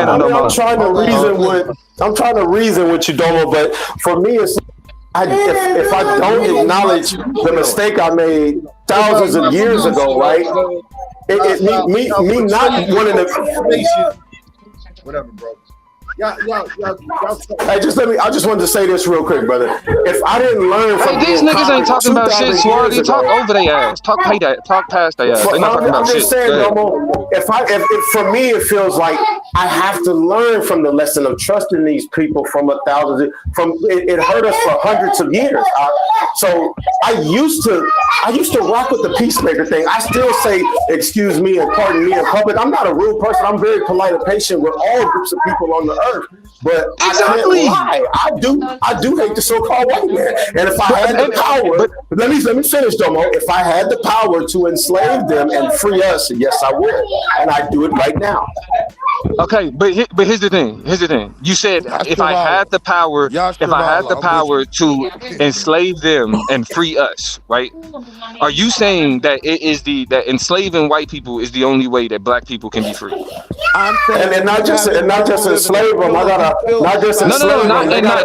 him no mind. I'm trying to reason with you, Domo, but for me, it's if I don't acknowledge the mistake I made thousands of years ago, right? Me not wanting to. Whatever, bro. Hey, I just wanted to say this real quick, brother. If I didn't learn from these niggas ain't talking about shit, Swarty. Talk over their ass. Talk past their ass. They not talking about shit. I'm just saying, Domo, if for me, it feels like I have to learn from the lesson of trusting these people from it hurt us for hundreds of years. So I used to rock with the peacemaker thing. I still say excuse me and pardon me in public. I'm not a rude person. I'm very polite and patient with all groups of people on the earth. But exactly. I do hate the so-called white man. And if I had the power, let me finish, Domo. If I had the power to enslave them and free us, yes, I would. And I do it right now. Okay, but here's the thing. You said if I had the power to enslave them and free us, right? Are you saying that that enslaving white people is the only way that black people can be free? I'm saying, and not just enslave them. Not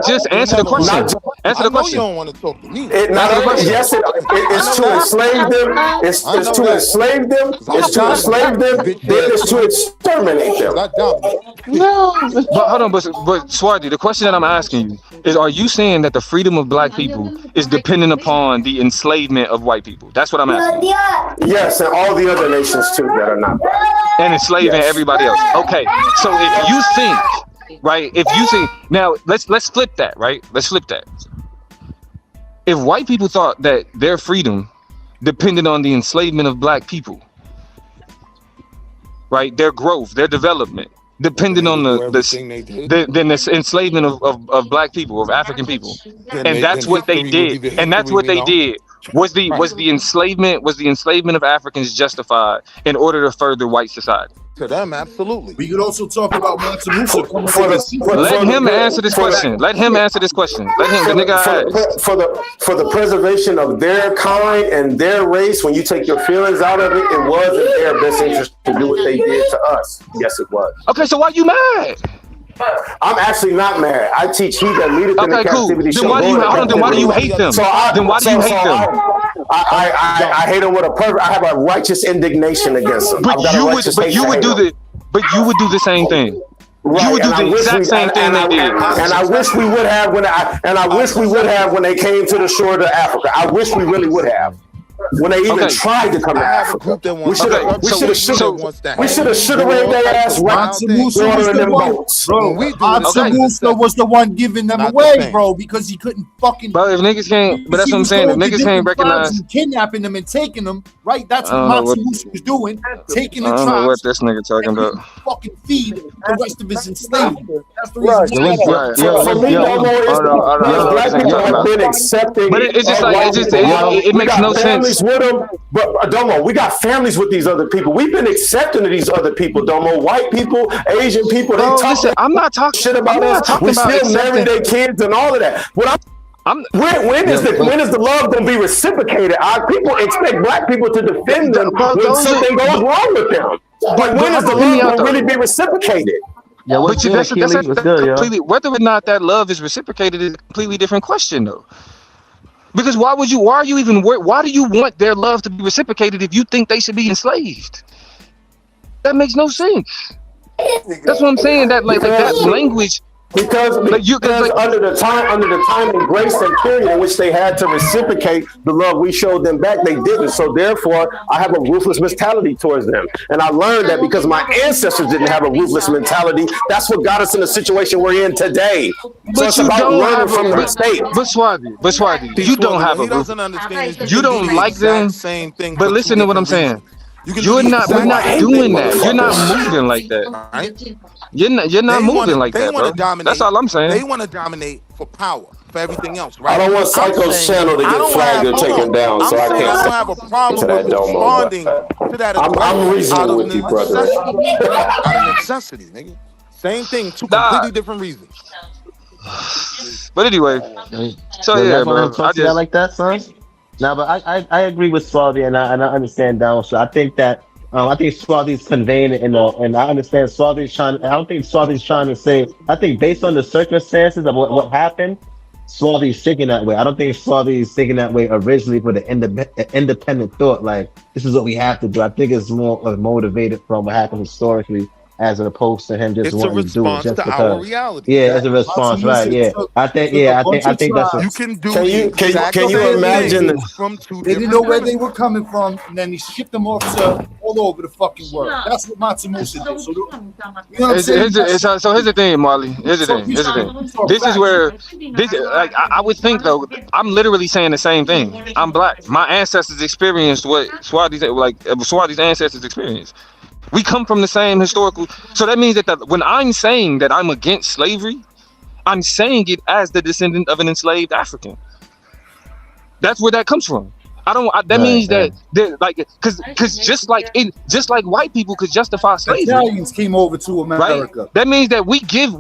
just answer the question. Answer the question. You don't want to talk to me. Yes, it's to enslave them. It's to enslave them. It's to enslave them. Then it's to exterminate them. No, but hold on, but Swarty, the question that I'm asking you is: are you saying that the freedom of black people is dependent upon the enslavement of white people? That's what I'm asking. Yes, and all the other nations too that are not black. And enslaving everybody else. Okay, so if you think, right? If you think now, let's flip that, right? Let's flip that. If white people thought that their freedom depended on the enslavement of black people, right? Their growth, their development, depending on the enslavement of black people, of African people, and that's what they did. And that's what they did. Was the enslavement of Africans justified in order to further white society? To them, absolutely. We could also talk about Mansa Musa. Let him answer this question. Let him answer this question. Let him, the nigga for the preservation of their kind and their race. When you take your feelings out of it, it was in their best interest to do what they did to us. Yes, it was. Okay, so why you mad? I'm actually not mad. I teach he that leadeth in the captivity. Then why do you hate them? Then why do you hate them? I hate them with a purpose. I have a righteous indignation against them. But you would do the same thing. Right. You would do the exact same thing they did. And I wish we would have when they came to the shore of Africa. I wish we really would have. When they even tried to come to Africa, we should have ran their ass right to them boats. Mansa Musa was the one giving them away, bro, because he couldn't fucking. But if niggas can't, but that's what I'm saying. If niggas can't recognize kidnapping them and taking them, right? That's what Mansa Musa was doing, taking the tribes. I don't know what this nigga talking about. Fucking feed the rest of his enslavement. That's the reason. For me, black people have been accepting. But it's just like it makes no sense. With them, but Domo, we got families with these other people. We've been accepting of these other people, Domo. White people, Asian people, they talk. I'm not talking shit about us. We still marry their kids and all of that. When is the love going to be reciprocated? Our people expect black people to defend them when something goes wrong with them. But when is the love going to really be reciprocated? Yeah, But that's completely, whether or not that love is reciprocated is a completely different question, though. Because why do you want their love to be reciprocated if you think they should be enslaved? That makes no sense. That's what I'm saying. That that language. Because under the time and grace and period in which they had to reciprocate the love we showed them back, they didn't. So therefore, I have a ruthless mentality towards them. And I learned that because my ancestors didn't have a ruthless mentality, that's what got us in the situation we're in today. So it's about learning from the mistake. But Swati, you don't have a ruthless. You don't like them. But listen to what I'm saying. We're not doing that. You're not moving like that. You're not moving like that, bro. That's all I'm saying. They want to dominate for power, for everything else, right? I don't want Psycho's channel to get flagged or taken down, so I can't. I don't have a problem with responding to that. I'm reasoning with you, brother. Out of necessity, nigga. Same thing, two completely different reasons. But anyway, so yeah, bro. I just like that, son. No, but I agree with Swati, and I understand Down. So I think that I think Swati's conveying it and I understand Swati's trying. I don't think Swati's trying to say. I think based on the circumstances of what happened, Swati's thinking that way. I don't think Swati's thinking that way originally for the independent thought. Like this is what we have to do. I think it's more motivated from what happened historically, as opposed to him just wanting to do it just because. Our reality. Yeah, as a response, right? Yeah, I think that's. You can do. Can you imagine they didn't know where they were coming from, and then he shipped them off to all over the fucking world. That's what Mansa Musa did. So, you know what I'm saying? So here's the thing, Marley. Here's the thing. This is where like I would think though. I'm literally saying the same thing. I'm black. My ancestors experienced what Swati's ancestors experienced. We come from the same historical, so that means that when I'm saying that I'm against slavery, I'm saying it as the descendant of an enslaved African. That's where that comes from. That means that they're like, because just like white people could justify slavery. Italians came over to America. Right? That means that we give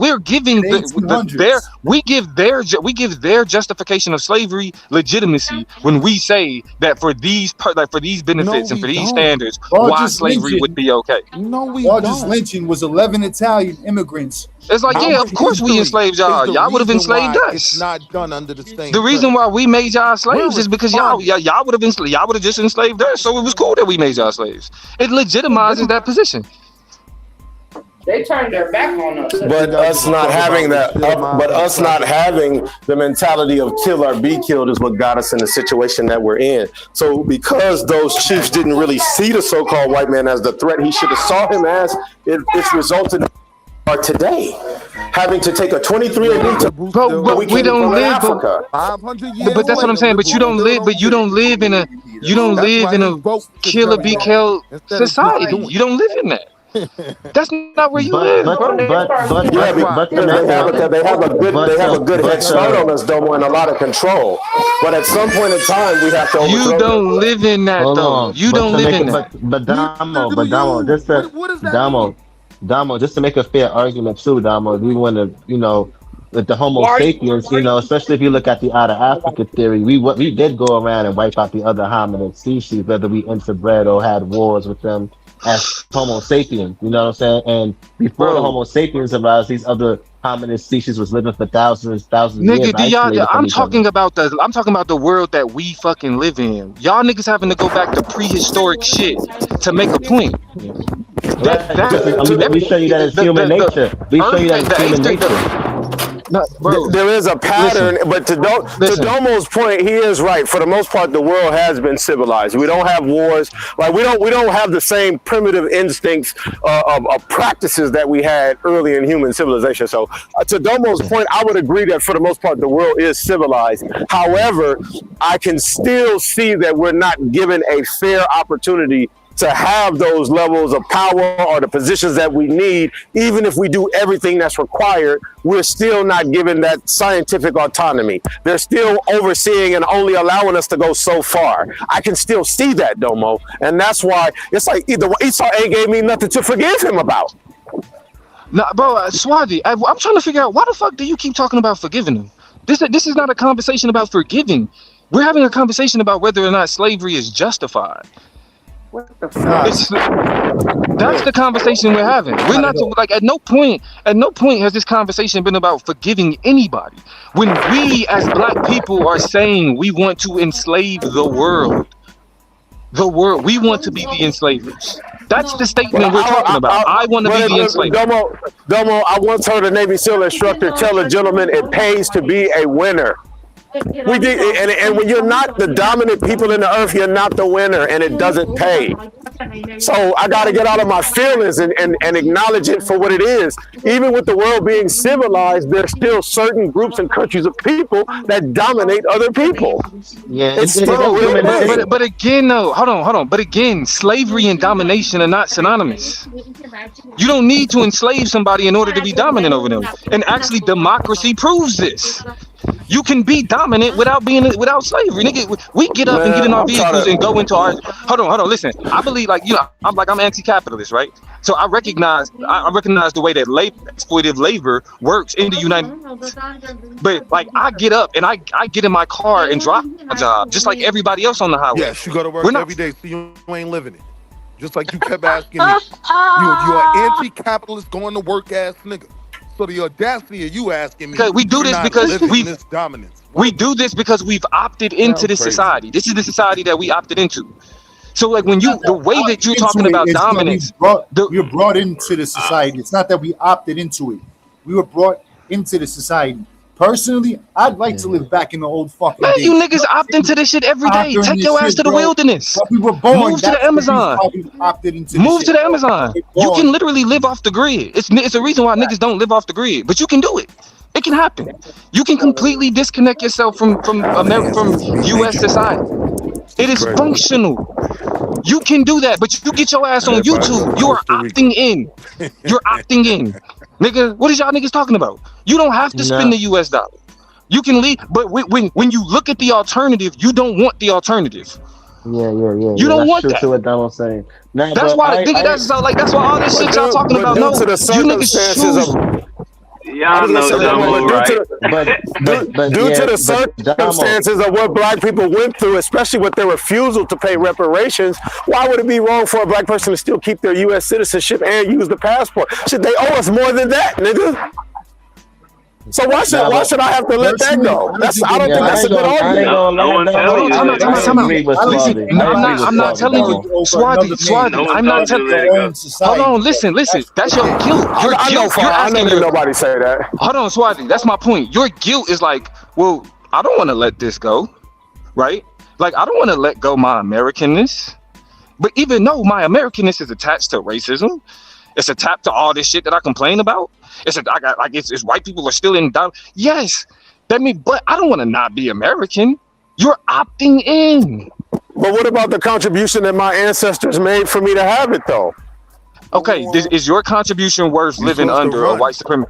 their justification of slavery legitimacy when we say that for these benefits and for these standards, why slavery would be okay. No, we Rogers lynching was 11 Italian immigrants. It's like, yeah, of course we enslaved y'all. Y'all would have enslaved us. It's not done under the same. The reason why we made y'all slaves is because y'all would have just enslaved us. So it was cool that we made y'all slaves. It legitimizes that position. They turned their back on us. But us not having the mentality of kill or be killed is what got us in the situation that we're in. So because those chiefs didn't really see the so-called white man as the threat he should have saw him as, it's resulted in today having to take a 23andMe to we don't live Africa. But that's what I'm saying. But you don't live in a kill or be killed society. You don't live in that. That's not where you live. They have a good head start on us, Domo, and a lot of control. But at some point in time, we have to. You don't live in that, though. You don't live in that. But Damo, just to make a fair argument too, Damo, we want to, with the Homo sapiens, especially if you look at the out of Africa theory, we did go around and wipe out the other hominid species, whether we interbred or had wars with them as Homo sapiens. You know what I'm saying? And before the Homo sapiens arose, these other hominid species was living for thousands of years. I'm talking about the world that we fucking live in. Y'all niggas having to go back to prehistoric shit to make a point. We show you that it's human nature. We show you that it's human nature. No, there is a pattern, but to Domo's point, he is right. For the most part, the world has been civilized. We don't have wars. Like we don't have the same primitive instincts of practices that we had early in human civilization. So to Domo's point, I would agree that for the most part, the world is civilized. However, I can still see that we're not given a fair opportunity to have those levels of power or the positions that we need. Even if we do everything that's required, we're still not given that scientific autonomy. They're still overseeing and only allowing us to go so far. I can still see that, Domo. And that's why it's like Esau ain't gave me nothing to forgive him about. Nah, bro, Swati, I'm trying to figure out why the fuck do you keep talking about forgiving him? This is not a conversation about forgiving. We're having a conversation about whether or not slavery is justified. What the fuck? That's the conversation we're having. We're not like at no point has this conversation been about forgiving anybody. When we as black people are saying we want to enslave the world, we want to be the enslavers. That's the statement we're talking about. I want to be the enslaver. Domo, I once heard a Navy SEAL instructor tell a gentleman it pays to be a winner. We did, and when you're not the dominant people in the earth, you're not the winner, and it doesn't pay. So I got to get out of my feelings and acknowledge it for what it is. Even with the world being civilized, there's still certain groups and countries of people that dominate other people. Yeah, it's still but again, no, hold on. But again, slavery and domination are not synonymous. You don't need to enslave somebody in order to be dominant over them. And actually, democracy proves this. You can be dominant without slavery. Nigga, we get up and get in our vehicles and go into our hold on, listen. I believe I'm anti-capitalist, right? So I recognize the way that exploitative labor works in the United States. But like I get up and I get in my car and drive my job just like everybody else on the highway. Yes, you go to work every day, so you ain't living it. Just like you kept asking me. You're an anti-capitalist going to work ass nigga. So the audacity of you asking me, we do this because we do this because we've opted into this society. This is the society that we opted into. So like when the way that you're talking about dominance, we were brought into the society. It's not that we opted into it. We were brought into the society. Personally, I'd like to live back in the old fucking days. You niggas opt into this shit every day. Take your ass to the wilderness. We were born. Move to the Amazon. Move to the Amazon. You can literally live off the grid. It's a reason why niggas don't live off the grid, but you can do it. It can happen. You can completely disconnect yourself from U.S. society. It is functional. You can do that, but you get your ass on YouTube. You are opting in. You're opting in. Nigga, what is y'all niggas talking about? You don't have to spend the US dollar. You can leave, but when you look at the alternative, you don't want the alternative. Yeah. You don't want that. To what Donald's saying. Nah, that's why that's why all this shit y'all talking about. No, you niggas choose. Y'all know Dumbo, right? Due to the circumstances of what black people went through, especially with their refusal to pay reparations, why would it be wrong for a black person to still keep their U.S. citizenship and use the passport? Should they owe us more than that, nigga? So why should I have to let that go? I don't think that's a good argument. I'm not telling you, Swati. I'm not telling you. Hold on, listen. That's your guilt. I never heard nobody say that. Hold on, Swati. That's my point. Your guilt is like, well, I don't want to let this go, right? Like, I don't want to let go my Americanness. But even though my Americanness is attached to racism, it's attached to all this shit that I complain about. It's white people are still in doubt. Yes, but I don't want to not be American. You're opting in. But what about the contribution that my ancestors made for me to have it, though? Okay, is your contribution worth living under a white supremacist?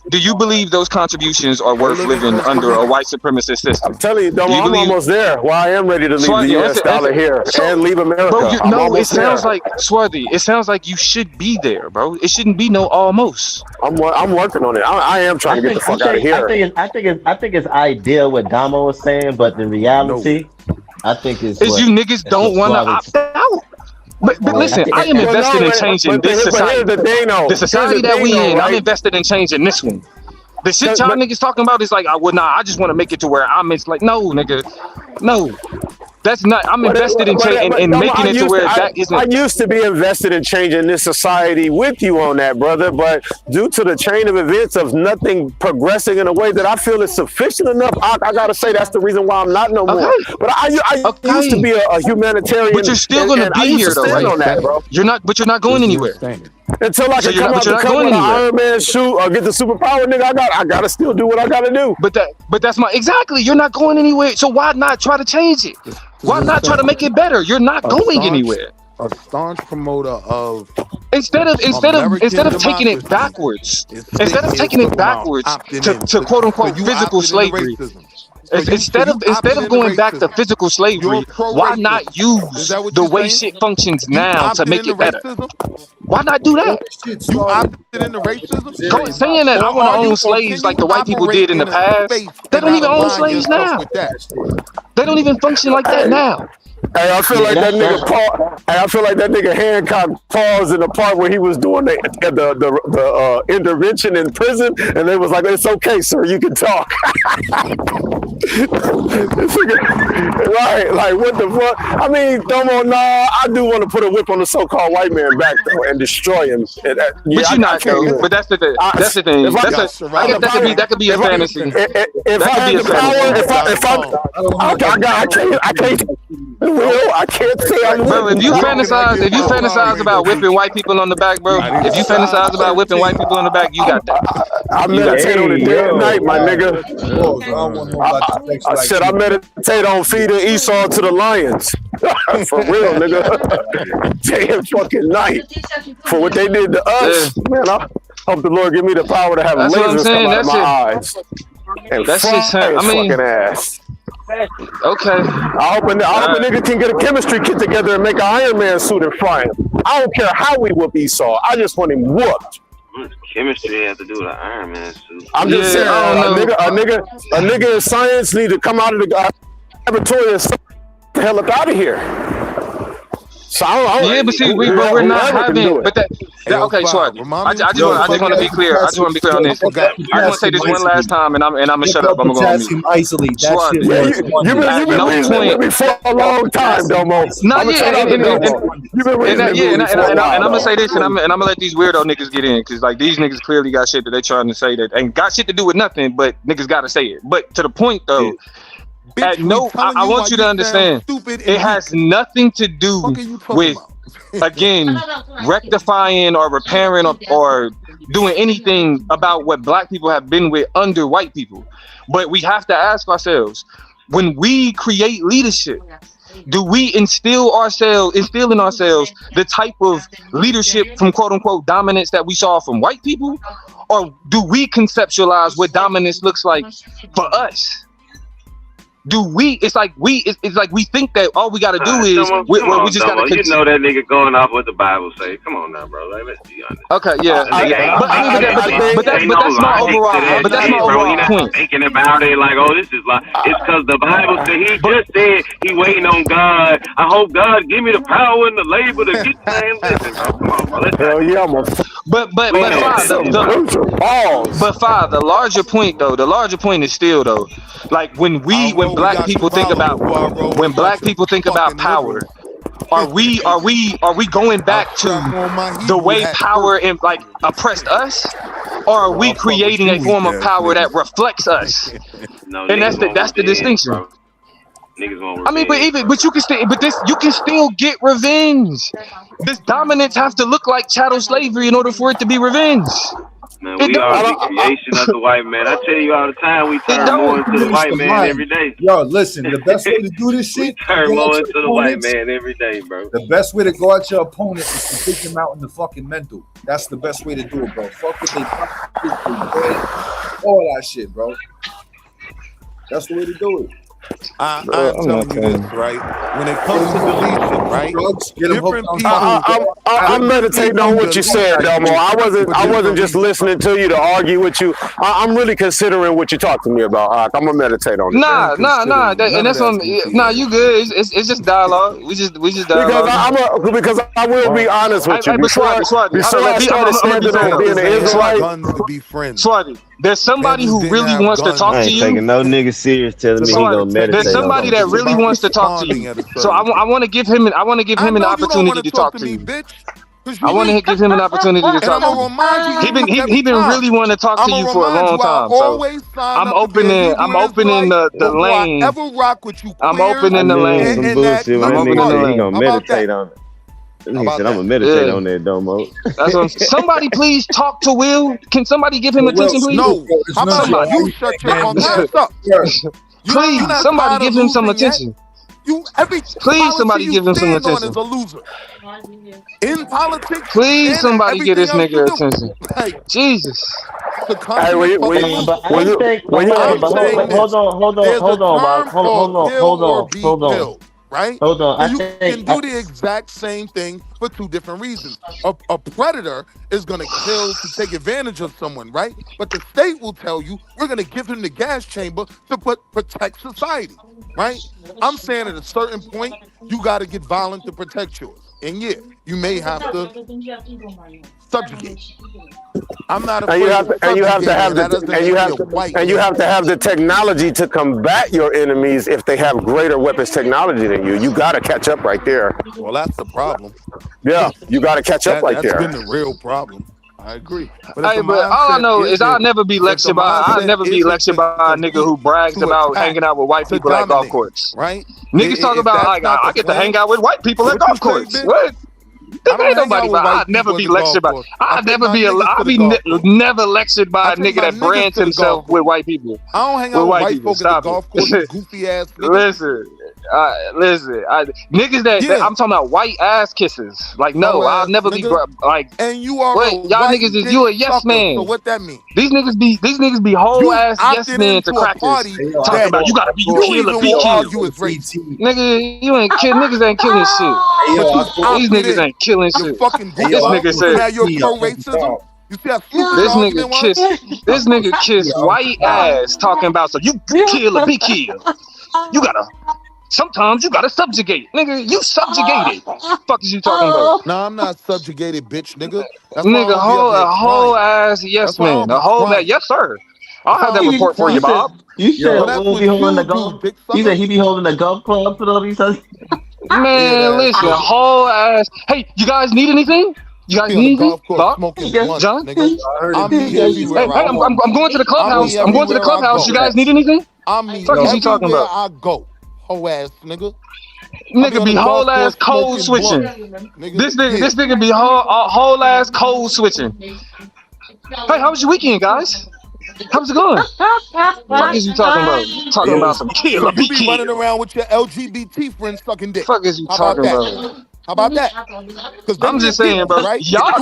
Do you believe those contributions are worth living under a white supremacist system? I'm telling you, I'm almost there. Well, I am ready to leave the U.S. dollar here and leave America. No, it sounds like Swarthy. It sounds like you should be there, bro. It shouldn't be no almost. I'm working on it. I am trying to get the fuck out of here. I think it's ideal what Damo was saying, but the reality, I think is you niggas don't want to opt out. But listen, I am invested in changing this society. The society that we in, I'm invested in changing this one. The shit y'all niggas talking about is like, I just want to make it to where it's like, no, nigga, no. That's not. I'm invested in making it to where that isn't. I used to be invested in changing this society with you on that, brother. But due to the chain of events of nothing progressing in a way that I feel is sufficient enough, I gotta say that's the reason why I'm not no more. But I used to be a humanitarian. But you're still gonna be here though, right? On that, bro. You're not going anywhere. Until I can come out the cover with an Iron Man suit or get the superpower, nigga, I gotta still do what I gotta do. But that's exactly. You're not going anywhere. So why not try to change it? Why not try to make it better? You're not going anywhere. A staunch promoter of instead of taking it backwards, to quote unquote physical slavery. Instead of going back to physical slavery, why not use the way shit functions now to make it better? Why not do that? You opted into racism? Saying that I want to own slaves like the white people did in the past, they don't even own slaves now. They don't even function like that now. Hey, I feel like that nigga Paul. Hey, I feel like that nigga Hancock paused in the part where he was doing the intervention in prison, and they was like, "It's okay, sir, you can talk." Right? Like, what the fuck? I mean, Domo, nah, I do want to put a whip on the so-called white man back though and destroy him. But you're not though. But that's the thing. That's the thing. I guess that could be a fantasy. If I had the power, I can't. I can't say I'm bro, if you fantasize about whipping white people on the back, bro, if you fantasize about whipping white people on the back, you got that. I meditate on it day and night, my nigga. I said I meditate on feeding Esau to the lions. For real, nigga. Day and fucking night. For what they did to us, man, I hope the Lord give me the power to have lasers come out of my eyes. And that's just fucking ass. Okay. I hope a nigga can get a chemistry kit together and make an Iron Man suit and fry him. I don't care how we whoop Esau. I just want him whooped. Chemistry has to do with an Iron Man suit. I'm just saying, a nigga in science need to come out of the laboratory and get the hell up out of here. So but see, we're not having. But okay, Swag. I just want to be clear. I just want to be clear on this. I want to say this one last time, and I'm gonna shut up. I'm gonna go on mute. Isolate. That shit. You've been reasoning with me for a long time, Domo. No, and I'm gonna say this, and I'm gonna let these weirdo niggas get in, because like these niggas clearly got shit that they trying to say that ain't got shit to do with nothing, but niggas gotta say it. But to the point though. I want you to understand, it has nothing to do with, again, rectifying or repairing or doing anything about what black people have been with under white people. But we have to ask ourselves, when we create leadership, do we instill in ourselves the type of leadership from quote unquote dominance that we saw from white people? Or do we conceptualize what dominance looks like for us? It's like we think that all we gotta do is we just gotta. You know that nigga going off what the Bible say. Come on now, bro. Like, let's be honest. Okay, yeah. But that's my overall point. Thinking about it like, oh, this is like it's because the Bible said he just said he waiting on God. I hope God give me the power and the labor to get things. Listen, bro. Come on, bro. Hell yeah, I'm a. But the larger point though. The larger point is still though, like when black people think about power, are we going back to the way power and like oppressed us, or are we creating a form of power that reflects us? And that's the distinction. I mean, but you can still get revenge. This dominance have to look like chattel slavery in order for it to be revenge. Man, we are the creation of the white man. I tell you all the time, we turn more into the white man every day. Yo, listen, the best way to do this shit, turn more into the white man every day, bro. The best way to go at your opponent is to take them out in the fucking mental. That's the best way to do it, bro. Fuck what they all that shit, bro. That's the way to do it. I'm telling you this, right? When it comes to deletion, right? Different people. I'm meditating on what you said, Domo. I wasn't just listening to you to argue with you. I'm really considering what you talked to me about. I'm gonna meditate on it. Nah. And that's on. Nah, you good? It's just dialogue. We just dialogue. Because I will be honest with you. Before I started standing on being an Israelite, Swati, there's somebody who really wants to talk to you. Taking no nigga serious telling me he gonna meditate. There's somebody that really wants to talk to you. So I want to give him an opportunity to talk to you. I want to give him an opportunity to talk to you. He been really wanting to talk to you for a long time. So I'm opening the lane. I'm opening the lane. Some bullshit. I'm opening the lane. He gonna meditate on it. He said, I'm gonna meditate on that, Domo. That's what somebody please talk to Will. Can somebody give him attention, please? No, how about somebody? You shut your mouth up. Please, somebody give him some attention. Please, somebody give him some attention. Is a loser. In politics, please, somebody give this nigga attention. Jesus. the continent fucking lose. But I don't think. But hold on, there's a term hold called kill or on, be hold on. killed, right? Hold on. So I you think can do the exact same thing for two different reasons. A predator is going to kill to take advantage of someone, right? But the state will tell you, we're going to give him the gas chamber to protect society, right? I'm saying at a certain point, you got to get violent to protect yours. And yeah, you may have to subjugate. I'm not afraid of and you have to have the the technology to combat your enemies if they have greater weapons technology than you. You got to catch up right there. Well, that's the problem. Yeah, you got to catch up right there. That's been the real problem. I agree. But all I know is I'll never be lectured by a nigga who brags about hanging out with white people at golf courts. Right? Niggas talk about like I get to hang out with white people at golf courts. What? Ain't nobody, but I'd never be lectured by. I'd never be never lectured by a nigga that brands himself with white people. I don't hang out with white folk at the golf course. Goofy ass niggas. Listen, niggas that I'm talking about white ass kisses. Like no, I'll never be like. And you are y'all niggas is you a yes man. So what that mean? These niggas be whole ass yes men to crackers. Talking about you gotta be killer, be killer. Nigga, you ain't kill niggas ain't killing shit. These niggas ain't killing shit. This nigga said now you're pro racism. You see how this nigga kiss white ass talking about so you kill or be killed. You gotta. Sometimes you gotta subjugate, nigga. You subjugated. Fuck is you talking about? No, I'm not subjugated, bitch, nigga. That's nigga, whole ass yes man, a whole that yes sir. I'll have that report for you, Bob. You said be holding the golf. He said he be holding the golf club for all these. Man, listen, whole ass. Hey, you guys need anything? You guys need anything? John? I'm going to the clubhouse. I'm going to the clubhouse. You guys need anything? Fuck is you talking about? I go. Whole ass nigga. Nigga be whole ass code switching. This nigga be whole ass code switching. Hey, how was your weekend, guys? How's it going? Fuck is you talking about? Talking about some killer. You be running around with your LGBT friends sucking dick. Fuck is you talking about? How about that? I'm just saying, bro. Right? Y'all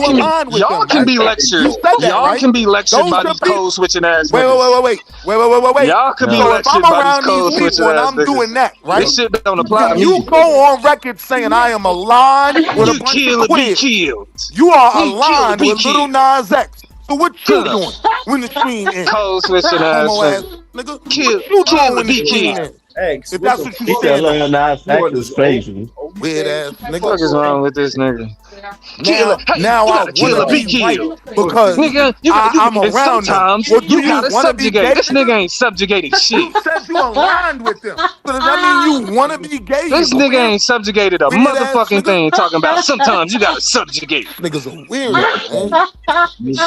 can be lectured. Y'all can be lectured by these code switching ass niggas. Wait. Y'all can be lectured by these code switching ass niggas. I'm doing that, right? This shit don't apply to me. You go on record saying I am aligned with a bunch of queers. You are aligned with Little Nas X. So what you doing when the screen ends? Code switching ass nigga. You doing when the screen ends? Eggs. If that's what you saying, that is crazy. Weird ass nigga. What is wrong with this nigga? Now I want to be white because nigga, I'm around sometimes them. You gotta subjugate. This nigga ain't subjugated shit. You said you aligned with them. So does that mean you want to be gay? This nigga ain't subjugated a motherfucking thing. Talking about sometimes you gotta subjugate. Niggas are weird, man.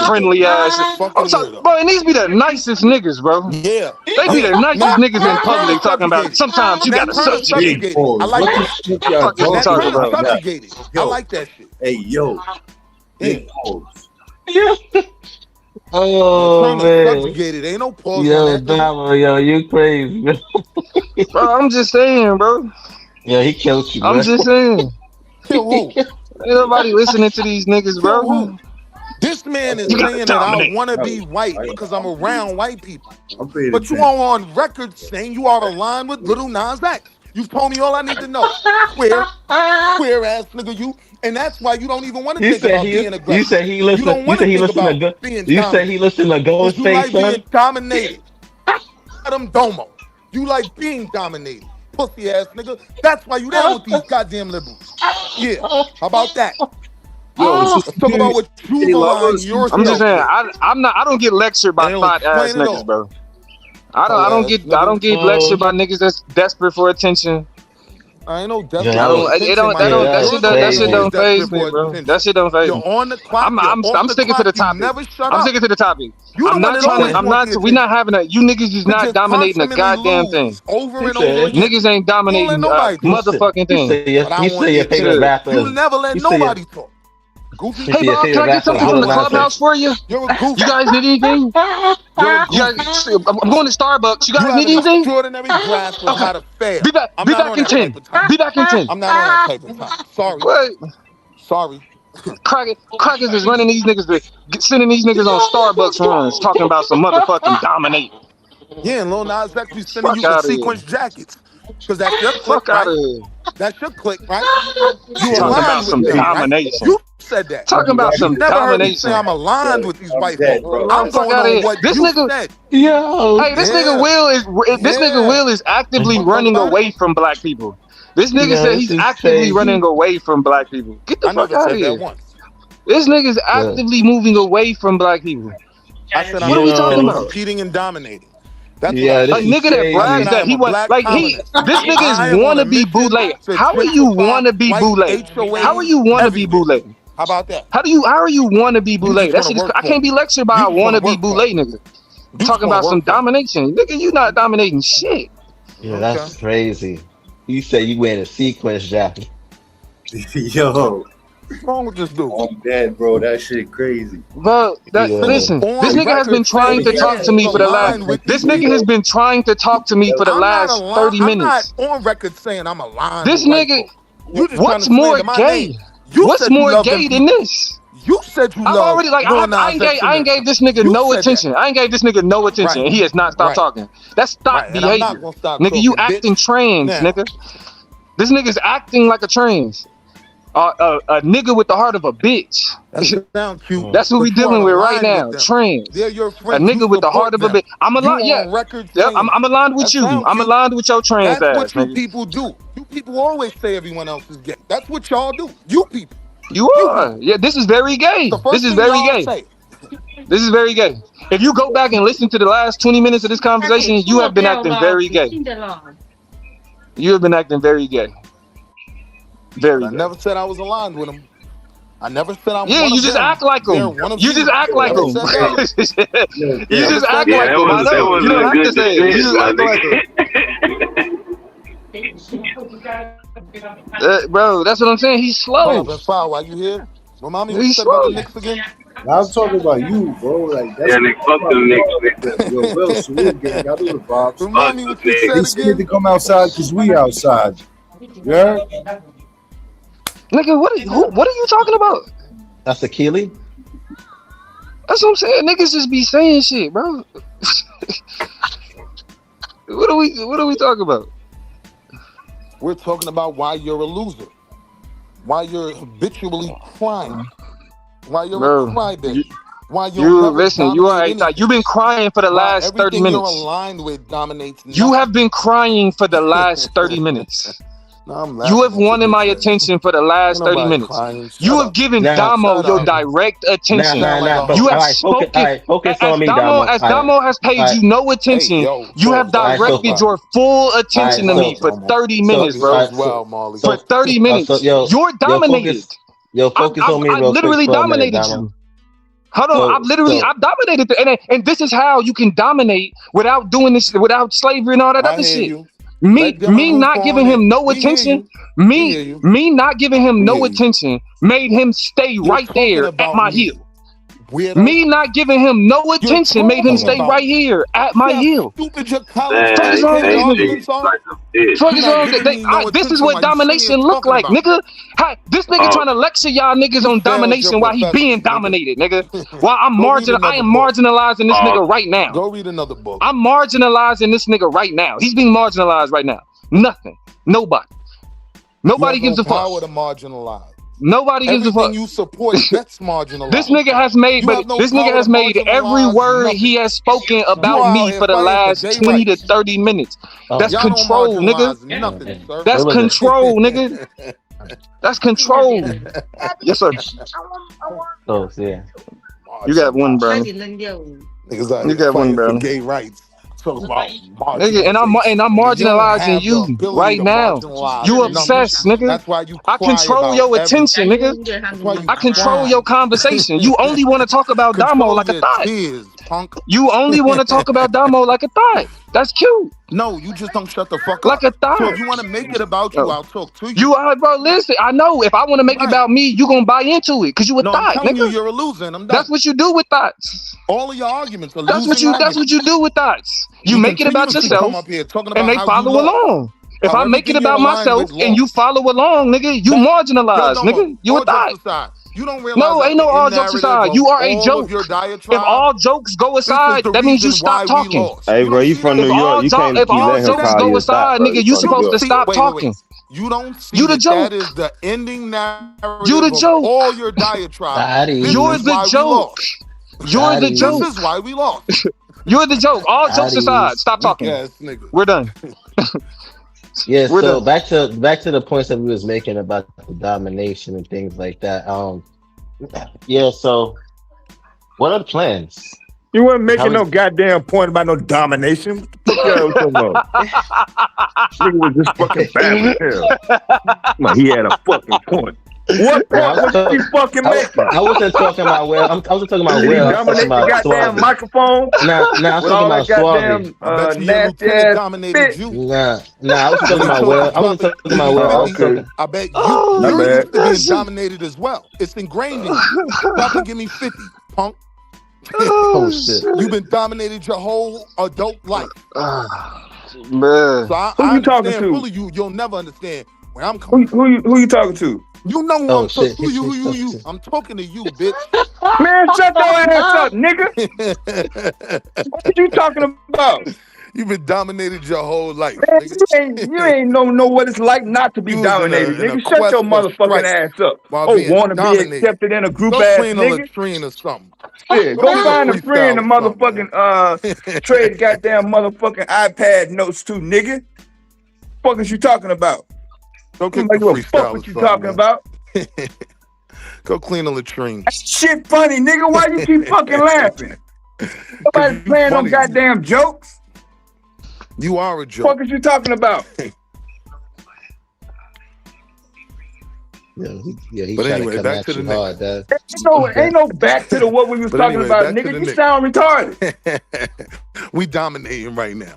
Friendly ass. I'm talking, bro. And these be the nicest niggas, bro. Yeah, they be the nicest niggas in public. Talking about sometimes you gotta subjugate. I like that. Fuck you talking about? Subjugated. I like that shit. Hey, yo. Big pause. Yeah. Oh, man. Subjugated. Ain't no pause. Yo, D.A.B.A.T.E, yo, you crazy, man. Bro, I'm just saying, bro. Yeah, he killed you, bro. I'm just saying. Kill who? Ain't nobody listening to these niggas, bro. This man is saying that I want to be white because I'm around white people. But you are on record saying you are aligned with Little Nas X. You've told me all I need to know. Queer ass nigga, you. And that's why you don't even want to think about being aggressive. You said he listened to Ghostface. You like being dominated. Adam Domo. You like being dominated. Pussy ass nigga. That's why you down with these goddamn liberals. Yeah. How about that? Let's talk about what you align yourself. I'm just saying, I don't get lectured by thought ass niggas, bro. I don't get lectured by niggas that's desperate for attention. I ain't no desperate. That shit don't faze me, bro. That shit don't faze me. You're on the clock. I'm sticking to the topic. I'm sticking to the topic. We not having a. You niggas is not dominating a goddamn thing. Over and over. Niggas ain't dominating a motherfucking thing. You say your favorite rapper. You never let nobody talk. Goofy. Hey, Bob, can I get something from the clubhouse for you? You're a goofy. You guys need anything? I'm going to Starbucks. You guys need anything? Extraordinary grasp of how to fail. Be back in 10. Be back in 10. I'm not on that type of time. Sorry. What? Sorry. Crackers is running these niggas, sending these niggas on Starbucks runs, talking about some motherfucking dominate. Yeah, and Lil Nas X be sending you Fuck the outta sequence jackets. Because that's your click, Fuck out right? of here. That's your click, right? You Talking about aligned some with them, right? domination. You said that. Talking about some You never heard me domination. say I'm aligned with these white folks. Bro. I'm Fuck going outta on here. what This you nigga- said. Yo. Hey, this nigga Will is actively running away from black people. This nigga Yo, said this he's is actively crazy. running away from black people. Get the I fuck never out said of that here. once. This nigga's actively moving away from black people. I said What are we talking I'm about? competing and dominating. That's Yeah, what I A said. nigga that brags that he want, like this nigga is wanna be bootleg. How are you wanna be bootleg? How are you wanna be bootleg? How about that? How are you wanna be bootleg? That shit is, I can't be lectured by a wanna be bootleg nigga. Talking about some domination. Nigga, you not dominating shit. Yeah, that's crazy. You say you wearing a sequence jacket. Yo. What's wrong with this dude? I'm dead, bro. That shit crazy. Bro, listen, this nigga has been trying to talk to me for the last. This nigga has been trying to talk to me for the last 30 minutes. I'm not on record saying I'm aligned. This with white nigga, folks. You just what's trying to more slander my gay? name. You What's said you more love gay them than this? You said you I've love already like Lil I Nas X ain't gave this nigga You no said attention. I ain't gave this nigga no attention, Right. and he has not stopped Right. talking. That's stop Right, and I'm behavior, not gonna stop nigga. You talking, acting bitch. trans, Now. nigga. This nigga's acting like a trans. A nigga with the heart of a bitch. That sounds cute. That's what but we you dealing are with right aligned now. with them. Trans. They're your A friends. nigga You with the heart support of a them. bitch. I'm You aligned. on Yeah. record Yep, saying I'm aligned with that you. sound I'm cute. aligned with your trans That's ass, what you nigga. people do. You people always say everyone else is gay. That's what y'all do. You people. You are. Yeah, this is very gay. The first This is thing very y'all gay. say. This is very gay. If you go back and listen to the last 20 minutes of this conversation, you have been acting very gay. You have been acting very gay. Very I gay. never said I was aligned with them. I never said I was Yeah, one you of just them. act like They're them. one of You just act like Never them. said that. You just act Yeah, like that them. I was know. You don't a have to good say it. You defense, just my act like them. Bro, that's what I'm saying. He's slow. Foul, why you here? Remind me what you He's said about the slow. Knicks again. I'm talking about you, bro. Like that's Yeah, Nick, fuck them niggas. Yo, Will, salute, gang. I do the vibes. Remind me what you They said still need again. to come outside because we outside. Yeah. Nigga, what are you talking about? That's a Keely? That's what I'm saying. Niggas just be saying shit, bro. What are we talking about? We're talking about why you're a loser. Why you're habitually crying. Why you're Bro, a crybaby. Why you listen, you are you've been crying for the last 30 Everything you're minutes. aligned with dominates. You have been crying for the last 30 minutes. No, I'm You have laughing at wanted you, my bitch. attention for the last Ain't 30 nobody minutes. crying. Shut You have up. given Nah, Damo shut your up. direct attention. Nah. You have Alright, spoken. focus As on me, Damo, Damo. as Damo has paid you no attention, Hey, yo, you have pause. directed so- your full attention to Alright, me for 30 so- minutes, bro. alright, Well, Molly. For 30 minutes. You're dominated. Focus on me I real quick literally for a minute, dominated Damo. you. Hold on, I've dominated, and this is how you can dominate without doing this, without slavery and all that I other hear shit. you. Me Let them not move giving on him in. no We hear attention. you. We hear you. Me not giving him We no hear you. attention made him stay You're right talking there at about my me, heel. weirdo. Me not giving him no attention made him talking stay about right here at my See how heel. stupid your college Fuck is wrong with educated these arguments niggas? are? Fuck You're is not wrong giving with me no this is attention what while you sitting domination here look talking like, about nigga. Hi, this nigga trying to lecture y'all niggas on domination while he being dominated, nigga. While I am marginalizing this nigga right now. Go read another book. I'm marginalizing this nigga right now. He's being marginalized right now. Nothing. Nobody. Nobody gives a fuck. Power to marginalize. Nobody gives a fuck. Everything you support gets marginalized. This nigga has made, this nigga has made every word he has spoken about me for the last 20 to 30 minutes. That's control, nigga. Nothing, sir. That's control, nigga. That's control. Yes, sir. Oh, yeah. You got one, bro. Niggas out You here got one, fighting bro. for gay rights. Talk about Nigga, and I'm marginalizing you right now. You obsessed, nigga. That's why you I control your attention, nigga. I control your conversation. You only want to talk about Damo like a thought. You only want to talk about Damo like a thought. That's cute. No, you just don't shut the fuck like up. a thought. So if you want to make it about you, I'll talk to you. You are, bro. Listen, I know if I want to make it about me, you gonna buy into it because you a thought, I'm telling nigga. you, you're a loser, and I'm done. That's what you do with thoughts. All of your arguments are That's what you do with thoughts. You make it about yourself, and they follow along. If I make it about myself and you follow along, nigga, you marginalized, nigga. You a thought. You don't realize No, that ain't no the all end jokes narrative aside. of You are a all joke. of your diatribe. If all jokes go This is aside, the that means you reason why stop we talking. lost. Hey, You bro, don't you see from that? New York? You can't If keep all letting him jokes call go you a stop, aside, bro. nigga, You you from New supposed to York? stop talking. You don't see You the that that joke. is the ending narrative You the of joke. all your diatribe. This You're is the why we joke. lost. You're the This joke. is why we lost. You're the joke. All jokes aside, stop talking. Yes, nigga. We're done. Yeah, We're so done. back to the points that we was making about the domination and things like that. Yeah, so what are the plans? You weren't making no goddamn point about no domination. What the fuck y'all was talking about? Nigga was just fucking babbling hell. He had a fucking point. What point was he fucking making? I wasn't talking about Will. I wasn't talking about Did he Will. I was talking dominate the about goddamn Suave. microphone? Nah, I was With talking all about that Suave. goddamn nasty ass dominated you. Nah, I wasn't talking When he about told Will. you I wasn't drop talking about Will. I was talking. I bet Oh, you're my used to being bad. dominated as well. It's ingrained in you. Drop and give me 50, punk. Oh shit! You've been dominated your whole adult life. Man. So Who you talking understand to? fully. You'll never understand where I'm coming from. Who you talking to? You know who Oh, I'm talking shit. to. You. I'm talking to you, bitch. Man, shut your ass up, nigga. What you talking about? You've been dominated your whole life. Man, Nigga. you ain't know what it's like not to be You was dominated, in a nigga. Shut quest your for motherfucking stripes ass up. while Oh, being want to be dominated. accepted in a group Go ass clean a nigga? latrine or something. Shit, go find a friend and motherfucking trade goddamn motherfucking iPad notes too, nigga. Fuck is you talking about? Go kick Like, the what fuck freestyle what or you something, talking man. about? Go clean a latrine. That shit funny, nigga. Why you keep fucking laughing? Nobody playing no goddamn jokes. You are a joke. Fuck is you talking about? He But tried anyway, to come back at to the you Knicks. hard, Dad. Ain't no back to the what we was But talking anyway, about, back to nigga. the You Knicks. sound retarded. We dominating right now.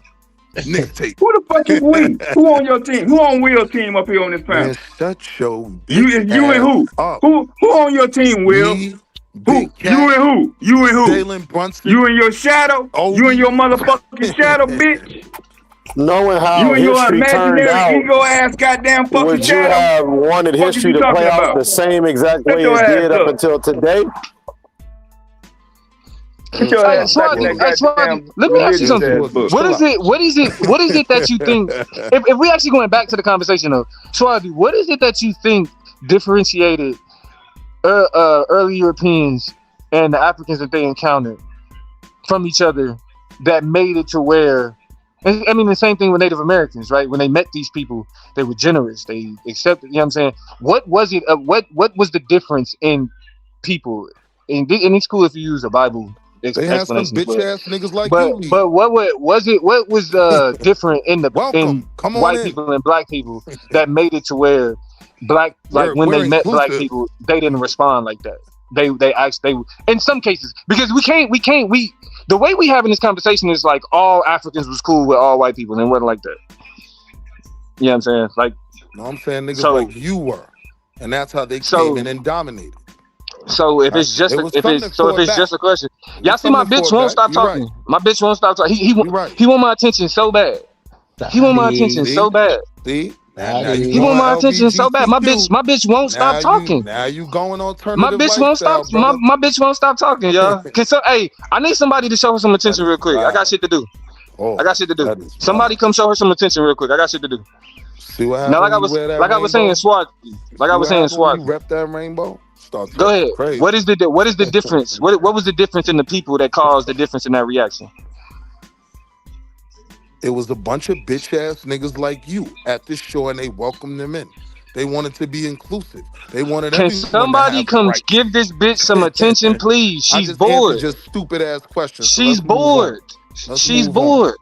Nick tape. Who the fuck is we? Who on your team? Who on Will's team up here on this panel? Man, shut your You and who? up. Who on your team, Will? Me, who? Cat, You and who? You and who? Jalen Brunson. You and your shadow? You and your motherfucking shadow, bitch? Knowing how You and your history turned imaginary out, ego ass goddamn fucking would you shadow? have wanted What history you to talking play out about? the same exact Shut way your it ass did up up. until today? Get your ass back in that goddamn let me ask you something. religious ass book. What is it that you think, if we actually going back to the conversation of Swazi, what is it that you think differentiated early Europeans and the Africans that they encountered from each other that made it to where, I mean, the same thing with Native Americans, right? When they met these people, they were generous. They accepted, you know what I'm saying? What was it? What was the difference in people? And it's cool if you use a Bible They had some explanation. bitch ass niggas like But you. what was different in the Welcome. Come on white in. people and black people that made it to where when we're they met black inclusive. people, they didn't respond like that. They in some cases, because we the way we having this conversation is like all Africans was cool with all white people, and it wasn't like that. You know what I'm saying? Like, No, I'm saying niggas like you were, and that's how they came in and dominated. So if it's just just a question, y'all see my bitch won't stop talking. Right. My bitch won't stop talking. He want my attention so bad. He want my attention so bad. See? He want my attention so bad. My bitch won't stop talking. Now you going alternative My bitch won't stop. My bitch won't stop talking, y'all. Hey, I need somebody to show her some attention real quick. I got shit to do. I got shit to do. Somebody come show her some attention real quick. I got shit to do. See what happened? Now, like I was saying, Swat. You rep that rainbow. Go ahead. Crazy. What is the difference? What was the difference in the people that caused the difference in that reaction? It was a bunch of bitch ass niggas like you at this show, and they welcomed them in. They wanted to be inclusive. They wanted Can everyone somebody to have come rights. give this bitch some attention, please? She's bored. Just stupid ass questions. She's bored. She's bored.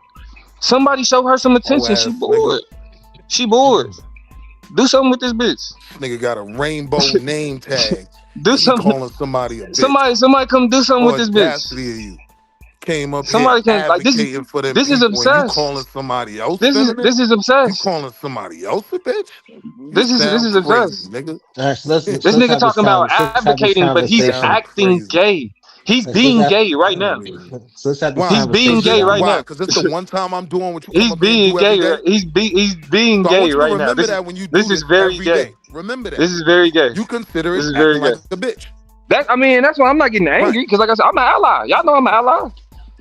Somebody show her some attention. She's bored. She bored. Do something with this bitch. Nigga got a rainbow name tag. Do something. Calling somebody a bitch. Somebody come do something with this bitch. Audacity of you. Came up Somebody here can, like, this is- advocating for them this is people, and obsessed. You calling somebody else? This is feminine? obsessed. You calling somebody else a bitch? This is crazy, obsessed. nigga. All right, so let's This nigga talking about advocating, but he's acting gay. He's being gay right now. So let's have this He's being gay right Why? now. Because it's the one time I'm doing what you He's come up here and being do every gay. day. He's being So I gay want you to right now. remember that when you do This is very every gay. day. Remember that. This is very gay. You consider This it is acting very like gay. a bitch. That's why I'm not getting angry, because like I said, I'm an ally. Y'all know I'm an ally.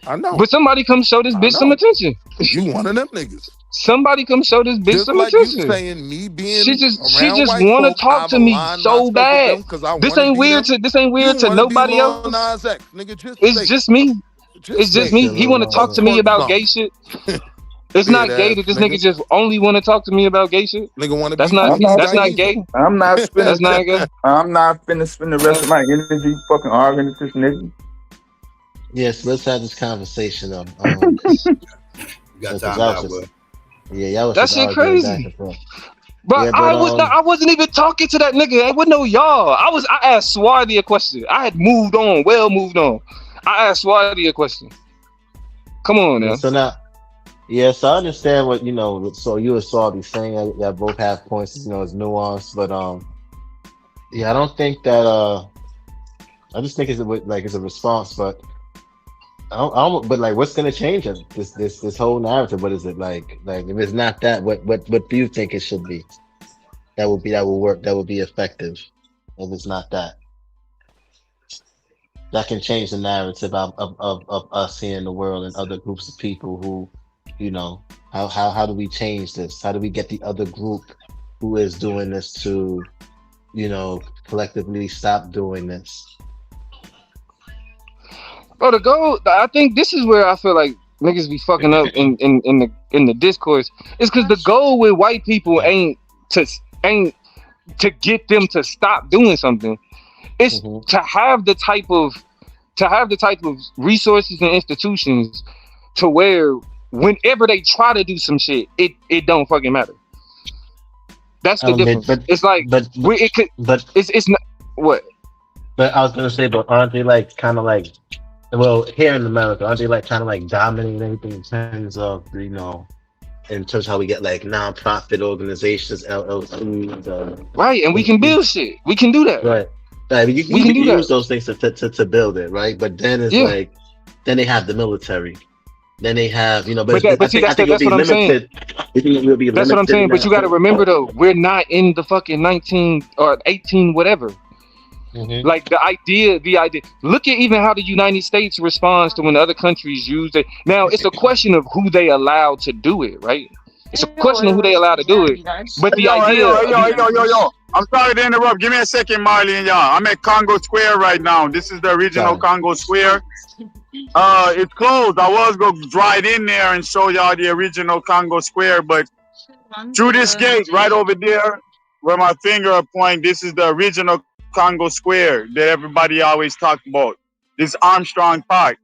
I know. But somebody come show this bitch some attention. You one of them niggas. Somebody come show this bitch Just some like attention. you saying me being She just white want to folk, talk I've to me aligned so myself with bad. them 'cause I This wanna ain't be weird them. to wanna be nobody Lil else. Nas X, nigga, just It's say just me. It's just say me. it. He want to talk to me about gay shit. It's not Weird gay ass that this nigga. nigga just only want to talk to me about gay shit. Nigga want to That's be not East that's not Guy gay. I'm not spending. That's not gay. I'm not finna spend the rest of my energy fucking arguing with this nigga. Yes, let's have this conversation. You got time now, bro. Yeah, y'all was That just shit arguing back crazy. and forth. But Yeah, I wasn't even talking to that nigga. I wouldn't know y'all. I asked Swarty a question. I had moved on, moved on. I asked Swarty a question. Come on now. So now, yes, I understand what So you and Salty saying that both have points. It's nuanced, but yeah, I don't think that. I just think it's a response, but I don't. But like, what's gonna change it? This whole narrative? What is it like? Like, if it's not that, what do you think it should be? That will work. That would be effective. If it's not that, that can change the narrative of us here in the world and other groups of people who, how do we change this? How do we get the other group who is doing this to, collectively stop doing this? Bro, the goal. I think this is where I feel like niggas be fucking up in the discourse. It's because the goal with white people ain't to get them to stop doing something. It's to have the type of resources and institutions to where whenever they try to do some shit, it don't fucking matter. That's the difference. It's like it's not what. But I was gonna say, but aren't they like kind of like, well, here in America, aren't they like kind of like dominating everything in terms of in terms of how we get like non-profit organizations, LLCs, right? And we can build shit. We can do that, right? Right. We can use those things to build it, right? But then it's like, then they have the military. Then they have, but I think that's what I'm saying. That's what I'm saying. But you got to remember though, we're not in the fucking 19 or 18 whatever. Like the idea. Look at even how the United States responds to when other countries use it. Now it's a question of who they allow to do it, right? It's a question of who they allow to do it. But the idea. Yo. I'm sorry to interrupt. Give me a second, Marley and y'all. I'm at Congo Square right now. This is the original Congo Square. It's closed. I was gonna drive in there and show y'all the original Congo Square, but through this gate right over there, where my finger points, this is the original Congo Square that everybody always talk about. This Armstrong Park.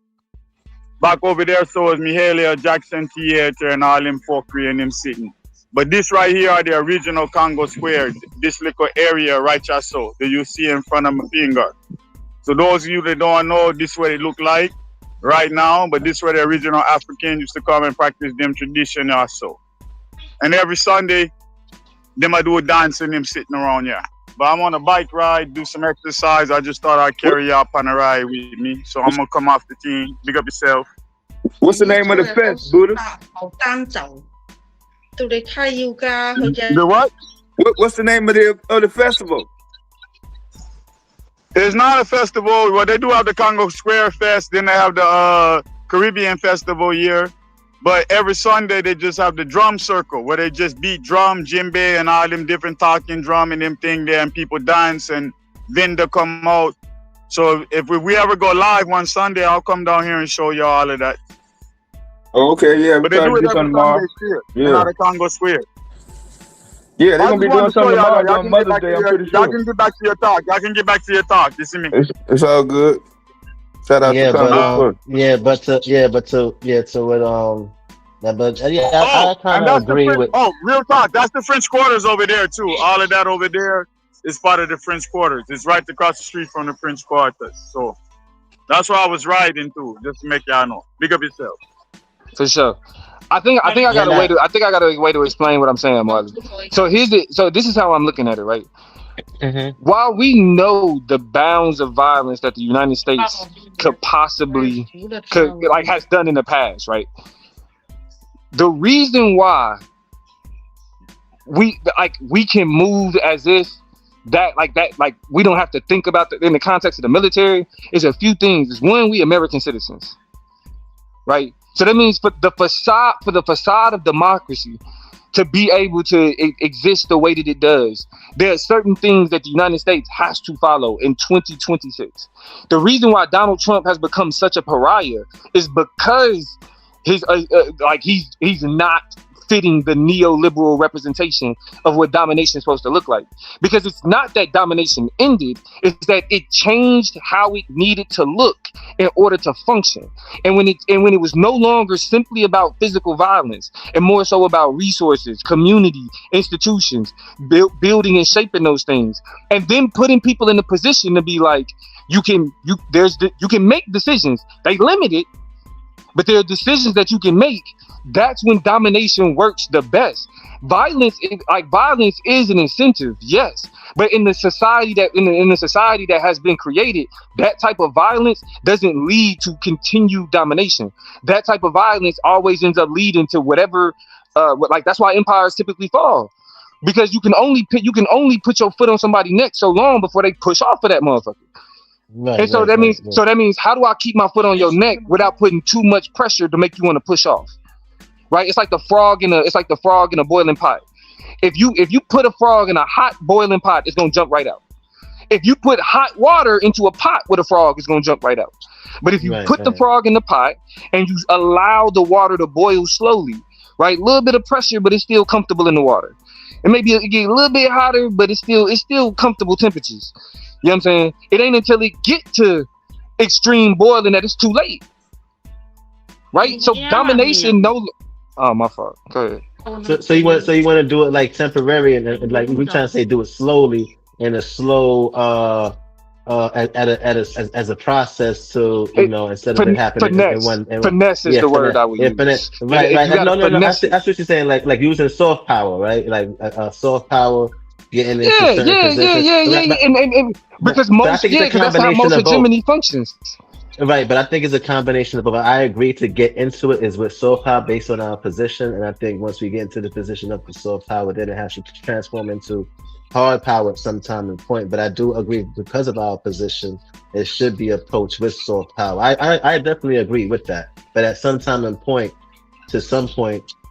Back over there, so is Mihalia Jackson Theater and all them fuckery and them sitting. But this right here are the original Congo Square. This little area right here, so that you see in front of my finger. So those of you that don't know, this is what it look like right now. But this is where the original Africans used to come and practice them tradition also. And every Sunday, them I do a dance and them sitting around here. But I'm on a bike ride, do some exercise. I just thought I'd carry you up on a ride with me. So I'm gonna come off the team. Big up yourself. What's the name of the fest, Buddha? The what? What's the name of the festival? It's not a festival. Well, they do have the Congo Square Fest. Then they have the Caribbean Festival here. But every Sunday, they just have the drum circle where they just beat drum, djembe, and all them different talking drum and them thing there. And people dance and vendor come out. So if we ever go live one Sunday, I'll come down here and show you all of that. Oh, okay, yeah. But they do it every Sunday here at the Congo Square. Yeah, they're going to be doing something tomorrow on Mother's Day, I'm pretty sure. Y'all can get back to your talk. Y'all can get back to your talk. You see me? It's all good. Shout out to Congo. I kind of agree with. Oh, real talk. That's the French Quarters over there too. All of that over there is part of the French Quarters. It's right across the street from the French Quarters. So that's where I was riding to, just to make y'all know. Big up yourself. For sure. I think I got a way to explain what I'm saying, Marley. So this is how I'm looking at it, right? while we know the bounds of violence that the United States could possibly has done in the past, right? The reason why we can move as if that we don't have to think about that in the context of the military is a few things. Is one, we American citizens, right? So that means for the facade of democracy to be able to exist the way that it does, there are certain things that the United States has to follow in 2026. The reason why Donald Trump has become such a pariah is because he's not fitting the neoliberal representation of what domination is supposed to look like. Because it's not that domination ended, it's that it changed how it needed to look in order to function. And when it was no longer simply about physical violence and more so about resources, community, institutions, building and shaping those things, and then putting people in a position to be like, you can make decisions. They limit it, but there are decisions that you can make. That's when domination works the best. Violence is an incentive, yes, but in the society that has been created, that type of violence doesn't lead to continued domination. That type of violence always ends up leading to whatever. That's why empires typically fall, because you can only put your foot on somebody's neck so long before they push off of that motherfucker. Right, and so that means how do I keep my foot on your neck without putting too much pressure to make you want to push off? Right? It's like the frog in a boiling pot. If you put a frog in a hot boiling pot, it's gonna jump right out. If you put hot water into a pot with a frog, it's gonna jump right out. But if you put the frog in the pot and you allow the water to boil slowly, right? A little bit of pressure, but it's still comfortable in the water. And maybe it get a little bit hotter, but it's still comfortable temperatures. You know what I'm saying? It ain't until it get to extreme boiling that it's too late. Right? So domination oh, my fault. Go ahead. So you want to do it like temporary and like we're trying to say do it slowly in a slow as a process to instead of it happening in one. Finesse is the word I would use. Finesse. Right. No. That's what you're saying. Like using soft power, right? Like soft power, getting into certain positions. And because that's how most hegemony functions. Right, but I think it's a combination of both. I agree to get into it is with soft power based on our position, and I think once we get into the position of the soft power, then it has to transform into hard power at some time and point. But I do agree because of our position, it should be approached with soft power. I definitely agree with that. But at some time and point,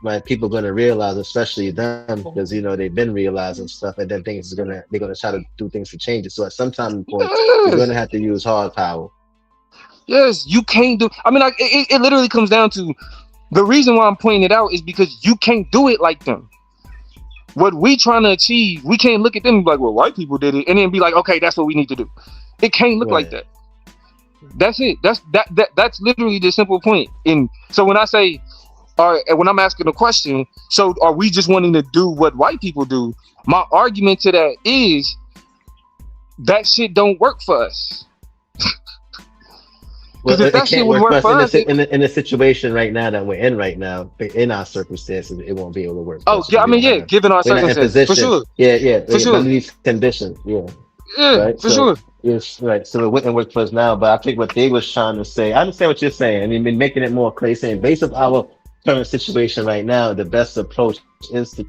right, people are going to realize, especially them, because they've been realizing stuff, and then they're going to try to do things to change it. So at some time and point, you're going to have to use hard power. Yes, you can't do. I mean, it literally comes down to the reason why I'm pointing it out is because you can't do it like them. What we trying to achieve, we can't look at them and be like, well, white people did it, and then be like, okay, that's what we need to do. It can't look like that. That's it. That's literally the simple point. And so when I say, when I'm asking a question, so are we just wanting to do what white people do? My argument to that is that shit don't work for us. Well, it can't work for us in the situation right now that we're in right now, in our circumstances, it won't be able to work. Oh, yeah, I mean, yeah, given our circumstances, for sure. Yeah, for sure. Under these conditions, yeah, right? For sure. Yes, right. So it wouldn't work for us now, but I think what they was trying to say, I understand what you're saying. I mean, making it more clear, saying based on our current situation right now, the best approach is to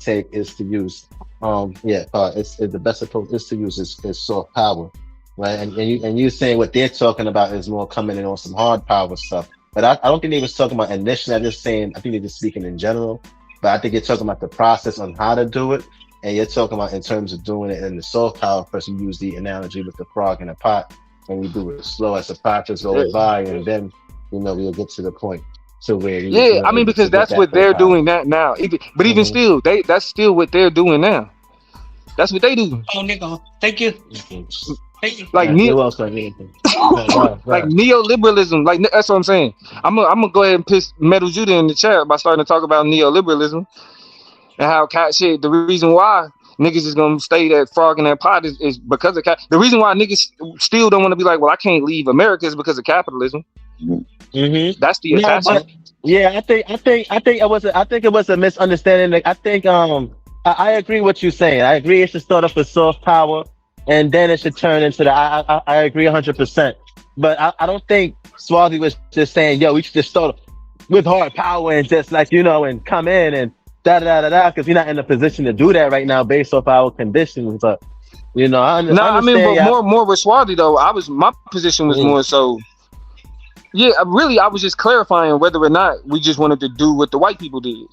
use, the best approach is to use soft power. Right, and you saying what they're talking about is more coming in on some hard power stuff, but I don't think they was talking about initially. I'm just saying I think they're just speaking in general, but I think you're talking about the process on how to do it, and you're talking about in terms of doing it in the soft power. First, you use the analogy with the frog in a pot, and you do it slow as the process goes by, and then we'll get to the point to where I mean, because that's what they're doing that now. But even still, that's still what they're doing now. That's what they do. Oh, nigga, thank you. Like like neoliberalism, like that's what I'm saying. I'm gonna go ahead and piss Metal Judah in the chair by starting to talk about neoliberalism and how cat shit. The reason why niggas is gonna stay that frog in that pot is because of cat. The reason why niggas still don't want to be like, well, I can't leave America is because of capitalism. Mm-hmm. That's the attachment. I think it was a misunderstanding. I think I agree with what you're saying. I agree it should start off with soft power. and then it should turn into the. I agree 100%, but I don't think Swazi was just saying, yo, we should just start with hard power and just like and come in and because we're not in a position to do that right now based off our conditions. But I understand. I mean, but more with Swazi though. My position was more so. Yeah, really, I was just clarifying whether or not we just wanted to do what the white people did.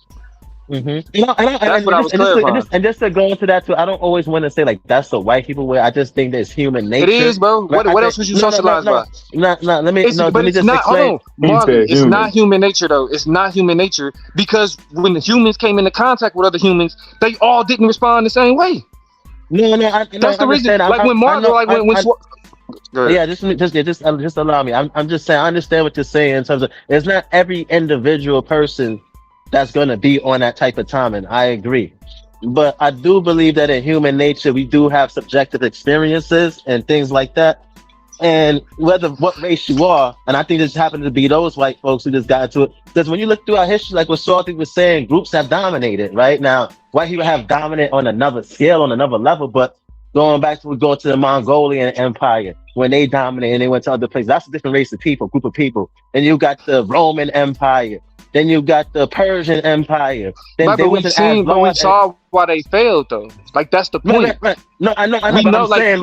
That's what I was clarifying. And just to go into that too, I don't always want to say like that's the white people way. I just think there's human nature. It is, bro. What else was you socialized by? Let me just explain. Hold on, Marlon, it's not human nature though. It's not human nature because when the humans came into contact with other humans, they all didn't respond the same way. That's the reason. Like when Marlon, like when. Yeah, just allow me. I'm just saying I understand what you're saying in terms of it's not every individual person that's gonna be on that type of timing. I agree. But I do believe that in human nature we do have subjective experiences and things like that. And what race you are, and I think this happened to be those white folks who just got into it. Because when you look through our history, like what Swarthy was saying, groups have dominated, right? Now, white people have dominated on another scale, on another level, but going to the Mongolian Empire, when they dominated and they went to other places, that's a different race of people, group of people. Then you got the Roman Empire. Then you got the Persian Empire. Then right, they but we saw why they failed, though. Like that's the point. Right. No, I know.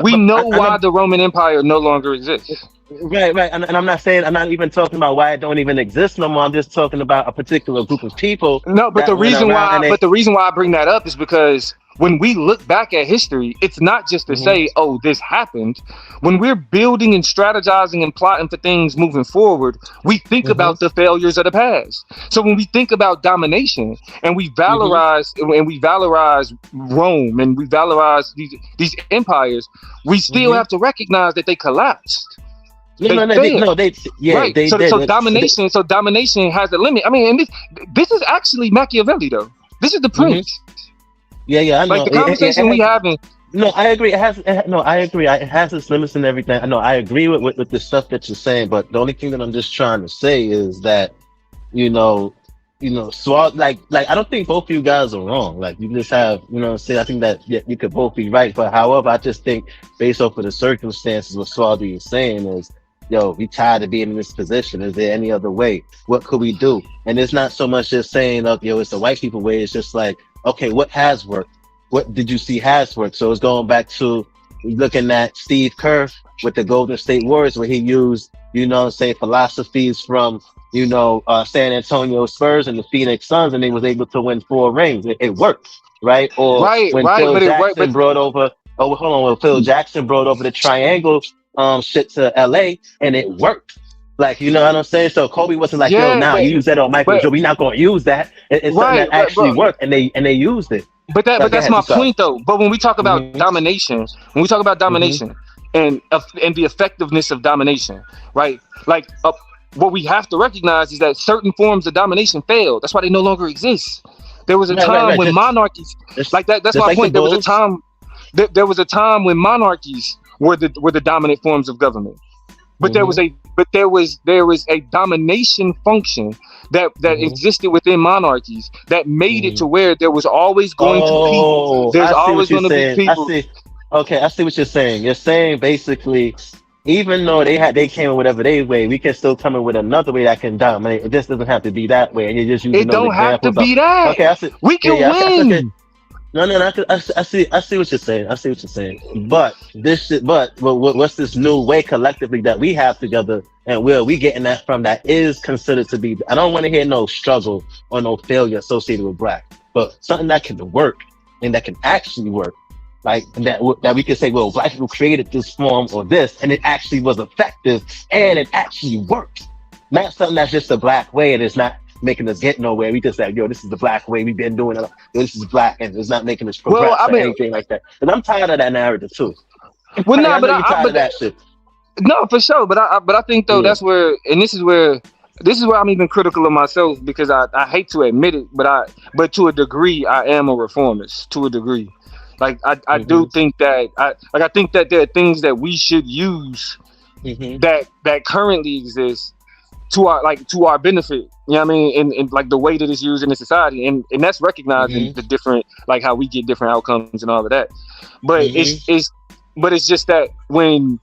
We know why the Roman Empire no longer exists. Right. And I'm not even talking about why it don't even exist no more. I'm just talking about a particular group of people. No, but the reason why I bring that up is because when we look back at history, it's not just to say, oh, this happened. When we're building and strategizing and plotting for things moving forward, we think about the failures of the past. So when we think about domination and we valorize Rome and we valorize these empires, we still have to recognize that they collapsed. So domination has a limit. I mean, and this is actually Machiavelli, though. This is the prince. Yeah, I know. Like the conversation we having. No, I agree. I agree. It has its limits and everything. I know. I agree with the stuff that you're saying, but the only thing that I'm just trying to say is that, so like I don't think both of you guys are wrong. Like you just have, I think that you could both be right. But however, I just think based off of the circumstances, what Swadi is saying is, we tired of being in this position. Is there any other way? What could we do? And it's not so much just saying, it's the white people way. It's just like, okay, what has worked? What did you see has worked? So it's going back to looking at Steve Kerr with the Golden State Warriors, where he used, philosophies from, San Antonio Spurs and the Phoenix Suns, and they was able to win 4 rings. It worked, right? Or when Phil Jackson brought over the triangle shit to LA, and it worked. Like, you know what I'm saying? So Kobe wasn't like, you use that on Michael Jordan. We're not going to use that. It's something that actually worked, and they used it. But that's my point, though. But when we talk about domination, and the effectiveness of domination, right? Like, what we have to recognize is that certain forms of domination failed. That's why they no longer exist. There was a time when monarchies, like that. That's my point. There was a time. There was a time when monarchies were the dominant forms of government. But there was a domination function that existed within monarchies that made it to where there was always going to be people. There's always going to be people. I see what you're saying. You're saying basically, even though they came in whatever they way, we can still come in with another way that can dominate. It just doesn't have to be that way. And you just use. It don't have to be that. Okay, I see. We can win. No. I see what you're saying. But what's this new way collectively that we have together, and where we getting that from? That is considered to be. I don't want to hear no struggle or no failure associated with black, but something that can work and that can actually work, like that we can say, well, black people created this form or this, and it actually was effective and it actually worked. Not something that's just a black way and it's not making us get nowhere. We just like, this is the black way. We've been doing it. This is black, and it's not making us progress or anything like that. And I'm tired of that narrative too. Well, no, but that shit. No, for sure. But I think though that's where, and this is where I'm even critical of myself, because I hate to admit it, but to a degree I am a reformist to a degree. Like I do think that I think that there are things that we should use that currently exist to our benefit. You know what I mean? And like the way that it's used in the society, and that's recognizing the different, like how we get different outcomes and all of that. But But it's just that when,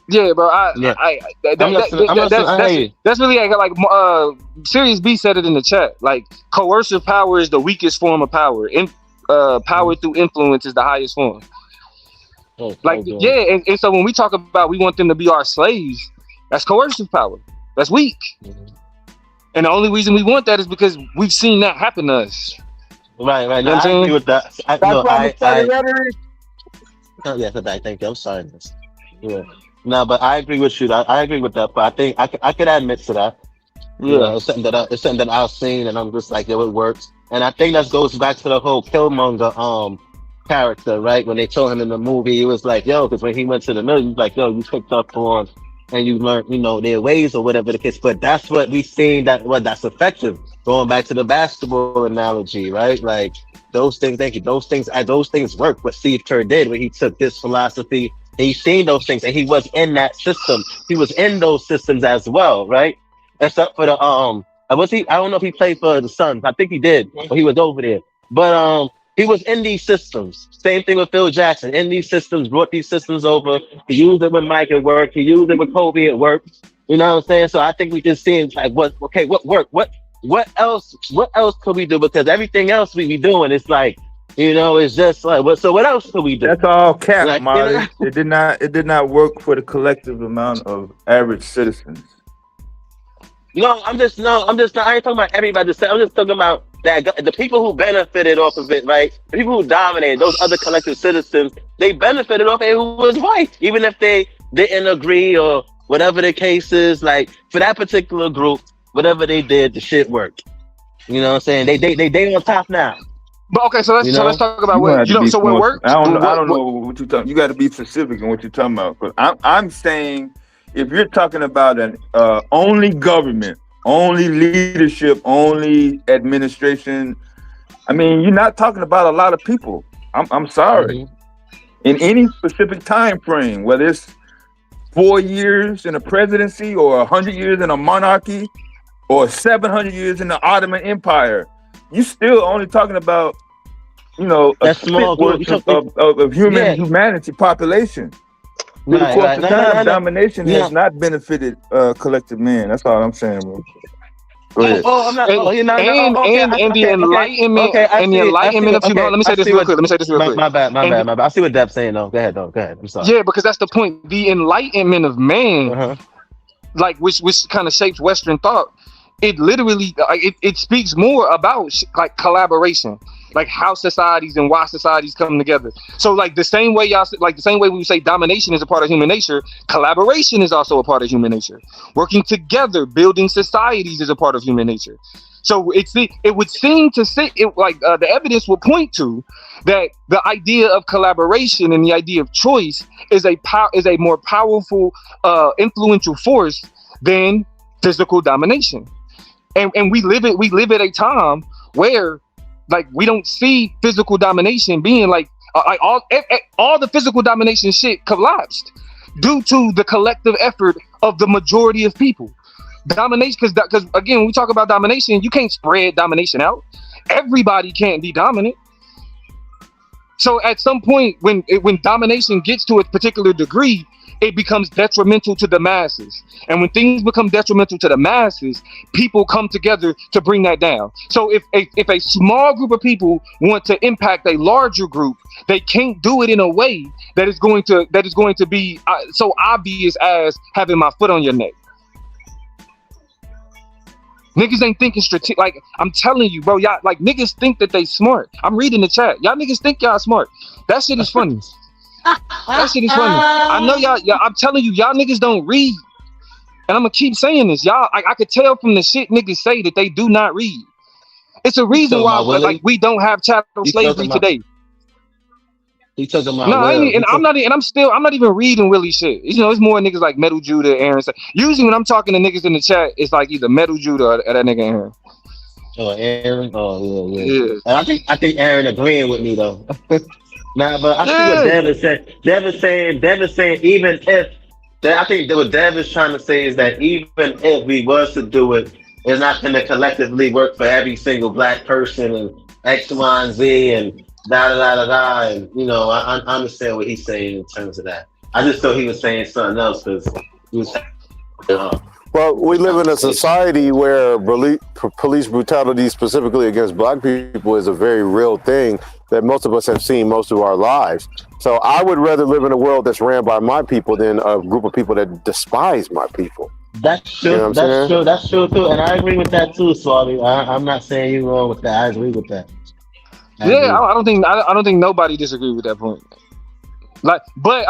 yeah, bro. That's really like Serious B said it in the chat. Like coercive power is the weakest form of power. Power through influence is the highest form. And so when we talk about we want them to be our slaves, that's coercive power. That's weak. And the only reason we want that is because we've seen that happen to us. Right. You know what I'm saying? I agree with that. Yes, thank you. I'm sorry. Yeah. No, but I agree with you. I agree with that. But I think I could admit to that. Yeah, you know, it's something that I've seen, and I'm just like, yo, it works. And I think that goes back to the whole Killmonger character, right? When they told him in the movie, he was like, yo, because when he went to the military, he was like, yo, you picked up on and you learned, their ways or whatever the case. But that's what we've seen that's effective. Going back to the basketball analogy, right? Like those things, those things work. What Steve Kerr did when he took this philosophy, he's seen those things, and he was in that system. He was in those systems as well, right? Except for the was he? I don't know if he played for the Suns. I think he did, but he was over there. But he was in these systems. Same thing with Phil Jackson. In these systems, brought these systems over. He used it with Mike, it worked. He used it with Kobe, it worked. You know what I'm saying? So I think we just seeing like what worked? What else could we do? Because everything else we be doing, it's like, it's just like what else could we do? That's all cap, Like, Marty. It did not work for the collective amount of average citizens. I'm just not. I ain't talking about everybody. I'm just talking about that the people who benefited off of it, right? The people who dominated, those other collective citizens, they benefited off it who was white, even if they didn't agree or whatever the case is. Like for that particular group, whatever they did, the shit worked. You know what I'm saying? They on top now. But okay, so let's talk about what So what worked? I don't know what you're talking. You got to be specific in what you're talking about. But I'm saying, if you're talking about an only government, only leadership, only administration, I mean, you're not talking about a lot of people. I'm sorry. In any specific time frame, whether it's 4 years in a presidency or 100 years in a monarchy or 700 years in the Ottoman Empire, you still only talking about, a small group of humanity population. Domination has not benefited collective man. That's all I'm saying, bro. Go ahead. And the enlightenment of people. Let me say this real quick. My bad. I see what D.A.B.A.T.E saying though. Go ahead. I'm sorry. Yeah, because that's the point. The enlightenment of man, like which kind of shapes Western thought. It literally it speaks more about like collaboration, like how societies and why societies come together. So like the same way we say domination is a part of human nature, collaboration is also a part of human nature. Working together, building societies is a part of human nature. So it would seem to say the evidence will point to that the idea of collaboration and the idea of choice is a more powerful, influential force than physical domination. And we live at a time where like we don't see physical domination being like all the physical domination shit collapsed due to the collective effort of the majority of people. Domination, because again, when we talk about domination, you can't spread domination out. Everybody can't be dominant. So at some point, when domination gets to a particular degree, it becomes detrimental to the masses. And when things become detrimental to the masses, people come together to bring that down. So if a small group of people want to impact a larger group, they can't do it in a way that is going to be so obvious as having my foot on your neck. Niggas ain't thinking strategic. Like I'm telling you, bro, y'all like niggas think that they smart. I'm reading the chat. Y'all niggas think y'all smart. That shit is funny. That shit is funny. I know y'all. I'm telling you, y'all niggas don't read, and I'm gonna keep saying this. Y'all, I could tell from the shit niggas say that they do not read. It's a reason why, like, we don't have chattel slavery today. He took him out. No, I'm not even reading Willie shit. It's more niggas like Metal Judah, Aaron. Usually when I'm talking to niggas in the chat, it's like either Metal Judah or that nigga Aaron. Oh, Aaron. Oh, yeah. And I think Aaron agreeing with me though. Nah, but I see what Dev is saying. Dev is saying even if I think what Dev is trying to say is that even if we was to do it, it's not going to collectively work for every single black person and X, Y, and Z and and I understand what he's saying in terms of that. I just thought he was saying something else because he was. Well, we live in a society where police brutality, specifically against black people, is a very real thing that most of us have seen most of our lives. So I would rather live in a world that's ran by my people than a group of people that despise my people. That's true. You know that's true. That's true too, and I agree with that too, Swabby. I'm not saying you're wrong with that. I agree with that. I don't think nobody disagrees with that point. Like, but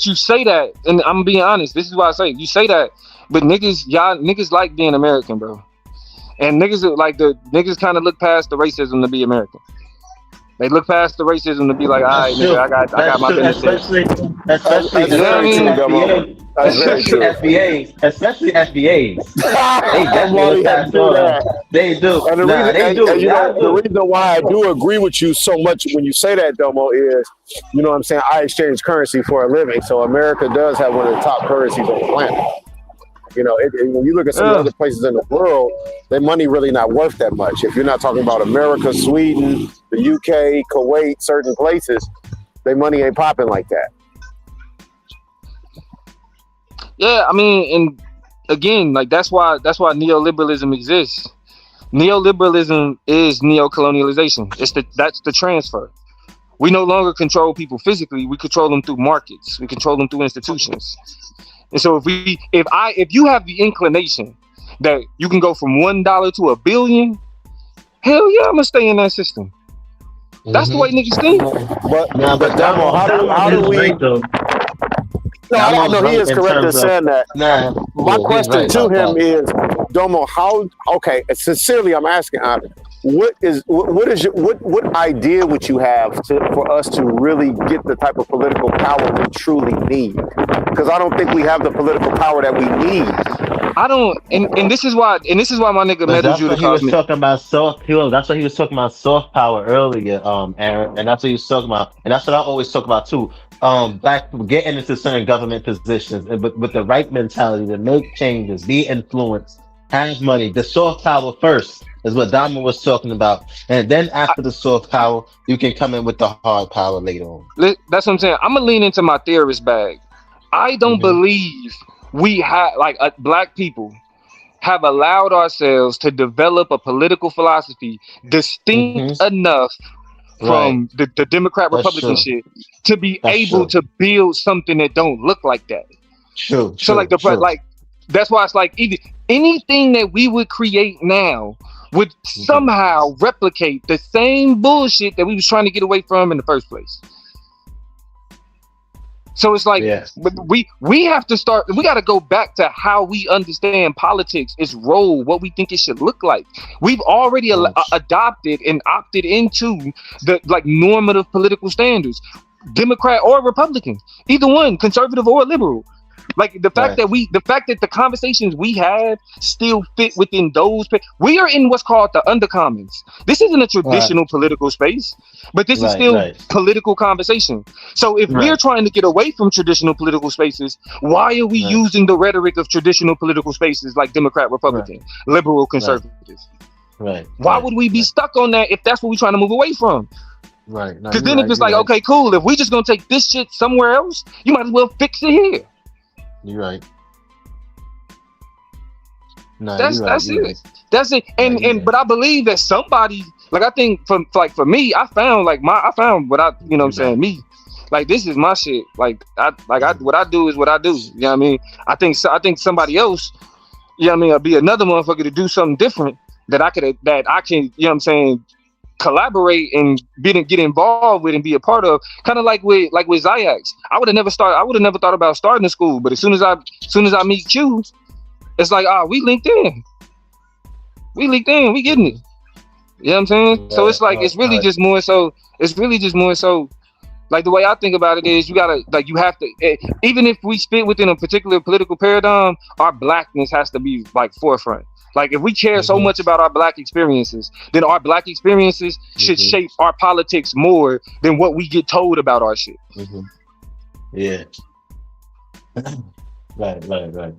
you say that, and I'm being honest. This is why I say you say that, but niggas like being American, bro. And niggas kind of look past the racism to be American. They look past the racism to be like, all right, nigga, I got my business. Especially FBAs. They definitely look past that. They do. And the reason why I do agree with you so much when you say that, Domo, is, you know what I'm saying, I exchange currency for a living. So America does have one of the top currencies on the planet. You know, when you look at some other places in the world, their money really not worth that much. If you're not talking about America, Sweden, the UK, Kuwait, certain places, their money ain't popping like that. Yeah, and again, like that's why neoliberalism exists. Neoliberalism is neocolonialization. That's the transfer. We no longer control people physically. We control them through markets. We control them through institutions. And so if you have the inclination that you can go from $1 to $1 billion, hell yeah, I'm gonna stay in that system. That's the way niggas think. But Domo, how do we? No, I know he is correct in saying that. My question to him is, Domo, sincerely, I'm asking, what idea would you have for us to really get the type of political power we truly need? Because I don't think we have the political power that we need. I don't, and this is why my nigga meddled you to cause me. That's what he was talking about, soft power earlier, Aaron, and that's what he was talking about, and that's what I always talk about too. Back getting into certain government positions, but with the right mentality to make changes, be influenced, have money. The soft power first is what Dama was talking about, and then after the soft power, you can come in with the hard power later on. That's what I'm saying. I'm gonna lean into my theorist bag. I don't believe we have, black people have allowed ourselves to develop a political philosophy distinct enough from the Democrat Republican shit to be able to build something that don't look like that. That's why it's like anything that we would create now would somehow replicate the same bullshit that we was trying to get away from in the first place. So it's like, we have to start, we got to go back to how we understand politics, its role, what we think it should look like. We've already adopted and opted into the normative political standards, Democrat or Republican, either one, conservative or liberal. Like the fact that the conversations we have still fit within those. We are in what's called the undercommons. This isn't a traditional political space, but this is still political conversation. So if we're trying to get away from traditional political spaces, why are we using the rhetoric of traditional political spaces like Democrat, Republican, liberal, conservative? Why would we be stuck on that if that's what we're trying to move away from? Because then if it's okay, cool. If we just gonna take this shit somewhere else, you might as well fix it here. You're right. That's it. That's it. But I believe that somebody, I think for me, I found what I, you know what I'm saying, me. Like this is my shit. What I do is what I do. You know what I mean? I think somebody else, you know what I mean, will be another motherfucker to do something different that I can, you know what I'm saying, collaborate and get involved with and be a part of, kind of like with XyayX. I would have never thought about starting a school, but as soon as I meet Q, it's like, we linked in, we getting it. You know what I'm saying? So it's like it's really just more so like the way I think about it is you have to, even if we fit within a particular political paradigm, our blackness has to be forefront. Like if we care so much about our black experiences, then our black experiences should shape our politics more than what we get told about our shit. Yeah. Right. No,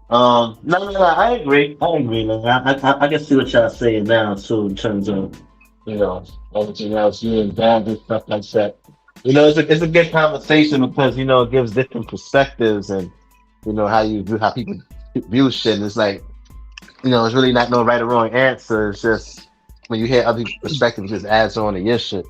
I agree. I can see what y'all saying now too, in terms of you know, everything else, you and band and stuff like that. You know, it's a good conversation because, you know, it gives different perspectives and, you know, how people view shit. And it's like, you know, it's really not no right or wrong answer. It's just when you hear other people's perspectives, it just adds on to your shit.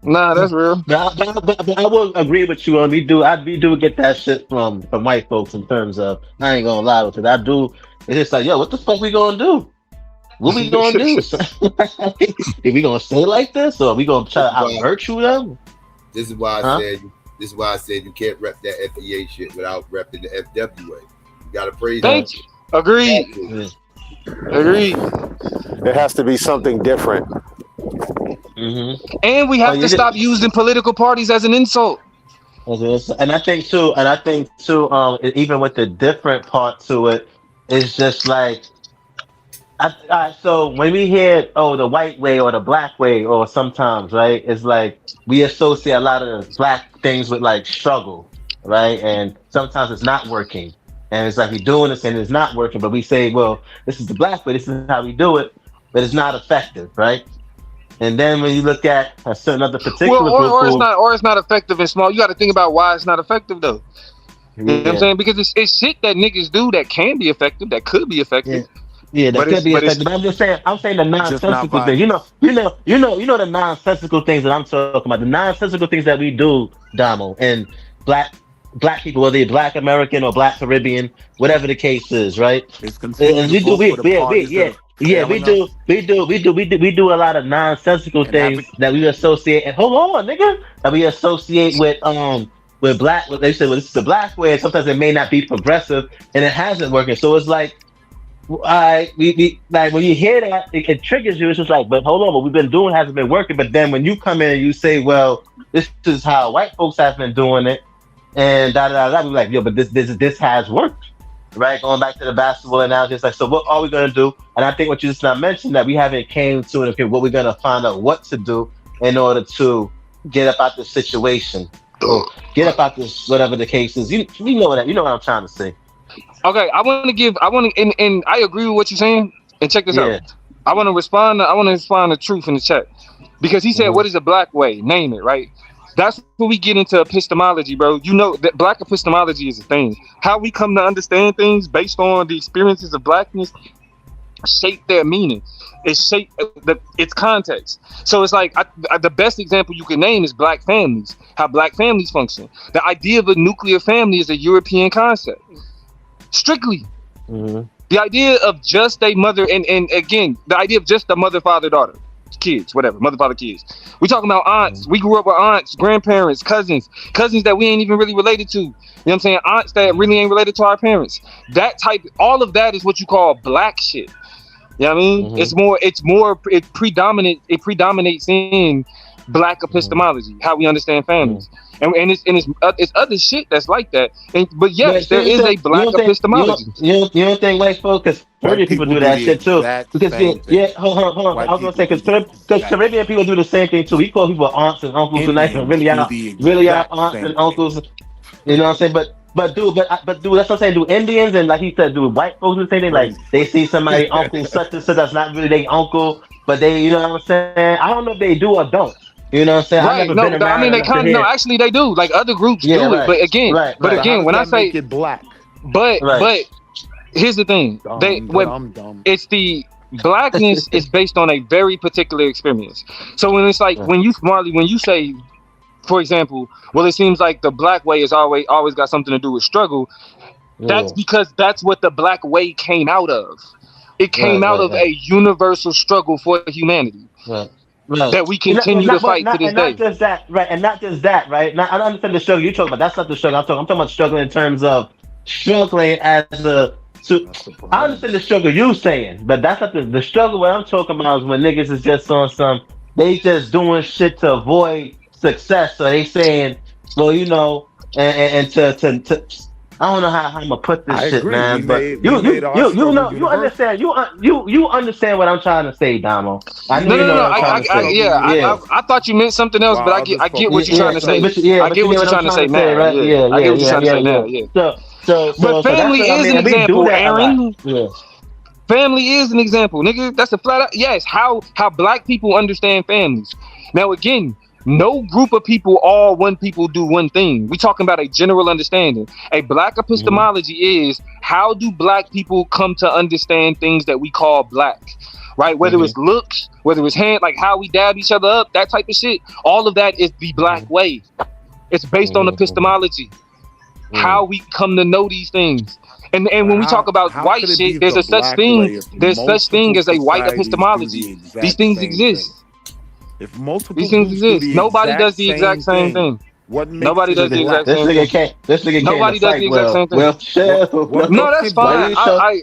Nah, that's real. But I will agree with you on we do get that shit from white folks in terms of I ain't gonna lie with it. I do. It's just like, yo, what the fuck we gonna do? What we gonna do? If we gonna stay like this, or are we gonna try to out virtue them? This is why I said you can't rep that FEA shit without repping the FWA. You gotta praise. Thank you. Agreed. Agreed. It has to be something different. Mm-hmm. And we have to stop using political parties as an insult. And I think too, even with the different part to it, it's just like, so when we hear, the white way or the black way, or sometimes, right, it's like we associate a lot of black things with like struggle, right? And sometimes it's not working. And it's like we're doing this and it's not working, but we say, well, this is the black way, this is how we do it, but it's not effective, right? And then when you look at a certain other particular group, or it's not effective and small. You got to think about why it's not effective though. You know what I'm saying? Because it's shit that niggas do that can be effective, that could be effective. Yeah, that could be effective. But I'm saying the nonsensical things. You know the nonsensical things that I'm talking about. The nonsensical things that we do, Damo, and black people, whether they're black American or black Caribbean, whatever the case is, right? And we do a lot of nonsensical things that we associate. And hold on, nigga, that we associate with black. They say, well, this is the black way. And sometimes it may not be progressive, and it hasn't working. So it's like, we like when you hear that, it triggers you. It's just like, but hold on, what we've been doing hasn't been working. But then when you come in and you say, well, this is how white folks have been doing it, and we're like, yo, but this has worked. Right, going back to the basketball analogy, it's like, so what are we gonna do? And I think what you just now mentioned, that we haven't came to it. Okay, what we're gonna find out what to do in order to get up out this situation, or get up out this whatever the case is. You know that. You know what I'm trying to say. Okay, and I agree with what you're saying. And check this out. I want to respond to Truth in the chat, because he said, "What is a black way? Name it." Right. That's where we get into epistemology, bro. You know that black epistemology is a thing. How we come to understand things based on the experiences of blackness shape their meaning. It shape its context. So it's like the best example you can name is black families. How black families function. The idea of a nuclear family is a European concept. Strictly. Mm-hmm. The idea of just a mother and again, the idea of just a mother, father, daughter. Kids, whatever, mother, father, kids. We talking about aunts. We grew up with aunts, grandparents, cousins that we ain't even really related to. You know what I'm saying? Aunts that really ain't related to our parents. That type, all of that is what you call black shit. You know what I mean? Mm-hmm. It predominates in black epistemology, how we understand families. And it's other shit that's like that. But yes, there is a black epistemology. You don't think white folks, Caribbean people do that shit too? Because hold on. I was gonna say because Caribbean people do the same thing too. We call people aunts and uncles and really are aunts and uncles. You know what I'm saying? But dude, that's what I'm saying. Do Indians and like he said, do white folks do the same thing? Like they see somebody uncle such and such that's not really their uncle, but they, you know what I'm saying? I don't know if they do or don't. You know what I'm saying? Right. They kind of no. Actually, they do. Like other groups do it, but again, when I say it black, but here's the thing: it's the blackness is based on a very particular experience. So when it's like when you say, for example, well, it seems like the black way is always got something to do with struggle. That's because that's what the black way came out of. It came out of a universal struggle for humanity. Right. That we continue to fight to this day. Not just that, right? And not just that, right? I understand the struggle you're talking about. That's not the struggle I'm talking about struggling in terms of struggling as a. I understand the struggle you're saying, but that's not the struggle. What I'm talking about is when niggas is just on some. They just doing shit to avoid success. So they saying, well, you know, and to I don't know how I'm gonna put this shit, man. But you understand. You understand what I'm trying to say, Damo. I thought you meant something else, but I get what you're trying to say. I get what you're trying to say now. Right? I get what you're trying to say now. So but family is an example, Aaron. Family is an example, nigga. That's a flat out. Yes, how black people understand families. Now again, no group of people, all one people do one thing. We talking about a general understanding. A black epistemology is how do black people come to understand things that we call black, right? Whether it's looks, whether it's hand, like how we dab each other up, that type of shit. All of that is the black way. It's based on epistemology. How we come to know these things. And when we talk about white shit, there's a such thing. There's such thing as a white epistemology. These things exist. If multiple these things exist, nobody does the exact same thing. What makes nobody does the exact same thing. This nigga can't. Nobody does the exact same thing. Well, Shell. No, that's fine. I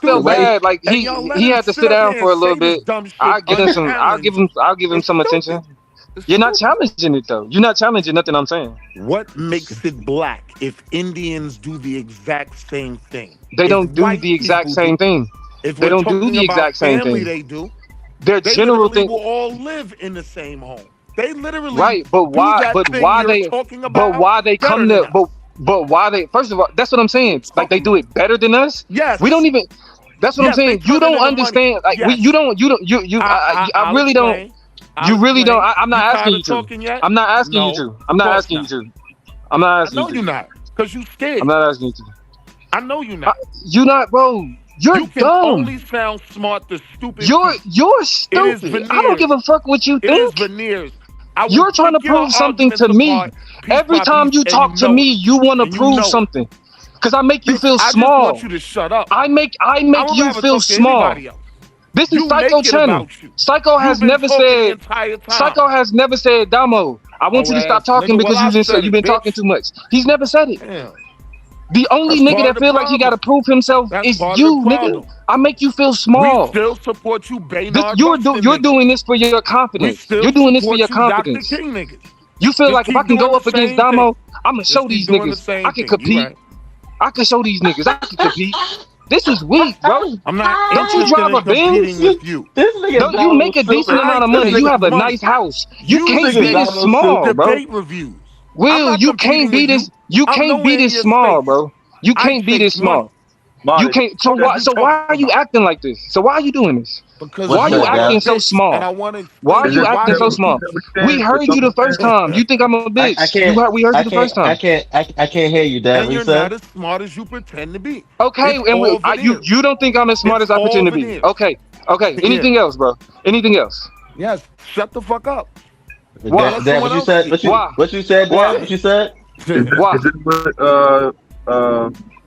felt bad. Like he had to sit down for a little bit. I'll give him some attention. You're not challenging it though. You're not challenging nothing I'm saying. What makes it black if Indians do the exact same thing? They don't do the exact same thing. If they don't do the exact same thing. They do. Their general thing will all live in the same home. They literally right, but why? But why they? But why they come to? But why they? First of all, that's what I'm saying. Like they do it better than us. Yes. We don't even. That's what I'm saying. You don't understand. Like you don't. I really don't. You really don't. I'm not asking you to. I'm not asking you to. I'm not asking you to. I'm not asking you to. I know you're not, because you scared. I'm not asking you to. I know you're not. You're not, bro. You're you can dumb. Only sound smart to stupid. You're stupid. I don't give a fuck what you think. It is veneers. You're trying to prove something to me. Every time you talk to me, you want to prove something. Because I make you feel small. I just want you to shut up. I make you feel small. This is Psycho channel. Psycho has never said. Psycho has never said, Damo, I want you to stop talking because you've been talking too much. He's never said it. Damn. The only nigga that feel like he got to prove himself is you, nigga. I make you feel small. We still support you, Baynard. You're doing this for your confidence. You're doing this for your confidence. You feel like if I can go up against Damo, I'm gonna show these niggas I can compete. I can show these niggas I can compete. This is weak, bro. I'm not. Don't you drive a Benz? With you. Don't you make a decent amount of money? You have a nice house. You can't be this small, bro. Will, you can't be this. You can't be this small, bro. You can't be this small. You can't. So why are you acting like this? So why are you doing this? Because why are you acting so small? Why are you acting so small? We heard you the first time. You think I'm a bitch? We heard you the first time. I can't hear you, Dad. And you're not as smart as you pretend to be. Okay, and you don't think I'm as smart as I pretend to be. Okay. Anything else, bro? Anything else? Yes. Shut the fuck up. Dad, what you said? What you said, Dad? What you said? Why? Is this what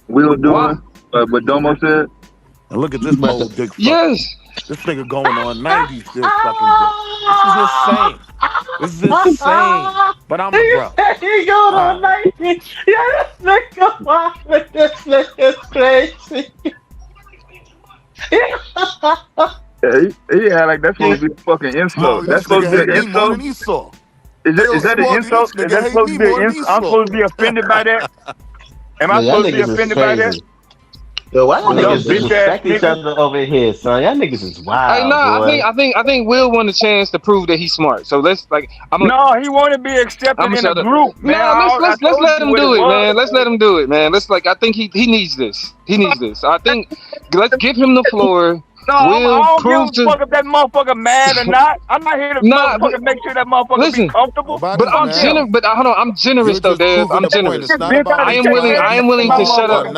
we were doing? What Domo said? And look at this old dick. Yes. This nigga going on 90 still fucking dick. This is insane. But I'm the bro. He going on 90. Yeah, this nigga wild. This nigga's crazy. He had like that's supposed to be a fucking insult. That's supposed to be an insult. Is that an insult? Is that supposed to be an insult? I'm supposed to be offended by that? Am I supposed to be offended by that? Yo, why y'all niggas disrespect each other over here, son? Y'all niggas is wild. I think Will want a chance to prove that he's smart. So let's No, he want to be accepted in a group. No, let's let him do it, man. Let's let him do it, man. I think he needs this. He needs this. I think let's give him the floor. No, I don't give a fuck if that motherfucker mad or not. I'm not here to motherfucker make sure that motherfucker be comfortable. But I'm generous. But hold on, I'm generous though, Dave. I'm generous. I am willing to shut up.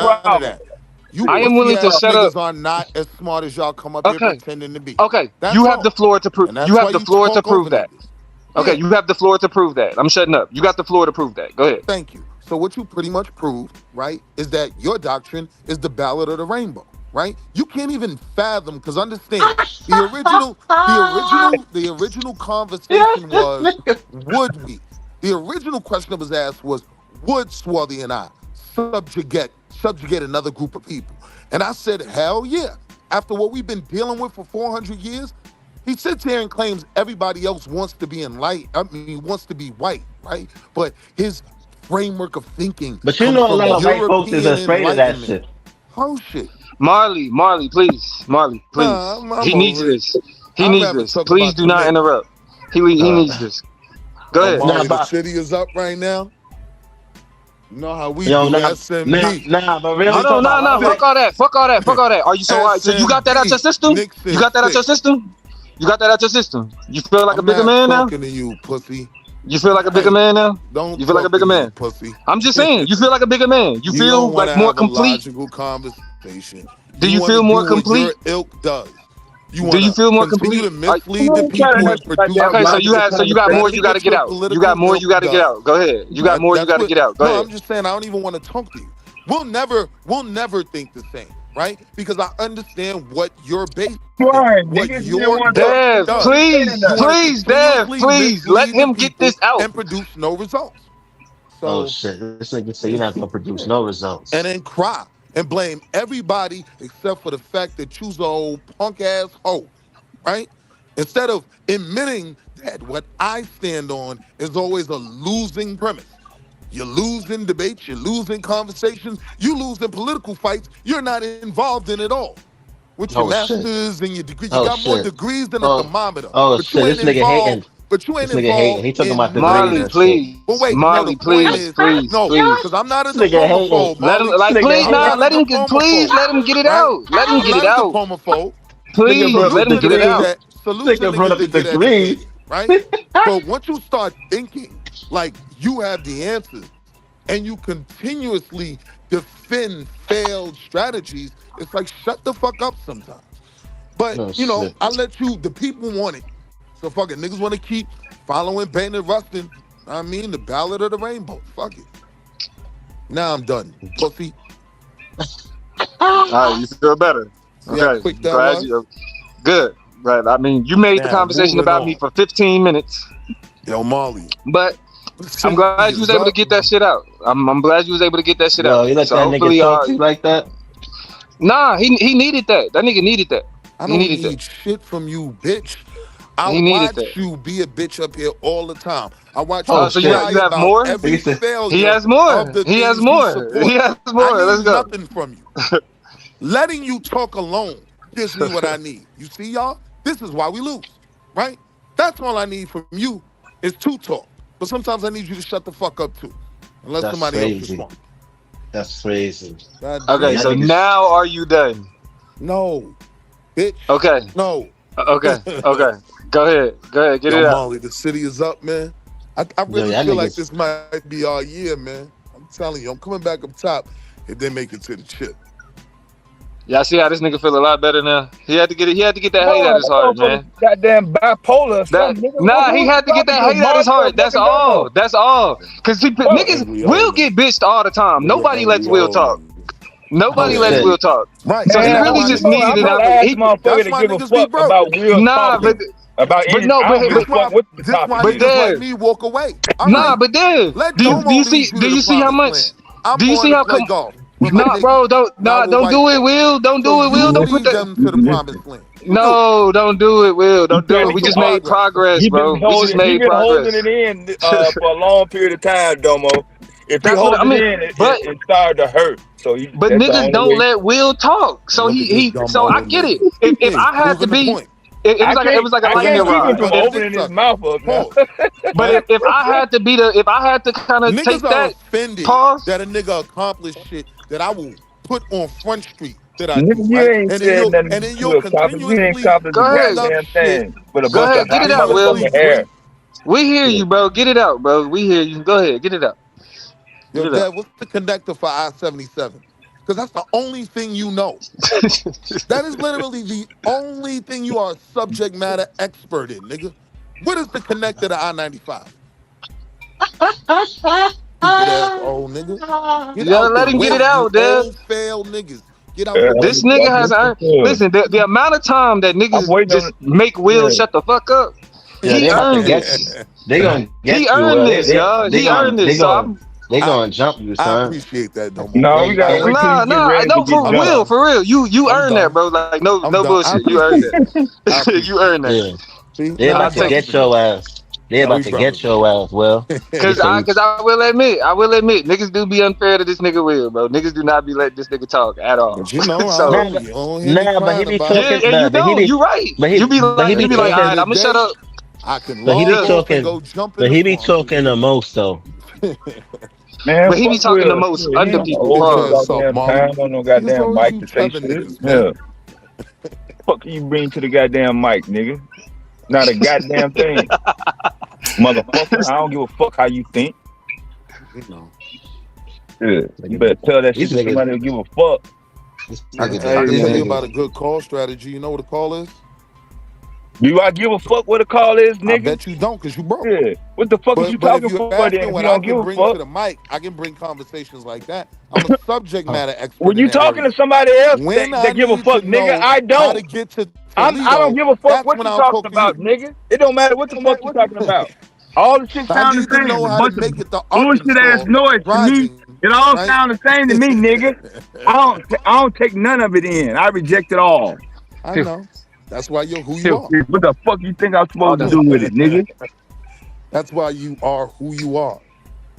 I am willing to shut up. Are not as smart as y'all come up here pretending to be. Okay, you have the floor to prove. You have the floor to prove that. Okay, you have the floor to prove that. I'm shutting up. You got the floor to prove that. Go ahead. Thank you. So what you pretty much proved, right, is that your doctrine is the ballad of the rainbow, right? You can't even fathom, because understand, the original conversation was, would we? The original question that was asked was, would Swarthy and I subjugate another group of people? And I said, hell yeah. After what we've been dealing with for 400 years, he sits here and claims everybody else wants to be wants to be white, right? But his framework of thinking. But you know a lot of white folks is afraid of that shit. Oh shit. Marley, please. Marley, please. He needs this. He needs this. Please do not interrupt. He needs this. Go ahead. Marley, the city is up right now. You know how we Yo, do SMD. but really, Hold on, nah, fuck all that. Are you so right? So you got that out your system? You got that out your system? You got that out your system? You feel like a bigger man now? Talking to you, pussy. You feel like a bigger man now? Don't you feel like a bigger man, pussy. I'm just saying, you feel like a bigger man. You feel don't like more have complete. A logical conversation. Do you feel more complete? What your ilk does. Do you feel more complete? To mislead the people and produce. Okay, so you got more. You got to get out. You got more. You got to get out. Go ahead. You got more. You got to get out. Go ahead. I'm just saying. I don't even want to talk to you. We'll never think the same, right? Because I understand what you're based. Right, what your Dev, please, Dev, please let him get this out and produce no results. So, oh shit! This nigga say you're not gonna produce no results, and then cry and blame everybody except for the fact that you's a old punk ass hoe, right? Instead of admitting that what I stand on is always a losing premise. You lose in debates, you lose in conversations, you lose in political fights. You're not involved in it all. With your masters and your degree, you got more degrees than a thermometer. Oh shit! This nigga hating. But you ain't this nigga hating. He talking about the Molly, please. But wait, Molly, please. No, because I'm not a diplomaphobe. Let him, please, let him get it out. Let him get it out. Please, let him get it out. Solution brought up the degree, right? But once you start thinking like you have the answers and you continuously defend failed strategies, it's like shut the fuck up sometimes. But I let you. The people want it. So fuck it, niggas want to keep following Bane and Rustin. I mean, the Ballad of the Rainbow. Fuck it. Now I'm done. Pussy. All right, you feel better. Okay, quick that was. Good. Right. I mean, you made the conversation about me for 15 minutes. Yo, Molly. But I'm glad you was able to get that shit out. I'm glad you was able to get that shit out. You let that nigga talk to you like that? Nah, he needed that. That nigga needed that. I don't need shit from you, bitch. I watch you be a bitch up here all the time. I watch you. So you have more? He has more. He has more. He has more. Let's go. Nothing from you. Letting you talk alone gives me what I need. You see, y'all? This is why we lose, right? That's all I need from you is to talk. But sometimes I need you to shut the fuck up too. Unless somebody else responds. That's crazy. Okay, so now are you done? No. Bitch. Okay. No. Okay. Go ahead. Get it out. Molly, the city is up, man. I really feel like this might be our year, man. I'm telling you, I'm coming back up top if they make it to the chip. Y'all see how this nigga feel a lot better now? He had to get that hate out his heart, man. Goddamn bipolar. He had to get that hate out his heart. That's all. Cause niggas will get bitched all the time. Nobody lets Will talk. Nobody lets Will talk. Right. So he really just needed it out. He motherfucker to give a fuck about Will talking. About but no, but let me walk away. But then do you see how much? Do you see how come? Nah, bro, don't do it, Will. Don't do it, Will. Don't put them to the promised land. No, don't do it, Will. Don't do it. We just made progress, bro. We just made progress. Holding it in for a long period of time, Domo. If you hold it in, it started to hurt. So but niggas don't let Will talk. So so I get it. If I had to be. It was like a lightning rod. From opening his mouth up now. But if I had to kind of take that pause, that a nigga accomplished shit that I will put on Front Street that I do, right? And then you'll continuously go ahead, go ahead, get it out, Will. We hear you, bro. Get it out, bro. We hear you. Go ahead, get it out. Yo, Dad, what's the connector for I-77? Because that's the only thing you know. That is literally the only thing you are a subject matter expert in, nigga. What is the connector to I-95? Old nigga. You gotta let him get it out, Dad. Failed niggas. Get out. This nigga has earned. Listen, the amount of time that niggas just make Will shut the fuck up. He earned this. They gonna get he earned this, y'all. He earned this. They gonna jump you, son. I appreciate that, though. No, we got for real. You earned that, bro. Like no bullshit. You earned that. You earned that. Yeah. They about to get your ass. They about to get your ass, Will. Cause I will admit, niggas do be unfair to this nigga Will, bro. Niggas do not be letting this nigga talk at all. But you know, but he be talking. You right. You be like, all right, I'm gonna shut up. I can. But he be talking. But he be talking the most though. Man, But he be fuck talking the Will. most Shit, he under ain't got people. no Bitch ass Pause. up, goddamn Marley. time on no Niggas goddamn always mic to use say Kevin shit. niggas, man. Yeah. Fuck you bring to the goddamn mic, nigga. Not a goddamn thing. Motherfucker, I don't give a fuck how you think. You know. Yeah. You better tell that shit These to niggas, somebody who give a fuck. I can these tell you niggas. about a good call strategy. You know what a call is? Do I give a fuck what a call is, I nigga? bet you don't, because you broke. Yeah. What the fuck is you But if talking you're for then asking if you what I don't give can a bring fuck? to the mic, I can bring conversations like that. I'm a subject matter expert When in you the talking to area. somebody else When I that give a need to fuck, nigga, know I how to don't. get to I don't Toledo, give a fuck that's what when you I'll talking talk to about, you. nigga. It don't matter what the fuck you talking about. All the shit I sound the need to same. know A how to bunch of make it to bullshit ass Arkansas noise to me. driving, It all right? sound the same to me, nigga. I don't take none of it in. I reject it all. I know. That's why you're who you What are. the fuck you think I'm supposed to do with it, nigga? That's why you are who you are.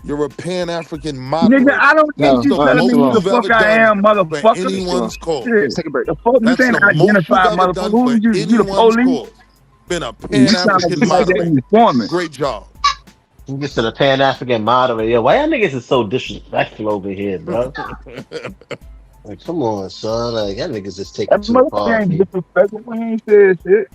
You're a Pan-African Nigga, moderator. I don't That's need you the telling me most who the you've fuck ever I done am, for motherfucker. anyone's cause. Shit. Take a break. The fuck this That's ain't the most you've identified, ever motherfucker. done Who for you the anyone's police? cause. Been a You sound like Pan-African somebody that moderator. informant. Great job. You get to the Pan African moderator. Yo, why y'all niggas is so disrespectful over here, bro? Like, come on, son. Like, y'all niggas just take That it too motherfucker far, ain't B. disrespectful. We ain't said shit.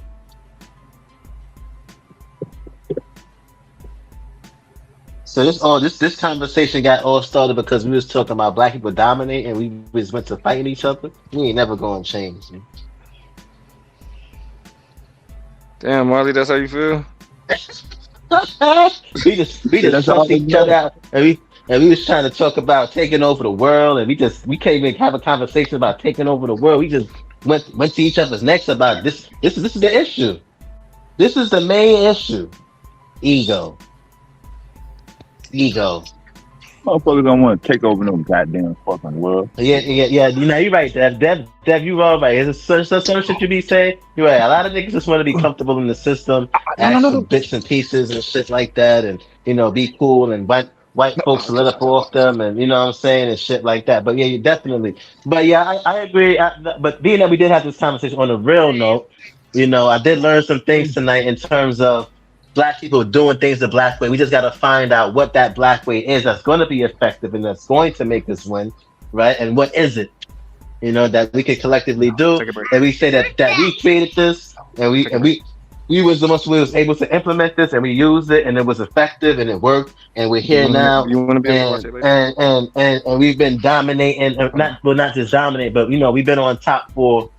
So this conversation got all started because we was talking about black people dominating and we just went to fighting each other. We ain't never gonna change, man. Damn, Marley, that's how you feel? we just That's all cussed we each other know. out and we was trying to talk about taking over the world and we can't even have a conversation about taking over the world. We just went to each other's necks about this. This is the issue. This is the main issue. Ego. Motherfuckers don't want to take over no goddamn fucking world. Yeah. You know, you're right, Dev, you all right. It's some shit you be saying. You're right. A lot of niggas just want to be comfortable in the system, ask for bits and pieces and shit like that, and be cool and white folks let up off them, and you know what I'm saying, and shit like that. But yeah, you definitely. But yeah, I agree. But being that we did have this conversation on a real note, I did learn some things tonight in terms of black people doing things the black way. We just got to find out what that black way is that's going to be effective and that's going to make us win, right? And what is it, that we can collectively do? Take a break. And we say that we created this, and we was the most we was able to implement this, and we used it, and it was effective, and it worked, and we're here now, You wanna be able to watch and it later? and we've been dominating, not just dominate, but we've been on top for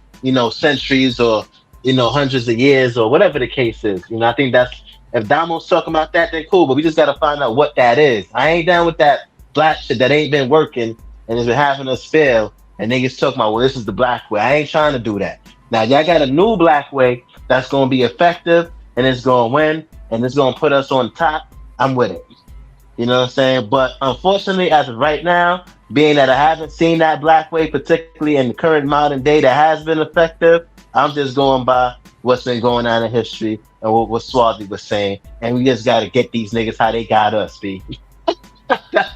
centuries or hundreds of years or whatever the case is. I think that's. If Damo's talking about that, then cool, but we just got to find out what that is. I ain't down with that black shit that ain't been working and has been having us fail. And niggas talking about, well, this is the black way. I ain't trying to do that. Now, y'all got a new black way that's going to be effective and it's going to win and it's going to put us on top. I'm with it. You know what I'm saying? But unfortunately, as of right now, being that I haven't seen that black way, particularly in the current modern day that has been effective, I'm just going by what's been going on in history and what Swazi was saying. And we just got to get these niggas how they got us, B.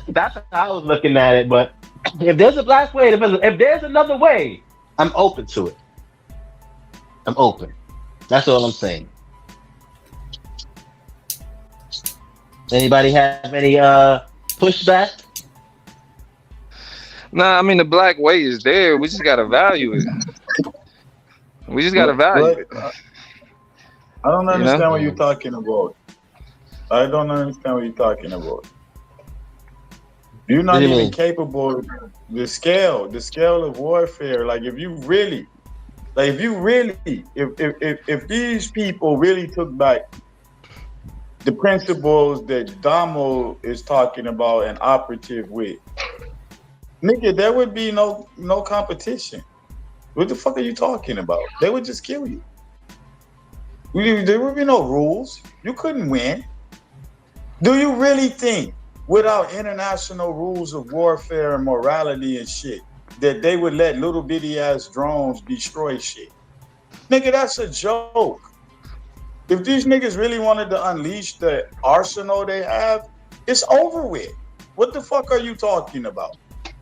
That's how I was looking at it. But if there's a black way, if there's another way, I'm open to it. I'm open. That's all I'm saying. Anybody have any pushback? Nah, I mean the black way is there. We just gotta value it. We just gotta value it. I don't understand what you're talking about. I don't understand what you're talking about. You're not even capable of the scale of warfare. Like if these people really took back the principles that Damo is talking about and operative with, nigga, there would be no competition. What the fuck are you talking about? They would just kill you. There would be no rules. You couldn't win. Do you really think without international rules of warfare and morality and shit that they would let little bitty ass drones destroy shit? Nigga, that's a joke. If these niggas really wanted to unleash the arsenal they have, it's over with. What the fuck are you talking about?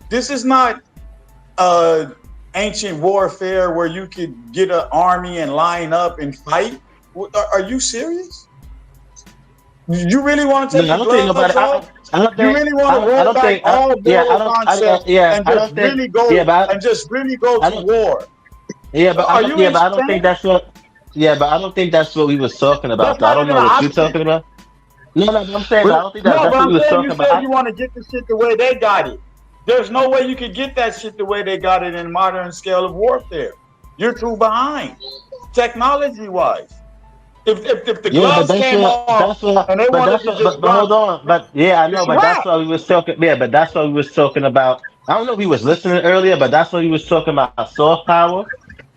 This is not ancient warfare where you could get an army and line up and fight. Are you serious? You really want to take I the don't think gloves nobody. off? I don't You think. really want to I roll don't back think. all Yeah, I moral don't. concepts Yeah, and I just don't think. really go Yeah, but and just really go I to don't. war? Yeah, but I Are don't. you Yeah, but I don't think insane? that's what. Yeah, but I don't think that's what we was talking That's about. Though I not don't even know an what you're option. talking about. No, no, but I'm saying that I But don't think no, that's but what we I'm was saying you talking about. said you want to get the shit the way they got it. There's no way you could get that shit the way they got it in modern scale of warfare. You're too behind, technology-wise. If the Yeah, but gloves that's came what. off That's what. and they But wanted that's to what. just But run, hold on. But yeah, I know. it's But that's rap. what we was talking. Yeah, but that's what we was talking about. I don't know if he was listening earlier, but that's what we was talking about. Soft power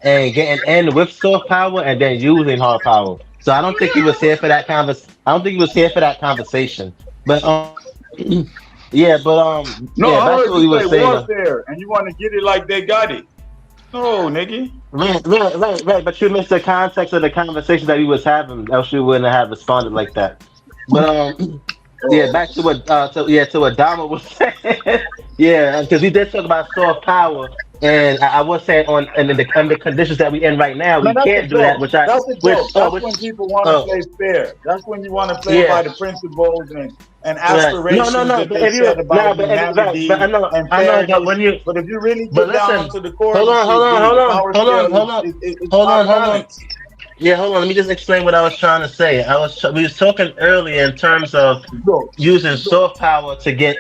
and getting in with soft power and then using hard power. So I don't think he was here for that I don't think he was here for that conversation. But yeah, but No, yeah, I back to heard what you we were say saying. warfare, and you want to get it like they got it. No, nigga. Right. But you missed the context of the conversation that we was having, else you wouldn't have responded like that. But yeah, back to what to what Dama was saying. Yeah, because we did talk about soft power, and I was saying under conditions that we in right now, Man, we that's a can't do that. joke. That's a joke. That's when people want to play fair. That's when you want to play by yeah. the principles and Right. No, no, aspirations no. that But they if you said about no, but humanity and I know. But fairness. when you But if you really but get down listen, to the core of the shit, the power scale is off hold on. balance. Yeah, hold on. Let me just explain what I was trying to say. We was talking earlier in terms of using soft power to get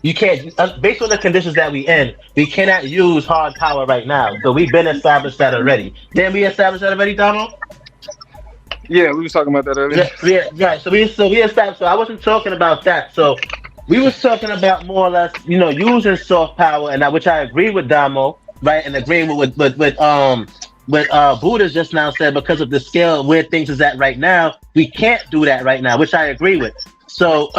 you can't based on the conditions that we in, we cannot use hard power right now. So we've been established that already. Didn't we establish that already, Donald? Yeah, we was talking about that earlier. Yeah, right. So we established. So I wasn't talking about that. So we was talking about more or less, using soft power, and which I agree with Damo, right, and agreeing with Buddha just now said because of the scale where things is at right now, we can't do that right now, which I agree with. So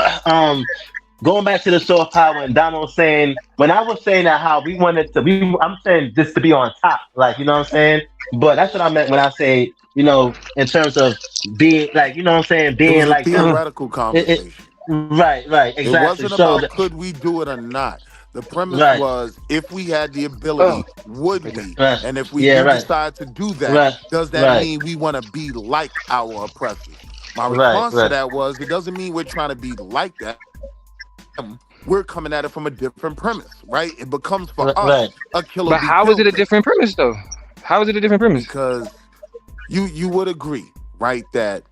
going back to the soft power, and Damo saying when I was saying that how we wanted to, I'm saying this to be on top, like you know what I'm saying. But that's what I meant when I say, in terms of being like, you know what I'm saying, It being was a like theoretical conversation. right, exactly. It wasn't So about could we do it or not. The premise right, was if we had the ability, would we? right, And if we yeah, do right, decide to do that, right, does that right, mean we want to be like our oppressors? My right, response to right, that was it doesn't mean we're trying to be like that. We're coming at it from a different premise, right? It becomes for us right. a kill or But be how is killed it a thing. different premise though? How is it a different premise? Because you would agree, right, that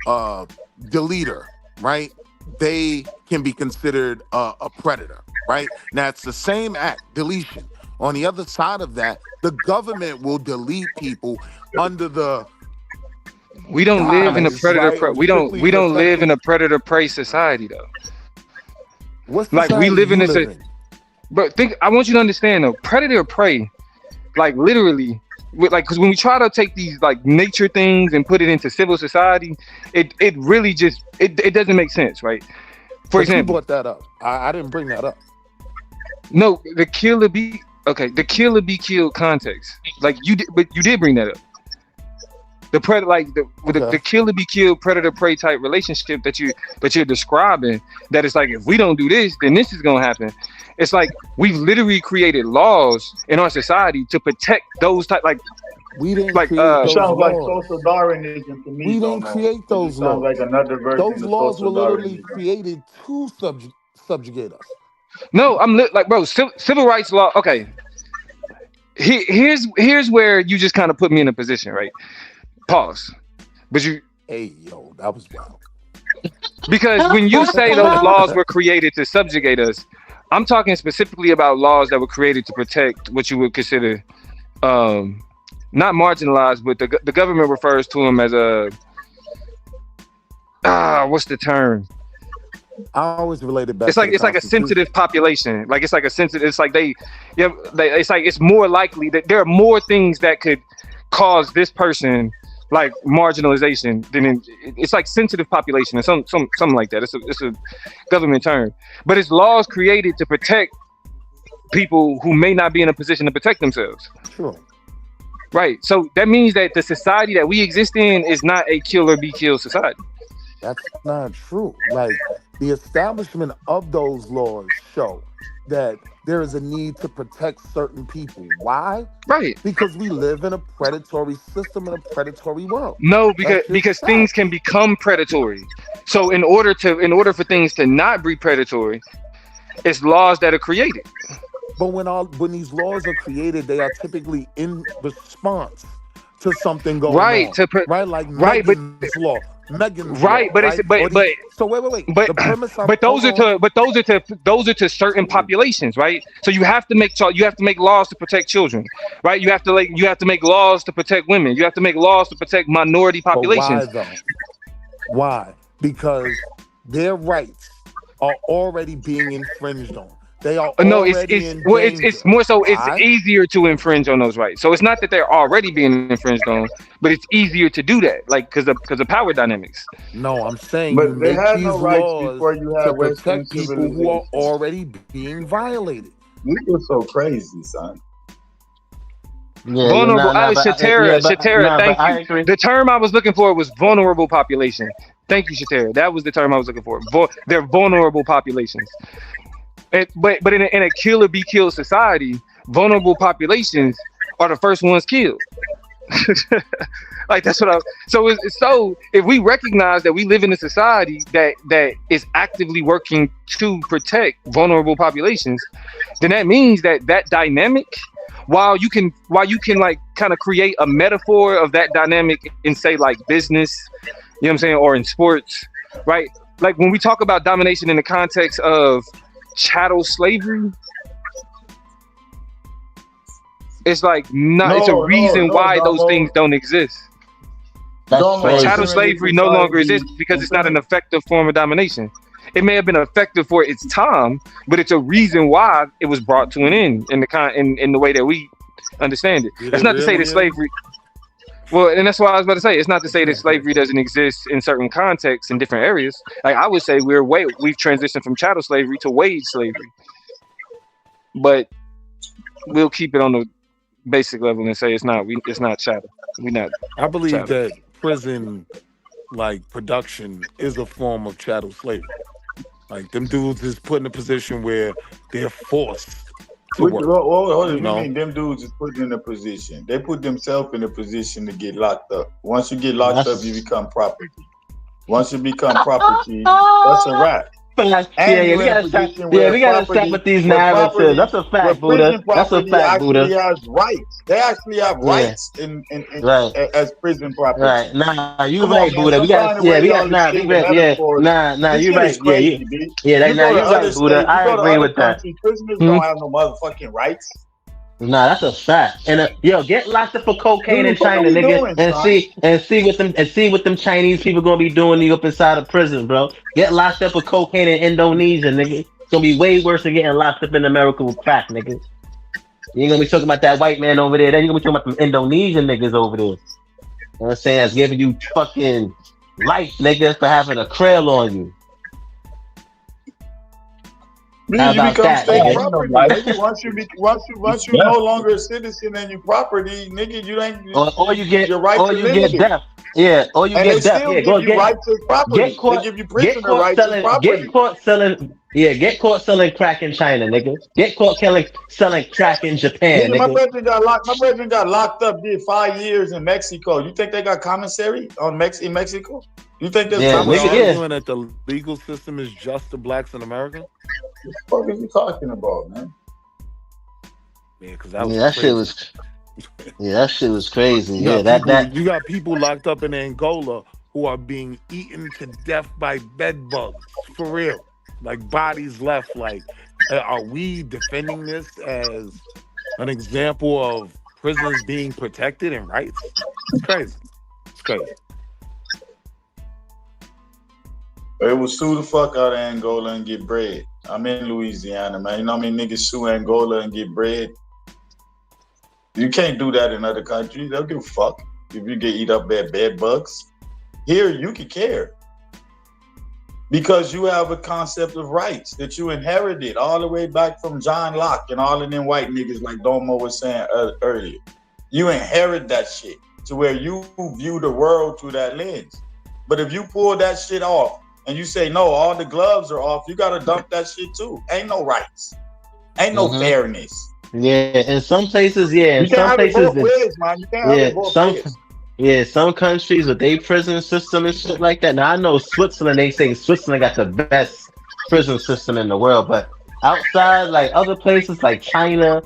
the leader, right, they can be considered a predator, right? Now it's the same act, deletion. On the other side of that, the government will delete people under the We don't live in a guise, predator right, of we strictly don't live in protecting. a predator prey society though. What Like we society live in you this live in? but I want you to understand though, predator prey, like literally because when we try to take these like nature things and put it into civil society, it really just it doesn't make sense, right? For But example, you brought that up. I didn't bring that up. no, the kill or be killed context. Like you did, but you did bring that up. The predator, like the kill or be killed predator prey type relationship that you're describing. That it's like if we don't do this, then this is gonna happen. It's like we've literally created laws in our society to protect those type. Like we didn't like create those Sounds like laws. social Darwinism to me. We didn't create those Sounds laws. like another version Those of laws were social literally Darwinism. created to subjugate us. no, I'm like bro, civil rights law. Okay, here's where you just kind of put me in a position, right? Pause. But you, hey yo, that was wild. Because when you say those laws were created to subjugate us, I'm talking specifically about laws that were created to protect what you would consider not marginalized, but the government refers to them as a what's the term? I always related back. It's like a sensitive population. Like it's like a sensitive. It's like it's more likely that there are more things that could cause this person like marginalization than it's like sensitive population or something like that. It's a government term, but it's laws created to protect people who may not be in a position to protect themselves. Sure. Right. So that means that the society that we exist in is not a kill or be killed society. That's not true. Like the establishment of those laws show that there is a need to protect certain people. Why? Right. Because we live in a predatory system in a predatory world. No, because things can become predatory. So in order for things to not be predatory, it's laws that are created. But when these laws are created, they are typically in response to something going on. Right? Like Megan's law. Megan's law. So wait. The premise but those are to certain populations, right? So you have to make laws to protect children, right? You have to make laws to protect women. You have to make laws to protect minority populations. But why though? Why? Because their rights are already being infringed on. They are it's more so it's easier to infringe on those rights. So it's not that they're already being infringed on, but it's easier to do that, like because of power dynamics. No, I'm saying but you they make had these no rights laws before you had to Western protect people who are already being violated. You were so crazy, son. Vulnerable. Shatera, thank you. The term I was looking for was vulnerable population. Thank you, Shatera. That was the term I was looking for. They're vulnerable populations. But in a kill or be killed society, vulnerable populations are the first ones killed. Like that's what so if we recognize that we live in a society that is actively working to protect vulnerable populations, then that means that dynamic, while you can like kind of create a metaphor of that dynamic in say like business, you know what I'm saying, or in sports, right? Like when we talk about domination in the context of chattel slavery, it's like it's a reason why those things don't exist. Chattel slavery no longer exists because it's not an effective form of domination. It may have been effective for its time, but it's a reason why it was brought to an end in the way that we understand it. That's not to say that slavery. Well, and that's what I was about to say. It's not to say that slavery doesn't exist in certain contexts in different areas. Like I would say we've transitioned from chattel slavery to wage slavery. But we'll keep it on the basic level and say it's not chattel. We're not. I believe chattel. that prison like production is a form of chattel slavery. Like them dudes is put in a position where they're forced to work. What do you mean them dudes is put in a position? They put themselves in a position to get locked up. Once you get locked up, you become property. Once you become property, that's a wrap. We gotta stop with these narratives. That's a fact, Buddha. That's a fact, Buddha. Has rights. They actually have rights in as prison property. Right. Nah, you right, Buddha. You're right. You're right, Buddha. I agree with that. Prisoners don't have no motherfucking rights. Nah, that's a fact. And get locked up for cocaine in China, nigga, and see what them Chinese people gonna be doing you up inside of prison, bro. Get locked up for cocaine in Indonesia, nigga. It's gonna be way worse than getting locked up in America with crack, nigga. You ain't gonna be talking about that white man over there. Then you gonna be talking about them Indonesian niggas over there. You know what I'm saying? That's giving you fucking life, nigga, for having a trail on you. You become state property. Nigga. Once you no longer a citizen and you property, nigga, you ain't. Or you get your right or to you get death. Yeah, or you get death. Yeah, go get right to property. They give you prisoner rights to property. Get caught selling crack in China, nigga. Get caught selling crack in Japan, nigga. My brethren got locked up. Did 5 years in Mexico. You think they got commissary in Mexico? You think there's arguing that the legal system is just to blacks in America? What the fuck are you talking about, man? Yeah, because that shit was crazy. You got people locked up in Angola who are being eaten to death by bed bugs. For real. Like bodies left. Like, are we defending this as an example of prisoners being protected and rights? It's crazy. It's crazy. They will sue the fuck out of Angola and get bread. I'm in Louisiana, man. You know how many niggas sue Angola and get bread? You can't do that in other countries. They'll give a fuck if you get eat up by bed bugs. Here, you can care. Because you have a concept of rights that you inherited all the way back from John Locke and all of them white niggas like Domo was saying earlier. You inherit that shit to where you view the world through that lens. But if you pull that shit off and you say, no, all the gloves are off, you got to dump that shit too. Ain't no rights. Ain't no fairness. Yeah, in some places, yeah. In You can't some have it places, both ways, man. You can't have it both ways. some countries with their prison system and shit like that. Now I know Switzerland. They say Switzerland got the best prison system in the world, but outside, like other places like China,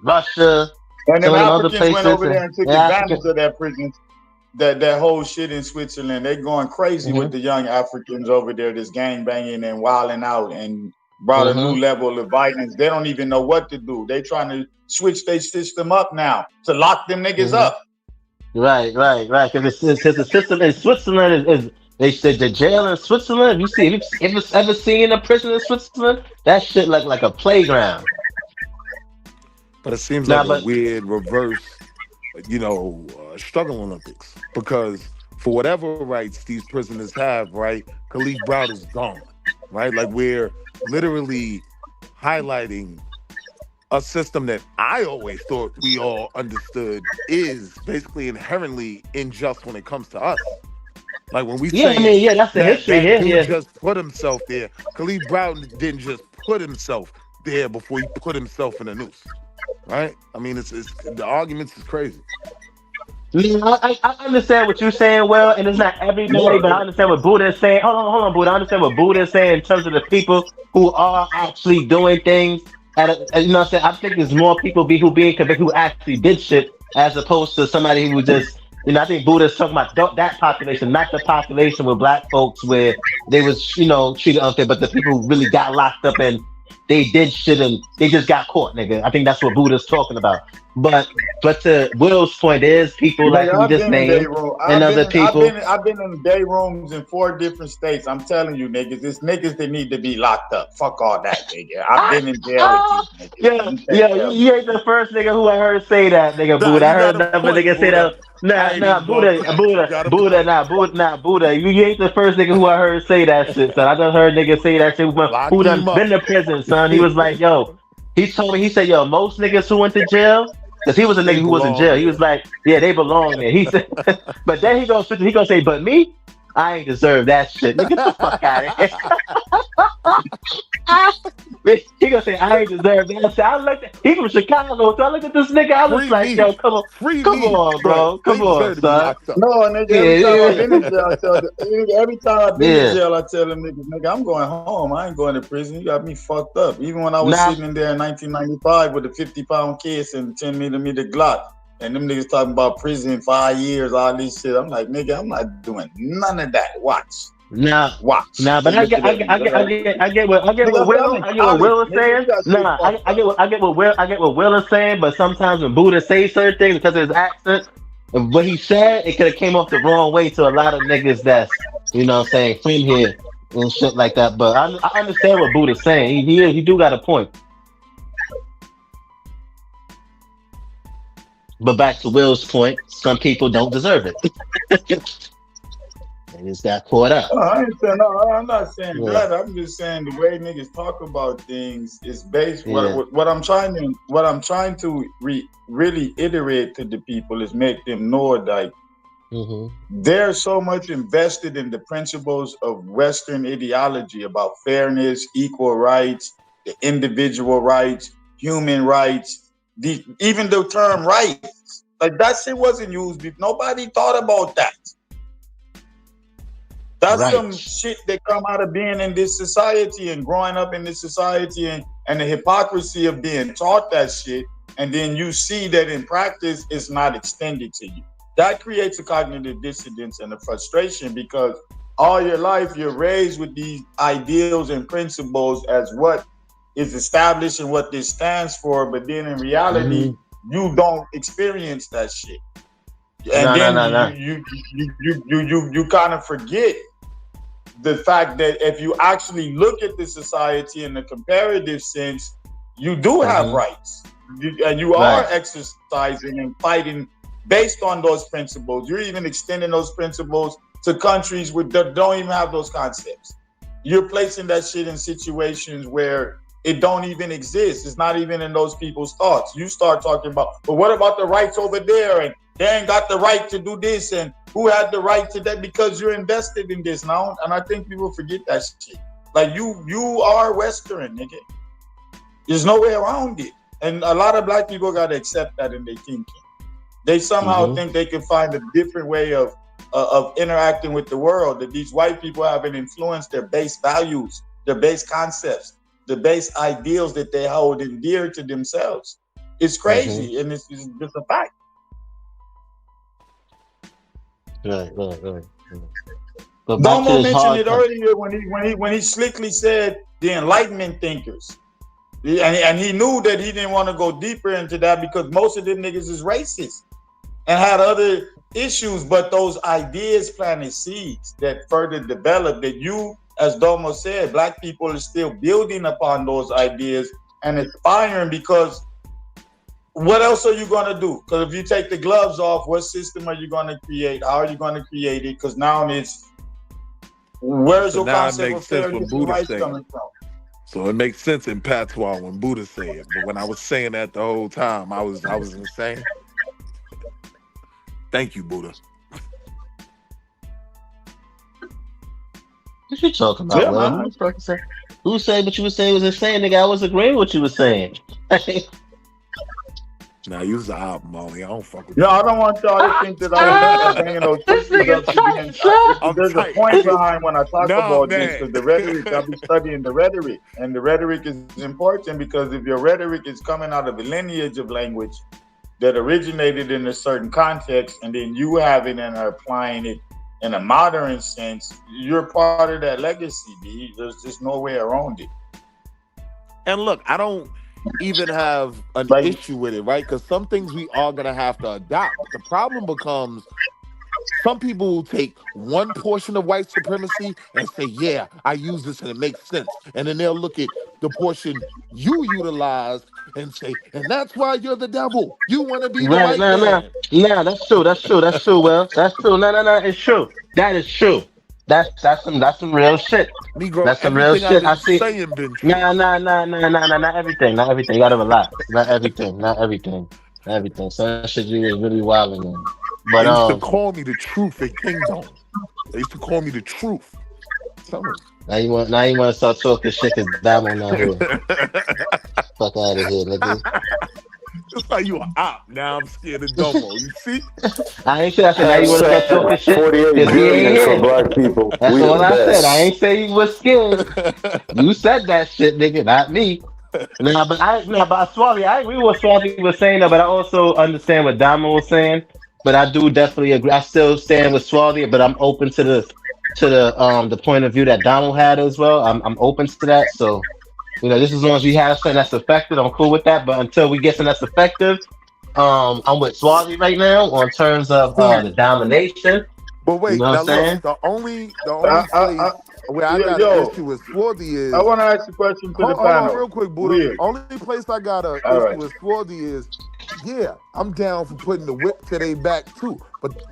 Russia, And some them of them other Africans went places, over there and took advantage of that prison. That whole shit in Switzerland, they going crazy with the young Africans over there, this gang banging and wilding out, and brought a new level of violence. They don't even know what to do. They trying to switch their system up now to lock them niggas up. Right. Because the system in Switzerland is they said the jail in Switzerland. If it's ever seen a prison in Switzerland, that shit like a playground. But it seems like a weird reverse, struggle Olympics, because for whatever rights these prisoners have, right, Khalif Browder is gone, right? Like we're literally highlighting a system that I always thought we all understood is basically inherently unjust when it comes to us. Like when we say that's the history here. Dude just put himself there. Khalif Browder didn't just put himself there before he put himself in a noose, right? I mean, it's the arguments is crazy. I understand what you're saying, well, and it's not everybody, but I understand what Buddha is saying. Hold on, Buddha. I understand what Buddha is saying in terms of the people who are actually doing things. You know what I'm saying? I think there's more people who being convicted who actually did shit as opposed to somebody who just, I think Buddha's talking about that population, not the population with black folks where they was, treated unfair, but the people who really got locked up and they did shit and they just got caught, nigga. I think that's what Buddha's talking about. But to Will's point is people like we just named and other people. I've been in day rooms in 4 different states. I'm telling you, niggas, it's niggas that need to be locked up. Fuck all that, nigga. I've been in jail with these niggas. You ain't the first nigga who I heard say that, nigga. Buddha. I heard another nigga say that. Nah, Buddha. You ain't the first nigga who I heard say that shit, son. I just heard niggas say that shit who done been to prison, son. He was like, he told me, he said, most niggas who went to jail, because he was a nigga who was in jail. He was like, yeah, they belong there. He said, but then he gonna say, but me, I ain't deserve that shit. Nigga, get the fuck out of here. He gonna say, I ain't deserve that shit. I looked at, he from Chicago, so I looked at this nigga, I was like, yo, come on, bro. Come on, son. No, nigga, every time I've been in jail, I tell them nigga, I'm going home. I ain't going to prison. You got me fucked up. Even when I was sitting in there in 1995 with a 50-pound case and 10mm Glock. And them niggas talking about prison 5 years, all this shit. I'm like, nigga, I'm not doing none of that. Watch. But I get what Will is saying. I get what Will is saying. But sometimes when Buddha says certain things because of his accent, and what he said, it could have came off the wrong way to a lot of niggas that's saying from here and shit like that. But I understand what Buddha's saying. He do got a point. But back to Will's point, some people don't deserve it. They just got caught up. I'm not saying that. I'm just saying the way niggas talk about things is based. What I'm trying to really iterate to the people is make them know like they're so much invested in the principles of Western ideology about fairness, equal rights, the individual rights, human rights. Even the term rights, like that shit wasn't used. Nobody thought about that. That's some shit that come out of being in this society and growing up in this society and the hypocrisy of being taught that shit. And then you see that in practice, it's not extended to you. That creates a cognitive dissonance and a frustration because all your life you're raised with these ideals and principles as what is established and what this stands for, but then in reality, you don't experience that shit. And you kind of forget the fact that if you actually look at the society in the comparative sense, you do have rights. You are exercising and fighting based on those principles. You're even extending those principles to countries that don't even have those concepts. You're placing that shit in situations where it don't even exist. It's not even in those people's thoughts. You start talking about, but what about the rights over there? And they ain't got the right to do this. And who had the right to that? Because you're invested in this now. And I think people forget that shit. Like you are Western, nigga. There's no way around it. And a lot of black people got to accept that in their thinking. They somehow think they can find a different way of interacting with the world, that these white people haven't influenced their base values, their base concepts, the base ideals that they hold dear to themselves. It's crazy, and it's just a fact. Right. But Domo mentioned it earlier when he slickly said the Enlightenment thinkers, and he knew that he didn't want to go deeper into that because most of them niggas is racist and had other issues, but those ideas planted seeds that further developed. That you, as Domo said, black people are still building upon those ideas and aspiring, because what else are you going to do? Because if you take the gloves off, what system are you going to create? How are you going to create it? Because now it's, where's your concept of fairness and rights coming from? So it makes sense in patois when Buddha said it. But when I was saying that the whole time, I was insane. Thank you, Buddha. What you talking about, man? Who said what you were saying was insane, nigga? I was agreeing with what you were saying. Now you was an album only. I don't fuck with you. No, I don't want y'all to think that I'm bringing those things up to there's a point behind when I talk about this, because the rhetoric, I'll be studying the rhetoric. And the rhetoric is important because if your rhetoric is coming out of a lineage of language that originated in a certain context, and then you have it and are applying it in a modern sense, you're part of that legacy, B. There's just no way around it. And look, I don't even have an issue with it, right? Because some things we are gonna have to adopt. But the problem becomes some people will take one portion of white supremacy and say, yeah, I use this and it makes sense. And then they'll look at the portion you utilize and say, and that's why you're the devil. You want to be the white man. Nah, that's true. Well, that's true. That's true. No, it's true. That is true. That's some real shit. Negro, that's some real shit. I see. Nah, not everything. You gotta relax. Not everything. So that shit you was really wilding in. But they used to call me the truth at Kingdom. They used to call me the truth. Now you want to start talking shit because D.A.B.A.T.E not here. Fuck out of here, nigga. Just like you an op. Now I'm scared of Domo. You see? I ain't say I said now you want to start talking shit. 48 billion for black people. That's all I said. I ain't say you was scared. You said that shit, nigga, not me. But Swally, I agree with what Swally was saying, but I also understand what D.A.B.A.T.E was saying. But I do definitely agree. I still stand with Swally, but I'm open to the point of view that D.A.B.A.T.E had as well. I'm open to that. So, just as long as we have something that's effective, I'm cool with that. But until we get something that's effective, I'm with Swally right now on terms of the domination. But wait, now look, the only place where I got an issue with Swally is... I want to ask a question to the panel. Real quick, Buddha. Only place I got an issue with Swally is, yeah, I'm down for putting the whip to their back too.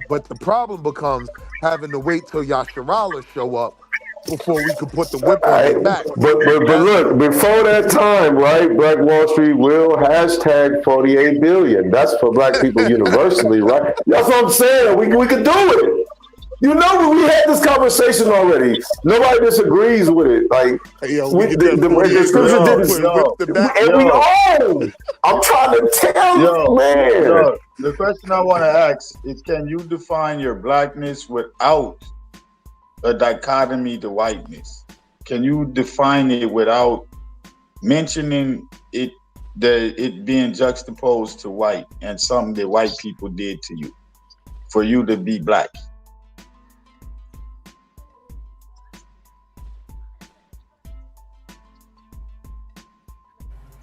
But the problem becomes having to wait till Yasharala show up before we could put the whip on their back. But look, before that time, right, Black Wall Street will hashtag 48 billion. That's for black people universally, right? That's what I'm saying. We could do it. We had this conversation already. Nobody disagrees with it. Like, the scripture didn't. And we all. I'm trying to tell you, man. The question I want to ask is, can you define your blackness without a dichotomy to whiteness? Can you define it without mentioning it, that it being juxtaposed to white and something that white people did to you for you to be black?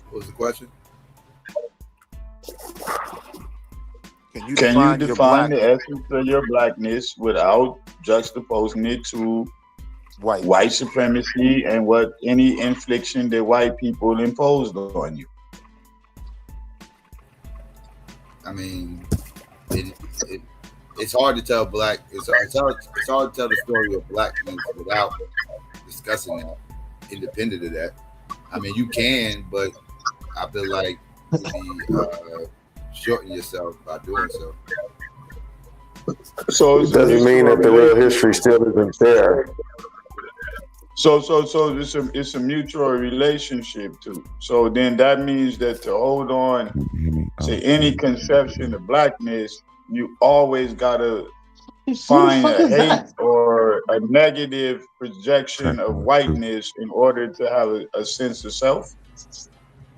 What was the question? Can you define the essence of your blackness without juxtaposing it to white supremacy and what any infliction that white people imposed on you? I mean, it's hard to tell black. It's hard to tell the story of blackness without discussing that. Independent of that, I mean, you can, but I feel like you'd be shorten yourself by doing so. So it doesn't mean that the real history still isn't there. So it's a mutual relationship too. So then that means that to hold on to any conception of blackness, you always gotta find a hate or a negative projection of whiteness in order to have a sense of self.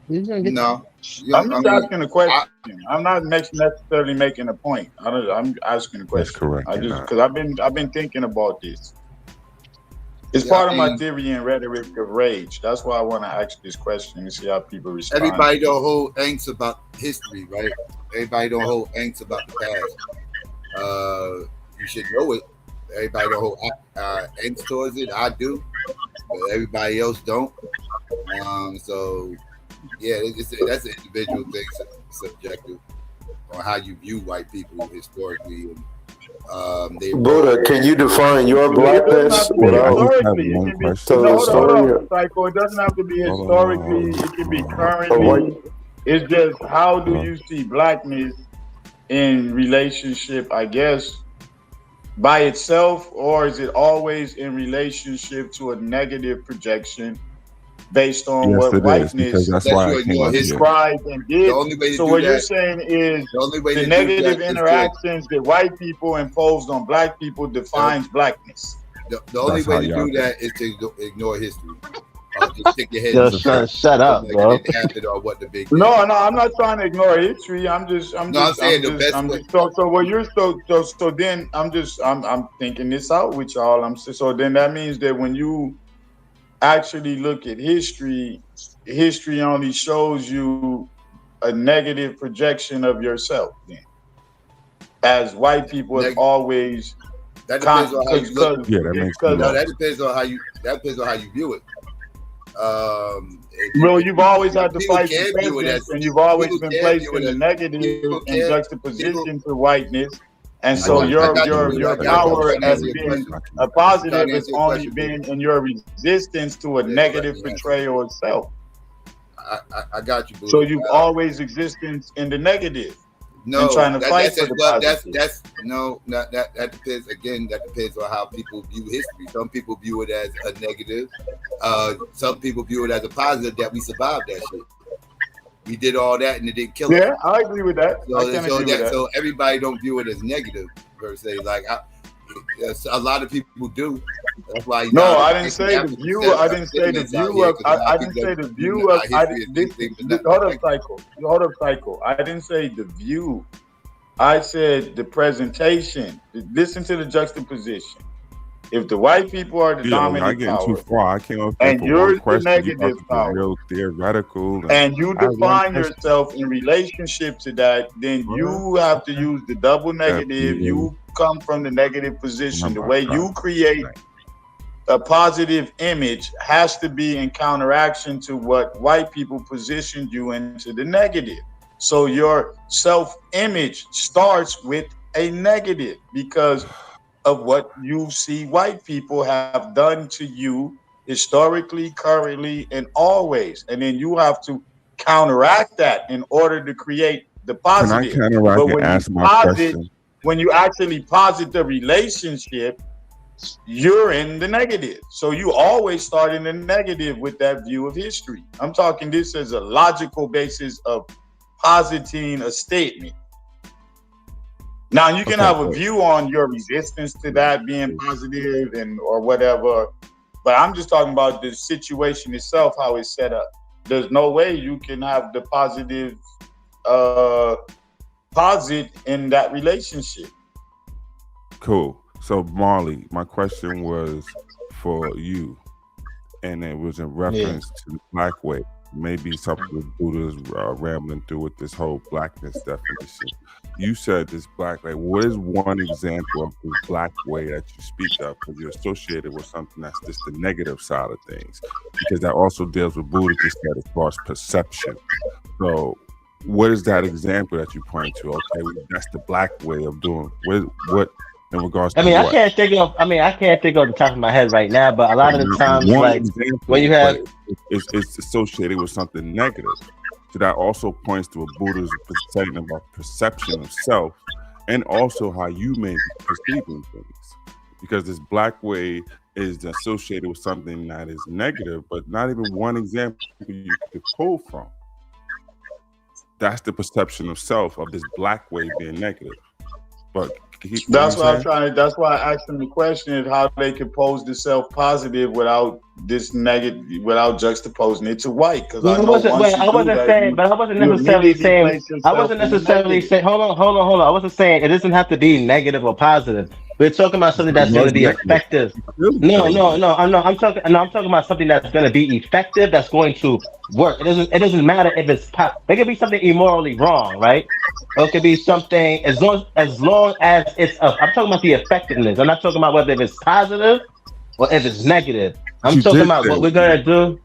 No, I'm just asking a question. I'm not necessarily making a point. I'm asking a question. That's correct. I just because I've been thinking about this. It's part of my theory and rhetoric of rage. That's why I want to ask this question and see how people respond. Everybody don't hold angst about history, right? Everybody don't hold angst about the past. You should know it. Everybody don't hold angst towards it. I do, but everybody else don't. So yeah, that's an individual thing, subjective on how you view white people historically. Buddha, can you define your blackness without Psycho? It doesn't have to be historically. It can be currently. It's just how do you see blackness in relationship? I guess by itself, or is it always in relationship to a negative projection based on what whiteness described and did? So what you're saying is the negative interactions that white people imposed on black people defines blackness. The only way to do that is to ignore history. Just stick your head shut up, bro. No, I'm not trying to ignore history. I'm saying the best way. So what you're so then I'm thinking this out with y'all. So then that means that when you actually look at history only shows you a negative projection of yourself. Then, as white people have always. That depends on how you look. Yeah, that makes sense. No, that depends on how you view it. Well, you've always had to fight for presidents, and you've always been placed in the negative in juxtaposition to whiteness. And so your power as being a positive has only been in your resistance to a negative portrayal of self. I got you, boo. So you've always existed in the negative. No, trying to fight for the positive. That depends. Again, that depends on how people view history. Some people view it as a negative. Some people view it as a positive that we survived that shit. We did all that and it didn't kill us. Yeah, I agree with that. So everybody don't view it as negative per se. Like a lot of people do. That's why. No, I didn't say the view. I didn't say the view of. I didn't say the view of. Hold up, Psycho. I didn't say the view. I said the presentation. Listen to the juxtaposition. If the white people are the dominant power, too far. I can't. And you're the negative power, real theoretical, and you define yourself in relationship to that, then you have to use the double negative. You come from the negative position. The way you create a positive image has to be in counteraction to what white people positioned you into the negative. So your self-image starts with a negative because of what you see white people have done to you historically, currently, and always. And then you have to counteract that in order to create the positive. Can I counteract and ask my question? When you actually posit the relationship, you're in the negative. So you always start in the negative with that view of history. I'm talking this as a logical basis of positing a statement. Now you can have a view on your resistance to that being positive and or whatever, but I'm just talking about the situation itself, how it's set up. There's no way you can have the positive posit in that relationship. Cool. So Marley, my question was for you, and it was in reference to the black way. Maybe something Buddha's rambling through with this whole blackness definition. You said this black, like, what is one example of this black way that you speak of? Because you're associated with something that's just the negative side of things. Because that also deals with Buddha just said as far as perception. So what is that example that you point to? Okay, that's the black way of doing what in regards to I can't think of the top of my head right now, but a lot of the times, like when you have it's associated with something negative. So that also points to a Buddha's saying about perception of self and also how you may be perceiving things. Because this black way is associated with something that is negative, but not even one example you could pull from. That's the perception of self of this black way being negative. But that's why that's why I asked them the question is how they can pose the self positive without this negative, without juxtaposing it to white. Because I wasn't saying. Hold on. I wasn't saying it doesn't have to be negative or positive. We're talking about something that's going to be effective. No. I'm talking about something that's going to be effective. That's going to work. It doesn't matter if it's. It could be something immorally wrong, right? Or it could be something as long as it's. I'm talking about the effectiveness. I'm not talking about whether it's positive or if it's negative. I'm talking about what we're gonna do.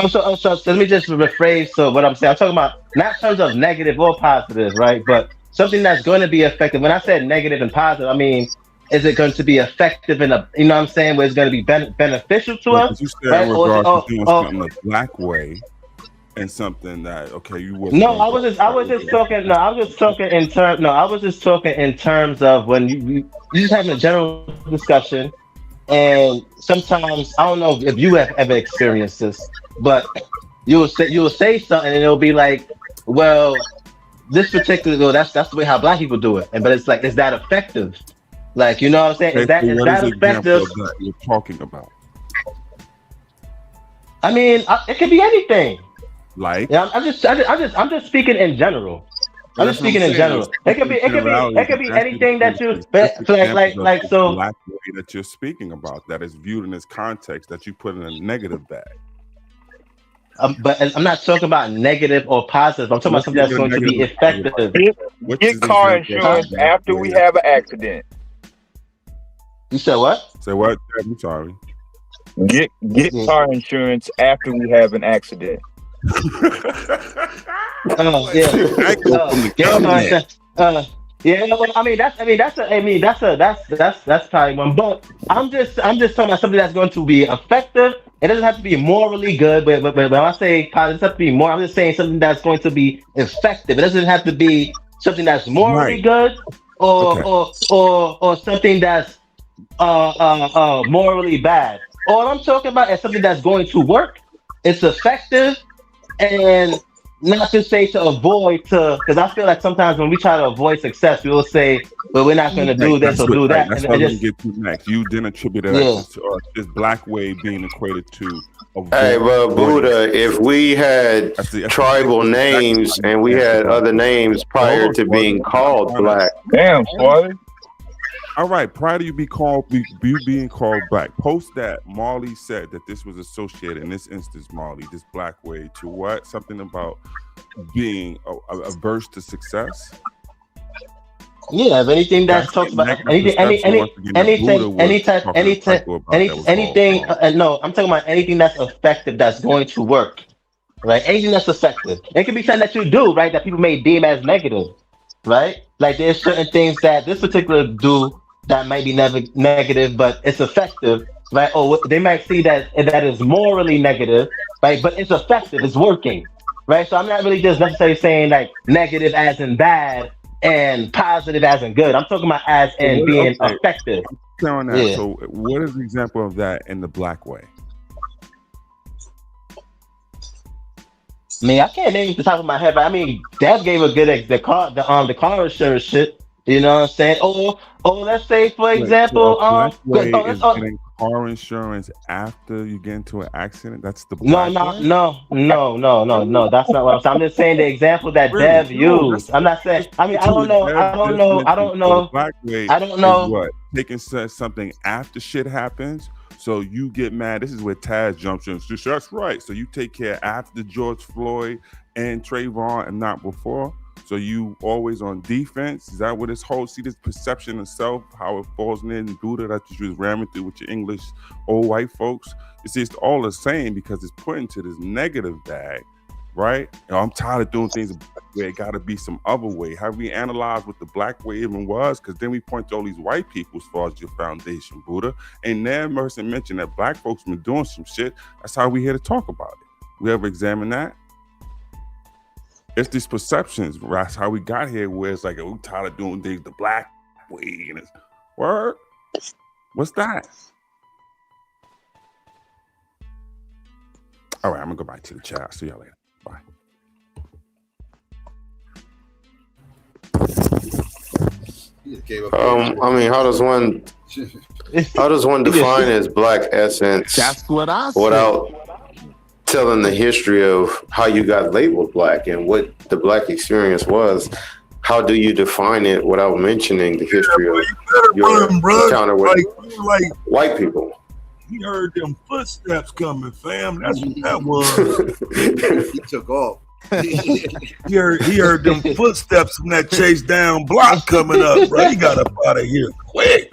So let me just rephrase. So what I'm saying, I'm talking about not in terms of negative or positive, right? But something that's going to be effective. When I said negative and positive, I mean, is it going to be effective in a, you know what I'm saying, where it's going to be beneficial to us? You said in regards to doing something the black way and something that I was just talking in terms of when you just having a general discussion. And sometimes I don't know if you have ever experienced this, but you will say something and it'll be like, well, this particular that's the way how black people do it. But it's like, is that effective? Like, you know what I'm saying? Is that effective? That you're talking about? I mean, it could be anything. Like, yeah, I'm just speaking in general. I'm just speaking in general. It could be anything that you like so. Black way that you're speaking about that is viewed in this context that you put in a negative bag. But I'm not talking about negative or positive. I'm talking about something that's going to be effective. Get car insurance after we have an accident. You said what? Say what? I'm sorry. Get car insurance after we have an accident. That's probably one. But I'm just talking about something that's going to be effective. It doesn't have to be morally good, but when I say positive, it doesn't have to be more. I'm just saying something that's going to be effective. It doesn't have to be something that's morally good or something that's morally bad. All I'm talking about is something that's going to work. It's effective. And not to say to avoid because I feel like sometimes when we try to avoid success, we will say, well, we're not going to do this or do that. That's why we get to next. You didn't attribute this black way being equated to. Hey, but Buddha, if we had tribal names and we had other names prior to being called black. Damn, Swally. All right, prior to you being called black, post that Marley said that this was associated in this instance, Marley, this black way to what? Something about being averse to succce. Yeah, if anything that talks about anything. No, I'm talking about anything that's effective, that's going to work. Right? Anything that's effective. It can be something that you do, right? That people may deem as negative, right? Like there's certain things that this particular do that might be negative, but it's effective, right? Or they might see that is morally negative, right? But it's effective, it's working, right? So I'm not really just necessarily saying like negative as in bad and positive as in good. I'm talking about as in being effective. On that. Yeah. So what is the example of that in the black way? I mean, I can't name the top of my head, but I mean, Dev gave a good the car insurance shit. You know what I'm saying? Or let's say, for example, getting car insurance after you get into an accident. That's the black way? No. That's not what I'm saying. I'm just saying the example that Dev used. I'm not saying. I mean, I don't know. Black way. I don't know. Is what taking something after shit happens. So you get mad. This is where Taz jumps in. So that's right. So you take care after George Floyd and Trayvon and not before. So you always on defense. Is that what this whole, see this perception of self, how it falls in Buddha that you was ramming through with your English old white folks? You see, it's all the same because it's put into this negative bag, right? I'm tired of doing things where it got to be some other way. Have we analyzed what the black way even was? Because then we point to all these white people as far as your foundation, Buddha. And then Merson mentioned that black folks been doing some shit. That's how we here to talk about it. We ever examine that? It's these perceptions. That's how we got here, where it's like, we're tired of doing things the black way. And it's, word? What's that? All right, I'm gonna go back to the chat. See y'all later. Bye. I mean, how does one define as black essence? That's what I said. Without telling the history of how you got labeled black and what the black experience was. How do you define it without mentioning the history of your encounter with white people? He heard them footsteps coming, fam. That's what that was. He took off. he heard them footsteps from that chase down block coming up, bro. He got up out of here quick.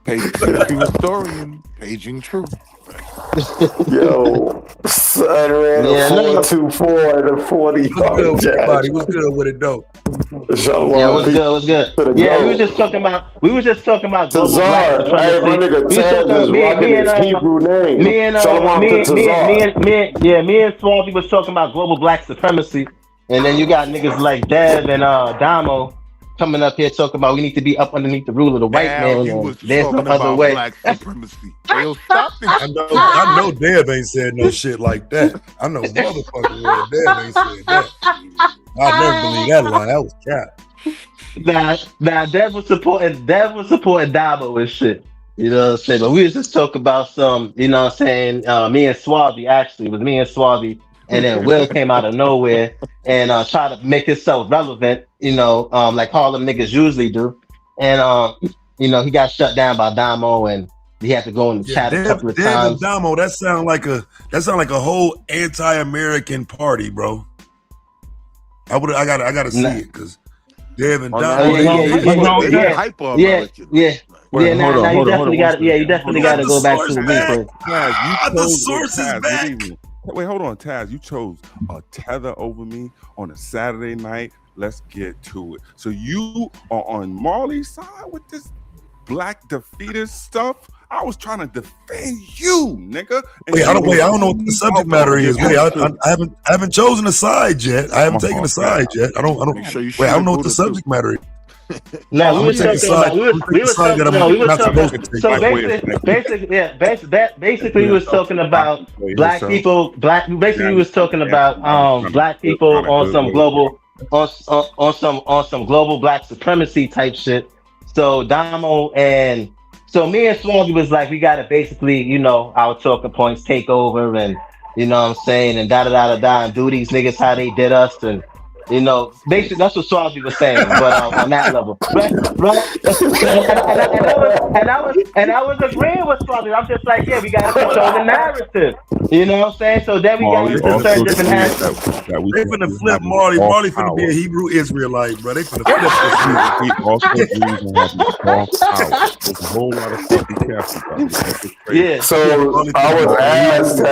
Historian, paging truth. Yo, son ran a 4.24 and a 40. What's good with everybody? What's good with it though? Yeah, what's good? Yeah, we were just talking about global black supremacy. Me and Swampy was talking about global black supremacy, and then you got niggas like Dev and Damo coming up here talking about we need to be up underneath the rule of the white man. And there's no other way. Black supremacy. I know Deb ain't said no shit like that. I know motherfucking well Deb ain't said that. I never believe that lie. That was cap. Nah, Dev was supporting D.A.B.A.T.E and shit. You know what I'm saying? But we was just talking about some, you know what I'm saying, me and Swaby, actually. It was me and Swaby. And then Will came out of nowhere and tried to make himself relevant, you know, like Harlem niggas usually do. And, you know, he got shut down by Damo and he had to go in the chat a couple of times. And Damo, that sound like a whole anti-American party, bro. I gotta see it because Dev and Damo, you definitely gotta go back to the replay. The source is back. Wait, hold on, Taz. You chose a tether over me on a Saturday night. Let's get to it. So you are on Marley's side with this black defeatist stuff. I was trying to defend you, nigga. Wait, I don't know what the subject matter is. Wait, I haven't chosen a side yet. I haven't taken a side yet. I don't know what the subject matter is. No, we were talking about. Basically, we was talking about black people. Basically, we was talking about black people on some global, on some global black supremacy type shit. So Damo and so me and Swampy was like, we gotta basically, you know, our talking points take over, and you know what I'm saying, and and do these niggas how they did us, and. You know, basically that's what Swampy was saying, but on that level, right? And I was agreeing with Swampy. I'm just like, yeah, we gotta control the narrative. You know what I'm saying? So then we got into certain different aspects. They finna flip Marley. Marley finna be a Hebrew Israelite, bro. They finna flip this. Also there's a whole lot of stuff. Be careful. Yeah. So I was asked,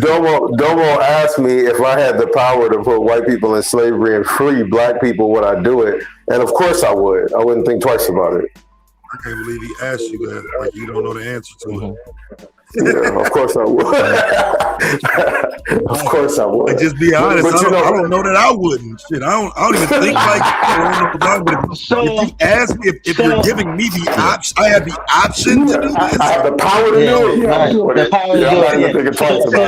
Domo asked me if I had the power to put white people in slavery and free black people, would I do it? And of course I would. I wouldn't think twice about it. I can't believe he asked you that. Like you don't know the answer to it. Yeah, of course I would. Of course I would. Like, just be honest. But I don't know that I wouldn't. Shit, I don't even think like. If you ask me if you're giving me the option, I have the option to do this. I have the power to do it. Yeah, the power to do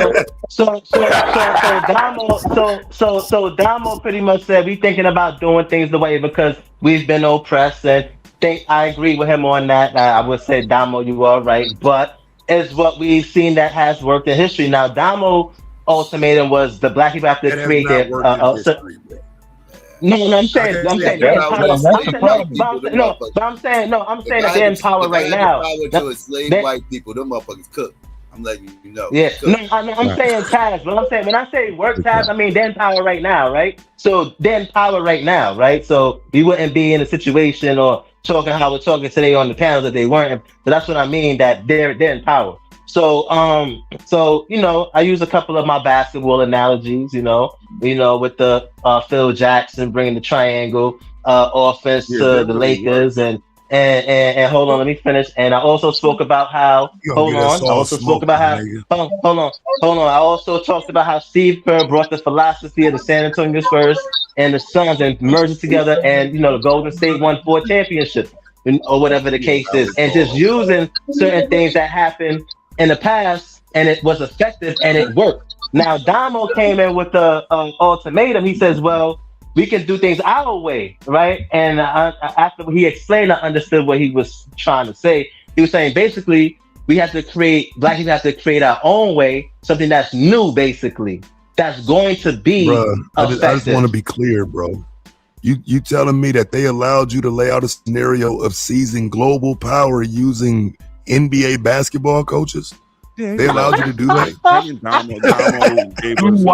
it. So Damo pretty much said we thinking about doing things the way because we've been oppressed, and I agree with him on that. I would say Damo, you are right, but. Is what we've seen that has worked in history. Now, Damo ultimatum was the black people have to create their. I'm saying that they're in power right now. To enslave white people, them motherfuckers cook. I'm letting you know. Yeah, I'm saying Taz, but I'm saying when I say work Taz, I mean they're in power right now, right? So they're in power right now, right? So we wouldn't be in a situation or talking how we're talking today on the panels that they weren't. So that's what I mean, that they're in power. So you know, I use a couple of my basketball analogies, you know, with the Phil Jackson bringing the triangle offense to the Lakers and hold on, let me finish. And I also spoke about how I also talked about how Steve Kerr brought the philosophy of the San Antonio Spurs and the Suns and merged it together, and you know the Golden State won 4 championships or whatever the case is, and just using certain things that happened in the past and it was effective and it worked. Now Damo came in with the ultimatum. He says, "Well, we can do things our way, right?" And after he explained, I understood what he was trying to say. He was saying basically we have to create, black people have to create our own way, something that's new, basically, that's going to be Bruh, I just effective. want to be clear, bro. You telling me that they allowed you to lay out a scenario of seizing global power using NBA basketball coaches? Yeah, They allowed you to do that? Damo gave us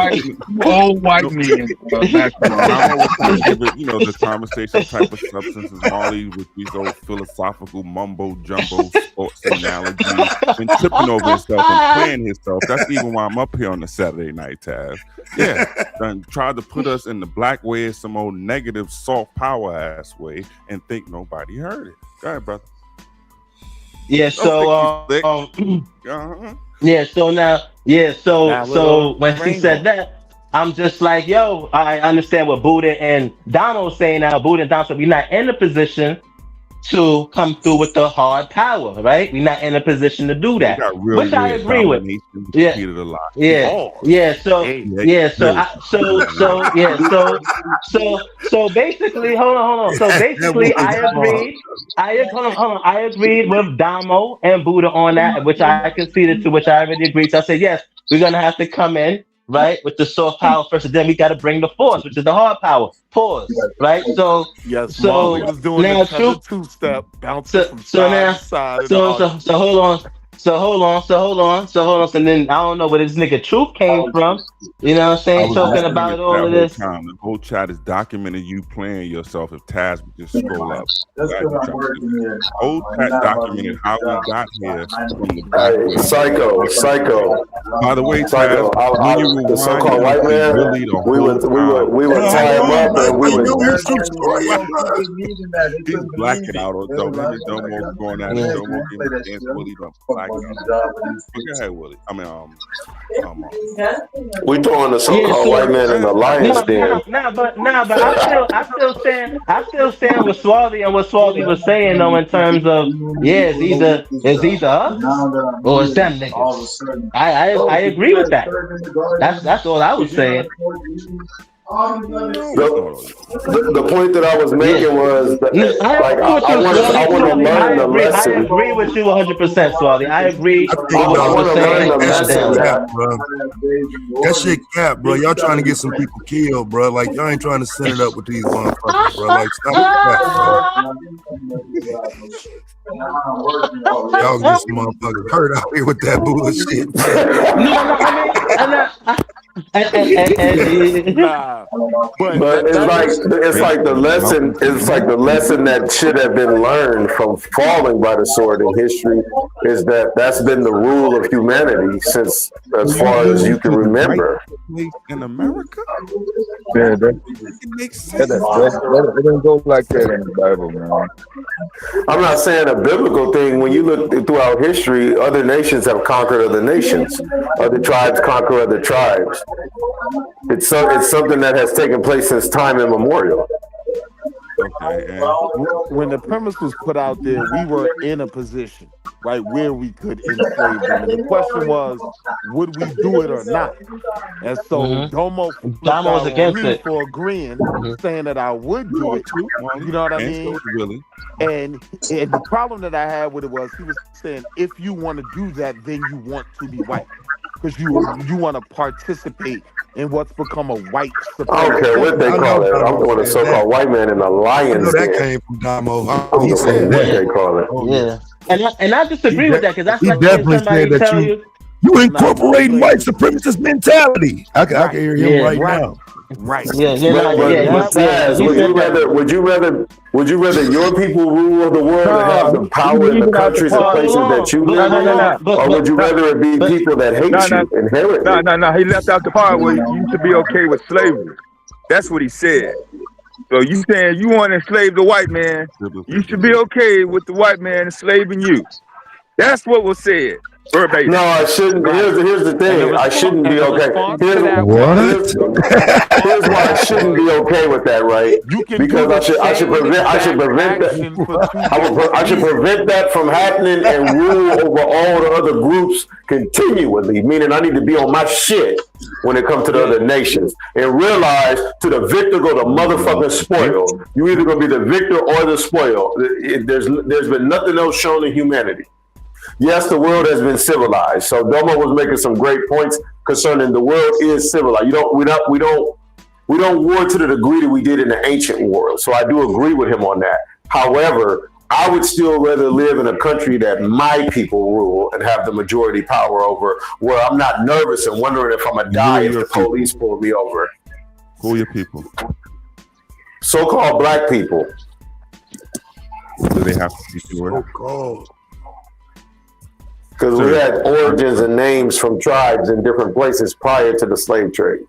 old white men. Damo was trying to give it, the conversation type of substances, Marley, with these old philosophical mumbo jumbo sports analogies and tripping over himself and playing himself. That's even why I'm up here on the Saturday night, Taz. Yeah, and tried to put us in the black way, some old negative, soft power ass way, and think nobody heard it. Go ahead, brother. Yeah, so so when she said that, I'm just like, yo, I understand what Buddha and Donald's saying now. Buddha and Donald said we're not in a position to come through with the hard power, right? We're not in a position to do that, which I agree with. Yeah, So basically, hold on. So basically, I agreed with Damo and Buddha on that, which I conceded to, which I already agreed. So I said, yes, we're gonna have to come in, right, with the soft power first, and then we got to bring the force, which is the hard power. Pause, right? So Marley was doing now, the two-step bouncing from side to side. So hold on. So then I don't know where this nigga Truth came from. You know what I'm saying? Talking about all of this. The whole chat is documenting you playing yourself. If Taz would just scroll up. Whole chat documented how we got here from the black way. Psycho. By the way, Taz, when you rewind, the so-called white man, we would tie him up and we would. He's blacking out on Domo. Domo going at it. Domo giving a dance. Willie don't black out. Go ahead, Willie. I mean, we throwing the so-called white man in the lion's den. But I still stand with Swarthy and what Swarthy was saying though, in terms of it's either us or it's them niggas. I agree with that. That's all I was saying. The point that I was making was that, I want to learn the lesson. I agree with you 100%, Swarthy. I agree with what you're saying. That shit cap, bro. Y'all trying to get some people killed, bro. Like, y'all ain't trying to set it up with these motherfuckers, bro. Like, stop that, bro. Y'all get some motherfuckers hurt out here with that bullshit. But it's like the lesson. It's like the lesson that should have been learned from falling by the sword in history is that that's been the rule of humanity since as far as you can remember. In America, yeah, that makes sense. It don't go like that in the Bible, man. I'm not saying a biblical thing. When you look throughout history, other nations have conquered other nations. Other tribes conquer other tribes. It's something that has taken place since time immemorial. When the premise was put out there, we were in a position, right, where we could enslave them. And the question was, would we do it or not? And so Domo was against it for agreeing, saying that I would do it. You know what I mean? And the problem that I had with it was he was saying, if you want to do that, then you want to be white. Because you want to participate in what's become a white supremacy. I don't care what they call it. I'm going to so-called white man in the lion's den. That came from Damo. He said what they call it. Yeah, and I disagree with that because that's he like definitely somebody said that tell you incorporating white supremacist mentality. I can hear him right now. Right. Would you rather your people rule the world and have the power in the countries and places that you live in, or would you rather it be people that hate you inherently? No. He left out the part where you should be okay with slavery. That's what he said. So you saying you want to enslave the white man, you should be okay with the white man enslaving you. That's what was said. No, I shouldn't. Here's the thing. I shouldn't be okay. Here's why I shouldn't be okay with that, right? Because I should prevent that. I should prevent that from happening and rule over all the other groups continually. Meaning, I need to be on my shit when it comes to the other nations and realize to the victor go the motherfucking spoil. You either gonna be the victor or the spoil. There's been nothing else shown in humanity. Yes, the world has been civilized. So Domo was making some great points concerning the world is civilized. We don't war to the degree that we did in the ancient world. So I do agree with him on that. However, I would still rather live in a country that my people rule and have the majority power over, where I'm not nervous and wondering if I'm gonna die if the police pull me over. Who are your people? So-called black people. Do they have to be sure? So-called. Because we had origins and names from tribes in different places prior to the slave trade.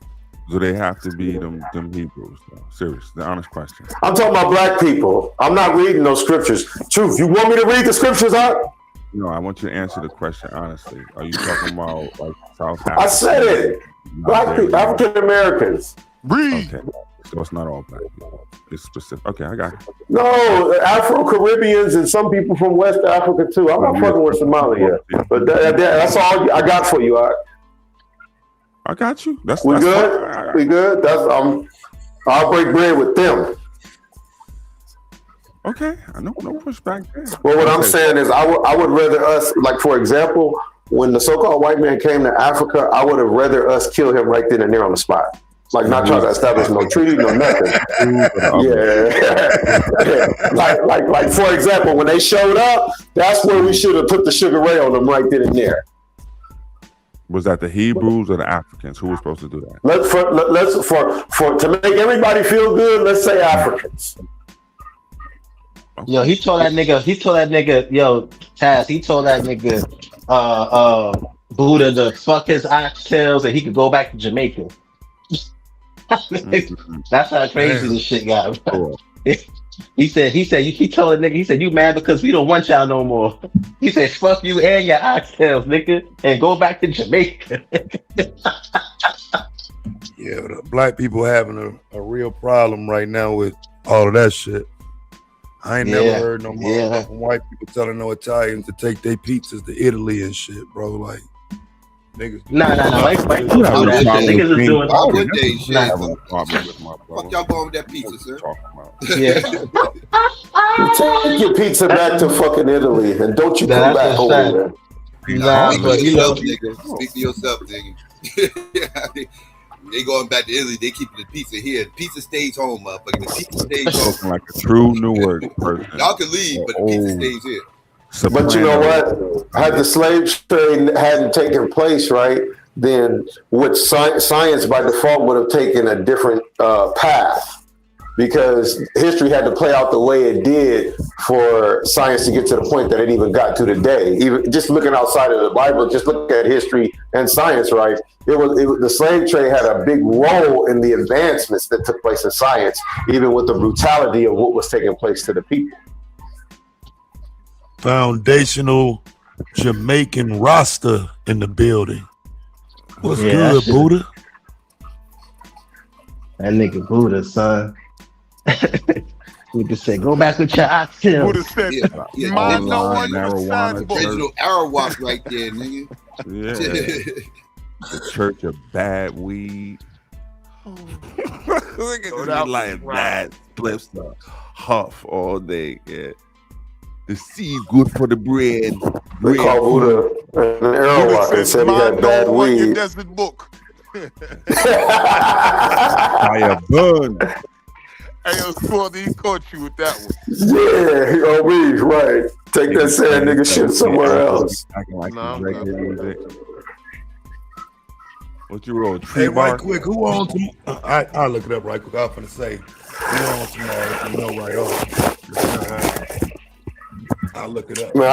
Do they have to be them Hebrews? Though? Serious, the honest question. I'm talking about black people. I'm not reading those scriptures. Truth, you want me to read the scriptures out? No, I want you to answer the question honestly. Are you talking about like South Africa? I said it. Black people, African Americans. Read. Okay. So it's not all black people. It's specific. Okay, I got it. No, Afro-Caribbeans and some people from West Africa too. I'm not fucking with Somalia. But that's all I got for you. I got you. That's good. Fine. We good. I'll break bread with them. Okay, no pushback there. Well, what I'm saying is, I would rather us, like for example, when the so-called white man came to Africa, I would have rather us kill him right then and there on the spot. Like not trying to establish no treaty, no nothing. like for example, when they showed up, that's where we should have put the Sugar Ray on them right then and there. Was that the Hebrews or the Africans? Who was supposed to do that? For to make everybody feel good, let's say Africans. Yo, he told that nigga, yo, Taz, he told that nigga, Buddha to fuck his oxtails and he could go back to Jamaica. That's how crazy this shit got, bro. He told a nigga, he said, you mad because we don't want y'all no more. He said, fuck you and your oxtails, nigga, and go back to Jamaica. Yeah, the black people having a real problem right now with all of that shit. I ain't never heard no more from white people telling no Italians to take their pizzas to Italy and shit, bro. Like, niggas. Nah. White people do that. Niggas is doing all good days. Fuck y'all going with that pizza, sir? Yeah. Take your pizza back to fucking Italy and don't you come back over there. Nah, but you know, speak to yourself, nigga. They going back to Italy. They keeping the pizza here. The pizza stays home, motherfucker. The pizza stays home. Like a true Newark person. Y'all can leave, but the pizza stays here. But you know what? Had the slave trade hadn't taken place, right, then with science by default would have taken a different path, because history had to play out the way it did for science to get to the point that it even got to today. Even just looking outside of the Bible, just look at history and science, right? The slave trade had a big role in the advancements that took place in science, even with the brutality of what was taking place to the people. Foundational Jamaican roster in the building. What's good, Buddha? That nigga Buddha, son. Nigga said, go back with your oxtail. Buddha said, mind no one original Arawak right there, nigga. Yeah. The Church of Bad Weed. Look at this like bad spliffs, huff all day. Yeah. The seed good for the bread. They call Buddha an Arawak and said he had bad weed. Desert book. Fire burn. Hey, yo, Swarty, he caught you with that one. Yeah, on me, right. Take that sad nigga shit somewhere else. Acting like music. What you roll? Hey, right quick, who owns them? I'll look it up right quick. I was going to say, who owns them? You know, right off. I'll look it up. Man,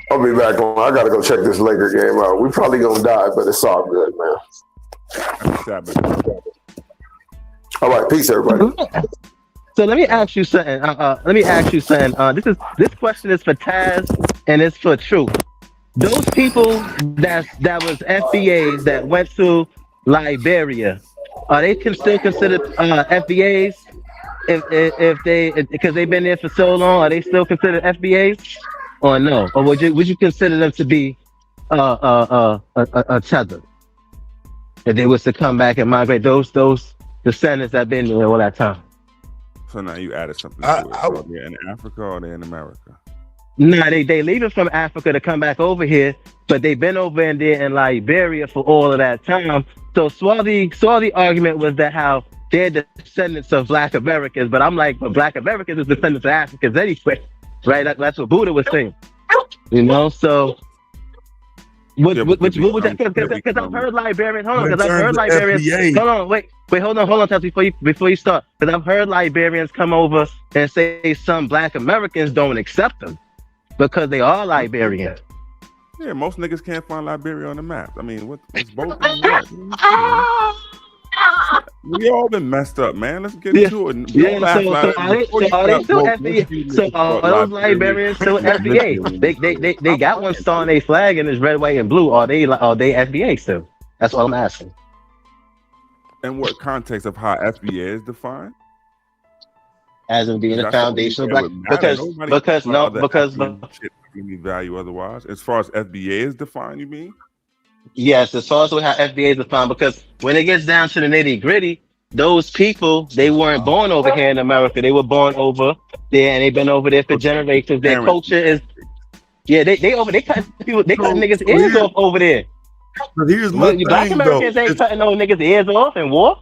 I'll be back on. I got to go check this Laker game out. We probably going to die, but it's all good, man. All right, peace, everybody. So let me ask you something. This question is for Taz and it's for Truth. those people that was FBAs that went to Liberia, are they still considered FBAs? If they because they've been there for so long, are they still considered FBAs or no? Or would you consider them to be a tether if they was to come back and migrate those descendants that been there all that time? So now you added something to it. So they're in Africa or they're in America? Nah, they leaving from Africa to come back over here, but they've been over in there in Liberia for all of that time. So Swarthy argument was that how they're descendants of Black Americans, but I'm like, but Black Americans is descendants of Africans anyway, right? That's what Buddha was saying, you know. So what would that? Because I've heard Liberians. Hold on, because I've heard Liberians. Hold on, Tess, before you start, because I've heard Liberians come over and say some Black Americans don't accept them because they are Liberian. Yeah, most niggas can't find Liberia on the map. I mean, it's both. We all been messed up, man. Let's get into it. Yeah, so are they still FBA? So are those Liberians still FBA? They got one star on their flag and it's red, white, and blue. Are they FBA still? That's what I'm asking. In what context of how FBA is defined? As in being a foundation of Black, because any value otherwise. As far as FBA is defined, you mean? Yes, as far as how FBA is defined, because when it gets down to the nitty gritty, those people, they weren't born over here in America. They were born over there, and they've been over there for generations. Their culture is, they cut people, they cut niggas' ears off over there. But here's my Black thing, Americans ain't cutting no niggas' ears off in war.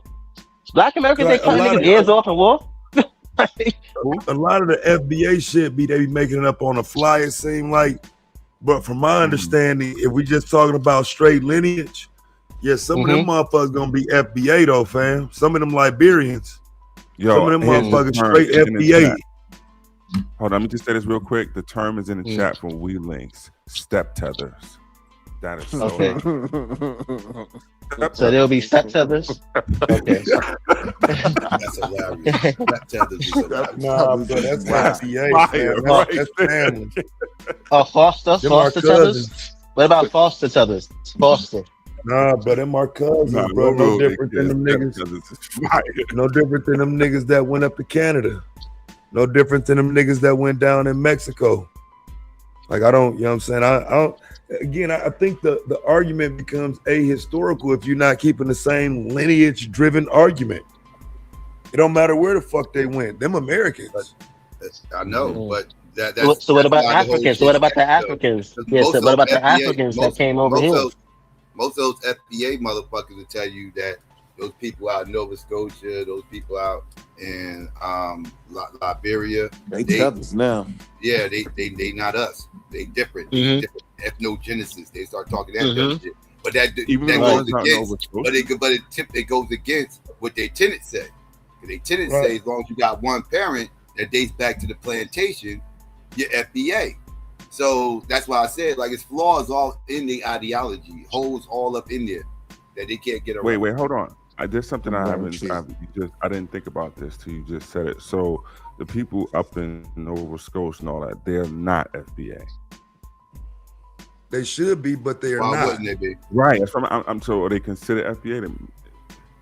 Black Americans ain't cutting niggas' ears off in war. A lot of the FBA shit they be making it up on the fly, it seem like. But from my understanding, if we just talking about straight lineage, some of them motherfuckers gonna be FBA though, fam. Some of them Liberians. Some of them motherfuckers straight FBA. Hold on, let me just say this real quick. The term is in the chat from WeLinks. Step tethers. That is so So there'll be step tethers. Okay. That's hilarious. Step tethers is hilarious. Nah, but that's FBA. That's family. Foster tethers. What about foster tethers? Foster. Nah, but them our cousins, bro. No different than them niggas. No different than them niggas that went up to Canada. No different than them niggas that went down in Mexico. Like I don't, you know what I'm saying? I don't. Again, I think the argument becomes ahistorical if you're not keeping the same lineage-driven argument. It don't matter where the fuck they went. Them Americans. I know, but so what about Africans? So what about the Africans? Yeah, so what about the Africans that came over here? Most of those FBA motherfuckers will tell you that those people out in Nova Scotia, those people out in Liberia, they tethers now. Yeah, they not us. They different. Different ethnogenesis. They start talking that shit. But that goes against. It goes against what their tenants say. Their tenants say as long as you got one parent that dates back to the plantation, you're FBA. So that's why I said like it's flaws all in the ideology, holes all up in there that they can't get around. Wait, hold on. There's something I didn't think about this till you just said it. So the people up in Nova Scotia and all that, they're not FBA. They should be, but they are not. Why wouldn't they be? Right. That's what I'm so are they considered FBA?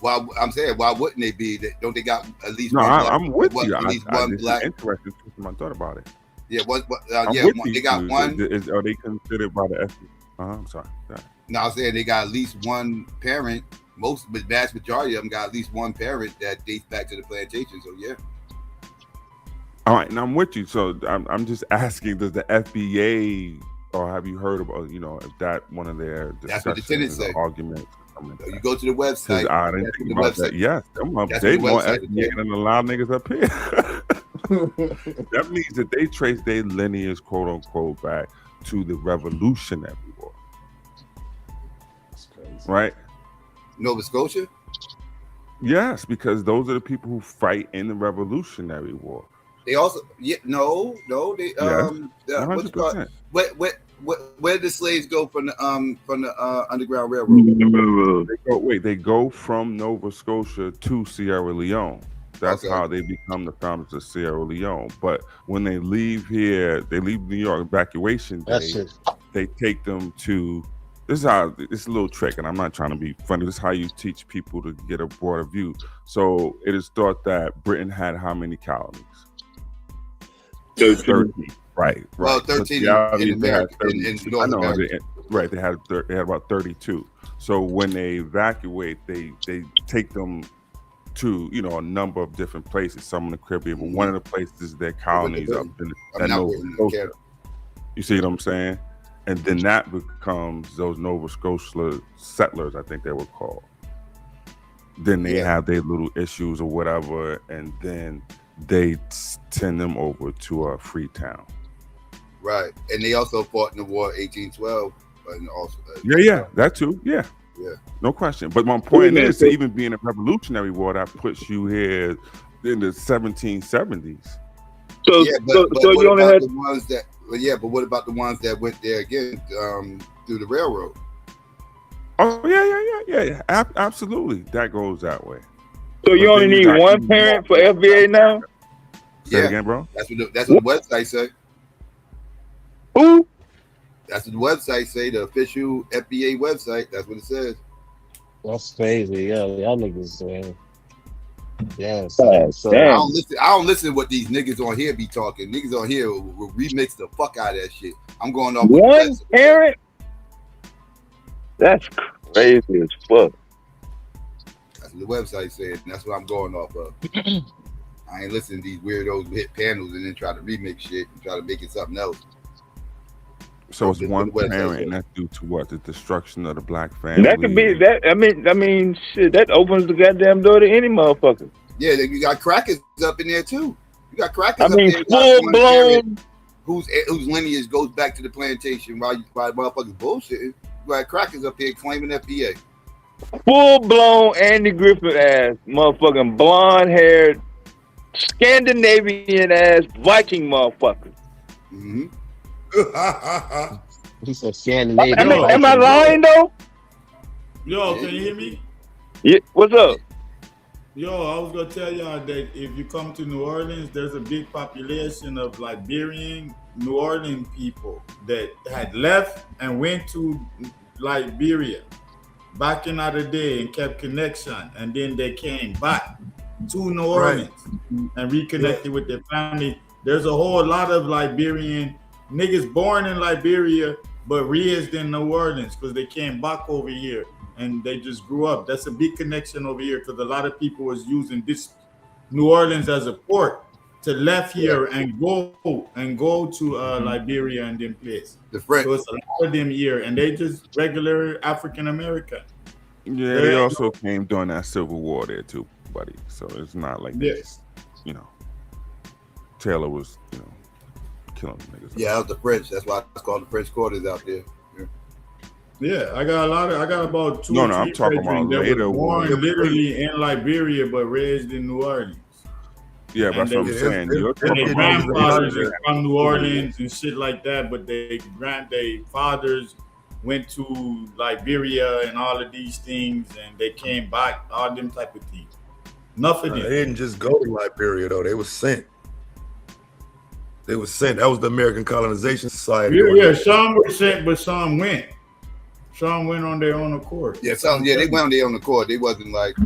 Why I'm saying why wouldn't they be? Don't they got at least no? One I'm with you. At least one black. Interesting. I thought about it. Yeah. They got one. Are they considered by the FBA? I'm sorry. No, I'm saying they got at least one parent. The vast majority of them got at least one parent that dates back to the plantation. So yeah. All right, now I'm with you. So I'm just asking: does the FBA or have you heard about if that one of their that's what the tenants say arguments? You go to the website. I didn't think about that. Yes, they more FBA than a lot of niggas up here. That means that they trace their lineage, quote unquote, back to the Revolutionary War. That's crazy. Right? Nova Scotia? Yes, because those are the people who fight in the Revolutionary War. They also they what's it called? Where did the slaves go from the Underground Railroad? They go from Nova Scotia to Sierra Leone. That's how they become the founders of Sierra Leone. But when they leave here, they leave New York evacuation day. they take them to. This is how it's a little trick, and I'm not trying to be funny. This is how you teach people to get a broader view. So it is thought that Britain had how many colonies? 13. Right. Well, 13 in America, in North America. Right. They had about 32. So when they evacuate, they take them to a number of different places. Some in the Caribbean, but one of the places their colonies up in that Nova Scotia. You see what I'm saying? And then that becomes those Nova Scotia settlers, I think they were called. Then they have their little issues or whatever, and then they send them over to Freetown. Right, and they also fought in the war 1812, and also that too, yeah, no question. But my point is, to even be in a revolutionary war, that puts you here in the 1770s. So you only had the ones that. But what about the ones that went there again through the railroad? Oh yeah. Absolutely, that goes that way. So you only need one parent for FBA now? Say it again, bro. That's what the website say. Who? That's what the website say. The official FBA website. That's what it says. That's crazy. Yeah, y'all niggas, man. Yeah, so I don't listen to what these niggas on here be talking. Niggas on here will remix the fuck out of that shit. I'm going off one parent. That's crazy as fuck. That's what the website said, and that's what I'm going off of. I ain't listening to these weirdos who hit panels and then try to remix shit and try to make it something else. So it's one parent, and that's due to what? The destruction of the black family. That could be that. I mean, shit. That opens the goddamn door to any motherfucker. Yeah, you got crackers up in there too. You got crackers. Full blown. Whose lineage goes back to the plantation while motherfuckers bullshitting. You got crackers up here claiming FBA. Full blown Andy Griffith ass, motherfucking blonde haired, Scandinavian ass Viking motherfucker. Mm-hmm. He said Scandinavian. Am I lying though? Yo, can you hear me? Yeah. What's up? Yo, I was gonna tell y'all that if you come to New Orleans, there's a big population of Liberian New Orleans people that had left and went to Liberia back in the day and kept connection, and then they came back to New Orleans and reconnected with their family. There's a whole lot of Liberian niggas born in Liberia but raised in New Orleans because they came back over here and they just grew up. That's a big connection over here because a lot of people was using this New Orleans as a port to left here and go to Liberia and them place. The French. So it's a lot of them here, and they just regular African American. Yeah, they also came during that Civil War there too, buddy. So it's not like this, Taylor was, killing niggas. Yeah, that was the French. That's why it's called the French Quarters out there. Yeah, I got about two. I'm talking about later. Born literally in Liberia, but raised in New Orleans. Yeah, that's what I'm saying. Their grandfathers are from New Orleans and shit like that, but their fathers went to Liberia and all of these things, and they came back, all them type of things. Nothing. They didn't just go to Liberia though; they were sent. That was the American Colonization Society. Yeah, some were sent, but some went. Some went on their own accord. Yeah, they went on their own accord. They wasn't like.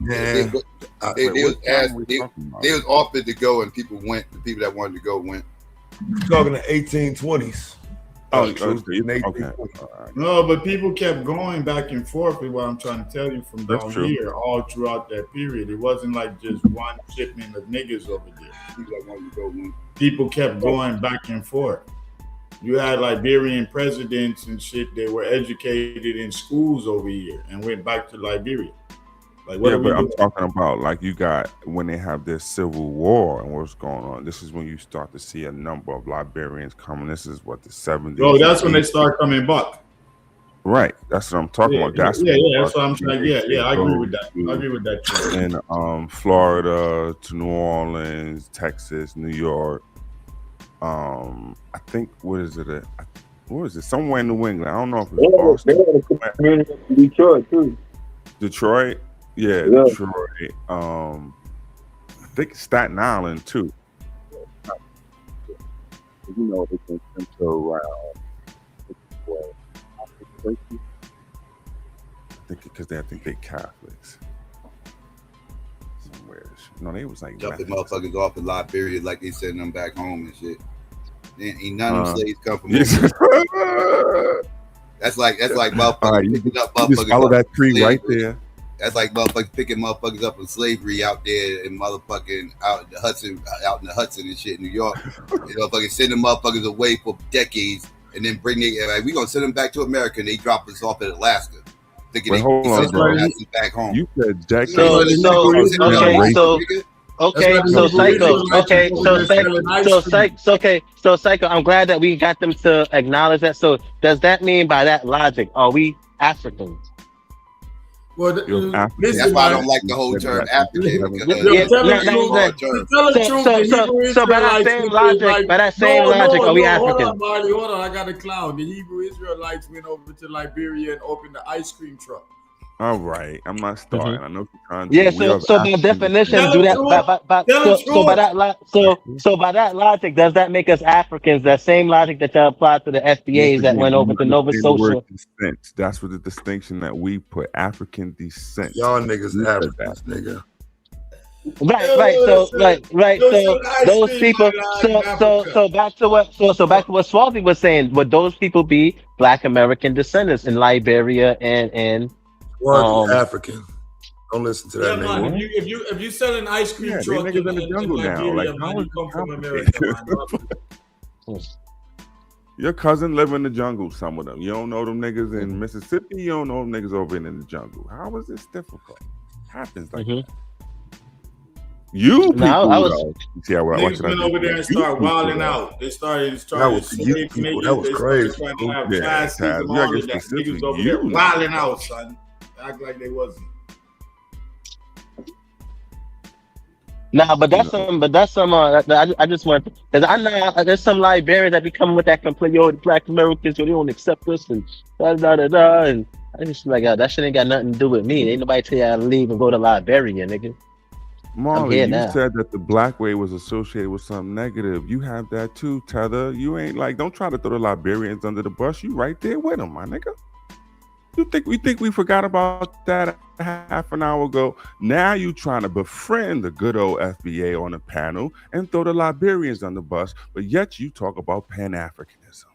They was offered to go, and people went. The people that wanted to go went. You're talking the 1820s. Okay. No, but people kept going back and forth with what I'm trying to tell you from down here all throughout that period. It wasn't like just one shipment of niggas over there. People kept going back and forth. You had Liberian presidents and shit that were educated in schools over here and went back to Liberia. But I'm talking about you got when they have this civil war and what's going on. This is when you start to see a number of Liberians coming. This is what the 70s. Oh, that's when they start coming back. Right, that's what I'm talking about. That's that's what I'm saying. Yeah, I agree with that. I agree with that too. In Florida to New Orleans, Texas, New York. I think what is it? Somewhere in New England. I don't know if it's Boston. They had a community in Detroit too. Detroit. Yeah, Detroit. I think Staten Island too. They can center around the think because I think they Catholics. Somewhere. No, they was like jumping motherfuckers off in Liberia like they sending them back home and shit. Then ain't none of them slaves come from That's like motherfuckers picking up motherfuckers. Just follow that tree right there. That's like motherfuckers picking motherfuckers up in slavery out there in motherfucking out in the Hudson and shit, New York. You know, fucking send them motherfuckers away for decades and then bring we gonna send them back to America and they drop us off in Alaska. Wait, hold on, bro. Back home. You said decades. So Psycho, I'm glad that we got them to acknowledge that. So does that mean by that logic, are we Africans? Well, that's why I don't like the whole term African. So by that same logic, are we African? Hold on, I got a clown. The Hebrew Israelites went over to Liberia and opened the ice cream truck. All right, I'm not starting. I know you're trying to. Yeah, so by definition, do that. So by that logic, does that make us Africans? That same logic that y'all applied to the FBAs that went over to Nova Scotia. That's what the distinction that we put: African descent. Y'all niggas Africans, nigga. Right. So those people. So back to what Swazi was saying. Would those people be Black American descendants in Liberia and African? Don't listen to that nigga. Man, if you sell an ice cream truck in the jungle now, like how you come from America? Your cousin live in the jungle. Some of them. You don't know them niggas in Mississippi. You don't know them niggas over in the jungle. How is this difficult? Happens like that. You people, niggas went over there and started wilding out. They started that was people. That was crazy. Niggas over there wilding out, son. Act like they wasn't. Nah, but that's some. I just want because I know there's some Liberians that be coming with that complaint. Yo, the Black Americans, they don't accept us and and I just like that shit ain't got nothing to do with me. Ain't nobody tell you how to leave and go to Liberia, nigga. Marley, you said that the Black way was associated with something negative. You have that too, Tether. You ain't like, don't try to throw the Liberians under the bus. You right there with them, my nigga. You think we forgot about that half an hour ago? Now you trying to befriend the good old FBA on the panel and throw the Liberians on the bus, but yet you talk about Pan-Africanism.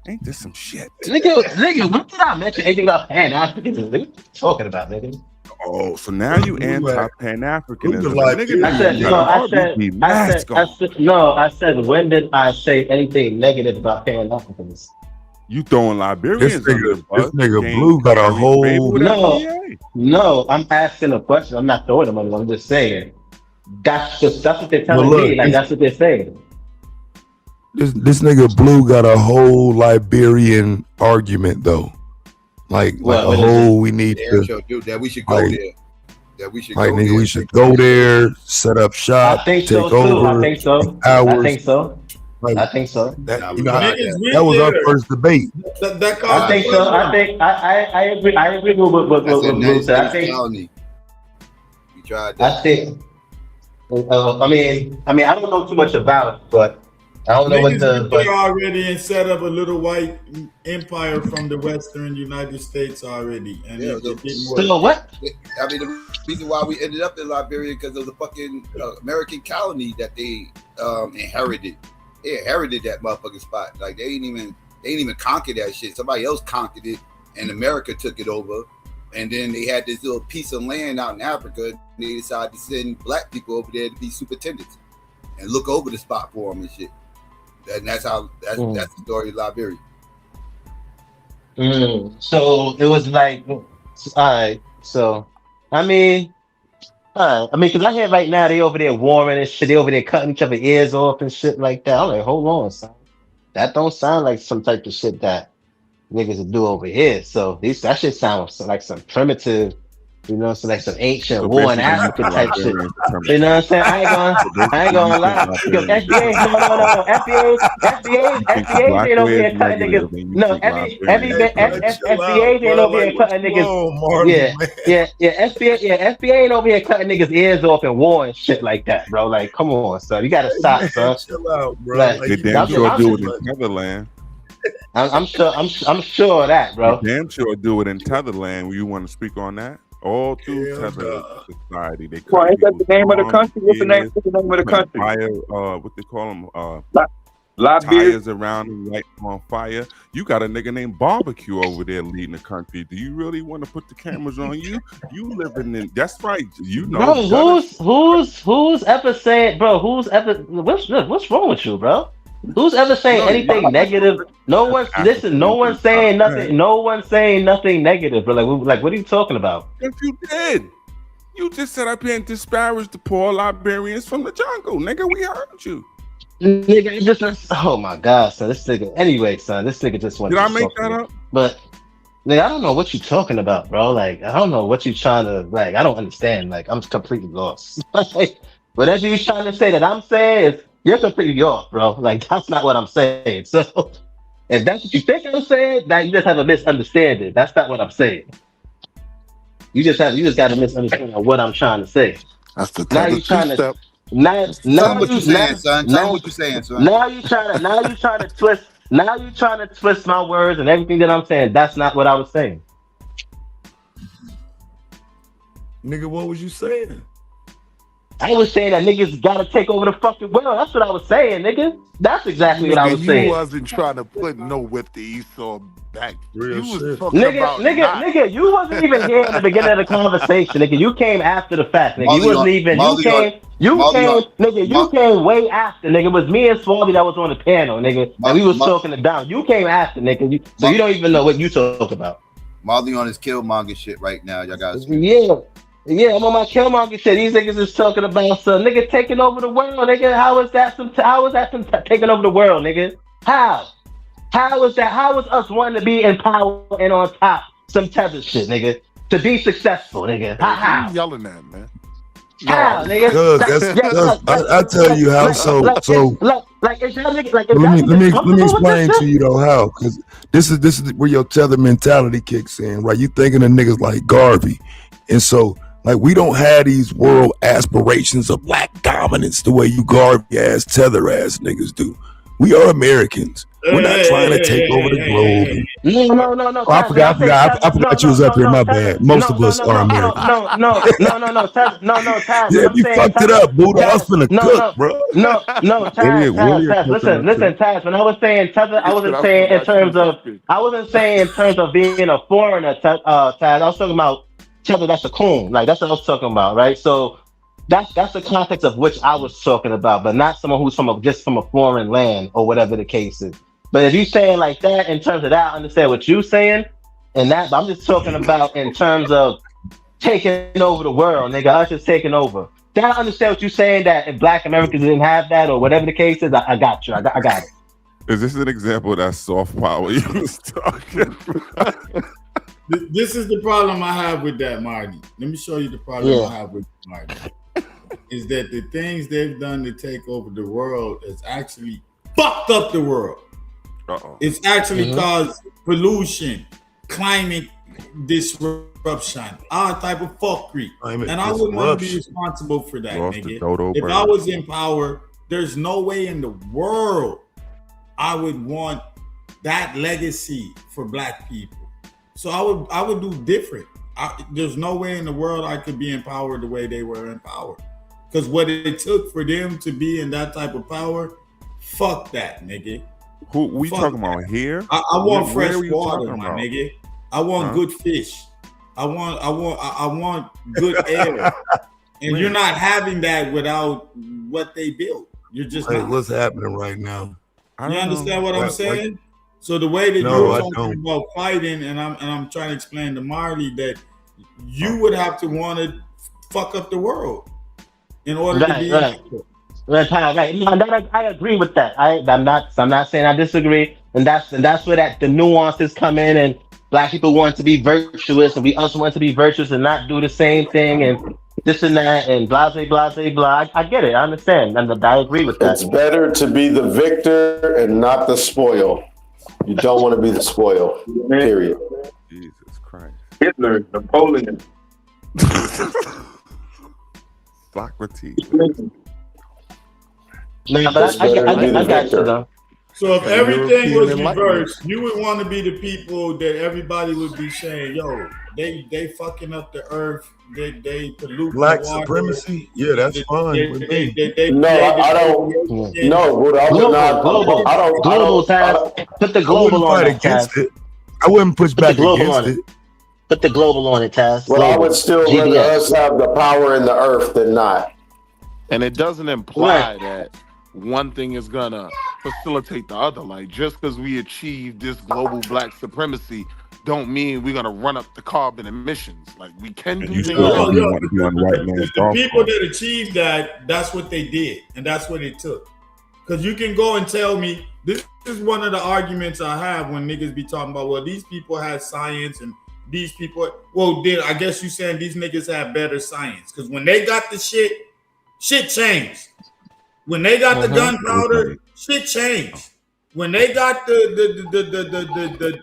Ain't this some shit? Nigga, when did I mention anything about Pan-Africanism? What are you talking about, nigga? Oh, so now you anti-Pan-Africanism. I said, when did I say anything negative about Pan-Africanism? You throwing Liberians under the bus. This nigga Blue got a whole... No, I'm asking a question. I'm not throwing them under. I'm just saying. That's what they're telling me. Like, that's what they're saying. This nigga Blue got a whole Liberian argument, though. Like a whole, we need to... That we should go there. That we should go nigga, there. we should go there, set up shop, take over. I think so. I think so. That was our first debate. I think so. I agree. I agree with what Blue said. I think. You tried that. I think. I mean, I don't know too much about it, but I don't know what they already and set up a little white empire from the Western United States already, and it didn't work. So what? I mean, the reason why we ended up in Liberia because of the fucking American colony that they inherited. They inherited that motherfucking spot. Like they ain't even conquer that shit. Somebody else conquered it, and America took it over. And then they had this little piece of land out in Africa. And they decided to send Black people over there to be superintendents and look over the spot for them and shit. And that's the story of Liberia. So it was like, all right. So I mean, because I hear right now they over there warring and shit. They over there cutting each other ears off and shit like that. I'm like, hold on, son. That don't sound like some type of shit that niggas will do over here. So that shit sounds like some primitive, so like some ancient war in Africa type shit. You know what I'm saying? I ain't gonna lie. Because FBA ain't over here cutting niggas. No, FBA ain't over here cutting niggas. FBA ain't over here cutting niggas ears off in war and shit like that, bro. Like, come on, son. You gotta stop, son. Chill out, bro. They damn sure do it in Netherlands. I'm sure of that, bro. You damn sure do it in Tetherland. You want to speak on that? All through Tether society, they Well, cut ain't that people's the name of the arms, country? What's the name ears, of the putting country? fire, what they call them, Liberia. tires around and light them on fire. You got a nigga named Barbecue over there leading the country. Do you really want to put the cameras on you? You living in, that's right. You know, bro, who's ever said, bro? What's wrong with you, bro? Who's ever saying anything negative? No one's listen. No one's saying nothing. No one's saying nothing negative, bro. Like what are you talking about? If you did, you just said up here and disparaged the poor Liberians from the jungle, nigga. We heard you. Nigga, oh my god, son. This nigga. Anyway, son, this nigga just went. Did I make that up? But nigga, I don't know what you talking about, bro. Like, I don't know what you trying to like. I don't understand. Like, I'm completely lost. Like, whatever you trying to say that I'm saying is you're completely off, bro. Like, that's not what I'm saying. So, if that's what you think I'm saying, now you just have a misunderstanding. That's not what I'm saying. You just got a misunderstanding of what I'm trying to say. That's the now you trying to. Now what you saying, son. Tell me what you saying, son. Now you trying to twist. Now you trying to twist my words and everything that I'm saying. That's not what I was saying. Nigga, what was you saying? I was saying that niggas gotta take over the fucking world. That's what I was saying, nigga. That's exactly what I was saying. You wasn't trying to put no whip the Esau back. Real you was shit. talking about nigga, you wasn't even here in the beginning of the conversation, nigga. You came after the fact, nigga. You wasn't even. You came way after, nigga. It was me and Swarby that was on the panel, nigga, and we was talking it down. You came after, nigga. So you don't even know what you talk about. Molly on his Killmonger shit right now. Y'all guys. Yeah, I'm on my Killmonger shit. These niggas is talking about some nigga taking over the world, nigga. How is that some taking over the world, nigga? How is that? How is us wanting to be in power and on top? Some tether shit, nigga. To be successful, nigga. How? You yelling at, man. How, nigga? I tell you how. Let me explain to you though how, because this is where your tether mentality kicks in, right? You thinking of niggas like Garvey, and so like we don't have these world aspirations of black dominance the way you Garvey ass tether ass niggas do. We are Americans. We're not trying to take over the globe. No. Oh, I forgot you was up here. My bad. Most of us are Americans. No, Taz. Yeah, you fucked it up, Buddha. I was finna cook, bro. No, Taz. Listen, Taz. When I was saying tether, I wasn't saying in terms of being a foreigner, Taz. I was talking about tether. That's a coon. Like that's what I was talking about, right? So. That's the context of which I was talking about, but not someone who's from a foreign land or whatever the case is. But if you saying like that in terms of that, I understand what you're saying, and that. But I'm just talking about in terms of taking over the world, nigga. Us just taking over. Then I understand what you're saying that if Black Americans didn't have that or whatever the case is. I got you. I got it. Is this an example of that soft power you was talking about? This is the problem I have with that, Marty. Let me show you the problem I have with Marty. Is that the things they've done to take over the world has actually fucked up the world. It's actually caused pollution, climate disruption, all type of fuckery. And I wouldn't want to be responsible for that, nigga. If I was in power, there's no way in the world I would want that legacy for Black people. So I would do different. There's no way in the world I could be in power the way they were in power. Because what it took for them to be in that type of power, fuck that, nigga. Who we talking about here? I want fresh water, my nigga. I want good fish. I want good air. And you're not having that without what they built. You're just not. What's happening right now? You understand what I'm saying? So the way that you're talking about fighting, and I'm trying to explain to Marley that you would have to want to fuck up the world in order to be right. No, I agree with that. I'm not saying I disagree, and that's where the nuances come in, and Black people want to be virtuous, and we also want to be virtuous and not do the same thing, and this and that, and blah blah blah. I get it. I understand, and I agree with that. It's better to be the victor and not the spoil. You don't want to be the spoil. Period. Jesus Christ. Hitler, Napoleon. Socrates. No, but I got you though. So if everything was reversed, you would want to be the people that everybody would be saying, "Yo, they fucking up the earth. They pollute Black the water. supremacy. Yeah, that's fine with me. No, I don't. No, but I would not. Global. I don't. Global, Taz. Put the global on it, Taz. I wouldn't push back against it. Put the global on it, Taz. Well, I would still rather us have the power in the earth than not. And it doesn't imply that one thing is gonna facilitate the other. Like, just because we achieve this global black supremacy don't mean we're gonna run up the carbon emissions. Like, we can do things. The people that achieved that, that's what they did, and that's what it took. Because you can go and tell me, this is one of the arguments I have when niggas be talking about, well, these people had science and these people, well, then I guess you saying these niggas have better science. Because when they got the shit changed. When they got the gunpowder, shit changed. When they got the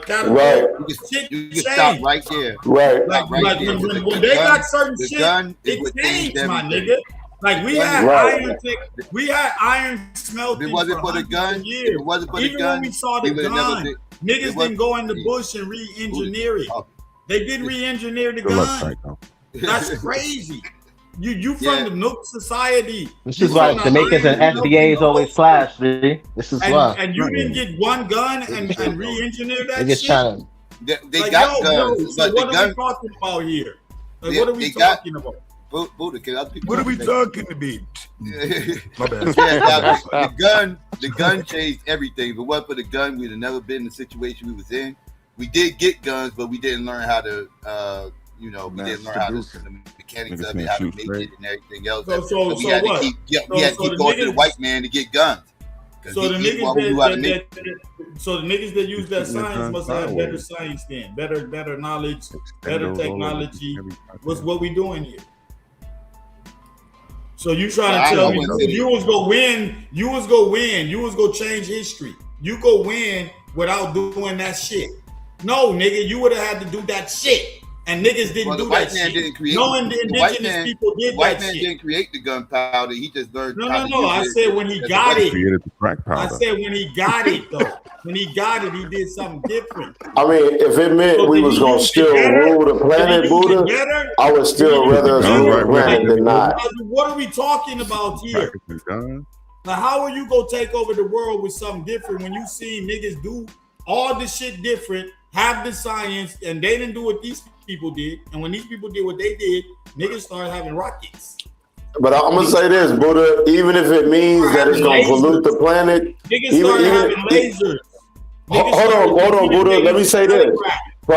catapult, shit changed. Stop right there. Right. Like when they got certain shit, it changed, my nigga. Like we had iron smelting. It wasn't for the gun. Years. It wasn't for Even the gun. when we saw the gun, niggas didn't go in the bush and re-engineer it. They didn't re-engineer the gun. That's crazy. You from the Nook Society. This is why Jamaicans and FBAs always clash, dude. This is why. And you didn't get one gun and re-engineer that shit? Trying to... They got guns. So what are we talking about here? Like, what are we talking about? What are we talking about? My bad. The gun changed everything. If it wasn't for the gun, we'd have never been in the situation we was in. We did get guns, but we didn't learn how to we didn't learn how to the mechanics of it, how to make it and everything else. So we had to keep going to the white man to get guns. So the niggas that use that science must have better science then, better knowledge, better technology. What's what we doing here? So you trying to tell me you was gonna win, you was gonna change history. You go win without doing that shit. No, nigga, you would have had to do that shit. And niggas didn't do that shit. No indigenous people did that shit. White man didn't create the gunpowder. He just learned. No. I said when he got it. Created the crack powder. I said when he got it though. When he got it, he did something different. I mean, if it meant we was gonna still rule the planet, Buddha, I would still rather us rule the planet than not. What are we talking about here? Now, how are you gonna take over the world with something different when you see niggas do all this shit different, have the science, and they didn't do what these people did, and when these people did what they did, niggas started having rockets. But I'm gonna say this, Buddha. Even if it means that it's gonna pollute the planet, niggas started having lasers. Hold on, Buddha. Let me say this: for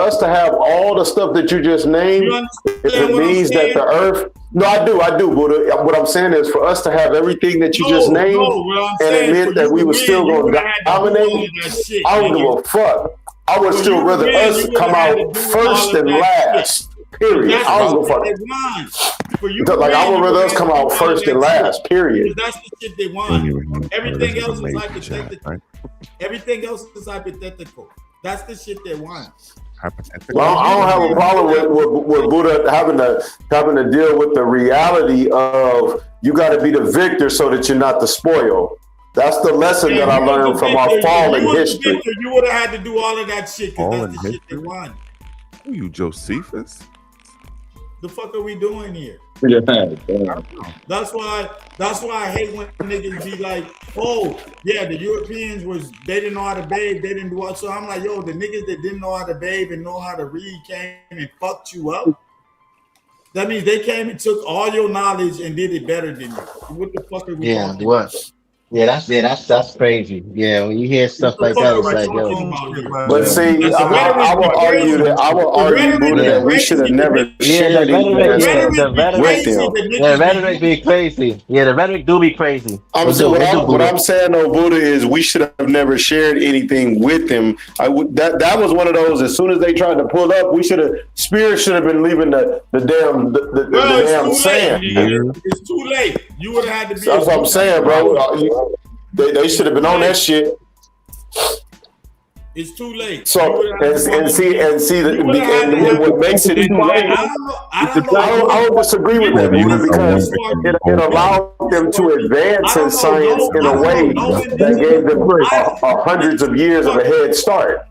us to have all the stuff that you just named, if it means that the Earth. No, I do, Buddha. What I'm saying is, for us to have everything that you just named, and it meant that we were still gonna dominate, I don't give a fuck. I would still rather us come out first and last. Period. I don't give a fuck. Like I would rather us come out first and last. Period. That's the shit they want. Everything else is hypothetical. Everything else is hypothetical. That's the shit they want. Well, I don't have a problem with Buddha having to deal with the reality of you got to be the victor so that you're not the spoil. That's the lesson that I learned from our fallen history. You would have had to do all of that shit because that's the shit they want. Who you, Josephus? The fuck are we doing here? Yeah. That's why I hate when niggas be like, oh yeah, the Europeans they didn't know how to bathe, they didn't do all. So I'm like, yo, the niggas that didn't know how to bathe and know how to read came and fucked you up. That means they came and took all your knowledge and did it better than you. What the fuck are we talking about? That's crazy. Yeah, when you hear stuff like that, it's like, yo. But see, I will argue Buddha, that we should have never shared with them. The rhetoric be crazy. Yeah, the rhetoric do be crazy. What I'm saying, though, Buddha, is we should have never shared anything with them. That was one of those. As soon as they tried to pull up, Spirit should have been leaving the damn sand. It's too late. You would have had to be. That's what I'm saying, bro. They should have been on that shit. It's too late. So and see what makes it I don't disagree with that, Buddha, because it allowed them to advance in science in a way that gave them hundreds of years of a head start.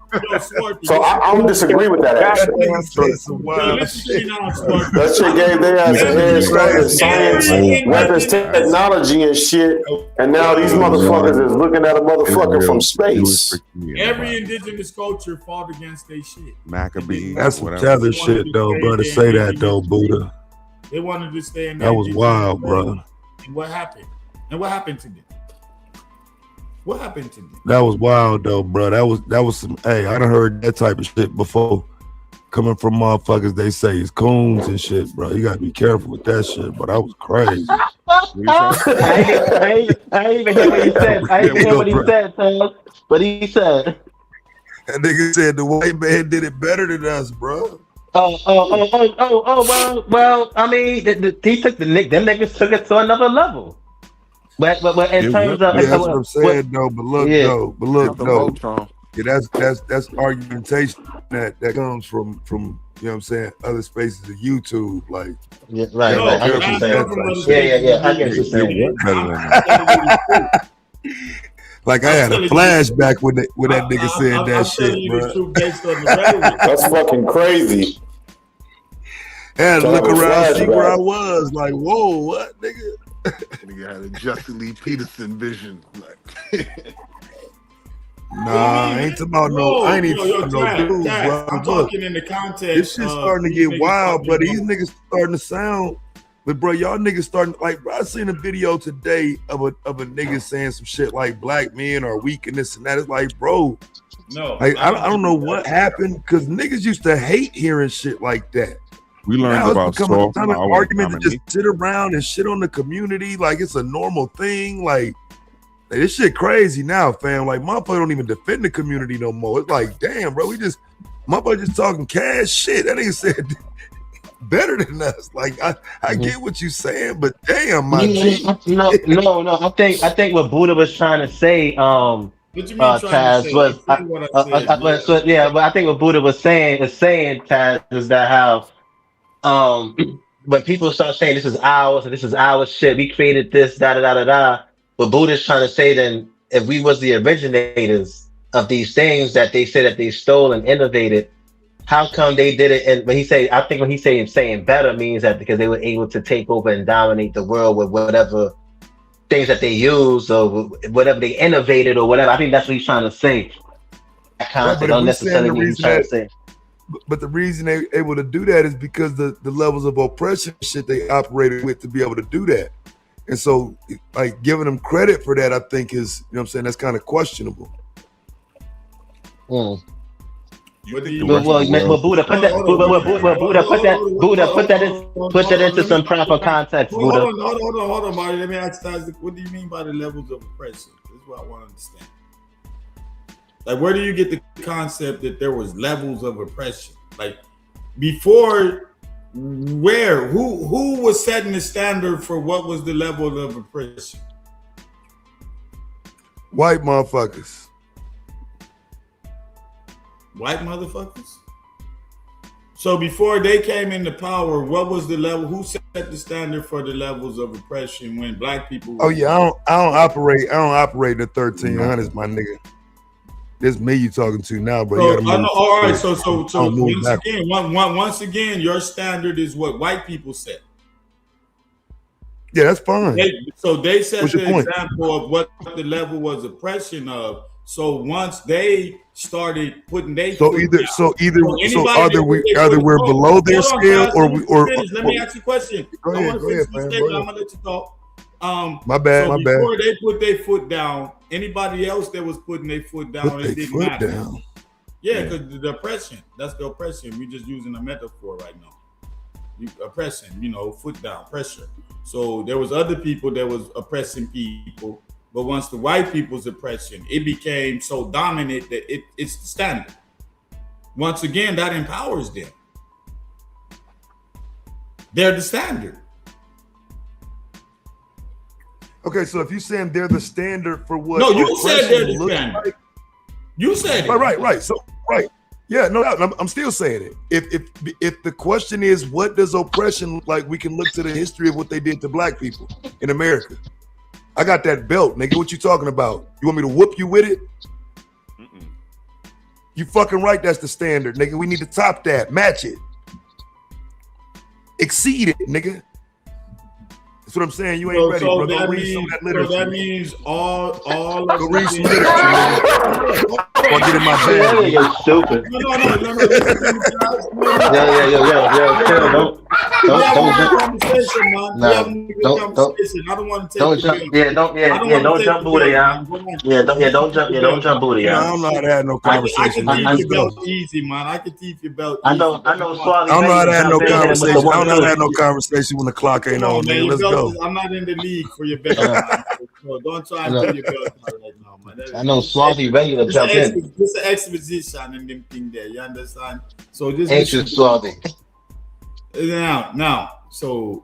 So I don't disagree with that actually. That shit gave their ass a head start in science, weapons, technology, and shit. And now these motherfuckers is looking at a motherfucker from space. Every indigenous culture fought against their shit. Maccabees. That's some tether shit, though, bro. To say that, though, Buddha. They wanted to stay in that was wild, bro. And what happened? And what happened to them? What happened to them? That was wild, though, bro. That was some. Hey, I done heard that type of shit before. Coming from motherfuckers, they say it's coons and shit, bro. You gotta be careful with that shit. But that was crazy. I ain't even hear what he said. I ain't even hear what he said, Tom. But he said. That nigga said the white man did it better than us, bro. Well, I mean, he took them niggas took it to another level. But in terms of that's what I'm saying though. But look though. Yeah, that's argumentation that comes from you know what I'm saying, other spaces of YouTube, like right. I get what you're saying. Yeah. I get what you're saying. Like I had a flashback when that nigga said that shit, bro. That's fucking crazy. I had to look around, see where I was. Like, whoa, what, nigga? Nigga had a Justin Lee Peterson vision. Like, nah, I ain't talking about I ain't even talking about no dudes, bro. I'm talking in the context. This shit's starting to get wild, but these niggas starting to sound. But bro, y'all niggas starting like, bro, I seen a video today of a nigga saying some shit like black men are weak and this and that. It's like, bro, no, like I don't know what happened because niggas used to hate hearing shit like that. We learned about soft power argument to just sit around and shit on the community like it's a normal thing. Like this shit crazy now, fam. Like motherfucker don't even defend the community no more. It's like, damn, bro, motherfucker just talking cash shit. That nigga said better than us. Like I get what you saying, but damn, my G. No. I think what Buddha was trying to say, Taz, was but I think what Buddha was saying, Taz, is that how when people start saying this is ours and this is our shit, we created this, da. But Buddha's trying to say then if we was the originators of these things that they said that they stole and innovated, how come they did it? And when he saying better means that because they were able to take over and dominate the world with whatever things that they use or whatever they innovated or whatever. I think that's what he's trying to say. That concept don't necessarily mean he's trying to say. But the reason they able to do that is because the levels of oppression shit they operated with to be able to do that. And so like giving them credit for that, I think is, you know what I'm saying, that's kind of questionable. Buddha put that into some proper context. Buddha. Hold on, Marty. Let me ask you, what do you mean by the levels of oppression? This is what I want to understand. Like, where do you get the concept that there was levels of oppression? Like, before, where? Who was setting the standard for what was the level of oppression? White motherfuckers. White motherfuckers? So before they came into power, what was the level? Who set the standard for the levels of oppression when black people? Oh yeah, I don't operate in the 1300s, my nigga. This me you talking to now, bro. So, all right. So once again, your standard is what white people set. Yeah, that's fine. They set the example of what the level was oppression of. So once they started putting their either we're below their scale or let me ask you a question. I'm gonna let you talk. My bad. Before they put their foot down, anybody else that was putting their foot down, it didn't matter. Down. Yeah, because the oppression, that's the oppression. We're just using a metaphor right now. Oppression, foot down, pressure. So there was other people that was oppressing people, but once the white people's oppression, it became so dominant that it's the standard. Once again, that empowers them. They're the standard. Okay, so if you're saying they're the standard for what? No, you said they're the standard. You said it. Right. So right. Yeah, no doubt. I'm still saying it. If the question is what does oppression look like, we can look to the history of what they did to black people in America. I got that belt, nigga. What you talking about? You want me to whoop you with it? You fucking right. That's the standard, nigga. We need to top that, match it, exceed it, nigga. That's what I'm saying. You ain't ready, bro. Go read some of that literature. So that means all of go read some literature. Or get in my bag. You're stupid. No. Don't jump Buddha, y'all. Don't jump Buddha, y'all. I'm not having no conversation. I can teach your belt easy, man. I can teach your belt. I know. I'm not having no conversation. I'm not having no conversation when the clock ain't on, nigga. Let's go. I'm not in the league for your belt. So don't try and do your belt right now, man. I know Swazi ready to jump in. It's an exposition and them thing there. You understand? So this ancient Swazi. Now, so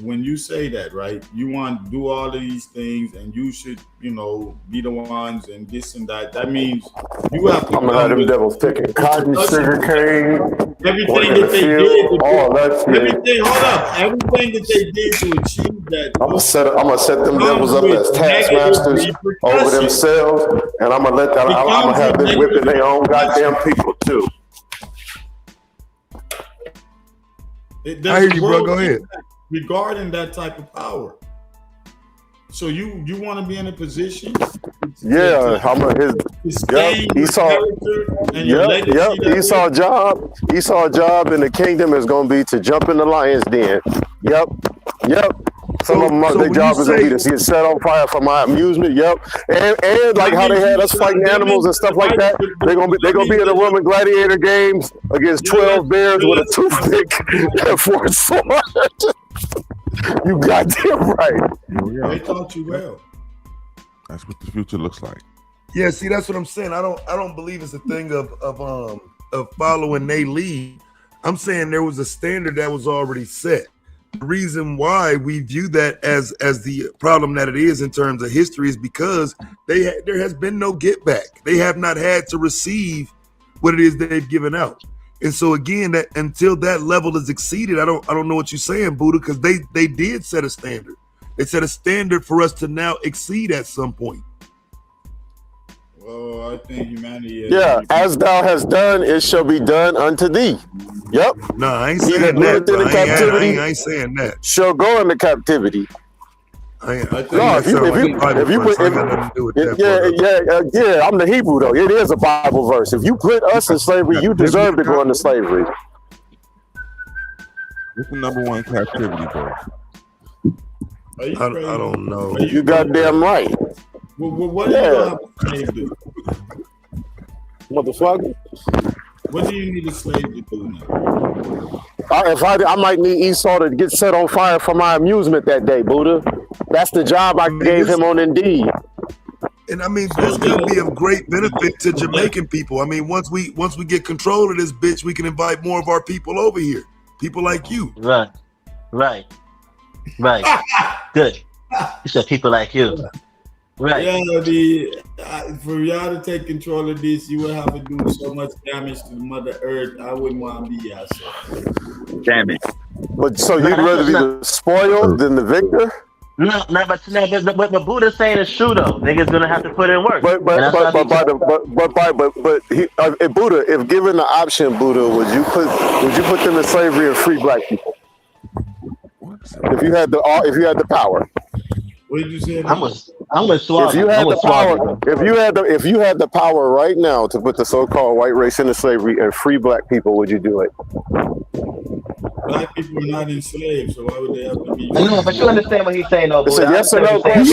when you say that, right? You want to do all of these things, and you should, be the ones and this and that. That means you have to. I'm gonna let them devils picking cotton, sugar cane, everything that they did. All that shit. Everything. Hold up. Everything that they did to achieve that. I'm gonna set them devils up as taskmasters over themselves, and I'm gonna have them whipping their own goddamn people too. I hear you, bro. Go ahead. Regarding that type of power, so you want to be in a position. Yeah, Esau's job in the kingdom is going to be to jump in the lion's den. Yep. Some of them, their job is going to be to get set on fire for my amusement. Yep, and like how they had us fighting animals and stuff like that. They're gonna be in the Roman gladiator games against 12 bears with a toothpick and 4 swords. You goddamn right. They taught you well. That's what the future looks like. Yeah, see, that's what I'm saying. I don't believe it's a thing of following they lead. I'm saying there was a standard that was already set. The reason why we view that as the problem that it is in terms of history is because there has been no get back. They have not had to receive what it is that they've given out. And so again, that until that level is exceeded, I don't know what you're saying, Buddha, because they did set a standard. They set a standard for us to now exceed at some point. Well, I think humanity is. Yeah, as thou hast done, it shall be done unto thee. Yep. No, I ain't saying that. I ain't saying that. Shall go into captivity. I'm the Hebrew though. It is a Bible verse. If you put us in slavery, you deserve to go into slavery. What's the number one captivity verse? I don't know. You goddamn right. What do you have a slave do? Motherfucker. What do you need a slave to do now? I might need Esau to get set on fire for my amusement that day, Buddha. That's the job I gave him on Indeed. And I mean, this could be of great benefit to Jamaican people. I mean, once we get control of this bitch, we can invite more of our people over here. People like you. Right. Good. You said people like you. Right. Yeah, for y'all to take control of this, you would have to do so much damage to Mother Earth. I wouldn't want to be out. Damn it. But so you'd rather be the spoiled than the victor? No, but Buddha's saying it's true though. Niggas gonna have to put in work. But Buddha, if given the option, Buddha, would you put them in slavery and free black people? If you had the power. What did you say? I'm with Suave. If you had the power right now to put the so-called white race into slavery and free black people, would you do it? Black people are not enslaved, so why would they have to be? I know, but you understand what he's saying, though. It's a yes or no question.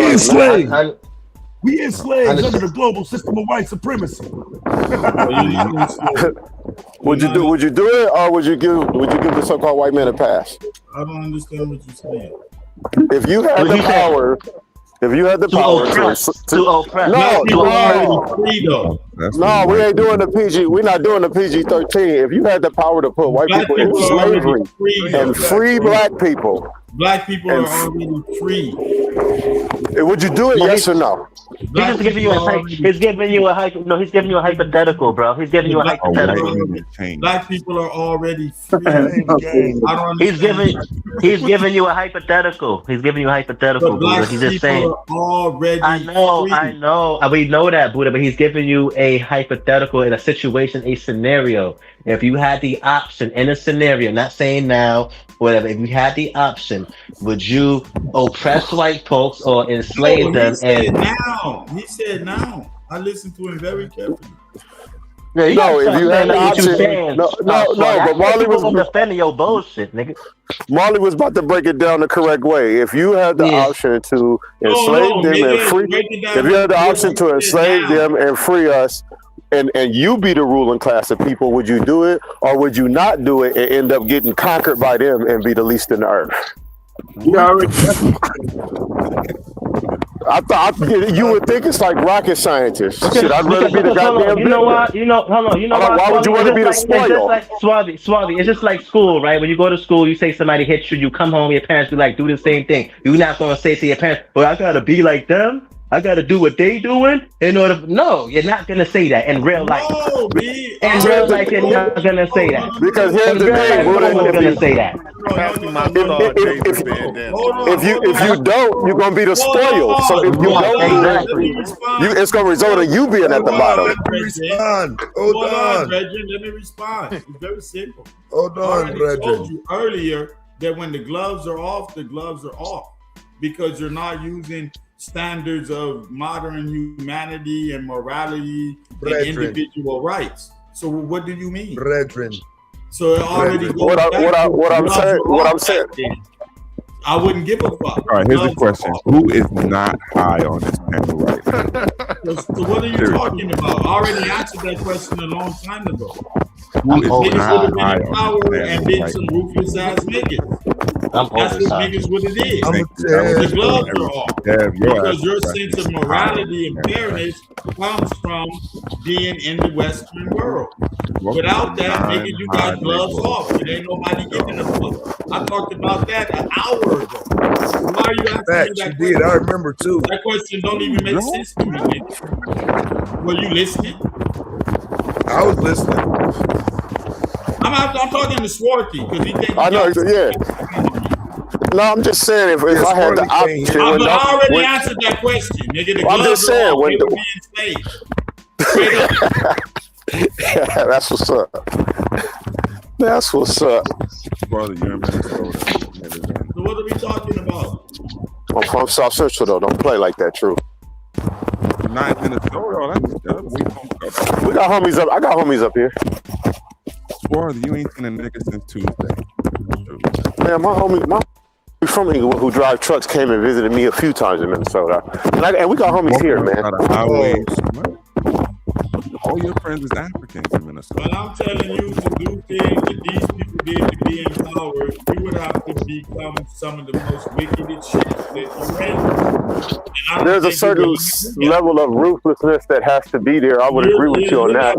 We enslaved under the global system of white supremacy. Would you do it, or would you give the so-called white man a pass? I don't understand what you're saying. If you had the power No, we ain't doing the PG. We're not doing the PG-13. If you had the power to put white people in slavery and free black people, Black people are already free. Would you do it? Yes or no? He's just giving you he's giving you a hypothetical, bro. He's giving you a hypothetical. Black people are already free. He's giving you a hypothetical. He's giving you a hypothetical, Buddha. He's just saying. Already I know. We know that, Buddha, but he's giving you a hypothetical in a situation, a scenario. If you had the option in a scenario, not saying now, whatever, if you had the option, would you oppress white folks or enslave them? He said now. I listened to him very carefully. Yeah, if you had the option, but Marley was defending your bullshit, nigga. Marley was about to break it down the correct way. If you had the option to enslave them and free, if you had the option to enslave them and free us, and you be the ruling class of people, would you do it, or would you not do it and end up getting conquered by them and be the least in the earth? I thought you would think it's like rocket scientists. Shit, I'd rather be the goddamn. You know what? Why would you want to be the spoil? It's just like Swazi. It's just like school, right? When you go to school, you say somebody hits you, you come home, your parents be like, do the same thing. You're not gonna say to your parents, well, I gotta be like them. I gotta do what they doing in order. No, you're not gonna say that in real life. In real life, you're not gonna say that. Because here's the thing, no one's gonna say that. If you don't, you're gonna be the spoiled. So if you don't, it's gonna result in you being at the bottom. Let me respond. Hold on, Brethren. Let me respond. It's very simple. Hold on, Brethren. I told you earlier that when the gloves are off, the gloves are off, because you're not using standards of modern humanity and morality and individual rights. So what do you mean, Brethren? So it already what I'm saying. I wouldn't give a fuck. All right, here's the question: who is not high on this panel right now? So what are you talking about? I already answered that question a long time ago. Who is not been high in on power this and been some ruthless ass niggas. That's what niggas what it is. The gloves are off. Because your sense of morality and fairness comes from being in the Western world. Without that, nigga, you got gloves off. It ain't nobody giving a fuck. I talked about that an hour ago. Why are you asking me that question? You did. I remember too. That question don't even make sense to me, nigga. Were you listening? I was listening. I'm talking to Swarty because he thinks. I know. Yeah. No, I'm just saying if I had the option. I already answered that question, nigga. The I'm just saying when that's what's up. That's what's up. Brother, you're in Minnesota. So what are we talking about? I'm from South Central though. Don't play like that, true. Not in Minnesota. We got homies up. I got homies up here. Brother, you ain't seen a nigga since Tuesday. Man, my homie from Englewood who drive trucks came and visited me a few times in Minnesota. And we got homies here, man. All your friends is Africans in Minnesota. But I'm telling you to do things that these people did to be in power, you would have to become some of the most wickedest shit that you read. There's a certain level of ruthlessness that has to be there. I would agree with you on that.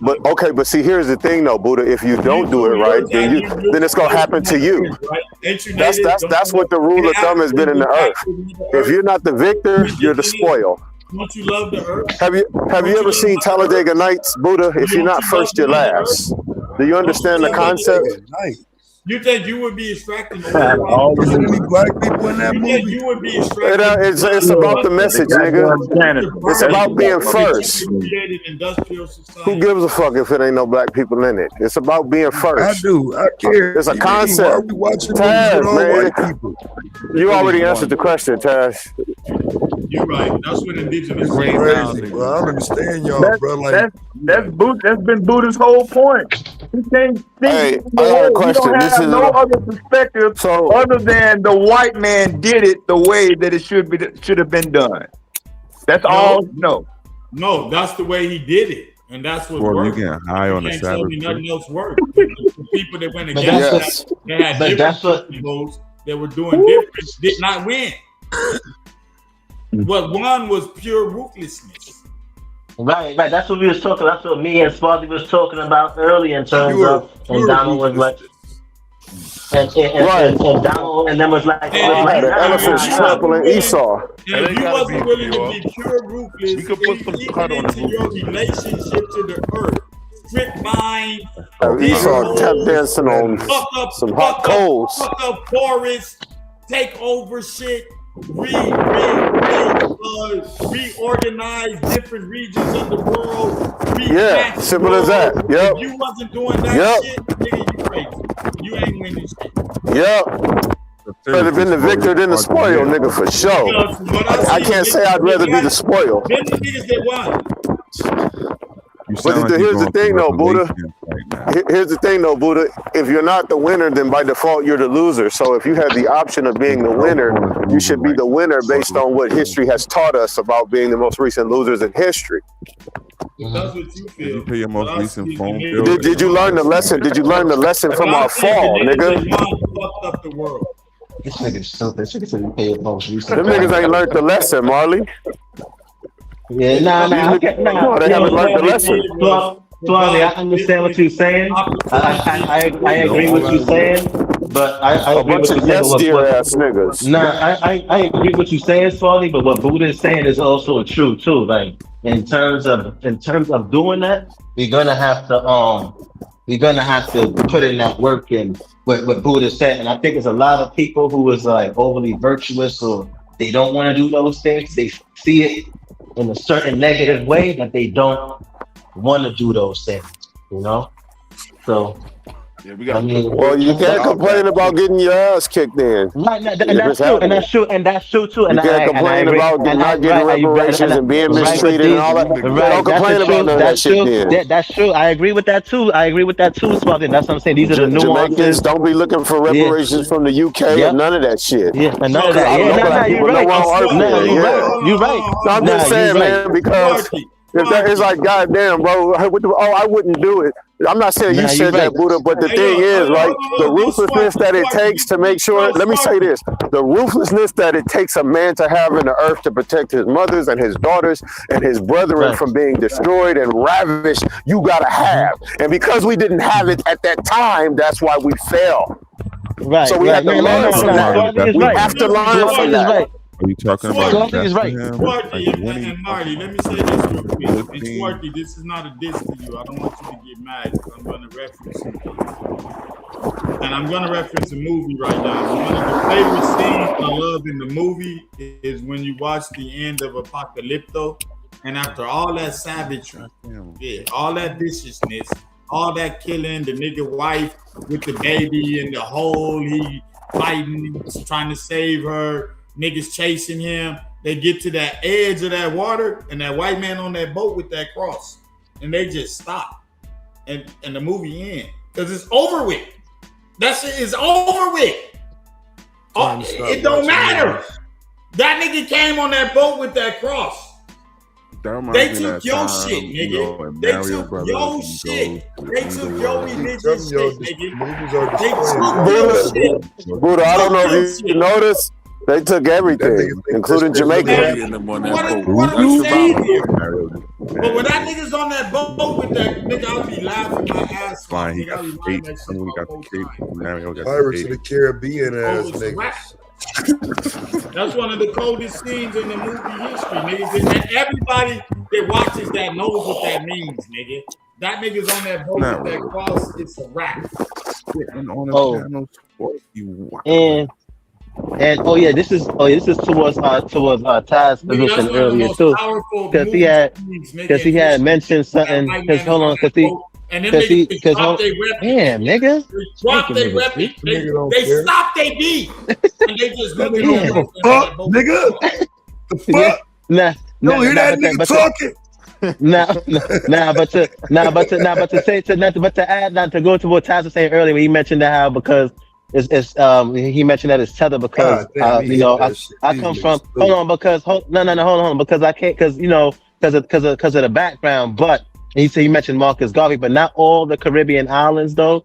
But okay, but see, here's the thing though, Buddha. If you don't do it right, then it's gonna happen to you. That's what the rule of thumb has been in the earth. If you're not the victor, you're the spoil. Don't you love the earth? Have you ever seen Talladega Nights, Buddha? If you're not first, you're last. Do you understand the concept? You think you would be extracting all the black people in that movie? You would be extracting. It's about the message, nigga. It's about being first. Who gives a fuck if it ain't no black people in it? It's about being first. I do. I care. It's a concept. Taz, man. You already answered the question, Taz. You're right. That's what indigenous is crazy, bro. I don't understand y'all, bro. Like that's been Buddha's whole point. He can't think. Hey, I got a question. This is no other perspective other than the white man did it the way that it should have been done. That's all. No, that's the way he did it, and that's what worked. You get high on the Sabbath. Nothing else worked. The people that went against that, they had different people that were doing different, did not win. What won was pure ruthlessness. Right. That's what we was talking. That's what me and Sparty was talking about earlier in terms of. And Donald was like, and Donald and them was like, the elephants trampling Esau. And if you wasn't willing to be pure ruthless, you could put some cut on your relationship to the earth. Strict mind. Esau tap dancing on some hot coals. Fuck up forests, take over shit, reorganize different regions of the world. Yeah, simple as that. Yep. If you wasn't doing that shit, nigga, you crazy. You ain't winning shit. Yep. Better have been the victor than the spoil, nigga, for sure. I can't say I'd rather be the spoil. Then the niggas that won. But here's the thing, though, Buddha. Here's the thing, though, Buddha. If you're not the winner, then by default you're the loser. So if you have the option of being the winner, you should be the winner based on what history has taught us about being the most recent losers in history. That's what you feel. You pay your most recent phone bill. Did you learn the lesson? Did you learn the lesson from our fall, nigga? Fucked up the world. This nigga's so this nigga said you pay your most recent. Them niggas ain't learned the lesson, Marley. Yeah, they haven't learned the lesson. Suave, I understand what you're saying. I agree with you saying, but I agree with you saying. Ass niggas. Nah, I agree with what you're saying, Suave, but what Buddha is saying is also true too. Like in terms of doing that, we're gonna have to put in that work in what Buddha said, and I think there's a lot of people who is like overly virtuous or they don't want to do those things. They see it in a certain negative way that they don't want to do those things, you know? So, yeah, we got. Well, you can't complain about getting your ass kicked in. Right, and that's true too. And you can't complain about not getting reparations and being mistreated and all that. Don't complain about none of that shit then. That's true. I agree with that too. Swathy. That's what I'm saying. These are the nuances. Jamaicans don't be looking for reparations from the UK and none of that shit. Yeah, and none of that. You're right. I'm just saying, man, because if that is like, goddamn, bro, I wouldn't do it. I'm not saying you said that, Buddha, but the thing is, right, the ruthlessness that it takes to make sure, let me say this, the ruthlessness that it takes a man to have in the earth to protect his mothers and his daughters and his brethren from being destroyed and ravished, you gotta have. And because we didn't have it at that time, that's why we fell. Right. So we have to learn from that. We have to learn from that. Are you talking about Swarty is right. Swarty and Marty, let me say this real quick. And Swarty, this is not a diss to you. I don't want you to get mad because I'm going to reference something. And I'm going to reference a movie right now. One of the favorite scenes I love in the movie is when you watch the end of Apocalypto. And after all that savagery, all that viciousness, all that killing, the nigga wife with the baby in the hole, he fighting, trying to save her. Niggas chasing him. They get to that edge of that water, and that white man on that boat with that cross, and they just stop, and the movie ends because it's over with. That shit is over with. It don't matter. That nigga came on that boat with that cross. They took your shit, nigga. They took your shit. They took your religious shit, nigga. They took your shit. Buddha, I don't know if you noticed. They took everything, including Jamaica. What I'm saying here. But when that nigga's on that boat with that nigga, I'll be laughing my ass off. Fine, he got the Cape. Someone got the Cape. Mario got Pirates the of the Caribbean ass niggas. That's one of the coldest scenes in the movie history, niggas. And everybody that watches that knows what that means, nigga. That nigga's on that boat with that cross. It's a wrap. And this is towards Ty's position earlier too, because he had mentioned something. Because hold on, because damn nigga, they stopped their beat and they just look at the fuck, nigga. The fuck? Nah, you hear that nigga talking? To add, to go to what Taz was saying earlier, when he mentioned that how because. He mentioned that it's tether because I come from hold on because I can't because of the background. But he mentioned Marcus Garvey, but not all the Caribbean islands though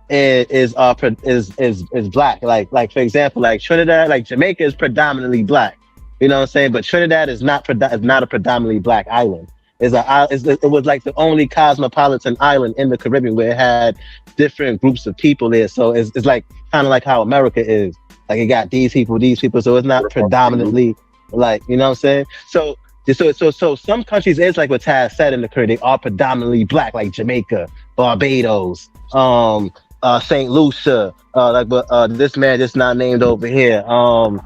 is black. Like for example, like Trinidad, like Jamaica is predominantly black. You know what I'm saying? But Trinidad is not a predominantly black island. It was like the only cosmopolitan island in the Caribbean where it had different groups of people there. So it's like kind of like how America is. Like it got these people, so it's not predominantly like, you know what I'm saying? So some countries is like what Taz said in the Caribbean, they are predominantly black, like Jamaica, Barbados, Saint Lucia, this man just not named over here, and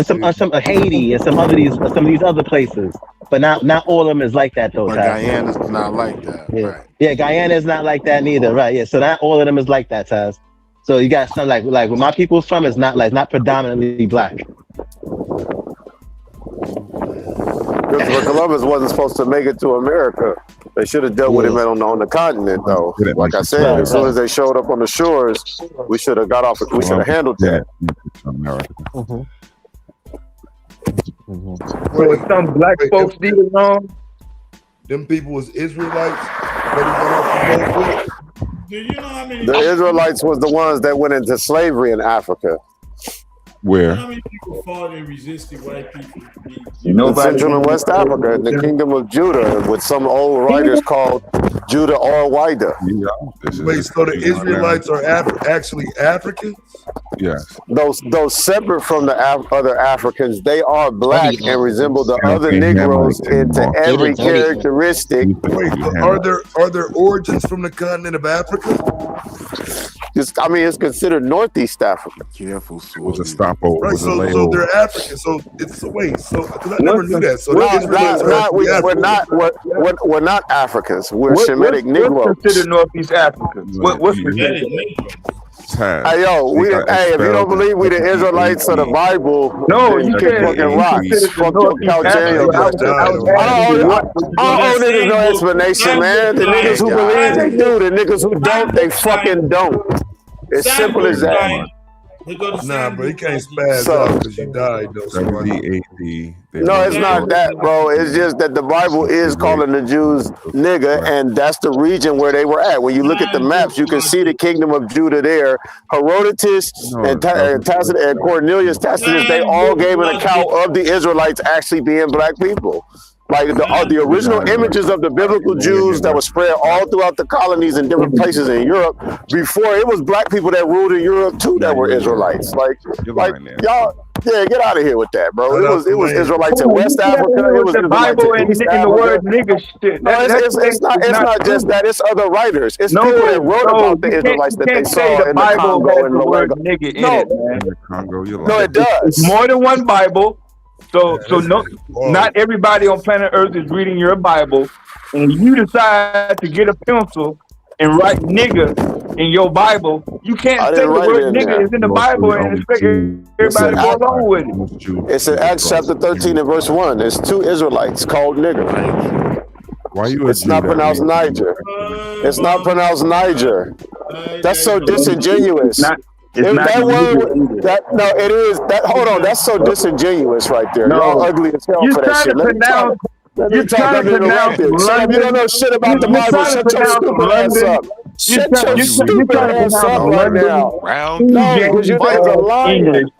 some Haiti and some of these other places. But not all of them is like that though. But Taz. Guyana's not like that. Yeah. Right. Yeah, Guyana is not like that neither. Right. Yeah. So not all of them is like that, Taz. So you got some like where my people from is not predominantly black. Christopher Columbus wasn't supposed to make it to America. They should have dealt with him on the continent, though. Like I said, as soon as they showed up on the shores, we should have got off. We should have handled that. America. So if some black folks did it wrong, them people was Israelites. Do you know how many? The Israelites was the ones that went into slavery in Africa. Where? How many people fought and resisted white people? In Central and West Africa, in the Kingdom of Judah, with some old writers called Judah or Wida. Wait, so the Israelites are actually Africans? Yes. Those separate from the other Africans, they are black and resemble the other Negroes into every characteristic. Wait, are there origins from the continent of Africa? It's considered Northeast Africa. Careful, it was a stopover. Right, so they're African. So because I never knew that. So we're not Africans. We're Shemitic Negroes. What's considered Northeast Africa? What's considered? Hey yo, if you don't believe we the Israelites of the Bible, no, you can't can fucking rock. Fuck your couch Daniel. I don't owe niggas no explanation, man. The niggas who believe they do, the niggas who don't, they fucking don't. It's simple as that. Nah, bro, you can't spaz out because you died, though. 70 AD. No, it's not that, bro. It's just that the Bible is calling the Jews nigga, and that's the region where they were at. When you look at the maps, you can see the Kingdom of Judah there. Herodotus and Tacitus and Cornelius Tacitus, they all gave an account of the Israelites actually being black people. Like the original images of the biblical Jews that were spread all throughout the colonies in different places in Europe. Before it was black people that ruled in Europe too that were Israelites. Like y'all, yeah, get out of here with that, bro. It was Israelites in West Africa. It was the Bible and the word nigga shit. No, it's not just that. It's other writers. It's people that wrote about the Israelites that they saw in the Congo and the word nigga in it, man. No, it does. It's more than one Bible. So not everybody on planet Earth is reading your Bible, and you decide to get a pencil and write nigga in your Bible. You can't say the word nigga is in the Bible and expect everybody to go along with it. It's in Acts chapter 13 and verse 1. There's two Israelites called nigger. Why you? It's not pronounced Niger. It's not pronounced Niger. That's so disingenuous. It is. Hold on, that's so disingenuous right there. Y'all ugly as hell for that shit. Let me talk uninterrupted. You don't know shit about the Bible. Shut your stupid ass up. Shut your stupid ass up right now. No, because you niggas are lying.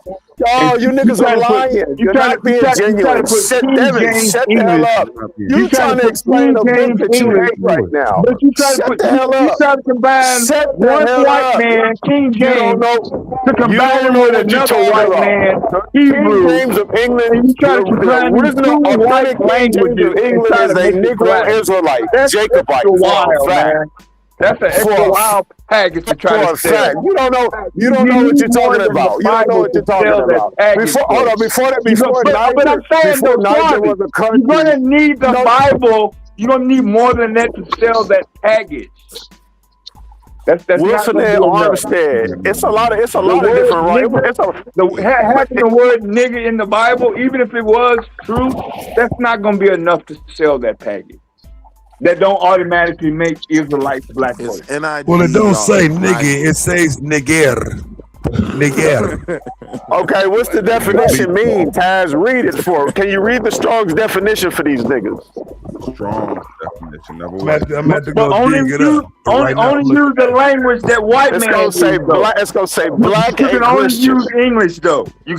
Oh, you niggas are lying. You're not being genuine. Shut the hell up. You trying to explain a book that you hate right now. Shut the hell up. You try to combine one white man, King James, to combine with another white man, Hebrew. King James of England, the original authentic language of England is a Negro Israelite, Jacobite. Wild, man. That's an extra wild package to try to sell. You don't know what you're talking about. You don't know what you're talking about. Before Niger was a country. You're gonna need the Bible. You're gonna need more than that to sell that package. That's Wilson and Armstead. It's a lot of different right. Having the word nigga in the Bible, even if it was true, that's not gonna be enough to sell that package. That don't automatically make Israelites black folks. Well, it don't say nigga, it says nigger. Nigger. Okay, what's the definition mean, Taz? Read it for. Can you read the Strong's definition for these niggas? Strong definition. I'm at to go dig it up. Only use the language that white man uses. It's gonna say black. You can only use English though. You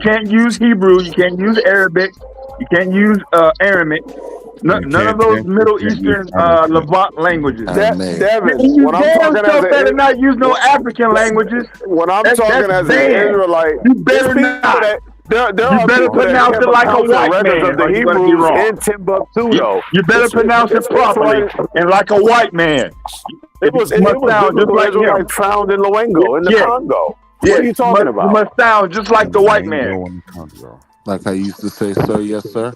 can't use Hebrew. You can't use Arabic. You can't use Aramaic. None of those Middle Eastern Levant languages. Devin, You when I'm damn talking sure as better an not use no African languages. when I'm That's talking as an banned. Israelite, You there's better people not. that there You are better people that pronounce kept it like a accounts and white records man, of the or you're gonna be Hebrews wrong. in Timbuktu, though. You better pronounce it properly and like a white man. It was You must sound just biblical like him. Israelites found in Luengo in the Yes. Congo. Yes. What are you talking about? You must sound just like the white man. Like I used to say, sir, yes, sir.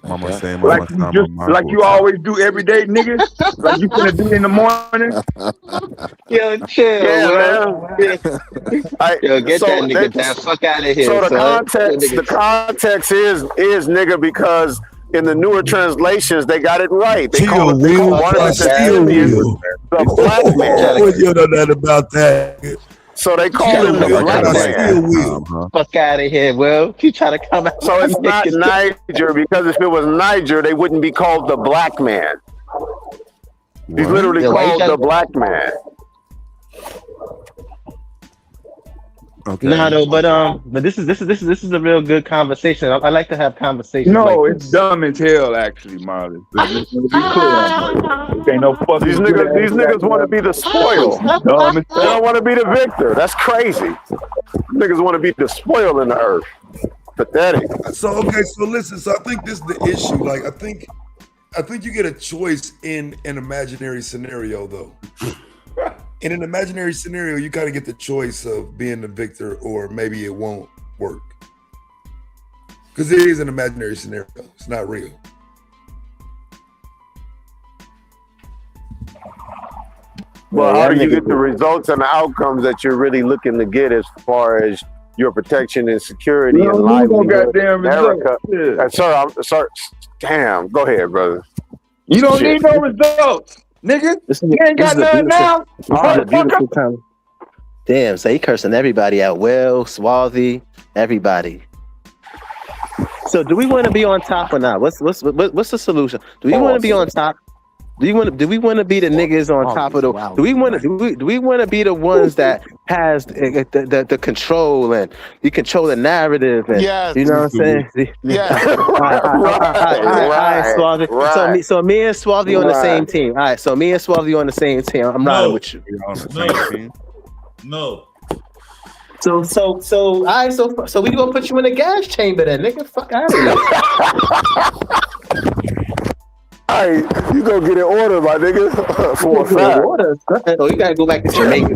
Mama say, Like you always do every day, nigga. Like you finna do in the morning. Yo, chill, Yeah, Will. Yo, get that nigga the fuck out of here, So the son. context is nigga, because in the newer translations they got it right. They Chill, call it Will. one of the Chill, Simeons Will. the black man. You know nothing about that. So they call him the black man. Fuck out of here, Will. You trying to come out? So it's not Niger, because if it was Niger, they wouldn't be called the black man. He's literally called the black man. Okay. No, no, but this is a real good conversation. I like to have conversations. No, like it's dumb as hell, actually, Marley. Be clear on that. Ain't no fucking These niggas want to be the spoil. Dumb as They don't want to be the victor. That's crazy. Niggas want to be the spoil in the earth. Pathetic. So listen. So I think this is the issue. Like I think you get a choice in an imaginary scenario, though. In an imaginary scenario, you kind of get the choice of being the victor, or maybe it won't work. Because it is an imaginary scenario. It's not real. Well, how do you get the results and the outcomes that you're really looking to get as far as your protection and security and livelihood in America? Sir, sorry. Damn, go ahead, brother. You don't need no results, nigga. You ain't got none now. Beautiful time. Damn, so he cursing everybody out. Will, Swarthy, everybody. So do we want to be on top or not? What's the solution? Do we want to be on top? Do we want to be the niggas on top of the? Do we want to be the ones that has the control, and you control the narrative, and you know what I'm saying? Yeah. All right, Swarthy. So me and Swarthy on the same team. All right, so me and Swarthy on the same team. I'm riding with you. No. So all right, so we gonna put you in a gas chamber then, nigga. Fuck out of here. All right, you gonna get an order, my nigga, for a fact. Oh, you gotta go back to Jamaica.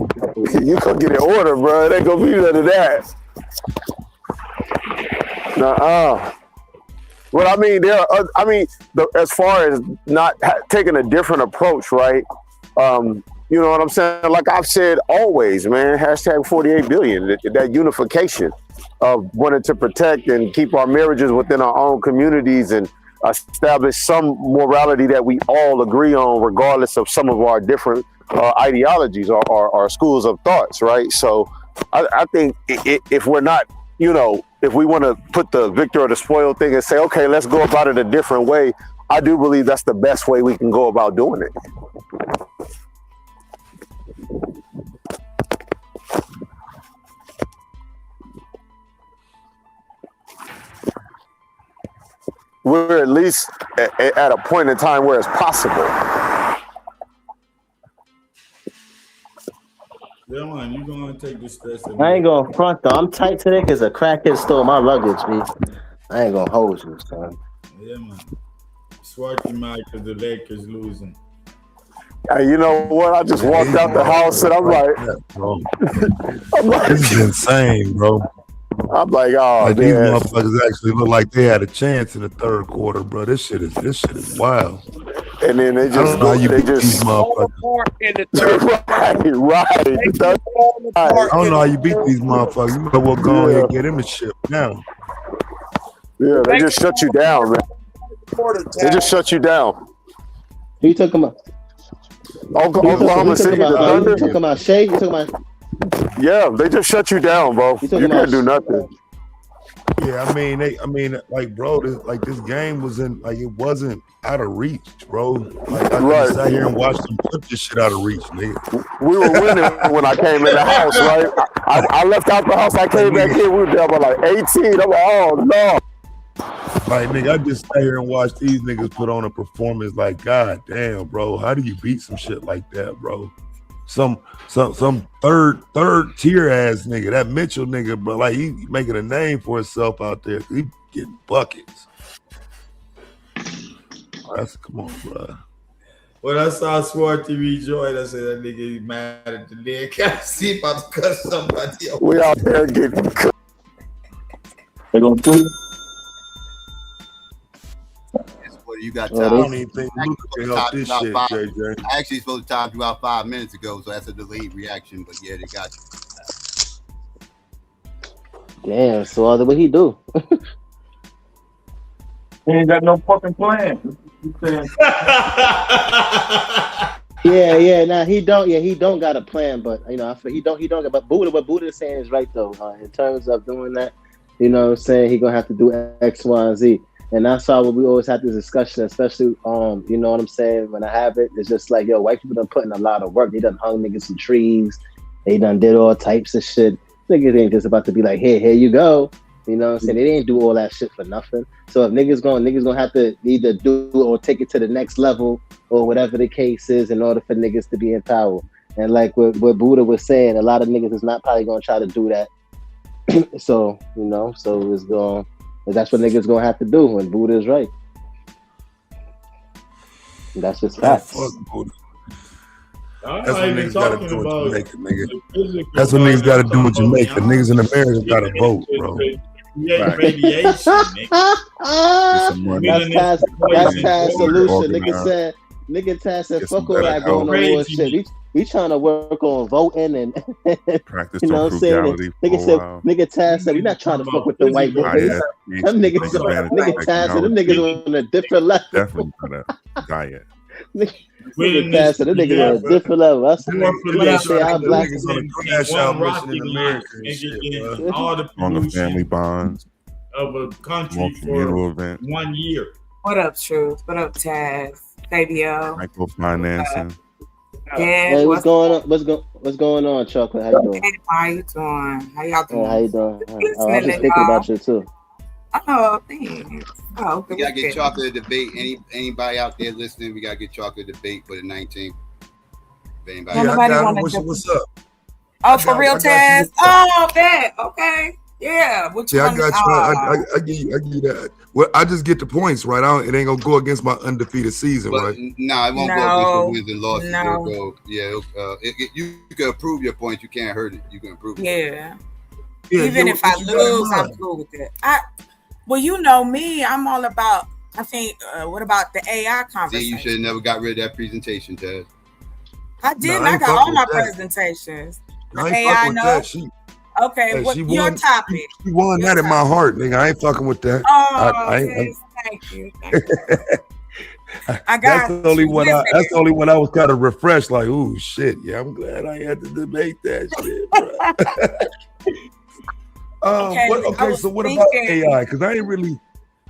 You gonna get an order, bro. It ain't gonna be none of that. Well, I mean, as far as not taking a different approach, right? You know what I'm saying? Like I've said always, man. Hashtag 48 billion. That unification of wanting to protect and keep our marriages within our own communities and establish some morality that we all agree on, regardless of some of our different ideologies or schools of thoughts, right? So I think if we're not, you know, if we want to put the victor or the spoiled thing and say, okay, let's go about it a different way, I do believe that's the best way we can go about doing it. We're at least at a point in time where it's possible. Yeah, man, you gonna take the stress. I ain't gonna front though. I'm tight today because a crackhead stole my luggage, B. I ain't gonna hold you, son. Yeah, man. Swarty Mike because the Lakers losing. Hey, you know what? I just walked out the house and I'm like, this is insane, bro. I'm like, oh, like man. These motherfuckers actually look like they had a chance in the third quarter, bro. This shit is wild. And then they just, I don't know how you beat these motherfuckers. right. I don't know how you beat these motherfuckers. You might well go ahead and get him a shit now. Yeah, they just shut you down, man. They just shut you down. Who you talking about? Oklahoma City, the Thunder. You talking about Shea? You talking about? Yeah, they just shut you down, bro. You can't do nothing. Yeah, I mean, like, bro, this game wasn't like it wasn't out of reach, bro. Like, I sat here and watched them put this shit out of reach, nigga. We were winning when I came in the house, right? I left out the house. I came back in. We were down by like 18. I'm like, oh no. Like, nigga, I just sat here and watched these niggas put on a performance. Like, god damn, bro, how do you beat some shit like that, bro? Some third tier ass nigga, that Mitchell nigga, bro. Like, he making a name for himself out there. He getting buckets. Come on, bro. When I saw Swarty rejoin, I said that nigga is mad at the leg. Can't see about to cut somebody else. We out there getting cooked. They gonna do it. You got I don't even think Luka can help this shit, JJ. I actually supposed to time you out 5 minutes ago, so that's a delayed reaction. But yeah, they got you. Damn, so what he do? He ain't got no fucking plan. Nah, he don't got a plan, but you know, I feel he don't. But what Buddha is saying is right though. In terms of doing that, you know what I'm saying, he gonna have to do X, Y, and Z. And that's why we always have this discussion, especially you know what I'm saying, when I have it, it's just like, yo, white people done put in a lot of work. They done hung niggas some trees, they done did all types of shit. Niggas ain't just about to be like, here you go. You know what I'm saying? They didn't do all that shit for nothing. So if niggas gonna have to either do or take it to the next level or whatever the case is in order for niggas to be in power. And like what Buddha was saying, a lot of niggas is not probably gonna try to do that. So, you know, that's what niggas gonna have to do when Buddha is right. That's just facts. Fuck Buddha. That's what niggas gotta do in Jamaica, nigga. That's what niggas gotta do in Jamaica. Niggas in America gotta vote, bro. Yeah, radiation, That's past solution. Nigga said, fuck all that going on war shit. We trying to work on voting and practice you know what I'm saying? Nigga Taz said we not trying to fuck with the white boys. Them nigga Taz said them niggas on a different level. Definitely gonna diet. Nigga Taz said them niggas on a different level. I say our black niggas on a crash out mission in America. All the pollution, family bonds of a country for 1 year. What up, Truth? What up, Taz? Fabio. Microfinancing. Yeah. Hey, what's going on? What's going on, Chocolate? How you doing? Hey, how you doing? How y'all doing? How you doing? I was just thinking about you too. Oh, thanks. Oh, we gotta get Chocolate a debate. Anybody out there listening? We gotta get Chocolate a debate for the 19th. What's up? Oh, for real, Taz? Oh, that okay. Yeah. I got you. I give you that. Well, I just get the points, right? It ain't gonna go against my undefeated season, right? No, it won't go against wins and losses. It'll go, you can approve your points. You can't hurt it. You can improve it. Yeah. Even if I lose, I'm cool with it. Well, you know me. I'm all about. I think. What about the AI conversation? See, you should have never got rid of that presentation, Taz. I didn't. I got all my presentations. The AI knows. Okay, what's your topic? She won that in my heart, nigga. I ain't fucking with that. Oh, thank you. I got. That's the only one. That's the only one I was kind of refreshed. Like, ooh, shit. Yeah, I'm glad I had to debate that shit. So what about AI? Because I ain't really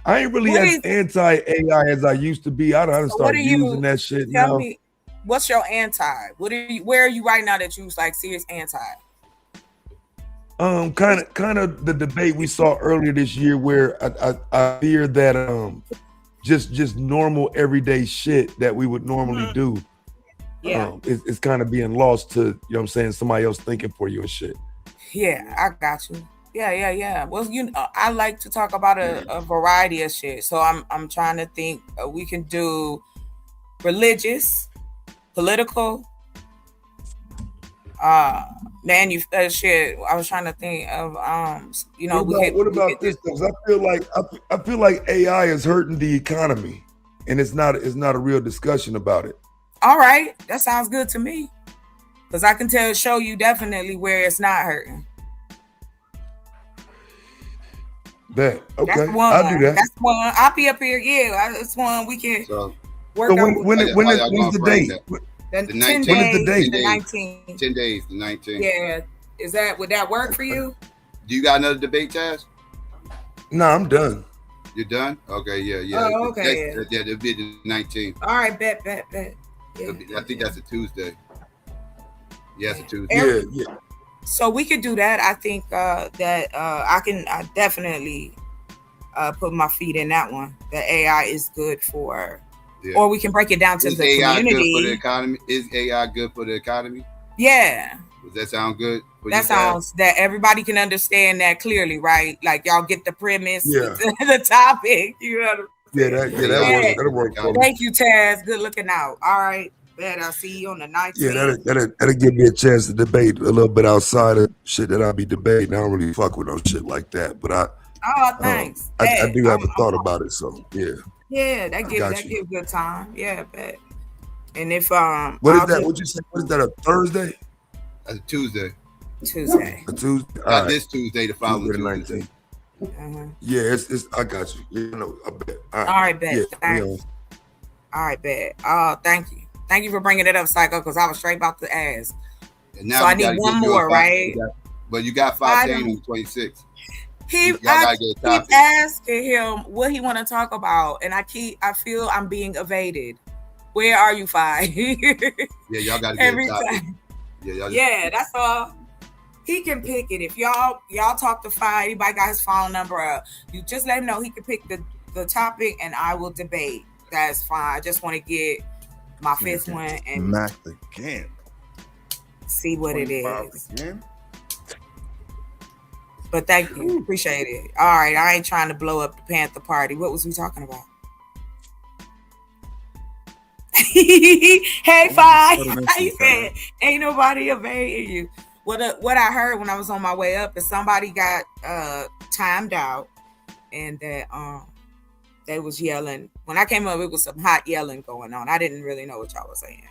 as anti-AI as I used to be. I don't start using that shit now. Tell me, what's your anti? Where are you right now that you like serious anti? Kind of the debate we saw earlier this year, where I fear that just normal everyday shit that we would normally do, is kind of being lost to, you know what I'm saying, somebody else thinking for you and shit. Yeah, I got you. Yeah. Well, I like to talk about a variety of shit. So I'm trying to think. We can do religious, political. Shit. I was trying to think of What about this? Because I feel like AI is hurting the economy, and it's not a real discussion about it. All right, that sounds good to me, because I can show you definitely where it's not hurting. That okay? I'll do that. That's one. I'll be up here. Yeah, that's one we can work on. When's the date? The 19th. When is the date? The 19th. 10 days, the 19th. Yeah. Would that work for you? Do you got another debate, Taz? No, I'm done. You're done? Okay, yeah. Oh, okay. Yeah, it'll be the 19th. All right, bet. Yeah. I think that's a Tuesday. Yeah, it's a Tuesday. Yeah. So we could do that. I think that I definitely put my feet in that one. The AI is good for, Yeah. or we can break it down to Is the AI community. good for the economy? Is AI good for the economy? Yeah. Does that sound good? That sounds that everybody can understand that clearly, right? Like y'all get the premise, the topic. You know. That works for me. Thank you, Taz. Good looking out. All right. Bet I'll see you on the 19th. Yeah, that'll give me a chance to debate a little bit outside of shit that I'll be debating. I don't really fuck with no shit like that, but thanks. I do have a thought about it, so yeah. Yeah, that gives good time. Yeah, bet. And if what is that? What'd you say? What is that? A Thursday? That's a Tuesday. A Tuesday. Not this Tuesday, the following Tuesday. Yeah, it's. I got you. You know, I bet. All right, bet. Yeah, Thanks. All right, bet. Oh, thank you. Thank you for bringing it up, Psycho, because I was straight about to ask. So I need one more, right? But you got 5 days on 26. I keep asking him what he want to talk about, and I feel I'm being evaded. Where are you, Fi? Yeah, y'all got to get a topic. Yeah, that's all. He can pick it. If y'all talk to Fi, anybody got his phone number up, you just let him know he can pick the topic, and I will debate. That's fine. I just want to get my fifth one and Mac again. See what it is. Again? But thank you. Appreciate it. All right. I ain't trying to blow up the Panther Party. What was we talking about? Hey, Fi. He said, ain't nobody evading you. What I heard when I was on my way up is somebody got timed out, and that they was yelling. When I came up, it was some hot yelling going on. I didn't really know what y'all was saying.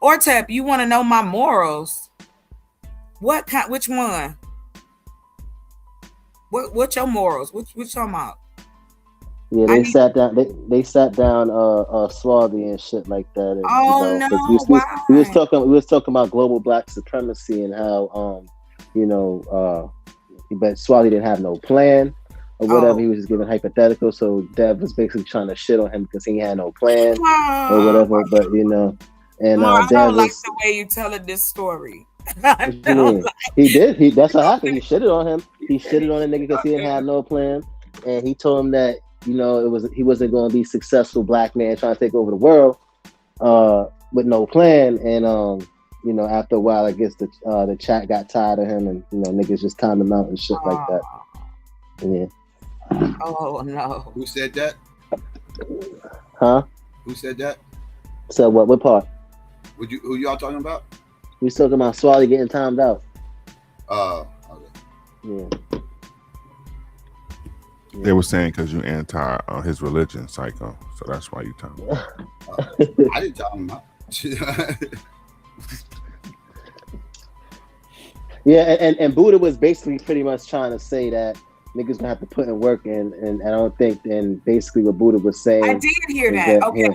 Ortep, you want to know my morals? What kind? Which one? What's your morals? Which talking about? Yeah, they sat down. They sat down. Swarthy and shit like that. And, why? We was talking about global black supremacy and how but Swarthy didn't have no plan or whatever. He was just giving hypothetical. So Dev was basically trying to shit on him because he had no plan or whatever. But and I Dev don't like was, the way you telling this story. He did. That's what happened. He shitted on him. He shitted on the nigga because he didn't have no plan, and he told him that he wasn't going to be successful black man trying to take over the world with no plan. And after a while, I guess the chat got tired of him, and niggas just timed him out and shit like that. Yeah. Oh no. Who said that? Huh? Who said that? So what part? Who y'all talking about? We talking about Swally getting timed out. Okay. Yeah. They were saying because you anti his religion, Psycho, so that's why you time. I didn't tell him out. Yeah, and Buddha was basically pretty much trying to say that niggas gonna have to put in work, and I don't think. And basically, what Buddha was saying, I did hear that. Okay.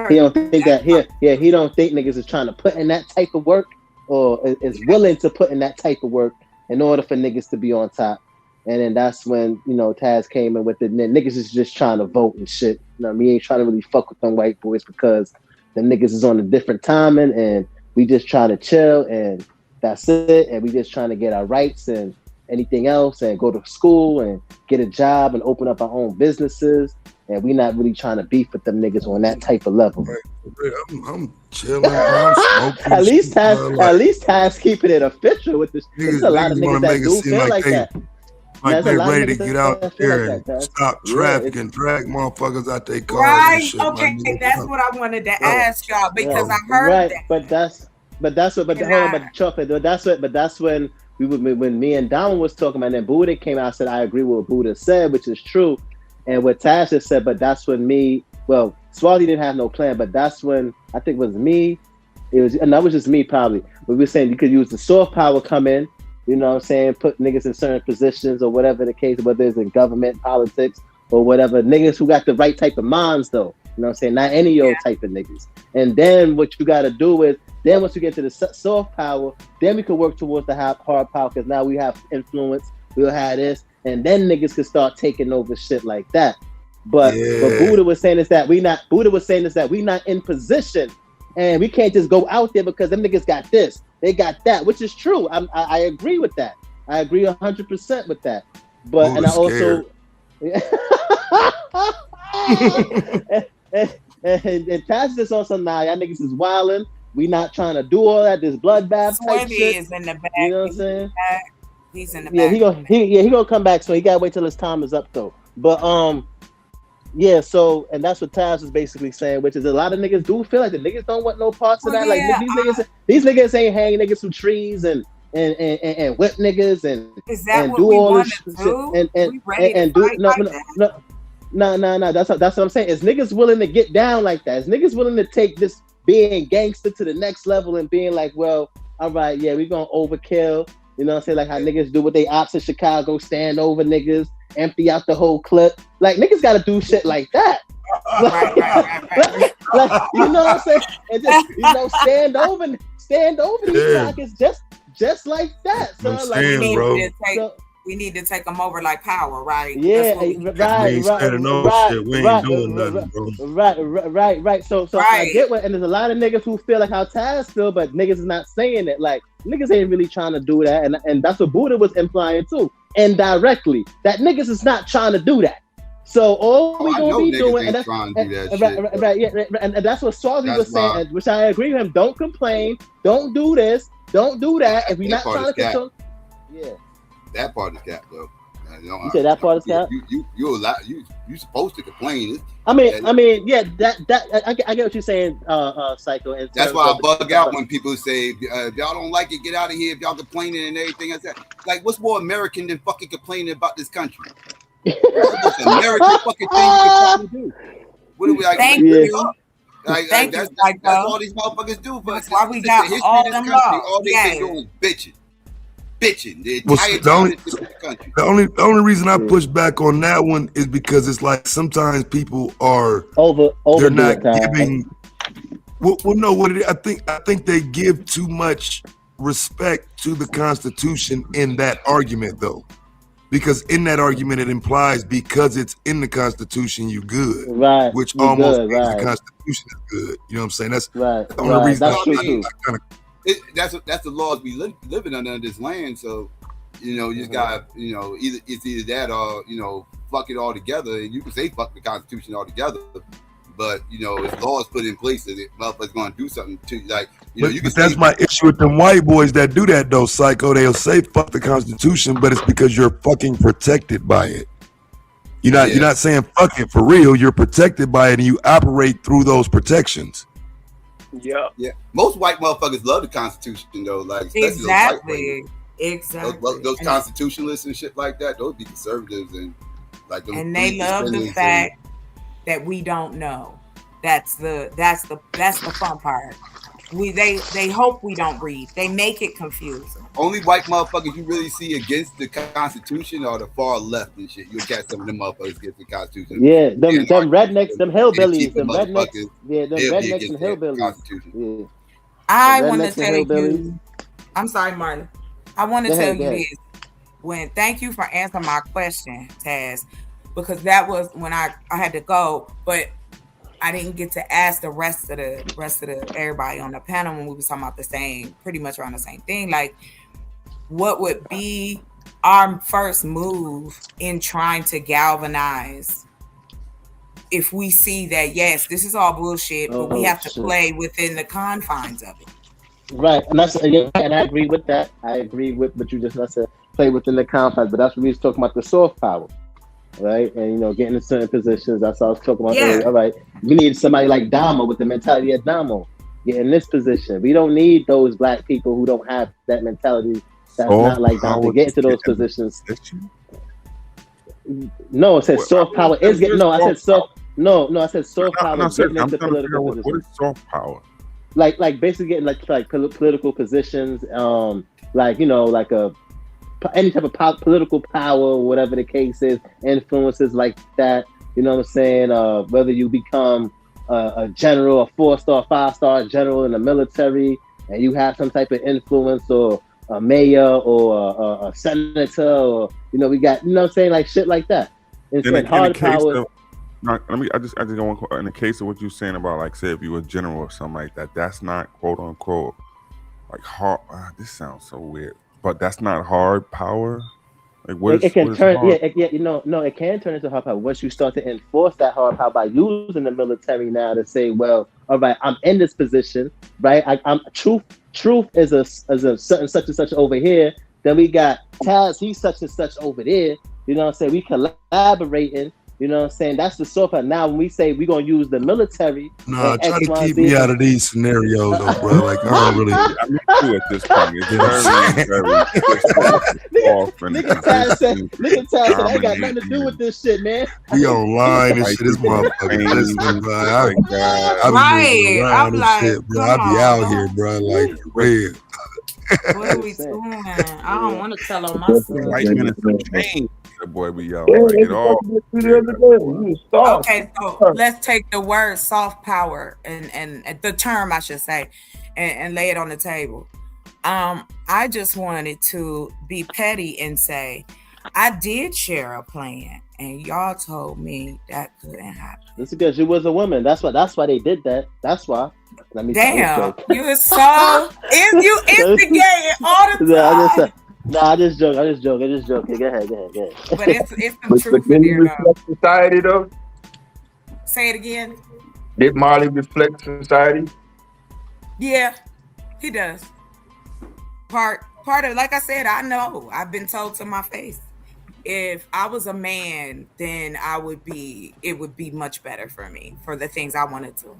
He don't think that he don't think niggas is trying to put in that type of work, or is willing to put in that type of work in order for niggas to be on top. And then that's when, Taz came in with it. And then niggas is just trying to vote and shit. We ain't trying to really fuck with them white boys because the niggas is on a different timing, and we just trying to chill, and that's it. And we just trying to get our rights and anything else, and go to school and get a job and open up our own businesses. And we not really trying to beef with them niggas on that type of level. I'm chilling. I'm smoking. At least Taz keeping it official with this. There's a lot of niggas that do feel like that. Like they're ready to get out there and stop trafficking, drag motherfuckers out their cars. Right. And shit, okay. That's what I wanted to ask y'all because I heard that. But that's when when me and Donald was talking about it, and Buddha came out and said, I agree with what Buddha said, which is true. And what Tasha said, but that's when Swally didn't have no plan, but that's when I think it was me. That was just me probably. But we were saying you could use the soft power come in. You know what I'm saying? Put niggas in certain positions or whatever the case, whether it's in government, politics, or whatever. Niggas who got the right type of minds, though. You know what I'm saying? Not any old type of niggas. And then what you got to do is, then once you get to the soft power, then we can work towards the hard power, because now we have influence. We'll have this. And then niggas can start taking over shit like that. But what Buddha was saying is that we not in position. And we can't just go out there because them niggas got this. They got that, which is true. I agree with that. I agree 100% with that. But and I also and Taz is on some now. Y'all niggas is wilding. We not trying to do all that. This bloodbath type Sweaty shit. is in the back. You know what I'm saying? He's in the Yeah, back. he gonna come back. So he gotta wait till his time is up though. But yeah. So and that's what Taz is basically saying, which is a lot of niggas do feel like the niggas don't want no parts of that. Like these niggas ain't hang niggas from trees and whip niggas and do all this shit and do no. That's what I'm saying. Is niggas willing to get down like that? Is niggas willing to take this being gangster to the next level and being like, well, all right, yeah, we gonna overkill. You know what I'm saying? Like how niggas do what they ops in Chicago, stand over niggas, empty out the whole clip. Like niggas gotta do shit like that. Like, you know what I'm saying? And just stand over these pockets just like that. So like we need to take them over like power, right? Yeah, right. So I get what, and there's a lot of niggas who feel like how Taz feel, but niggas is not saying it. Like niggas ain't really trying to do that, and that's what Buddha was implying too, indirectly, that niggas is not trying to do that. So all we gonna be doing, and that's and that's what Swazi was saying, which I agree with him. Don't complain, don't do this, don't do that. If we're not trying to control, that part is cap though. You say that part is cap? You supposed to complain. I mean, yeah, that I get what you're saying, Psycho. That's why I bug out when people say, if y'all don't like it, get out of here. If y'all complaining and everything like that. Like, what's more American than fucking complaining about this country? What's the most American fucking thing you can fucking do? What do we like? Thank you. That's all these motherfuckers do. But that's why we got all them laws. All they been doing is bitching the entire country. The only reason I push back on that one is because it's like sometimes people are they're not giving. Well, no. What it is, I think they give too much respect to the Constitution in that argument, though, because in that argument it implies because it's in the Constitution you good, right? Which almost means the Constitution is good. You know what I'm saying? That's right. The only reason that's the laws we living under this land. So, you just got either it's either that or fuck it all together. And you can say fuck the Constitution altogether, but it's laws put in place that motherfuckers going to do something to you. Like but that's my issue with them white boys that do that though, Psycho. They'll say fuck the Constitution, but it's because you're fucking protected by it. You're not saying fuck it for real. You're protected by it, and you operate through those protections. Yeah. Most white motherfuckers love the Constitution though, like exactly. Those constitutionalists and shit like that. Those be conservatives and like. And they love the fact that we don't know. That's the fun part. They hope we don't read. They make it confusing. Only white motherfuckers you really see against the Constitution are the far left and shit. You'll catch some of them motherfuckers against the Constitution. Yeah, them rednecks, them hillbillies, them rednecks. Yeah, them rednecks and hillbillies. Yeah. I want to tell you. I'm sorry, Marlon. I want to tell you this. Thank you for answering my question, Taz, because that was when I had to go, but I didn't get to ask the rest of the everybody on the panel when we was talking about pretty much around the same thing. Like, what would be our first move in trying to galvanize if we see that, yes, this is all bullshit, but we have to play within the confines of it. Right, and I agree with that. I agree with what you just said, play within the confines, but that's what we was talking about, the soft power. Right, and getting in certain positions. That's what I was talking about earlier. All right, we need somebody like Damo with the mentality of Damo. Get in this position. We don't need those black people who don't have that mentality. That's not like Damo to get into those positions. No, it said soft power is getting. No, I said soft. No, I said soft power is getting into political positions. What is soft power? Like basically getting like political positions. Like any type of political power, whatever the case is, influences like that. You know what I'm saying? Whether you become a general, a 4-star, 5-star general in the military, and you have some type of influence, or a mayor, or a senator, or we got what I'm saying, like shit like that. It's like hard power. I just go on. In the case of what you're saying about, like, say if you were a general or something like that, that's not quote unquote like hard. This sounds so weird. But that's not hard power. Like what it can what turn, hard? no, it can turn into hard power once you start to enforce that hard power by using the military now to say, well, all right, I'm in this position, right? I'm truth is a such and such over here. Then we got Taz, he's such and such over there. You know what I'm saying? We collaborating. You know what I'm saying? That's the soft part. Now, when we say we're gonna use the military, Nah, try X, to Y, keep Z, me out of these scenarios, though, bro. Like I don't really. I mean, too at this point, it's very Nigga Taz said, I ain't got nothing to do with this shit, man. We online and shit. This motherfucker. Listen, bro. I be moving around and shit, bro. I be out here, bro. Like for real. What are we doing? I don't want to tell on myself. White men change. The boy be out like it all. Okay, so let's take the word soft power and the term I should say, and lay it on the table. I just wanted to be petty and say I did share a plan, and y'all told me that couldn't happen. It's because you was a woman. That's why they did that. That's why. Let me Damn, you so you instigating all the time. I just joke. Go ahead. But it's the truth in there, though. Society, though. Say it again. Did Marley reflect society? Yeah, he does. Part of, like I said, I know. I've been told to my face. If I was a man, then it would be much better for me for the things I wanted to.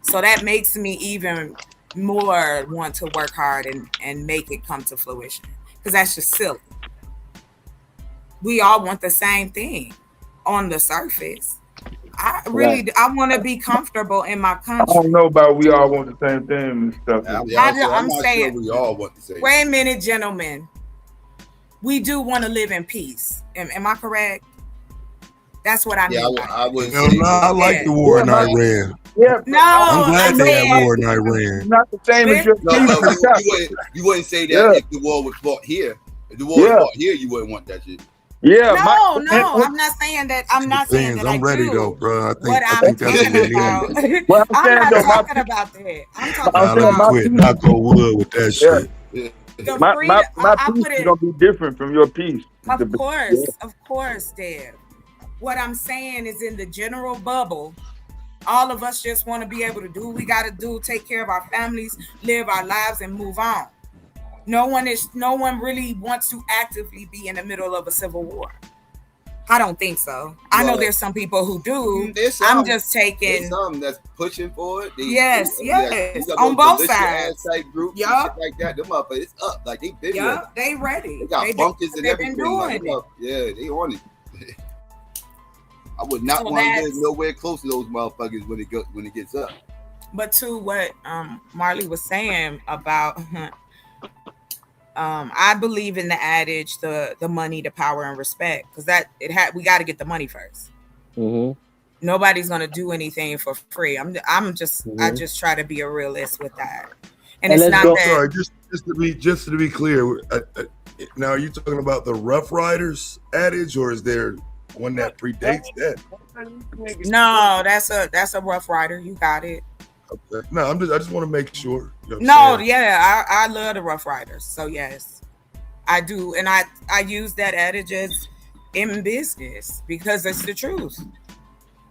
So that makes me even more want to work hard and make it come to fruition. Because that's just silly. We all want the same thing on the surface. I want to be comfortable in my country. I don't know about we all want the same thing and stuff. I'm saying sure we all want the same. Wait a minute, gentlemen. We do want to live in peace. Am I correct? That's what I mean. I like the war in Iran. Yeah, no, I'm glad they had war in Iran. Not the same as your you wouldn't say that if the war was fought here. If the war was fought here, you wouldn't want that shit. Yeah. No, I'm not saying that. I'm not saying that. I'm ready though, bro. I think I'm that's talking about. well, I'm not talking about that. I'm talking about. Quit. Knock on wood with that shit. My piece is gonna be different from your piece. Of course, Deb. What I'm saying is, in the general bubble, all of us just want to be able to do what we got to do, take care of our families, live our lives, and move on. No one really wants to actively be in the middle of a civil war. I don't think so. I know there's some people who do. I'm just taking. There's some that's pushing for it. Yes. On both sides. Type groups and shit like that. Them up, it's up. Like they been. They ready. They got bunkers and everything. Like, they on it. I would not want to live nowhere close to those motherfuckers when it gets up. But to what Marley was saying about, I believe in the adage, the money, the power, and respect, because we got to get the money first. Mm-hmm. Nobody's gonna do anything for free. I just try to be a realist with that, and it's not that. Sorry, just to be clear, now are you talking about the Rough Riders adage, or is there one that predates that? No, that's a Rough Rider. You got it. Okay. No, I just want to make sure. You know I love the Rough Riders. So yes, I do, and I use that adage as in business because it's the truth.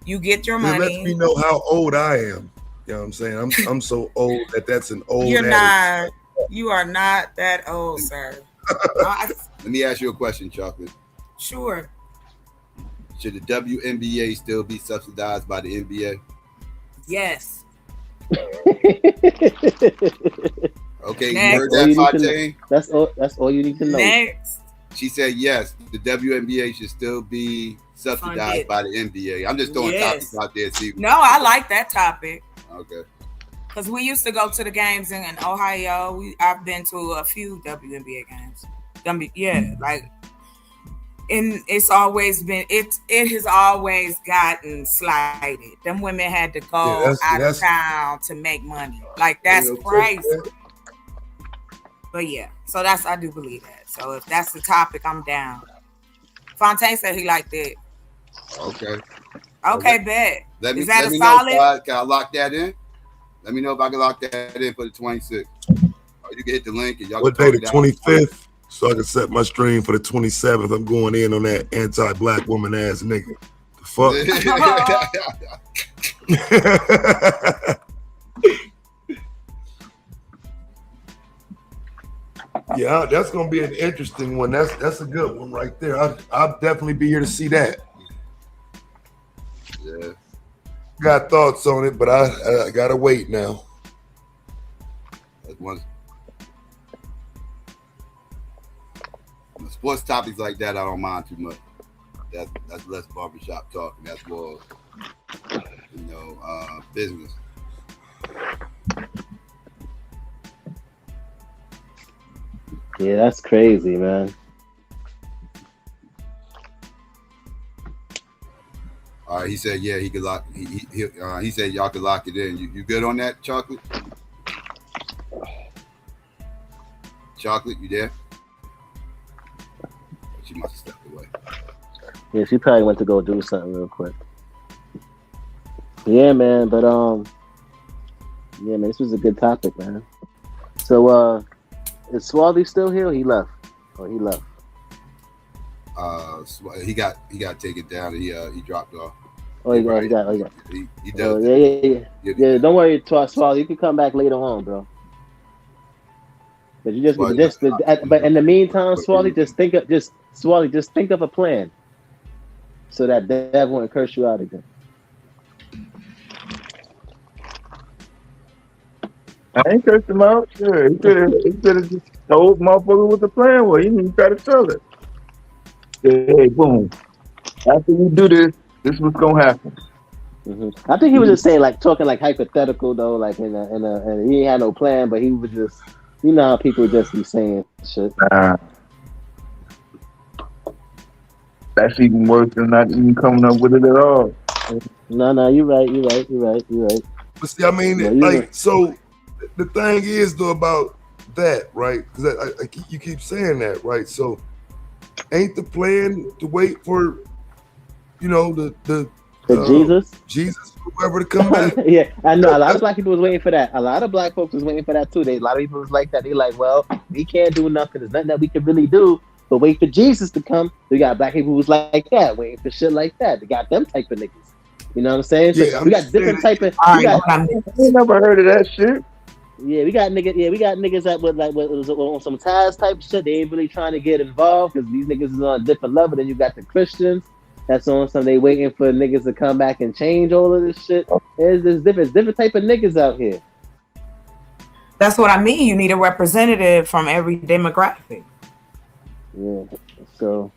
You get your money. It lets me know how old I am. You know what I'm saying? I'm so old that's an old. You're not. You are not that old, sir. Let me ask you a question, Chocolate. Sure. Should the WNBA still be subsidized by the NBA? Yes. Okay, you heard that, Fontaine? That's all you need to know. Next. She said yes, the WNBA should still be subsidized by the NBA. I'm just throwing topics out there. No, I like that topic. Okay. Because we used to go to the games in Ohio. I've been to a few WNBA games. And it's always been it has always gotten slighted. Them women had to go out of town to make money. Like that's crazy. But yeah, so I do believe that. So if that's the topic, I'm down. Fontaine said he liked it. Okay, bet. Is that a solid? Can I lock that in? Let me know if I can lock that in for the 26th. Or you can hit the link and y'all. What day? The 25th. So I can set my stream for the 27th. I'm going in on that anti-black woman ass nigga. The fuck? Yeah, that's gonna be an interesting one. That's a good one right there. I'll definitely be here to see that. Yeah. Got thoughts on it, but I gotta wait now. That's one. Sports topics like that, I don't mind too much. That's less barbershop talk, and that's more, business. Yeah, that's crazy, man. All right, he said, yeah, he could lock. He said y'all could lock it in. You good on that, Chocolate? Chocolate, you there? She must have stepped away. Yeah, she probably went to go do something real quick. Yeah, man, but yeah, man, this was a good topic, man. So, is Swarthy still here? Or he left. Oh, he left. He got taken down. He dropped off. Oh, he got. He does. Yeah. Don't worry, Swarthy. You can come back later on, bro. But you but in the meantime, Swarthy, just think of a plan, so that Dev won't curse you out again. I ain't cursed him out. Sure, he could have just told motherfucker what the plan was. He didn't even try to tell it. Hey, boom. After you do this is what's gonna happen. Mm-hmm. I think he was just saying, like, talking like hypothetical though, like and he ain't had no plan, but he was just, you know how people just be saying shit. That's even worse than not even coming up with it at all. No, you're right. But see, I mean, so the thing is though about that, right? Because you keep saying that, right? So ain't the plan to wait for, the Jesus, whoever to come back? Yeah, I know. A lot of black people was waiting for that. A lot of black folks was waiting for that too. A lot of people was like that. They like, well, we can't do nothing. There's nothing that we can really do, but wait for Jesus to come. We got black people who's like that, waiting for shit like that. They got them type of niggas. You know what I'm saying? So we got different type of. I never heard of that shit. Yeah, we got niggas that was on some ties type shit. They ain't really trying to get involved because these niggas is on a different level. Then you got the Christians that's on some. They waiting for niggas to come back and change all of this shit. There's different type of niggas out here. That's what I mean. You need a representative from every demographic. Yeah. So.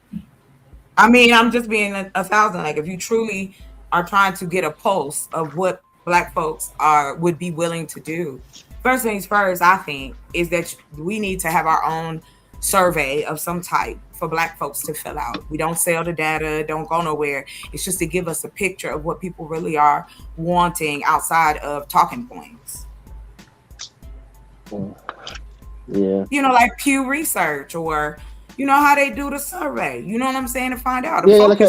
I mean, I'm just being a thousand. Like, if you truly are trying to get a pulse of what black folks would be willing to do. First things first, I think, is that we need to have our own survey of some type for black folks to fill out. We don't sell the data, don't go nowhere. It's just to give us a picture of what people really are wanting outside of talking points. Yeah. Like Pew Research, or how they do the survey. You know what I'm saying? To find out. But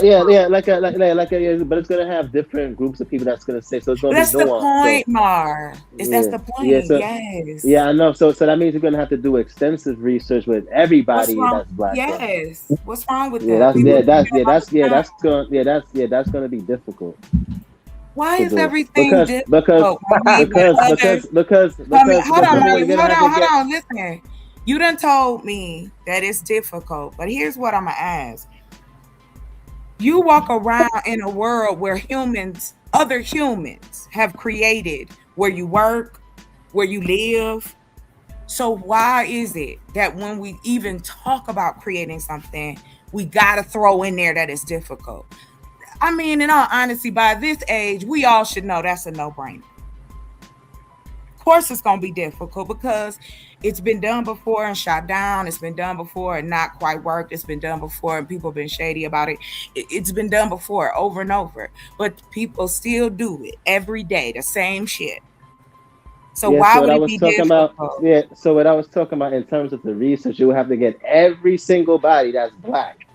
it's gonna have different groups of people that's gonna say. So it's gonna that's be the point, Mar. That's the point. Yes. Yeah, I know. So that means you're gonna have to do extensive research with everybody that's black. Yes. What's wrong with that? That's gonna be difficult. Why is everything difficult? Because hold on. Listen. You done told me that it's difficult, but here's what I'm gonna ask. You walk around in a world where other humans have created where you work, where you live. So why is it that when we even talk about creating something, we gotta throw in there that it's difficult? I mean, in all honesty, by this age, we all should know that's a no-brainer. Of course it's gonna be difficult because it's been done before and shot down. It's been done before and not quite worked. It's been done before and people have been shady about it. It's been done before over and over. But people still do it every day, the same shit. So why would it be difficult? So what I was talking about in terms of the research, you have to get every single body that's black.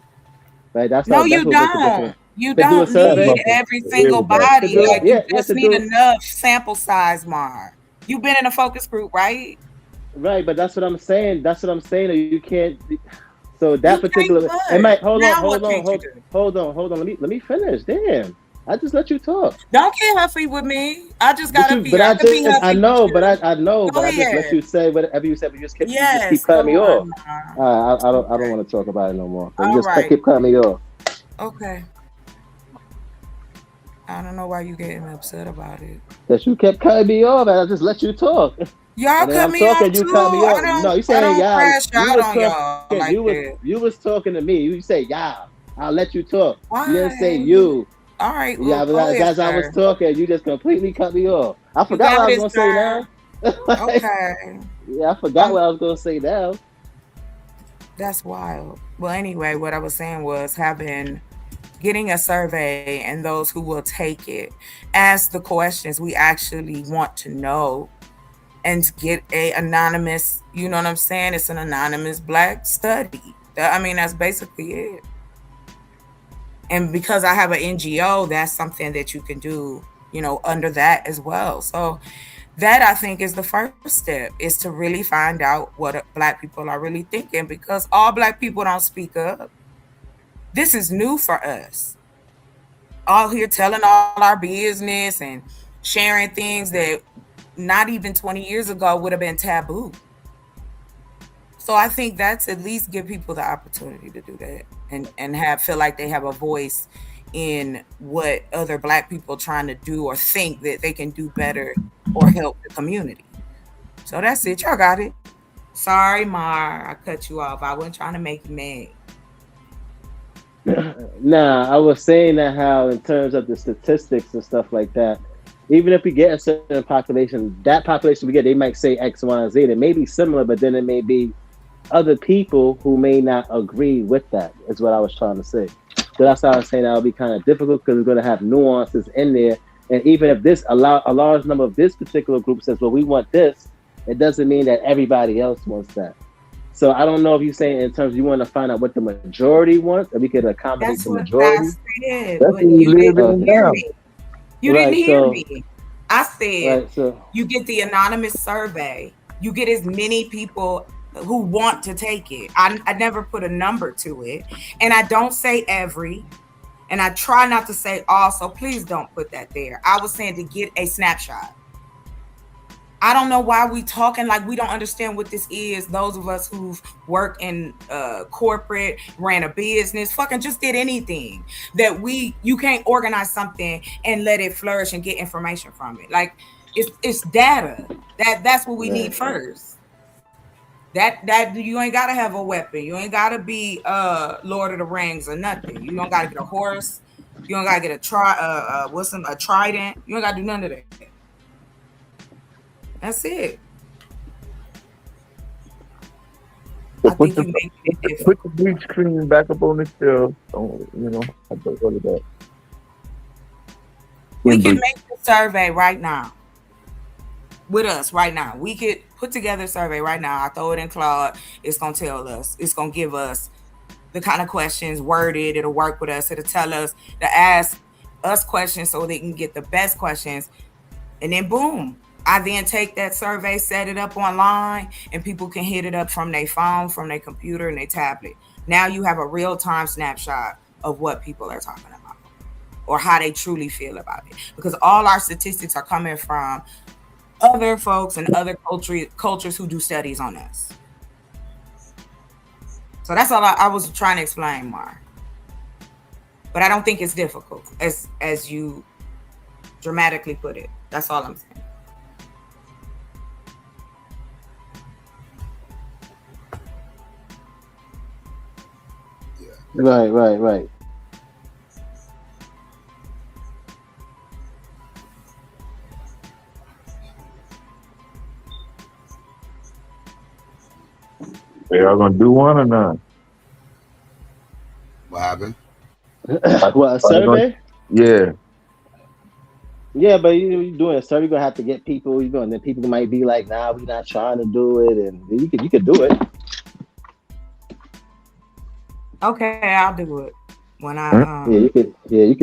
Right? You don't. You don't need every single body. You just need enough sample size, Mar. You've been in a focus group, right? Right, but that's what I'm saying. You can't. So that particular, it might hold on. Let me finish. Damn, I just let you talk. Don't get huffy with me. I just got up here. I know, but I ahead. just let you say whatever you said, but you just keep cutting me off. I don't want to talk about it no more. You just keep cutting me off. Okay. I don't know why you getting upset about it. That you kept cutting me off, and I just let you talk. Y'all cut me off too. You cut me off. No, you saying y'all. Crash out on y'all like you was talking to me. You say y'all. I'll let you talk. Why? You didn't say you. All right. Yeah, but as I was talking, you just completely cut me off. I forgot what I was gonna say now. Okay. Yeah, I forgot what I was gonna say now. That's wild. Well, anyway, what I was saying was getting a survey and those who will take it ask the questions we actually want to know and get a anonymous, you know what I'm saying? It's an anonymous Black study. That's basically it. And because I have an NGO, that's something that you can do, under that as well. So that, I think, is the first step, is to really find out what Black people are really thinking, because all Black people don't speak up. This is new for us. All here telling all our business and sharing things that not even 20 years ago would have been taboo. So I think that's at least give people the opportunity to do that and feel like they have a voice in what other Black people trying to do or think that they can do better or help the community. So that's it. Y'all got it. Sorry, Mar, I cut you off. I wasn't trying to make you mad. Nah, I was saying that how in terms of the statistics and stuff like that, even if we get a certain population, that population we get, they might say X, Y, and Z. It may be similar, but then it may be other people who may not agree with that, is what I was trying to say. So that's how I was saying that would be kind of difficult, because we're going to have nuances in there. And even if a large number of this particular group says, well, we want this, it doesn't mean that everybody else wants that. So I don't know if you're saying in terms of you want to find out what the majority wants, and we could accommodate the majority. That's what you didn't hear me. You didn't hear me. I said you get the anonymous survey. You get as many people who want to take it. I never put a number to it. And I don't say every. And I try not to say all, so please don't put that there. I was saying to get a snapshot. I don't know why we talking like we don't understand what this is. Those of us who've worked in corporate, ran a business, fucking just did anything that you can't organize something and let it flourish and get information from it. Like it's data. That's what we need first. That you ain't gotta have a weapon. You ain't gotta be Lord of the Rings or nothing. You don't gotta get a horse. You don't gotta get a trident. You don't gotta do none of that. That's it. Put the bleach cream back up on the shelf. I don't go to that. We can make the survey right now. With us right now. We could put together a survey right now. I throw it in Claude. It's going to tell us. It's going to give us the kind of questions worded. It'll work with us. It'll tell us to ask us questions so they can get the best questions. And then boom. I then take that survey, set it up online, and people can hit it up from their phone, from their computer, and their tablet. Now you have a real-time snapshot of what people are talking about or how they truly feel about it. Because all our statistics are coming from other folks and other cultures who do studies on us. So that's all I was trying to explain, Mar. But I don't think it's difficult as you dramatically put it. That's all I'm saying. Right. Y'all gonna do one or not? What happened? What, a survey? Yeah. Yeah, but you're doing a survey, you're gonna have to get people. Then people might be like, "Nah, we're not trying to do it," and you could do it. Okay, I'll do it when I. You could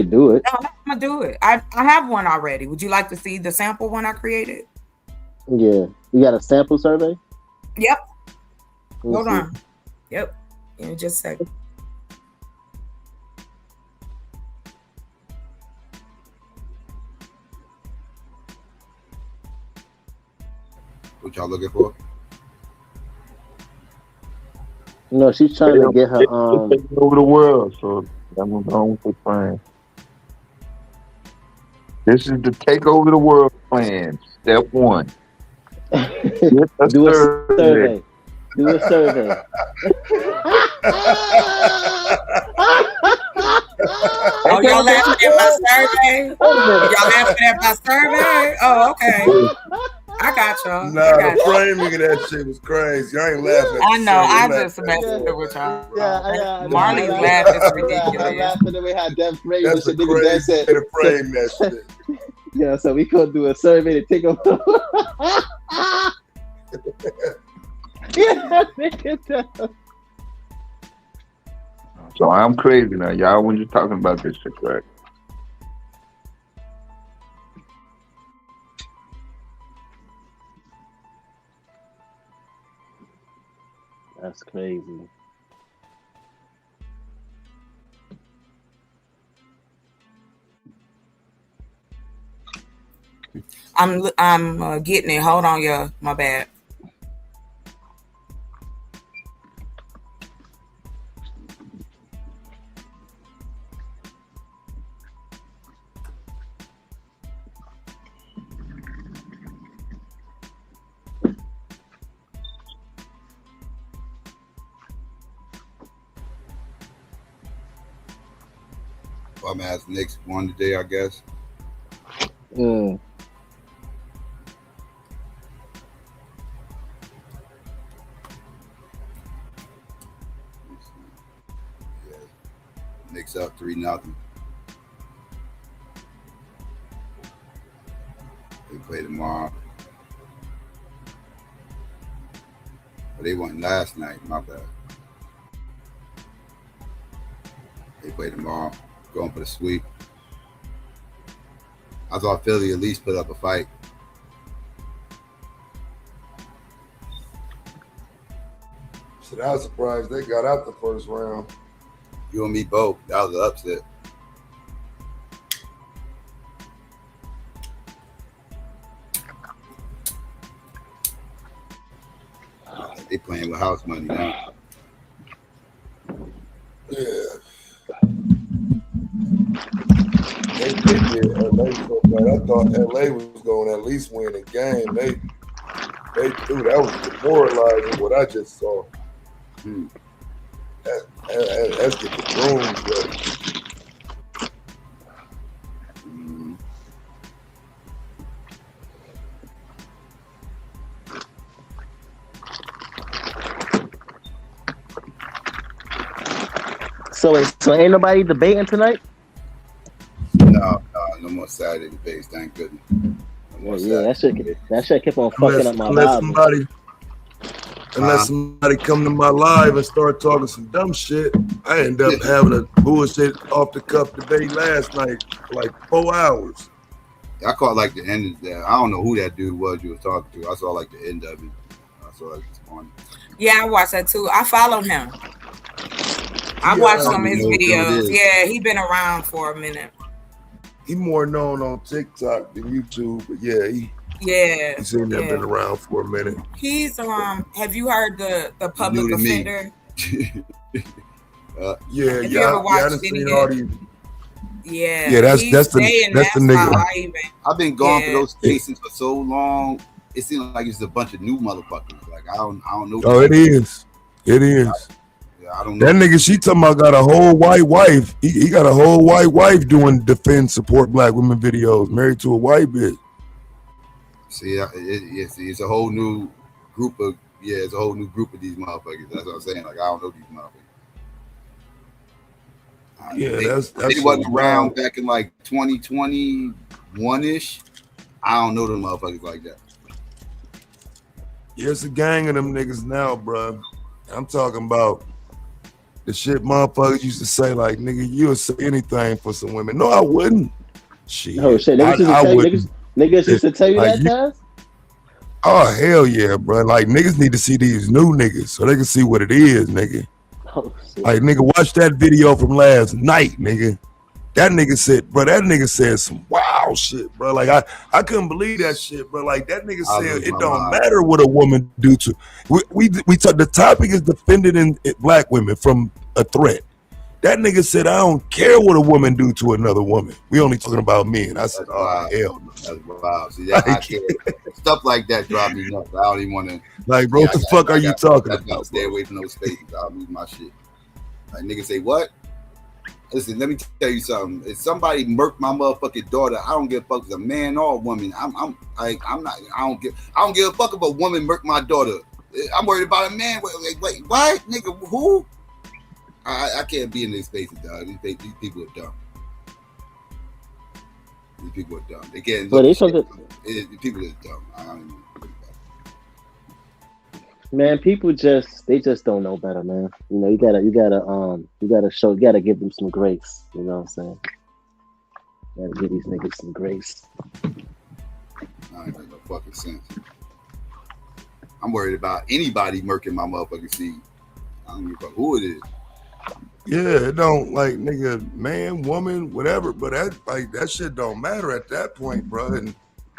do it. No, I'm gonna do it. I have one already. Would you like to see the sample one I created? Yeah, you got a sample survey. Yep. Hold on. Yep. Give me just a second. What y'all looking for? No, she's trying to get her taking over the world, so I'm going with the plan. This is the take over the world plan. Step 1. Do a survey. Do a survey. Oh, y'all laughing at my survey? Y'all laughing at my survey? Oh, okay. I got y'all. Nah, the framing of that shit was crazy. I ain't laughing at I know. I the just messed with y'all. Yeah, Marley's laugh is ridiculous. I'm laughing the way how Dev framed That's the shit. a Nigga Dev crazy said, way to frame that shit. yeah, so we could do a survey to take over. Yeah, nigga. So I'm crazy now. Y'all when you're talking about this shit, right? That's crazy. I'm getting it. Hold on, y'all. My bad. I'm asking next one today, I guess. Mm. Yeah. Knicks up 3-0. They play tomorrow. But they won last night, my bad. They play tomorrow. Going for the sweep. I thought Philly at least put up a fight. Shit, I was surprised they got out the first round. You and me both. That was an upset. They playing with house money now. Yeah. They did LA so bad. I thought LA was going to at least win a game. They threw. That was demoralizing what I just saw. That's get the brooms ready. So ain't nobody debating tonight? No more Saturday debates, thank goodness. No more Yeah, Saturday that shit kept on fucking up my vibe. Unless somebody come to my live and start talking some dumb shit, I end up having a bullshit off the cuff debate last night for like 4 hours. I caught like the end of that. I don't know who that dude was you were talking to. I saw like the end of it. I saw it this morning. Yeah, I watched that too. I followed him. I watched some of his videos. Yeah, he been around for a minute. He more known on TikTok than YouTube, but yeah, he seemed to have been around for a minute. He's have you heard the public offender? I done seen all these. Yeah, that's the nigga. I've been gone for those cases for so long. It seems like it's a bunch of new motherfuckers. Like I don't know. Oh, it is. I don't know. That nigga she talking about got a whole white wife. He got a whole white wife doing defend support black women videos, married to a white bitch. See, it's a whole new group of it's a whole new group of these motherfuckers. That's what I'm saying. Like I don't know these motherfuckers. They wasn't around back in like 2021-ish. I don't know them motherfuckers like that. Yeah, it's a gang of them niggas now, bro. I'm talking about the shit motherfuckers used to say, like, nigga, you'll say anything for some women. No, I wouldn't. Shit. Oh, shit. Niggas used to tell you that, Taz? Oh, hell yeah, bro. Like, niggas need to see these new niggas so they can see what it is, nigga. Oh, like, nigga, watch that video from last night, nigga. That nigga said some wild shit, bro. Like I couldn't believe that shit, bro. Like that nigga said it don't matter what a woman do to. We talk. The topic is defending black women from a threat. That nigga said I don't care what a woman do to another woman. We only talking about men. I said, oh hell no. That's wild. See, that, I can't. Stuff like that drives me nuts. I don't even want to. Like, bro, what the fuck are you talking about? Stay away from those spaces. I'll lose my shit. Like niggas say what? Listen, let me tell you something. If somebody murked my motherfucking daughter, I don't give a fuck if it's a man or a woman. I don't give a fuck if a woman murked my daughter. I'm worried about a man. Wait, what? Nigga, who? I can't be in these spaces, dog. These people are dumb. These people are dumb. They can't. But people are dumb. I don't even. Man, people just don't know better, man. You know, you gotta give them some grace. You know what I'm saying? You gotta give these niggas some grace. I ain't got no fucking sense. I'm worried about anybody murking my motherfucking seed. I don't give a fuck who it is. Yeah, it don't, like, nigga, man, woman, whatever, but that shit don't matter at that point, bro. And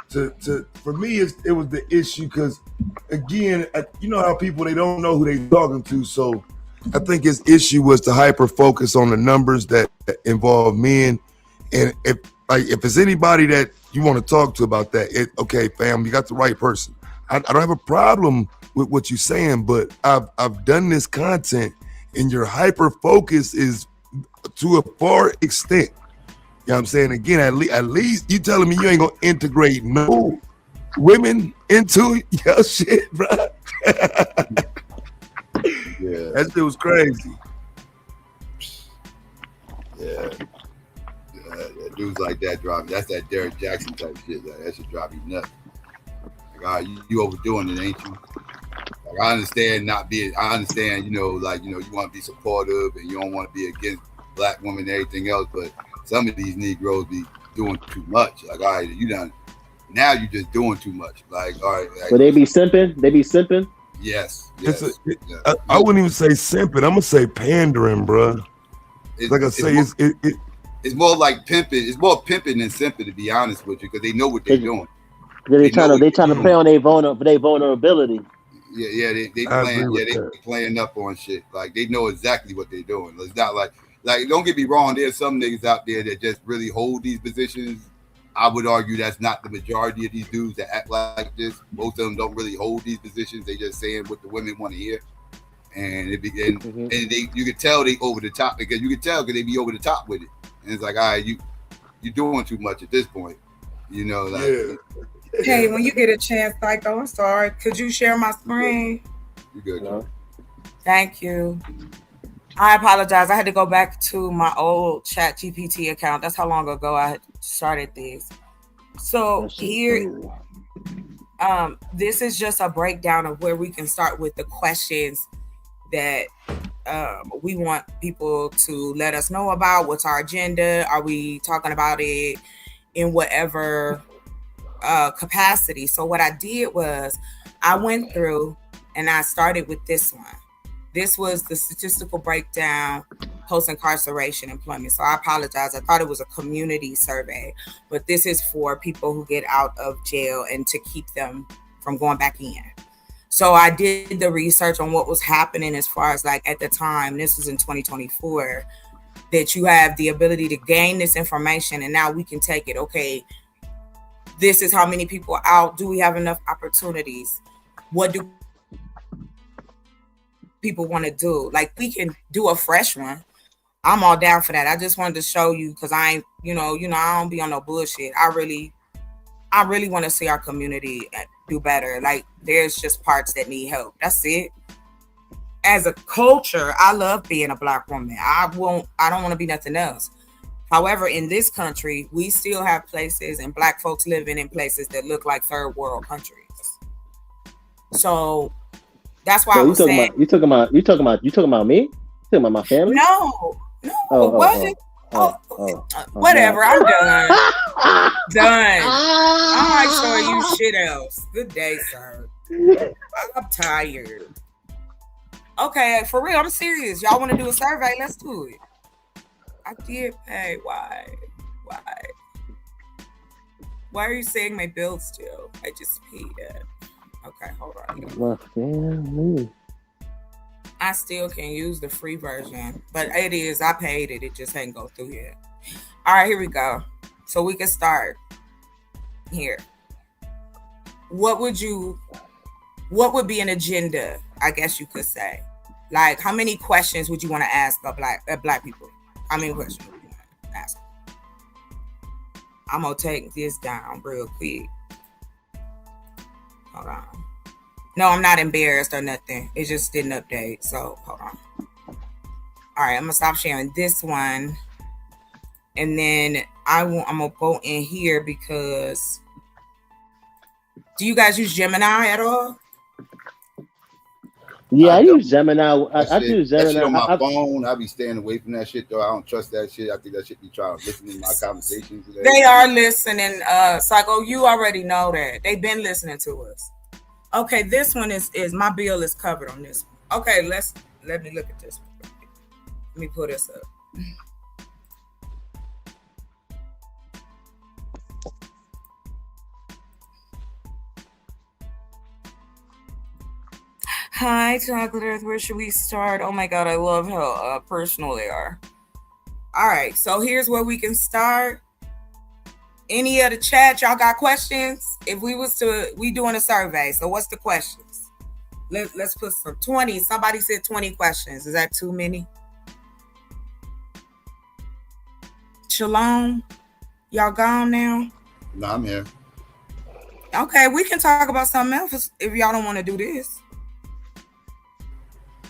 for me, it was the issue because, again, you know how people, they don't know who they talking to, so I think his issue was to hyper focus on the numbers that involve men. And if it's anybody that you want to talk to about that, okay, fam, you got the right person. I don't have a problem with what you're saying, but I've done this content, and your hyper focus is to a far extent. You know what I'm saying? Again, at least you telling me you ain't gonna integrate no women into your shit, bro. Yeah, that shit was crazy. Yeah, dudes like that drive. That's that Derek Jackson type shit. That should drive you nuts. Like, you overdoing it, ain't you? Like, I understand, you know, you want to be supportive and you don't want to be against black women and everything else, but some of these Negroes be doing too much. Like, all right, now you just doing too much. Like, all right. Like, but they be simping? Yes. I wouldn't even say simping. I'm gonna say pandering, bro. It's more like pimping. It's more pimping than simping, to be honest with you, because they know what they're doing. They trying to play on their vulnerability. Yeah, they playing up on shit. Like, they know exactly what they're doing. It's not like don't get me wrong. There's some niggas out there that just really hold these positions. I would argue that's not the majority of these dudes that act like this. Most of them don't really hold these positions. They just saying what the women want to hear, and you can tell they over the top because they be over the top with it. And it's like, all right, you're doing too much at this point. You know, like. Yeah. Hey, when you get a chance, Psycho, I'm sorry. Could you share my screen? You good, Joe? Thank you. I apologize. I had to go back to my old ChatGPT account. That's how long ago I had started this. So here, this is just a breakdown of where we can start with the questions that we want people to let us know about. What's our agenda? Are we talking about it in whatever capacity? So what I did was I went through and I started with this one. This was the statistical breakdown, post-incarceration employment. So I apologize. I thought it was a community survey, but this is for people who get out of jail and to keep them from going back in. So I did the research on what was happening as far as like at the time, this was in 2024, that you have the ability to gain this information and now we can take it. Okay, this is how many people are out. Do we have enough opportunities? What do people want to do? Like, we can do a fresh one. I'm all down for that. I just wanted to show you because I ain't, I don't be on no bullshit. I really want to see our community do better. Like, there's just parts that need help. That's it. As a culture, I love being a Black woman. I don't want to be nothing else. However, in this country, we still have places and Black folks living in places that look like third world countries. So that's why I was saying. You talking about me? You talking about my family? No. Whatever. I'm done. Done. I'm not showing you shit else. Good day, sir. I'm tired. Okay, for real, I'm serious. Y'all want to do a survey? Let's do it. I did pay. Why? Why are you saying my bill still? I just paid it. Okay, hold on. My family. I still can use the free version, but it is. I paid it. It just ain't go through yet. All right, here we go. So we can start here. What would be an agenda? I guess you could say. Like, how many questions would you want to ask of black people? How many questions would you want to ask? I'm gonna take this down real quick. Hold on. No, I'm not embarrassed or nothing. It just didn't update. So hold on. All right, I'm gonna stop sharing this one, and then I'm gonna go in here because. Do you guys use Gemini at all? Yeah, I use Gemini. I use Gemini. That shit on my phone. I be staying away from that shit though. I don't trust that shit. I think that shit be trying to listen to my conversations. They are listening. Psycho, you already know that. They've been listening to us. Okay, this one is my bill is covered on this one. Okay, let me look at this one. Let me pull this up. Hi, Chocolate Earth. Where should we start? Oh my God, I love how personal they are. All right, so here's where we can start. Any of the chat, y'all got questions? If we doing a survey. So what's the questions? Let's put some 20. Somebody said 20 questions. Is that too many? Shalom, y'all gone now? No, I'm here. Okay, we can talk about something else if y'all don't want to do this.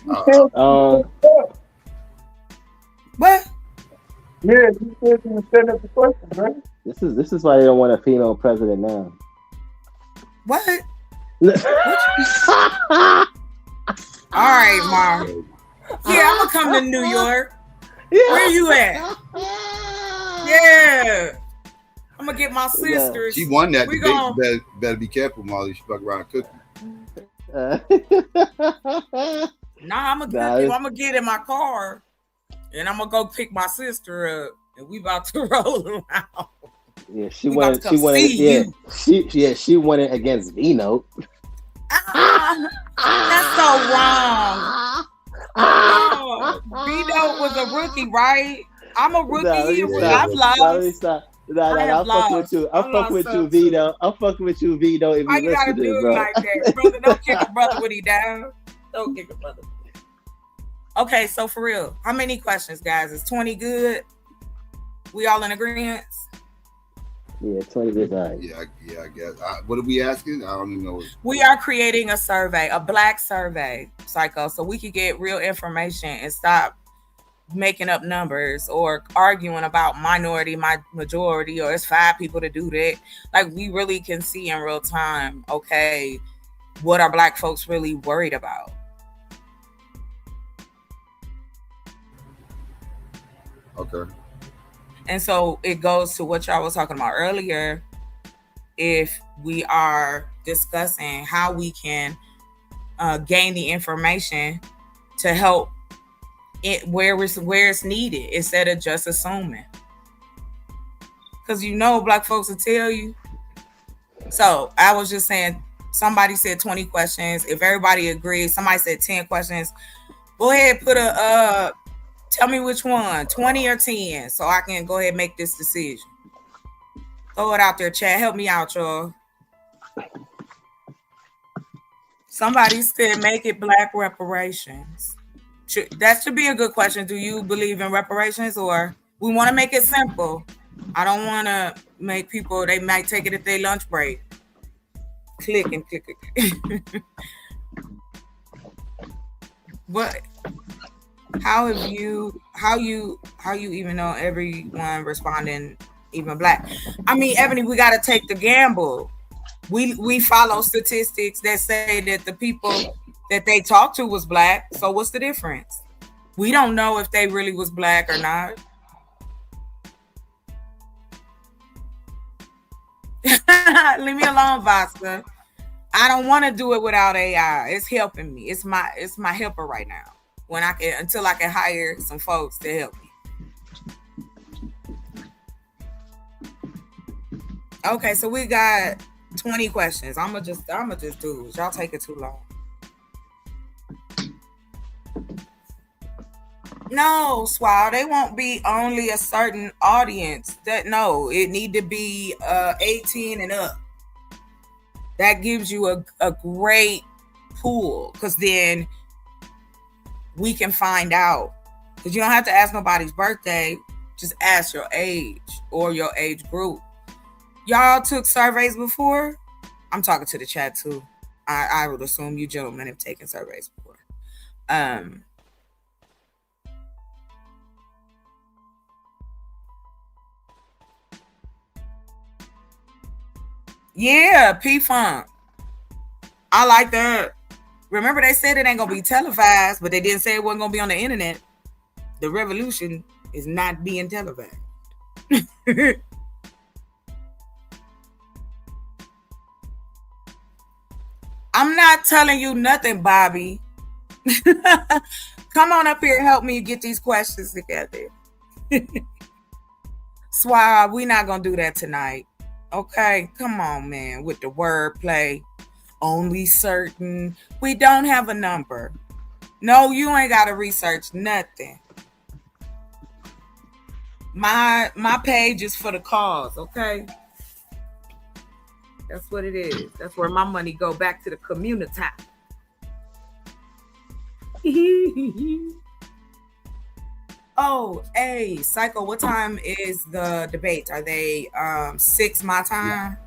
What? Yeah, you said you were setting up the question, right? This is why they don't want a female president now. What? All right, Mom. Yeah, I'm gonna come to New York. Where you at? Yeah. I'm gonna get my sisters. She won that debate. Better be careful, Molly. She fuck around cooking. I'm gonna get in my car and I'm gonna go pick my sister up and we about to roll around. Yeah, she won it against Vino. That's so wrong. Vino was a rookie, right? I'm a rookie. I've lost. I'm fucking with you. I'm fucking with you, Vino. I'm fucking with you, Vino. If Why you gotta do it like that, brother? Don't kick a brother when he down. Don't kick a brother. Okay, so for real, how many questions, guys? Is 20 good? We all in agreement? Yeah, 20 good. Right. Yeah, I guess. What are we asking? I don't even know. We are creating a survey, a black survey, Psycho, so we could get real information and stop making up numbers or arguing about minority, majority, or it's 5 people to do that. Like, we really can see in real time, okay, what are black folks really worried about? Okay. And so it goes to what y'all was talking about earlier. If we are discussing how we can gain the information to help it where it's needed instead of just assuming. Because black folks will tell you. So I was just saying, somebody said 20 questions. If everybody agrees, somebody said 10 questions. Go ahead, put tell me which one, 20 or 10, so I can go ahead and make this decision. Throw it out there, chat. Help me out, y'all. Somebody said make it black reparations. That should be a good question. Do you believe in reparations, or we want to make it simple? I don't want to make people, they might take it at their lunch break. Click. But how you even know everyone responding even black? I mean, Ebony, we got to take the gamble. We follow statistics that say that the people that they talked to was black. So what's the difference? We don't know if they really was black or not. Leave me alone, Vasca. I don't want to do it without AI. It's helping me. It's my helper right now. Until I can hire some folks to help me. Okay, so we got 20 questions. I'ma just do it. Y'all take it too long. No, Swall, they won't be only a certain audience. It need to be 18 and up. That gives you a great pool, because then we can find out. Because you don't have to ask nobody's birthday. Just ask your age or your age group. Y'all took surveys before? I'm talking to the chat too. I would assume you gentlemen have taken surveys before. Yeah, P-Funk. I like that. Remember, they said it ain't gonna be televised, but they didn't say it wasn't gonna be on the internet. The revolution is not being televised. I'm not telling you nothing, Bobby. Come on up here and help me get these questions together. Swab, we're not gonna do that tonight. Okay, come on, man, with the wordplay. Only certain. We don't have a number. No, you ain't got to research nothing. My page is for the cause, okay? That's what it is. That's where my money go back to the community. Oh, hey, Psycho, what time is the debate? Are they 6 my time?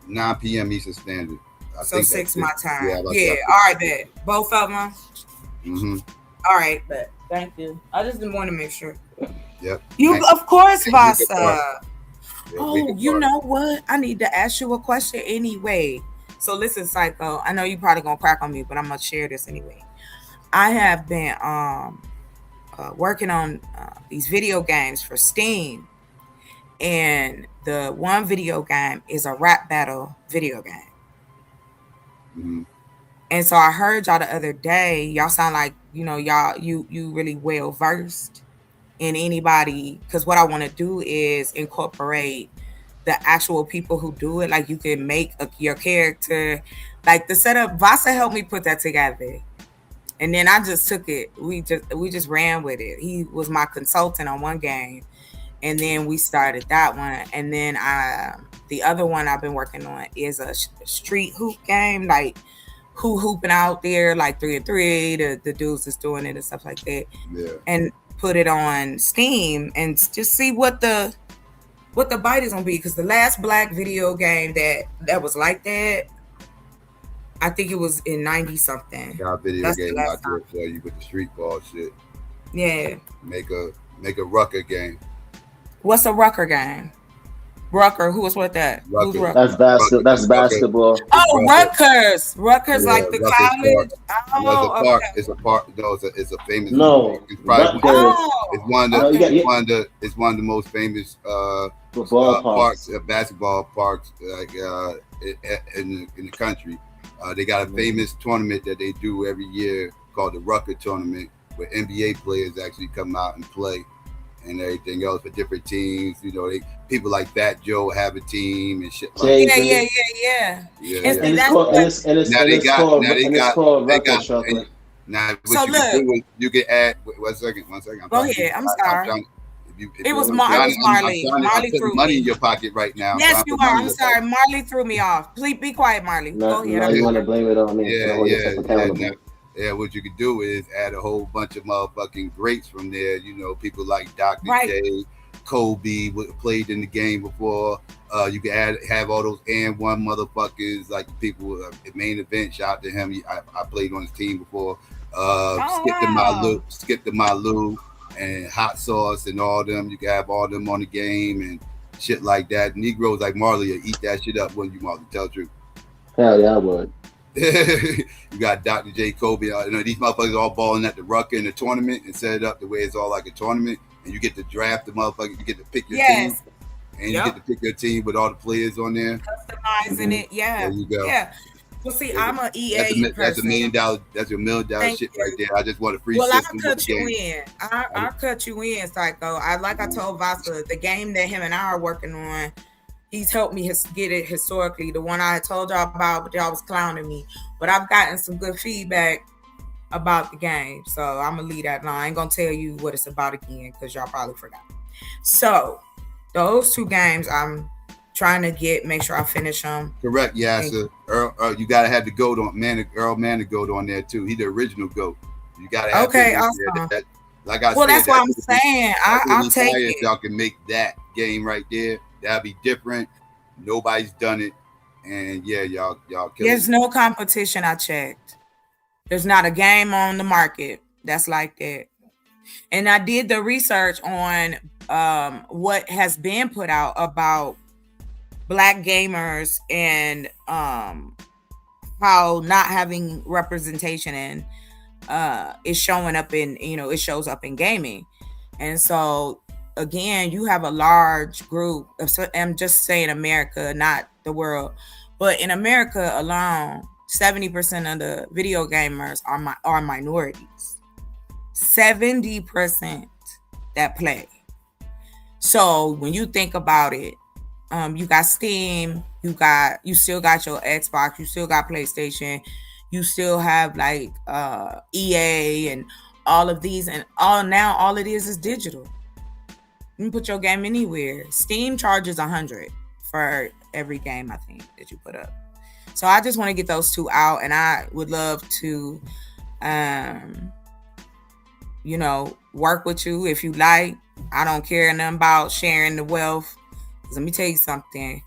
9 p.m. Eastern Standard. I so 6 my time. Yeah, that. All right, bet. Both of them? Mm-hmm. All right, bet. Thank you. I just didn't want to make sure. Yep. Of course, Vasa. Oh, you know what? I need to ask you a question anyway. So listen, Psycho, I know you probably gonna crack on me, but I'm gonna share this anyway. I have been working on these video games for Steam, and the one video game is a rap battle video game. Mm-hmm. And so I heard y'all the other day. Y'all sound like you really well versed in anybody, because what I want to do is incorporate the actual people who do it. Like, you can make your character, like the setup. Vasa helped me put that together, and then I just took it. We just ran with it. He was my consultant on one game, and then we started that one. And then the other one I've been working on is a street hoop game, like who hooping out there, like 3-on-3. The dudes that's doing it and stuff like that. Yeah. And put it on Steam and just see what the bite is gonna be. Because the last black video game that was like that, I think it was in 90 something. Got a video game out there for you with the street ball shit. Yeah. Make a Rucker game. What's a Rucker game? Rucker, who was with that? Rucker. Who's Rucker? That's basketball. Oh, Rutgers. Rutgers, like the Rutgers college. Park. Oh, okay. It's a park. No, it's a famous. No, it's one of the most famous parks, basketball parks, like in the country. They got a famous tournament that they do every year called the Rucker Tournament, where NBA players actually come out and play, and everything else for different teams. People like Fat Joe have a team and shit like that. Yeah. Now you can add. One second. Go ahead. I'm sorry. It was Marley. Marley threw money in your pocket right now. Yes, you are. I'm sorry. Marley threw me off. Please be quiet, Marley. Go ahead. You want to blame it on me? Yeah, what you could do is add a whole bunch of motherfucking greats from there. People like Dr. J, Kobe played in the game before. You can have all those and one motherfuckers, like the people at main event. Shout out to him. I played on his team before. Skip to Malu and Hot Sauce and all them. You can have all them on the game and shit like that. Negroes like Marley will eat that shit up, wouldn't you, Marley? Tell the truth. Hell yeah, I would. You got Dr. J, Kobe. These motherfuckers all balling at the Rucker in the tournament and set it up the way it's all like a tournament. And you get to draft the motherfuckers. You get to pick your team. And you get to pick your team with all the players on there. Customizing it. Yeah. There you go. Yeah. Well, see, I'm a EA That's person. $1 million. That's $1 million shit right there. I just want a free Well, system. I'll cut you in. I'll cut you in, Psycho. Like I told Vasa, the game that him and I are working on, he's helped me get it historically. The one I told y'all about, but y'all was clowning me. But I've gotten some good feedback about the game. So I'm going to leave that alone. I ain't going to tell you what it's about again because y'all probably forgot. So those 2 games I'm trying to make sure I finish them. Correct, Yasser. Earl, you gotta have the goat on Earl Manigault on there too. He's the original goat. You gotta have okay, awesome. Like I said, well, that's what I'm saying. I'll take it. If y'all can make that game right there, that'd be different. Nobody's done it, and yeah, y'all. There's no competition. I checked. There's not a game on the market that's like that. And I did the research on what has been put out about Black gamers and how not having representation and is showing up in, it shows up in gaming. And so again, you have a large group of, I'm just saying America, not the world, but in America alone, 70% of the video gamers are minorities. 70% that play. So when you think about it, you got Steam, you still got your Xbox, you still got PlayStation, you still have like EA and all of these, and all it is digital. You can put your game anywhere. Steam charges $100 for every game, I think, that you put up. So I just want to get those 2 out, and I would love to work with you if you like. I don't care nothing about sharing the wealth. Let me tell you something.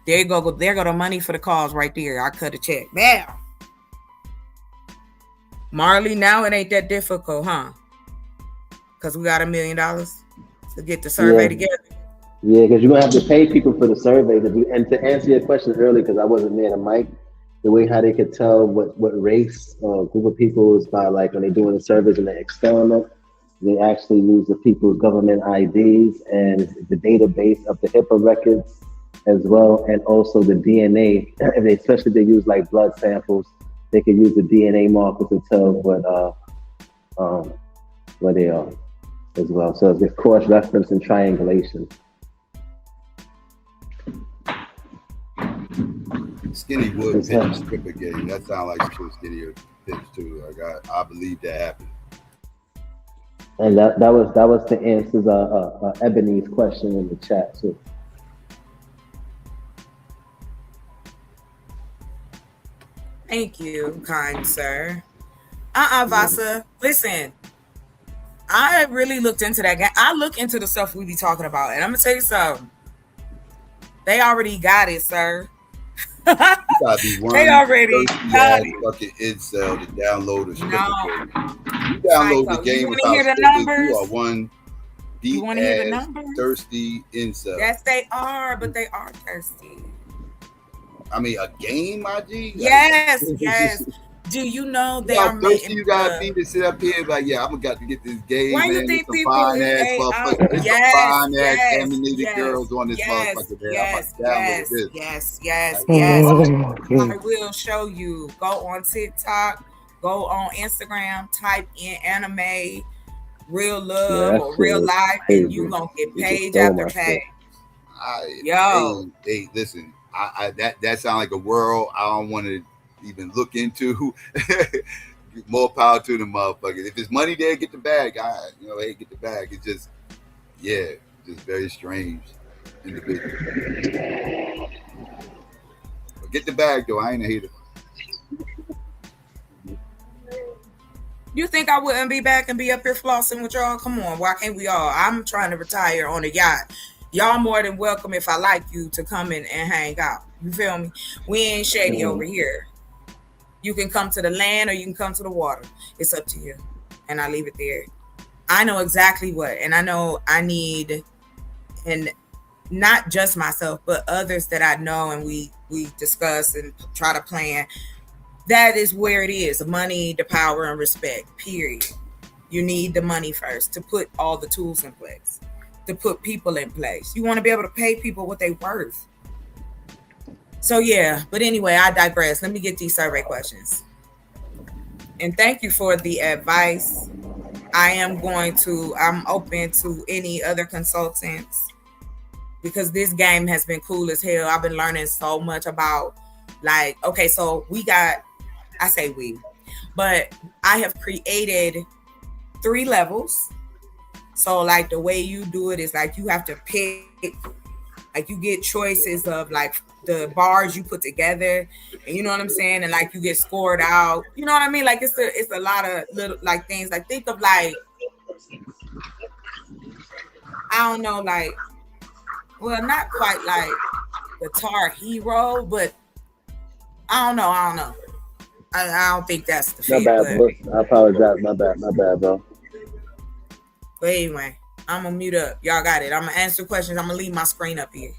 There go the money for the cause right there. I cut a check. Bam. Marley, now it ain't that difficult, huh? Because we got $1 million to get the survey together. Yeah, because you're going to have to pay people for the survey. And to answer your question earlier, because I wasn't near the mic, the way how they could tell what race or group of people is by, like, when they're doing the surveys and the experiment, they actually use the people's government IDs and the database of the HIPAA records as well, and also the DNA. Especially if they use like blood samples, they can use the DNA marker to tell where they are as well. So it's cross reference and triangulation. Skinny would pitch stripper game. That sounds like some Skinny pitch too. Like I believe that happened. And that was the answers Ebony's question in the chat too. Thank you, kind sir. Vasa, listen. I really looked into that game. I look into the stuff we be talking about, and I'm gonna tell you something. They already got it, sir. You gotta be one they already got it. Fucking incel to download a stripper game. You download Psycho. the game without hear the numbers? You are one you want to hear the numbers? Thirsty incel. Yes, they are, but they are thirsty. I mean, a game, my G? Yes, yes. Do you know they are thirsty? You gotta be to sit up here like, yeah, I'm got to get this game. Why man. you think people fine ass motherfuckers? There's some fine ass animated girls on this motherfucker. Yes. I will show you. Go on TikTok, go on Instagram, type in anime, real love or real life, and you gonna get page after page. Hey, listen, that sounds like a world I don't want to even look into. More power to the motherfuckers. If it's money there, get the bag. Hey, get the bag. It's just, just very strange individual. But get the bag though. I ain't a hater. You think I wouldn't be back and be up here flossing with y'all? Come on, why can't we all? I'm trying to retire on a yacht. Y'all more than welcome if I like you to come in and hang out. You feel me? We ain't shady over here. You can come to the land or you can come to the water. It's up to you. And I leave it there. I know exactly what, and I know I need, and not just myself, but others that I know, and we discuss and try to plan. That is where it is. Money, the power, and respect, period. You need the money first to put all the tools in place, to put people in place. You want to be able to pay people what they're worth. So yeah, but anyway, I digress. Let me get these survey questions. And thank you for the advice. I'm open to any other consultants because this game has been cool as hell. I've been learning so much about okay, so I say we, but I have created 3 levels. So like the way you do it is like you have to pick, like you get choices of like the bars you put together, and you know what I'm saying, and like you get scored out. You know what I mean? Like it's a lot of little like things. Like think of like I don't know, like well not quite like Guitar Hero, but I don't know. I don't think that's the fit. My bad, bro. I apologize. My bad, bro. But anyway, I'm gonna mute up. Y'all got it. I'm gonna answer questions. I'm gonna leave my screen up here.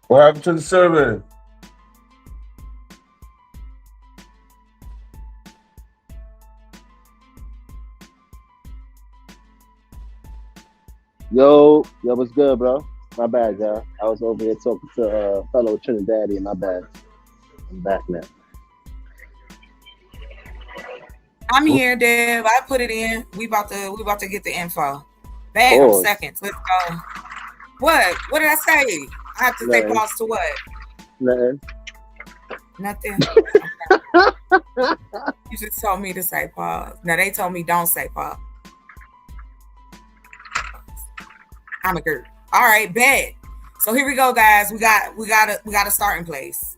What happened to the survey? Yo, what's good, bro? My bad, y'all. I was over here talking to fellow Trinidadian. My bad. I'm back now. I'm here, Deb. I put it in. We about to get the info. Bam, seconds. Let's go. What? What did I say? I have to say pause to what? Nothing. You just told me to say pause. Now they told me don't say pause. I'm a girl. All right, bet. So here we go, guys. We got a starting place.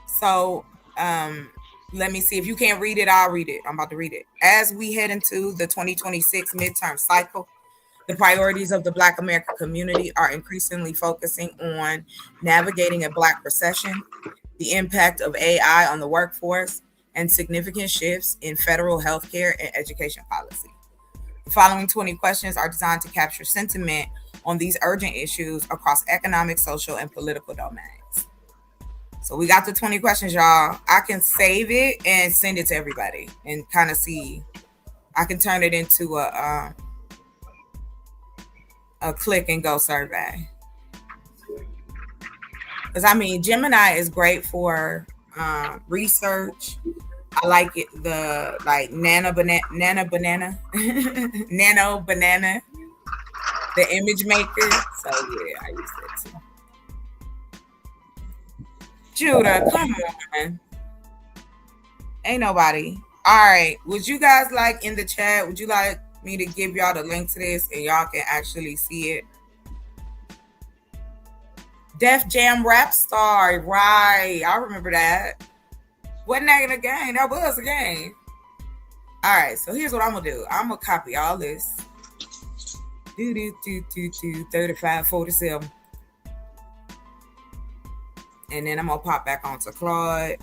So let me see. If you can't read it, I'll read it. I'm about to read it. As we head into the 2026 midterm cycle, the priorities of the Black American community are increasingly focusing on navigating a Black recession, the impact of AI on the workforce, and significant shifts in federal healthcare and education policy. The following 20 questions are designed to capture sentiment on these urgent issues across economic, social, and political domains. So we got the 20 questions, y'all. I can save it and send it to everybody and kind of see. I can turn it into a click and go survey. Because I mean, Gemini is great for research. I like it, the like nano banana, the image maker. So yeah, I use that too. Judah, come on. Ain't nobody. All right. Would you guys like in the chat? Would you like me to give y'all the link to this and y'all can actually see it? Def Jam Rap Star, right? I remember that. Wasn't that in a game? That was a game. All right, so here's what I'm gonna do. I'm gonna copy all this. 3547. And then I'm gonna pop back onto Claude.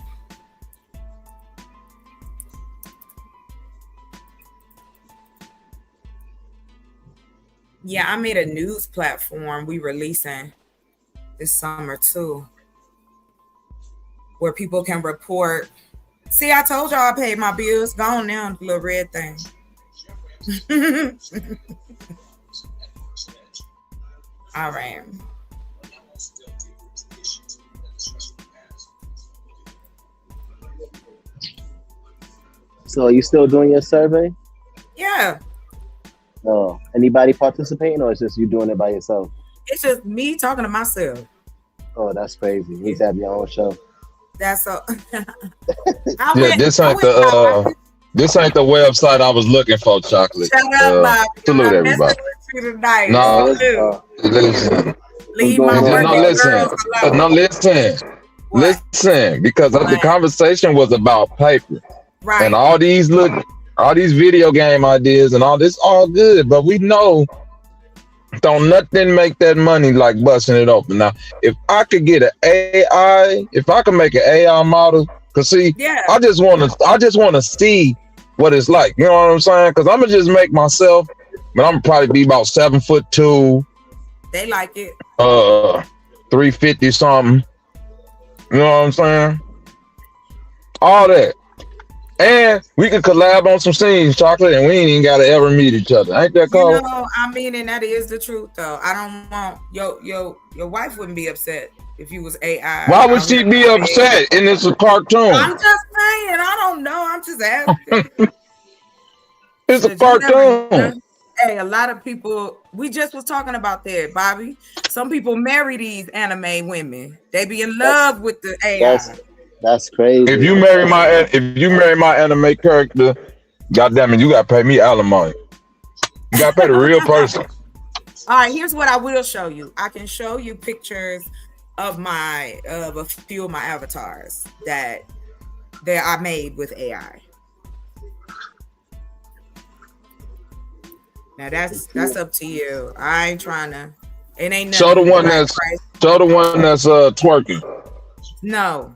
Yeah, I made a news platform we releasing this summer too, where people can report. See, I told y'all I paid my bills. Go on now, the little red thing. All right. So are you still doing your survey? Yeah. Oh, anybody participating, or is just you doing it by yourself? It's just me talking to myself. Oh, that's crazy. You need to have your own show. That's so. Yeah, this ain't the website I was looking for, Chocolate. Shut up, Bob. Salute everybody. No, listen. Leave my listen, because the conversation was about paper, right? And all these video game ideas and all this, all good, but we know don't nothing make that money like busting it open. Now, if I could get an AI, if I could make an AI model, cause see, I just want to see what it's like. You know what I'm saying? Cause I'm gonna just make myself but I'm probably be about 7'2". They like it. 350 something. You know what I'm saying? All that. And we could collab on some scenes, Chocolate, and we ain't even gotta ever meet each other. Ain't that cool? You know, I mean, and that is the truth though. I don't want your wife wouldn't be upset if you was AI. Why would she be upset? And it's a cartoon. I'm just saying, I don't know. I'm just asking. It's a cartoon. Hey, a lot of people, we just was talking about that, Bobby. Some people marry these anime women. They be in love with the AI. That's crazy. If you marry my anime character, goddamn it, you gotta pay me alimony. You gotta pay the real person. All right, here's what I will show you. I can show you pictures of a few of my avatars that I made with AI. Now that's up to you. I ain't trying to. It ain't. Show the one that's twerking. No.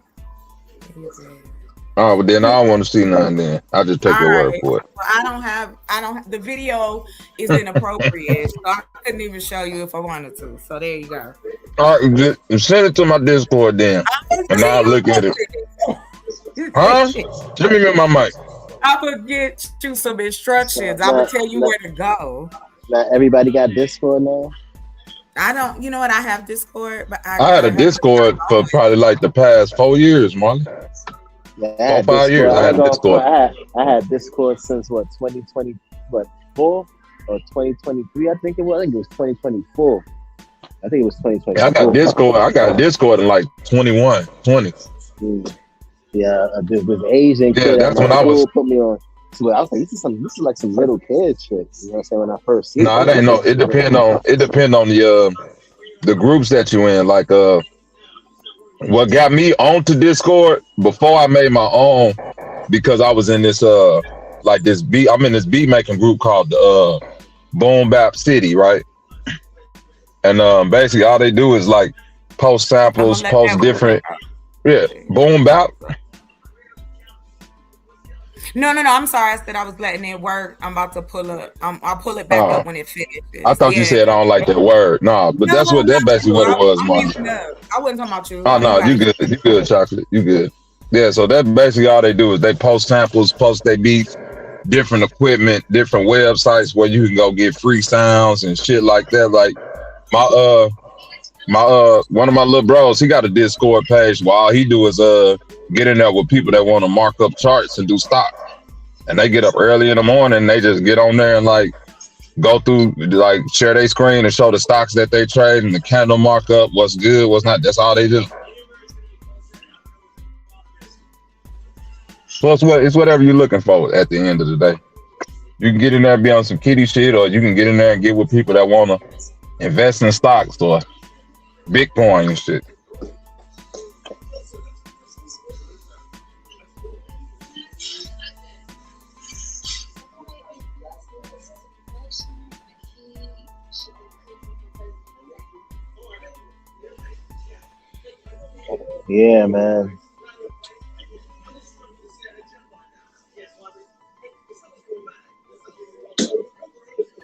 Oh, but then I don't want to see nothing. Then I just take your word for it. Well, I don't have. The video is inappropriate, so I couldn't even show you if I wanted to. So there you go. All right, just send it to my Discord then, and I'll look at it. Huh? Let me get my mic. I would get you some instructions. I would tell you where to go. Now everybody got Discord now. I don't. You know what? I have Discord, but I had a Discord for probably like the past 4 years, Marley. Yeah, 4 or 5 years. I had Discord. I had Discord since 2020, 4 or 2023. I think it was. I think it was 2024. I think it was 2024. Yeah, I got Discord in like 20. Yeah, this Asian kid. That's when I was. Put me on. So I was like, this is like some little kid shit. You know what I'm saying? When I first see it ain't no. It depend on the groups that you in. Like what got me onto Discord before I made my own, because I was in this I'm in this beat making group called D.A.B.A.T.E, City, right? And basically all they do is like post samples, post different. Yeah, Boom Bap. No. I'm sorry. I said I was letting it work. I'm about to pull up. I'll pull it back up when it finishes. I thought you said I don't like that word. No, but that's basically what it was, Mark. I wasn't talking about you. Oh no, you good. You good, Chocolate. You good. Yeah, so that's basically all they do is they post samples, post their beats, different equipment, different websites where you can go get free sounds and shit like that. Like one of my little bros, he got a Discord page where all he do is get in there with people that want to mark up charts and do stock. And they get up early in the morning and they just get on there and like go through, like share their screen and show the stocks that they trade and the candle markup, what's good, what's not. That's all they do. So it's whatever you're looking for at the end of the day. You can get in there and be on some kiddie shit, or you can get in there and get with people that want to invest in stocks or Bitcoin and shit. Yeah, man.